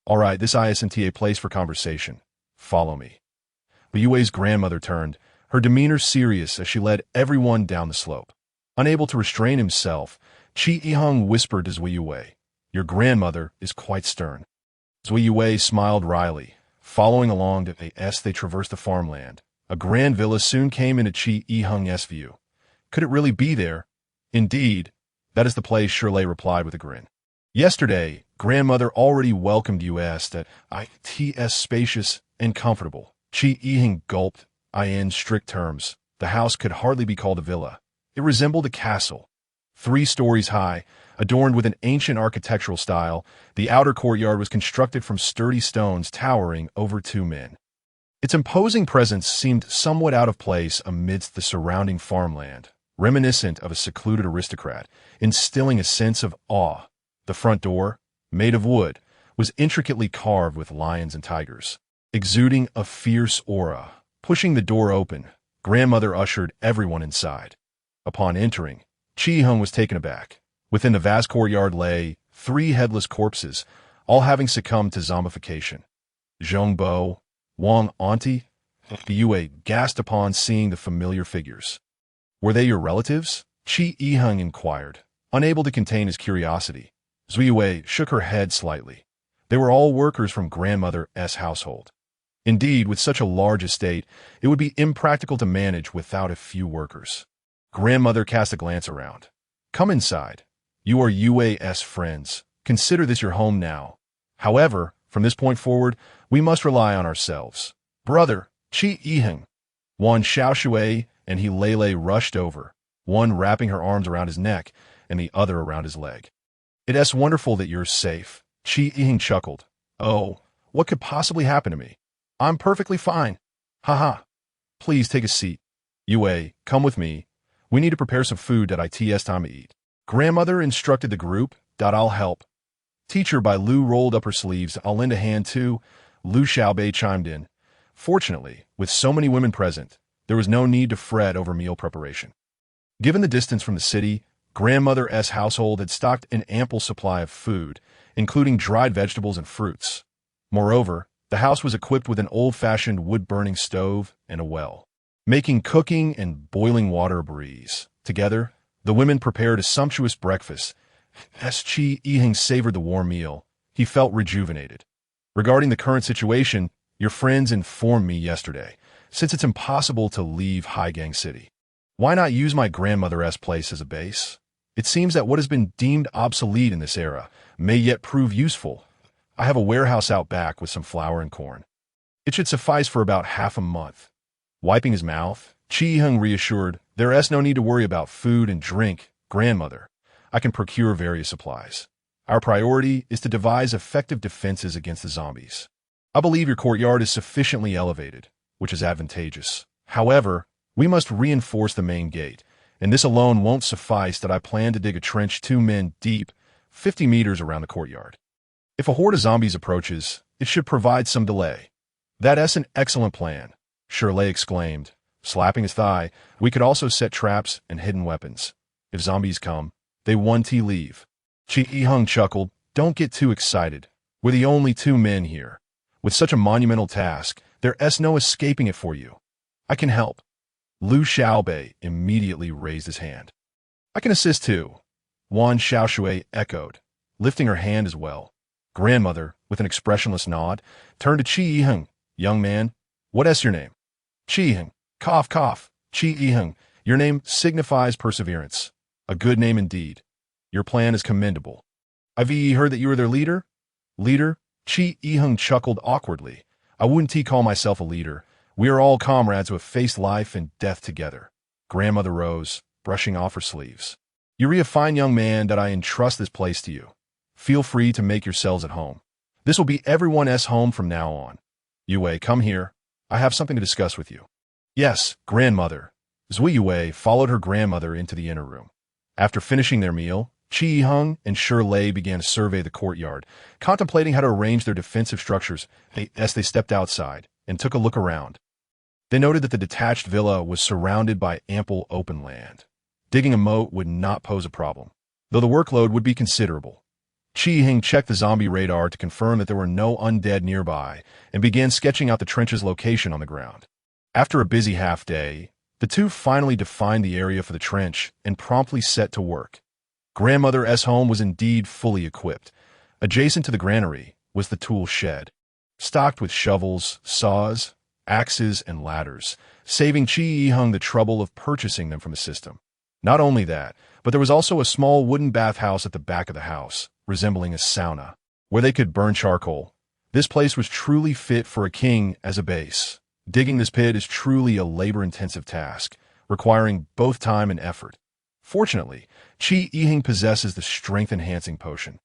"All right, this isn't a place for conversation. Follow me." Yue's grandmother turned, her demeanor serious as she led everyone down the slope. Unable to restrain himself, Qi Yiheng whispered to Zui Yue, "Your grandmother is quite stern." Zui Yue smiled wryly. Following along as they traversed the farmland, a grand villa soon came into Qi Yiheng's view. Could it really be there? "Indeed, that is the place," Shirlei replied with a grin. "Yesterday, grandmother already welcomed us at its spacious and comfortable." Qi Yiheng gulped. In strict terms, the house could hardly be called a villa. It resembled a castle. 3 stories high, adorned with an ancient architectural style, the outer courtyard was constructed from sturdy stones towering over 2 men. Its imposing presence seemed somewhat out of place amidst the surrounding farmland, reminiscent of a secluded aristocrat, instilling a sense of awe. The front door, made of wood, was intricately carved with lions and tigers, exuding a fierce aura. Pushing the door open, grandmother ushered everyone inside. Upon entering, Qi Yiheng was taken aback. Within the vast courtyard lay 3 headless corpses, all having succumbed to zombification. Zhong Bo, Wang Auntie, Yue gasped upon seeing the familiar figures. "Were they your relatives?" Qi Yiheng inquired, unable to contain his curiosity. Zui Yue shook her head slightly. They were all workers from grandmother's household. Indeed, with such a large estate, it would be impractical to manage without a few workers. Grandmother cast a glance around. "Come inside. You are Yue's friends. Consider this your home now. However, from this point forward, we must rely on ourselves. Brother, Qi Yiheng." One Xiao Shui and he Lele rushed over, one wrapping her arms around his neck and the other around his leg. "It's wonderful that you're safe." Qi Yiheng chuckled. "Oh, what could possibly happen to me? I'm perfectly fine. Haha. Please take a seat. Yue, come with me. We need to prepare some food that it's time to eat." Grandmother instructed the group. "I'll help." Teacher by Lu rolled up her sleeves. "I'll lend a hand too." Lu Xiaobei chimed in. Fortunately, with so many women present, there was no need to fret over meal preparation. Given the distance from the city, Grandmother S. household had stocked an ample supply of food, including dried vegetables and fruits. Moreover, the house was equipped with an old-fashioned wood-burning stove and a well, making cooking and boiling water a breeze. Together, the women prepared a sumptuous breakfast. As Chi Yiheng savored the warm meal, he felt rejuvenated. Regarding the current situation, your friends informed me yesterday, since it's impossible to leave Haigang City. Why not use my grandmother's place as a base? It seems that what has been deemed obsolete in this era may yet prove useful. I have a warehouse out back with some flour and corn. It should suffice for about half a month. Wiping his mouth, Chi Yiheng reassured, there is no need to worry about food and drink, grandmother. I can procure various supplies. Our priority is to devise effective defenses against the zombies. I believe your courtyard is sufficiently elevated, which is advantageous. However, we must reinforce the main gate, and this alone won't suffice that I plan to dig a trench 2 men deep, 50 meters around the courtyard. If a horde of zombies approaches, it should provide some delay. That's an excellent plan, Shirley exclaimed, slapping his thigh. We could also set traps and hidden weapons. If zombies come, they won't leave. Chi Yiheng chuckled, don't get too excited. We're the only 2 men here. With such a monumental task, there's no escaping it for you. I can help. Lu Xiaobei immediately raised his hand. I can assist too. Wan Xiaoshui echoed, lifting her hand as well. Grandmother, with an expressionless nod, turned to Chi Yiheng. Young man, what's your name? Chi Yiheng. Cough, cough. Chi Yiheng, your name signifies perseverance. A good name indeed. Your plan is commendable. I've heard that you are their leader? Leader? Chi Yiheng chuckled awkwardly. I wouldn't call myself a leader. We are all comrades who have faced life and death together. Grandmother rose, brushing off her sleeves. You're a fine young man that I entrust this place to you. Feel free to make yourselves at home. This will be everyone's home from now on. Yue, come here. I have something to discuss with you. Yes, grandmother. Zui Yue followed her grandmother into the inner room. After finishing their meal, Chi Yiheng and Shirley began to survey the courtyard, contemplating how to arrange their defensive structures as they stepped outside and took a look around. They noted that the detached villa was surrounded by ample open land. Digging a moat would not pose a problem, though the workload would be considerable. Chi Yiheng checked the zombie radar to confirm that there were no undead nearby and began sketching out the trench's location on the ground. After a busy half-day, the 2 finally defined the area for the trench and promptly set to work. Grandmother's home was indeed fully equipped. Adjacent to the granary was the tool shed, stocked with shovels, saws, axes, and ladders, saving Chi Yiheng the trouble of purchasing them from the system. Not only that, but there was also a small wooden bathhouse at the back of the house, resembling a sauna, where they could burn charcoal. This place was truly fit for a king as a base. Digging this pit is truly a labor-intensive task, requiring both time and effort. Fortunately, Chi Yiheng possesses the strength-enhancing potion,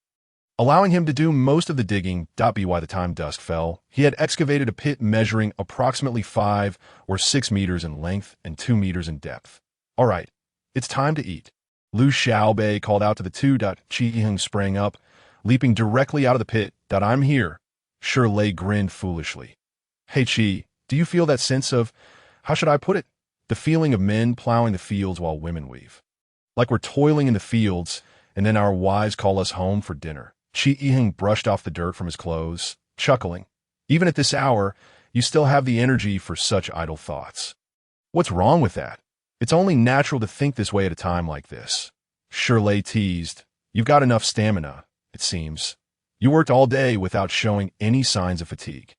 allowing him to do most of the digging. By the time dusk fell, he had excavated a pit measuring approximately 5 or 6 meters in length and 2 meters in depth. All right, it's time to eat. Lu Xiaobei called out to the 2. Chi Yiheng sprang up, leaping directly out of the pit. I'm here. Shirley grinned foolishly. Hey Chi, do you feel that sense of, how should I put it? The feeling of men plowing the fields while women weave. Like we're toiling in the fields, and then our wives call us home for dinner. Chi Yiheng brushed off the dirt from his clothes, chuckling. Even at this hour, you still have the energy for such idle thoughts. What's wrong with that? It's only natural to think this way at a time like this. Shirley teased. You've got enough stamina, it seems. You worked all day without showing any signs of fatigue.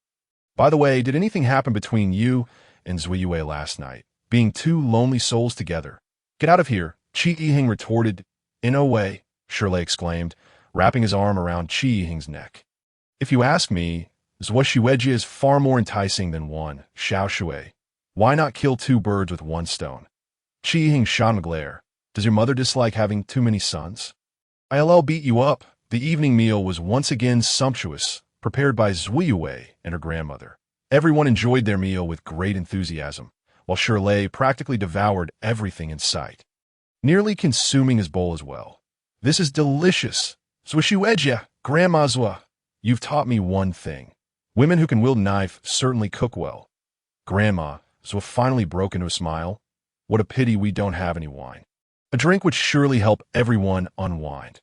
By the way, did anything happen between you and Zui Yue last night, being 2 lonely souls together? Get out of here, Chi Yiheng retorted. In no way, Shirley exclaimed, wrapping his arm around Chi Yiheng's neck. If you ask me, Zhuo Shueji is far more enticing than one, Xiao Shui. Why not kill 2 birds with 1 stone? Chi Yiheng shot a glare. Does your mother dislike having too many sons? I'll beat you up. The evening meal was once again sumptuous, prepared by Zui Yue and her grandmother. Everyone enjoyed their meal with great enthusiasm, while Shirley practically devoured everything in sight, nearly consuming his bowl as well. This is delicious. Zwishueja, Grandma Zwa. You've taught me one thing. Women who can wield a knife certainly cook well. Grandma Zwa finally broke into a smile. What a pity we don't have any wine. A drink would surely help everyone unwind.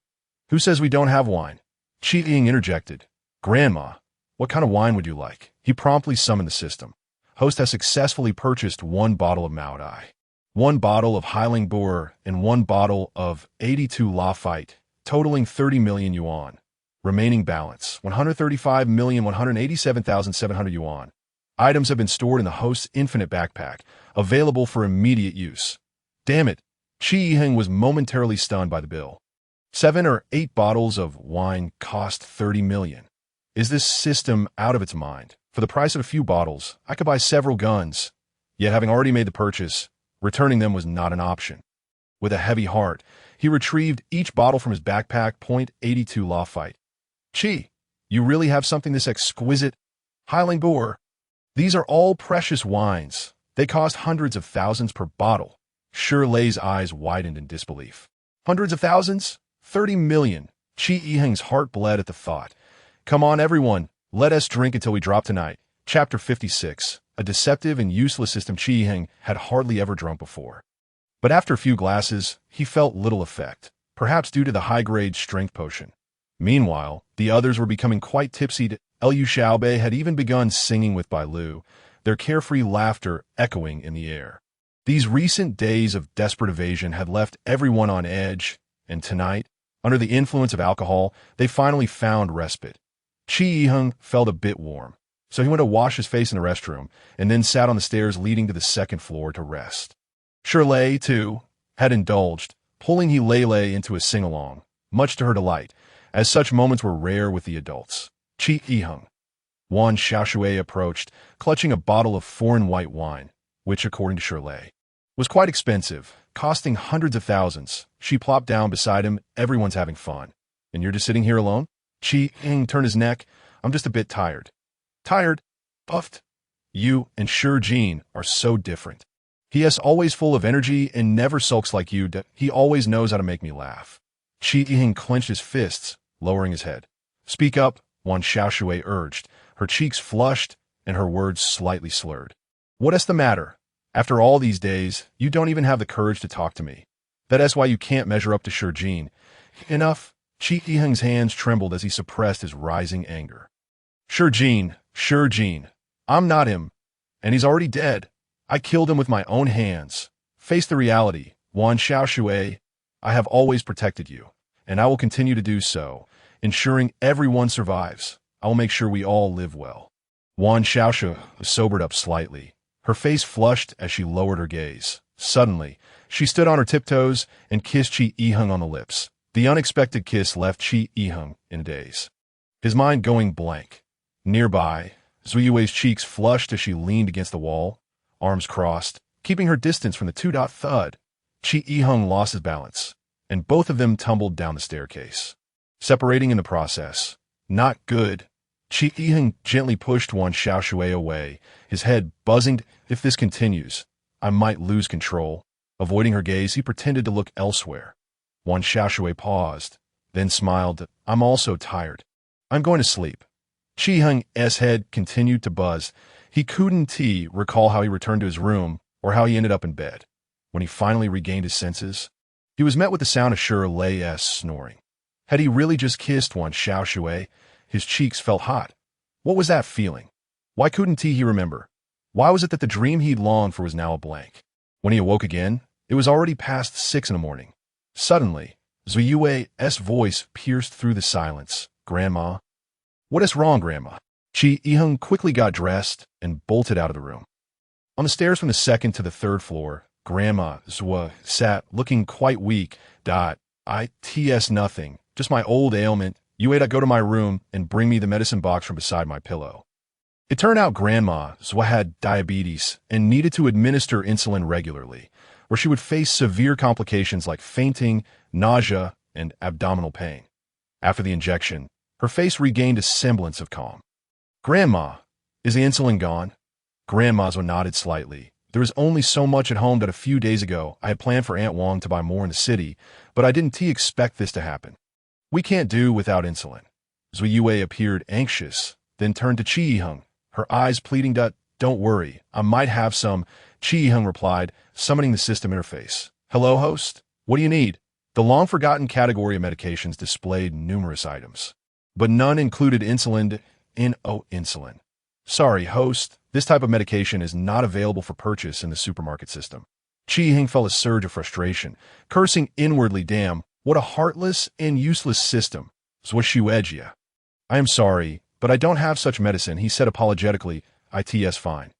Who says we don't have wine? Chi Ying interjected. Grandma, what kind of wine would you like? He promptly summoned the system. Host has successfully purchased 1 bottle of Maodai, 1 bottle of Highling Boer, and 1 bottle of 82 Lafite, totaling 30 million yuan. Remaining balance, 135,187,700 yuan. Items have been stored in the host's infinite backpack, available for immediate use. Damn it, Chi Ying was momentarily stunned by the bill. 7 or 8 bottles of wine cost 30 million. Is this system out of its mind? For the price of a few bottles, I could buy several guns. Yet having already made the purchase, returning them was not an option. With a heavy heart, he retrieved each bottle from his backpack, .82 Lafite. Chi, you really have something this exquisite? Highling Boer. These are all precious wines. They cost hundreds of thousands per bottle. Shirley's eyes widened in disbelief. Hundreds of thousands? 30 million. Chi Ying's heart bled at the thought. Come on, everyone. Let us drink until we drop tonight. Chapter 56. A deceptive and useless system Chi Ying had hardly ever drunk before. But after a few glasses, he felt little effect, perhaps due to the high-grade strength potion. Meanwhile, the others were becoming quite tipsy. Liu Xiaobei had even begun singing with Bai Lu, their carefree laughter echoing in the air. These recent days of desperate evasion had left everyone on edge, and tonight, under the influence of alcohol, they finally found respite. Chi Ying felt a bit warm, so he went to wash his face in the restroom and then sat on the stairs leading to the second floor to rest. Shirley, too, had indulged, pulling Lei into a sing-along, much to her delight, as such moments were rare with the adults. Chi Ying. Wan Xiaoshui approached, clutching a bottle of foreign white wine, which, according to Shirley, was quite expensive, costing hundreds of thousands. She plopped down beside him. Everyone's having fun. And you're just sitting here alone? Chi Ying turned his neck. I'm just a bit tired. Tired? Puffed. You and Shi Jin are so different. He is always full of energy and never sulks like you. He always knows how to make me laugh. Chi Ying clenched his fists, lowering his head. Speak up, Wan Xiaoshui urged, her cheeks flushed and her words slightly slurred. What is the matter? After all these days, you don't even have the courage to talk to me. That is why you can't measure up to Shi Jin. Enough. Chi Ying's hands trembled as he suppressed his rising anger. Shi Jin. I'm not him. And he's already dead. I killed him with my own hands. Face the reality, Wan Xiaoshui. I have always protected you, and I will continue to do so, ensuring everyone survives. I will make sure we all live well. Wan Xiaoshui sobered up slightly. Her face flushed as she lowered her gaze. Suddenly, she stood on her tiptoes and kissed Chi Ying on the lips. The unexpected kiss left Chi Ying in a daze, his mind going blank. Nearby, Zuyui's cheeks flushed as she leaned against the wall, arms crossed, keeping her distance from the thud. Chi Ying lost his balance, and both of them tumbled down the staircase, separating in the process. Not good. Chi Ying gently pushed Wan Xiaoshui away, his head buzzing. If this continues, I might lose control. Avoiding her gaze, he pretended to look elsewhere. Wan Xiaoshui paused, then smiled. I'm also tired. I'm going to sleep. Chi Ying's head continued to buzz. He couldn't recall how he returned to his room or how he ended up in bed. When he finally regained his senses, he was met with the sound of Shirley's snoring. Had he really just kissed Wan Xiaoshui? His cheeks felt hot. What was that feeling? Why couldn't he remember? Why was it that the dream he'd longed for was now a blank? When he awoke again, it was already past 6 in the morning. Suddenly, Zuyui's voice pierced through the silence. Grandma? What is wrong, Grandma? Chi Ying quickly got dressed and bolted out of the room. On the stairs from the 2nd to the 3rd floor, Grandma Zua sat, looking quite weak. Nothing. Just my old ailment. You go to my room and bring me the medicine box from beside my pillow. It turned out Grandma Zua had diabetes and needed to administer insulin regularly, where she would face severe complications like fainting, nausea, and abdominal pain. After the injection, her face regained a semblance of calm. Grandma, is the insulin gone? Grandma Zua nodded slightly. There was only so much at home that a few days ago I had planned for Aunt Wang to buy more in the city, but I didn't expect this to happen. We can't do without insulin. Zuyue appeared anxious, then turned to Chi Ying, her eyes pleading. Don't worry, I might have some. Chi Ying replied, summoning the system interface. Hello, host? What do you need? The long-forgotten category of medications displayed numerous items, but none included insulin. Insulin. Sorry, host, this type of medication is not available for purchase in the supermarket system. Chi Hing felt a surge of frustration, cursing inwardly, damn, what a heartless and useless system. Zwashuejia. I am sorry, but I don't have such medicine, he said apologetically. It's fine.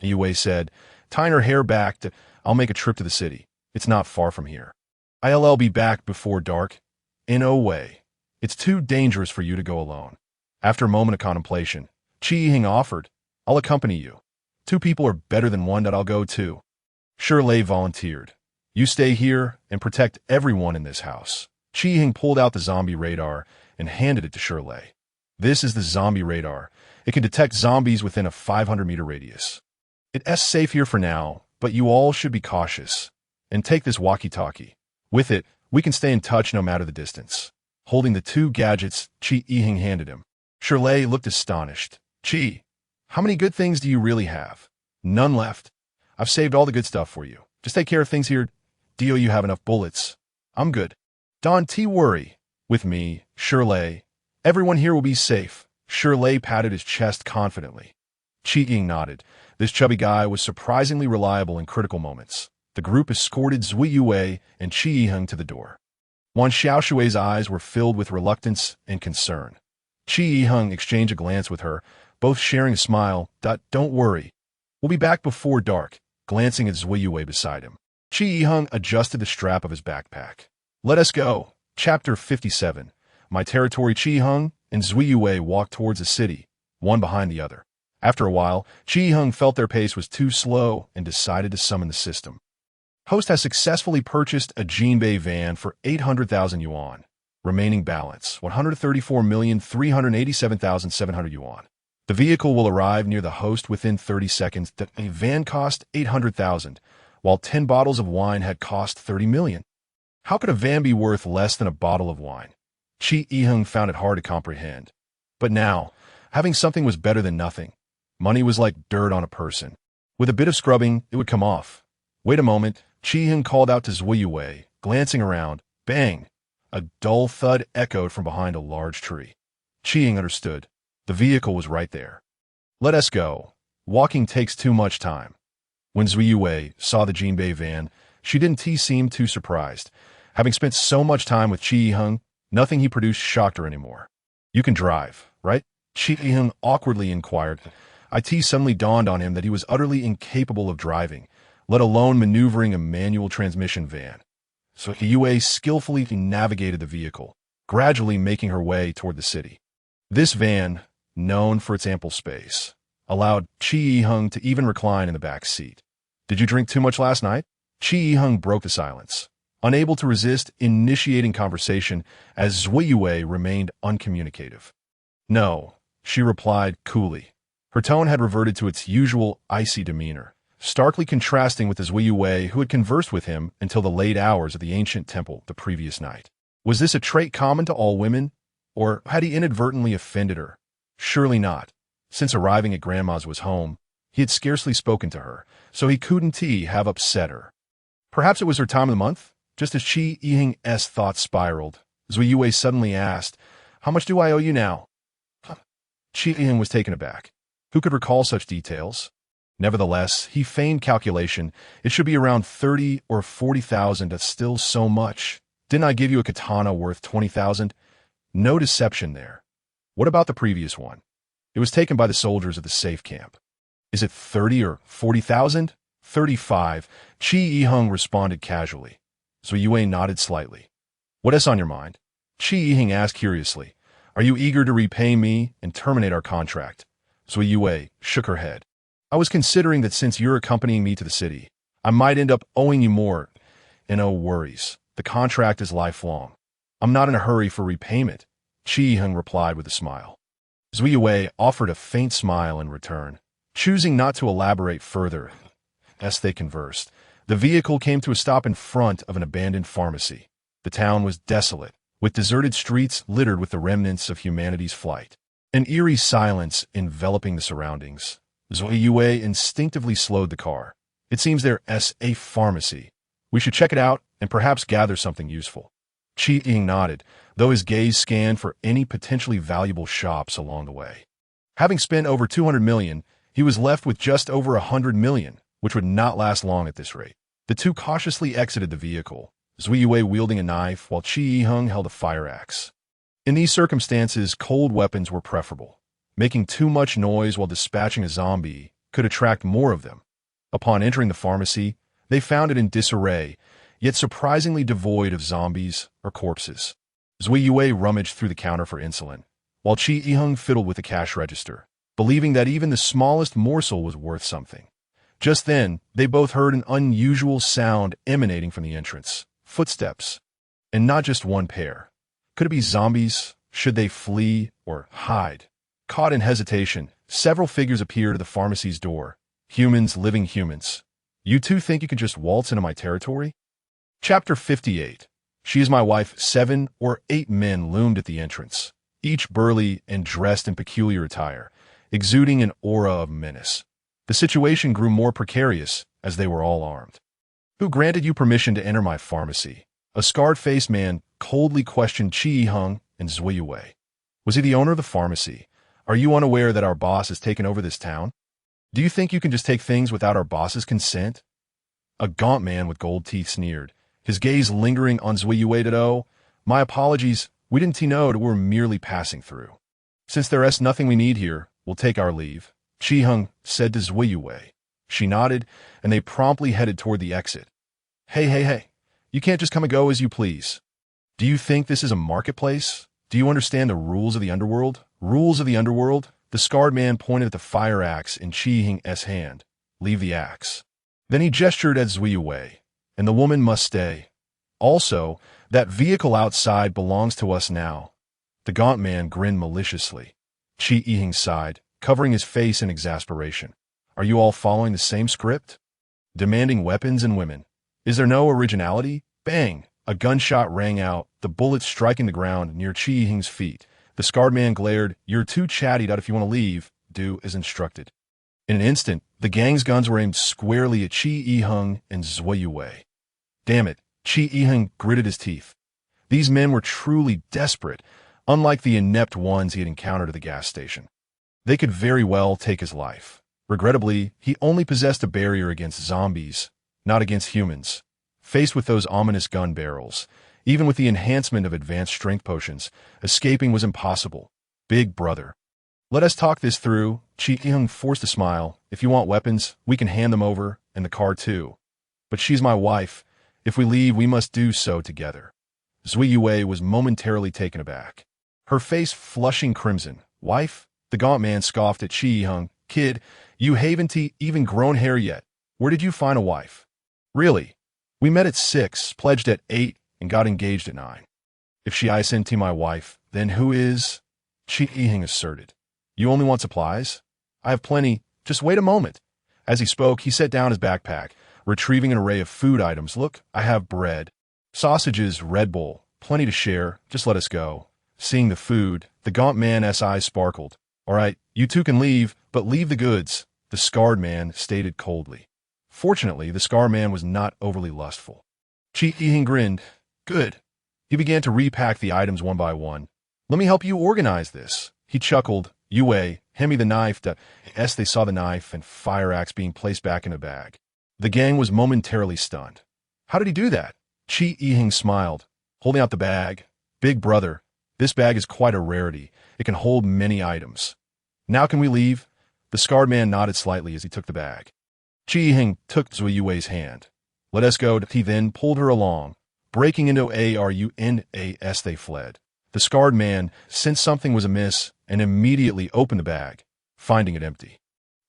Yue said, tying her hair back, I'll make a trip to the city. It's not far from here. I'll be back before dark. In no way. It's too dangerous for you to go alone. After a moment of contemplation, Chi Hing offered, I'll accompany you. 2 people are better than one that I'll go to. Shirley volunteered. You stay here and protect everyone in this house. Chi Hing pulled out the zombie radar and handed it to Shirley. This is the zombie radar. It can detect zombies within a 500-meter radius. It's safe here for now, but you all should be cautious. And take this walkie-talkie. With it, we can stay in touch no matter the distance. Holding the 2 gadgets, Chi Hing handed him. Shirley looked astonished. Chi, how many good things do you really have? None left. I've saved all the good stuff for you. Just take care of things here. Do you have enough bullets? I'm good. Don't worry. With me, Shirley. Everyone here will be safe. Shirley patted his chest confidently. Chi Hing nodded. This chubby guy was surprisingly reliable in critical moments. The group escorted Zui Yue and Chi Hing to the door. Wan Xiaoshui's eyes were filled with reluctance and concern. Chi Hing exchanged a glance with her, both sharing a smile. Don't worry. We'll be back before dark, glancing at Zui Yue beside him. Chi Hing adjusted the strap of his backpack. Let us go. Chapter 57. My territory. Chi Hing and Zui Yue walked towards the city, one behind the other. After a while, Chi Hing felt their pace was too slow and decided to summon the system. Host has successfully purchased a Jinbei van for 800,000 yuan. Remaining balance, 134,387,700 yuan. The vehicle will arrive near the host within 30 seconds. The van cost 800,000, while 10 bottles of wine had cost 30 million. How could a van be worth less than a bottle of wine? Chi Hing found it hard to comprehend. But now, having something was better than nothing. Money was like dirt on a person. With a bit of scrubbing, it would come off. Wait a moment, Chi Hing called out to Zui Yue, glancing around. Bang! A dull thud echoed from behind a large tree. Chi Hing understood. The vehicle was right there. Let us go. Walking takes too much time. When Zui Yue saw the Jinbei van, she didn't seem too surprised. Having spent so much time with Chi Hing, nothing he produced shocked her anymore. You can drive, right? Chi Hing awkwardly inquired. It suddenly dawned on him that he was utterly incapable of driving, let alone maneuvering a manual transmission van. So Yue skillfully navigated the vehicle, gradually making her way toward the city. This van, known for its ample space, allowed Chi Hing to even recline in the back seat. Did you drink too much last night? Chi Hing broke the silence, unable to resist initiating conversation as Zui Yue remained uncommunicative. No, she replied coolly. Her tone had reverted to its usual icy demeanor, starkly contrasting with the Zui Yue who had conversed with him until the late hours of the ancient temple the previous night. Was this a trait common to all women, or had he inadvertently offended her? Surely not. Since arriving at Grandma's home, he had scarcely spoken to her, so he couldn't have upset her. Perhaps it was her time of the month? Just as Chi Hing's thoughts spiraled, Zui Yue suddenly asked, How much do I owe you now? Chi Hing was taken aback. Who could recall such details? Nevertheless, he feigned calculation. It should be around 30 or 40,000. That's still so much. Didn't I give you a katana worth 20,000? No deception there. What about the previous one? It was taken by the soldiers of the safe camp. Is it 30 or 40,000? 35. Chi Hing responded casually. So Yue nodded slightly. What is on your mind? Chi Hing asked curiously. Are you eager to repay me and terminate our contract? Zui Yue shook her head. I was considering that since you're accompanying me to the city, I might end up owing you more. And no worries. The contract is lifelong. I'm not in a hurry for repayment, Chi Hing replied with a smile. Zui Yue offered a faint smile in return, choosing not to elaborate further. As they conversed, the vehicle came to a stop in front of an abandoned pharmacy. The town was desolate, with deserted streets littered with the remnants of humanity's flight. An eerie silence enveloping the surroundings. Zui Yue instinctively slowed the car. It seems there's a pharmacy. We should check it out, and perhaps gather something useful. Chi Ying nodded, though his gaze scanned for any potentially valuable shops along the way. Having spent over 200 million, he was left with just over 100 million, which would not last long at this rate. The two cautiously exited the vehicle, Zui Yue wielding a knife while Qi Yiheng held a fire axe. In these circumstances, cold weapons were preferable. Making too much noise while dispatching a zombie could attract more of them. Upon entering the pharmacy, they found it in disarray, yet surprisingly devoid of zombies or corpses. Zui Yue rummaged through the counter for insulin, while Qi Yiheng fiddled with the cash register, believing that even the smallest morsel was worth something. Just then, they both heard an unusual sound emanating from the entrance. Footsteps. And not just one pair. Could it be zombies? Should they flee or hide? Caught in hesitation, several figures appeared at the pharmacy's door. Humans living humans. You two think you can just waltz into my territory? Chapter 58. She is my wife. 7 or 8 men loomed at the entrance, each burly and dressed in peculiar attire, exuding an aura of menace. The situation grew more precarious as they were all armed. Who granted you permission to enter my pharmacy? A scarred-faced man coldly questioned Qi Yiheng and Zui Yue. Was he the owner of the pharmacy? Are you unaware that our boss has taken over this town? Do you think you can just take things without our boss's consent? A gaunt man with gold teeth sneered, his gaze lingering on Zui Yue. My apologies, we didn't know that we're merely passing through. Since there is nothing we need here, we'll take our leave, Qi Yiheng said to Zui Yue. She nodded, and they promptly headed toward the exit. Hey, you can't just come and go as you please. Do you think this is a marketplace? Do you understand the rules of the underworld? Rules of the underworld? The scarred man pointed at the fire axe in Qi Yiheng's hand. Leave the axe. Then he gestured at Zui Yue, and the woman must stay. Also, that vehicle outside belongs to us now. The gaunt man grinned maliciously. Qi Yiheng sighed, covering his face in exasperation. Are you all following the same script? Demanding weapons and women. Is there no originality? Bang! A gunshot rang out, the bullet striking the ground near Qi Yiheng's feet. The scarred man glared. You're too chatty out if you want to leave. Do as instructed. In an instant, the gang's guns were aimed squarely at Qi Yiheng and Zui Yue. Damn it, Qi Yiheng gritted his teeth. These men were truly desperate, unlike the inept ones he had encountered at the gas station. They could very well take his life. Regrettably, he only possessed a barrier against zombies, not against humans. Faced with those ominous gun barrels, even with the enhancement of advanced strength potions, escaping was impossible. Big brother. Let us talk this through. Qi Yiheng forced a smile. If you want weapons, we can hand them over, and the car too. But she's my wife. If we leave, we must do so together. Zui Yue was momentarily taken aback, her face flushing crimson. Wife? The gaunt man scoffed at Qi Yiheng. Kid, you haven't even grown hair yet. Where did you find a wife? Really? We met at 6, pledged at 8, and got engaged at 9. If she isn't my wife, then who is? Qi Yiheng asserted. You only want supplies? I have plenty. Just wait a moment. As he spoke, he set down his backpack, retrieving an array of food items. Look, I have bread, sausages, Red Bull, plenty to share. Just let us go. Seeing the food, the gaunt man's eyes sparkled. All right, you two can leave, but leave the goods, the scarred man stated coldly. Fortunately, the scarred man was not overly lustful. Qi Yiheng grinned. Good. He began to repack the items one by one. Let me help you organize this. He chuckled. Yue, hand me the knife. As they saw the knife and fire axe being placed back in a bag. The gang was momentarily stunned. How did he do that? Qi Yiheng smiled, holding out the bag. Big brother, this bag is quite a rarity. It can hold many items. Now can we leave? The scarred man nodded slightly as he took the bag. Qi Yiheng took Zui Yue's hand. Let us go. He then pulled her along. Breaking into ARUNAS, they fled. The scarred man sensed something was amiss and immediately opened the bag, finding it empty.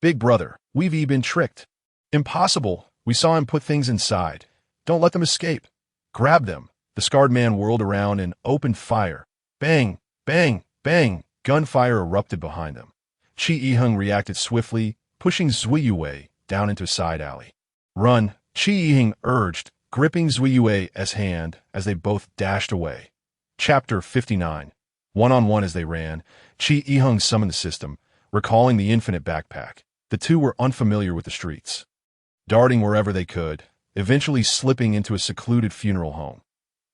Big brother, we've been tricked. Impossible. We saw him put things inside. Don't let them escape. Grab them. The scarred man whirled around and opened fire. Bang, bang, bang. Gunfire erupted behind them. Qi Yiheng reacted swiftly, pushing Zui Yue down into a side alley. Run, Qi Yiheng urged, gripping Zui Yue's hand as they both dashed away. Chapter 59. One-on-one as they ran, Qi Yiheng summoned the system, recalling the infinite backpack. The two were unfamiliar with the streets. Darting wherever they could, eventually slipping into a secluded funeral home.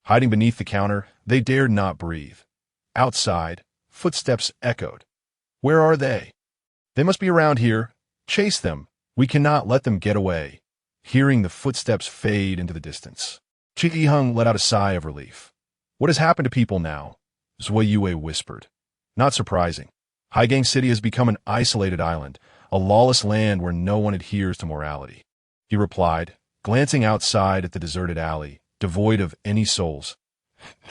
Hiding beneath the counter, they dared not breathe. Outside, footsteps echoed. Where are they? They must be around here. Chase them. We cannot let them get away. Hearing the footsteps fade into the distance, Chi Yiheng let out a sigh of relief. What has happened to people now? Zui Yue whispered. Not surprising. Haigang City has become an isolated island, a lawless land where no one adheres to morality. He replied, glancing outside at the deserted alley, devoid of any souls.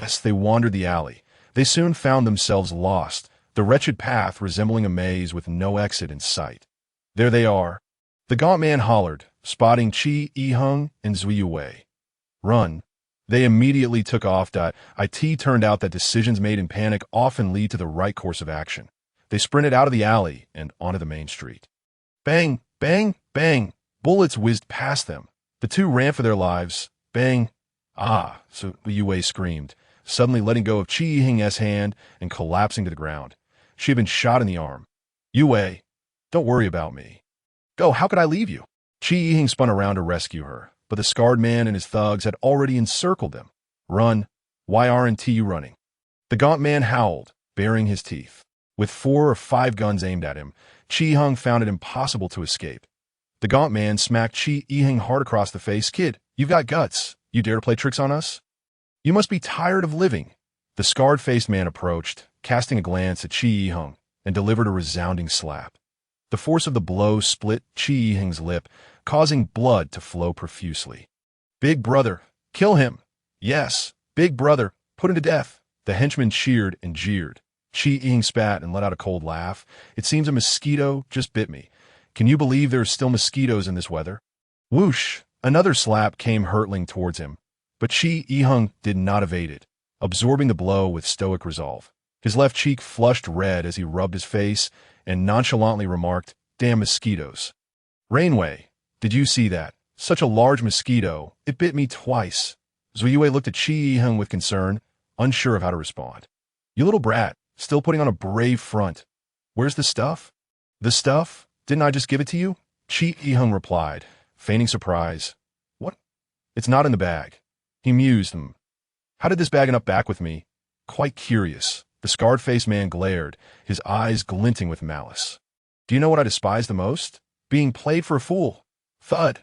As they wandered the alley, they soon found themselves lost, the wretched path resembling a maze with no exit in sight. There they are. The gaunt man hollered, spotting Chi Yiheng and Zui Yue. Run. They immediately took off. It turned out that decisions made in panic often lead to the right course of action. They sprinted out of the alley and onto the main street. Bang, bang, bang. Bullets whizzed past them. The two ran for their lives. Bang. Ah, so Yue screamed, suddenly letting go of Chi Yiheng's hand and collapsing to the ground. She had been shot in the arm. Yue, don't worry about me. Go, how could I leave you? Chi Yiheng spun around to rescue her, but the scarred man and his thugs had already encircled them. Run. Why aren't you running? The gaunt man howled, baring his teeth. With 4 or 5 guns aimed at him, Chi Yiheng found it impossible to escape. The gaunt man smacked Chi Yiheng hard across the face. Kid, you've got guts. You dare to play tricks on us? You must be tired of living. The scarred-faced man approached, casting a glance at Chi Yiheng, and delivered a resounding slap. The force of the blow split Chi Yiheng's lip, causing blood to flow profusely. Big brother, kill him. Yes, big brother, put him to death. The henchman cheered and jeered. Chi Yiheng spat and let out a cold laugh. It seems a mosquito just bit me. Can you believe there are still mosquitoes in this weather? Whoosh! Another slap came hurtling towards him, but Chi Yiheng did not evade it, absorbing the blow with stoic resolve. His left cheek flushed red as he rubbed his face and nonchalantly remarked, Damn mosquitoes. Rainway, did you see that? Such a large mosquito, it bit me twice. Zui Yue looked at Chi Yiheng with concern, unsure of how to respond. You little brat, still putting on a brave front. Where's the stuff? The stuff? Didn't I just give it to you? Chi Yiheng replied, feigning surprise. What? It's not in the bag. He mused. How did this bag end up back with me? Quite curious. The scarred-faced man glared, his eyes glinting with malice. Do you know what I despise the most? Being played for a fool. Thud.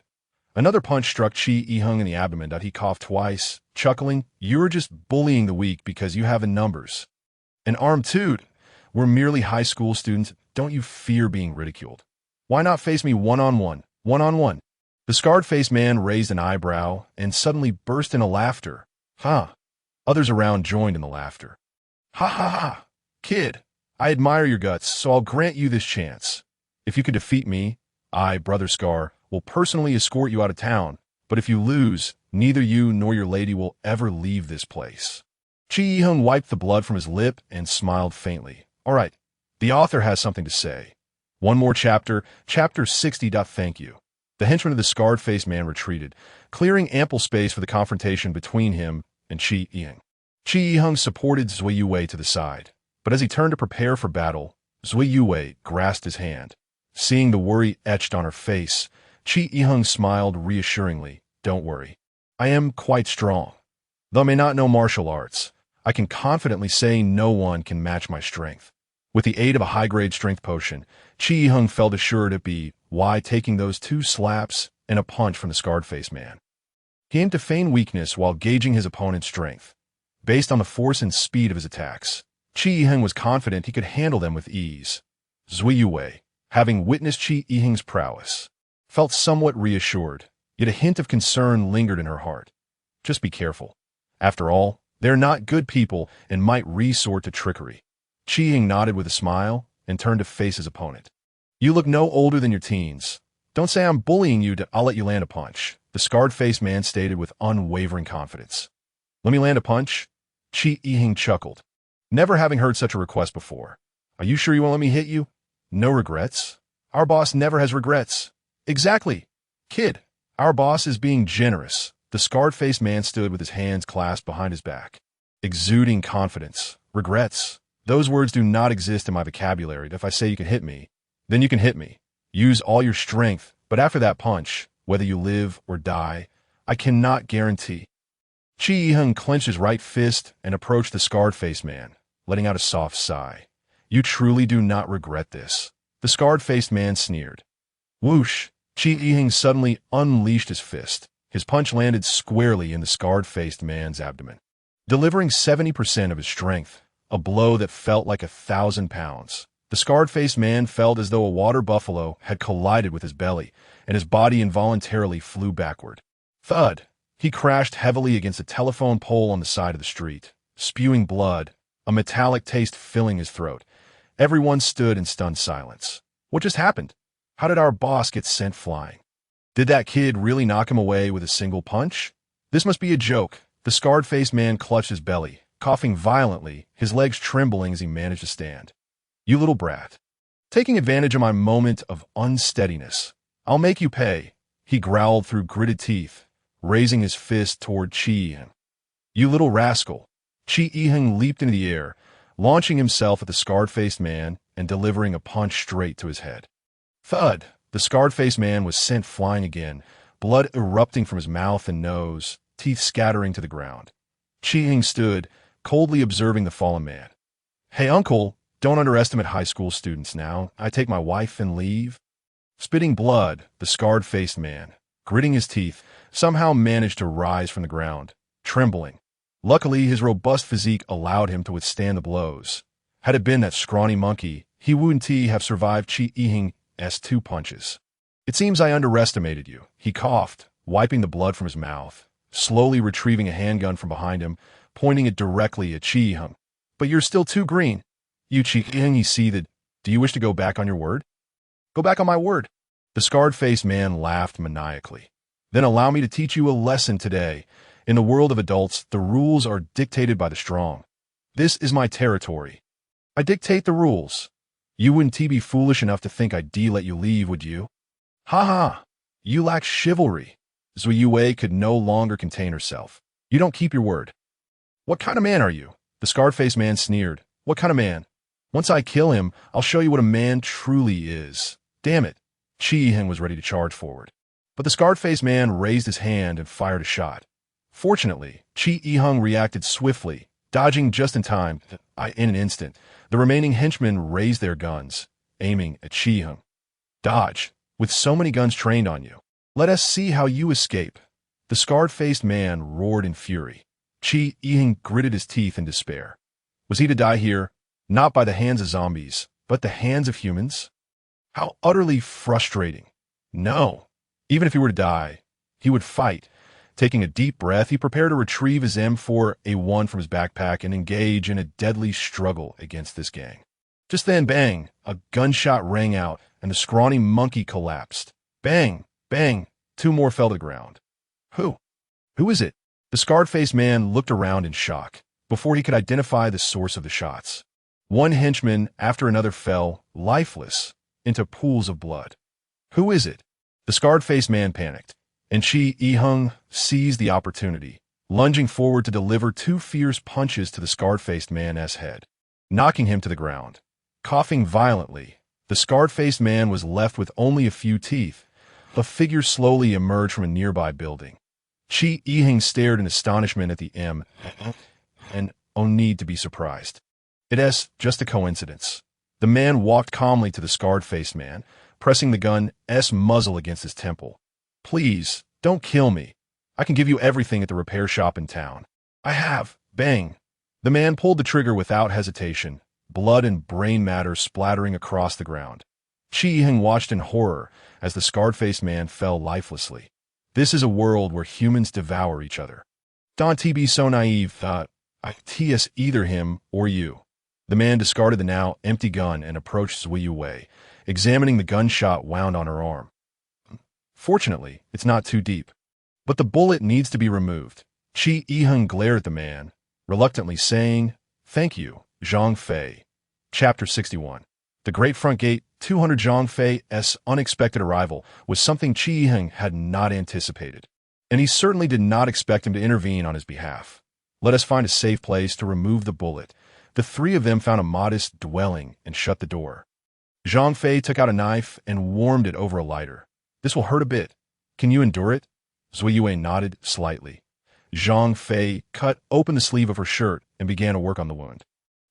Another punch struck Chi Yiheng in the abdomen. He coughed twice, chuckling. You're just bullying the weak because you have in numbers. An armed toot. We're merely high school students. Don't you fear being ridiculed? Why not face me one-on-one? One-on-one. The scarred-faced man raised an eyebrow and suddenly burst into laughter. Huh. Others around joined in the laughter. Ha ha ha. Kid, I admire your guts, so I'll grant you this chance. If you can defeat me, I, Brother Scar, will personally escort you out of town, but if you lose, neither you nor your lady will ever leave this place. Chi Yiheng wiped the blood from his lip and smiled faintly. All right, the author has something to say. One more chapter, chapter 60. Thank you. The henchman of the scarred-faced man retreated, clearing ample space for the confrontation between him and Chi Yiheng. Chi Yiheng supported Zui Yue to the side, but as he turned to prepare for battle, Zui Yue grasped his hand. Seeing the worry etched on her face, Chi Yiheng smiled reassuringly. Don't worry. I am quite strong. Though I may not know martial arts, I can confidently say no one can match my strength. With the aid of a high-grade strength potion, Chi Yiheng felt assured it'd be why taking those 2 slaps and a punch from the scarred-faced man. He aimed to feign weakness while gauging his opponent's strength. Based on the force and speed of his attacks, Chi Yiheng was confident he could handle them with ease. Zui Yue, having witnessed Chi Yiheng's prowess, felt somewhat reassured, yet a hint of concern lingered in her heart. Just be careful. After all, they're not good people and might resort to trickery. Chi Yiheng nodded with a smile and turned to face his opponent. You look no older than your teens. Don't say I'm bullying you. I'll let you land a punch, the scarred-faced man stated with unwavering confidence. Let me land a punch? Chi Yiheng chuckled, never having heard such a request before. Are you sure you won't let me hit you? No regrets? Our boss never has regrets. Exactly. Kid, our boss is being generous. The scarred-faced man stood with his hands clasped behind his back, exuding confidence. Regrets? Those words do not exist in my vocabulary. If I say you can hit me, then you can hit me. Use all your strength, but after that punch, whether you live or die, I cannot guarantee. Chi Yiheng clenched his right fist and approached the scarred-faced man, letting out a soft sigh. You truly do not regret this. The scarred-faced man sneered. Whoosh! Chi Yiheng suddenly unleashed his fist. His punch landed squarely in the scarred-faced man's abdomen, delivering 70% of his strength, a blow that felt like 1,000 pounds. The scarred-faced man felt as though a water buffalo had collided with his belly, and his body involuntarily flew backward. Thud! He crashed heavily against a telephone pole on the side of the street, spewing blood, a metallic taste filling his throat. Everyone stood in stunned silence. What just happened? How did our boss get sent flying? Did that kid really knock him away with a single punch? This must be a joke. The scarred-faced man clutched his belly, coughing violently, his legs trembling as he managed to stand. You little brat. Taking advantage of my moment of unsteadiness. I'll make you pay, he growled through gritted teeth, raising his fist toward Chi Yiheng. You little rascal. Chi Yiheng leaped into the air, launching himself at the scarred-faced man and delivering a punch straight to his head. Thud! The scarred-faced man was sent flying again, blood erupting from his mouth and nose, teeth scattering to the ground. Chi Yiheng stood, coldly observing the fallen man. Hey, uncle, don't underestimate high school students now. I take my wife and leave. Spitting blood, the scarred-faced man, gritting his teeth, somehow managed to rise from the ground, trembling. Luckily, his robust physique allowed him to withstand the blows. Had it been that scrawny monkey, he wouldn't have survived Chi Yiheng's 2 punches. It seems I underestimated you, he coughed, wiping the blood from his mouth, slowly retrieving a handgun from behind him, pointing it directly at Chi Yiheng. But you're still too green. You Chi Yiheng, he seethed. Do you wish to go back on your word? Go back on my word. The scarred-faced man laughed maniacally. Then allow me to teach you a lesson today. In the world of adults, the rules are dictated by the strong. This is my territory. I dictate the rules. You wouldn't be foolish enough to think I'd let you leave, would you? Ha ha! You lack chivalry. Zui Yue could no longer contain herself. You don't keep your word. What kind of man are you? The scarred-faced man sneered. What kind of man? Once I kill him, I'll show you what a man truly is. Damn it. Chi Yiheng was ready to charge forward. But the scarred-faced man raised his hand and fired a shot. Fortunately, Chi Yiheng reacted swiftly, dodging just in time. In an instant, the remaining henchmen raised their guns, aiming at Chi Yiheng. Dodge, with so many guns trained on you. Let us see how you escape. The scarred-faced man roared in fury. Chi Yiheng gritted his teeth in despair. Was he to die here, not by the hands of zombies, but the hands of humans? How utterly frustrating. No. Even if he were to die, he would fight. Taking a deep breath, he prepared to retrieve his M4A1 from his backpack and engage in a deadly struggle against this gang. Just then, bang, a gunshot rang out, and the scrawny monkey collapsed. Bang, bang, 2 more fell to the ground. Who? Who is it? The scarred-faced man looked around in shock, before he could identify the source of the shots. One henchman after another fell, lifeless, into pools of blood. Who is it? The scarred-faced man panicked, and Chi Yiheng seized the opportunity, lunging forward to deliver 2 fierce punches to the scarred-faced man's head, knocking him to the ground. Coughing violently, the scarred-faced man was left with only a few teeth. A figure slowly emerged from a nearby building. Chi Yiheng stared in astonishment at the M, and no need to be surprised. It's just a coincidence. The man walked calmly to the scarred-faced man, pressing the gun's muzzle against his temple. Please, don't kill me. I can give you everything at the repair shop in town. I have. Bang. The man pulled the trigger without hesitation, blood and brain matter splattering across the ground. Chi Yiheng watched in horror as the scarred-faced man fell lifelessly. This is a world where humans devour each other. Don't be so naive, it's either him or you. The man discarded the now empty gun and approached Zui Yue, examining the gunshot wound on her arm. Fortunately, it's not too deep. But the bullet needs to be removed. Chi Yiheng glared at the man, reluctantly saying, Thank you, Zhang Fei. Chapter 61. The Great Front Gate, 200. Zhang Fei's unexpected arrival was something Chi Yiheng had not anticipated, and he certainly did not expect him to intervene on his behalf. Let us find a safe place to remove the bullet. The 3 of them found a modest dwelling and shut the door. Zhang Fei took out a knife and warmed it over a lighter. This will hurt a bit. Can you endure it? Zui Yue nodded slightly. Zhang Fei cut open the sleeve of her shirt and began to work on the wound.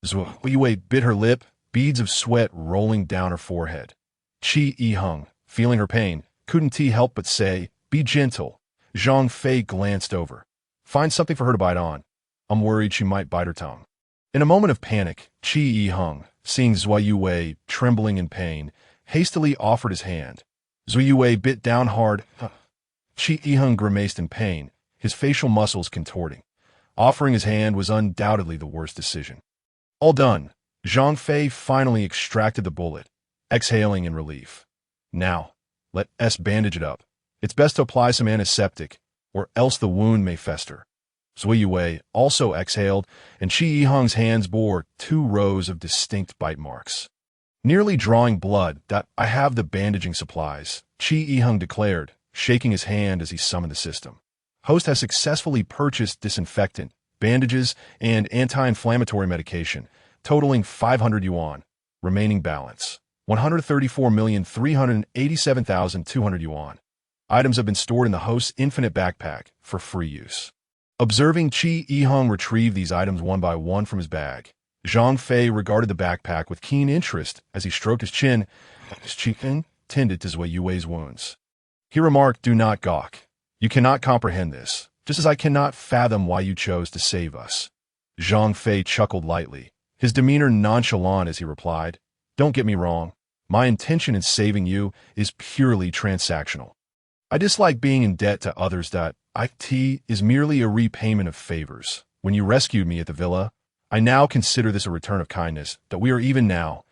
Zui Yue bit her lip, beads of sweat rolling down her forehead. Qi Yiheng, feeling her pain, couldn't help but say, "Be gentle." Zhang Fei glanced over. "Find something for her to bite on. I'm worried she might bite her tongue." In a moment of panic, Qi Yiheng, seeing Zui Yue trembling in pain, hastily offered his hand. Zui Yue bit down hard. Qi Yiheng grimaced in pain, his facial muscles contorting. Offering his hand was undoubtedly the worst decision. All done, Zhang Fei finally extracted the bullet, exhaling in relief. "Now, let us bandage it up. It's best to apply some antiseptic, or else the wound may fester." Zui Yue also exhaled, and Qi Yiheng's hands bore 2 rows of distinct bite marks. Nearly drawing blood, "I have the bandaging supplies," Qi Yiheng declared, shaking his hand as he summoned the system. Host has successfully purchased disinfectant, bandages, and anti-inflammatory medication, totaling 500 yuan. Remaining balance, 134,387,200 yuan. Items have been stored in the host's infinite backpack for free use. Observing Qi Yiheng retrieve these items one by one from his bag, Zhang Fei regarded the backpack with keen interest as he stroked his chin. His chin tended to Zui Yue's wounds. He remarked, "Do not gawk. You cannot comprehend this, just as I cannot fathom why you chose to save us." Zhang Fei chuckled lightly, his demeanor nonchalant as he replied, "Don't get me wrong. My intention in saving you is purely transactional. I dislike being in debt to others. It is merely a repayment of favors. When you rescued me at the villa, I now consider this a return of kindness, that we are even now."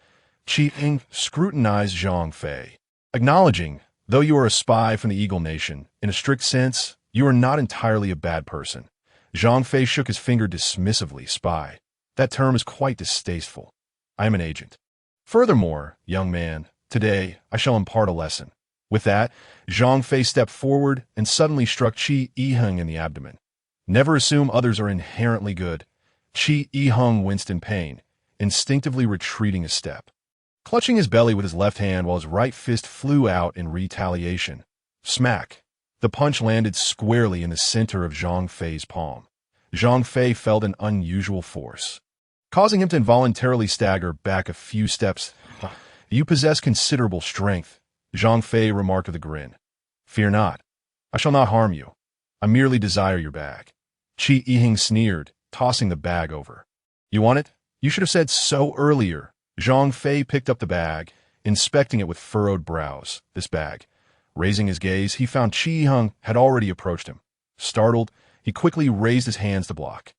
Qi Yiheng scrutinized Zhang Fei, acknowledging, "Though you are a spy from the Eagle Nation, in a strict sense, you are not entirely a bad person." Zhang Fei shook his finger dismissively. "Spy. That term is quite distasteful. I am an agent. Furthermore, young man, today I shall impart a lesson." With that, Zhang Fei stepped forward and suddenly struck Qi Yiheng in the abdomen. "Never assume others are inherently good." Qi Yiheng winced in pain, instinctively retreating a step. Clutching his belly with his left hand while his right fist flew out in retaliation. Smack! The punch landed squarely in the center of Zhang Fei's palm. Zhang Fei felt an unusual force, causing him to involuntarily stagger back a few steps. "You possess considerable strength," Zhang Fei remarked with a grin. "Fear not. I shall not harm you. I merely desire your bag." Qi Yiheng sneered, tossing the bag over. "You want it? You should have said so earlier." Zhang Fei picked up the bag, inspecting it with furrowed brows. This bag. Raising his gaze, he found Qi Yiheng had already approached him. Startled, he quickly raised his hands to block.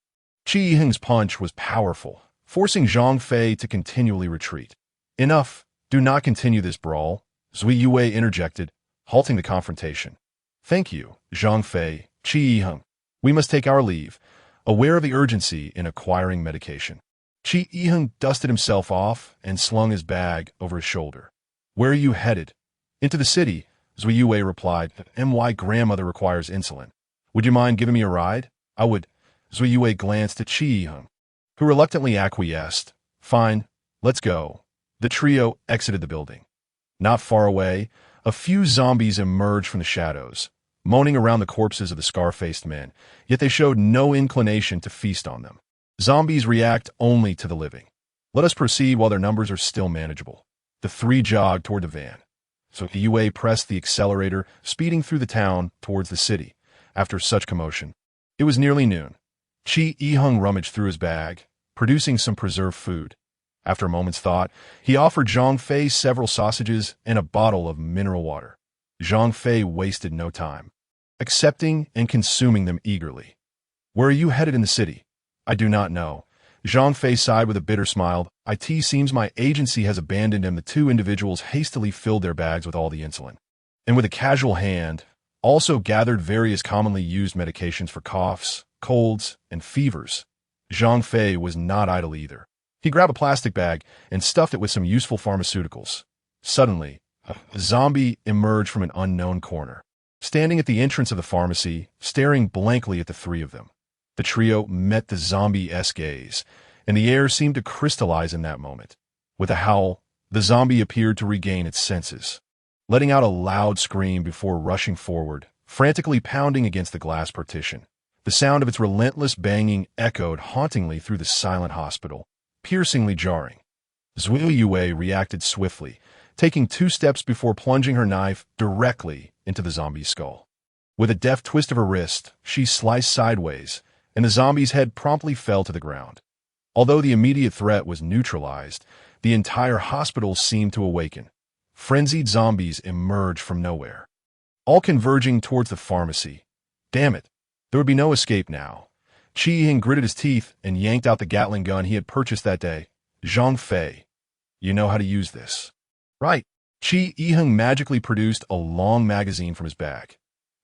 Qi Yiheng's punch was powerful, forcing Zhang Fei to continually retreat. "Enough. Do not continue this brawl," Zui Yue interjected, halting the confrontation. "Thank you, Zhang Fei, Qi Yiheng. We must take our leave, aware of the urgency in acquiring medication." Qi Yiheng dusted himself off and slung his bag over his shoulder. "Where are you headed?" "Into the city," Zui Yue replied. "My grandmother requires insulin. Would you mind giving me a ride?" "I would." Zui Yue glanced at Qi Yiheng, who reluctantly acquiesced. "Fine, let's go." The trio exited the building. Not far away, a few zombies emerged from the shadows, moaning around the corpses of the scar-faced men, yet they showed no inclination to feast on them. Zombies react only to the living. Let us proceed while their numbers are still manageable. The 3 jogged toward the van. So Yue pressed the accelerator, speeding through the town towards the city. After such commotion, it was nearly noon. Qi Yiheng rummaged through his bag, producing some preserved food. After a moment's thought, he offered Zhang Fei several sausages and a bottle of mineral water. Zhang Fei wasted no time, accepting and consuming them eagerly. "Where are you headed in the city?" "I do not know." Zhang Fei sighed with a bitter smile. "It seems my agency has abandoned him." The 2 individuals hastily filled their bags with all the insulin, and with a casual hand, also gathered various commonly used medications for coughs, colds, and fevers. Zhang Fei was not idle either. He grabbed a plastic bag and stuffed it with some useful pharmaceuticals. Suddenly, a zombie emerged from an unknown corner, standing at the entrance of the pharmacy, staring blankly at the 3 of them. The trio met the zombie-esque gaze, and the air seemed to crystallize in that moment. With a howl, the zombie appeared to regain its senses, letting out a loud scream before rushing forward, frantically pounding against the glass partition. The sound of its relentless banging echoed hauntingly through the silent hospital, piercingly jarring. Zui Yue reacted swiftly, taking 2 steps before plunging her knife directly into the zombie's skull. With a deft twist of her wrist, she sliced sideways, and the zombie's head promptly fell to the ground. Although the immediate threat was neutralized, the entire hospital seemed to awaken. Frenzied zombies emerged from nowhere, all converging towards the pharmacy. Damn it, there would be no escape now. Qi Ying gritted his teeth and yanked out the Gatling gun he had purchased that day. Zhang Fei, you know how to use this. Right. Qi Ying magically produced a long magazine from his bag.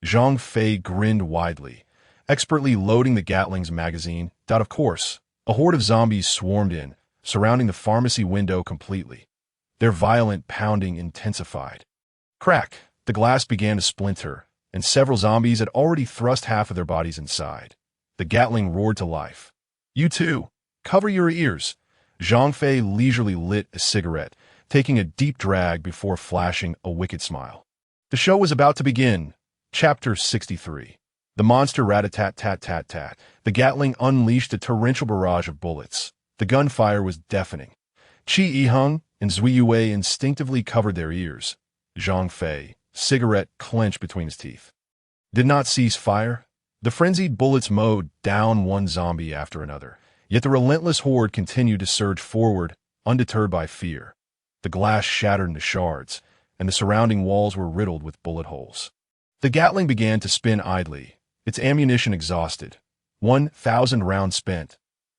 Zhang Fei grinned widely, expertly loading the Gatling's magazine. Of course, a horde of zombies swarmed in, surrounding the pharmacy window completely. Their violent pounding intensified. Crack! The glass began to splinter, and several zombies had already thrust half of their bodies inside. The Gatling roared to life. You too! Cover your ears! Zhang Fei leisurely lit a cigarette, taking a deep drag before flashing a wicked smile. The show was about to begin. Chapter 63. The monster rat-a-tat-tat-tat-tat. The Gatling unleashed a torrential barrage of bullets. The gunfire was deafening. Qi Yiheng and Zui Yue instinctively covered their ears. Zhang Fei, cigarette clenched between his teeth, did not cease fire. The frenzied bullets mowed down one zombie after another, yet the relentless horde continued to surge forward, undeterred by fear. The glass shattered into shards, and the surrounding walls were riddled with bullet holes. The Gatling began to spin idly, its ammunition exhausted. 1,000 rounds spent.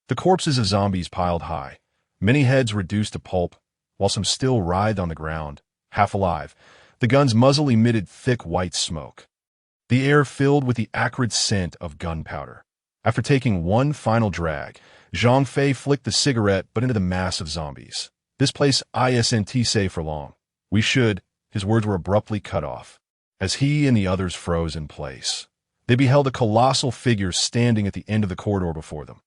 The corpses of zombies piled high, many heads reduced to pulp, while some still writhed on the ground, half alive. The gun's muzzle emitted thick white smoke. The air filled with the acrid scent of gunpowder. After taking one final drag, Zhang Fei flicked the cigarette but into the mass of zombies. This place isn't safe for long. We should. His words were abruptly cut off, as he and the others froze in place. They beheld a colossal figure standing at the end of the corridor before them.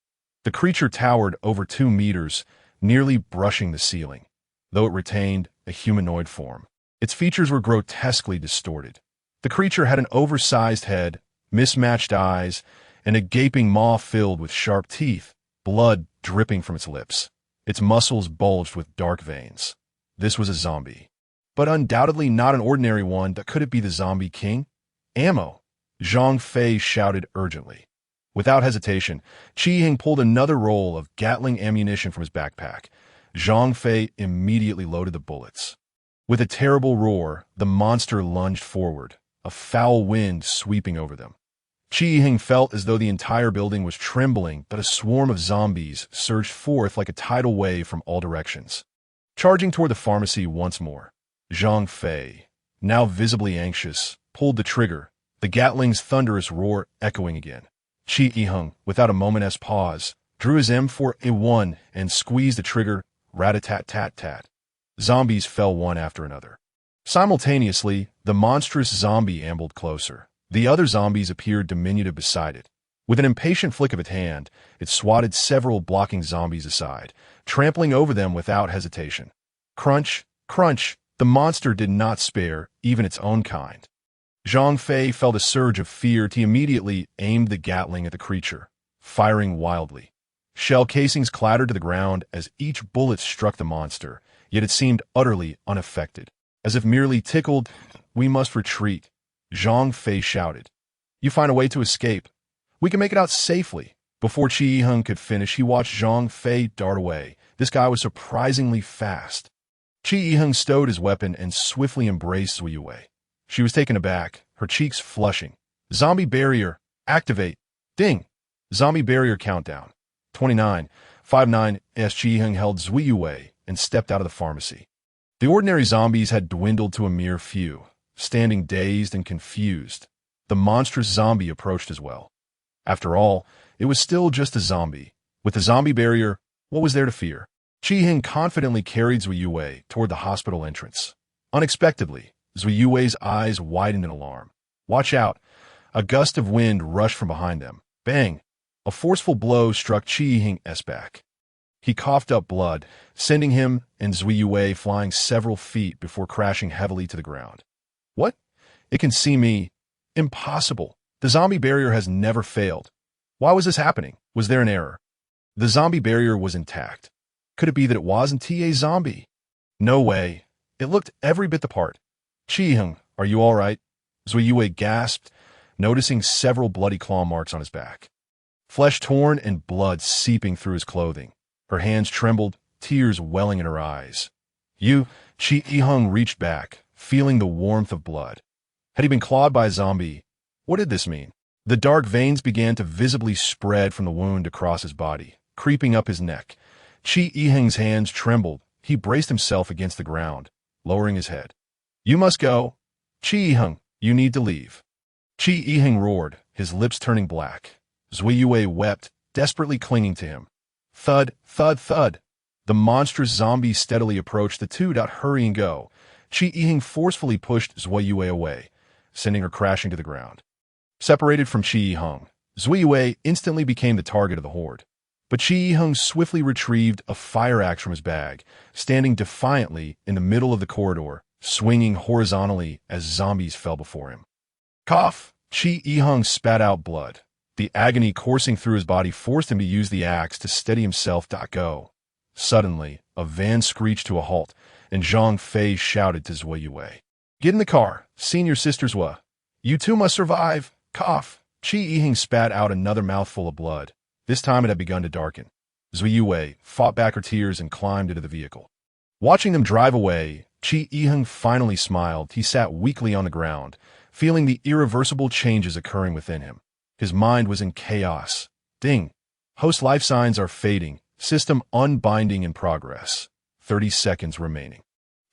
The creature towered over 2 meters, nearly brushing the ceiling, though it retained a humanoid form. Its features were grotesquely distorted. The creature had an oversized head, mismatched eyes, and a gaping maw filled with sharp teeth, blood dripping from its lips. Its muscles bulged with dark veins. This was a zombie, but undoubtedly not an ordinary one. Could it be the Zombie King? Ammo! Zhang Fei shouted urgently. Without hesitation, Qi Ying pulled another roll of Gatling ammunition from his backpack. Zhang Fei immediately loaded the bullets. With a terrible roar, the monster lunged forward, a foul wind sweeping over them. Qi Ying felt as though the entire building was trembling, but a swarm of zombies surged forth like a tidal wave from all directions, charging toward the pharmacy once more. Zhang Fei, now visibly anxious, pulled the trigger, the Gatling's thunderous roar echoing again. Qi Yiheng, without a moment's pause, drew his M4A1 and squeezed the trigger. Rat-a-tat-tat-tat. Zombies fell one after another. Simultaneously, the monstrous zombie ambled closer. The other zombies appeared diminutive beside it. With an impatient flick of its hand, it swatted several blocking zombies aside, trampling over them without hesitation. Crunch, crunch, the monster did not spare even its own kind. Zhang Fei felt a surge of fear. He immediately aimed the Gatling at the creature, firing wildly. Shell casings clattered to the ground as each bullet struck the monster, yet it seemed utterly unaffected. As if merely tickled, "We must retreat," Zhang Fei shouted. "You find a way to escape. We can make it out safely." Before Qi Yiheng could finish, he watched Zhang Fei dart away. This guy was surprisingly fast. Qi Yiheng stowed his weapon and swiftly embraced Zui Yue. She was taken aback, her cheeks flushing. "Zombie barrier, activate. Ding. Zombie barrier countdown. 29, 59. Qi Yiheng held Zui Yue and stepped out of the pharmacy. The ordinary zombies had dwindled to a mere few, standing dazed and confused. The monstrous zombie approached as well. After all, it was still just a zombie. With the zombie barrier, what was there to fear? Qi Yiheng confidently carried Zui Yue toward the hospital entrance. Unexpectedly, Zui Yue's eyes widened in alarm. "Watch out!" A gust of wind rushed from behind them. Bang! A forceful blow struck Qi Yiheng's back. He coughed up blood, sending him and Zui Yue flying several feet before crashing heavily to the ground. "What? It can see me." Impossible. The zombie barrier has never failed. Why was this happening? Was there an error? The zombie barrier was intact. Could it be that it wasn't a zombie? No way. It looked every bit the part. Chi-hung, are you all right? Zui gasped, noticing several bloody claw marks on his back. Flesh torn and blood seeping through his clothing. Her hands trembled, tears welling in her eyes. Chi-hung reached back, feeling the warmth of blood. Had he been clawed by a zombie? What did this mean? The dark veins began to visibly spread from the wound across his body, creeping up his neck. Chi-hung's hands trembled. He braced himself against the ground, lowering his head. You must go. Chi-hung, you need to leave. Chi-hung roared, his lips turning black. Zui wept, desperately clinging to him. Thud, thud, thud. The monstrous zombie steadily approached the two. Hurry and go. Chi-hung forcefully pushed Zui away, sending her crashing to the ground. Separated from Chi-hung, Zui instantly became the target of the horde. But Chi-hung swiftly retrieved a fire axe from his bag, standing defiantly in the middle of the corridor, swinging horizontally as zombies fell before him. Cough! Chi-hung spat out blood. The agony coursing through his body forced him to use the axe to steady himself. Go. Suddenly, a van screeched to a halt, and Zhang Fei shouted to Zui. Get in the car. Senior sisters wa. You too must survive. Cough. Chi-hung spat out another mouthful of blood. This time it had begun to darken. Zui fought back her tears and climbed into the vehicle. Watching them drive away, Chi-hung finally smiled. He sat weakly on the ground, feeling the irreversible changes occurring within him. His mind was in chaos. Ding. Host life signs are fading. System unbinding in progress. 30 seconds remaining.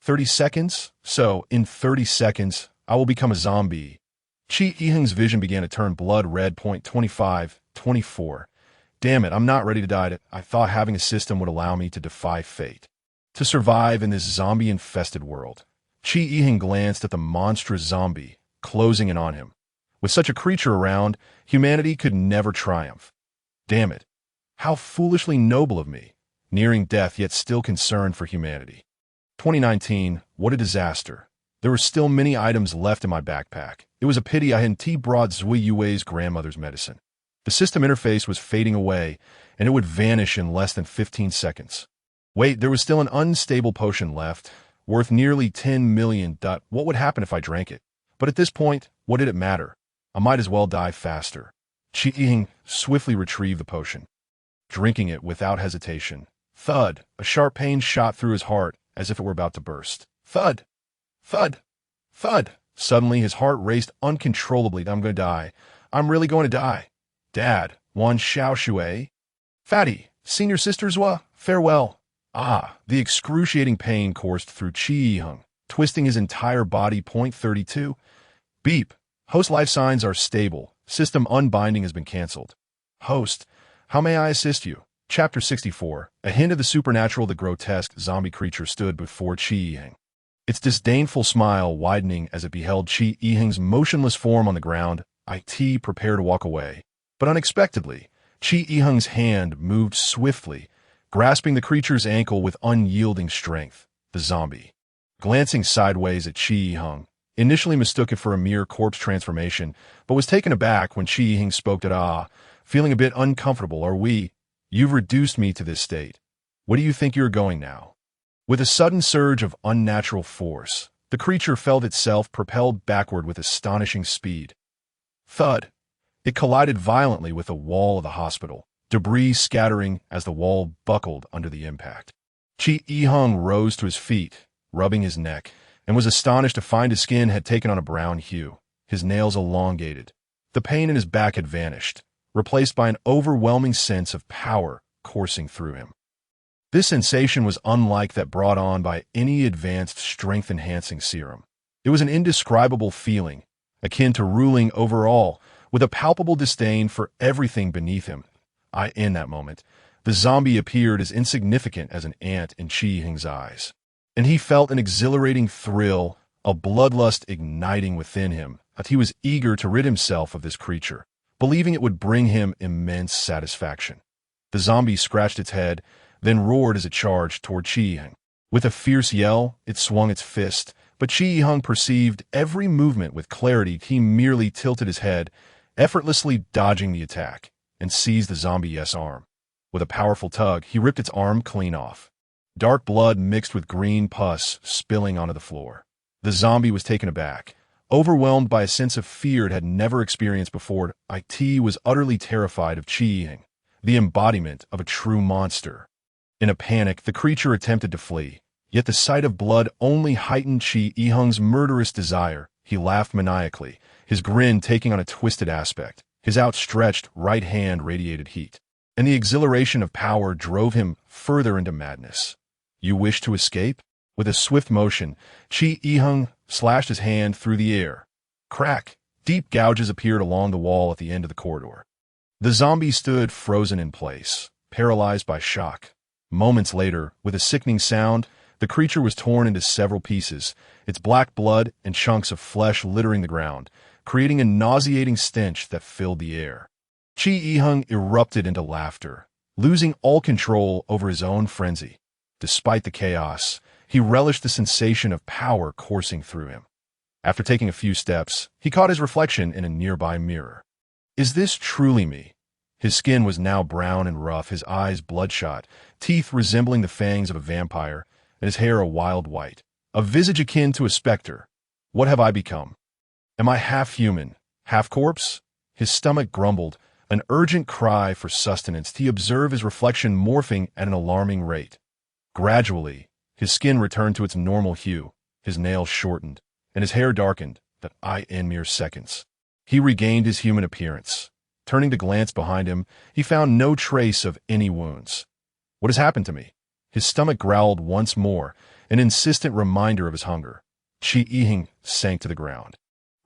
30 seconds? So, in 30 seconds, I will become a zombie. Chi-hung's vision began to turn blood red. 25, 24. Damn it, I'm not ready to die. I thought having a system would allow me to defy fate. To survive in this zombie-infested world. Chi-hung glanced at the monstrous zombie, closing in on him. With such a creature around, humanity could never triumph. Damn it. How foolishly noble of me. Nearing death, yet still concerned for humanity. 2019, what a disaster. There were still many items left in my backpack. It was a pity I hadn't brought Zui's grandmother's medicine. The system interface was fading away, and it would vanish in less than 15 seconds. Wait, there was still an unstable potion left, worth nearly 10 million. What would happen if I drank it? But at this point, what did it matter? I might as well die faster. Chi-hung swiftly retrieved the potion, drinking it without hesitation. Thud! A sharp pain shot through his heart as if it were about to burst. Thud! Thud! Thud! Suddenly, his heart raced uncontrollably. I'm going to die. I'm really going to die. Dad, one xiao shui. Fatty, senior sisters wa, farewell. The excruciating pain coursed through Chi-hung, twisting his entire body. 32. Beep. Host life signs are stable. System unbinding has been cancelled. Host, how may I assist you? Chapter 64. A hint of the supernatural. The grotesque zombie creature stood before Chi-hung. Its disdainful smile widening as it beheld Chi-hung's motionless form on the ground. It prepared to walk away. But unexpectedly, Chi-hung's hand moved swiftly, grasping the creature's ankle with unyielding strength. The zombie, glancing sideways at Chi-hung, initially mistook it for a mere corpse transformation, but was taken aback when Chi-hung spoke to feeling a bit uncomfortable. You've reduced me to this state. Where do you think you're going now? With a sudden surge of unnatural force, the creature felt itself propelled backward with astonishing speed. Thud! It collided violently with the wall of the hospital, debris scattering as the wall buckled under the impact. Chi-hung rose to his feet, rubbing his neck, and was astonished to find his skin had taken on a brown hue, his nails elongated. The pain in his back had vanished, replaced by an overwhelming sense of power coursing through him. This sensation was unlike that brought on by any advanced strength-enhancing serum. It was an indescribable feeling, akin to ruling over all, with a palpable disdain for everything beneath him. In that moment, the zombie appeared as insignificant as an ant in Chi-hung's eyes, and he felt an exhilarating thrill, a bloodlust igniting within him, that he was eager to rid himself of this creature, believing it would bring him immense satisfaction. The zombie scratched its head, then roared as it charged toward Chi-hung. With a fierce yell, it swung its fist, But Qi Yiheng perceived every movement with clarity. He merely tilted his head, effortlessly dodging the attack, and seized the zombie's arm. With a powerful tug, he ripped its arm clean off. Dark blood mixed with green pus spilling onto the floor. The zombie was taken aback, overwhelmed by a sense of fear it had never experienced before. It was utterly terrified of Qi Yiheng, the embodiment of a true monster. In a panic, the creature attempted to flee, yet the sight of blood only heightened Qi Yiheng's murderous desire. He laughed maniacally, his grin taking on a twisted aspect. His outstretched right hand radiated heat, and the exhilaration of power drove him further into madness. You wish to escape? With a swift motion, Qi Yiheng slashed his hand through the air. Crack! Deep gouges appeared along the wall at the end of the corridor. The zombie stood frozen in place, paralyzed by shock. Moments later, with a sickening sound, the creature was torn into several pieces, its black blood and chunks of flesh littering the ground, creating a nauseating stench that filled the air. Qi Yiheng erupted into laughter, losing all control over his own frenzy. Despite the chaos, he relished the sensation of power coursing through him. After taking a few steps, he caught his reflection in a nearby mirror. Is this truly me? His skin was now brown and rough, his eyes bloodshot, teeth resembling the fangs of a vampire, and his hair a wild white, a visage akin to a specter. What have I become? Am I half human, half corpse? His stomach grumbled, an urgent cry for sustenance. He observed his reflection morphing at an alarming rate. Gradually, his skin returned to its normal hue, his nails shortened, and his hair darkened, in mere seconds. He regained his human appearance. Turning to glance behind him, he found no trace of any wounds. What has happened to me? His stomach growled once more, an insistent reminder of his hunger. Qi Yiheng sank to the ground.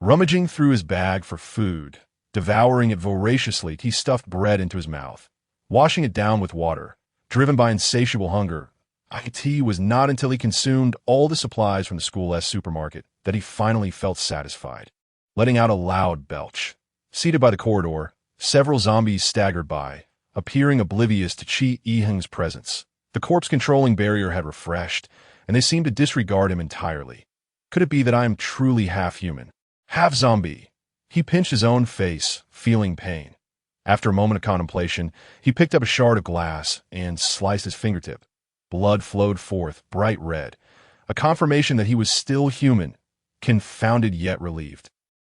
Rummaging through his bag for food, devouring it voraciously, he stuffed bread into his mouth, washing it down with water. Driven by insatiable hunger, it was not until he consumed all the supplies from the school's supermarket that he finally felt satisfied. Letting out a loud belch. Seated by the corridor, several zombies staggered by, appearing oblivious to Qi Yiheng's presence. The corpse-controlling barrier had refreshed, and they seemed to disregard him entirely. Could it be that I am truly half-human, half-zombie? He pinched his own face, feeling pain. After a moment of contemplation, he picked up a shard of glass and sliced his fingertip. Blood flowed forth, bright red, a confirmation that he was still human, confounded yet relieved.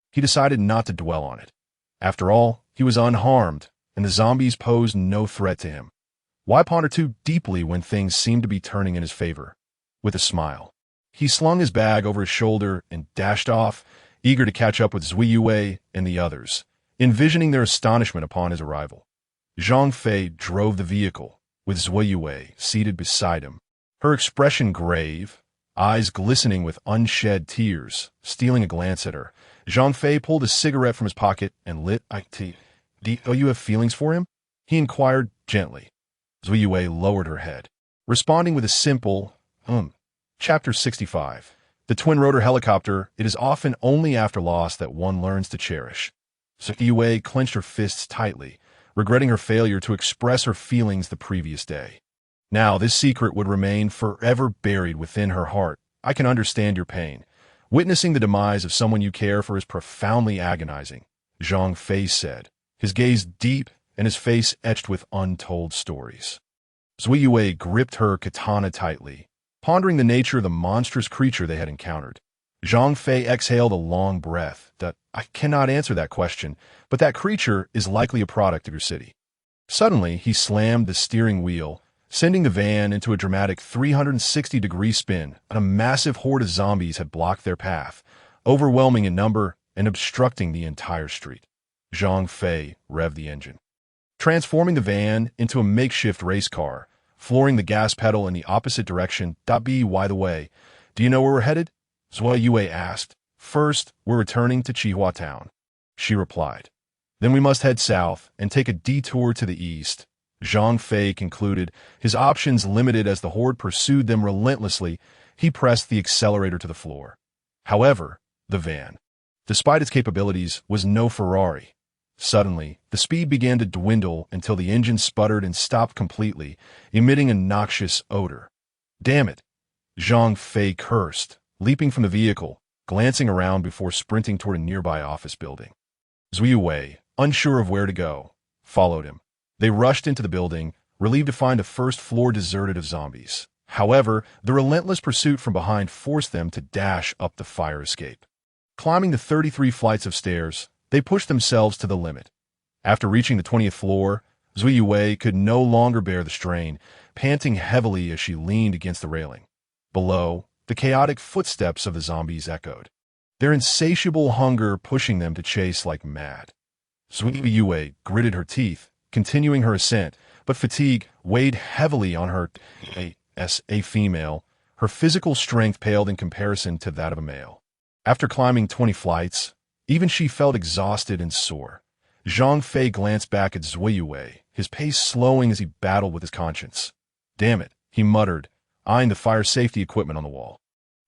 He decided not to dwell on it. After all, he was unharmed, and the zombies posed no threat to him. Why ponder too deeply when things seemed to be turning in his favor? With a smile, he slung his bag over his shoulder and dashed off, eager to catch up with Zui Yue and the others, envisioning their astonishment upon his arrival. Zhang Fei drove the vehicle, with Zui Yue seated beside him, her expression grave, eyes glistening with unshed tears. Stealing a glance at her, Zhang Fei pulled a cigarette from his pocket and lit it. Do you have feelings for him? He inquired gently. Zui Yue lowered her head, responding with a simple, Chapter 65. The twin-rotor helicopter. It is often only after loss that one learns to cherish. Zui Yue clenched her fists tightly, regretting her failure to express her feelings the previous day. Now this secret would remain forever buried within her heart. I can understand your pain. Witnessing the demise of someone you care for is profoundly agonizing, Zhang Fei said, his gaze deep and his face etched with untold stories. Zui Yue gripped her katana tightly, pondering the nature of the monstrous creature they had encountered. Zhang Fei exhaled a long breath. I cannot answer that question, but that creature is likely a product of your city. Suddenly, he slammed the steering wheel, sending the van into a dramatic 360-degree spin, and a massive horde of zombies had blocked their path, overwhelming in number and obstructing the entire street. Zhang Fei revved the engine, transforming the van into a makeshift race car, flooring the gas pedal in the opposite direction. By the way, do you know where we're headed? Zui Yue asked. First, we're returning to Qihua Town, she replied. Then we must head south and take a detour to the east. Zhang Fei concluded, his options limited as the horde pursued them relentlessly. He pressed the accelerator to the floor. However, the van, despite its capabilities, was no Ferrari. Suddenly, the speed began to dwindle until the engine sputtered and stopped completely, emitting a noxious odor. Damn it! Zhang Fei cursed, leaping from the vehicle, glancing around before sprinting toward a nearby office building. Zui Wei, unsure of where to go, followed him. They rushed into the building, relieved to find the first floor deserted of zombies. However, the relentless pursuit from behind forced them to dash up the fire escape. Climbing the 33 flights of stairs, they pushed themselves to the limit. After reaching the 20th floor, Zui Wei could no longer bear the strain, panting heavily as she leaned against the railing. Below, the chaotic footsteps of the zombies echoed, their insatiable hunger pushing them to chase like mad. Zui Wei gritted her teeth, continuing her ascent, but fatigue weighed heavily on her. As a female, her physical strength paled in comparison to that of a male. After climbing 20 flights, even she felt exhausted and sore. Zhang Fei glanced back at Zui Wei, his pace slowing as he battled with his conscience. "Damn it," he muttered, eyeing the fire safety equipment on the wall.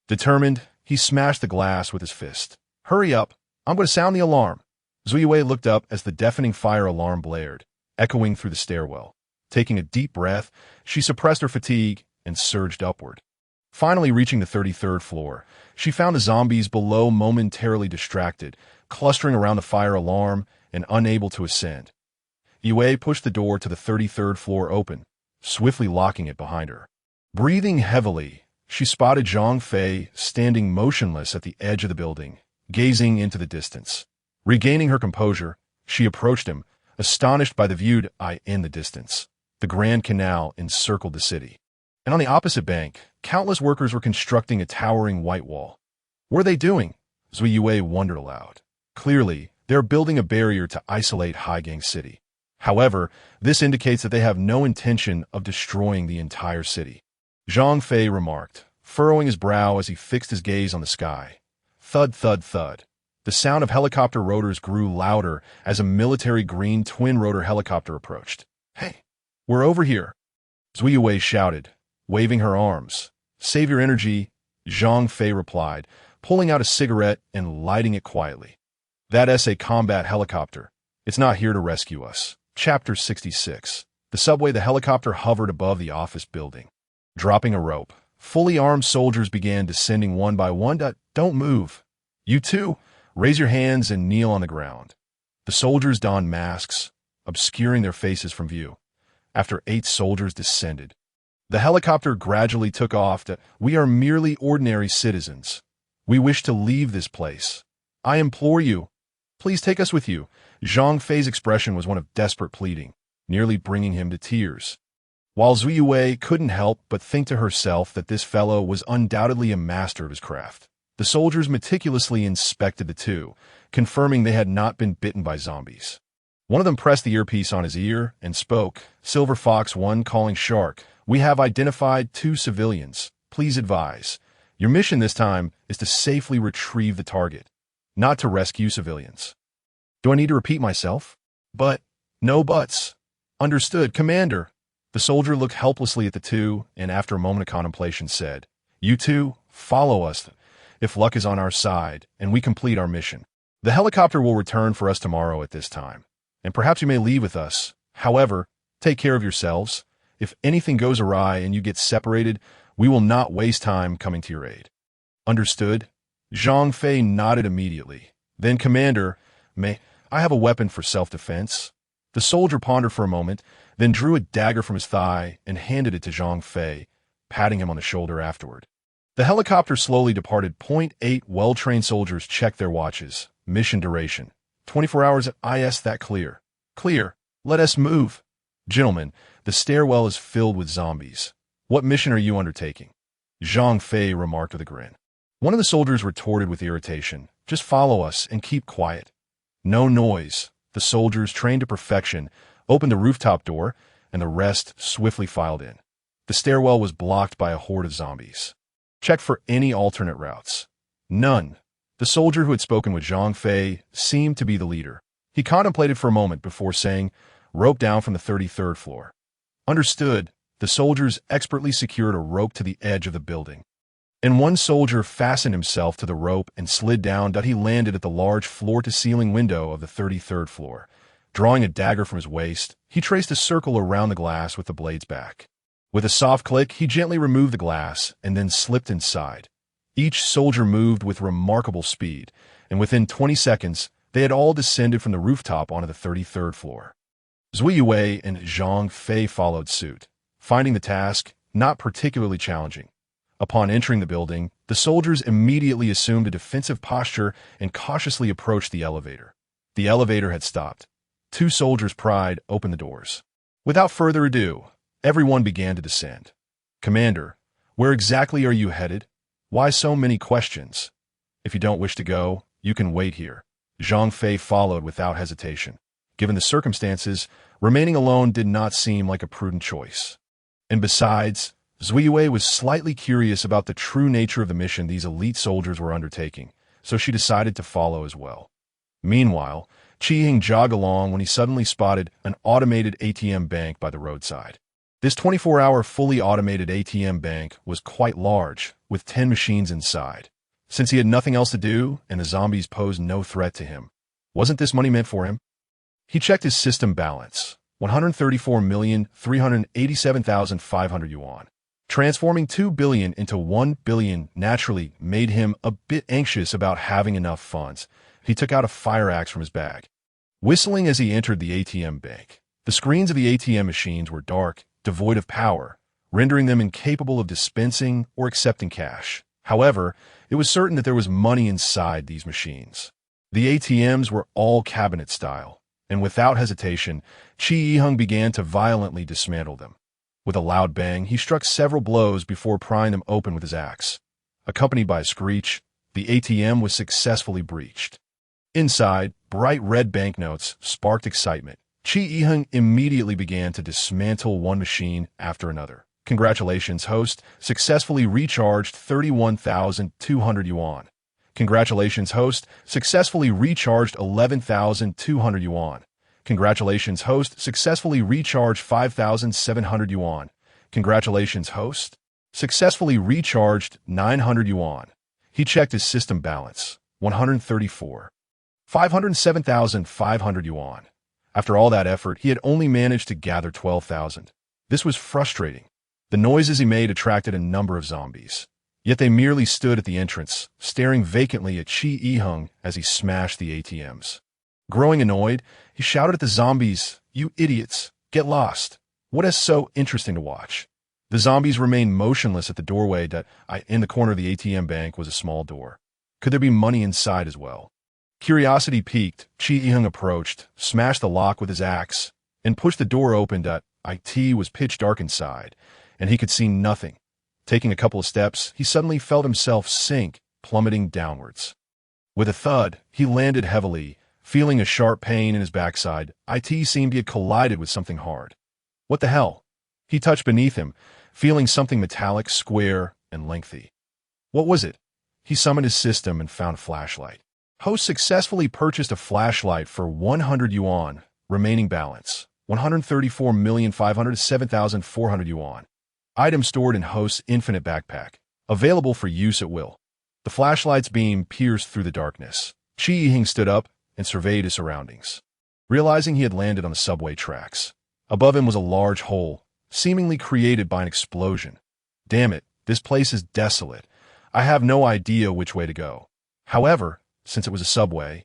Determined, he smashed the glass with his fist. "Hurry up, I'm going to sound the alarm." Zui Wei looked up as the deafening fire alarm blared, echoing through the stairwell. Taking a deep breath, she suppressed her fatigue and surged upward. Finally reaching the 33rd floor, she found the zombies below momentarily distracted, clustering around the fire alarm and unable to ascend. Yue pushed the door to the 33rd floor open, swiftly locking it behind her. Breathing heavily, she spotted Zhang Fei standing motionless at the edge of the building, gazing into the distance. Regaining her composure, she approached him, astonished by the view in the distance. The Grand Canal encircled the city, and on the opposite bank, countless workers were constructing a towering white wall. What are they doing? Zui Yue wondered aloud. Clearly, they're building a barrier to isolate Haigang City. However, this indicates that they have no intention of destroying the entire city. Zhang Fei remarked, furrowing his brow as he fixed his gaze on the sky. Thud, thud, thud. The sound of helicopter rotors grew louder as a military green twin-rotor helicopter approached. "Hey, we're over here," Zui Yue shouted, waving her arms. "Save your energy," Zhang Fei replied, pulling out a cigarette and lighting it quietly. "That's a combat helicopter. It's not here to rescue us." Chapter 66. The subway, the helicopter hovered above the office building. Dropping a rope, fully armed soldiers began descending one by one. "Don't move. You too. Raise your hands and kneel on the ground." The soldiers donned masks, obscuring their faces from view. After 8 soldiers descended, the helicopter gradually took off. "We are merely ordinary citizens. We wish to leave this place. I implore you, please take us with you." Zhang Fei's expression was one of desperate pleading, nearly bringing him to tears. While Zui Yue couldn't help but think to herself that this fellow was undoubtedly a master of his craft. The soldiers meticulously inspected the two, confirming they had not been bitten by zombies. One of them pressed the earpiece on his ear and spoke. "Silver Fox 1 calling Shark. We have identified 2 civilians. Please advise. Your mission this time is to safely retrieve the target, not to rescue civilians." "Do I need to repeat myself?" "But, no buts." "Understood, Commander." The soldier looked helplessly at the two and after a moment of contemplation said, "You two, follow us. If luck is on our side and we complete our mission, the helicopter will return for us tomorrow at this time, and perhaps you may leave with us. However, take care of yourselves. If anything goes awry and you get separated, we will not waste time coming to your aid." "Understood." Zhang Fei nodded immediately. "Then, Commander, may I have a weapon for self-defense?" The soldier pondered for a moment, then drew a dagger from his thigh and handed it to Zhang Fei, patting him on the shoulder afterward. The helicopter slowly departed. 8 well-trained soldiers checked their watches. Mission duration: 24 hours at IS. That clear. Clear. Let us move. Gentlemen, the stairwell is filled with zombies. What mission are you undertaking? Zhang Fei remarked with a grin. One of the soldiers retorted with irritation. Just follow us and keep quiet. No noise. The soldiers, trained to perfection, opened the rooftop door, and the rest swiftly filed in. The stairwell was blocked by a horde of zombies. Check for any alternate routes. None. The soldier who had spoken with Zhang Fei seemed to be the leader. He contemplated for a moment before saying, "Rope down from the 33rd floor." Understood. The soldiers expertly secured a rope to the edge of the building, and one soldier fastened himself to the rope and slid down. He landed at the large floor-to-ceiling window of the 33rd floor. Drawing a dagger from his waist, he traced a circle around the glass with the blades back. With a soft click, he gently removed the glass and then slipped inside. Each soldier moved with remarkable speed, and within 20 seconds, they had all descended from the rooftop onto the 33rd floor. Zui Yue and Zhang Fei followed suit, finding the task not particularly challenging. Upon entering the building, the soldiers immediately assumed a defensive posture and cautiously approached the elevator. The elevator had stopped. Two soldiers pried open the doors. Without further ado, everyone began to descend. "Commander, where exactly are you headed? Why so many questions? If you don't wish to go, you can wait here." Zhang Fei followed without hesitation. Given the circumstances, remaining alone did not seem like a prudent choice. And besides, Zui Yue was slightly curious about the true nature of the mission these elite soldiers were undertaking, so she decided to follow as well. Meanwhile, Qi Ying jogged along when he suddenly spotted an automated ATM bank by the roadside. This 24-hour fully automated ATM bank was quite large, with 10 machines inside. Since he had nothing else to do and the zombies posed no threat to him, wasn't this money meant for him? He checked his system balance, 134,387,500 yuan. Transforming 2 billion into 1 billion naturally made him a bit anxious about having enough funds. He took out a fire axe from his bag. Whistling as he entered the ATM bank, the screens of the ATM machines were dark, devoid of power, rendering them incapable of dispensing or accepting cash. However, it was certain that there was money inside these machines. The ATMs were all cabinet style, and without hesitation, Qi Yiheng began to violently dismantle them. With a loud bang, he struck several blows before prying them open with his axe. Accompanied by a screech, the ATM was successfully breached. Inside, bright red banknotes sparked excitement. Qi Yiheng immediately began to dismantle one machine after another. "Congratulations, host. Successfully recharged 31,200 yuan. Congratulations, host. Successfully recharged 11,200 yuan. Congratulations, host. Successfully recharged 5,700 yuan. Congratulations, host. Successfully recharged 900 yuan." He checked his system balance, 134. 507,500 yuan. After all that effort, he had only managed to gather 12,000. This was frustrating. The noises he made attracted a number of zombies. Yet they merely stood at the entrance, staring vacantly at Qi Yiheng as he smashed the ATMs. Growing annoyed, he shouted at the zombies, "You idiots, get lost. What is so interesting to watch?" The zombies remained motionless at the doorway that, in the corner of the ATM bank, was a small door. Could there be money inside as well? Curiosity piqued, Qi Yiheng approached, smashed the lock with his axe, and pushed the door open. It was pitch dark inside, and he could see nothing. Taking a couple of steps, he suddenly felt himself sink, plummeting downwards. With a thud, he landed heavily, feeling a sharp pain in his backside. It seemed he had collided with something hard. What the hell? He touched beneath him, feeling something metallic, square, and lengthy. What was it? He summoned his system and found a flashlight. Host successfully purchased a flashlight for 100 yuan, remaining balance, 134,507,400 yuan. Item stored in host's infinite backpack, available for use at will. The flashlight's beam pierced through the darkness. Qi Yiheng stood up and surveyed his surroundings, realizing he had landed on the subway tracks. Above him was a large hole, seemingly created by an explosion. Damn it, this place is desolate. I have no idea which way to go. However, since it was a subway,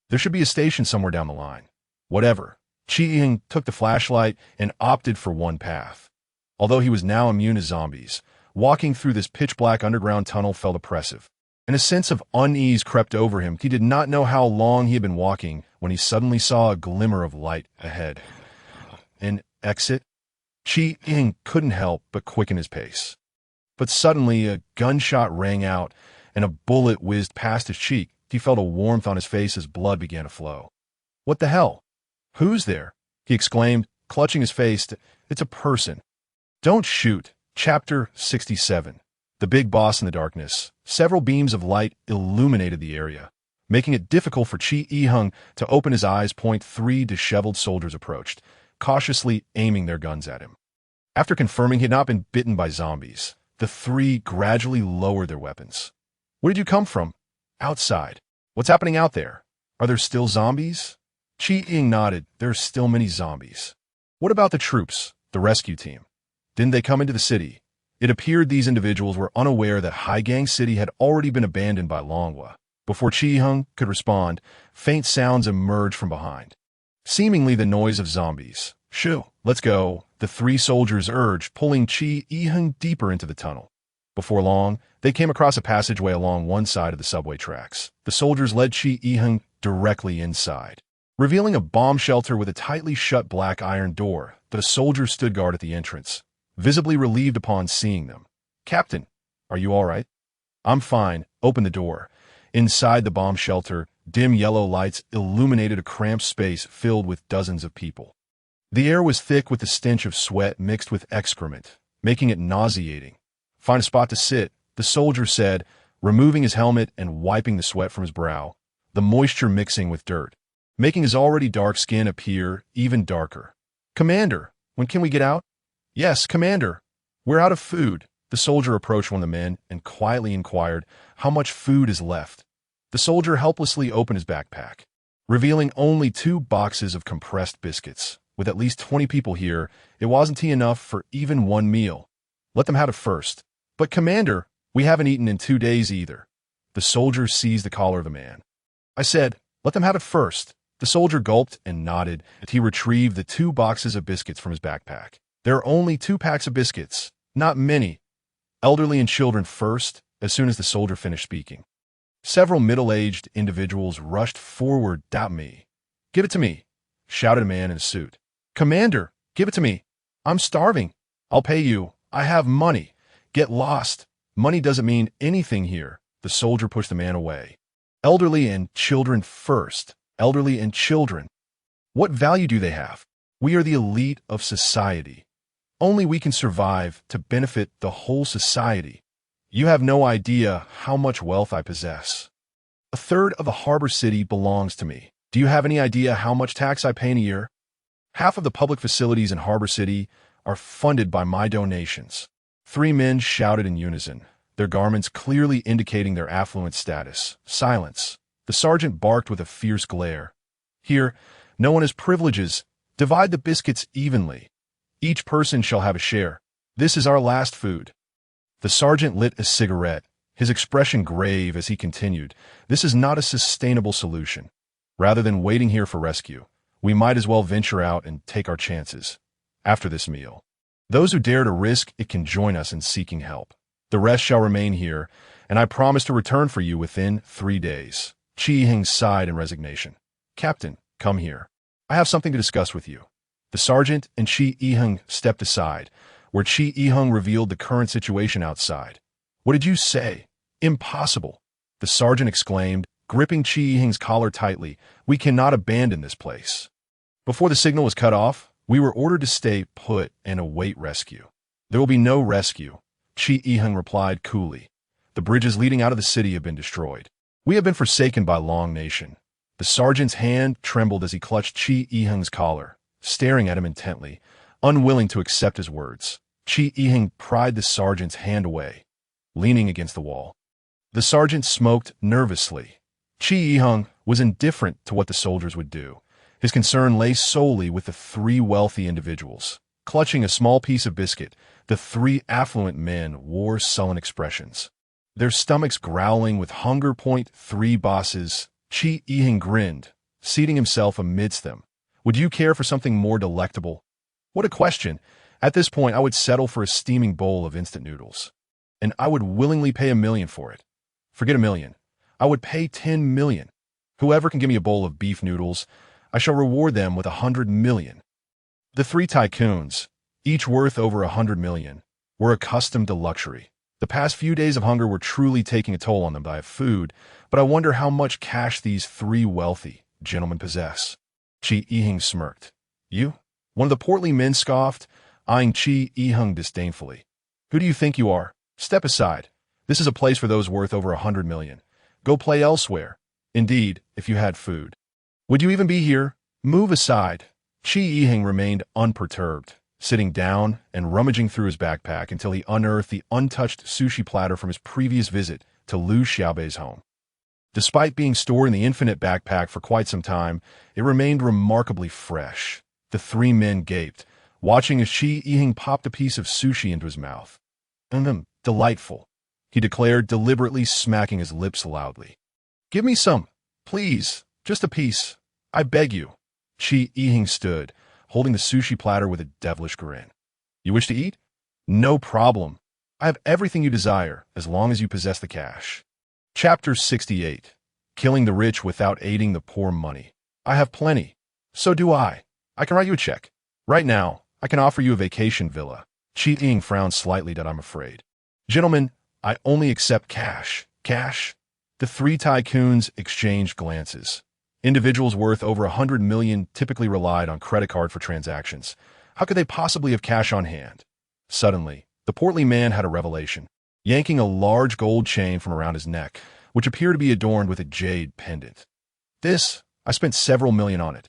there should be a station somewhere down the line. Whatever. Qi Yiheng took the flashlight and opted for one path. Although he was now immune to zombies, walking through this pitch-black underground tunnel felt oppressive, and a sense of unease crept over him. He did not know how long he had been walking when he suddenly saw a glimmer of light ahead. An exit? Qi Yiheng couldn't help but quicken his pace. But suddenly a gunshot rang out, and a bullet whizzed past his cheek. He felt a warmth on his face as blood began to flow. What the hell? Who's there? He exclaimed, clutching his face. It's a person. Don't shoot. Chapter 67. The Big Boss in the Darkness. Several beams of light illuminated the area, making it difficult for Qi Yiheng to open his eyes. 3 disheveled soldiers approached, cautiously aiming their guns at him. After confirming he had not been bitten by zombies, the 3 gradually lowered their weapons. Where did you come from? Outside. What's happening out there? Are there still zombies? Qi Ying nodded. There are still many zombies. What about the troops, the rescue team? Didn't they come into the city? It appeared these individuals were unaware that Haigang City had already been abandoned by Longhua. Before Chi-hung could respond, faint sounds emerged from behind. Seemingly the noise of zombies. Shoo, let's go, the three soldiers urged, pulling Chi-hung deeper into the tunnel. Before long, they came across a passageway along one side of the subway tracks. The soldiers led Chi-hung directly inside, revealing a bomb shelter with a tightly shut black iron door. But a soldier stood guard at the entrance, visibly relieved upon seeing them. "Captain, are you all right?" "I'm fine." "Open the door." Inside the bomb shelter, dim yellow lights illuminated a cramped space filled with dozens of people. The air was thick with the stench of sweat mixed with excrement, making it nauseating. "Find a spot to sit," the soldier said, removing his helmet and wiping the sweat from his brow, the moisture mixing with dirt, making his already dark skin appear even darker. "Commander, when can we get out?" "Yes, Commander. We're out of food." The soldier approached one of the men and quietly inquired, "How much food is left?" The soldier helplessly opened his backpack, revealing only 2 boxes of compressed biscuits. With at least 20 people here, it wasn't enough for even one meal. "Let them have it first." "But Commander, we haven't eaten in 2 days either." The soldier seized the collar of the man. "I said, let them have it first." The soldier gulped and nodded as he retrieved the 2 boxes of biscuits from his backpack. "There are only 2 packs of biscuits, not many. Elderly and children first." As soon as the soldier finished speaking, several middle-aged individuals rushed forward. "Doubt me." "Give it to me," shouted a man in a suit. "Commander, give it to me. I'm starving." "I'll pay you. I have money." "Get lost. Money doesn't mean anything here." The soldier pushed the man away. "Elderly and children first. Elderly and children. What value do they have? We are the elite of society. Only we can survive to benefit the whole society. You have no idea how much wealth I possess. 1/3 of the harbor city belongs to me. Do you have any idea how much tax I pay in a year? Half of the public facilities in Harbor City are funded by my donations." 3 men shouted in unison, their garments clearly indicating their affluent status. "Silence." The sergeant barked with a fierce glare. "Here, no one has privileges. Divide the biscuits evenly. Each person shall have a share. This is our last food." The sergeant lit a cigarette, his expression grave as he continued, "This is not a sustainable solution. Rather than waiting here for rescue, we might as well venture out and take our chances. After this meal, those who dare to risk it can join us in seeking help. The rest shall remain here, and I promise to return for you within 3 days." Chi-hing sighed in resignation. "Captain, come here. I have something to discuss with you." The sergeant and Chi-hing stepped aside, where Chi-hing revealed the current situation outside. "What did you say?" "Impossible," the sergeant exclaimed, gripping Chi-hing's collar tightly. "We cannot abandon this place." "Before the signal was cut off, we were ordered to stay put and await rescue." "There will be no rescue," Chi-hing replied coolly. "The bridges leading out of the city have been destroyed. We have been forsaken by Long Nation." The sergeant's hand trembled as he clutched Chi-hing's collar, staring at him intently, unwilling to accept his words. Chi-hing pried the sergeant's hand away, leaning against the wall. The sergeant smoked nervously. Chi-hing was indifferent to what the soldiers would do. His concern lay solely with the 3 wealthy individuals. Clutching a small piece of biscuit, the 3 affluent men wore sullen expressions, their stomachs growling with hunger. "3 bosses." Chi-hing grinned, seating himself amidst them. "Would you care for something more delectable?" "What a question! At this point, I would settle for a steaming bowl of instant noodles. And I would willingly pay $1 million for it." "Forget $1 million. I would pay $10 million. Whoever can give me a bowl of beef noodles, I shall reward them with $100 million." The 3 tycoons, each worth over $100 million, were accustomed to luxury. The past few days of hunger were truly taking a toll on them by food, but I wonder how much cash these 3 wealthy gentlemen possess. Chi-hing smirked. "You?" One of the portly men scoffed, eyeing Chi-hing disdainfully. "Who do you think you are? Step aside. This is a place for those worth over $100 million. Go play elsewhere. Indeed, if you had food. Would you even be here? Move aside." Chi-hing remained unperturbed, sitting down and rummaging through his backpack until he unearthed the untouched sushi platter from his previous visit to Liu Xiaobei's home. Despite being stored in the infinite backpack for quite some time, it remained remarkably fresh. The 3 men gaped, watching as Chi-hing popped a piece of sushi into his mouth. Delightful, he declared, deliberately smacking his lips loudly. Give me some, please, just a piece. I beg you. Chi Yiheng stood, holding the sushi platter with a devilish grin. You wish to eat? No problem. I have everything you desire, as long as you possess the cash. Chapter 68. Killing the rich without aiding the poor money. I have plenty. So do I. I can write you a check. Right now, I can offer you a vacation villa. Chi Ying frowned slightly, I'm afraid. Gentlemen, I only accept cash. Cash? The three tycoons exchanged glances. Individuals worth over 100 million typically relied on credit card for transactions. How could they possibly have cash on hand? Suddenly, the portly man had a revelation, yanking a large gold chain from around his neck, which appeared to be adorned with a jade pendant. I spent several million on it.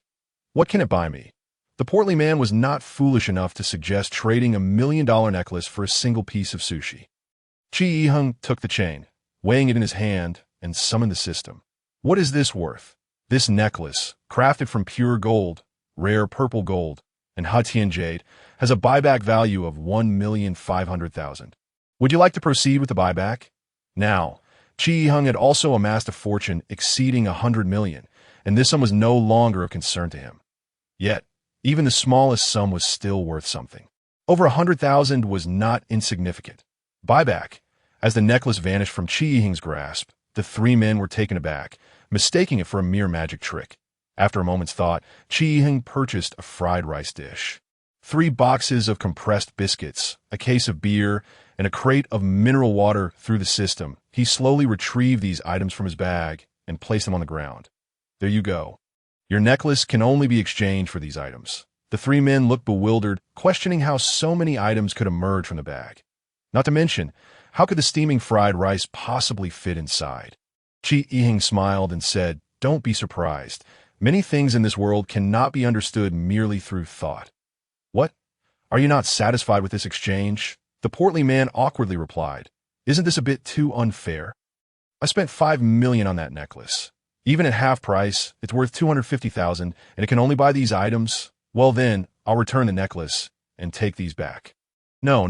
What can it buy me? The portly man was not foolish enough to suggest trading $1 million necklace for a single piece of sushi. Chi Yiheng took the chain, weighing it in his hand, and summoned the system. What is this worth? This necklace, crafted from pure gold, rare purple gold, and Hatian jade, has a buyback value of 1,500,000. Would you like to proceed with the buyback? Now, Chi Yiheng had also amassed a fortune exceeding 100 million, and this sum was no longer of concern to him. Yet, even the smallest sum was still worth something. Over 100,000 was not insignificant. Buyback. As the necklace vanished from Chi Yiheng's grasp, the three men were taken aback, mistaking it for a mere magic trick. After a moment's thought, Chi Yiheng purchased a fried rice dish, 3 boxes of compressed biscuits, a case of beer, and a crate of mineral water. Through the system, he slowly retrieved these items from his bag and placed them on the ground. There you go. Your necklace can only be exchanged for these items. The three men looked bewildered, questioning how so many items could emerge from the bag. Not to mention, how could the steaming fried rice possibly fit inside? Chi Yiheng smiled and said, Don't be surprised. Many things in this world cannot be understood merely through thought. What? Are you not satisfied with this exchange? The portly man awkwardly replied. Isn't this a bit too unfair? I spent 5 million on that necklace. Even at half price, it's worth 250,000, and it can only buy these items. Well then, I'll return the necklace and take these back. No.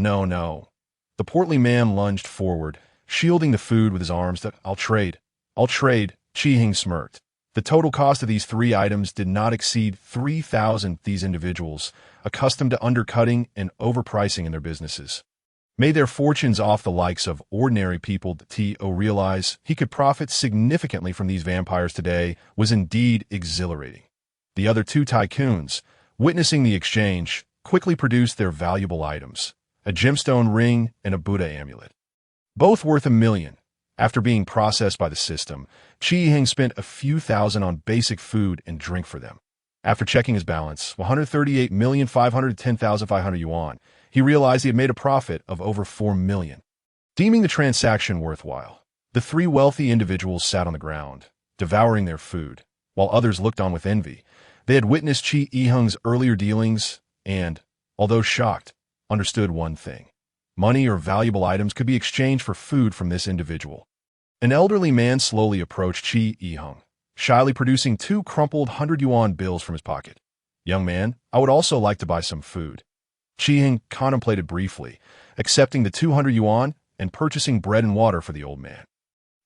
The portly man lunged forward, shielding the food with his arms. I'll trade. Chi Yiheng smirked. The total cost of these 3 items did not exceed 3,000. These individuals, accustomed to undercutting and overpricing in their businesses, made their fortunes off the likes of ordinary people. To realize he could profit significantly from these vampires today was indeed exhilarating. The other 2 tycoons, witnessing the exchange, quickly produced their valuable items, a gemstone ring and a Buddha amulet, both worth $1 million. After being processed by the system, Chi Yiheng spent a few thousand on basic food and drink for them. After checking his balance, 138,510,500 yuan, he realized he had made a profit of over 4 million. Deeming the transaction worthwhile, the 3 wealthy individuals sat on the ground, devouring their food, while others looked on with envy. They had witnessed Chi Yiheng's earlier dealings and, although shocked, understood one thing. Money or valuable items could be exchanged for food from this individual. An elderly man slowly approached Chi Yiheng, shyly producing 2 crumpled 100 yuan bills from his pocket. Young man, I would also like to buy some food. Chi Yiheng contemplated briefly, accepting the 200 yuan and purchasing bread and water for the old man.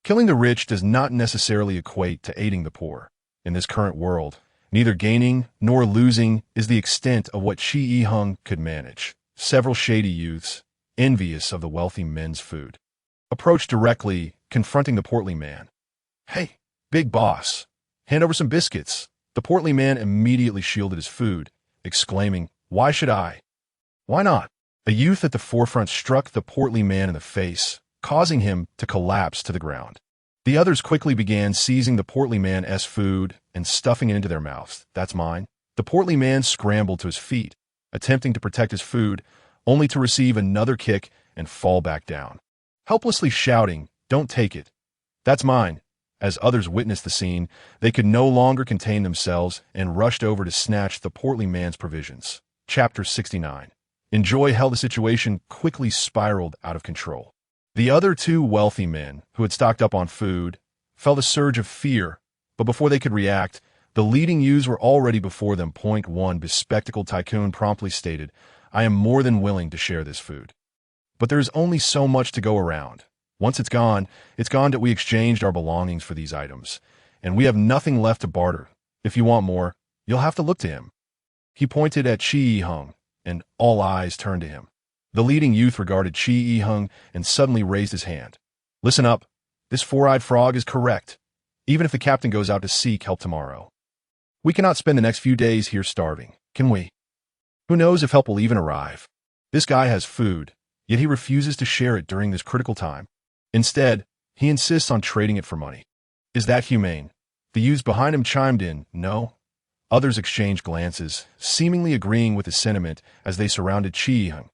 Killing the rich does not necessarily equate to aiding the poor. In this current world, neither gaining nor losing is the extent of what Chi Yiheng could manage. Several shady youths, envious of the wealthy men's food, approached directly, confronting the portly man. Hey, big boss, hand over some biscuits. The portly man immediately shielded his food, exclaiming, Why should I? Why not? A youth at the forefront struck the portly man in the face, causing him to collapse to the ground. The others quickly began seizing the portly man's food and stuffing it into their mouths. That's mine. The portly man scrambled to his feet, attempting to protect his food, only to receive another kick and fall back down, helplessly shouting, Don't take it. That's mine. As others witnessed the scene, they could no longer contain themselves and rushed over to snatch the portly man's provisions. Chapter 69. Enjoy how the situation quickly spiraled out of control. The other 2 wealthy men, who had stocked up on food, felt a surge of fear, but before they could react, the leading youths were already before them. One bespectacled tycoon promptly stated, I am more than willing to share this food. But there's only so much to go around. Once it's gone that we exchanged our belongings for these items, and we have nothing left to barter. If you want more, you'll have to look to him." He pointed at Chi Yi-hung, and all eyes turned to him. The leading youth regarded Chi Yi-hung and suddenly raised his hand. "Listen up. This four-eyed frog is correct. Even if the captain goes out to seek help tomorrow, we cannot spend the next few days here starving, can we? Who knows if help will even arrive? This guy has food, yet he refuses to share it during this critical time. Instead, he insists on trading it for money. Is that humane?" The youths behind him chimed in, "No." Others exchanged glances, seemingly agreeing with his sentiment as they surrounded Chi Yi-hung.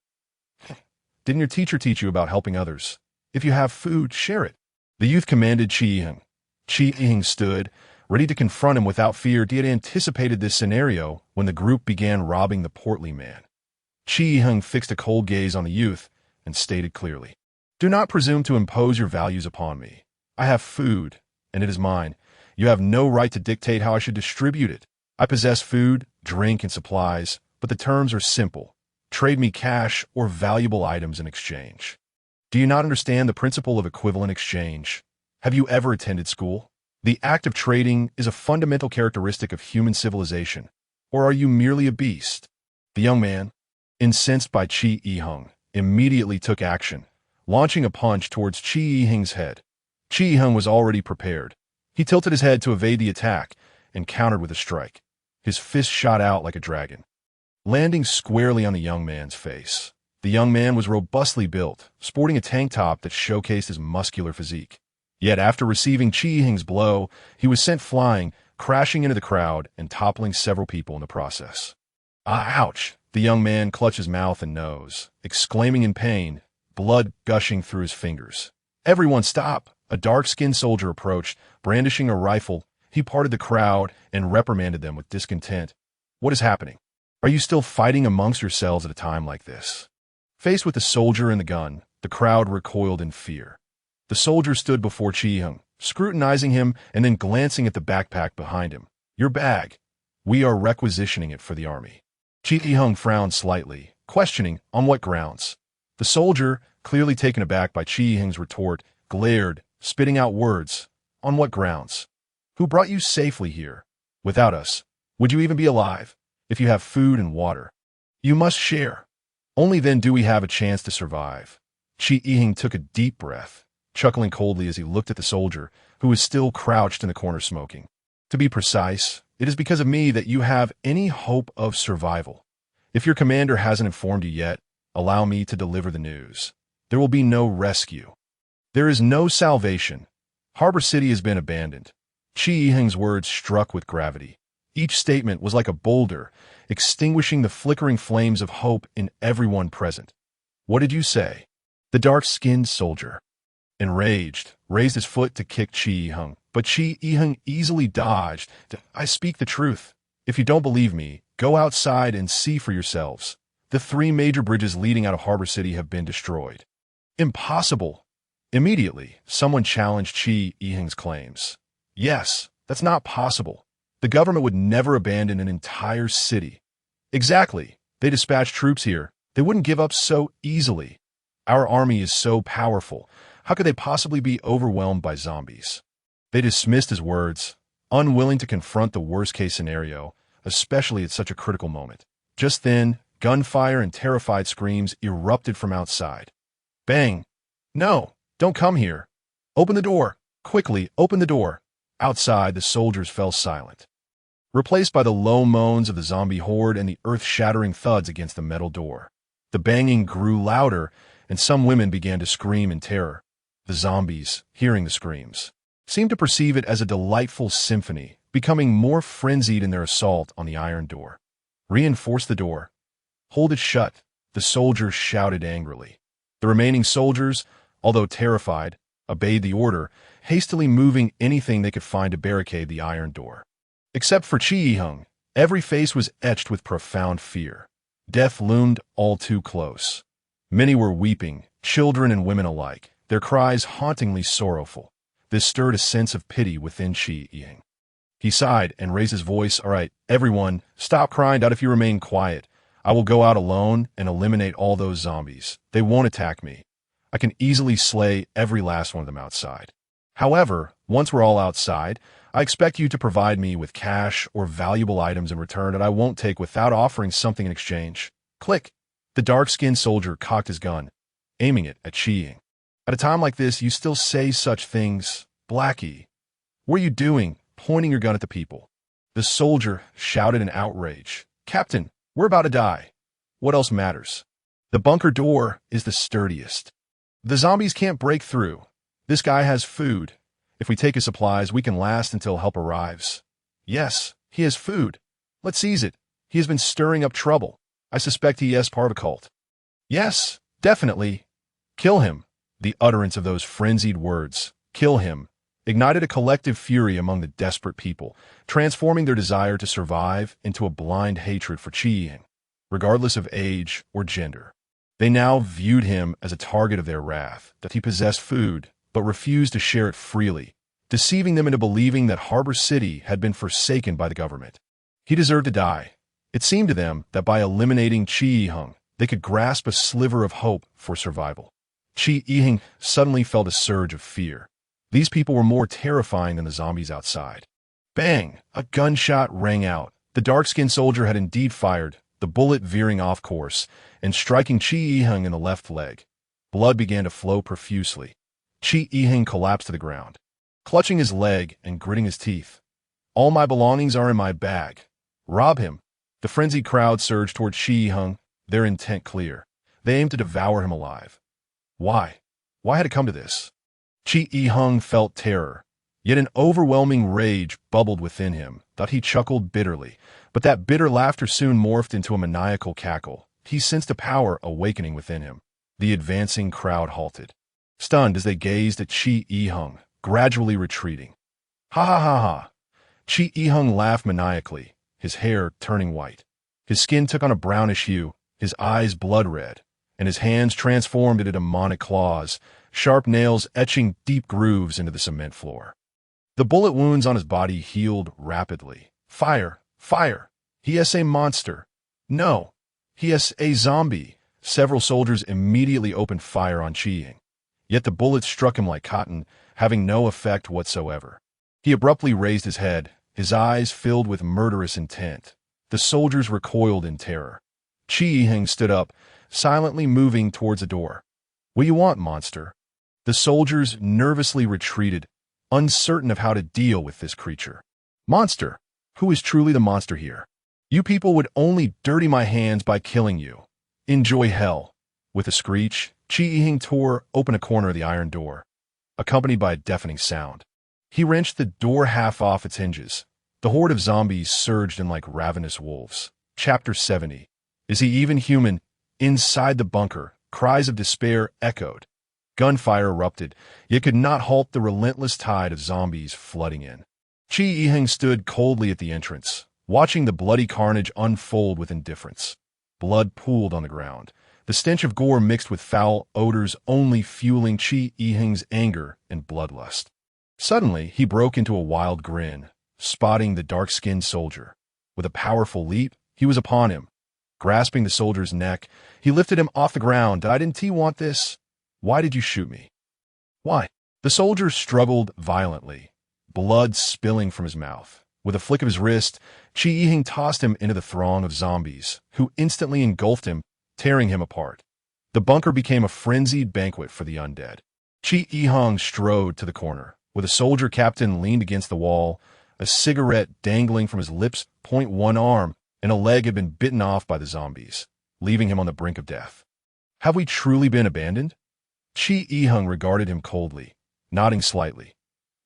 "Didn't your teacher teach you about helping others? If you have food, share it." The youth commanded Chi Yi-hung. Chi Yi-hung stood, ready to confront him without fear. He had anticipated this scenario when the group began robbing the portly man. Chi Yi-hung fixed a cold gaze on the youth and stated clearly, "Do not presume to impose your values upon me. I have food, and it is mine. You have no right to dictate how I should distribute it. I possess food, drink, and supplies, but the terms are simple. Trade me cash or valuable items in exchange." Do you not understand the principle of equivalent exchange? Have you ever attended school? The act of trading is a fundamental characteristic of human civilization. Or are you merely a beast? The young man, incensed by Chi Yi-hung, immediately took action, launching a punch towards Chi Yi-hung's head. Chi Yi-hung was already prepared. He tilted his head to evade the attack and countered with a strike. His fist shot out like a dragon, landing squarely on the young man's face. The young man was robustly built, sporting a tank top that showcased his muscular physique. Yet after receiving Chi Yi-hung's blow, he was sent flying, crashing into the crowd and toppling several people in the process. Ouch! The young man clutched his mouth and nose, exclaiming in pain, blood gushing through his fingers. "Everyone stop!" A dark-skinned soldier approached, brandishing a rifle. He parted the crowd and reprimanded them with discontent. "What is happening? Are you still fighting amongst yourselves at a time like this?" Faced with the soldier and the gun, the crowd recoiled in fear. The soldier stood before Chi Yi-hung, scrutinizing him and then glancing at the backpack behind him. "Your bag. We are requisitioning it for the army." Chi Yi-hung frowned slightly, questioning on what grounds. The soldier, clearly taken aback by Chi Yi-hung's retort, glared, spitting out words. "On what grounds? Who brought you safely here? Without us, would you even be alive? If you have food and water, you must share. Only then do we have a chance to survive." Chi Yi-hung took a deep breath, chuckling coldly as he looked at the soldier, who was still crouched in the corner smoking. "To be precise, it is because of me that you have any hope of survival. If your commander hasn't informed you yet, allow me to deliver the news. There will be no rescue. There is no salvation. Harbor City has been abandoned." Chi Yi-hung's words struck with gravity. Each statement was like a boulder, extinguishing the flickering flames of hope in everyone present. "What did you say?" The dark-skinned soldier, enraged, raised his foot to kick Chi Yi-hung, but Chi Yi-hung easily dodged. "I speak the truth. If you don't believe me, go outside and see for yourselves. The 3 major bridges leading out of Harbor City have been destroyed." "Impossible." Immediately, someone challenged Chi Yi-hung's claims. "Yes, that's not possible. The government would never abandon an entire city." "Exactly. They dispatched troops here. They wouldn't give up so easily. Our army is so powerful. How could they possibly be overwhelmed by zombies?" They dismissed his words, unwilling to confront the worst-case scenario, especially at such a critical moment. Just then, gunfire and terrified screams erupted from outside. Bang! "No, don't come here. Open the door. Quickly, open the door." Outside, the soldiers fell silent, replaced by the low moans of the zombie horde and the earth-shattering thuds against the metal door. The banging grew louder, and some women began to scream in terror. The zombies, hearing the screams, seemed to perceive it as a delightful symphony, becoming more frenzied in their assault on the iron door. "Reinforce the door. Hold it shut," the soldiers shouted angrily. The remaining soldiers, although terrified, obeyed the order, hastily moving anything they could find to barricade the iron door. Except for Chi Yi-hung, every face was etched with profound fear. Death loomed all too close. Many were weeping, children and women alike, their cries hauntingly sorrowful. This stirred a sense of pity within Chi Yi-hung. He sighed and raised his voice. "All right, everyone, stop crying out if you remain quiet. I will go out alone and eliminate all those zombies. They won't attack me. I can easily slay every last one of them outside. However, once we're all outside, I expect you to provide me with cash or valuable items in return that I won't take without offering something in exchange. Click. The dark-skinned soldier cocked his gun, aiming it at Chi-Ying. At a time like this, you still say such things. Blackie, what are you doing, pointing your gun at the people? The soldier shouted in outrage. Captain, we're about to die. What else matters? The bunker door is the sturdiest. The zombies can't break through. This guy has food. If we take his supplies, we can last until help arrives. Yes, he has food. Let's seize it. He has been stirring up trouble. I suspect he is part of a cult. Yes, definitely. Kill him. The utterance of those frenzied words, kill him, ignited a collective fury among the desperate people, transforming their desire to survive into a blind hatred for Chi-Ying, regardless of age or gender. They now viewed him as a target of their wrath, that he possessed food, but refused to share it freely, deceiving them into believing that Harbor City had been forsaken by the government. He deserved to die. It seemed to them that by eliminating Chi-Ying, they could grasp a sliver of hope for survival. Chi-Ying suddenly felt a surge of fear. These people were more terrifying than the zombies outside. Bang! A gunshot rang out. The dark-skinned soldier had indeed fired, the bullet veering off course and striking Chi-Ying in the left leg. Blood began to flow profusely. Chi-Ying collapsed to the ground, clutching his leg and gritting his teeth. All my belongings are in my bag. Rob him. The frenzied crowd surged toward Chi-Ying, their intent clear. They aimed to devour him alive. Why? Why had it come to this? Chi-Ying felt terror, yet an overwhelming rage bubbled within him, that he chuckled bitterly. But that bitter laughter soon morphed into a maniacal cackle. He sensed a power awakening within him. The advancing crowd halted, stunned as they gazed at Chi-Ying, gradually retreating. Ha ha ha ha! Chi-Ying laughed maniacally, his hair turning white. His skin took on a brownish hue, his eyes blood red, and his hands transformed into demonic claws, sharp nails etching deep grooves into the cement floor. The bullet wounds on his body healed rapidly. Fire! Fire! He is a monster. No, he is a zombie. Several soldiers immediately opened fire on Chi-Ying. Yet the bullets struck him like cotton, having no effect whatsoever. He abruptly raised his head, his eyes filled with murderous intent. The soldiers recoiled in terror. Chi-Ying stood up, silently moving towards a door. What do you want, monster? The soldiers nervously retreated, uncertain of how to deal with this creature. Monster? Who is truly the monster here? You people would only dirty my hands by killing you. Enjoy hell. With a screech, Chi-Ying tore open a corner of the iron door, accompanied by a deafening sound. He wrenched the door half off its hinges. The horde of zombies surged in like ravenous wolves. Chapter 70. Is he even human? Inside the bunker, cries of despair echoed. Gunfire erupted, yet could not halt the relentless tide of zombies flooding in. Chi-Ying stood coldly at the entrance, watching the bloody carnage unfold with indifference. Blood pooled on the ground, the stench of gore mixed with foul odors only fueling Chi-Ying's anger and bloodlust. Suddenly, he broke into a wild grin, spotting the dark-skinned soldier. With a powerful leap, he was upon him. Grasping the soldier's neck, he lifted him off the ground. Didn't he want this? Why did you shoot me? Why? The soldier struggled violently, blood spilling from his mouth. With a flick of his wrist, Chi-Ying tossed him into the throng of zombies, who instantly engulfed him, tearing him apart. The bunker became a frenzied banquet for the undead. Chi-Ying strode to the corner, where the soldier captain leaned against the wall, a cigarette dangling from his lips. One arm and a leg had been bitten off by the zombies, leaving him on the brink of death. Have we truly been abandoned? Chi-Ying regarded him coldly, nodding slightly.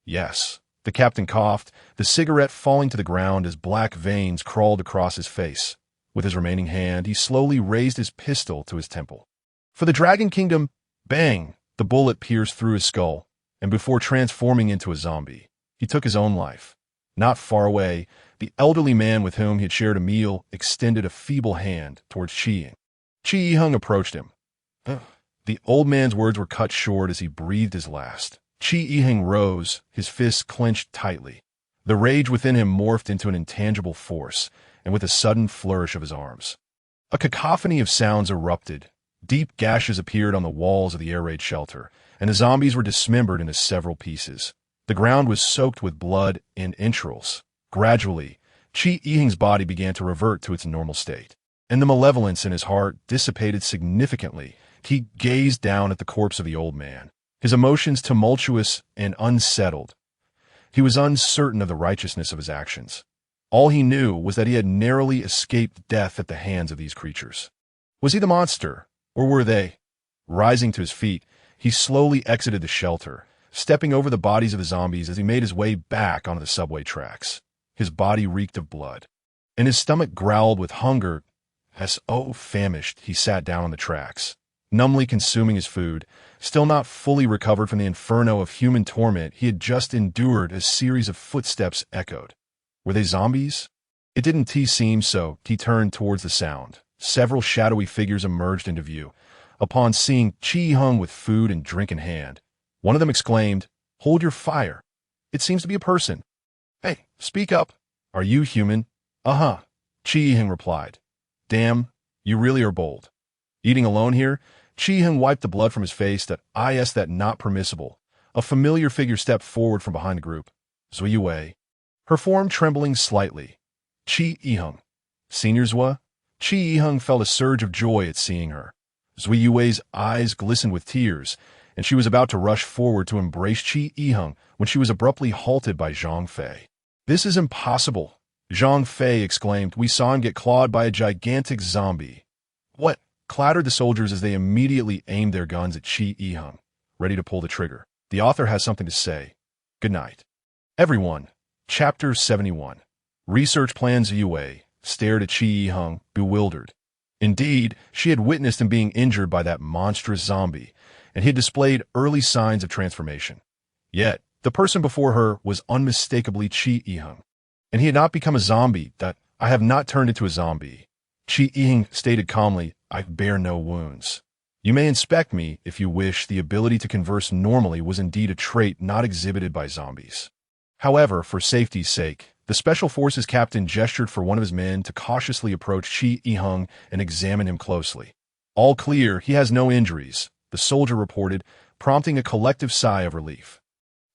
Yes. The captain coughed, the cigarette falling to the ground as black veins crawled across his face. With his remaining hand, he slowly raised his pistol to his temple. For the Dragon Kingdom, bang! The bullet pierced through his skull, and before transforming into a zombie, he took his own life. Not far away, the elderly man with whom he had shared a meal extended a feeble hand towards Chi-Ying. Chi-Ying approached him. The old man's words were cut short as he breathed his last. Chi-Ying rose, his fists clenched tightly. The rage within him morphed into an intangible force, and with a sudden flourish of his arms, A cacophony of sounds erupted. Deep gashes appeared on the walls of the air raid shelter, and the zombies were dismembered into several pieces. The ground was soaked with blood and entrails. Gradually, Chi Yiheng's body began to revert to its normal state, and the malevolence in his heart dissipated significantly. He gazed down at the corpse of the old man, his emotions tumultuous and unsettled. He was uncertain of the righteousness of his actions. All he knew was that he had narrowly escaped death at the hands of these creatures. Was he the monster, or were they? Rising to his feet, he slowly exited the shelter, stepping over the bodies of the zombies as he made his way back onto the subway tracks. His body reeked of blood, and his stomach growled with hunger. As famished, he sat down on the tracks, numbly consuming his food, still not fully recovered from the inferno of human torment he had just endured. A series of footsteps echoed. Were they zombies? It didn't seem so. He turned towards the sound. Several shadowy figures emerged into view. Upon seeing Chi Yiheng with food and drink in hand, one of them exclaimed, "Hold your fire. It seems to be a person." "Hey, speak up. Are you human?" "Uh-huh," Chi Yiheng replied. "Damn, you really are bold. Eating alone here?" Chi Yiheng wiped the blood from his face. That not permissible. A familiar figure stepped forward from behind the group. Zui Yue. Her form trembling slightly. Chi Yiheng. Senior Zua? Chi Yiheng felt a surge of joy at seeing her. Zui Yue's eyes glistened with tears, and she was about to rush forward to embrace Chi Yiheng when she was abruptly halted by Zhang Fei. "This is impossible," Zhang Fei exclaimed. "We saw him get clawed by a gigantic zombie." "What?" clattered the soldiers as they immediately aimed their guns at Chi Yiheng, ready to pull the trigger. The author has something to say. Good night. Everyone. Chapter 71. Research Plans Yue stared at Chi Yiheng, bewildered. Indeed, she had witnessed him being injured by that monstrous zombie, and he had displayed early signs of transformation. Yet, the person before her was unmistakably Chi Yiheng, and he had not become a zombie. "I have not turned into a zombie," Chi Yiheng stated calmly. "I bear no wounds. You may inspect me if you wish." The ability to converse normally was indeed a trait not exhibited by zombies. However, for safety's sake, the Special Forces captain gestured for one of his men to cautiously approach Chi Yiheng and examine him closely. "All clear, he has no injuries," the soldier reported, prompting a collective sigh of relief.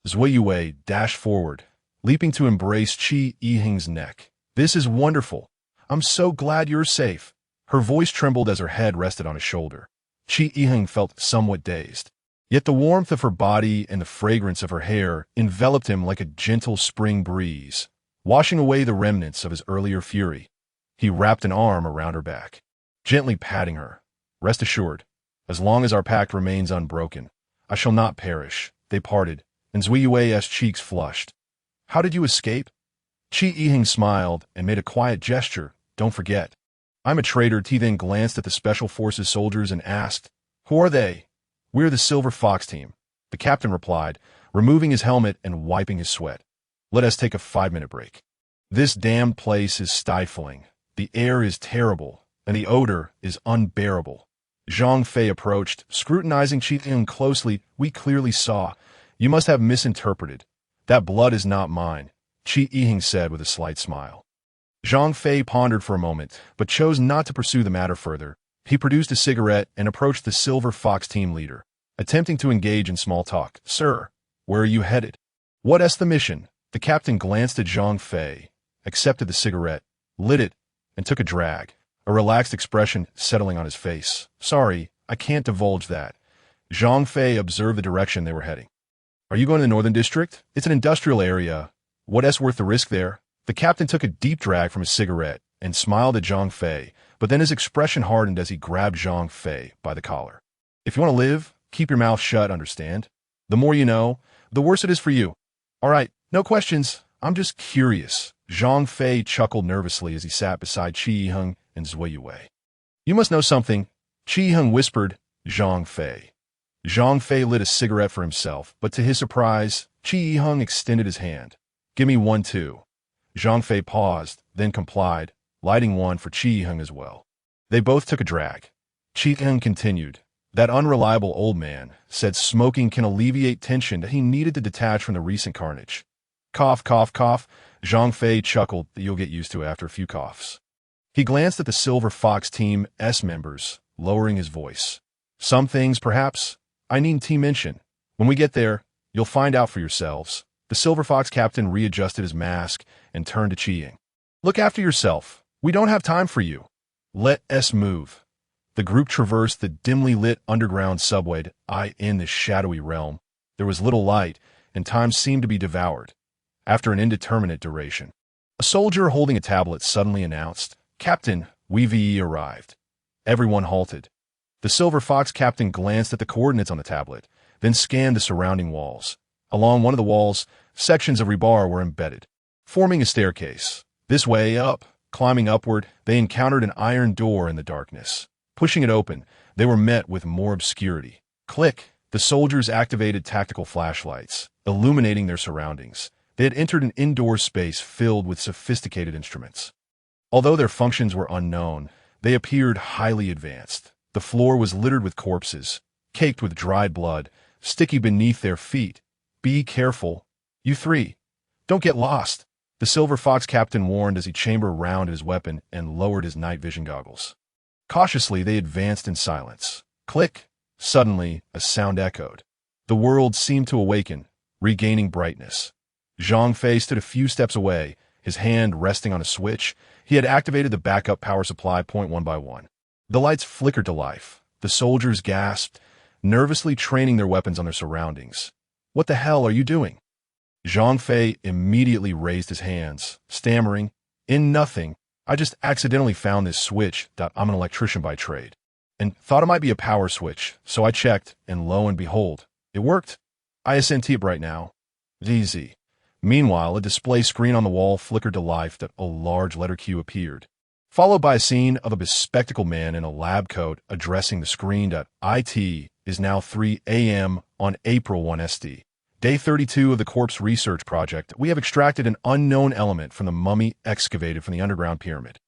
Zui Yue dashed forward, leaping to embrace Chi Yiheng's neck. "This is wonderful. I'm so glad you're safe." Her voice trembled as her head rested on his shoulder. Chi Yiheng felt somewhat dazed. Yet the warmth of her body and the fragrance of her hair enveloped him like a gentle spring breeze, washing away the remnants of his earlier fury. He wrapped an arm around her back, gently patting her. "Rest assured, as long as our pact remains unbroken, I shall not perish." They parted, and Zui Yue's cheeks flushed. "How did you escape?" Chi Yiheng smiled and made a quiet gesture. "Don't forget. I'm a traitor." He then glanced at the Special Forces soldiers and asked, "Who are they?" "We're the Silver Fox team," the captain replied, removing his helmet and wiping his sweat. "Let us take a 5-minute break. This damned place is stifling. The air is terrible, and the odor is unbearable." Zhang Fei approached, scrutinizing Chi Yiheng closely. "We clearly saw. You must have misinterpreted. That blood is not mine," Chi Yiheng said with a slight smile. Zhang Fei pondered for a moment, but chose not to pursue the matter further. He produced a cigarette and approached the Silver Fox team leader, attempting to engage in small talk. "Sir, where are you headed?" "What's the mission?" The captain glanced at Zhang Fei, accepted the cigarette, lit it, and took a drag, a relaxed expression settling on his face. "Sorry, I can't divulge that." Zhang Fei observed the direction they were heading. "Are you going to the Northern District? It's an industrial area. What's worth the risk there?" The captain took a deep drag from his cigarette and smiled at Zhang Fei, but then his expression hardened as he grabbed Zhang Fei by the collar. "If you want to live, keep your mouth shut, understand? The more you know, the worse it is for you." "All right, no questions. I'm just curious." Zhang Fei chuckled nervously as he sat beside Chi Yiheng and Zui Yue. "You must know something," Chi Yiheng whispered. Zhang Fei. Zhang Fei lit a cigarette for himself, but to his surprise, Chi Yiheng extended his hand. "Give me one too." Zhang Fei paused, then complied, lighting one for Chi Yiheng as well. They both took a drag. Chi Yiheng continued. "That unreliable old man said smoking can alleviate tension that he needed to detach from the recent carnage." "Cough, cough, cough." Zhang Fei chuckled. "That you'll get used to after a few coughs." He glanced at the Silver Fox Team S members, lowering his voice. Some things, perhaps, I needn't to mention. When we get there, you'll find out for yourselves. The Silver Fox captain readjusted his mask and turned to Chiang. Look after yourself. We don't have time for you. Let us move. The group traversed the dimly lit underground subway in this shadowy realm. There was little light, and time seemed to be devoured. After an indeterminate duration, a soldier holding a tablet suddenly announced, Captain, we've arrived. Everyone halted. The Silver Fox captain glanced at the coordinates on the tablet, then scanned the surrounding walls. Along one of the walls, sections of rebar were embedded, forming a staircase. This way up, climbing upward, they encountered an iron door in the darkness. Pushing it open, they were met with more obscurity. Click! The soldiers activated tactical flashlights, illuminating their surroundings. They had entered an indoor space filled with sophisticated instruments. Although their functions were unknown, they appeared highly advanced. The floor was littered with corpses, caked with dried blood, sticky beneath their feet. Be careful. You three. Don't get lost. The Silver Fox captain warned as he chambered round his weapon and lowered his night vision goggles. Cautiously, they advanced in silence. Click! Suddenly, a sound echoed. The world seemed to awaken, regaining brightness. Zhang Fei stood a few steps away, his hand resting on a switch. He had activated the backup power supply point one by one. The lights flickered to life. The soldiers gasped, nervously training their weapons on their surroundings. What the hell are you doing? Zhang Fei immediately raised his hands, stammering, In nothing. I just accidentally found this switch. I'm an electrician by trade. And thought it might be a power switch, so I checked, and lo and behold, it worked. ISNT it right now. ZZ. Meanwhile, a display screen on the wall flickered to life. A large letter Q appeared, followed by a scene of a bespectacled man in a lab coat addressing the screen. It is now 3 a.m. on April 1 SD. Day 32 of the Corpse Research Project. We have extracted an unknown element from the mummy excavated from the underground pyramid.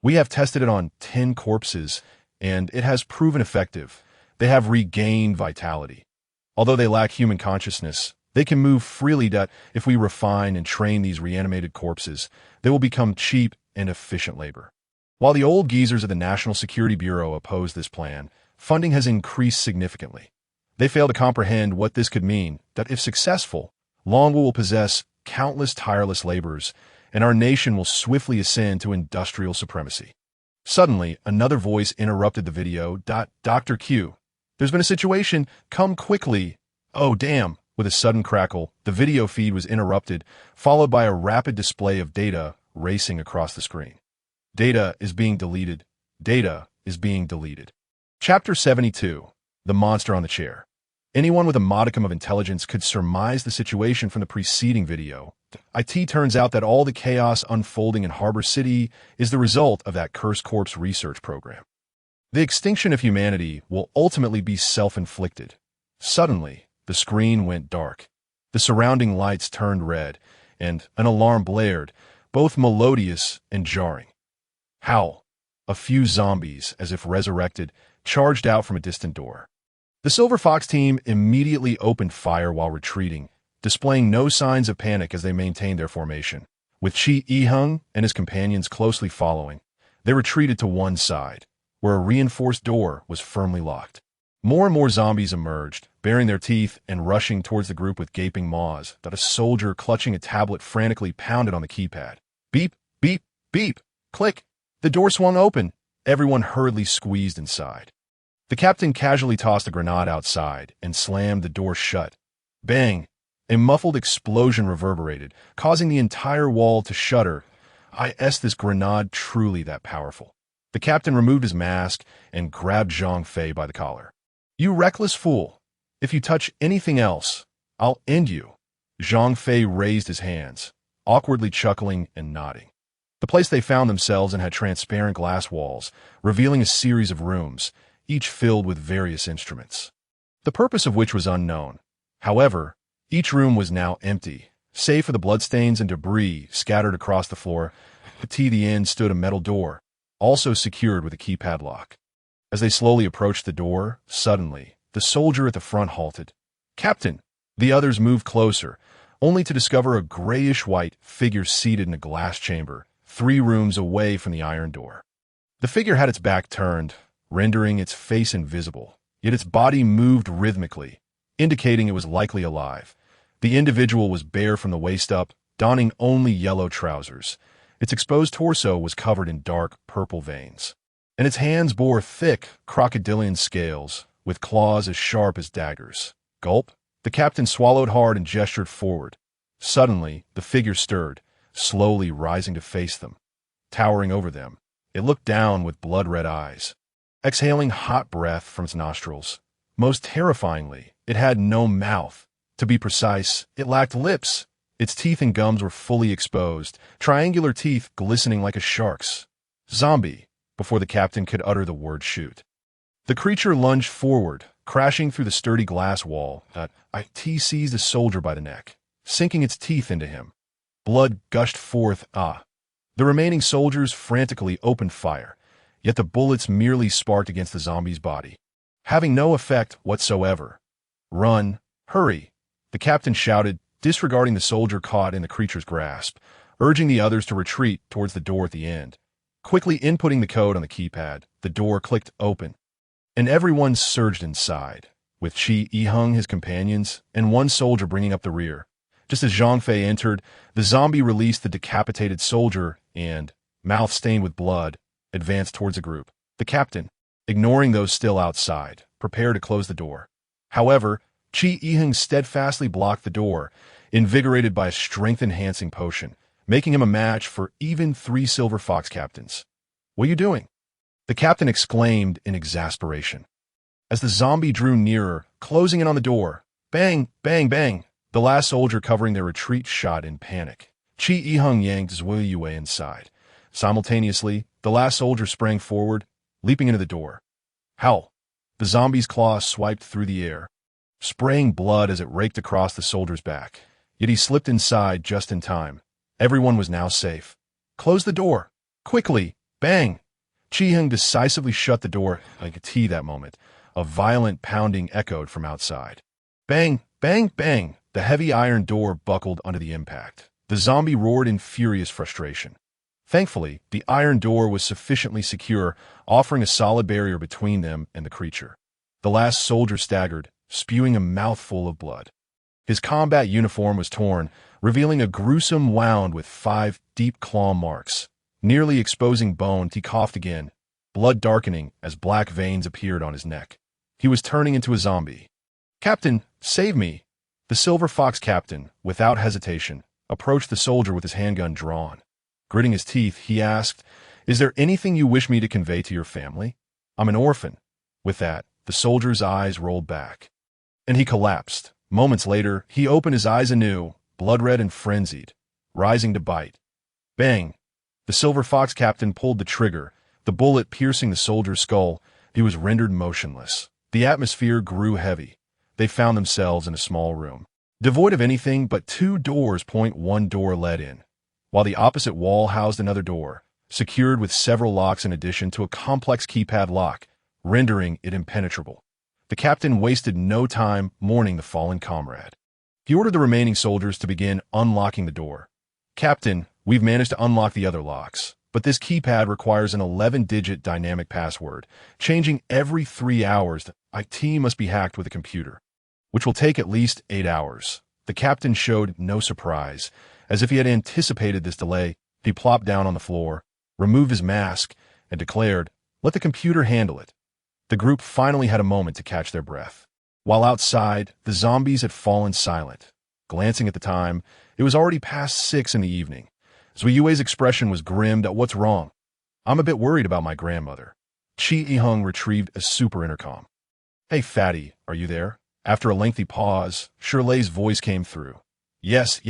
We have tested it on 10 corpses, and it has proven effective. They have regained vitality. Although they lack human consciousness, they can move freely. If we refine and train these reanimated corpses, they will become cheap and efficient labor. While the old geezers of the National Security Bureau oppose this plan, funding has increased significantly. They fail to comprehend what this could mean, that if successful, Longwu will possess countless tireless laborers, and our nation will swiftly ascend to industrial supremacy. Suddenly, another voice interrupted the video. Dr. Q, there's been a situation. Come quickly. Oh, damn. With a sudden crackle, the video feed was interrupted, followed by a rapid display of data racing across the screen. Data is being deleted. Data is being deleted. Chapter 72. The Monster on the Chair. Anyone with a modicum of intelligence could surmise the situation from the preceding video. It turns out that all the chaos unfolding in Harbor City is the result of that cursed corpse research program. The extinction of humanity will ultimately be self-inflicted. Suddenly, the screen went dark. The surrounding lights turned red, and an alarm blared, both melodious and jarring. Howl! A few zombies, as if resurrected, charged out from a distant door. The Silver Fox team immediately opened fire while retreating, displaying no signs of panic as they maintained their formation. With Chi Yiheng and his companions closely following, they retreated to one side, where a reinforced door was firmly locked. More and more zombies emerged, baring their teeth and rushing towards the group with gaping maws. A soldier clutching a tablet frantically pounded on the keypad. Beep, beep, beep, click. The door swung open. Everyone hurriedly squeezed inside. The captain casually tossed a grenade outside and slammed the door shut. Bang! A muffled explosion reverberated, causing the entire wall to shudder. Is this grenade truly that powerful? The captain removed his mask and grabbed Zhang Fei by the collar. You reckless fool! If you touch anything else, I'll end you. Zhang Fei raised his hands, awkwardly chuckling and nodding. The place they found themselves in had transparent glass walls, revealing a series of rooms, each filled with various instruments, the purpose of which was unknown. However, each room was now empty, save for the bloodstains and debris scattered across the floor. At the end stood a metal door, also secured with a keypad lock. As they slowly approached the door, suddenly, the soldier at the front halted. Captain! The others moved closer, only to discover a grayish-white figure seated in a glass chamber, 3 rooms away from the iron door. The figure had its back turned, rendering its face invisible, yet its body moved rhythmically, indicating it was likely alive. The individual was bare from the waist up, donning only yellow trousers. Its exposed torso was covered in dark purple veins, and its hands bore thick, crocodilian scales, with claws as sharp as daggers. Gulp! The captain swallowed hard and gestured forward. Suddenly, the figure stirred, slowly rising to face them. Towering over them, it looked down with blood-red eyes, exhaling hot breath from its nostrils. Most terrifyingly, it had no mouth. To be precise, it lacked lips. Its teeth and gums were fully exposed, triangular teeth glistening like a shark's. Zombie, before the captain could utter the word shoot. The creature lunged forward, crashing through the sturdy glass wall. It seized the soldier by the neck, sinking its teeth into him. Blood gushed forth. The remaining soldiers frantically opened fire, yet the bullets merely sparked against the zombie's body, having no effect whatsoever. Run! Hurry! The captain shouted, disregarding the soldier caught in the creature's grasp, urging the others to retreat towards the door at the end. Quickly inputting the code on the keypad, the door clicked open, and everyone surged inside, with Chi Yiheng, his companions, and one soldier bringing up the rear. Just as Zhang Fei entered, the zombie released the decapitated soldier and, mouth stained with blood, advanced towards the group. The captain, ignoring those still outside, prepared to close the door. However, Chi Yiheng steadfastly blocked the door, invigorated by a strength-enhancing potion, making him a match for even 3 Silver Fox captains. "What are you doing?" the captain exclaimed in exasperation. As the zombie drew nearer, closing in on the door, bang, bang, bang, the last soldier covering their retreat shot in panic. Chi Yiheng yanked Zui Yue inside. Simultaneously, the last soldier sprang forward, leaping into the door. Howl! The zombie's claw swiped through the air, spraying blood as it raked across the soldier's back. Yet he slipped inside just in time. Everyone was now safe. "Close the door! Quickly! Bang!" Chi Yiheng decisively shut the door like a T that moment. A violent pounding echoed from outside. Bang! Bang! Bang! The heavy iron door buckled under the impact. The zombie roared in furious frustration. Thankfully, the iron door was sufficiently secure, offering a solid barrier between them and the creature. The last soldier staggered, spewing a mouthful of blood. His combat uniform was torn, revealing a gruesome wound with 5 deep claw marks. Nearly exposing bone, he coughed again, blood darkening as black veins appeared on his neck. He was turning into a zombie. "Captain, save me!" The Silver Fox captain, without hesitation, approached the soldier with his handgun drawn. Gritting his teeth, he asked, "Is there anything you wish me to convey to your family? I'm an orphan." With that, the soldier's eyes rolled back, and he collapsed. Moments later, he opened his eyes anew, blood-red and frenzied, rising to bite. Bang! The Silver Fox captain pulled the trigger, the bullet piercing the soldier's skull. He was rendered motionless. The atmosphere grew heavy. They found themselves in a small room, devoid of anything but 2 doors. One door led in, while the opposite wall housed another door, secured with several locks in addition to a complex keypad lock, rendering it impenetrable. The captain wasted no time mourning the fallen comrade. He ordered the remaining soldiers to begin unlocking the door. "Captain, we've managed to unlock the other locks, but this keypad requires an 11-digit dynamic password, changing every 3 hours. The IT must be hacked with a computer, which will take at least 8 hours. The captain showed no surprise. As if he had anticipated this delay, he plopped down on the floor, removed his mask, and declared, "Let the computer handle it." The group finally had a moment to catch their breath. While outside, the zombies had fallen silent. Glancing at the time, it was already past 6 in the evening. Zuyue's expression was grim. "What's wrong?" "I'm a bit worried about my grandmother." Chi Yiheng retrieved a super intercom. "Hey, fatty, are you there?" After a lengthy pause, Shirley's voice came through. Yes.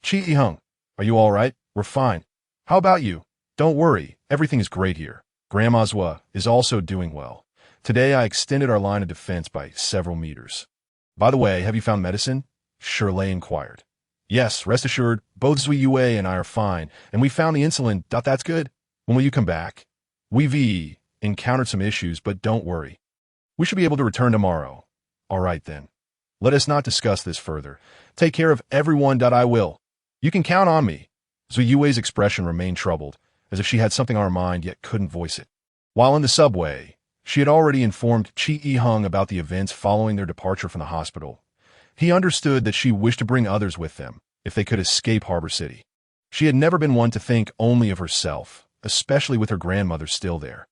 Chi Yiheng, are you all right? We're fine. How about you? Don't worry, everything is great here. Grandma Zua is also doing well. Today I extended our line of defense by several meters. By the way, have you found medicine? Shirley inquired. Yes, rest assured, both Zui Yue and I are fine, and we found the insulin. That's good. When will you come back? We've encountered some issues, but don't worry. We should be able to return tomorrow. All right then. Let us not discuss this further. Take care of everyone. I will. You can count on me. Zui Yue's expression remained troubled, as if she had something on her mind yet couldn't voice it. While in the subway, she had already informed Chi E-hung about the events following their departure from the hospital. He understood that she wished to bring others with them if they could escape Harbor City. She had never been one to think only of herself, especially with her grandmother still there.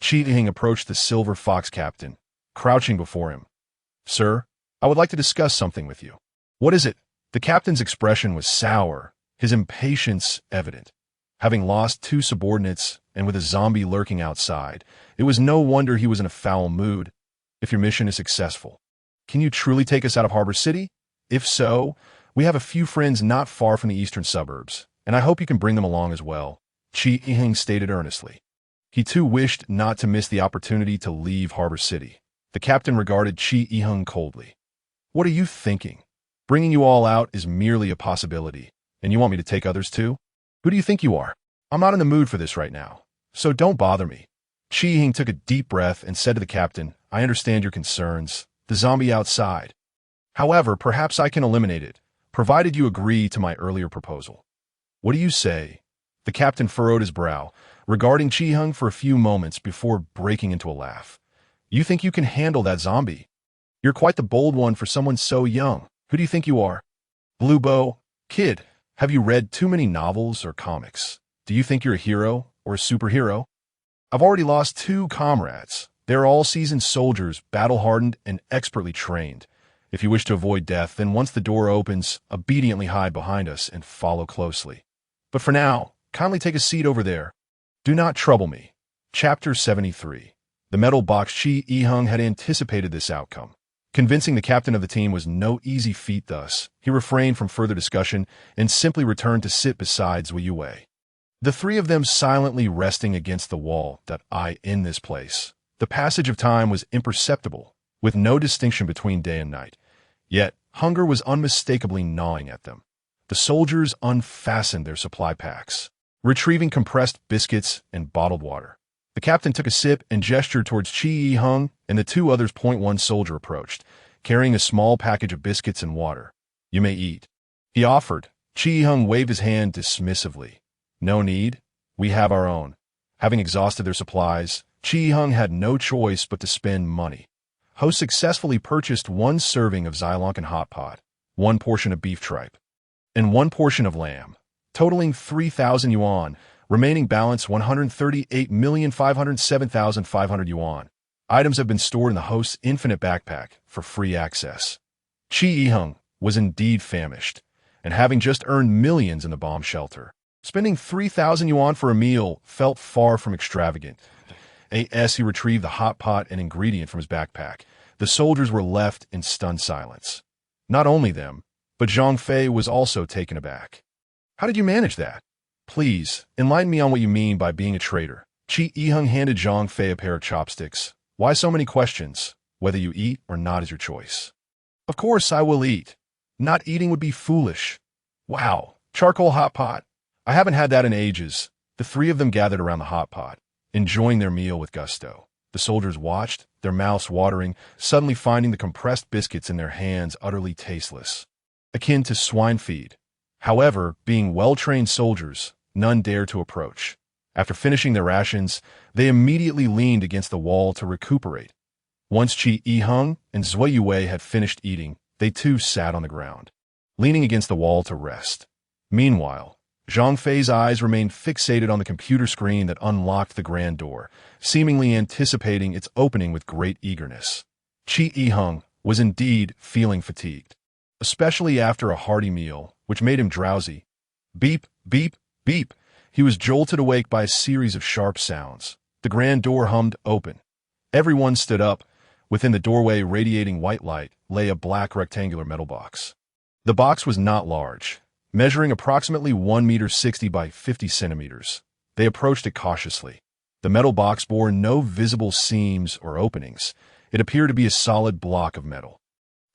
Chi E-hung approached the Silver Fox captain, crouching before him. "Sir, I would like to discuss something with you." "What is it?" The captain's expression was sour, his impatience evident. Having lost 2 subordinates and with a zombie lurking outside, it was no wonder he was in a foul mood. "If your mission is successful, can you truly take us out of Harbor City? If so, we have a few friends not far from the eastern suburbs, and I hope you can bring them along as well," Chi E-hung stated earnestly. He too wished not to miss the opportunity to leave Harbor City. The captain regarded Chi E-hung coldly. "What are you thinking? Bringing you all out is merely a possibility, and you want me to take others too? Who do you think you are? I'm not in the mood for this right now, so don't bother me." Chi E-hung took a deep breath and said to the captain, "I understand your concerns, the zombie outside. However, perhaps I can eliminate it, provided you agree to my earlier proposal." "What do you say?" The captain furrowed his brow, regarding Chi E-hung for a few moments before breaking into a laugh. "You think you can handle that zombie? You're quite the bold one for someone so young. Who do you think you are?" "Blue Bow, kid, have you read too many novels or comics? Do you think you're a hero or a superhero? I've already lost 2 comrades. They're all seasoned soldiers, battle-hardened and expertly trained. If you wish to avoid death, then once the door opens, obediently hide behind us and follow closely. But for now, kindly take a seat over there. Do not trouble me." Chapter 73. The metal box. Chi E-hung had anticipated this outcome. Convincing the captain of the team was no easy feat thus. He refrained from further discussion and simply returned to sit beside Zui Yue. The 3 of them silently resting against the wall in this place. The passage of time was imperceptible, with no distinction between day and night. Yet, hunger was unmistakably gnawing at them. The soldiers unfastened their supply packs, retrieving compressed biscuits and bottled water. The captain took a sip and gestured towards Chi E-hung, and the 2 others. One soldier approached, carrying a small package of biscuits and water. "You may eat," he offered. Chi E-hung waved his hand dismissively. "No need. We have our own." Having exhausted their supplies, Chi E-hung had no choice but to spend money. Host successfully purchased 1 serving of Zylonkan hot pot, 1 portion of beef tripe, and 1 portion of lamb, totaling 3,000 yuan, remaining balance 138,507,500 yuan. Items have been stored in the host's infinite backpack for free access. Chi E-hung was indeed famished, and having just earned millions in the bomb shelter, spending 3,000 yuan for a meal felt far from extravagant. As he retrieved the hot pot and ingredient from his backpack, the soldiers were left in stunned silence. Not only them, but Zhang Fei was also taken aback. "How did you manage that? Please, enlighten me on what you mean by being a traitor." Chi E-hung handed Zhang Fei a pair of chopsticks. "Why so many questions? Whether you eat or not is your choice." "Of course I will eat. Not eating would be foolish." "Wow, charcoal hot pot. I haven't had that in ages." The 3 of them gathered around the hot pot, enjoying their meal with gusto. The soldiers watched, their mouths watering, suddenly finding the compressed biscuits in their hands utterly tasteless, akin to swine feed. However, being well-trained soldiers, none dared to approach. After finishing their rations, they immediately leaned against the wall to recuperate. Once Chi E-hung and Zui Yue had finished eating, they too sat on the ground, leaning against the wall to rest. Meanwhile, Zhang Fei's eyes remained fixated on the computer screen that unlocked the grand door, seemingly anticipating its opening with great eagerness. Chi E-hung was indeed feeling fatigued, especially after a hearty meal, which made him drowsy. Beep, beep, beep. He was jolted awake by a series of sharp sounds. The grand door hummed open. Everyone stood up. Within the doorway, radiating white light, lay a black rectangular metal box. The box was not large, measuring approximately 1 meter 60 by 50 centimeters. They approached it cautiously. The metal box bore no visible seams or openings. It appeared to be a solid block of metal.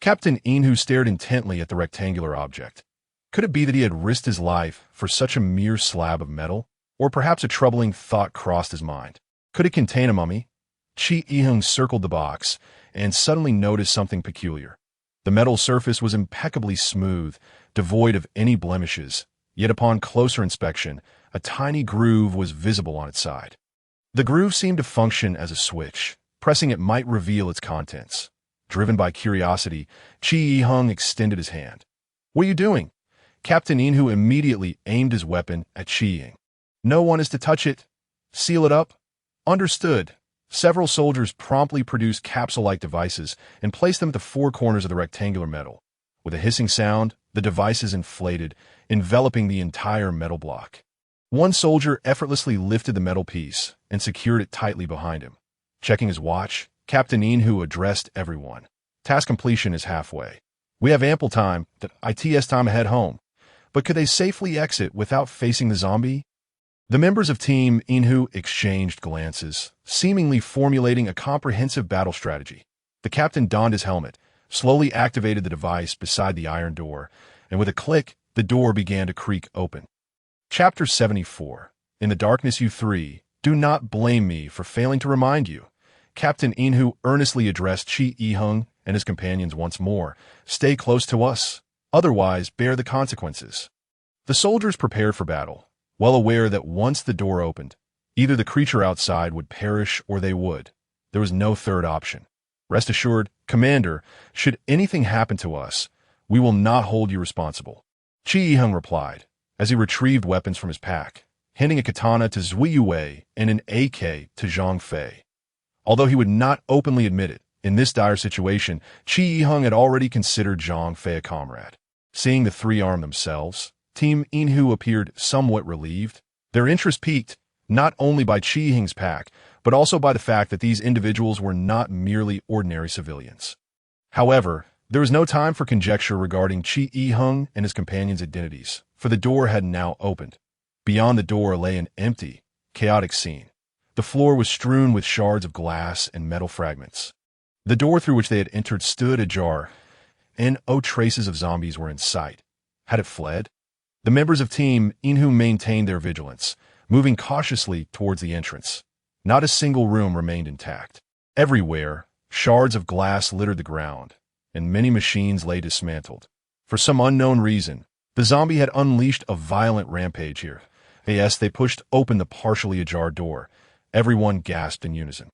Captain Inhu stared intently at the rectangular object. Could it be that he had risked his life for such a mere slab of metal? Or perhaps a troubling thought crossed his mind. Could it contain a mummy? Chi E-hung circled the box and suddenly noticed something peculiar. The metal surface was impeccably smooth, devoid of any blemishes, yet upon closer inspection, a tiny groove was visible on its side. The groove seemed to function as a switch. Pressing it might reveal its contents. Driven by curiosity, Chi Yi-hung extended his hand. "What are you doing?" Captain Inhu immediately aimed his weapon at Chi Ying. "No one is to touch it. Seal it up." "Understood." Several soldiers promptly produced capsule-like devices and placed them at the four corners of the rectangular metal. With a hissing sound, the devices inflated, enveloping the entire metal block. One soldier effortlessly lifted the metal piece and secured it tightly behind him. Checking his watch, Captain Inhu addressed everyone. "Task completion is halfway. We have ample time, ITS time to head home. But could they safely exit without facing the zombie?" The members of Team Inhu exchanged glances, seemingly formulating a comprehensive battle strategy. The captain donned his helmet, slowly activated the device beside the iron door, and with a click, the door began to creak open. Chapter 74. In the darkness you three, do not blame me for failing to remind you. Captain Inhu earnestly addressed Chi Yi-hung and his companions once more. "Stay close to us, otherwise bear the consequences." The soldiers prepared for battle, well aware that once the door opened, either the creature outside would perish or they would. There was no third option. "Rest assured, Commander, should anything happen to us, we will not hold you responsible," Chi Yi-hung replied, as he retrieved weapons from his pack, handing a katana to Zui Yue and an AK to Zhang Fei. Although he would not openly admit it, in this dire situation, Chi Yi-hung had already considered Zhang Fei a comrade. Seeing the three arm themselves, Team Inhu appeared somewhat relieved. Their interest piqued, not only by Chi Yi-hung's pack, but also by the fact that these individuals were not merely ordinary civilians. However, there was no time for conjecture regarding Chi Yi-hung and his companions' identities, for the door had now opened. Beyond the door lay an empty, chaotic scene. The floor was strewn with shards of glass and metal fragments. The door through which they had entered stood ajar, and no traces of zombies were in sight. Had it fled? The members of Team Inhu maintained their vigilance, moving cautiously towards the entrance. Not a single room remained intact. Everywhere, shards of glass littered the ground, and many machines lay dismantled. For some unknown reason, the zombie had unleashed a violent rampage here. Yes, they pushed open the partially ajar door. Everyone gasped in unison.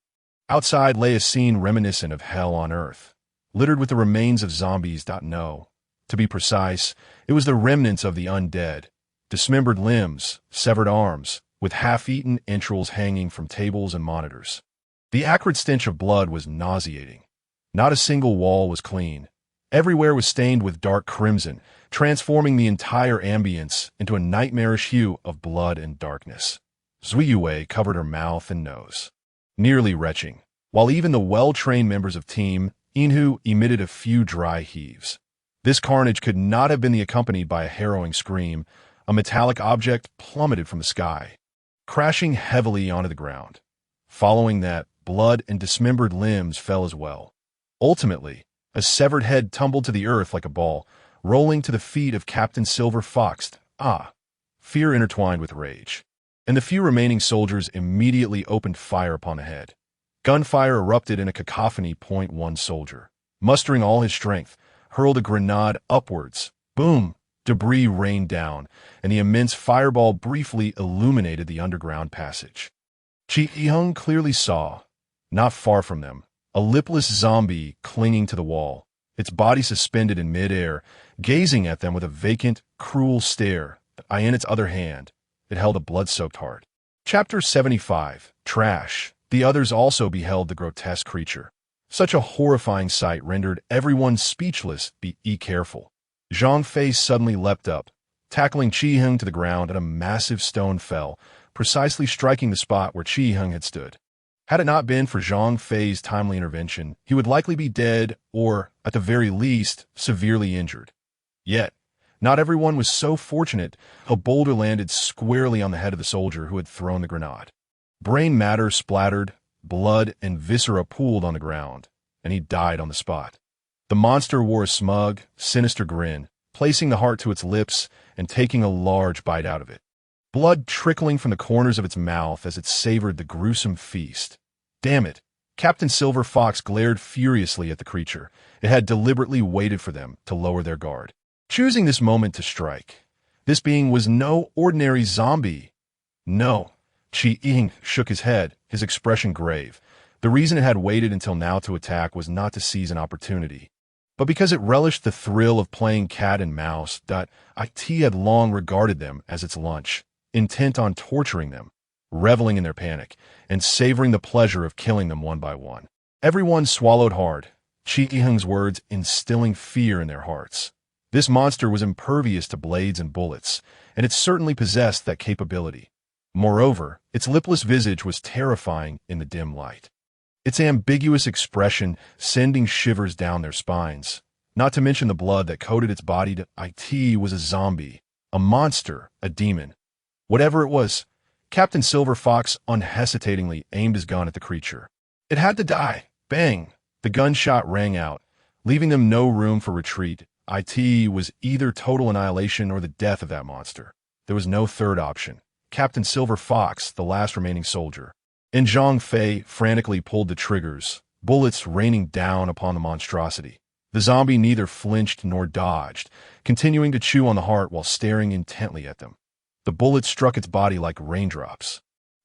Outside lay a scene reminiscent of hell on Earth, littered with the remains of zombies. No, to be precise, it was the remnants of the undead, dismembered limbs, severed arms, with half-eaten entrails hanging from tables and monitors. The acrid stench of blood was nauseating. Not a single wall was clean. Everywhere was stained with dark crimson, transforming the entire ambience into a nightmarish hue of blood and darkness. Zui Yue covered her mouth and nose, nearly retching, while even the well-trained members of Team Inhu emitted a few dry heaves. This carnage could not have been accompanied by a harrowing scream. A metallic object plummeted from the sky, crashing heavily onto the ground. Following that, blood and dismembered limbs fell as well. Ultimately, a severed head tumbled to the earth like a ball, rolling to the feet of Captain Silver Fox. Fear intertwined with rage, and the few remaining soldiers immediately opened fire upon the head. Gunfire erupted in a cacophony. One soldier, mustering all his strength, hurled a grenade upwards. Boom! Debris rained down, and the immense fireball briefly illuminated the underground passage. Chi Yi-hung clearly saw, not far from them, a lipless zombie clinging to the wall, its body suspended in midair, gazing at them with a vacant, cruel stare. In its other hand, it held a blood-soaked heart. Chapter 75. Trash. The others also beheld the grotesque creature. Such a horrifying sight rendered everyone speechless. Be careful. Zhang Fei suddenly leapt up, tackling Chi Yi-hung to the ground, and a massive stone fell, precisely striking the spot where Chi Yi-hung had stood. Had it not been for Zhang Fei's timely intervention, he would likely be dead or, at the very least, severely injured. Yet, not everyone was so fortunate. A boulder landed squarely on the head of the soldier who had thrown the grenade. Brain matter splattered, blood and viscera pooled on the ground, and he died on the spot. The monster wore a smug, sinister grin, placing the heart to its lips and taking a large bite out of it. Blood trickling from the corners of its mouth as it savored the gruesome feast. Damn it! Captain Silver Fox glared furiously at the creature. It had deliberately waited for them to lower their guard, choosing this moment to strike. This being was no ordinary zombie. No. Chi Ying shook his head, his expression grave. The reason it had waited until now to attack was not to seize an opportunity, but because it relished the thrill of playing cat and mouse. It had long regarded them as its lunch, intent on torturing them, reveling in their panic, and savoring the pleasure of killing them one by one. Everyone swallowed hard, Chi Ying's words instilling fear in their hearts. This monster was impervious to blades and bullets, and it certainly possessed that capability. Moreover, its lipless visage was terrifying in the dim light, its ambiguous expression sending shivers down their spines, not to mention the blood that coated its body. It was a zombie, a monster, a demon. Whatever it was, Captain Silver Fox unhesitatingly aimed his gun at the creature. It had to die. Bang! The gunshot rang out, leaving them no room for retreat. It was either total annihilation or the death of that monster. There was no third option. Captain Silver Fox, the last remaining soldier, and Zhang Fei frantically pulled the triggers, bullets raining down upon the monstrosity. The zombie neither flinched nor dodged, continuing to chew on the heart while staring intently at them. The bullets struck its body like raindrops,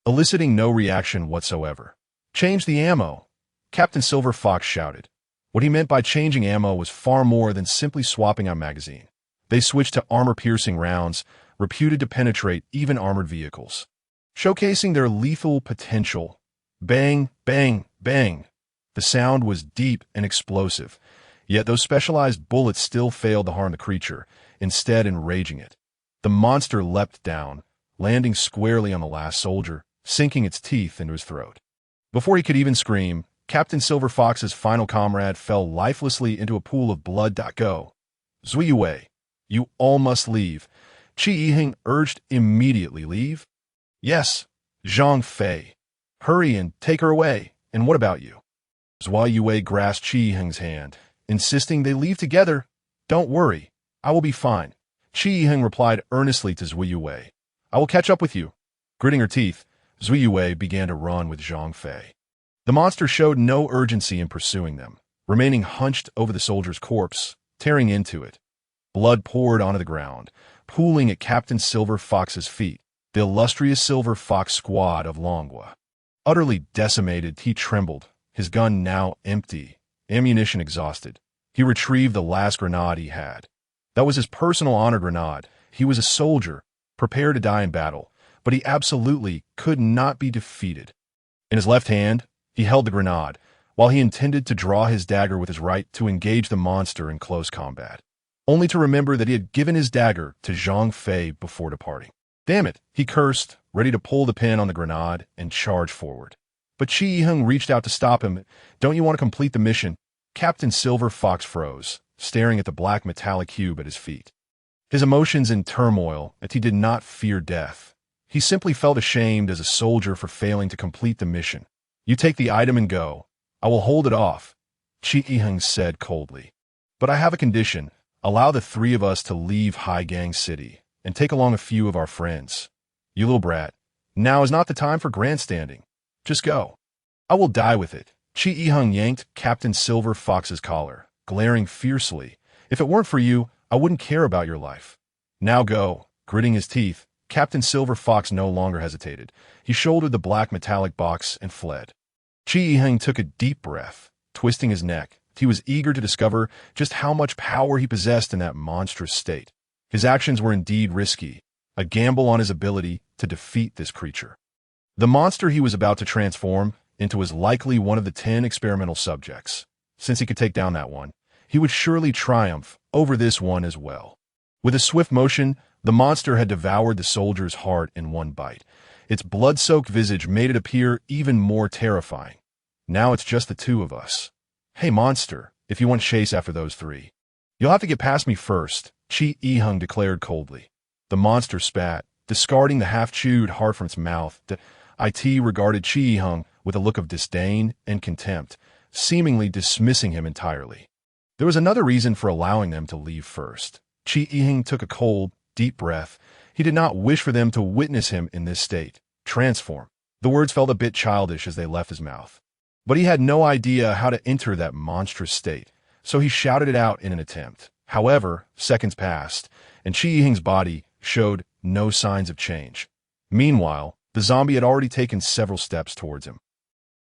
eliciting no reaction whatsoever. "Change the ammo!" Captain Silver Fox shouted. What he meant by changing ammo was far more than simply swapping out magazine. They switched to armor-piercing rounds, reputed to penetrate even armored vehicles, showcasing their lethal potential. Bang, bang, bang. The sound was deep and explosive, yet those specialized bullets still failed to harm the creature, instead enraging it. The monster leapt down, landing squarely on the last soldier, sinking its teeth into his throat. Before he could even scream, Captain Silver Fox's final comrade fell lifelessly into a pool of blood. Go. Zhuiyue, you all must leave. Chi Ying urged. Immediately leave? Yes. Zhang Fei. Hurry and take her away. And what about you? Zhuiyue grasped Chi Ying's hand, insisting they leave together. Don't worry. I will be fine. Chi Ying replied earnestly to Zhuiyue. I will catch up with you. Gritting her teeth, Zhuiyue began to run with Zhang Fei. The monster showed no urgency in pursuing them, remaining hunched over the soldier's corpse, tearing into it. Blood poured onto the ground, pooling at Captain Silver Fox's feet, the illustrious Silver Fox squad of Longwa. Utterly decimated, he trembled, his gun now empty, ammunition exhausted. He retrieved the last grenade he had. That was his personal honor grenade. He was a soldier, prepared to die in battle, but he absolutely could not be defeated. In his left hand, he held the grenade, while he intended to draw his dagger with his right to engage the monster in close combat, only to remember that he had given his dagger to Zhang Fei before departing. Damn it, he cursed, ready to pull the pin on the grenade and charge forward. But Chi Ying reached out to stop him. Don't you want to complete the mission? Captain Silver Fox froze, staring at the black metallic cube at his feet. His emotions in turmoil, as he did not fear death. He simply felt ashamed as a soldier for failing to complete the mission. You take the item and go. I will hold it off, Chi Ying said coldly. But I have a condition. Allow the three of us to leave Haigang City and take along a few of our friends. You little brat, now is not the time for grandstanding. Just go. I will die with it. Chi Ying yanked Captain Silver Fox's collar, glaring fiercely. If it weren't for you, I wouldn't care about your life. Now go. Gritting his teeth, Captain Silver Fox no longer hesitated. He shouldered the black metallic box and fled. Chi Ying took a deep breath, twisting his neck. He was eager to discover just how much power he possessed in that monstrous state. His actions were indeed risky, a gamble on his ability to defeat this creature. The monster he was about to transform into was likely one of the 10 experimental subjects. Since he could take down that one, he would surely triumph over this one as well. With a swift motion, the monster had devoured the soldier's heart in one bite. Its blood-soaked visage made it appear even more terrifying. Now it's just the two of us. Hey, monster, if you want to chase after those three, you'll have to get past me first, Chi Ying declared coldly. The monster spat, discarding the half-chewed heart from its mouth. It regarded Chi Ying with a look of disdain and contempt, seemingly dismissing him entirely. There was another reason for allowing them to leave first. Chi Ying took a cold, deep breath. He did not wish for them to witness him in this state. Transform. The words felt a bit childish as they left his mouth. But he had no idea how to enter that monstrous state, so he shouted it out in an attempt. However, seconds passed, and Chi Ying's body showed no signs of change. Meanwhile, The zombie had already taken several steps towards him.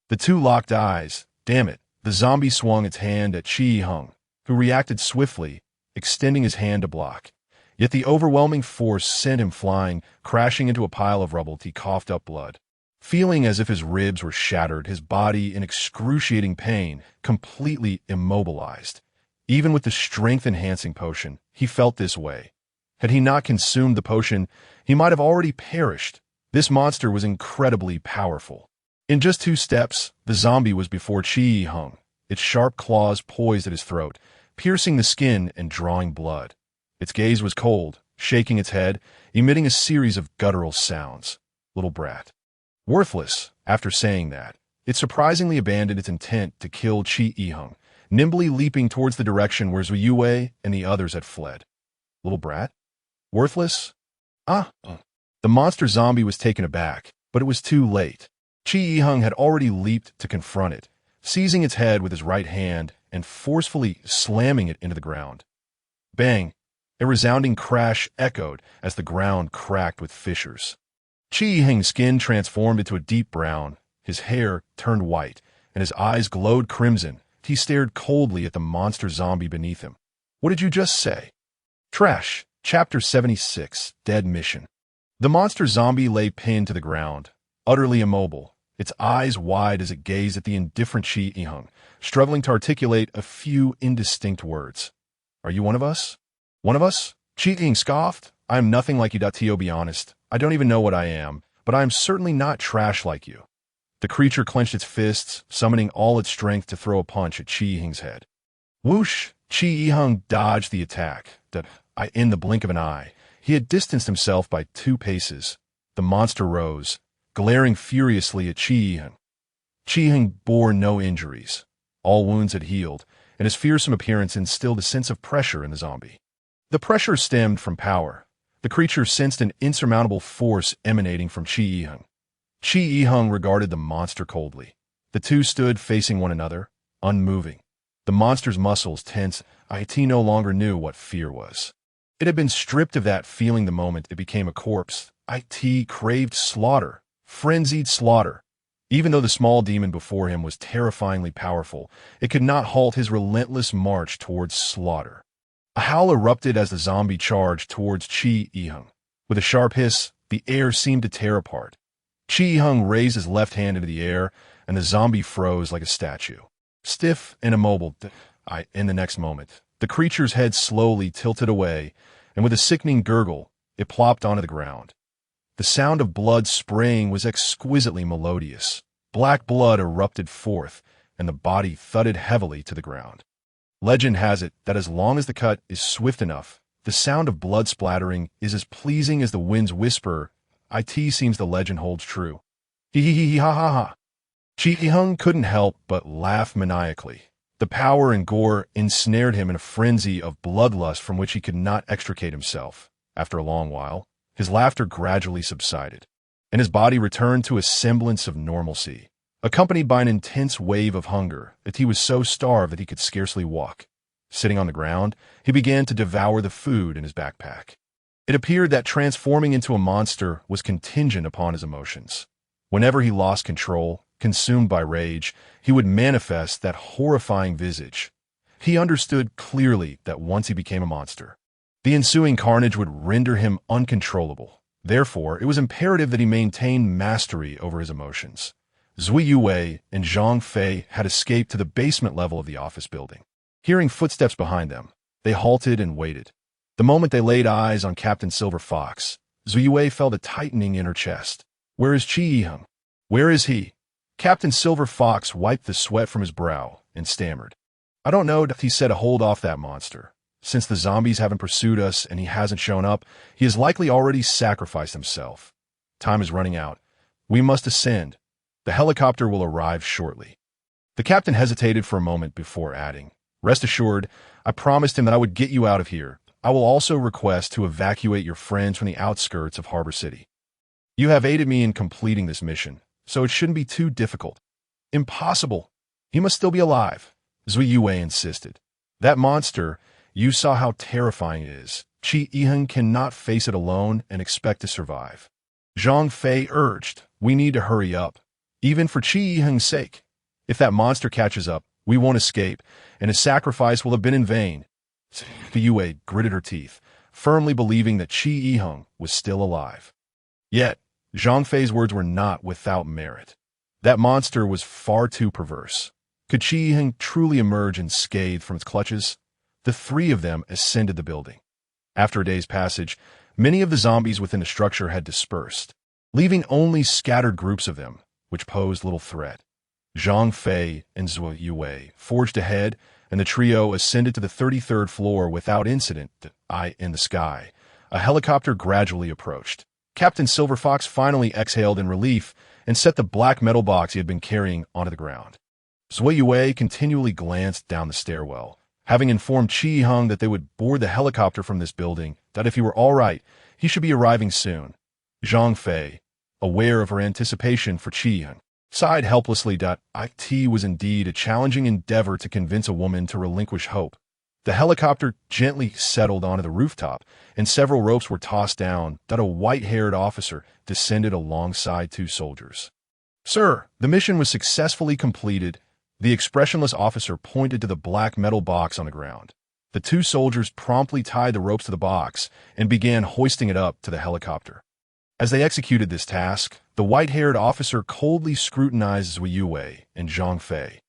The two locked eyes. Damn it. The zombie swung its hand at Chi Hung, who reacted swiftly, extending his hand to block. Yet the overwhelming force sent him flying, crashing into a pile of rubble. He coughed up blood. Feeling as if his ribs were shattered, his body in excruciating pain, completely immobilized. Even with the strength-enhancing potion, he felt this way. Had he not consumed the potion, he might have already perished. This monster was incredibly powerful. In just 2 steps, the zombie was before Chi Hung, its sharp claws poised at his throat, piercing the skin and drawing blood. Its gaze was cold, shaking its head, emitting a series of guttural sounds. Little brat. Worthless. After saying that, it surprisingly abandoned its intent to kill Chi Hung, nimbly leaping towards the direction where Zui Yue and the others had fled. Little brat? Worthless? The monster zombie was taken aback, but it was too late. Chi Hung had already leaped to confront it, seizing its head with his right hand and forcefully slamming it into the ground. Bang! A resounding crash echoed as the ground cracked with fissures. Chi Hung's skin transformed into a deep brown, his hair turned white, and his eyes glowed crimson. He stared coldly at the monster zombie beneath him. What did you just say? Trash. Chapter 76, Dead Mission. The monster zombie lay pinned to the ground, utterly immobile, its eyes wide as it gazed at the indifferent Chi Hung, struggling to articulate a few indistinct words. Are you one of us? One of us? Chi Hung scoffed. I am nothing like you. To be honest, I don't even know what I am, but I am certainly not trash like you. The creature clenched its fists, summoning all its strength to throw a punch at Chi Hung's head. Whoosh! Chi Hung dodged the attack. In the blink of an eye, he had distanced himself by 2 paces. The monster rose, glaring furiously at Chi Hung. Chi Hung bore no injuries. All wounds had healed, and his fearsome appearance instilled a sense of pressure in the zombie. The pressure stemmed from power. The creature sensed an insurmountable force emanating from Chi Hung. Chi Hung regarded the monster coldly. The two stood facing one another, unmoving. The monster's muscles tense. It no longer knew what fear was. It had been stripped of that feeling the moment it became a corpse. It craved slaughter, frenzied slaughter. Even though the small demon before him was terrifyingly powerful, it could not halt his relentless march towards slaughter. A howl erupted as the zombie charged towards Chi Hung. With a sharp hiss, the air seemed to tear apart. Chi Hung raised his left hand into the air, and the zombie froze like a statue. Stiff and immobile, in the next moment, the creature's head slowly tilted away, and with a sickening gurgle, it plopped onto the ground. The sound of blood spraying was exquisitely melodious. Black blood erupted forth, and the body thudded heavily to the ground. Legend has it that as long as the cut is swift enough, the sound of blood splattering is as pleasing as the wind's whisper. It seems the legend holds true. Ha ha ha. Chi Hung couldn't help but laugh maniacally. The power and gore ensnared him in a frenzy of bloodlust from which he could not extricate himself. After a long while, his laughter gradually subsided, and his body returned to a semblance of normalcy, accompanied by an intense wave of hunger that he was so starved that he could scarcely walk. Sitting on the ground, he began to devour the food in his backpack. It appeared that transforming into a monster was contingent upon his emotions. Whenever he lost control, consumed by rage, he would manifest that horrifying visage. He understood clearly that once he became a monster, the ensuing carnage would render him uncontrollable. Therefore, it was imperative that he maintain mastery over his emotions. Zui Yue and Zhang Fei had escaped to the basement level of the office building. Hearing footsteps behind them, they halted and waited. The moment they laid eyes on Captain Silver Fox, Zui Yue felt a tightening in her chest. Where is Chi Hung? Where is he? Captain Silver Fox wiped the sweat from his brow and stammered. I don't know if he said to hold off that monster. Since the zombies haven't pursued us and he hasn't shown up, he has likely already sacrificed himself. Time is running out. We must ascend. The helicopter will arrive shortly. The captain hesitated for a moment before adding, Rest assured, I promised him that I would get you out of here. I will also request to evacuate your friends from the outskirts of Harbor City. You have aided me in completing this mission, so it shouldn't be too difficult. Impossible. He must still be alive, Zui Yue insisted. That monster, you saw how terrifying it is. Chi Hung cannot face it alone and expect to survive. Zhang Fei urged. We need to hurry up, even for Qi Yiheng's sake. If that monster catches up, we won't escape, and his sacrifice will have been in vain. Yue gritted her teeth, firmly believing that Qi Yiheng was still alive. Yet, Zhang Fei's words were not without merit. That monster was far too perverse. Could Qi Yiheng truly emerge unscathed from its clutches? The three of them ascended the building. After a day's passage, many of the zombies within the structure had dispersed, leaving only scattered groups of them, which posed little threat. Zhang Fei and Zhou Yue forged ahead, and the trio ascended to the 33rd floor without incident. Eye in the sky, a helicopter gradually approached. Captain Silver Fox finally exhaled in relief and set the black metal box he had been carrying onto the ground. Zhou Yue continually glanced down the stairwell, having informed Qi Yiheng that they would board the helicopter from this building, that if he were all right, he should be arriving soon. Zhang Fei, aware of her anticipation for Qi Yiheng, sighed helplessly. It was indeed a challenging endeavor to convince a woman to relinquish hope. The helicopter gently settled onto the rooftop, and several ropes were tossed down. A white-haired officer descended alongside two soldiers. Sir, the mission was successfully completed. The expressionless officer pointed to the black metal box on the ground. The two soldiers promptly tied the ropes to the box and began hoisting it up to the helicopter. As they executed this task, the white-haired officer coldly scrutinized Zhou Yue and Zhang Fei.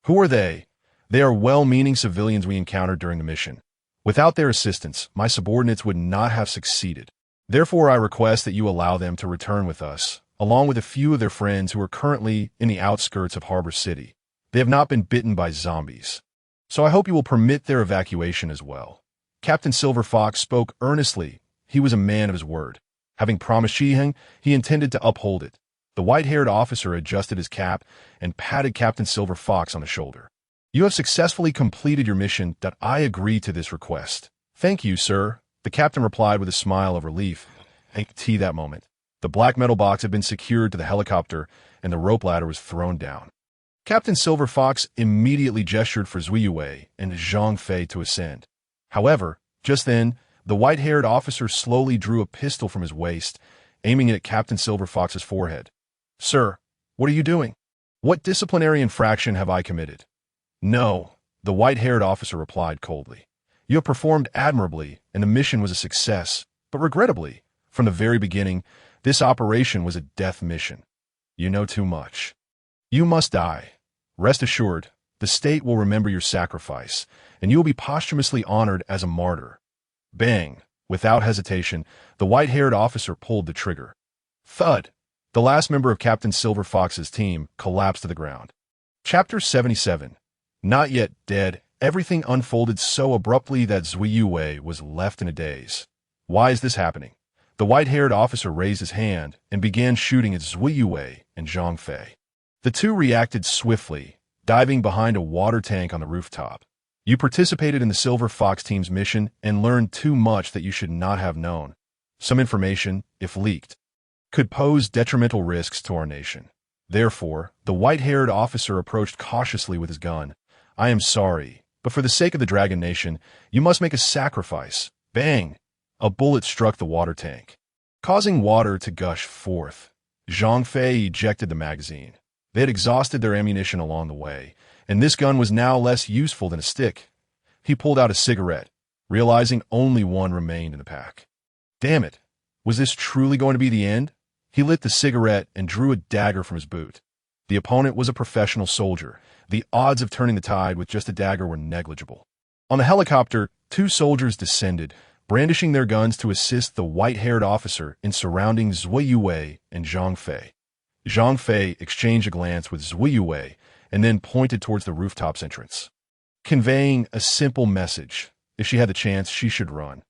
Who are they? They are well-meaning civilians we encountered during the mission. Without their assistance, my subordinates would not have succeeded. Therefore, I request that you allow them to return with us, along with a few of their friends who are currently in the outskirts of Harbor City. They have not been bitten by zombies. So I hope you will permit their evacuation as well. Captain Silver Fox spoke earnestly. He was a man of his word. Having promised Qi Yiheng, he intended to uphold it. The white-haired officer adjusted his cap and patted Captain Silver Fox on the shoulder. You have successfully completed your mission. I agree to this request. Thank you, sir, the captain replied with a smile of relief. That moment, the black metal box had been secured to the helicopter and the rope ladder was thrown down. Captain Silver Fox immediately gestured for Zhou Yue and Zhang Fei to ascend. However, just then, the white-haired officer slowly drew a pistol from his waist, aiming it at Captain Silver Fox's forehead. Sir, what are you doing? What disciplinary infraction have I committed? No, the white-haired officer replied coldly. You have performed admirably, and the mission was a success, but regrettably, from the very beginning, this operation was a death mission. You know too much. You must die. Rest assured, the state will remember your sacrifice, and you will be posthumously honored as a martyr. Bang! Without hesitation, the white-haired officer pulled the trigger. Thud! The last member of Captain Silver Fox's team collapsed to the ground. Chapter 77. Not yet dead, everything unfolded so abruptly that Zhou Yue was left in a daze. Why is this happening? The white-haired officer raised his hand and began shooting at Zhou Yue and Zhang Fei. The two reacted swiftly, diving behind a water tank on the rooftop. You participated in the Silver Fox team's mission and learned too much that you should not have known. Some information, if leaked, could pose detrimental risks to our nation. Therefore, the white-haired officer approached cautiously with his gun. I am sorry, but for the sake of the Dragon Nation, you must make a sacrifice. Bang! A bullet struck the water tank, causing water to gush forth. Zhang Fei ejected the magazine. They had exhausted their ammunition along the way, and this gun was now less useful than a stick. He pulled out a cigarette, realizing only one remained in the pack. Damn it! Was this truly going to be the end? He lit the cigarette and drew a dagger from his boot. The opponent was a professional soldier. The odds of turning the tide with just a dagger were negligible. On the helicopter, two soldiers descended, brandishing their guns to assist the white-haired officer in surrounding Zhou Yue and Zhang Fei. Zhang Fei exchanged a glance with Zhou Yue and then pointed towards the rooftop's entrance, conveying a simple message. If she had the chance, she should run.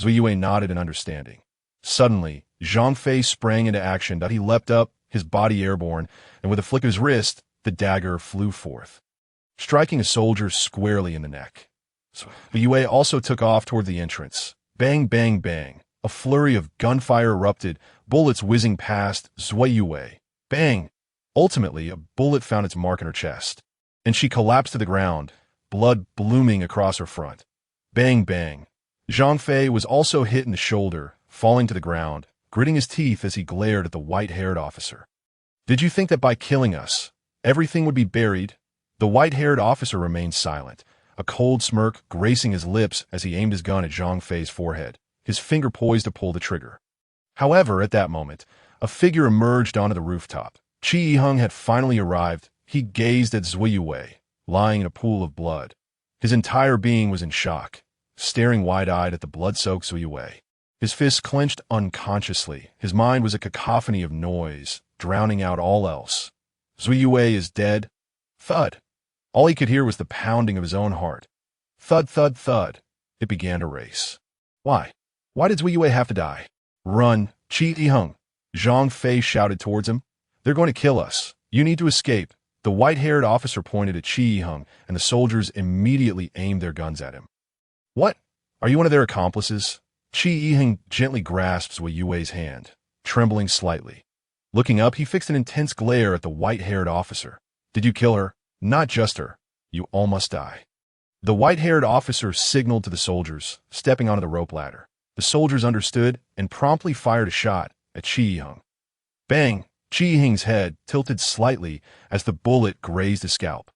Zhou Yue nodded in understanding. Suddenly, Zhang Fei sprang into action. He leapt up, his body airborne, and with a flick of his wrist, the dagger flew forth, striking a soldier squarely in the neck. Zhou Yue also took off toward the entrance. Bang, bang, bang. A flurry of gunfire erupted, bullets whizzing past Zhou Yue. Bang! Ultimately, a bullet found its mark in her chest, and she collapsed to the ground, blood blooming across her front. Bang, bang. Zhang Fei was also hit in the shoulder, falling to the ground, gritting his teeth as he glared at the white-haired officer. "Did you think that by killing us, everything would be buried?" The white-haired officer remained silent, a cold smirk gracing his lips as he aimed his gun at Zhang Fei's forehead, his finger poised to pull the trigger. However, at that moment, a figure emerged onto the rooftop. Qi Yiheng had finally arrived. He gazed at Zui Wei, lying in a pool of blood. His entire being was in shock, staring wide-eyed at the blood-soaked Zui Wei. His fists clenched unconsciously. His mind was a cacophony of noise, drowning out all else. Zui Wei is dead. Thud. All he could hear was the pounding of his own heart. Thud, thud, thud. It began to race. Why? Why did Zui Wei have to die? Run, Qi Yiheng. Zhang Fei shouted towards him. They're going to kill us. You need to escape. The white-haired officer pointed at Qi Yiheng, and the soldiers immediately aimed their guns at him. What? Are you one of their accomplices? Qi Yiheng gently grasped Zui Wei's hand, trembling slightly. Looking up, he fixed an intense glare at the white-haired officer. Did you kill her? Not just her. You all must die. The white-haired officer signaled to the soldiers, stepping onto the rope ladder. The soldiers understood and promptly fired a shot at Qi Yiheng. Bang! Qi Yiheng's head tilted slightly as the bullet grazed his scalp.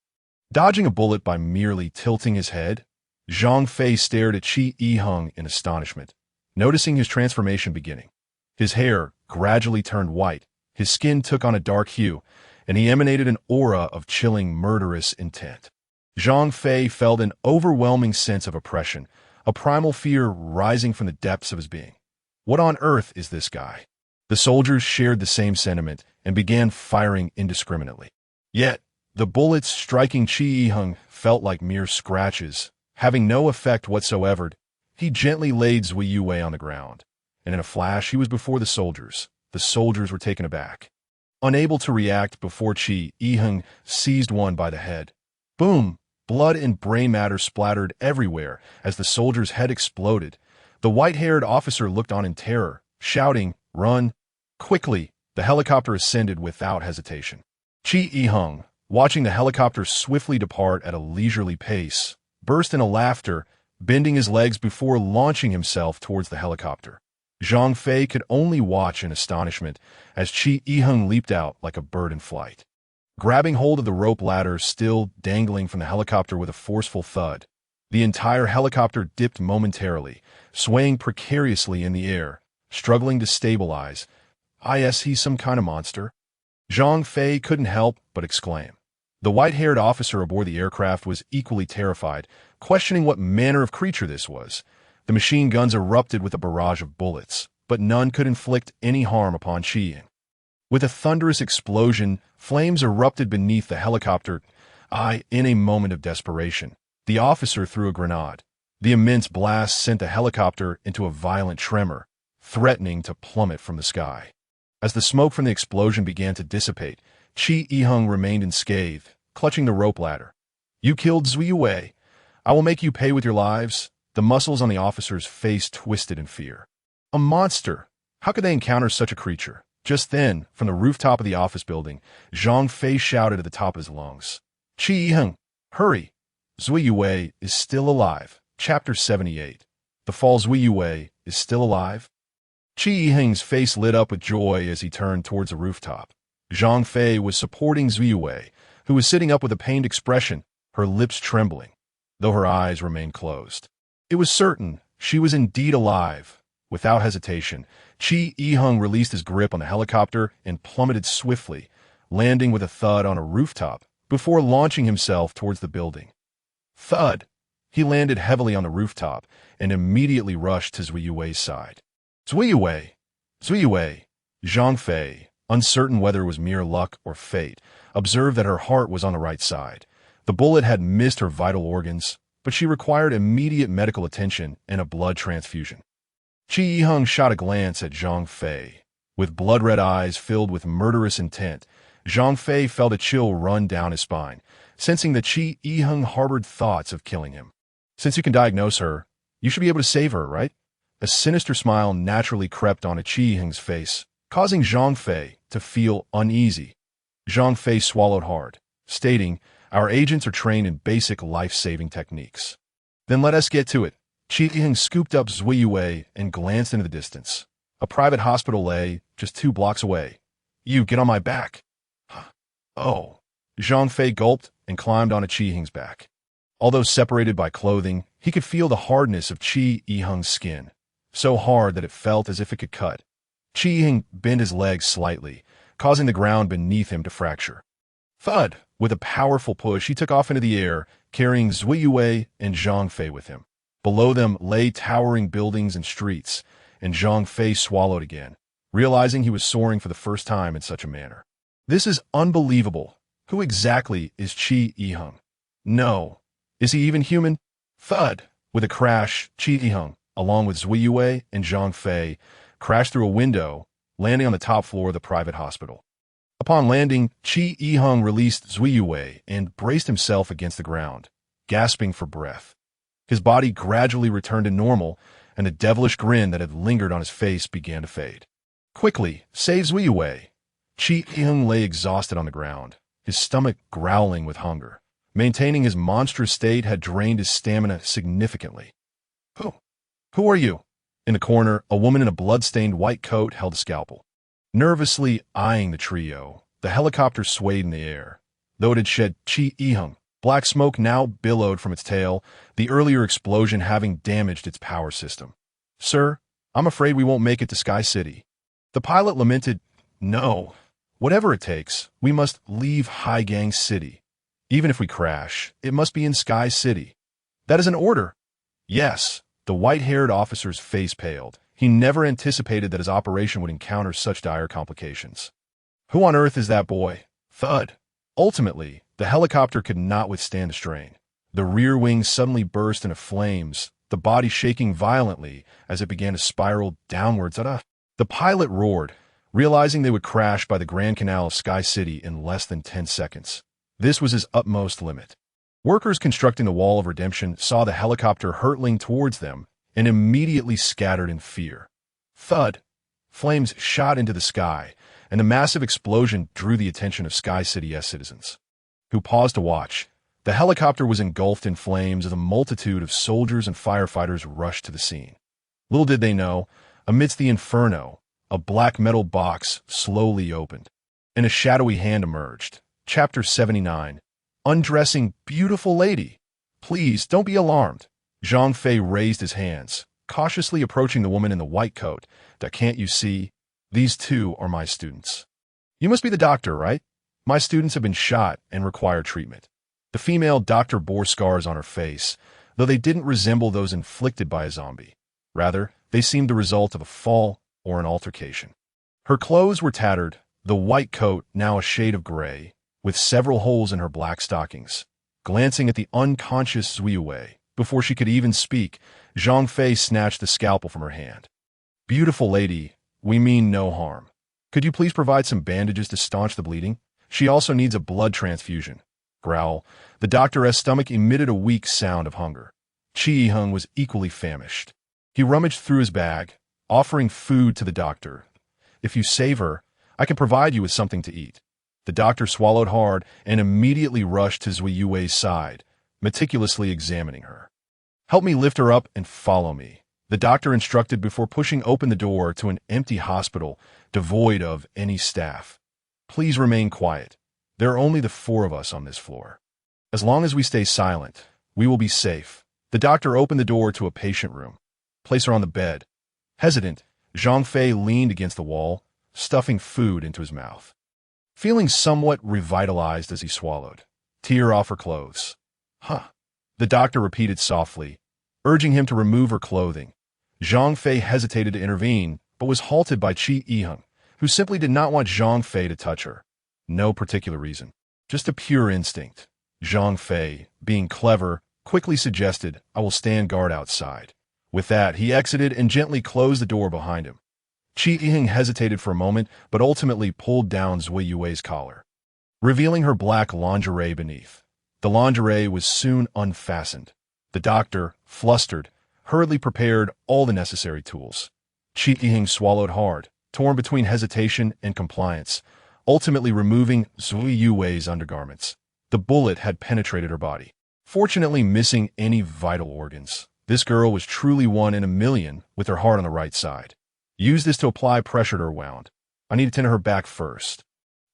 Dodging a bullet by merely tilting his head, Zhang Fei stared at Qi Yiheng in astonishment, noticing his transformation beginning. His hair gradually turned white, his skin took on a dark hue, and he emanated an aura of chilling, murderous intent. Zhang Fei felt an overwhelming sense of oppression, a primal fear rising from the depths of his being. What on earth is this guy? The soldiers shared the same sentiment and began firing indiscriminately. Yet, the bullets striking Qi Yiheng felt like mere scratches. Having no effect whatsoever, he gently laid Zui Wei on the ground, and in a flash he was before the soldiers. The soldiers were taken aback. Unable to react before Qi Yiheng seized one by the head. Boom! Blood and brain matter splattered everywhere as the soldier's head exploded. The white-haired officer looked on in terror, shouting, "Run!" Quickly, the helicopter ascended without hesitation. Qi Yiheng, watching the helicopter swiftly depart at a leisurely pace, burst into laughter, bending his legs before launching himself towards the helicopter. Zhang Fei could only watch in astonishment as Qi Yiheng leaped out like a bird in flight. Grabbing hold of the rope ladder still dangling from the helicopter with a forceful thud, the entire helicopter dipped momentarily, swaying precariously in the air, struggling to stabilize. He's some kind of monster. Zhang Fei couldn't help but exclaim. The white-haired officer aboard the aircraft was equally terrified, questioning what manner of creature this was. The machine guns erupted with a barrage of bullets, but none could inflict any harm upon Qi Yiheng. With a thunderous explosion, flames erupted beneath the helicopter. In a moment of desperation, the officer threw a grenade. The immense blast sent the helicopter into a violent tremor, threatening to plummet from the sky. As the smoke from the explosion began to dissipate, Qi Yiheng remained unscathed, clutching the rope ladder. "You killed Zui Wei. I will make you pay with your lives." The muscles on the officer's face twisted in fear. A monster! How could they encounter such a creature? Just then, from the rooftop of the office building, Zhang Fei shouted at the top of his lungs. "Qi Yiheng, hurry! Zui Wei is still alive." Chapter 78. The fall. Zui Wei is still alive? Qi Yiheng's face lit up with joy as he turned towards the rooftop. Zhang Fei was supporting Zui Wei, who was sitting up with a pained expression, her lips trembling, though her eyes remained closed. It was certain she was indeed alive. Without hesitation, Qi Yiheng released his grip on the helicopter and plummeted swiftly, landing with a thud on a rooftop before launching himself towards the building. Thud! He landed heavily on the rooftop and immediately rushed to Zui Wei's side. Zui Wei! Zui Wei! Zhang Fei, uncertain whether it was mere luck or fate, observed that her heart was on the right side. The bullet had missed her vital organs, but she required immediate medical attention and a blood transfusion. Qi Yiheng shot a glance at Zhang Fei. With blood-red eyes filled with murderous intent, Zhang Fei felt a chill run down his spine, sensing that Qi Yiheng harbored thoughts of killing him. "Since you can diagnose her, you should be able to save her, right?" A sinister smile naturally crept onto Qi Yiheng's face, causing Zhang Fei to feel uneasy. Zhang Fei swallowed hard, stating, "Our agents are trained in basic life-saving techniques." "Then let us get to it." Qi Yiheng scooped up Zui Wei and glanced into the distance. A private hospital lay just 2 blocks away. You, get on my back. Oh. Zhang Fei gulped and climbed onto Qi Yiheng's back. Although separated by clothing, he could feel the hardness of Qi Yiheng's skin, so hard that it felt as if it could cut. Qi Yiheng bent his legs slightly, causing the ground beneath him to fracture. Thud! With a powerful push, he took off into the air, carrying Zui Yue and Zhang Fei with him. Below them lay towering buildings and streets, and Zhang Fei swallowed again, realizing he was soaring for the first time in such a manner. This is unbelievable. Who exactly is Qi Yiheng? No. Is he even human? Thud! With a crash, Qi Yiheng, along with Zui Yue and Zhang Fei, crashed through a window, landing on the top floor of the private hospital. Upon landing, Qi Yiheng released Zui Yue and braced himself against the ground, gasping for breath. His body gradually returned to normal, and the devilish grin that had lingered on his face began to fade. Quickly, save Zui Yue! Qi Yiheng lay exhausted on the ground, his stomach growling with hunger. Maintaining his monstrous state had drained his stamina significantly. Who are you? In the corner, a woman in a blood-stained white coat held a scalpel. Nervously eyeing the trio, the helicopter swayed in the air. Though it had shed Qi Yiheng, black smoke now billowed from its tail, the earlier explosion having damaged its power system. Sir, I'm afraid we won't make it to Sky City. The pilot lamented, No. Whatever it takes, we must leave Haigang City. Even if we crash, it must be in Sky City. That is an order. Yes. The white-haired officer's face paled. He never anticipated that his operation would encounter such dire complications. Who on earth is that boy? Thud. Ultimately, the helicopter could not withstand the strain. The rear wing suddenly burst into flames, the body shaking violently as it began to spiral downwards. The pilot roared, realizing they would crash by the Grand Canal of Sky City in less than 10 seconds. This was his utmost limit. Workers constructing the Wall of Redemption saw the helicopter hurtling towards them and immediately scattered in fear. Thud! Flames shot into the sky, and the massive explosion drew the attention of Sky City's citizens, who paused to watch. The helicopter was engulfed in flames as a multitude of soldiers and firefighters rushed to the scene. Little did they know, amidst the inferno, a black metal box slowly opened, and a shadowy hand emerged. Chapter 79. Undressing beautiful lady. Please, don't be alarmed. Zhang Fei raised his hands, cautiously approaching the woman in the white coat. Can't you see? These two are my students. You must be the doctor, right? My students have been shot and require treatment. The female doctor bore scars on her face, though they didn't resemble those inflicted by a zombie. Rather, they seemed the result of a fall or an altercation. Her clothes were tattered, the white coat now a shade of gray, with several holes in her black stockings. Glancing at the unconscious Zui Yue, before she could even speak, Zhang Fei snatched the scalpel from her hand. Beautiful lady, we mean no harm. Could you please provide some bandages to staunch the bleeding? She also needs a blood transfusion. Growl. The doctor's stomach emitted a weak sound of hunger. Qi Yiheng was equally famished. He rummaged through his bag, offering food to the doctor. If you save her, I can provide you with something to eat. The doctor swallowed hard and immediately rushed to Zui Yue's side, meticulously examining her. Help me lift her up and follow me, the doctor instructed before pushing open the door to an empty hospital devoid of any staff. Please remain quiet. There are only the 4 of us on this floor. As long as we stay silent, we will be safe. The doctor opened the door to a patient room. Place her on the bed. Hesitant, Zhang Fei leaned against the wall, stuffing food into his mouth. Feeling somewhat revitalized as he swallowed. Tear off her clothes. The doctor repeated softly, urging him to remove her clothing. Zhang Fei hesitated to intervene, but was halted by Qi Yiheng, who simply did not want Zhang Fei to touch her. No particular reason. Just a pure instinct. Zhang Fei, being clever, quickly suggested, I will stand guard outside. With that, he exited and gently closed the door behind him. Qi Yiheng hesitated for a moment, but ultimately pulled down Zui Yue's collar, revealing her black lingerie beneath. The lingerie was soon unfastened. The doctor, flustered, hurriedly prepared all the necessary tools. Qi Yiheng swallowed hard, torn between hesitation and compliance, ultimately removing Zui Yue's undergarments. The bullet had penetrated her body, fortunately missing any vital organs. This girl was truly one in a million with her heart on the right side. Use this to apply pressure to her wound. I need to tend to her back first.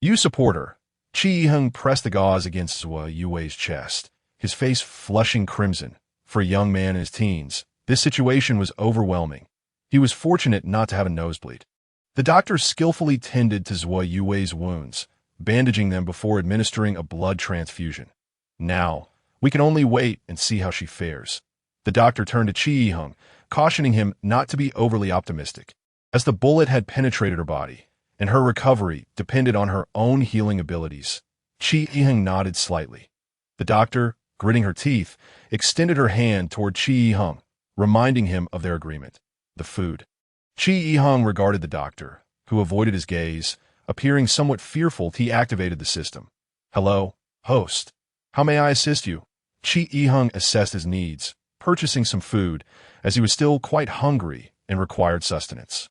You support her. Chi Yiheng pressed the gauze against Zhou Yuwei's chest, his face flushing crimson. For a young man in his teens, this situation was overwhelming. He was fortunate not to have a nosebleed. The doctor skillfully tended to Zhou Yuwei's wounds, bandaging them before administering a blood transfusion. Now, we can only wait and see how she fares. The doctor turned to Chi Yiheng, cautioning him not to be overly optimistic, as the bullet had penetrated her body, and her recovery depended on her own healing abilities. Chi Yiheng nodded slightly. The doctor, gritting her teeth, extended her hand toward Chi Yiheng, reminding him of their agreement. The food. Chi Yiheng regarded the doctor, who avoided his gaze. Appearing somewhat fearful, he activated the system. Hello, host. How may I assist you? Chi Yiheng assessed his needs, purchasing some food, as he was still quite hungry and required sustenance.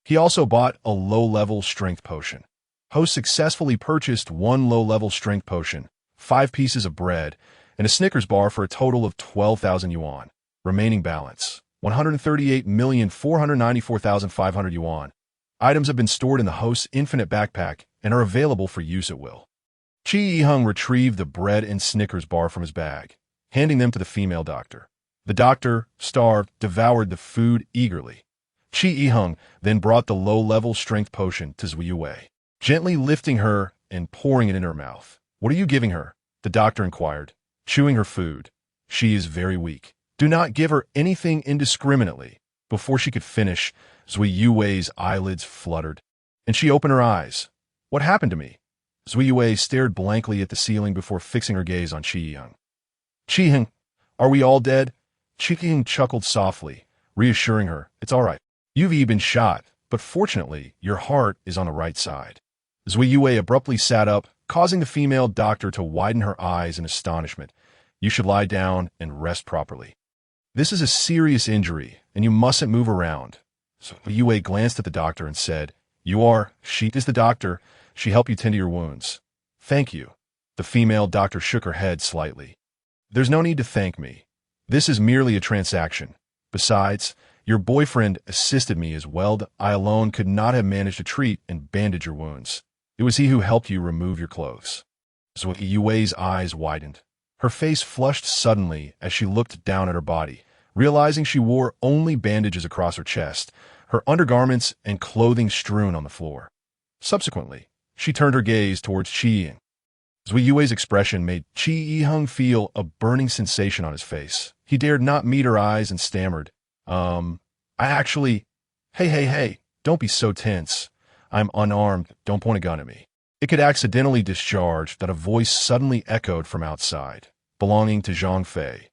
He also bought a low-level strength potion. Host successfully purchased one low-level strength potion, 5 pieces of bread, and a Snickers bar for a total of 12,000 yuan. Remaining balance, 138,494,500 yuan. Items have been stored in the host's infinite backpack and are available for use at will. Chi Yiheng retrieved the bread and Snickers bar from his bag, handing them to the female doctor. The doctor, starved, devoured the food eagerly. Chi Yiheng then brought the low-level strength potion to Zhou Yuwei, gently lifting her and pouring it in her mouth. What are you giving her? The doctor inquired, chewing her food. She is very weak. Do not give her anything indiscriminately. Before she could finish, Zhou Yuwei's eyelids fluttered, and she opened her eyes. What happened to me? Zhou Yuwei stared blankly at the ceiling before fixing her gaze on Chi Yiheng. Chi Yiheng, are we all dead? Chi Yiheng chuckled softly, reassuring her, it's all right. You've been shot, but fortunately, your heart is on the right side. Zhou Yuwei abruptly sat up, causing the female doctor to widen her eyes in astonishment. You should lie down and rest properly. This is a serious injury, and you mustn't move around. Zhou Yuwei glanced at the doctor and said, She is the doctor. She helped you tend to your wounds. Thank you. The female doctor shook her head slightly. There's no need to thank me. This is merely a transaction. Besides, your boyfriend assisted me as well. I alone could not have managed to treat and bandage your wounds. It was he who helped you remove your clothes. Zhou Yuwei's eyes widened. Her face flushed suddenly as she looked down at her body, realizing she wore only bandages across her chest, her undergarments and clothing strewn on the floor. Subsequently, she turned her gaze towards Chi Yiheng. Zhou Yuwei's expression made Chi Yiheng feel a burning sensation on his face. He dared not meet her eyes and stammered, Hey, don't be so tense. I'm unarmed, don't point a gun at me. It could accidentally discharge that a voice suddenly echoed from outside, belonging to Zhang Fei.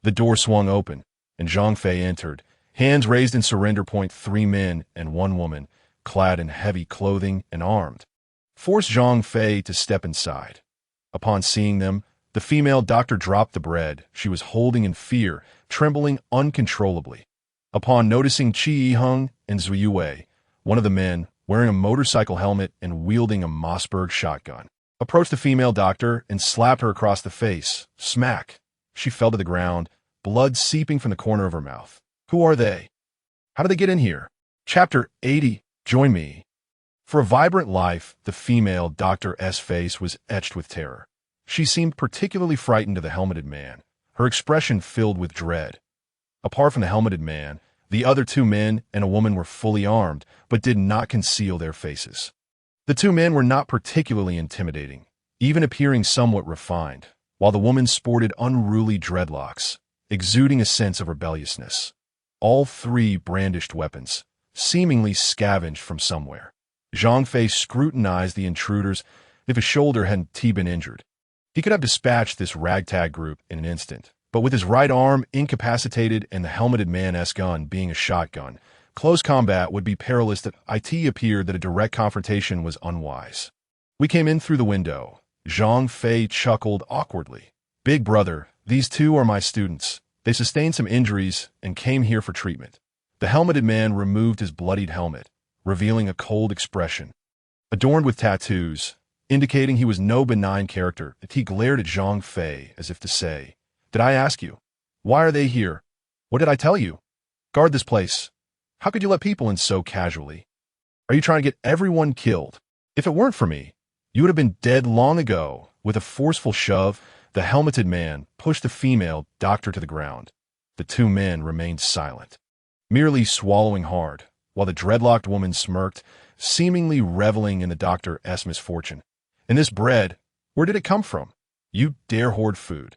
The door swung open, and Zhang Fei entered, hands raised in surrender. 3 men and 1 woman, clad in heavy clothing and armed, forced Zhang Fei to step inside. Upon seeing them, the female doctor dropped the bread she was holding in fear, trembling uncontrollably. Upon noticing Chi Yiheng and Zhou Yuwei, one of the men, wearing a motorcycle helmet and wielding a Mossberg shotgun, approached the female doctor and slapped her across the face. Smack! She fell to the ground, blood seeping from the corner of her mouth. Who are they? How did they get in here? Chapter 80. Join me. For a vibrant life, the female doctor's face was etched with terror. She seemed particularly frightened of the helmeted man, her expression filled with dread. Apart from the helmeted man, the other 2 men and a woman were fully armed, but did not conceal their faces. The 2 men were not particularly intimidating, even appearing somewhat refined, while the woman sported unruly dreadlocks, exuding a sense of rebelliousness. All 3 brandished weapons, seemingly scavenged from somewhere. Zhang Fei scrutinized the intruders if his shoulder hadn't been injured. He could have dispatched this ragtag group in an instant, but with his right arm incapacitated and the helmeted man's gun being a shotgun, close combat would be perilous. It appeared that a direct confrontation was unwise. We came in through the window. Zhang Fei chuckled awkwardly. Big brother, these 2 are my students. They sustained some injuries and came here for treatment. The helmeted man removed his bloodied helmet, revealing a cold expression. Adorned with tattoos, indicating he was no benign character, he glared at Zhang Fei as if to say, Did I ask you? Why are they here? What did I tell you? Guard this place. How could you let people in so casually? Are you trying to get everyone killed? If it weren't for me, you would have been dead long ago." With a forceful shove, the helmeted man pushed the female doctor to the ground. The two men remained silent, merely swallowing hard, while the dreadlocked woman smirked, seemingly reveling in the doctor's misfortune. "And this bread, where did it come from? You dare hoard food.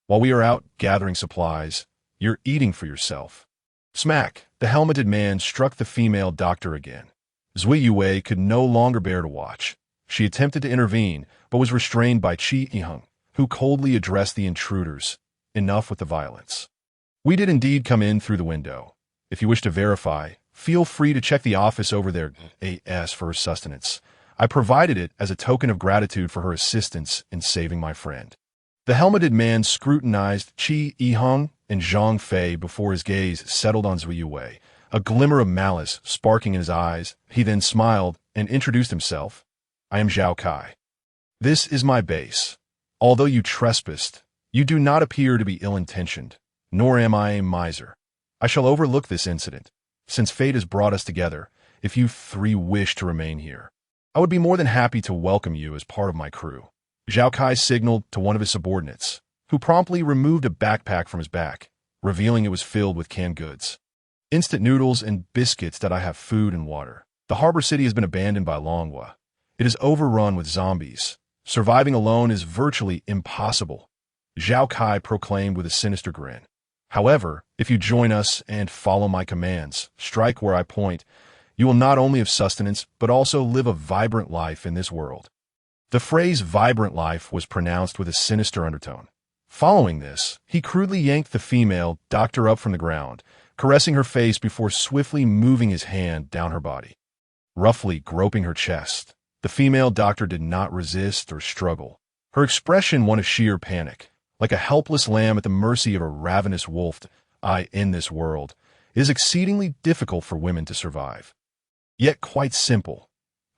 While we are out gathering supplies, you're eating for yourself." Smack! The helmeted man struck the female doctor again. Zui Yue could no longer bear to watch. She attempted to intervene, but was restrained by Qi Yiheng, who coldly addressed the intruders. "Enough with the violence. We did indeed come in through the window. If you wish to verify, feel free to check the office over there as for her sustenance. I provided it as a token of gratitude for her assistance in saving my friend." The helmeted man scrutinized Qi Yiheng and Zhang Fei before his gaze settled on Zui Yue, a glimmer of malice sparking in his eyes. He then smiled and introduced himself. "I am Zhao Kai. This is my base. Although you trespassed, you do not appear to be ill-intentioned, nor am I a miser. I shall overlook this incident. Since fate has brought us together, if you three wish to remain here, I would be more than happy to welcome you as part of my crew." Zhao Kai signaled to one of his subordinates, who promptly removed a backpack from his back, revealing it was filled with canned goods. "Instant noodles and biscuits that I have food and water. The harbor city has been abandoned by Longhua. It is overrun with zombies. Surviving alone is virtually impossible," Zhao Kai proclaimed with a sinister grin. "However, if you join us and follow my commands, strike where I point, you will not only have sustenance, but also live a vibrant life in this world." The phrase "vibrant life" was pronounced with a sinister undertone. Following this, he crudely yanked the female doctor up from the ground, caressing her face before swiftly moving his hand down her body. Roughly groping her chest, the female doctor did not resist or struggle. Her expression one of sheer panic, like a helpless lamb at the mercy of a ravenous wolf. In this world, it is exceedingly difficult for women to survive. Yet quite simple.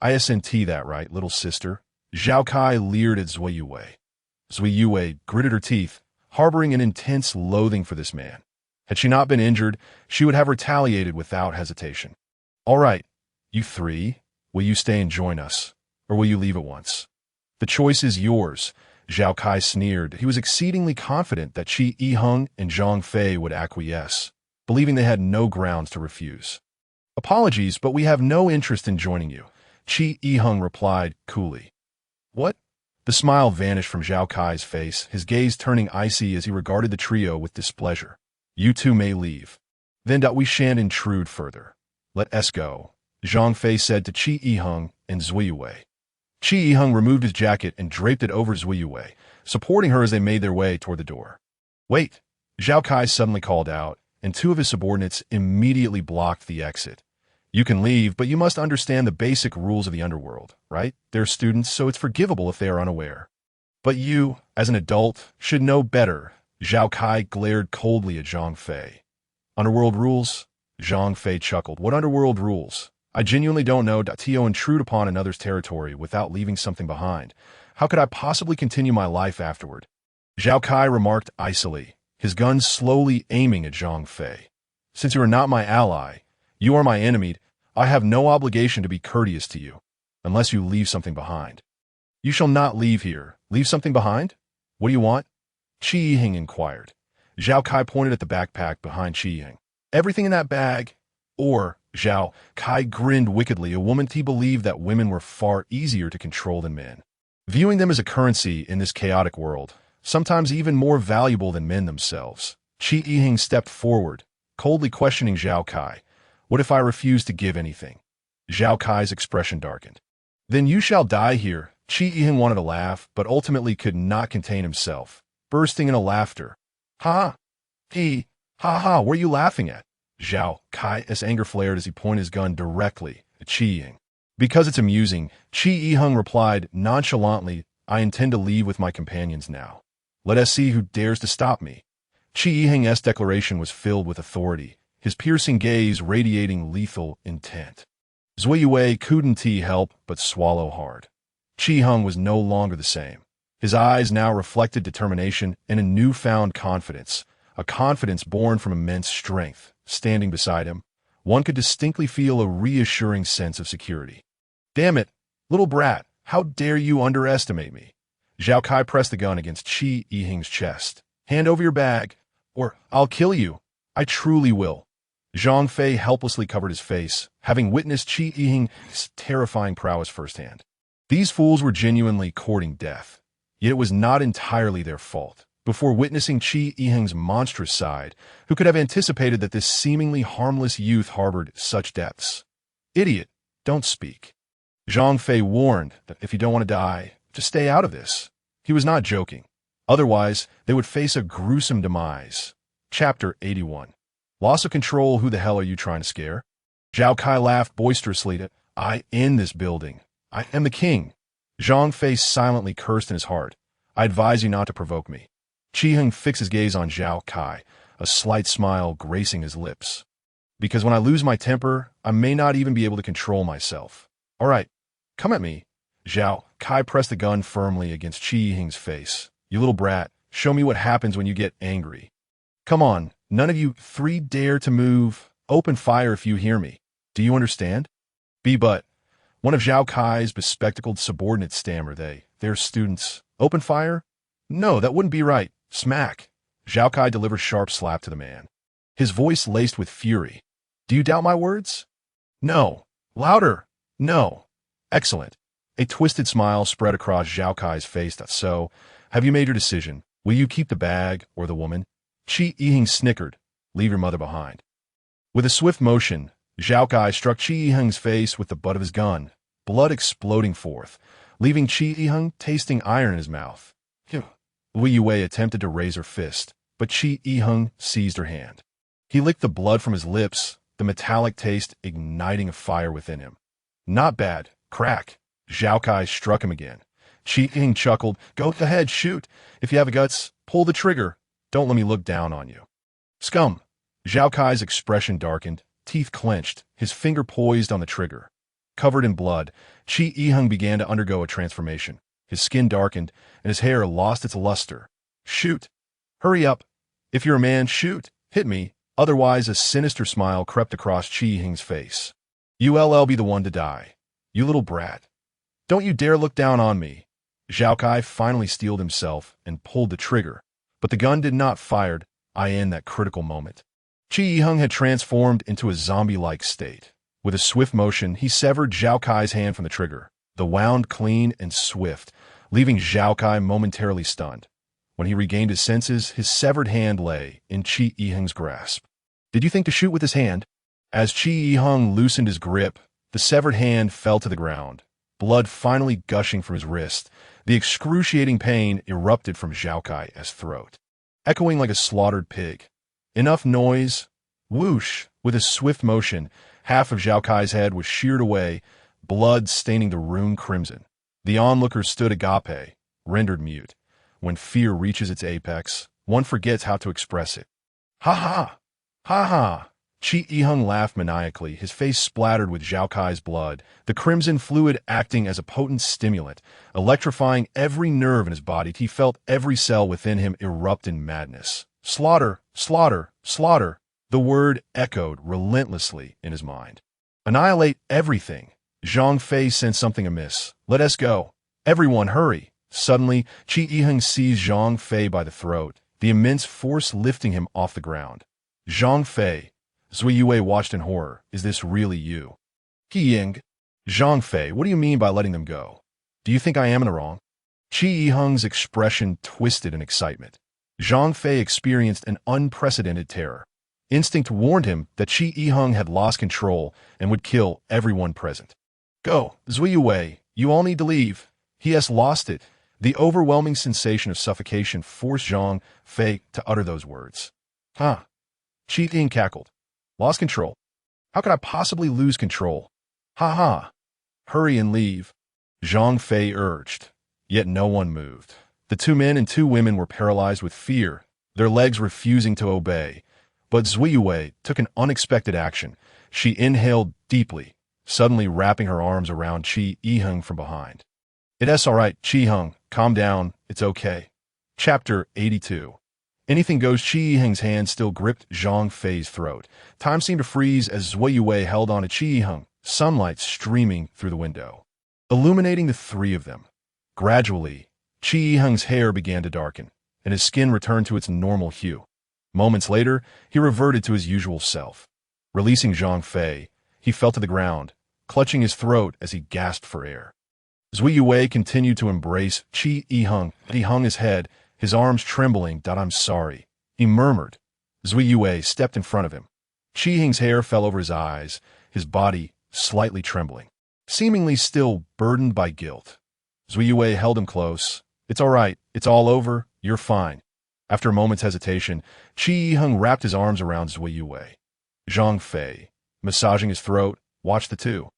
"ISNT that right, little sister?" Zhao Kai leered at Zui Yue. Zui Yue gritted her teeth, harboring an intense loathing for this man. Had she not been injured, she would have retaliated without hesitation. "All right, you three, will you stay and join us, or will you leave at once?" "The choice is yours," Zhao Kai sneered. He was exceedingly confident that Qi Yiheng and Zhang Fei would acquiesce, believing they had no grounds to refuse. "Apologies, but we have no interest in joining you," Qi Yiheng replied coolly. "What?" The smile vanished from Zhao Kai's face, his gaze turning icy as he regarded the trio with displeasure. "You two may leave. Then we shan't intrude further. Let us go," Zhang Fei said to Qi Yiheng and Zui Yue. Qi Yiheng removed his jacket and draped it over Zui Yue, supporting her as they made their way toward the door. "Wait!" Zhao Kai suddenly called out, and two of his subordinates immediately blocked the exit. "You can leave, but you must understand the basic rules of the underworld, right? They're students, so it's forgivable if they are unaware. But you, as an adult, should know better." Zhao Kai glared coldly at Zhang Fei. "Underworld rules?" Zhang Fei chuckled. "What underworld rules? I genuinely don't know. To intrude upon another's territory without leaving something behind. How could I possibly continue my life afterward?" Zhao Kai remarked icily, his gun slowly aiming at Zhang Fei. "Since you are not my ally, you are my enemy. I have no obligation to be courteous to you, unless you leave something behind." "You shall not leave here. Leave something behind? What do you want?" Qi Yiheng inquired. Zhao Kai pointed at the backpack behind Qi Yiheng. "Everything in that bag?" Or, Zhao Kai grinned wickedly. A woman he believed that women were far easier to control than men, viewing them as a currency in this chaotic world, sometimes even more valuable than men themselves. Qi Yiheng stepped forward, coldly questioning Zhao Kai. "What if I refuse to give anything?" Zhao Kai's expression darkened. "Then you shall die here." Qi Yiheng wanted to laugh, but ultimately could not contain himself, bursting into laughter. "Ha! He! Ha ha! What are you laughing at?" Zhao Kai's anger flared as he pointed his gun directly at Qi Yiheng. "Because it's amusing," Qi Yiheng replied nonchalantly. "I intend to leave with my companions now. Let us see who dares to stop me." Qi Yiheng's declaration was filled with authority, his piercing gaze radiating lethal intent. Zui Yue couldn't help but swallow hard. Qi Yiheng was no longer the same. His eyes now reflected determination and a newfound confidence, a confidence born from immense strength. Standing beside him, one could distinctly feel a reassuring sense of security. "Damn it, little brat, how dare you underestimate me?" Zhao Kai pressed the gun against Qi Yiheng's chest. "Hand over your bag, or I'll kill you. I truly will." Zhang Fei helplessly covered his face, having witnessed Qi Yiheng's terrifying prowess firsthand. These fools were genuinely courting death, yet it was not entirely their fault. Before witnessing Qi Yiheng's monstrous side, who could have anticipated that this seemingly harmless youth harbored such depths? "Idiot, don't speak." Zhang Fei warned that if you don't want to die, just stay out of this. He was not joking. Otherwise, they would face a gruesome demise. Chapter 81. Loss of control. Who the hell are you trying to scare? Zhao Kai laughed boisterously. "I in this building. I am the king." Zhang Fei silently cursed in his heart. "I advise you not to provoke me." Qi Heng fixed his gaze on Zhao Kai, a slight smile gracing his lips. "Because when I lose my temper, I may not even be able to control myself. All right, come at me." Zhao Kai pressed the gun firmly against Qi Heng's face. "You little brat, show me what happens when you get angry. Come on, none of you three dare to move. Open fire if you hear me. Do you understand?" But one of Zhao Kai's bespectacled subordinates stammered. They're students. Open fire? No, that wouldn't be right. Smack. Zhao Kai delivered a sharp slap to the man, his voice laced with fury. "Do you doubt my words?" "No." "Louder." "No." "Excellent." A twisted smile spread across Zhao Kai's face. "So, have you made your decision? Will you keep the bag or the woman?" Qi Yiheng snickered. "Leave your mother behind." With a swift motion, Zhao Kai struck Qi Yiheng's face with the butt of his gun, blood exploding forth, leaving Qi Yiheng tasting iron in his mouth. Wei Yue attempted to raise her fist, but Qi Yiheng seized her hand. He licked the blood from his lips, the metallic taste igniting a fire within him. "Not bad. Crack." Zhao Kai struck him again. Qi Yiheng chuckled. "Go ahead, shoot. If you have guts, pull the trigger. Don't let me look down on you." "Scum." Zhao Kai's expression darkened, teeth clenched, his finger poised on the trigger. Covered in blood, Qi Yiheng began to undergo a transformation. His skin darkened, and his hair lost its luster. "Shoot. Hurry up. If you're a man, shoot. Hit me." Otherwise, a sinister smile crept across Qi Yiheng's face. "You'll be the one to die. You little brat. Don't you dare look down on me." Zhao Kai finally steeled himself and pulled the trigger, but the gun did not fire in that critical moment. Qi Yiheng had transformed into a zombie-like state. With a swift motion, he severed Zhao Kai's hand from the trigger, the wound clean and swift, leaving Zhao Kai momentarily stunned. When he regained his senses, his severed hand lay in Qi Yiheng's grasp. "Did you think to shoot with his hand?" As Qi Yiheng loosened his grip, the severed hand fell to the ground, blood finally gushing from his wrist. The excruciating pain erupted from Zhao Kai's throat, echoing like a slaughtered pig. "Enough noise." Whoosh! With a swift motion, half of Zhao Kai's head was sheared away, blood staining the room crimson. The onlookers stood agape, rendered mute. When fear reaches its apex, one forgets how to express it. "Ha ha! Ha ha!" Qi Yiheng laughed maniacally, his face splattered with Zhao Kai's blood, the crimson fluid acting as a potent stimulant, electrifying every nerve in his body. He felt every cell within him erupt in madness. "Slaughter! Slaughter! Slaughter!" The word echoed relentlessly in his mind. "Annihilate everything." Zhang Fei sensed something amiss. "Let us go. Everyone, hurry." Suddenly, Qi Yiheng seized Zhang Fei by the throat, the immense force lifting him off the ground. "Zhang Fei." Zui Yue watched in horror. "Is this really you?" "Qi Ying." "Zhang Fei, what do you mean by letting them go? Do you think I am in the wrong?" Qi Yiheng's expression twisted in excitement. Zhang Fei experienced an unprecedented terror. Instinct warned him that Qi Yiheng had lost control and would kill everyone present. "Go, Zui Yue, you all need to leave. He has lost it." The overwhelming sensation of suffocation forced Zhang Fei to utter those words. "Huh?" Qi Ying cackled. "Lost control? How could I possibly lose control? Ha ha! Hurry and leave." Zhang Fei urged, yet no one moved. The two men and two women were paralyzed with fear, their legs refusing to obey. But Zui Yue took an unexpected action. She inhaled deeply, suddenly wrapping her arms around Qi Yiheng from behind. "It's all right, Qi Yiheng. Calm down. It's okay." Chapter 82. Anything goes. Qi Yiheng's hand still gripped Zhang Fei's throat. Time seemed to freeze as Zui Yue held on to Qi Yiheng, sunlight streaming through the window, illuminating the three of them. Gradually, Qi Yiheng's hair began to darken, and his skin returned to its normal hue. Moments later, he reverted to his usual self. Releasing Zhang Fei, he fell to the ground, clutching his throat as he gasped for air. Zui Yue continued to embrace Qi Yiheng. He hung his head, his arms trembling. "I'm sorry," he murmured. Zui Yue stepped in front of him. Qi Yiheng's hair fell over his eyes, his body slightly trembling, seemingly still burdened by guilt. Zui Yue held him close. "It's all right. It's all over. You're fine." After a moment's hesitation, Qi Yiheng wrapped his arms around Zui Yue. Zhang Fei, massaging his throat, watched the two.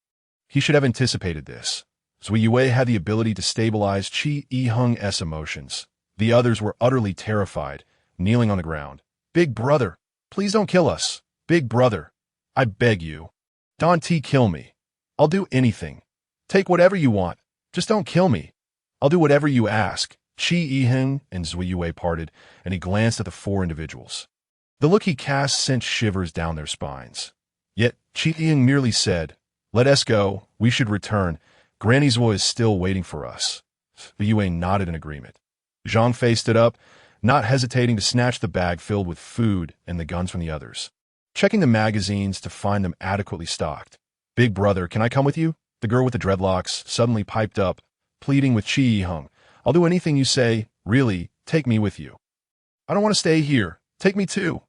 He should have anticipated this. Zui Yue had the ability to stabilize Qi Yiheng's emotions. The others were utterly terrified, kneeling on the ground. "Big brother, please don't kill us. Big brother, I beg you. Don't kill me. I'll do anything. Take whatever you want. Just don't kill me. I'll do whatever you ask." Qi Yiheng and Zui Yue parted, and he glanced at the four individuals. The look he cast sent shivers down their spines. Yet Qi Yiheng merely said, "Let us go. We should return. Granny Zui is still waiting for us." Zui Yue nodded in agreement. Zhang Fei stood up, not hesitating to snatch the bag filled with food and the guns from the others, checking the magazines to find them adequately stocked. "Big brother, can I come with you?" The girl with the dreadlocks suddenly piped up, pleading with Qi Yiheng. "I'll do anything you say. Really, take me with you." "I don't want to stay here. Take me too."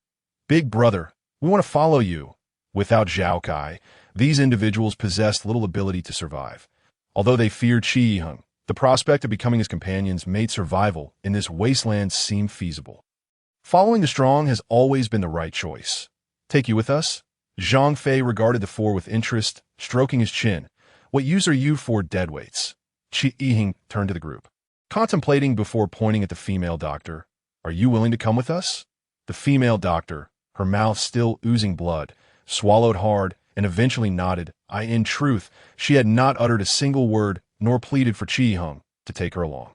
"Big brother, we want to follow you." Without Zhao Kai, these individuals possessed little ability to survive. Although they feared Qi Yiheng, the prospect of becoming his companions made survival in this wasteland seem feasible. Following the strong has always been the right choice. "Take you with us?" Zhang Fei regarded the four with interest, stroking his chin. "What use are you for deadweights?" Qi Yiheng turned to the group, contemplating before pointing at the female doctor. "Are you willing to come with us?" The female doctor, her mouth still oozing blood, swallowed hard and eventually nodded. In truth, she had not uttered a single word nor pleaded for Qi Yiheng to take her along.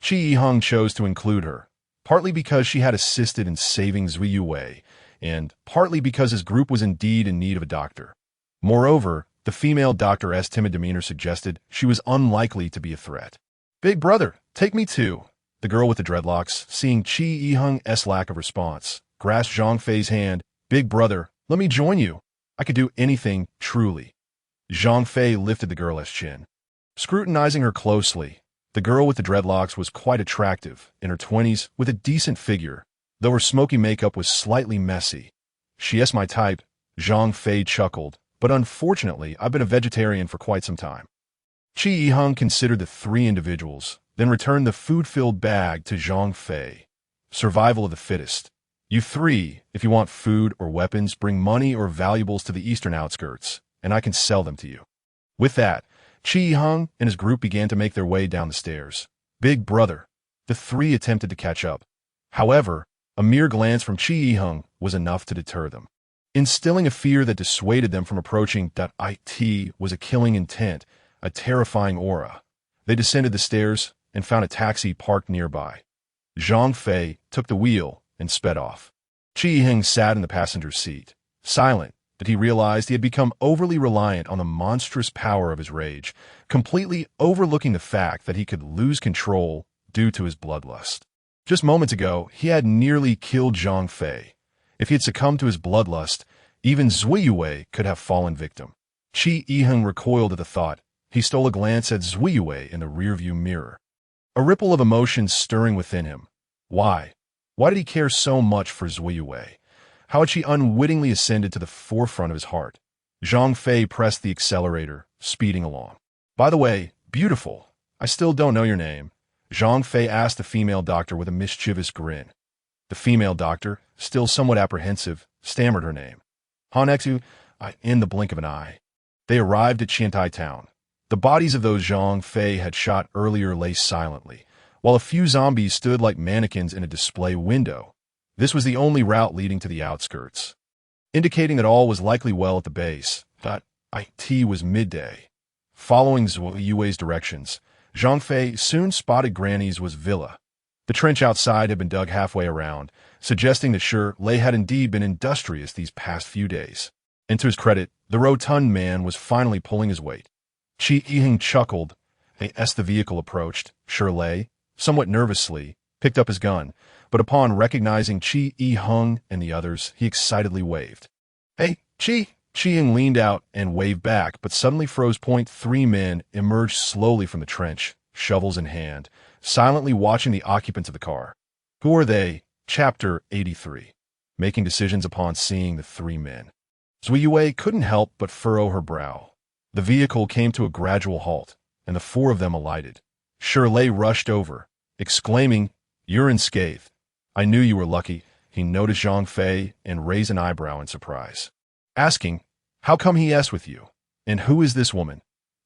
Qi Yiheng chose to include her, partly because she had assisted in saving Zui Yue, and partly because his group was indeed in need of a doctor. Moreover, the female doctor's timid demeanor suggested she was unlikely to be a threat. "Big brother, take me too." The girl with the dreadlocks, seeing Qi Yiheng's lack of response, grasped Zhang Fei's hand. "Big brother, let me join you. I could do anything, truly." Zhang Fei lifted the girl's chin, scrutinizing her closely. The girl with the dreadlocks was quite attractive, in her 20s, with a decent figure, though her smoky makeup was slightly messy. "She's my type," Zhang Fei chuckled, "but unfortunately, I've been a vegetarian for quite some time." Qi Yiheng considered the three individuals, then returned the food-filled bag to Zhang Fei. "Survival of the fittest. You three, if you want food or weapons, bring money or valuables to the eastern outskirts, and I can sell them to you." With that, Qi Yiheng and his group began to make their way down the stairs. "Big brother." The three attempted to catch up. However, a mere glance from Qi Yiheng was enough to deter them, instilling a fear that dissuaded them from approaching. It was a killing intent, a terrifying aura. They descended the stairs and found a taxi parked nearby. Zhang Fei took the wheel and sped off. Qi Yiheng sat in the passenger's seat, silent, that he realized he had become overly reliant on the monstrous power of his rage, completely overlooking the fact that he could lose control due to his bloodlust. Just moments ago, he had nearly killed Zhang Fei. If he had succumbed to his bloodlust, even Zui Yue could have fallen victim. Qi Yiheng recoiled at the thought. He stole a glance at Zui Yue in the rearview mirror, a ripple of emotion stirring within him. Why? Why did he care so much for Zui Yue? How had she unwittingly ascended to the forefront of his heart? Zhang Fei pressed the accelerator, speeding along. "By the way, beautiful, I still don't know your name." Zhang Fei asked the female doctor with a mischievous grin. The female doctor, still somewhat apprehensive, stammered her name. "Hanexu," in the blink of an eye. They arrived at Qiantai town. The bodies of those Zhang Fei had shot earlier lay silently, while a few zombies stood like mannequins in a display window. This was the only route leading to the outskirts, indicating that all was likely well at the base. It was midday. Following Zui Yue's directions, Zhang Fei soon spotted Granny's villa. The trench outside had been dug halfway around, suggesting that Lei had indeed been industrious these past few days. And to his credit, the rotund man was finally pulling his weight. Qi Yiheng chuckled as the vehicle approached. Lei, somewhat nervously, picked up his gun, but upon recognizing Qi Yiheng and the others, he excitedly waved. "Hey, Qi!" Yiheng leaned out and waved back, but suddenly froze. 3 men emerged slowly from the trench, shovels in hand, silently watching the occupants of the car. Who are they? Chapter 83. Making decisions upon seeing the 3 men. Zui Yue couldn't help but furrow her brow. The vehicle came to a gradual halt, and the 4 of them alighted. Lei rushed over, exclaiming, "You're unscathed. I knew you were lucky." He noticed Zhang Fei and raised an eyebrow in surprise, asking, "How come he is with you? And who is this woman?"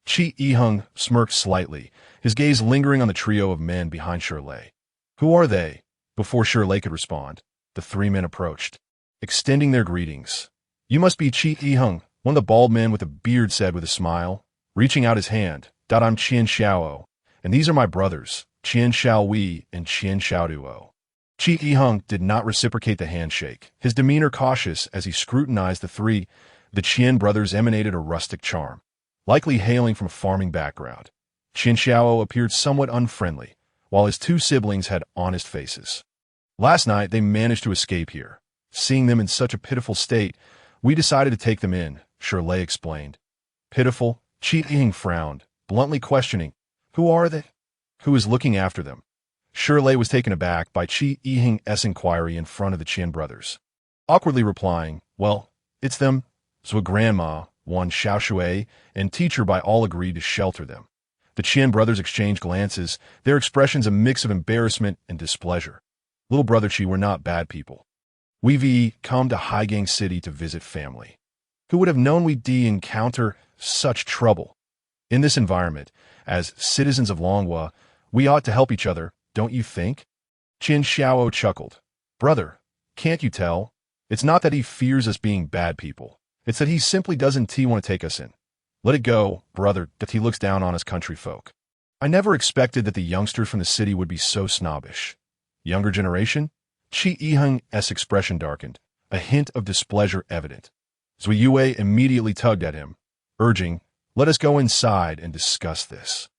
Qi Yiheng smirked slightly, his gaze lingering on the trio of men behind Lei. "Who are they?" Before Lei could respond, the 3 men approached, extending their greetings. "You must be Qi Yiheng," one of the bald men with a beard said with a smile, reaching out his hand. "I'm Qian Xiao, and these are my brothers, Qian Xiaowei and Qian Xiaoduo." Qi Yiheng did not reciprocate the handshake, his demeanor cautious as he scrutinized the 3. The Qian brothers emanated a rustic charm, likely hailing from a farming background. Qian Xiao appeared somewhat unfriendly, while his 2 siblings had honest faces. "Last night they managed to escape here. Seeing them in such a pitiful state, we decided to take them in," Lei explained. "Pitiful?" Qi Yiheng frowned, bluntly questioning, "Who are they? Who is looking after them?" Lei was taken aback by Qi Yiheng's inquiry in front of the Qian brothers, awkwardly replying, "Well, it's them. So a grandma, one Xiaoshui, and teacher by all agreed to shelter them." The Qian brothers exchanged glances, their expressions a mix of embarrassment and displeasure. "Little brother Qi, we're not bad people. We've come to Haigang City to visit family. Who would have known we'd encounter such trouble? In this environment, as citizens of Longhua, we ought to help each other, don't you think?" Qian Xiao chuckled. "Brother, can't you tell? It's not that he fears us being bad people. It's that he simply doesn't want to take us in. Let it go, brother, that he looks down on us country folk. I never expected that the youngsters from the city would be so snobbish." "Younger generation?" Qi Yiheng's expression darkened, a hint of displeasure evident. Zui Yue immediately tugged at him, urging, "Let us go inside and discuss this."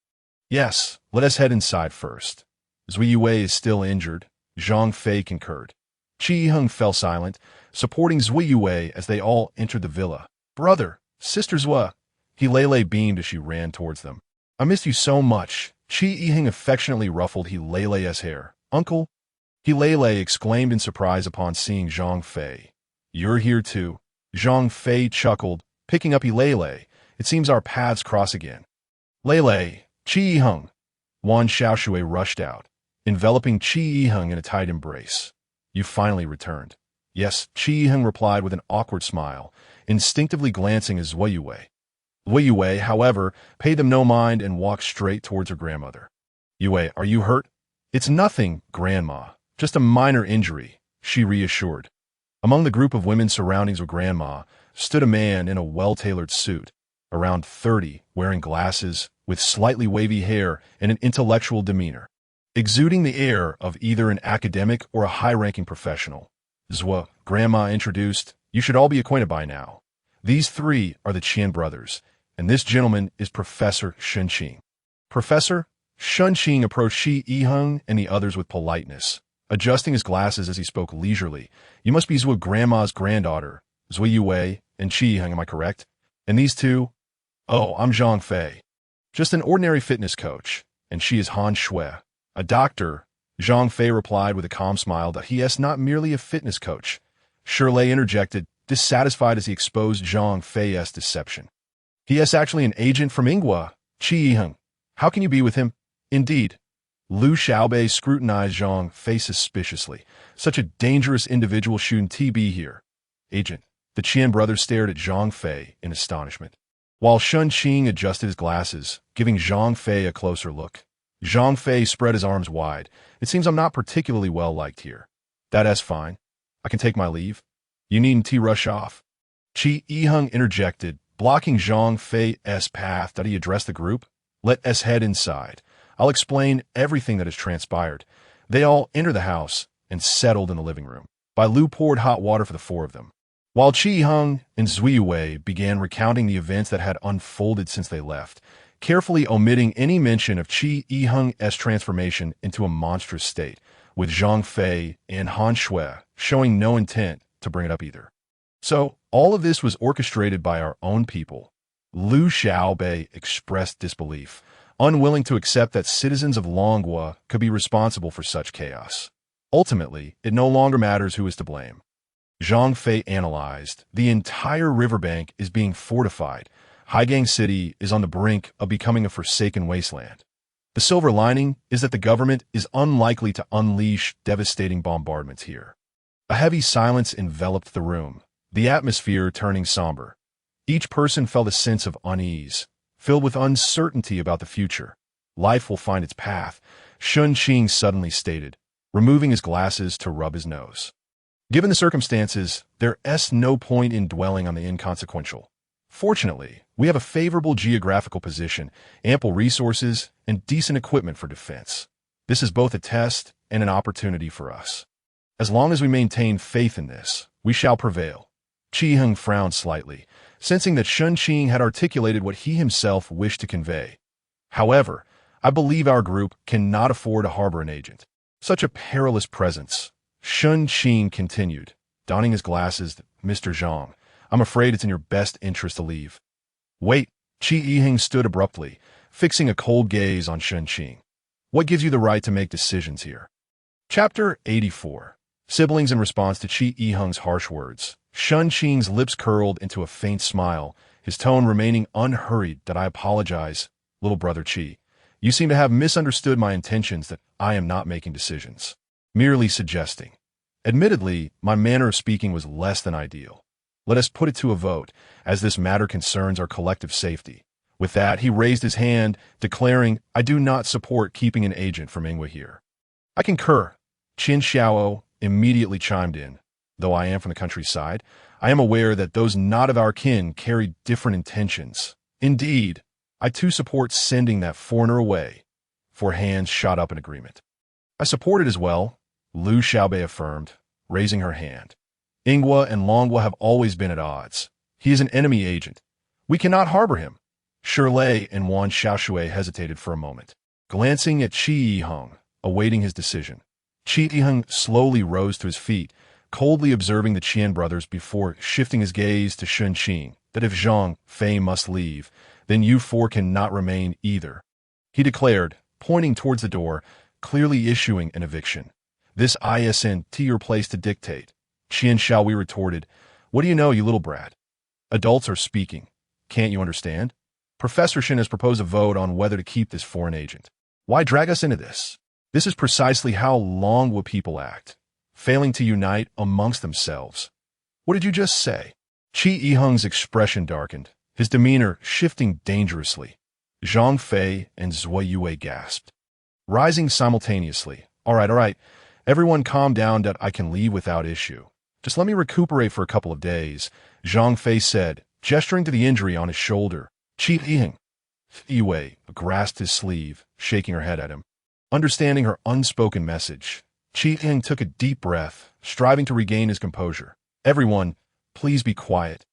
"Yes, let us head inside first. Zui Yue is still injured," Zhang Fei concurred. Qi Yiheng fell silent, supporting Zui Yue as they all entered the villa. "Brother, Sister Zua," Lei beamed as she ran towards them. "I missed you so much." Qi Yiheng affectionately ruffled Lei's hair. "Uncle?" Lei exclaimed in surprise upon seeing Zhang Fei. "You're here too." Zhang Fei chuckled, picking up Lei. "It seems our paths cross again." "Lei, Qi Yiheng." Wan Xiaoshui rushed out, enveloping Qi Yiheng in a tight embrace. "You finally returned." "Yes," Qi Yiheng replied with an awkward smile, instinctively glancing at Zui Yue. Zui Yue, however, paid them no mind and walked straight towards her grandmother. "Yue, are you hurt?" "It's nothing, Grandma. Just a minor injury," she reassured. Among the group of women surrounding Grandma stood a man in a well-tailored suit, around 30, wearing glasses, with slightly wavy hair and an intellectual demeanor, exuding the air of either an academic or a high-ranking professional. "Zua," Grandma introduced, "you should all be acquainted by now. These 3 are the Qian brothers, and this gentleman is Professor Shunqing." "Professor?" Shunqing approached Qi Yiheng and the others with politeness, adjusting his glasses as he spoke leisurely. "You must be Zua Grandma's granddaughter, Zui Yue and Qi Yiheng, am I correct? And these 2? "Oh, I'm Zhang Fei. Just an ordinary fitness coach. And she is Han Shui, a doctor." Zhang Fei replied with a calm smile that he is not merely a fitness coach. Lei interjected, dissatisfied as he exposed Zhang Fei's deception. "He is actually an agent from Ingwa. Qi Yiheng, how can you be with him?" "Indeed." Lu Xiaobei scrutinized Zhang Fei suspiciously. "Such a dangerous individual shouldn't be here." "Agent." The Qian brothers stared at Zhang Fei in astonishment, while Shunqing adjusted his glasses, giving Zhang Fei a closer look. Zhang Fei spread his arms wide. "It seems I'm not particularly well liked here." "That's fine. I can take my leave. You needn't rush off." Qi Yiheng interjected, blocking Zhang Fei's path. Did he address the group? "Let us head inside. I'll explain everything that has transpired. They all entered the house and settled in the living room. Bai Lu poured hot water for the four of them, while Qi Heng and Zui Wei began recounting the events that had unfolded since they left, carefully omitting any mention of Qi Yiheng's transformation into a monstrous state, with Zhang Fei and Han Shui showing no intent to bring it up either. So, all of this was orchestrated by our own people. Liu Xiaobei expressed disbelief, unwilling to accept that citizens of Longhua could be responsible for such chaos. Ultimately, it no longer matters who is to blame. Zhang Fei analyzed, the entire riverbank is being fortified. Haigang City is on the brink of becoming a forsaken wasteland. The silver lining is that the government is unlikely to unleash devastating bombardments here. A heavy silence enveloped the room, the atmosphere turning somber. Each person felt a sense of unease, filled with uncertainty about the future. Life will find its path, Shun Qing suddenly stated, removing his glasses to rub his nose. Given the circumstances, there's no point in dwelling on the inconsequential. Fortunately, we have a favorable geographical position, ample resources, and decent equipment for defense. This is both a test and an opportunity for us. As long as we maintain faith in this, we shall prevail. Qi Heng frowned slightly, sensing that Shun Qing had articulated what he himself wished to convey. However, I believe our group cannot afford to harbor an agent. Such a perilous presence. Shun Qing continued, donning his glasses. Mr. Zhang, I'm afraid it's in your best interest to leave. Wait, Qi Yiheng stood abruptly, fixing a cold gaze on Shun Qing. What gives you the right to make decisions here? Chapter 84. Siblings. In response to Qi Yiheng's harsh words, Shun Qing's lips curled into a faint smile, his tone remaining unhurried. That I apologize, little brother Qi. You seem to have misunderstood my intentions that I am not making decisions. Merely suggesting. Admittedly, my manner of speaking was less than ideal. Let us put it to a vote, as this matter concerns our collective safety. With that, he raised his hand, declaring, I do not support keeping an agent from Ingwa here. I concur. Qin Xiao immediately chimed in. Though I am from the countryside, I am aware that those not of our kin carry different intentions. Indeed, I too support sending that foreigner away. Four hands shot up in agreement. I support it as well, Liu Xiaobei affirmed, raising her hand. Ingwa and Longhua have always been at odds. He is an enemy agent. We cannot harbor him. Shirlei and Wan Xiaoshui hesitated for a moment, glancing at Qi Yiheng, awaiting his decision. Qi Yiheng slowly rose to his feet, coldly observing the Qian brothers before shifting his gaze to Shun Qing, that if Zhang Fei must leave, then you four cannot remain either. He declared, pointing towards the door, clearly issuing an eviction. This isn't your place to dictate. Qian Shaohui retorted, what do you know, you little brat? Adults are speaking. Can't you understand? Professor Shin has proposed a vote on whether to keep this foreign agent. Why drag us into this? This is precisely how Longhua people act, failing to unite amongst themselves. What did you just say? Qi Yiheng's expression darkened, his demeanor shifting dangerously. Zhang Fei and Zui Yue gasped, rising simultaneously. All right. Everyone calm down. That I can leave without issue. Just let me recuperate for a couple of days, Zhang Fei said, gesturing to the injury on his shoulder. Qi Yiheng. Yue grasped his sleeve, shaking her head at him. Understanding her unspoken message, Qi Yiheng took a deep breath, striving to regain his composure. Everyone, please be quiet.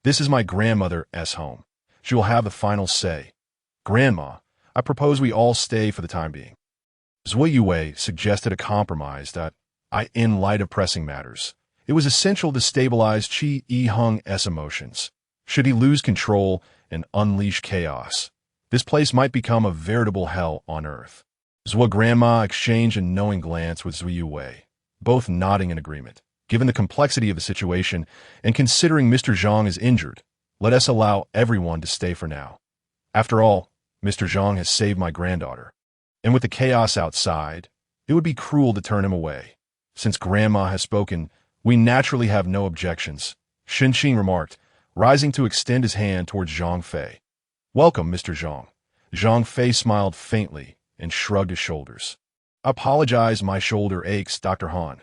This is my grandmother's home. She will have the final say. Grandma, I propose we all stay for the time being. Zui Yue suggested a compromise that, in light of pressing matters, it was essential to stabilize Qi Yiheng's emotions. Should he lose control and unleash chaos, this place might become a veritable hell on earth. Zui Grandma exchanged a knowing glance with Zui Yue, both nodding in agreement. Given the complexity of the situation and considering Mr. Zhang is injured, let us allow everyone to stay for now. After all, Mr. Zhang has saved my granddaughter. And with the chaos outside, it would be cruel to turn him away. Since Grandma has spoken, we naturally have no objections, Shun Qing remarked, rising to extend his hand towards Zhang Fei. Welcome, Mr. Zhang. Zhang Fei smiled faintly and shrugged his shoulders. I apologize, my shoulder aches, Dr. Han.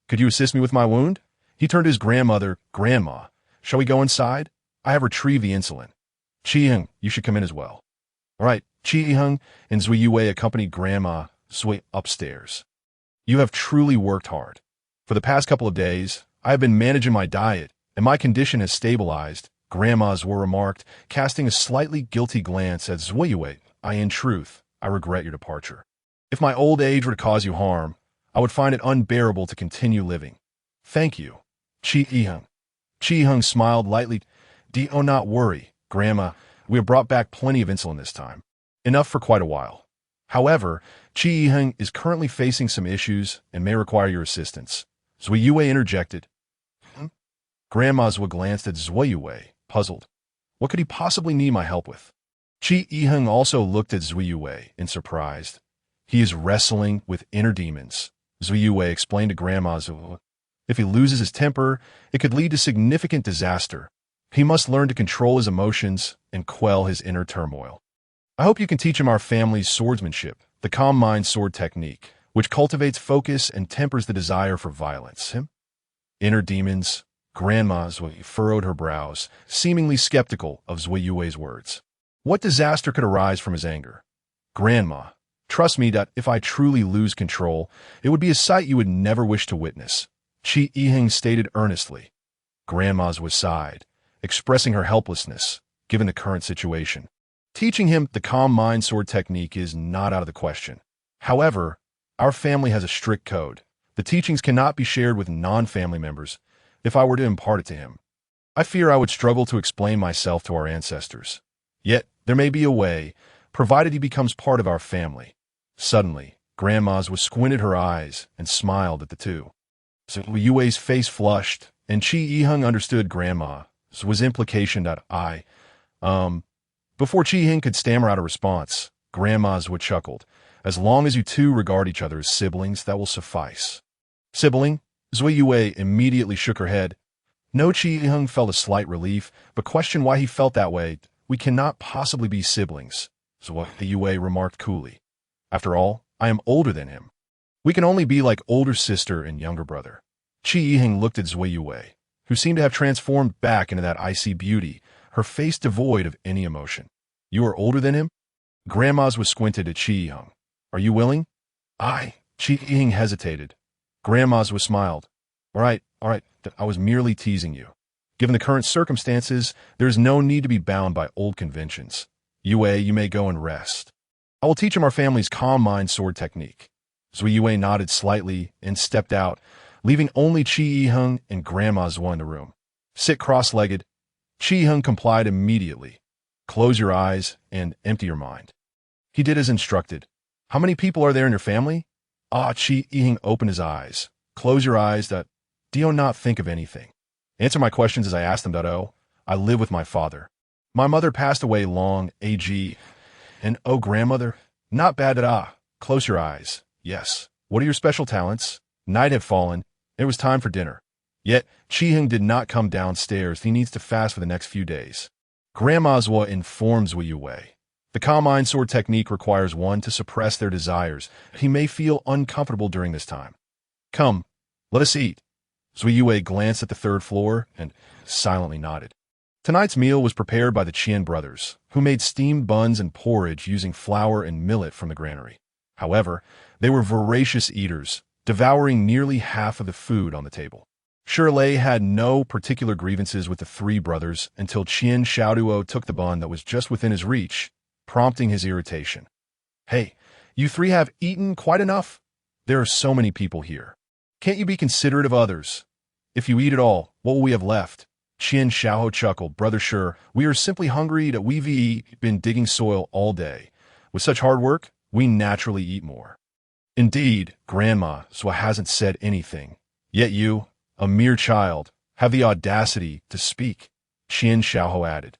Could you assist me with my wound? He turned to his grandmother. Grandma, shall we go inside? I have retrieved the insulin. Qi Yiheng, you should come in as well. All right, Qi Yiheng and Zui Yue accompanied Grandma Zui upstairs. You have truly worked hard. For the past couple of days, I have been managing my diet, and my condition has stabilized, Grandma Zwa remarked, casting a slightly guilty glance at Zwiyue. In truth, I regret your departure. If my old age were to cause you harm, I would find it unbearable to continue living. Thank you. Chi-Hung. Chi-Hung smiled lightly. Do not worry, Grandma. We have brought back plenty of insulin this time. Enough for quite a while. However, Chi-Hung is currently facing some issues and may require your assistance. Zwiyue interjected. Grandma Zwa glanced at Zwiyue, puzzled. What could he possibly need my help with? Chi-Hung also looked at Zwiyue in surprise. He is wrestling with inner demons. Zwiyue explained to Grandma Zwa. If he loses his temper, it could lead to significant disaster. He must learn to control his emotions and quell his inner turmoil. I hope you can teach him our family's swordsmanship, the calm mind sword technique, which cultivates focus and tempers the desire for violence. Inner demons. Grandma Zwa furrowed her brows, seemingly skeptical of Zwiyue's words. What disaster could arise from his anger? Grandma, trust me that if I truly lose control, it would be a sight you would never wish to witness. Chi-Hung stated earnestly. Grandma Zwa sighed, expressing her helplessness, given the current situation. Teaching him the calm mind sword technique is not out of the question. However, our family has a strict code. The teachings cannot be shared with non-family members. If I were to impart it to him, I fear I would struggle to explain myself to our ancestors. Yet, there may be a way, provided he becomes part of our family. Suddenly, Grandma Zwa squinted her eyes and smiled at the two. Zwiyue's face flushed, and Chi-Hung understood Grandma Zwa's implication that Before Chi-Hung could stammer out a response, Grandma Zwa chuckled. As long as you two regard each other as siblings, that will suffice. Sibling? Zwiyue immediately shook her head. No, Chi-Hung felt a slight relief, but questioned why he felt that way. We cannot possibly be siblings, Zwiyue remarked coolly. After all, I am older than him. We can only be like older sister and younger brother. Chi-Hung looked at Zwiyue, who seemed to have transformed back into that icy beauty, her face devoid of any emotion. You are older than him? Grandma Zwa squinted at Chi-Hung. Are you willing? Chi-Hung hesitated. Grandma Zwa smiled. All right, I was merely teasing you. Given the current circumstances, there is no need to be bound by old conventions. You may go and rest. I will teach him our family's calm mind sword technique. Zwiyue nodded slightly and stepped out, leaving only Chi-Hung and Grandma Zwa in the room. Sit cross-legged. Chi-Hung complied immediately. Close your eyes and empty your mind. He did as instructed. How many people are there in your family? Chi-Hung opened his eyes. Close your eyes. Do not think of anything. Answer my questions as I ask them. I live with my father. My mother passed away long ag. And grandmother? Not bad. Close your eyes. Yes. What are your special talents? Night had fallen. It was time for dinner. Yet, Chi-Hung did not come downstairs. He needs to fast for the next few days. Grandma Zwa informs Zwiyue. The calm mind sword technique requires one to suppress their desires. He may feel uncomfortable during this time. Come, let us eat. Zwiyue glanced at the third floor and silently nodded. Tonight's meal was prepared by the Qian brothers, who made steamed buns and porridge using flour and millet from the granary. However, they were voracious eaters, devouring nearly half of the food on the table. Shirley had no particular grievances with the three brothers until Qian Xiaoduo took the bun that was just within his reach, prompting his irritation. Hey, you three have eaten quite enough. There are so many people here. Can't you be considerate of others? If you eat it all, what will we have left? Qian Xiaoho chuckled. Brother Sure, we are simply hungry that we've been digging soil all day. With such hard work, we naturally eat more. Indeed, Grandma Zwa hasn't said anything. Yet you, a mere child, have the audacity to speak, Qian Xiaoho added.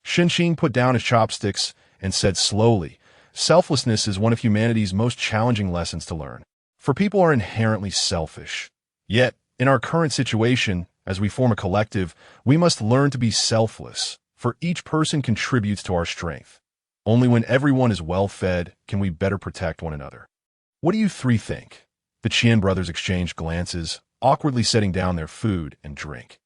Shenxing put down his chopsticks and said slowly, selflessness is one of humanity's most challenging lessons to learn. For people are inherently selfish. Yet, in our current situation, as we form a collective, we must learn to be selfless, for each person contributes to our strength. Only when everyone is well-fed can we better protect one another. What do you three think? The Qian brothers exchanged glances, awkwardly setting down their food and drink.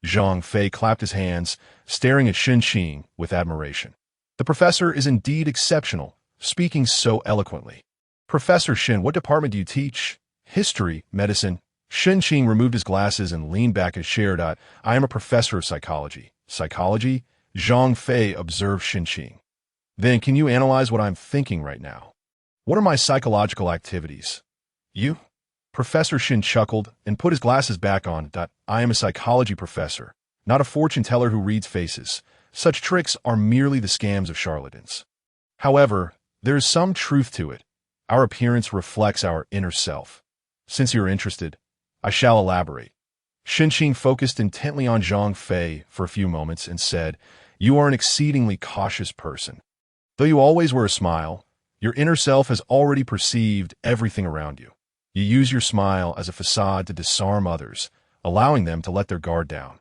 Zhang Fei clapped his hands, staring at Shenxing with admiration. The professor is indeed exceptional, speaking so eloquently. Professor Shen, what department do you teach? History, medicine. Shen Qing removed his glasses and leaned back in his chair. I am a professor of psychology. Psychology? Zhang Fei observed Shen Qing. Then can you analyze what I'm thinking right now? What are my psychological activities? You? Professor Shin chuckled and put his glasses back on. I am a psychology professor, not a fortune teller who reads faces. Such tricks are merely the scams of charlatans. However, there is some truth to it. Our appearance reflects our inner self. Since you're interested, I shall elaborate. Shin Qing focused intently on Zhang Fei for a few moments and said, You are an exceedingly cautious person. Though you always wear a smile, your inner self has already perceived everything around you. You use your smile as a facade to disarm others, allowing them to let their guard down.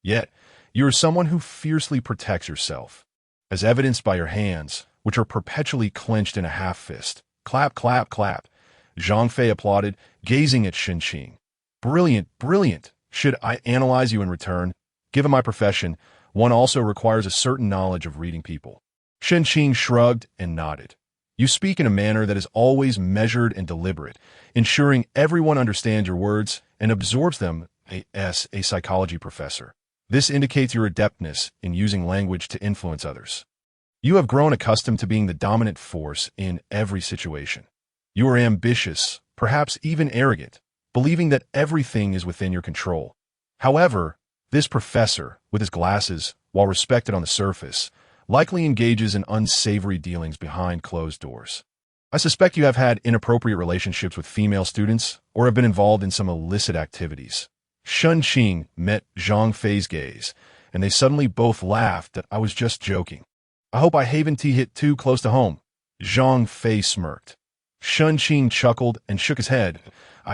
Yet, you are someone who fiercely protects yourself, as evidenced by your hands, which are perpetually clenched in a half fist. Clap, clap, clap. Zhang Fei applauded, gazing at Shin Qing. Brilliant, brilliant. Should I analyze you in return? Given my profession, one also requires a certain knowledge of reading people. Shin Qing shrugged and nodded. You speak in a manner that is always measured and deliberate, ensuring everyone understands your words and absorbs them as a psychology professor. This indicates your adeptness in using language to influence others. You have grown accustomed to being the dominant force in every situation. You are ambitious, perhaps even arrogant, believing that everything is within your control. However, this professor, with his glasses, while respected on the surface, likely engages in unsavory dealings behind closed doors. I suspect you have had inappropriate relationships with female students or have been involved in some illicit activities. Shen Qing met Zhang Fei's gaze, and they suddenly both laughed that I was just joking. I hope I haven't hit too close to home. Zhang Fei smirked. Shen Qing chuckled and shook his head.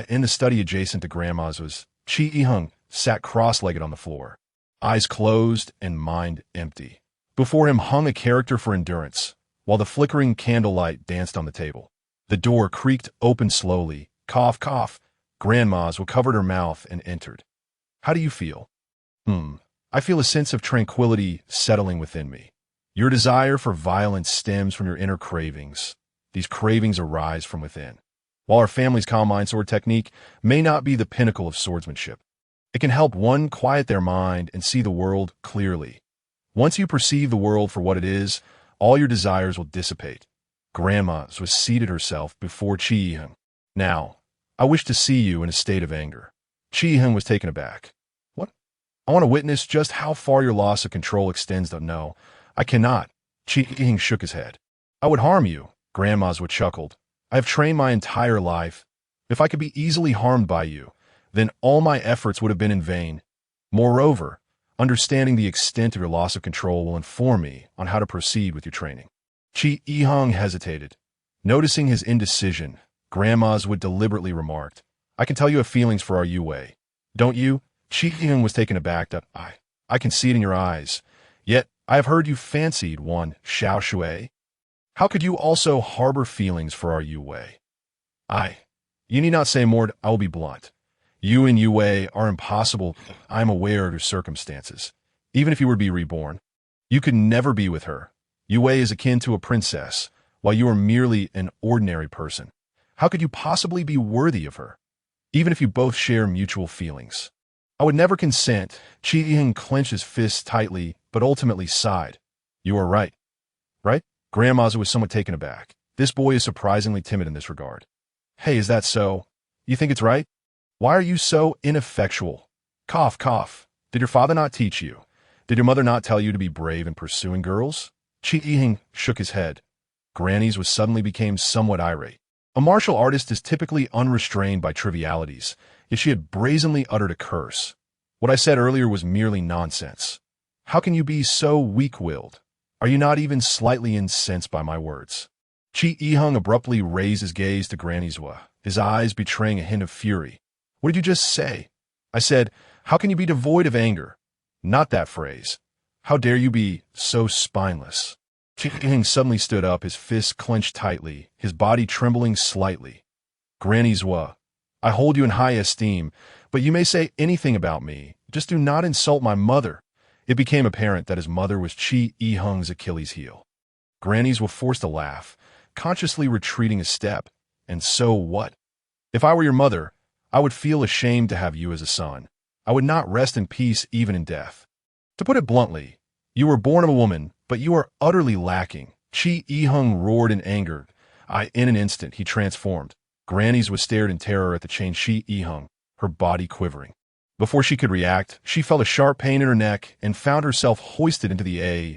In the study adjacent to Grandma's was Qi Yiheng, sat cross-legged on the floor, eyes closed and mind empty. Before him hung a character for endurance, while the flickering candlelight danced on the table. The door creaked open slowly. Cough, cough. Grandma's covered her mouth and entered. How do you feel? I feel a sense of tranquility settling within me. Your desire for violence stems from your inner cravings. These cravings arise from within. While our family's calm mind sword technique may not be the pinnacle of swordsmanship, it can help one quiet their mind and see the world clearly. Once you perceive the world for what it is, all your desires will dissipate. Grandma was seated herself before Qi Yiheng. Now, I wish to see you in a state of anger. Qi Yiheng was taken aback. What? I want to witness just how far your loss of control extends. No, I cannot. Qi Yiheng shook his head. I would harm you. Grandma's chuckled. I have trained my entire life. If I could be easily harmed by you, then all my efforts would have been in vain. Moreover, understanding the extent of your loss of control will inform me on how to proceed with your training. Qi Yiheng hesitated. Noticing his indecision, Grandma's deliberately remarked, I can tell you have feelings for our Yue. Don't you? Qi Yiheng was taken aback. I can see it in your eyes. Yet, I have heard you fancied one Xiao Shui. How could you also harbor feelings for our Yue? You need not say more. I will be blunt. You and Yue are impossible. I am aware of your circumstances. Even if you were to be reborn, you could never be with her. Yue is akin to a princess, while you are merely an ordinary person. How could you possibly be worthy of her, even if you both share mutual feelings? I would never consent. Qi Yiheng clenched his fists tightly, but ultimately sighed. You are right. Right? Grandma's was somewhat taken aback. This boy is surprisingly timid in this regard. Hey, is that so? You think it's right? Why are you so ineffectual? Cough, cough. Did your father not teach you? Did your mother not tell you to be brave in pursuing girls? Qi Yiheng shook his head. Granny's suddenly became somewhat irate. A martial artist is typically unrestrained by trivialities, yet she had brazenly uttered a curse. What I said earlier was merely nonsense. How can you be so weak-willed? Are you not even slightly incensed by my words? Qi Yiheng abruptly raised his gaze to Granny's, his eyes betraying a hint of fury. What did you just say? I said, how can you be devoid of anger? Not that phrase. How dare you be so spineless? Qi Yiheng suddenly stood up, his fists clenched tightly, his body trembling slightly. Granny's, I hold you in high esteem, but you may say anything about me. Just do not insult my mother. It became apparent that his mother was Qi Yiheng's Achilles heel. Granny's were forced to laugh, consciously retreating a step. And so what? If I were your mother, I would feel ashamed to have you as a son. I would not rest in peace even in death. To put it bluntly, you were born of a woman, but you are utterly lacking. Chi Yi-hung roared in anger. In an instant, he transformed. Granny's was stared in terror at the chained Chi Yi-hung, her body quivering. Before she could react, she felt a sharp pain in her neck and found herself hoisted into the A.I.R.S.O.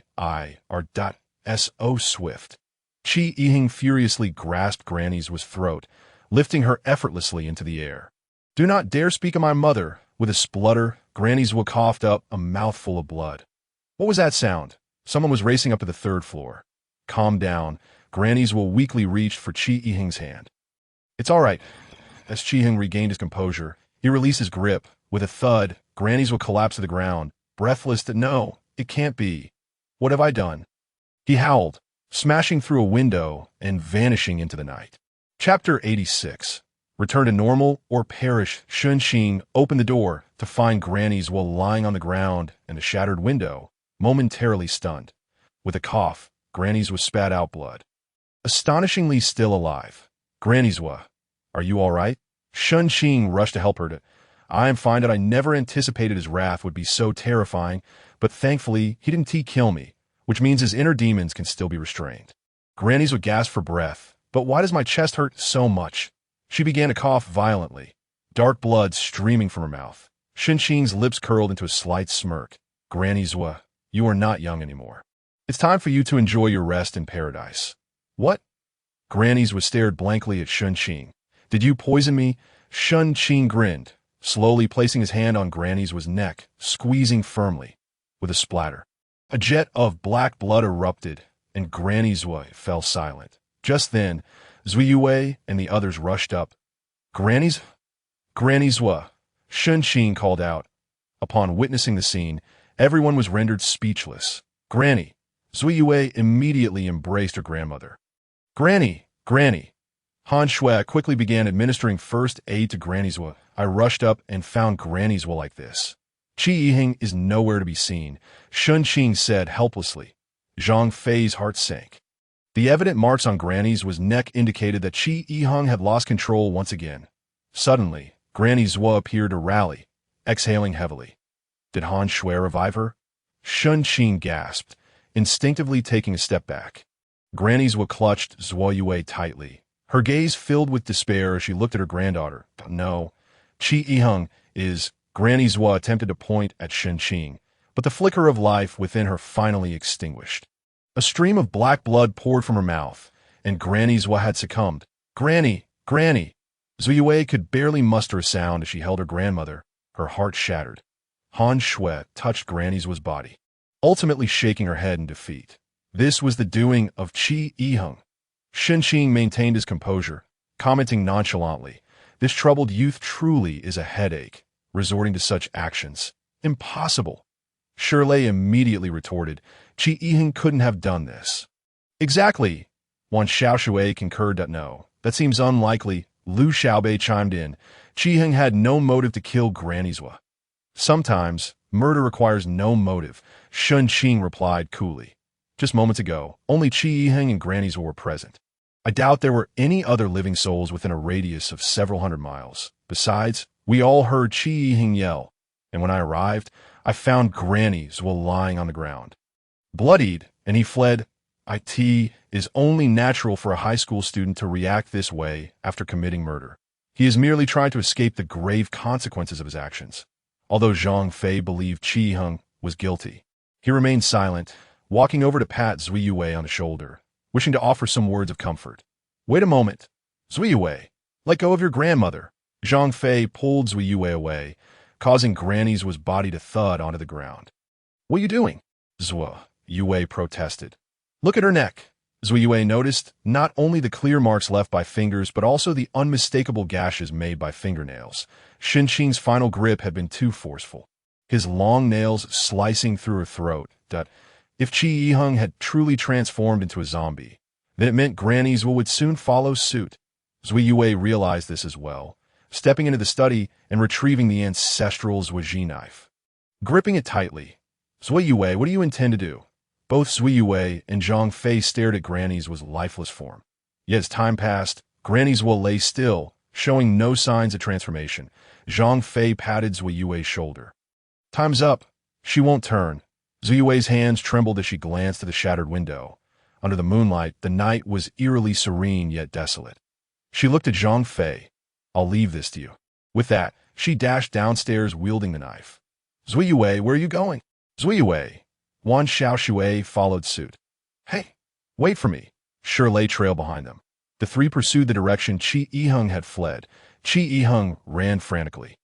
swift. Chi Yi-hung furiously grasped Granny's throat, lifting her effortlessly into the air. Do not dare speak of my mother. With a splutter, Granny's coughed up a mouthful of blood. What was that sound? Someone was racing up to the third floor. Calm down. Granny's weakly reached for Chi Yi-hung's hand. It's all right. As Chi Yi-hung regained his composure, he released his grip. With a thud, Granny's collapsed to the ground, breathless that no, it can't be. What have I done? He howled, smashing through a window and vanishing into the night. Chapter 86. Return to normal or perish. Shun Xing opened the door to find Granny's lying on the ground and a shattered window, momentarily stunned. With a cough, Granny's spat out blood. Astonishingly still alive. Granny's are you all right? Shun Xing rushed to help her. I am fine. That I never anticipated his wrath would be so terrifying, but thankfully he didn't kill me, which means his inner demons can still be restrained. Granny's gasped for breath. But why does my chest hurt so much? She began to cough violently, dark blood streaming from her mouth. Shun Xing's lips curled into a slight smirk. Granny's you are not young anymore. It's time for you to enjoy your rest in paradise. What? Granny's stared blankly at Shun Xing. Did you poison me? Shun Xing grinned, slowly placing his hand on Granny's neck, squeezing firmly. With a splatter, a jet of black blood erupted, and Granny's fell silent. Just then, Zui Yue and the others rushed up. Granny's Shun Xing called out. Upon witnessing the scene, everyone was rendered speechless. Granny! Zui Yue immediately embraced her grandmother. Granny! Granny! Han Shui quickly began administering first aid to Granny's I rushed up and found Granny's like this. Chi Yi-hung is nowhere to be seen, Shun Xing said helplessly. Zhang Fei's heart sank. The evident marks on Granny's neck indicated that Chi Yi-hung had lost control once again. Suddenly, Granny's appeared to rally, exhaling heavily. Did Han Shui revive her? Shun Xing gasped, instinctively taking a step back. Granny's clutched Zhuo Yue tightly, her gaze filled with despair as she looked at her granddaughter. No, Chi Yi-hung is... Granny's attempted to point at Shun Xing, but the flicker of life within her finally extinguished. A stream of black blood poured from her mouth, and Granny's had succumbed. Granny! Granny! Zui Yue could barely muster a sound as she held her grandmother, her heart shattered. Han Shui touched Granny's body, ultimately shaking her head in defeat. This was the doing of Chi Yi-hung. Shun Xing maintained his composure, commenting nonchalantly, "This troubled youth truly is a headache, resorting to such actions. Impossible." Shirley immediately retorted, "Chi Yi-hung couldn't have done this." "Exactly." Wan Xiaoshui concurred that no, that seems unlikely. Lu Xiaobei chimed in, "Chi Yi-hung had no motive to kill Granny's Wa." "Sometimes, murder requires no motive," Shun Xing replied coolly. "Just moments ago, only Chi Yi-hung and Granny's Wa were present. I doubt there were any other living souls within a radius of several hundred miles. Besides, we all heard Chi Yi-hung yell, and when I arrived, I found Granny's Wa lying on the ground. Bloodied, and he fled. It is only natural for a high school student to react this way after committing murder. He is merely trying to escape the grave consequences of his actions." Although Zhang Fei believed Chi Yi-hung was guilty, he remained silent, walking over to pat Zui Yue on the shoulder, wishing to offer some words of comfort. "Wait a moment. Zui Yue, let go of your grandmother." Zhang Fei pulled Zui Yue away, causing Granny's body to thud onto the ground. "What are you doing?" Zui Yue protested. "Look at her neck." Zui Yue noticed not only the clear marks left by fingers, but also the unmistakable gashes made by fingernails. Shun Xing's final grip had been too forceful, his long nails slicing through her throat. If Chi Yi-hung had truly transformed into a zombie, then it meant Granny's would soon follow suit. Zui Yue realized this as well, stepping into the study and retrieving the ancestral Zhuiji knife. Gripping it tightly, "Zui Yue, what do you intend to do?" Both Zui Yue and Zhang Fei stared at Granny's lifeless form. Yet as time passed, Granny's lay still, Showing no signs of transformation, Zhang Fei patted Zui Yue's shoulder. Time's up. She won't turn. Zui Yue's hands trembled as she glanced at the shattered window. Under the moonlight, the night was eerily serene yet desolate. She looked at Zhang Fei. I'll leave this to you. With that, she dashed downstairs wielding the knife. Zui Yue, where are you going? Zui Yue. Wan Xiaoshui followed suit. Hey, wait for me. Shirley trailed behind them. The three pursued the direction Qi Yiheng had fled. Qi Yiheng ran frantically.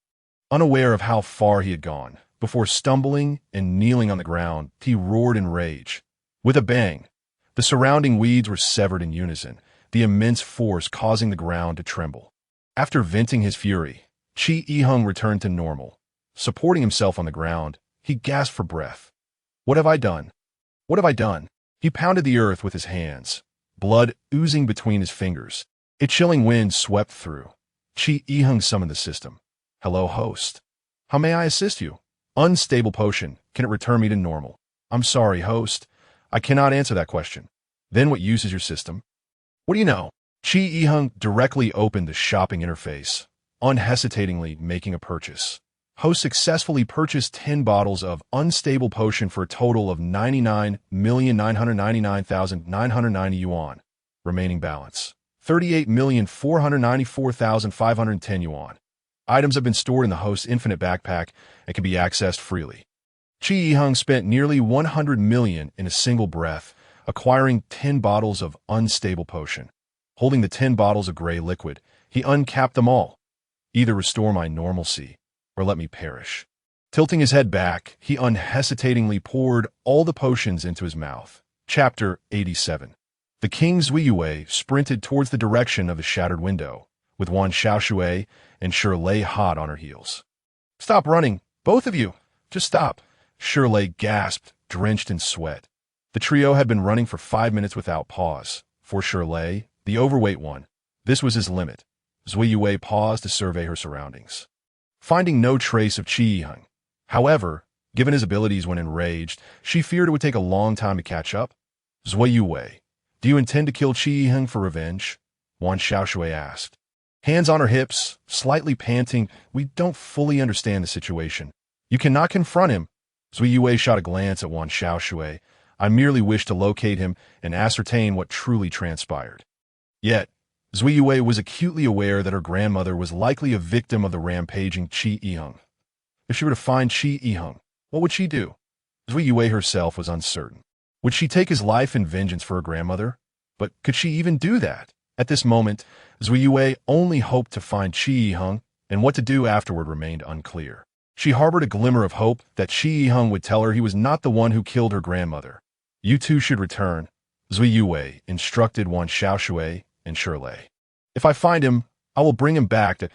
Unaware of how far he had gone, before stumbling and kneeling on the ground, he roared in rage. With a bang, the surrounding weeds were severed in unison, the immense force causing the ground to tremble. After venting his fury, Qi Yiheng returned to normal. Supporting himself on the ground, he gasped for breath. What have I done? What have I done? He pounded the earth with his hands, blood oozing between his fingers. A chilling wind swept through. Qi Yiheng summoned the system. Hello, host. How may I assist you? Unstable potion. Can it return me to normal? I'm sorry, host. I cannot answer that question. Then what use is your system? What do you know? Qi Yiheng directly opened the shopping interface, unhesitatingly making a purchase. Host successfully purchased 10 bottles of unstable potion for a total of 99,999,990 yuan. Remaining balance, 38,494,510 yuan. Items have been stored in the host's infinite backpack and can be accessed freely. Qi Yiheng spent nearly 100 million in a single breath, acquiring 10 bottles of unstable potion. Holding the 10 bottles of gray liquid, he uncapped them all. Either restore my normalcy, or let me perish. Tilting his head back, he unhesitatingly poured all the potions into his mouth. Chapter 87. The king Zui Yue sprinted towards the direction of the shattered window, with Wan Xiaoshui and Shirley hot on her heels. Stop running, both of you! Just stop! Shirley gasped, drenched in sweat. The trio had been running for 5 minutes without pause. For Shirley, the overweight one, this was his limit. Zui Yue paused to survey her surroundings, finding no trace of Qi Yiheng. However, given his abilities when enraged, she feared it would take a long time to catch up. Zui Yue, do you intend to kill Qi Yiheng for revenge? Wan Xiaoshui asked. Hands on her hips, slightly panting, we don't fully understand the situation. You cannot confront him. Zui Yue shot a glance at Wan Xiaoshui. I merely wish to locate him and ascertain what truly transpired. Yet, Zui Yue was acutely aware that her grandmother was likely a victim of the rampaging Qi Yiheng. If she were to find Qi Yiheng, what would she do? Zui Yue herself was uncertain. Would she take his life in vengeance for her grandmother? But could she even do that? At this moment, Zui Yue only hoped to find Qi Yiheng, and what to do afterward remained unclear. She harbored a glimmer of hope that Qi Yiheng would tell her he was not the one who killed her grandmother. You two should return, Zui Yue instructed Wan Xiaoshui and Shirley. If I find him, I will bring him back. It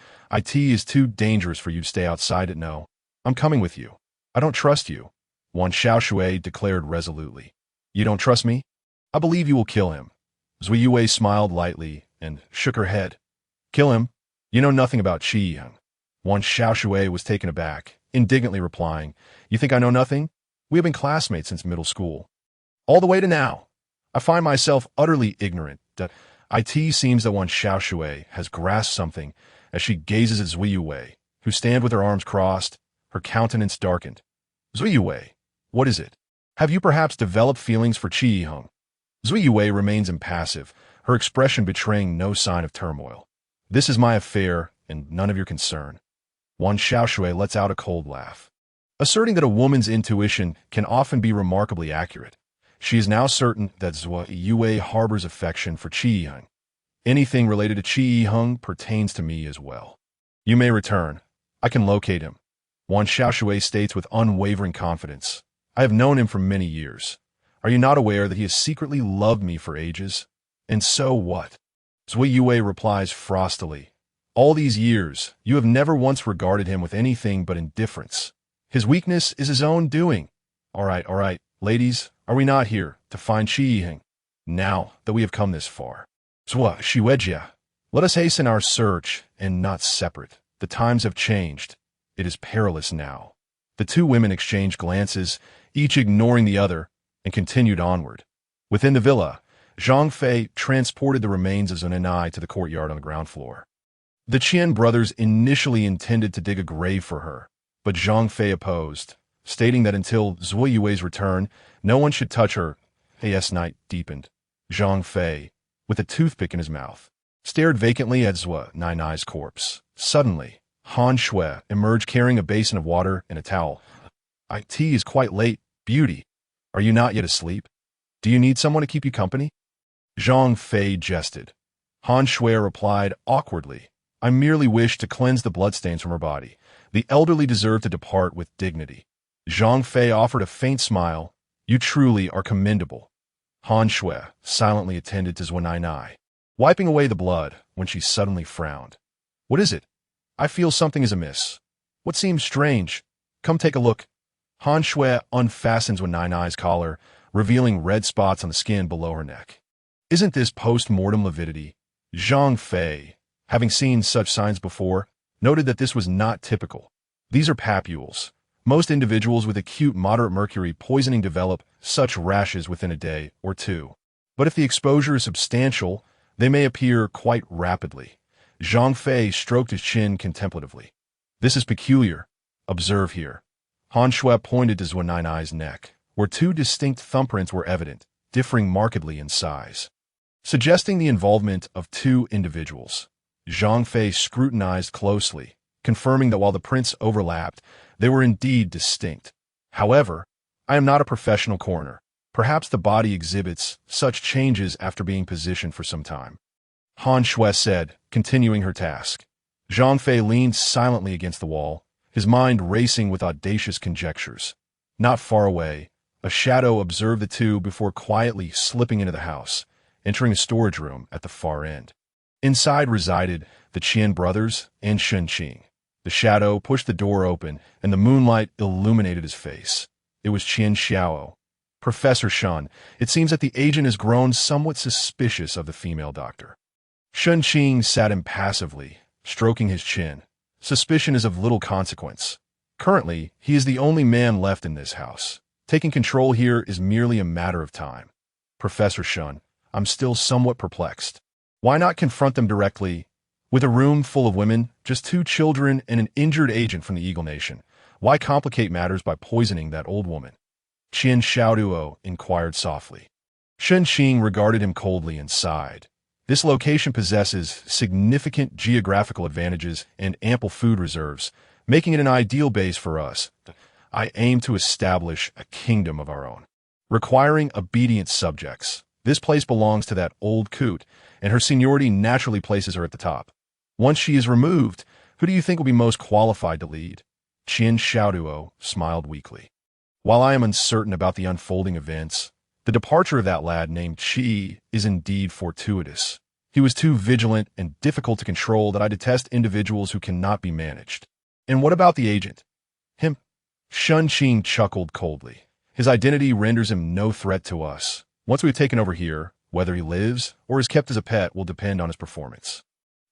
is too dangerous for you to stay outside it. No, I'm coming with you. I don't trust you, Wan Xiaoshui declared resolutely. You don't trust me? I believe you will kill him. Zui Yue smiled lightly and shook her head. Kill him? You know nothing about Qi Yiheng. Wan Xiaoshui was taken aback, indignantly replying, You think I know nothing? We have been classmates since middle school. All the way to now. I find myself utterly ignorant. It seems that Wan Xiaoshui has grasped something as she gazes at Zui Yue, who stands with her arms crossed, her countenance darkened. Zui Yue, what is it? Have you perhaps developed feelings for Qi Yiheng? Zui Yue remains impassive, her expression betraying no sign of turmoil. This is my affair and none of your concern. Wan Xiaoshui lets out a cold laugh, asserting that a woman's intuition can often be remarkably accurate. She is now certain that Zui Yue harbors affection for Qi Yiheng. Anything related to Qi Yiheng pertains to me as well. You may return. I can locate him. Wan Xiaoshui states with unwavering confidence. I have known him for many years. Are you not aware that he has secretly loved me for ages? And so what? Zui Yue replies frostily. All these years, you have never once regarded him with anything but indifference. His weakness is his own doing. All right, ladies, are we not here to find Qi Yiheng? Now that we have come this far. Zua Shiwejia, let us hasten our search and not separate. The times have changed. It is perilous now. The two women exchanged glances, each ignoring the other, and continued onward. Within the villa, Zhang Fei transported the remains of Zun and I to the courtyard on the ground floor. The Qian brothers initially intended to dig a grave for her, but Zhang Fei opposed, stating that until Zhuo Yui's return, no one should touch her. As night deepened, Zhang Fei, with a toothpick in his mouth, stared vacantly at Zhuo Nainai's corpse. Suddenly, Han Shui emerged carrying a basin of water and a towel. Tea is quite late, beauty. Are you not yet asleep? Do you need someone to keep you company? Zhang Fei jested. Han Shui replied awkwardly, I merely wish to cleanse the bloodstains from her body. The elderly deserve to depart with dignity. Zhang Fei offered a faint smile. You truly are commendable. Han Shui silently attended to Zhuo Nainai, wiping away the blood when she suddenly frowned. What is it? I feel something is amiss. What seems strange? Come take a look. Han Shui unfastens Zhuo Nainai's collar, revealing red spots on the skin below her neck. Isn't this post-mortem lividity? Zhang Fei, having seen such signs before, noted that this was not typical. These are papules. Most individuals with acute moderate mercury poisoning develop such rashes within a day or two. But if the exposure is substantial, they may appear quite rapidly. Zhang Fei stroked his chin contemplatively. This is peculiar. Observe here. Han Shui pointed to Zhuo Nainai's neck, where two distinct thumbprints were evident, differing markedly in size, suggesting the involvement of two individuals. Zhang Fei scrutinized closely, confirming that while the prints overlapped, they were indeed distinct. However, I am not a professional coroner. Perhaps the body exhibits such changes after being positioned for some time. Han Shui said, continuing her task. Zhang Fei leaned silently against the wall, his mind racing with audacious conjectures. Not far away, a shadow observed the two before quietly slipping into the house, entering a storage room at the far end. Inside resided the Qian brothers and Shen Qing. The shadow pushed the door open, and the moonlight illuminated his face. It was Qian Xiao. Professor Shen, it seems that the agent has grown somewhat suspicious of the female doctor. Shen Qing sat impassively, stroking his chin. Suspicion is of little consequence. Currently, he is the only man left in this house. Taking control here is merely a matter of time. Professor Shen, I'm still somewhat perplexed. Why not confront them directly? With a room full of women, just 2 children, and an injured agent from the Eagle Nation, why complicate matters by poisoning that old woman? Qian Xiaoduo inquired softly. Shen Qing regarded him coldly and sighed. This location possesses significant geographical advantages and ample food reserves, making it an ideal base for us. I aim to establish a kingdom of our own, requiring obedient subjects. This place belongs to that old coot, and her seniority naturally places her at the top. Once she is removed, who do you think will be most qualified to lead? Qian Xiaoduo smiled weakly. While I am uncertain about the unfolding events, the departure of that lad named Qi is indeed fortuitous. He was too vigilant and difficult to control that I detest individuals who cannot be managed. And what about the agent? Him? Shen Qing chuckled coldly. His identity renders him no threat to us. Once we've taken over here, whether he lives or is kept as a pet will depend on his performance.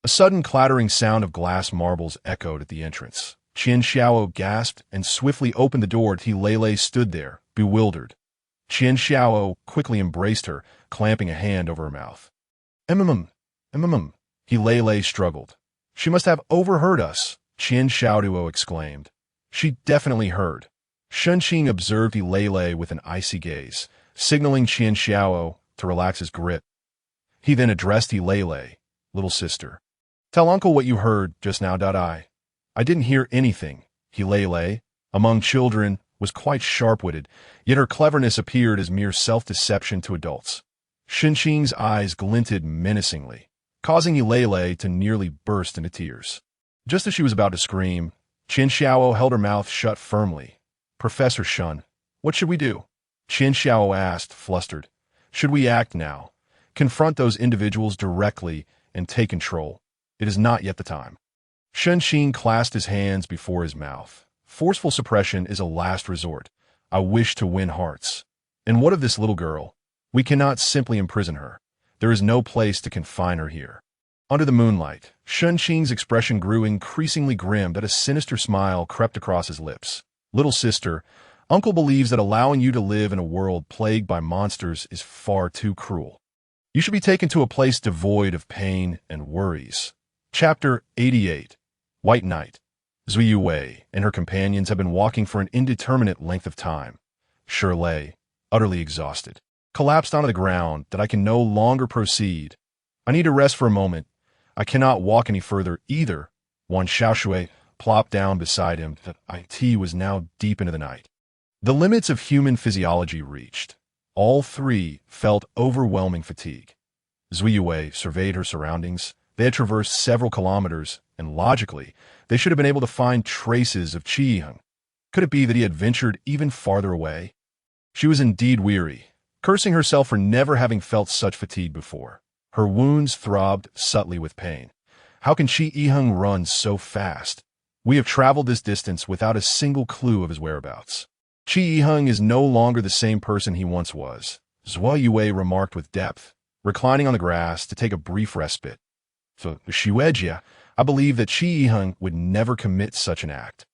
A sudden clattering sound of glass marbles echoed at the entrance. Qian Xiao gasped and swiftly opened the door. Lei stood there, bewildered. Qian Xiao quickly embraced her, clamping a hand over her mouth. Lei struggled. She must have overheard us, Qian Xiaoduo exclaimed. She definitely heard. Shen Qing observed Lei with an icy gaze, signaling Qian Xiao to relax his grip. He then addressed Lei, little sister. Tell uncle what you heard just now. I didn't hear anything. Lei, among children, was quite sharp-witted, yet her cleverness appeared as mere self-deception to adults. Shen Qing's eyes glinted menacingly, causing Lei to nearly burst into tears. Just as she was about to scream, Qian Xiao held her mouth shut firmly. Professor Shen, what should we do? Qian Xiao asked, flustered. Should we act now? Confront those individuals directly and take control. It is not yet the time. Shen Qing clasped his hands before his mouth. Forceful suppression is a last resort. I wish to win hearts. And what of this little girl? We cannot simply imprison her. There is no place to confine her here. Under the moonlight, Shen Qing's expression grew increasingly grim that a sinister smile crept across his lips. Little sister, Uncle believes that allowing you to live in a world plagued by monsters is far too cruel. You should be taken to a place devoid of pain and worries. Chapter 88. White Night. Zui Yue and her companions have been walking for an indeterminate length of time. Shirley, utterly exhausted, collapsed onto the ground that I can no longer proceed. I need to rest for a moment. I cannot walk any further either. Wan Xiaoshui plopped down beside him. The IT was now deep into the night. The limits of human physiology reached. All three felt overwhelming fatigue. Zui Yue surveyed her surroundings. They had traversed several kilometers, and logically, they should have been able to find traces of Qi Yiheng. Could it be that he had ventured even farther away? She was indeed weary, cursing herself for never having felt such fatigue before. Her wounds throbbed subtly with pain. How can Qi Yiheng run so fast? We have traveled this distance without a single clue of his whereabouts. Qi Yiheng is no longer the same person he once was, Zui Yue remarked with depth, reclining on the grass to take a brief respite. So, Xuejia, I believe that Qi Yiheng would never commit such an act.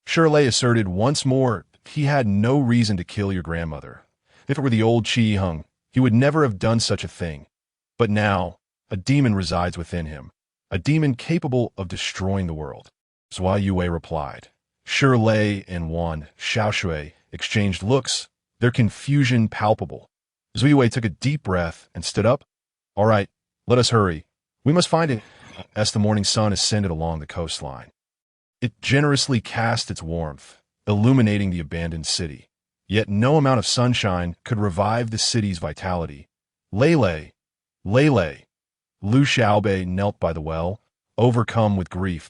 Shirley asserted once more, he had no reason to kill your grandmother. If it were the old Qi Yiheng, he would never have done such a thing. But now, a demon resides within him, a demon capable of destroying the world. Zui Yue replied. Shirley and Wan Xiaoshui exchanged looks, their confusion palpable. Zui Yue took a deep breath and stood up. All right, let us hurry. We must find it. As the morning sun ascended along the coastline, it generously cast its warmth, illuminating the abandoned city. Yet no amount of sunshine could revive the city's vitality. Lele, Lele. Lu Xiaobei knelt by the well, overcome with grief.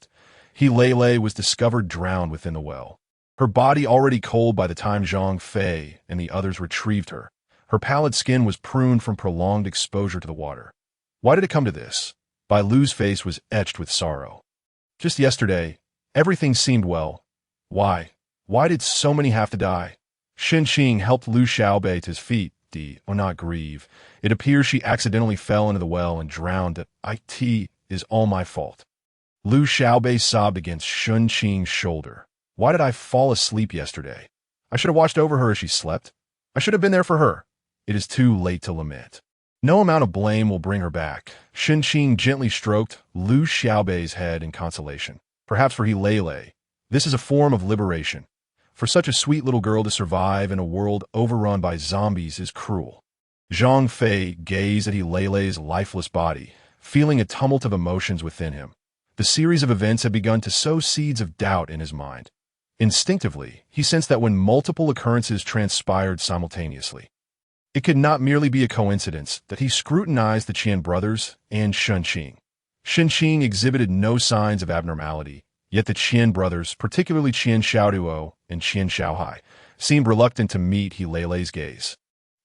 Lele was discovered drowned within the well. Her body already cold by the time Zhang Fei and the others retrieved her. Her pallid skin was pruned from prolonged exposure to the water. Why did it come to this? Bai Lu's face was etched with sorrow. Just yesterday, everything seemed well. Why? Why did so many have to die? Xin Qing helped Lu Xiaobei to his feet. Do not grieve. It appears she accidentally fell into the well and drowned. It is all my fault. Lu Xiaobei sobbed against Xin Qing's shoulder. Why did I fall asleep yesterday? I should have watched over her as she slept. I should have been there for her. It is too late to lament. No amount of blame will bring her back. Xin Qing gently stroked Lu Xiaobei's head in consolation. Perhaps for Lele, this is a form of liberation. For such a sweet little girl to survive in a world overrun by zombies is cruel. Zhang Fei gazed at Lele's lifeless body, feeling a tumult of emotions within him. The series of events had begun to sow seeds of doubt in his mind. Instinctively, he sensed that when multiple occurrences transpired simultaneously, it could not merely be a coincidence that he scrutinized the Qian brothers and Xin Qing. Xin Qing exhibited no signs of abnormality, yet the Qian brothers, particularly Qian Xiaoduo and Qian Xiaohai, seemed reluctant to meet Lele's gaze,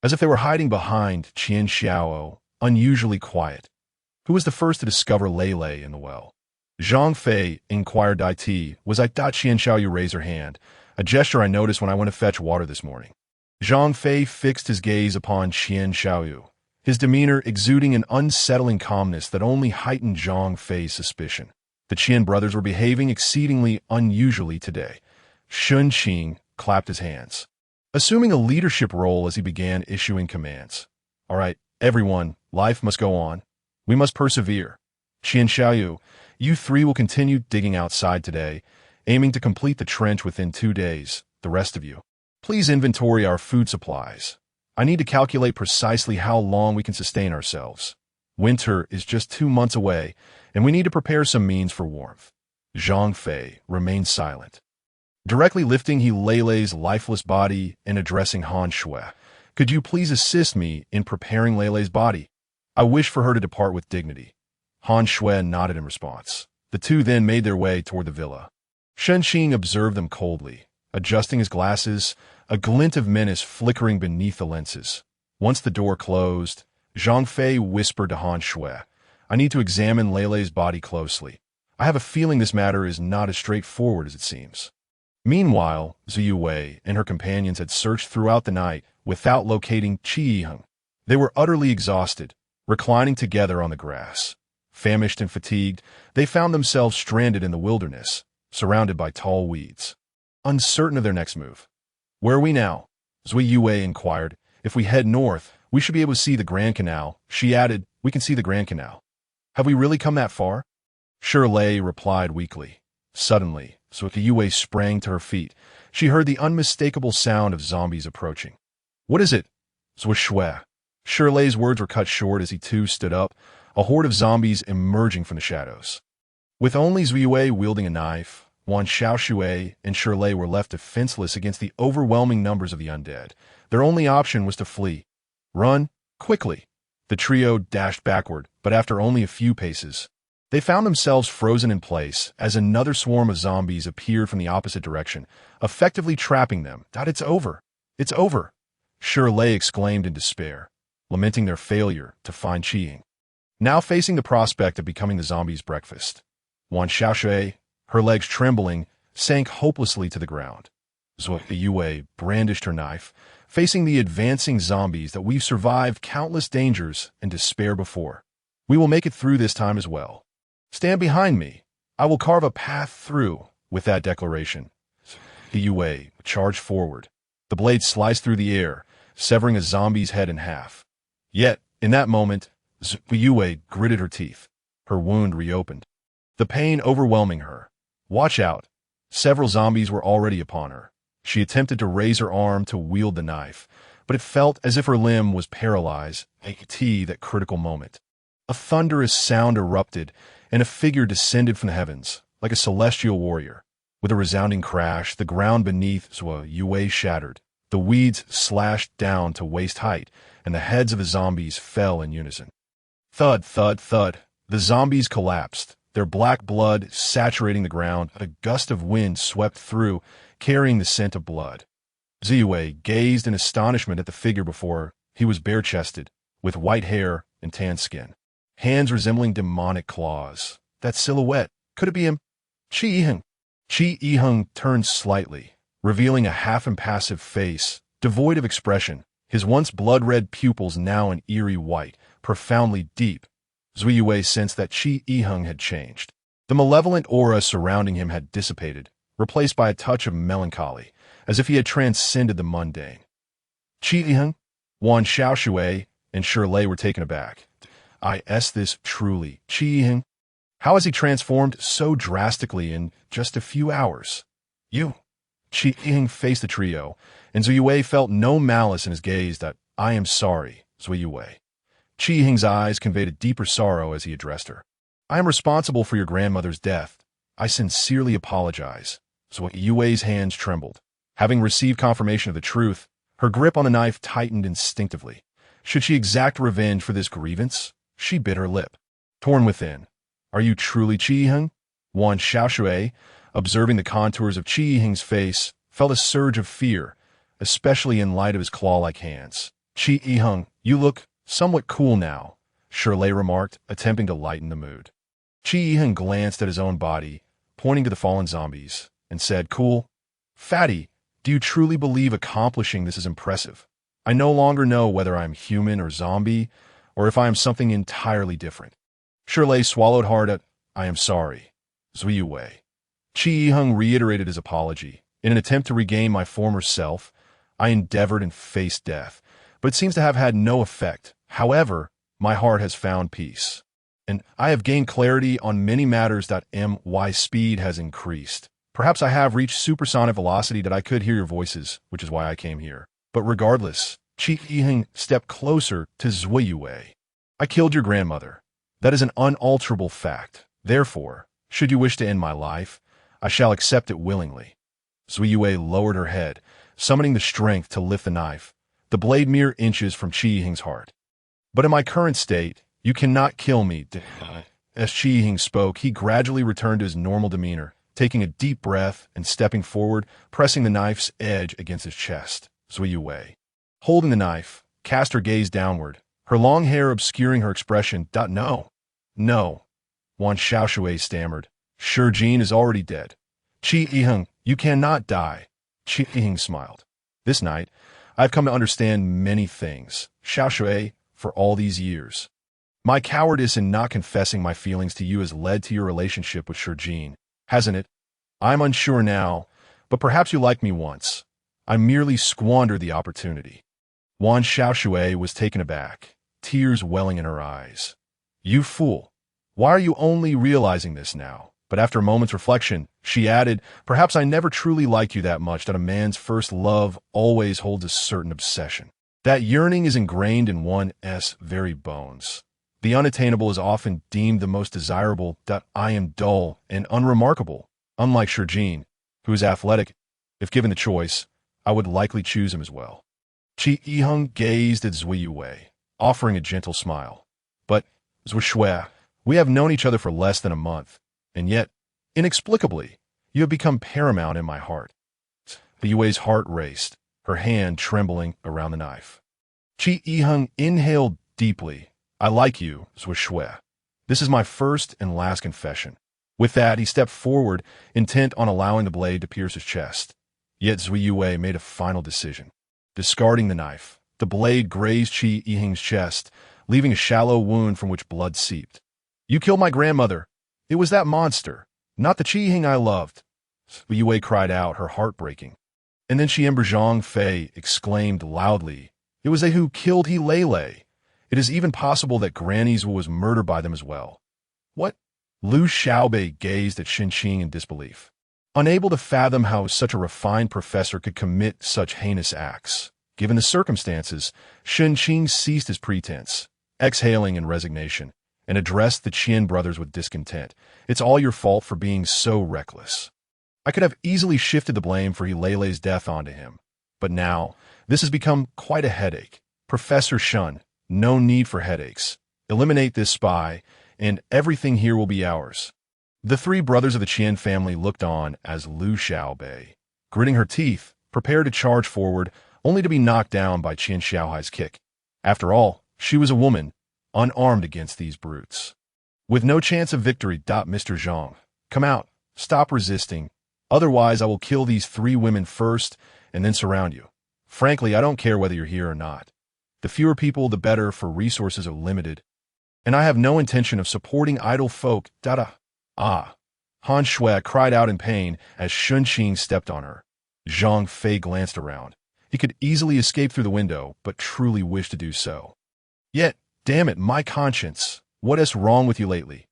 as if they were hiding behind Qian Xiao, unusually quiet. Who was the first to discover Lele in the well? Zhang Fei inquired IT. Was I thought Qian Xiaoyu raised her hand, a gesture I noticed when I went to fetch water this morning. Zhang Fei fixed his gaze upon Qian Xiaoyu, his demeanor exuding an unsettling calmness that only heightened Zhang Fei's suspicion. The Qian brothers were behaving exceedingly unusually today. Xin Qing clapped his hands, assuming a leadership role as he began issuing commands. All right, everyone, life must go on. We must persevere. Qian Xiaoyu, you three will continue digging outside today, aiming to complete the trench within 2 days. The rest of you, please inventory our food supplies. I need to calculate precisely how long we can sustain ourselves. Winter is just 2 months away, and we need to prepare some means for warmth. Zhang Fei remained silent, directly lifting Lele's lifeless body and addressing Han Shui. Could you please assist me in preparing Lele's body? I wish for her to depart with dignity. Han Shui nodded in response. The two then made their way toward the villa. Shen Qing observed them coldly, adjusting his glasses, a glint of menace flickering beneath the lenses. Once the door closed, Zhang Fei whispered to Han Shui, I need to examine Lele's body closely. I have a feeling this matter is not as straightforward as it seems. Meanwhile, Zui Yue and her companions had searched throughout the night without locating Qi Yiheng. They were utterly exhausted, reclining together on the grass. Famished and fatigued, they found themselves stranded in the wilderness, surrounded by tall weeds, uncertain of their next move. Where are we now? Zui Yue inquired. If we head north, we should be able to see the Grand Canal. She added, we can see the Grand Canal. Have we really come that far? Shirley replied weakly. Suddenly, Yue sprang to her feet. She heard the unmistakable sound of zombies approaching. "What is it?" Shue. Shirley's words were cut short as he too stood up, a horde of zombies emerging from the shadows. With only Zhuiyue wielding a knife, Wan Xiaoshui and Shirley were left defenseless against the overwhelming numbers of the undead. Their only option was to flee. Run, quickly. The trio dashed backward, but after only a few paces, they found themselves frozen in place as another swarm of zombies appeared from the opposite direction, effectively trapping them. "It's over. It's over," Shirley exclaimed in despair, lamenting their failure to find Qiying. Now facing the prospect of becoming the zombies' breakfast, Wan Xiaoshui, her legs trembling, sank hopelessly to the ground. Yue brandished her knife, facing the advancing zombies that we've survived countless dangers and despair before. We will make it through this time as well. Stand behind me. I will carve a path through. With that declaration, Yue charged forward. The blade sliced through the air, severing a zombie's head in half. Yet, in that moment, Yue gritted her teeth. Her wound reopened, the pain overwhelming her. "Watch out." Several zombies were already upon her. She attempted to raise her arm to wield the knife, but it felt as if her limb was paralyzed at that critical moment. A thunderous sound erupted, and a figure descended from the heavens, like a celestial warrior. With a resounding crash, the ground beneath Yue shattered. The weeds slashed down to waist height, and the heads of the zombies fell in unison. Thud, thud, thud. The zombies collapsed, their black blood saturating the ground. A gust of wind swept through, carrying the scent of blood. Ziyue gazed in astonishment at the figure before her. He was bare-chested, with white hair and tan skin, hands resembling demonic claws. That silhouette, could it be him? Qi Yiheng. Qi Yiheng turned slightly, revealing a half-impassive face, devoid of expression, his once blood-red pupils now an eerie white, profoundly deep. Zhuiyue sensed that Qi Yiheng had changed. The malevolent aura surrounding him had dissipated, replaced by a touch of melancholy, as if he had transcended the mundane. Qi Yiheng, Wan Xiaoshui, and Shirley were taken aback. Is this truly Qi Yiheng? How has he transformed so drastically in just a few hours? You. Qi Yiheng faced the trio, and Zhuiyue felt no malice in his gaze. That "I am sorry, Zhuiyue." Qi Yiheng's eyes conveyed a deeper sorrow as he addressed her. "I am responsible for your grandmother's death. I sincerely apologize." Zhuiyue's hands trembled. Having received confirmation of the truth, her grip on the knife tightened instinctively. Should she exact revenge for this grievance? She bit her lip. Torn within. "Are you truly Qi Yiheng?" Wan Xiaoshui, observing the contours of Qi Yiheng's face, felt a surge of fear, especially in light of his claw-like hands. "Qi Yiheng, you look somewhat cool now," Shirley remarked, attempting to lighten the mood. Qi Yiheng glanced at his own body, pointing to the fallen zombies, and said, "Cool? Fatty, do you truly believe accomplishing this is impressive? I no longer know whether I am human or zombie, or if I am something entirely different." Shirley swallowed hard at, "I am sorry, Zhuiyue." Qi Yiheng reiterated his apology. "In an attempt to regain my former self, I endeavored and faced death, but it seems to have had no effect. However, my heart has found peace, and I have gained clarity on many matters. My speed has increased. Perhaps I have reached supersonic velocity that I could hear your voices, which is why I came here. But regardless," Qi Yiheng stepped closer to Zhuiyue. "I killed your grandmother. That is an unalterable fact. Therefore, should you wish to end my life, I shall accept it willingly." Zhuiyue lowered her head, summoning the strength to lift the knife, the blade mere inches from Qi Yiheng's heart. "But in my current state, you cannot kill me." As Qi Yiheng spoke, he gradually returned to his normal demeanor, taking a deep breath and stepping forward, pressing the knife's edge against his chest. Zhuiyue, holding the knife, cast her gaze downward, her long hair obscuring her expression. "No. No." Wan Xiaoshui stammered. "Shijin is already dead. Qi Yiheng, you cannot die." Qi Yiheng smiled. "This night, I've come to understand many things, Xiaoshui, for all these years. My cowardice in not confessing my feelings to you has led to your relationship with Shijin, hasn't it? I'm unsure now, but perhaps you liked me once. I merely squandered the opportunity." Wan Xiaoshui was taken aback, tears welling in her eyes. "You fool. Why are you only realizing this now? But after a moment's reflection, she added, perhaps I never truly liked you that much that a man's first love always holds a certain obsession. That yearning is ingrained in one's very bones. The unattainable is often deemed the most desirable. That I am dull and unremarkable. Unlike Shurjin, who is athletic, if given the choice, I would likely choose him as well. Chi Yiheng gazed at Zui Yue, offering a gentle smile. But, Zui Shui, we have known each other for less than a month, and yet, inexplicably, you have become paramount in my heart. The Yue's heart raced, her hand trembling around the knife. Chi Yiheng inhaled deeply. I like you, Zui Shui. This is my first and last confession. With that, he stepped forward, intent on allowing the blade to pierce his chest. Yet Zui Yue made a final decision. Discarding the knife, the blade grazed Chi Yiheng's chest, leaving a shallow wound from which blood seeped. You killed my grandmother. It was that monster, not the Chi Yiheng I loved. Zui Yue cried out, her heart breaking. And then Xianber Zhang Fei exclaimed loudly, it was they who killed He Lei. It is even possible that Granny Zhu was murdered by them as well. What? Lu Xiaobei gazed at Shenqing in disbelief, unable to fathom how such a refined professor could commit such heinous acts. Given the circumstances, Shenqing ceased his pretense, exhaling in resignation, and addressed the Qian brothers with discontent. It's all your fault for being so reckless. I could have easily shifted the blame for He Lei's death onto him, but now this has become quite a headache. Professor Shun, no need for headaches. Eliminate this spy, and everything here will be ours. The three brothers of the Qian family looked on as Lu Xiaobei, gritting her teeth, prepared to charge forward, only to be knocked down by Qian Xiaohai's kick. After all, she was a woman, unarmed against these brutes. With no chance of victory, Mr. Zhang, come out, stop resisting. Otherwise, I will kill these three women first and then surround you. Frankly, I don't care whether you're here or not. The fewer people, the better, for resources are limited. And I have no intention of supporting idle folk. Han Shui cried out in pain as Shenqing stepped on her. Zhang Fei glanced around. He could easily escape through the window, but truly wished to do so. Yet, damn it, my conscience. What is wrong with you lately?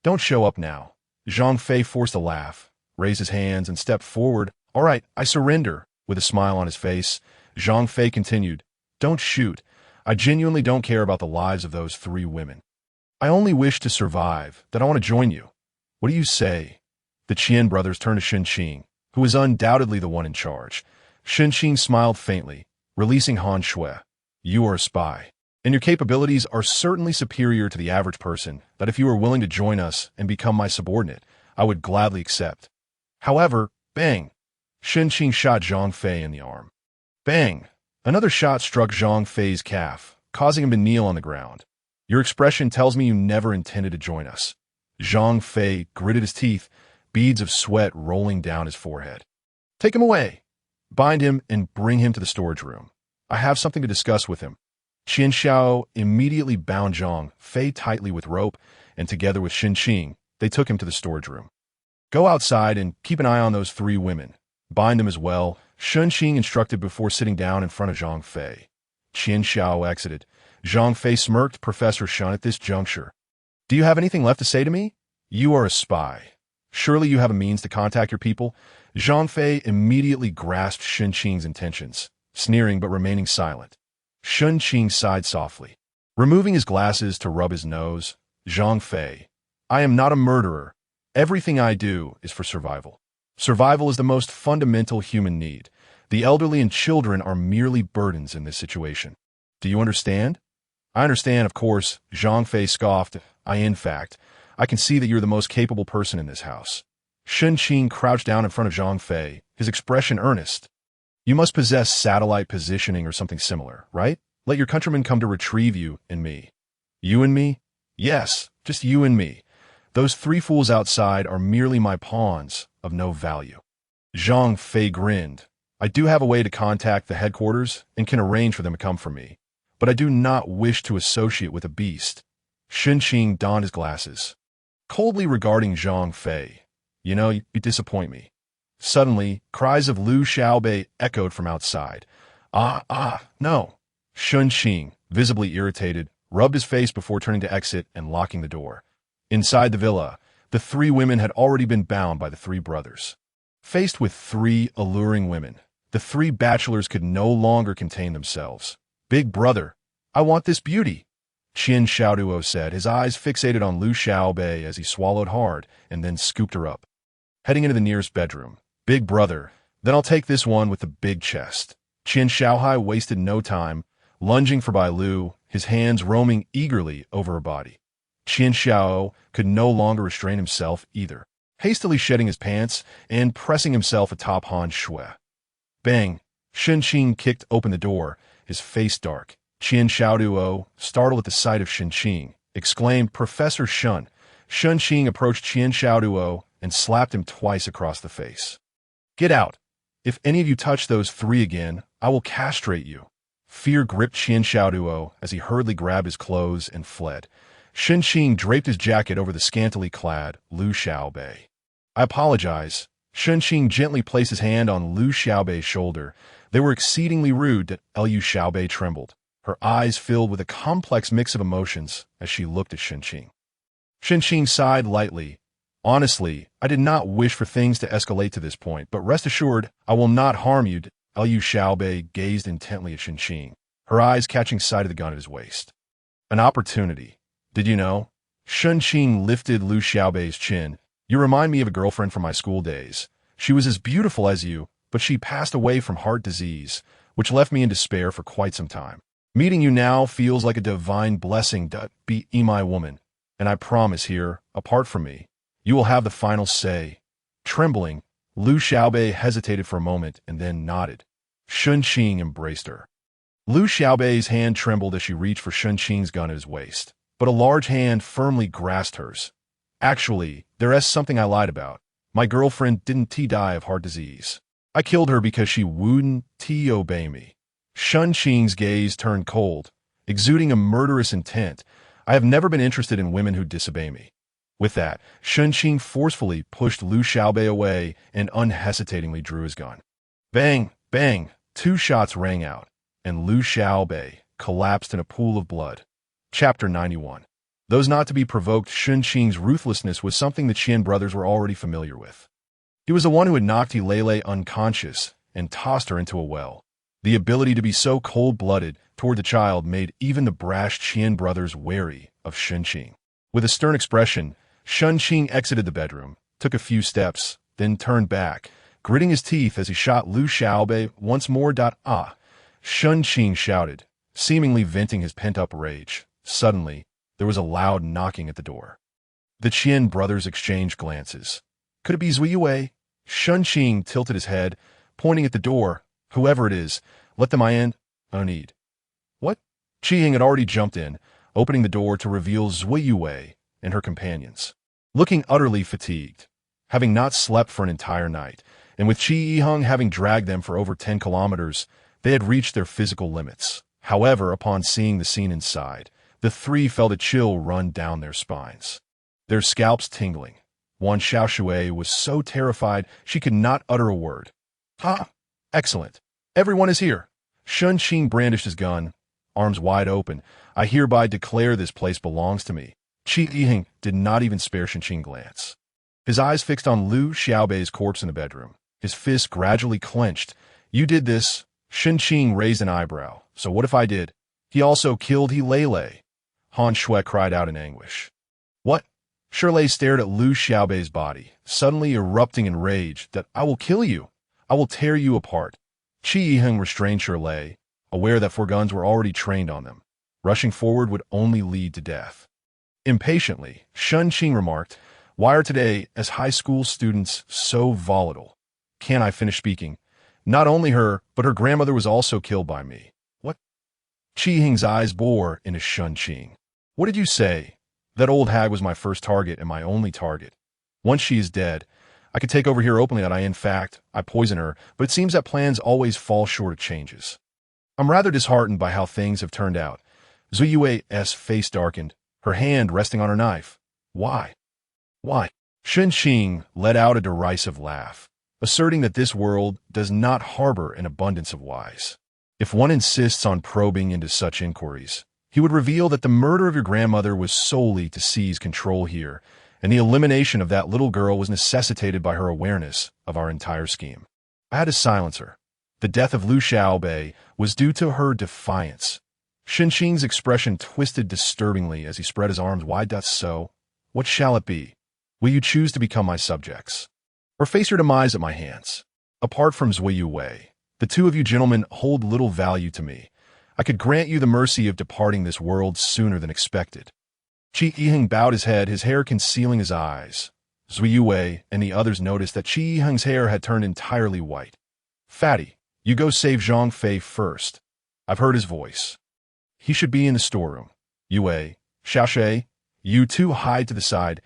Don't show up now. Zhang Fei forced a laugh, raised his hands, and stepped forward. All right, I surrender. With a smile on his face, Zhang Fei continued, don't shoot. I genuinely don't care about the lives of those three women. I only wish to survive, that I want to join you. What do you say? The Qian brothers turned to Shenqing, who was undoubtedly the one in charge. Shenqing smiled faintly, releasing Han Shui. You are a spy, and your capabilities are certainly superior to the average person, that if you were willing to join us and become my subordinate, I would gladly accept. However, bang! Shenqing shot Zhang Fei in the arm. Bang! Another shot struck Zhang Fei's calf, causing him to kneel on the ground. Your expression tells me you never intended to join us. Zhang Fei gritted his teeth, beads of sweat rolling down his forehead. Take him away. Bind him and bring him to the storage room. I have something to discuss with him. Qian Xiao immediately bound Zhang Fei tightly with rope, and together with Shenqing, they took him to the storage room. Go outside and keep an eye on those three women. Bind them as well, Shenqing instructed before sitting down in front of Zhang Fei. Qian Xiao exited. Zhang Fei smirked. Professor Shun, at this juncture. Do you have anything left to say to me? You are a spy. Surely you have a means to contact your people? Zhang Fei immediately grasped Shenqing's intentions, sneering but remaining silent. Shenqing sighed softly. Removing his glasses to rub his nose, Zhang Fei, I am not a murderer. Everything I do is for survival. Survival is the most fundamental human need. The elderly and children are merely burdens in this situation. Do you understand? I understand, of course, Zhang Fei scoffed. In fact, I can see that you're the most capable person in this house. Shenqing crouched down in front of Zhang Fei, his expression earnest. You must possess satellite positioning or something similar, right? Let your countrymen come to retrieve you and me. You and me? Yes, just you and me. Those three fools outside are merely my pawns, of no value. Zhang Fei grinned. I do have a way to contact the headquarters and can arrange for them to come for me, but I do not wish to associate with a beast. Shenqing donned his glasses. Coldly regarding Zhang Fei, you know, you disappoint me. Suddenly, cries of Lu Xiaobei echoed from outside. No. Shenqing, visibly irritated, rubbed his face before turning to exit and locking the door. Inside the villa, the three women had already been bound by the three brothers. Faced with three alluring women, the three bachelors could no longer contain themselves. "Big brother, I want this beauty," Qian Xiaoduo said, his eyes fixated on Lu Xiaobei as he swallowed hard and then scooped her up. Heading into the nearest bedroom, "Big brother, then I'll take this one with the big chest." Qian Xiaohai wasted no time, lunging for Bai Lu, his hands roaming eagerly over her body. Qian Xiao could no longer restrain himself either, hastily shedding his pants and pressing himself atop Han Shui. Bang! Shen Qing kicked open the door, his face dark. Qian Xiaoduo, startled at the sight of Shen Qing, exclaimed, "Professor Shun." Shen Qing approached Qian Xiaoduo and slapped him twice across the face. "Get out! If any of you touch those three again, I will castrate you." Fear gripped Qian Xiaoduo as he hurriedly grabbed his clothes and fled. Shen Qing draped his jacket over the scantily clad Lu Xiaobei. "I apologize." Shen Qing gently placed his hand on Lu Xiaobei's shoulder. They were exceedingly rude that Lu Xiaobei trembled, her eyes filled with a complex mix of emotions as she looked at Shen Qing. Shen Qing sighed lightly. "Honestly, I did not wish for things to escalate to this point, but rest assured, I will not harm you." Lu Xiaobei gazed intently at Shen Qing, her eyes catching sight of the gun at his waist. "An opportunity. Did you know?" Shen Qing lifted Lu Xiaobei's chin. "You remind me of a girlfriend from my school days. She was as beautiful as you, but she passed away from heart disease, which left me in despair for quite some time. Meeting you now feels like a divine blessing. Be my woman, and I promise here, apart from me, you will have the final say." Trembling, Lu Xiaobei hesitated for a moment and then nodded. Shen Qing embraced her. Lu Xiaobei's hand trembled as she reached for Shen Qing's gun at his waist, but a large hand firmly grasped hers. "Actually, there's something I lied about. My girlfriend didn't die of heart disease. I killed her because she wouldn't obey me." Shen Qing's gaze turned cold, exuding a murderous intent. "I have never been interested in women who disobey me." With that, Shen Qing forcefully pushed Lu Xiaobei away and unhesitatingly drew his gun. Bang! Bang! 2 shots rang out, and Lu Xiaobei collapsed in a pool of blood. Chapter 91. Those not to be provoked. Shen Qing's ruthlessness was something the Qian brothers were already familiar with. He was the one who had knocked Lei unconscious and tossed her into a well. The ability to be so cold-blooded toward the child made even the brash Qian brothers wary of Shen Qing. With a stern expression, Shen Qing exited the bedroom, took a few steps, then turned back, gritting his teeth as he shot Lu Xiaobei once more. "Ah!" Shen Qing shouted, seemingly venting his pent-up rage. Suddenly, there was a loud knocking at the door. The Qian brothers exchanged glances. "Could it be Zui Yue?" Shen Qing tilted his head, pointing at the door. "Whoever it is, let them in. No need." "What?" Qi Ying had already jumped in, opening the door to reveal Zui Yue and her companions. Looking utterly fatigued, having not slept for an entire night, and with Qi Yiheng having dragged them for over 10 kilometers, they had reached their physical limits. However, upon seeing the scene inside, the three felt a chill run down their spines, their scalps tingling. Wan Xiaoshui was so terrified she could not utter a word. "Ah! Excellent. Everyone is here." Shen Qing brandished his gun, arms wide open. "I hereby declare this place belongs to me." Qi Yiheng did not even spare Shen Qing glance. His eyes fixed on Lu Xiaobei's corpse in the bedroom. His fists gradually clenched. "You did this?" Shen Qing raised an eyebrow. "So what if I did?" "He also killed Lei," Han Shui cried out in anguish. "What?" Shirley stared at Lu Xiaobei's body, suddenly erupting in rage. "I will kill you. I will tear you apart." Qi Yiheng restrained Shirley, aware that 4 guns were already trained on them. Rushing forward would only lead to death. Impatiently, Shen Qing remarked, "Why are today, as high school students, so volatile?" "Can I finish speaking? Not only her, but her grandmother was also killed by me." "What?" Qi Yiheng's eyes bore into Shen Qing. "What did you say?" "That old hag was my first target and my only target. Once she is dead, I could take over here openly that I poison her, but it seems that plans always fall short of changes. I'm rather disheartened by how things have turned out." Zui Yue's face darkened, her hand resting on her knife. "Why? Why?" Shen Qing let out a derisive laugh, asserting that this world does not harbor an abundance of whys. If one insists on probing into such inquiries, He would reveal that the murder of your grandmother was solely to seize control here, and the elimination of that little girl was necessitated by her awareness of our entire scheme. I had to silence her. The death of Liu Xiaobei was due to her defiance. Shenxing's expression twisted disturbingly as he spread his arms wide. So, what shall it be? Will you choose to become my subjects, or face your demise at my hands? Apart from Zui Wei, the two of you gentlemen hold little value to me. I could grant you the mercy of departing this world sooner than expected. Qi Yiheng bowed his head, his hair concealing his eyes. Zui Wei and the others noticed that Qi Yiheng's hair had turned entirely white. Fatty, you go save Zhang Fei first. I've heard his voice. He should be in the storeroom. Yue, Xiaoshe, you two hide to the side.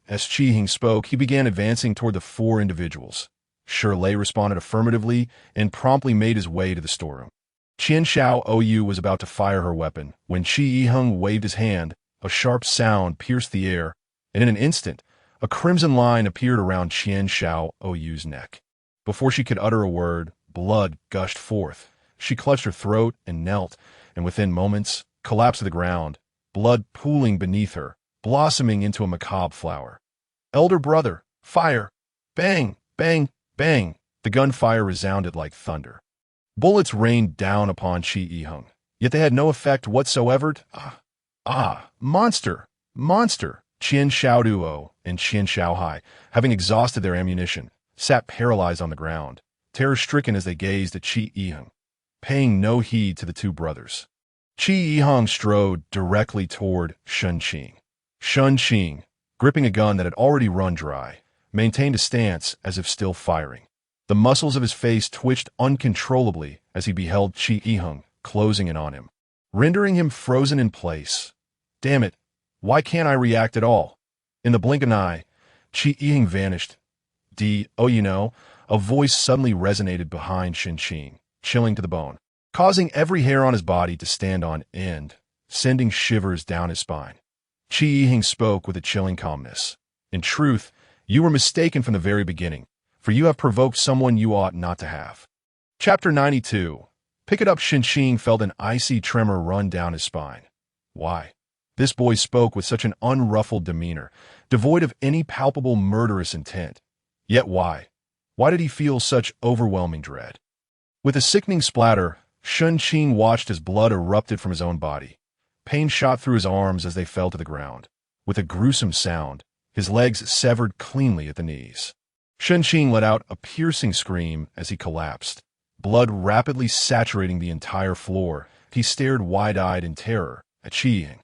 As Qi Yiheng spoke, he began advancing toward the four individuals. Shirley responded affirmatively and promptly made his way to the storeroom. Qian Xiao Ou was about to fire her weapon when Qi Yiheng waved his hand. A sharp sound pierced the air, and in an instant, a crimson line appeared around Qian Xiao Ou's neck. Before she could utter a word, blood gushed forth. She clutched her throat and knelt, and within moments, collapsed to the ground, blood pooling beneath her, blossoming into a macabre flower. Elder brother, fire! Bang, bang, bang! The gunfire resounded like thunder. Bullets rained down upon Qi Yiheng, yet they had no effect whatsoever. Monster! Monster! Qian Xiaoduo and Qian Xiaohai, having exhausted their ammunition, sat paralyzed on the ground, terror-stricken as they gazed at Qi Yiheng, paying no heed to the two brothers. Qi Yiheng strode directly toward Shenqing. Shenqing, gripping a gun that had already run dry, maintained a stance as if still firing. The muscles of his face twitched uncontrollably as he beheld Qi Yiheng closing in on him, rendering him frozen in place. Damn it, why can't I react at all? In the blink of an eye, Qi Yiheng vanished. A voice suddenly resonated behind Shenqing, chilling to the bone, causing every hair on his body to stand on end, sending shivers down his spine. Qi Yiheng spoke with a chilling calmness. In truth, you were mistaken from the very beginning, for you have provoked someone you ought not to have. Chapter 92. Pick it up. Shenqing felt an icy tremor run down his spine. Why? This boy spoke with such an unruffled demeanor, devoid of any palpable murderous intent. Yet why? Why did he feel such overwhelming dread? With a sickening splatter, Shenqing watched as blood erupted from his own body. Pain shot through his arms as they fell to the ground. With a gruesome sound, his legs severed cleanly at the knees. Shenqing let out a piercing scream as he collapsed. Blood rapidly saturating the entire floor, he stared wide-eyed in terror at Qi Yiheng.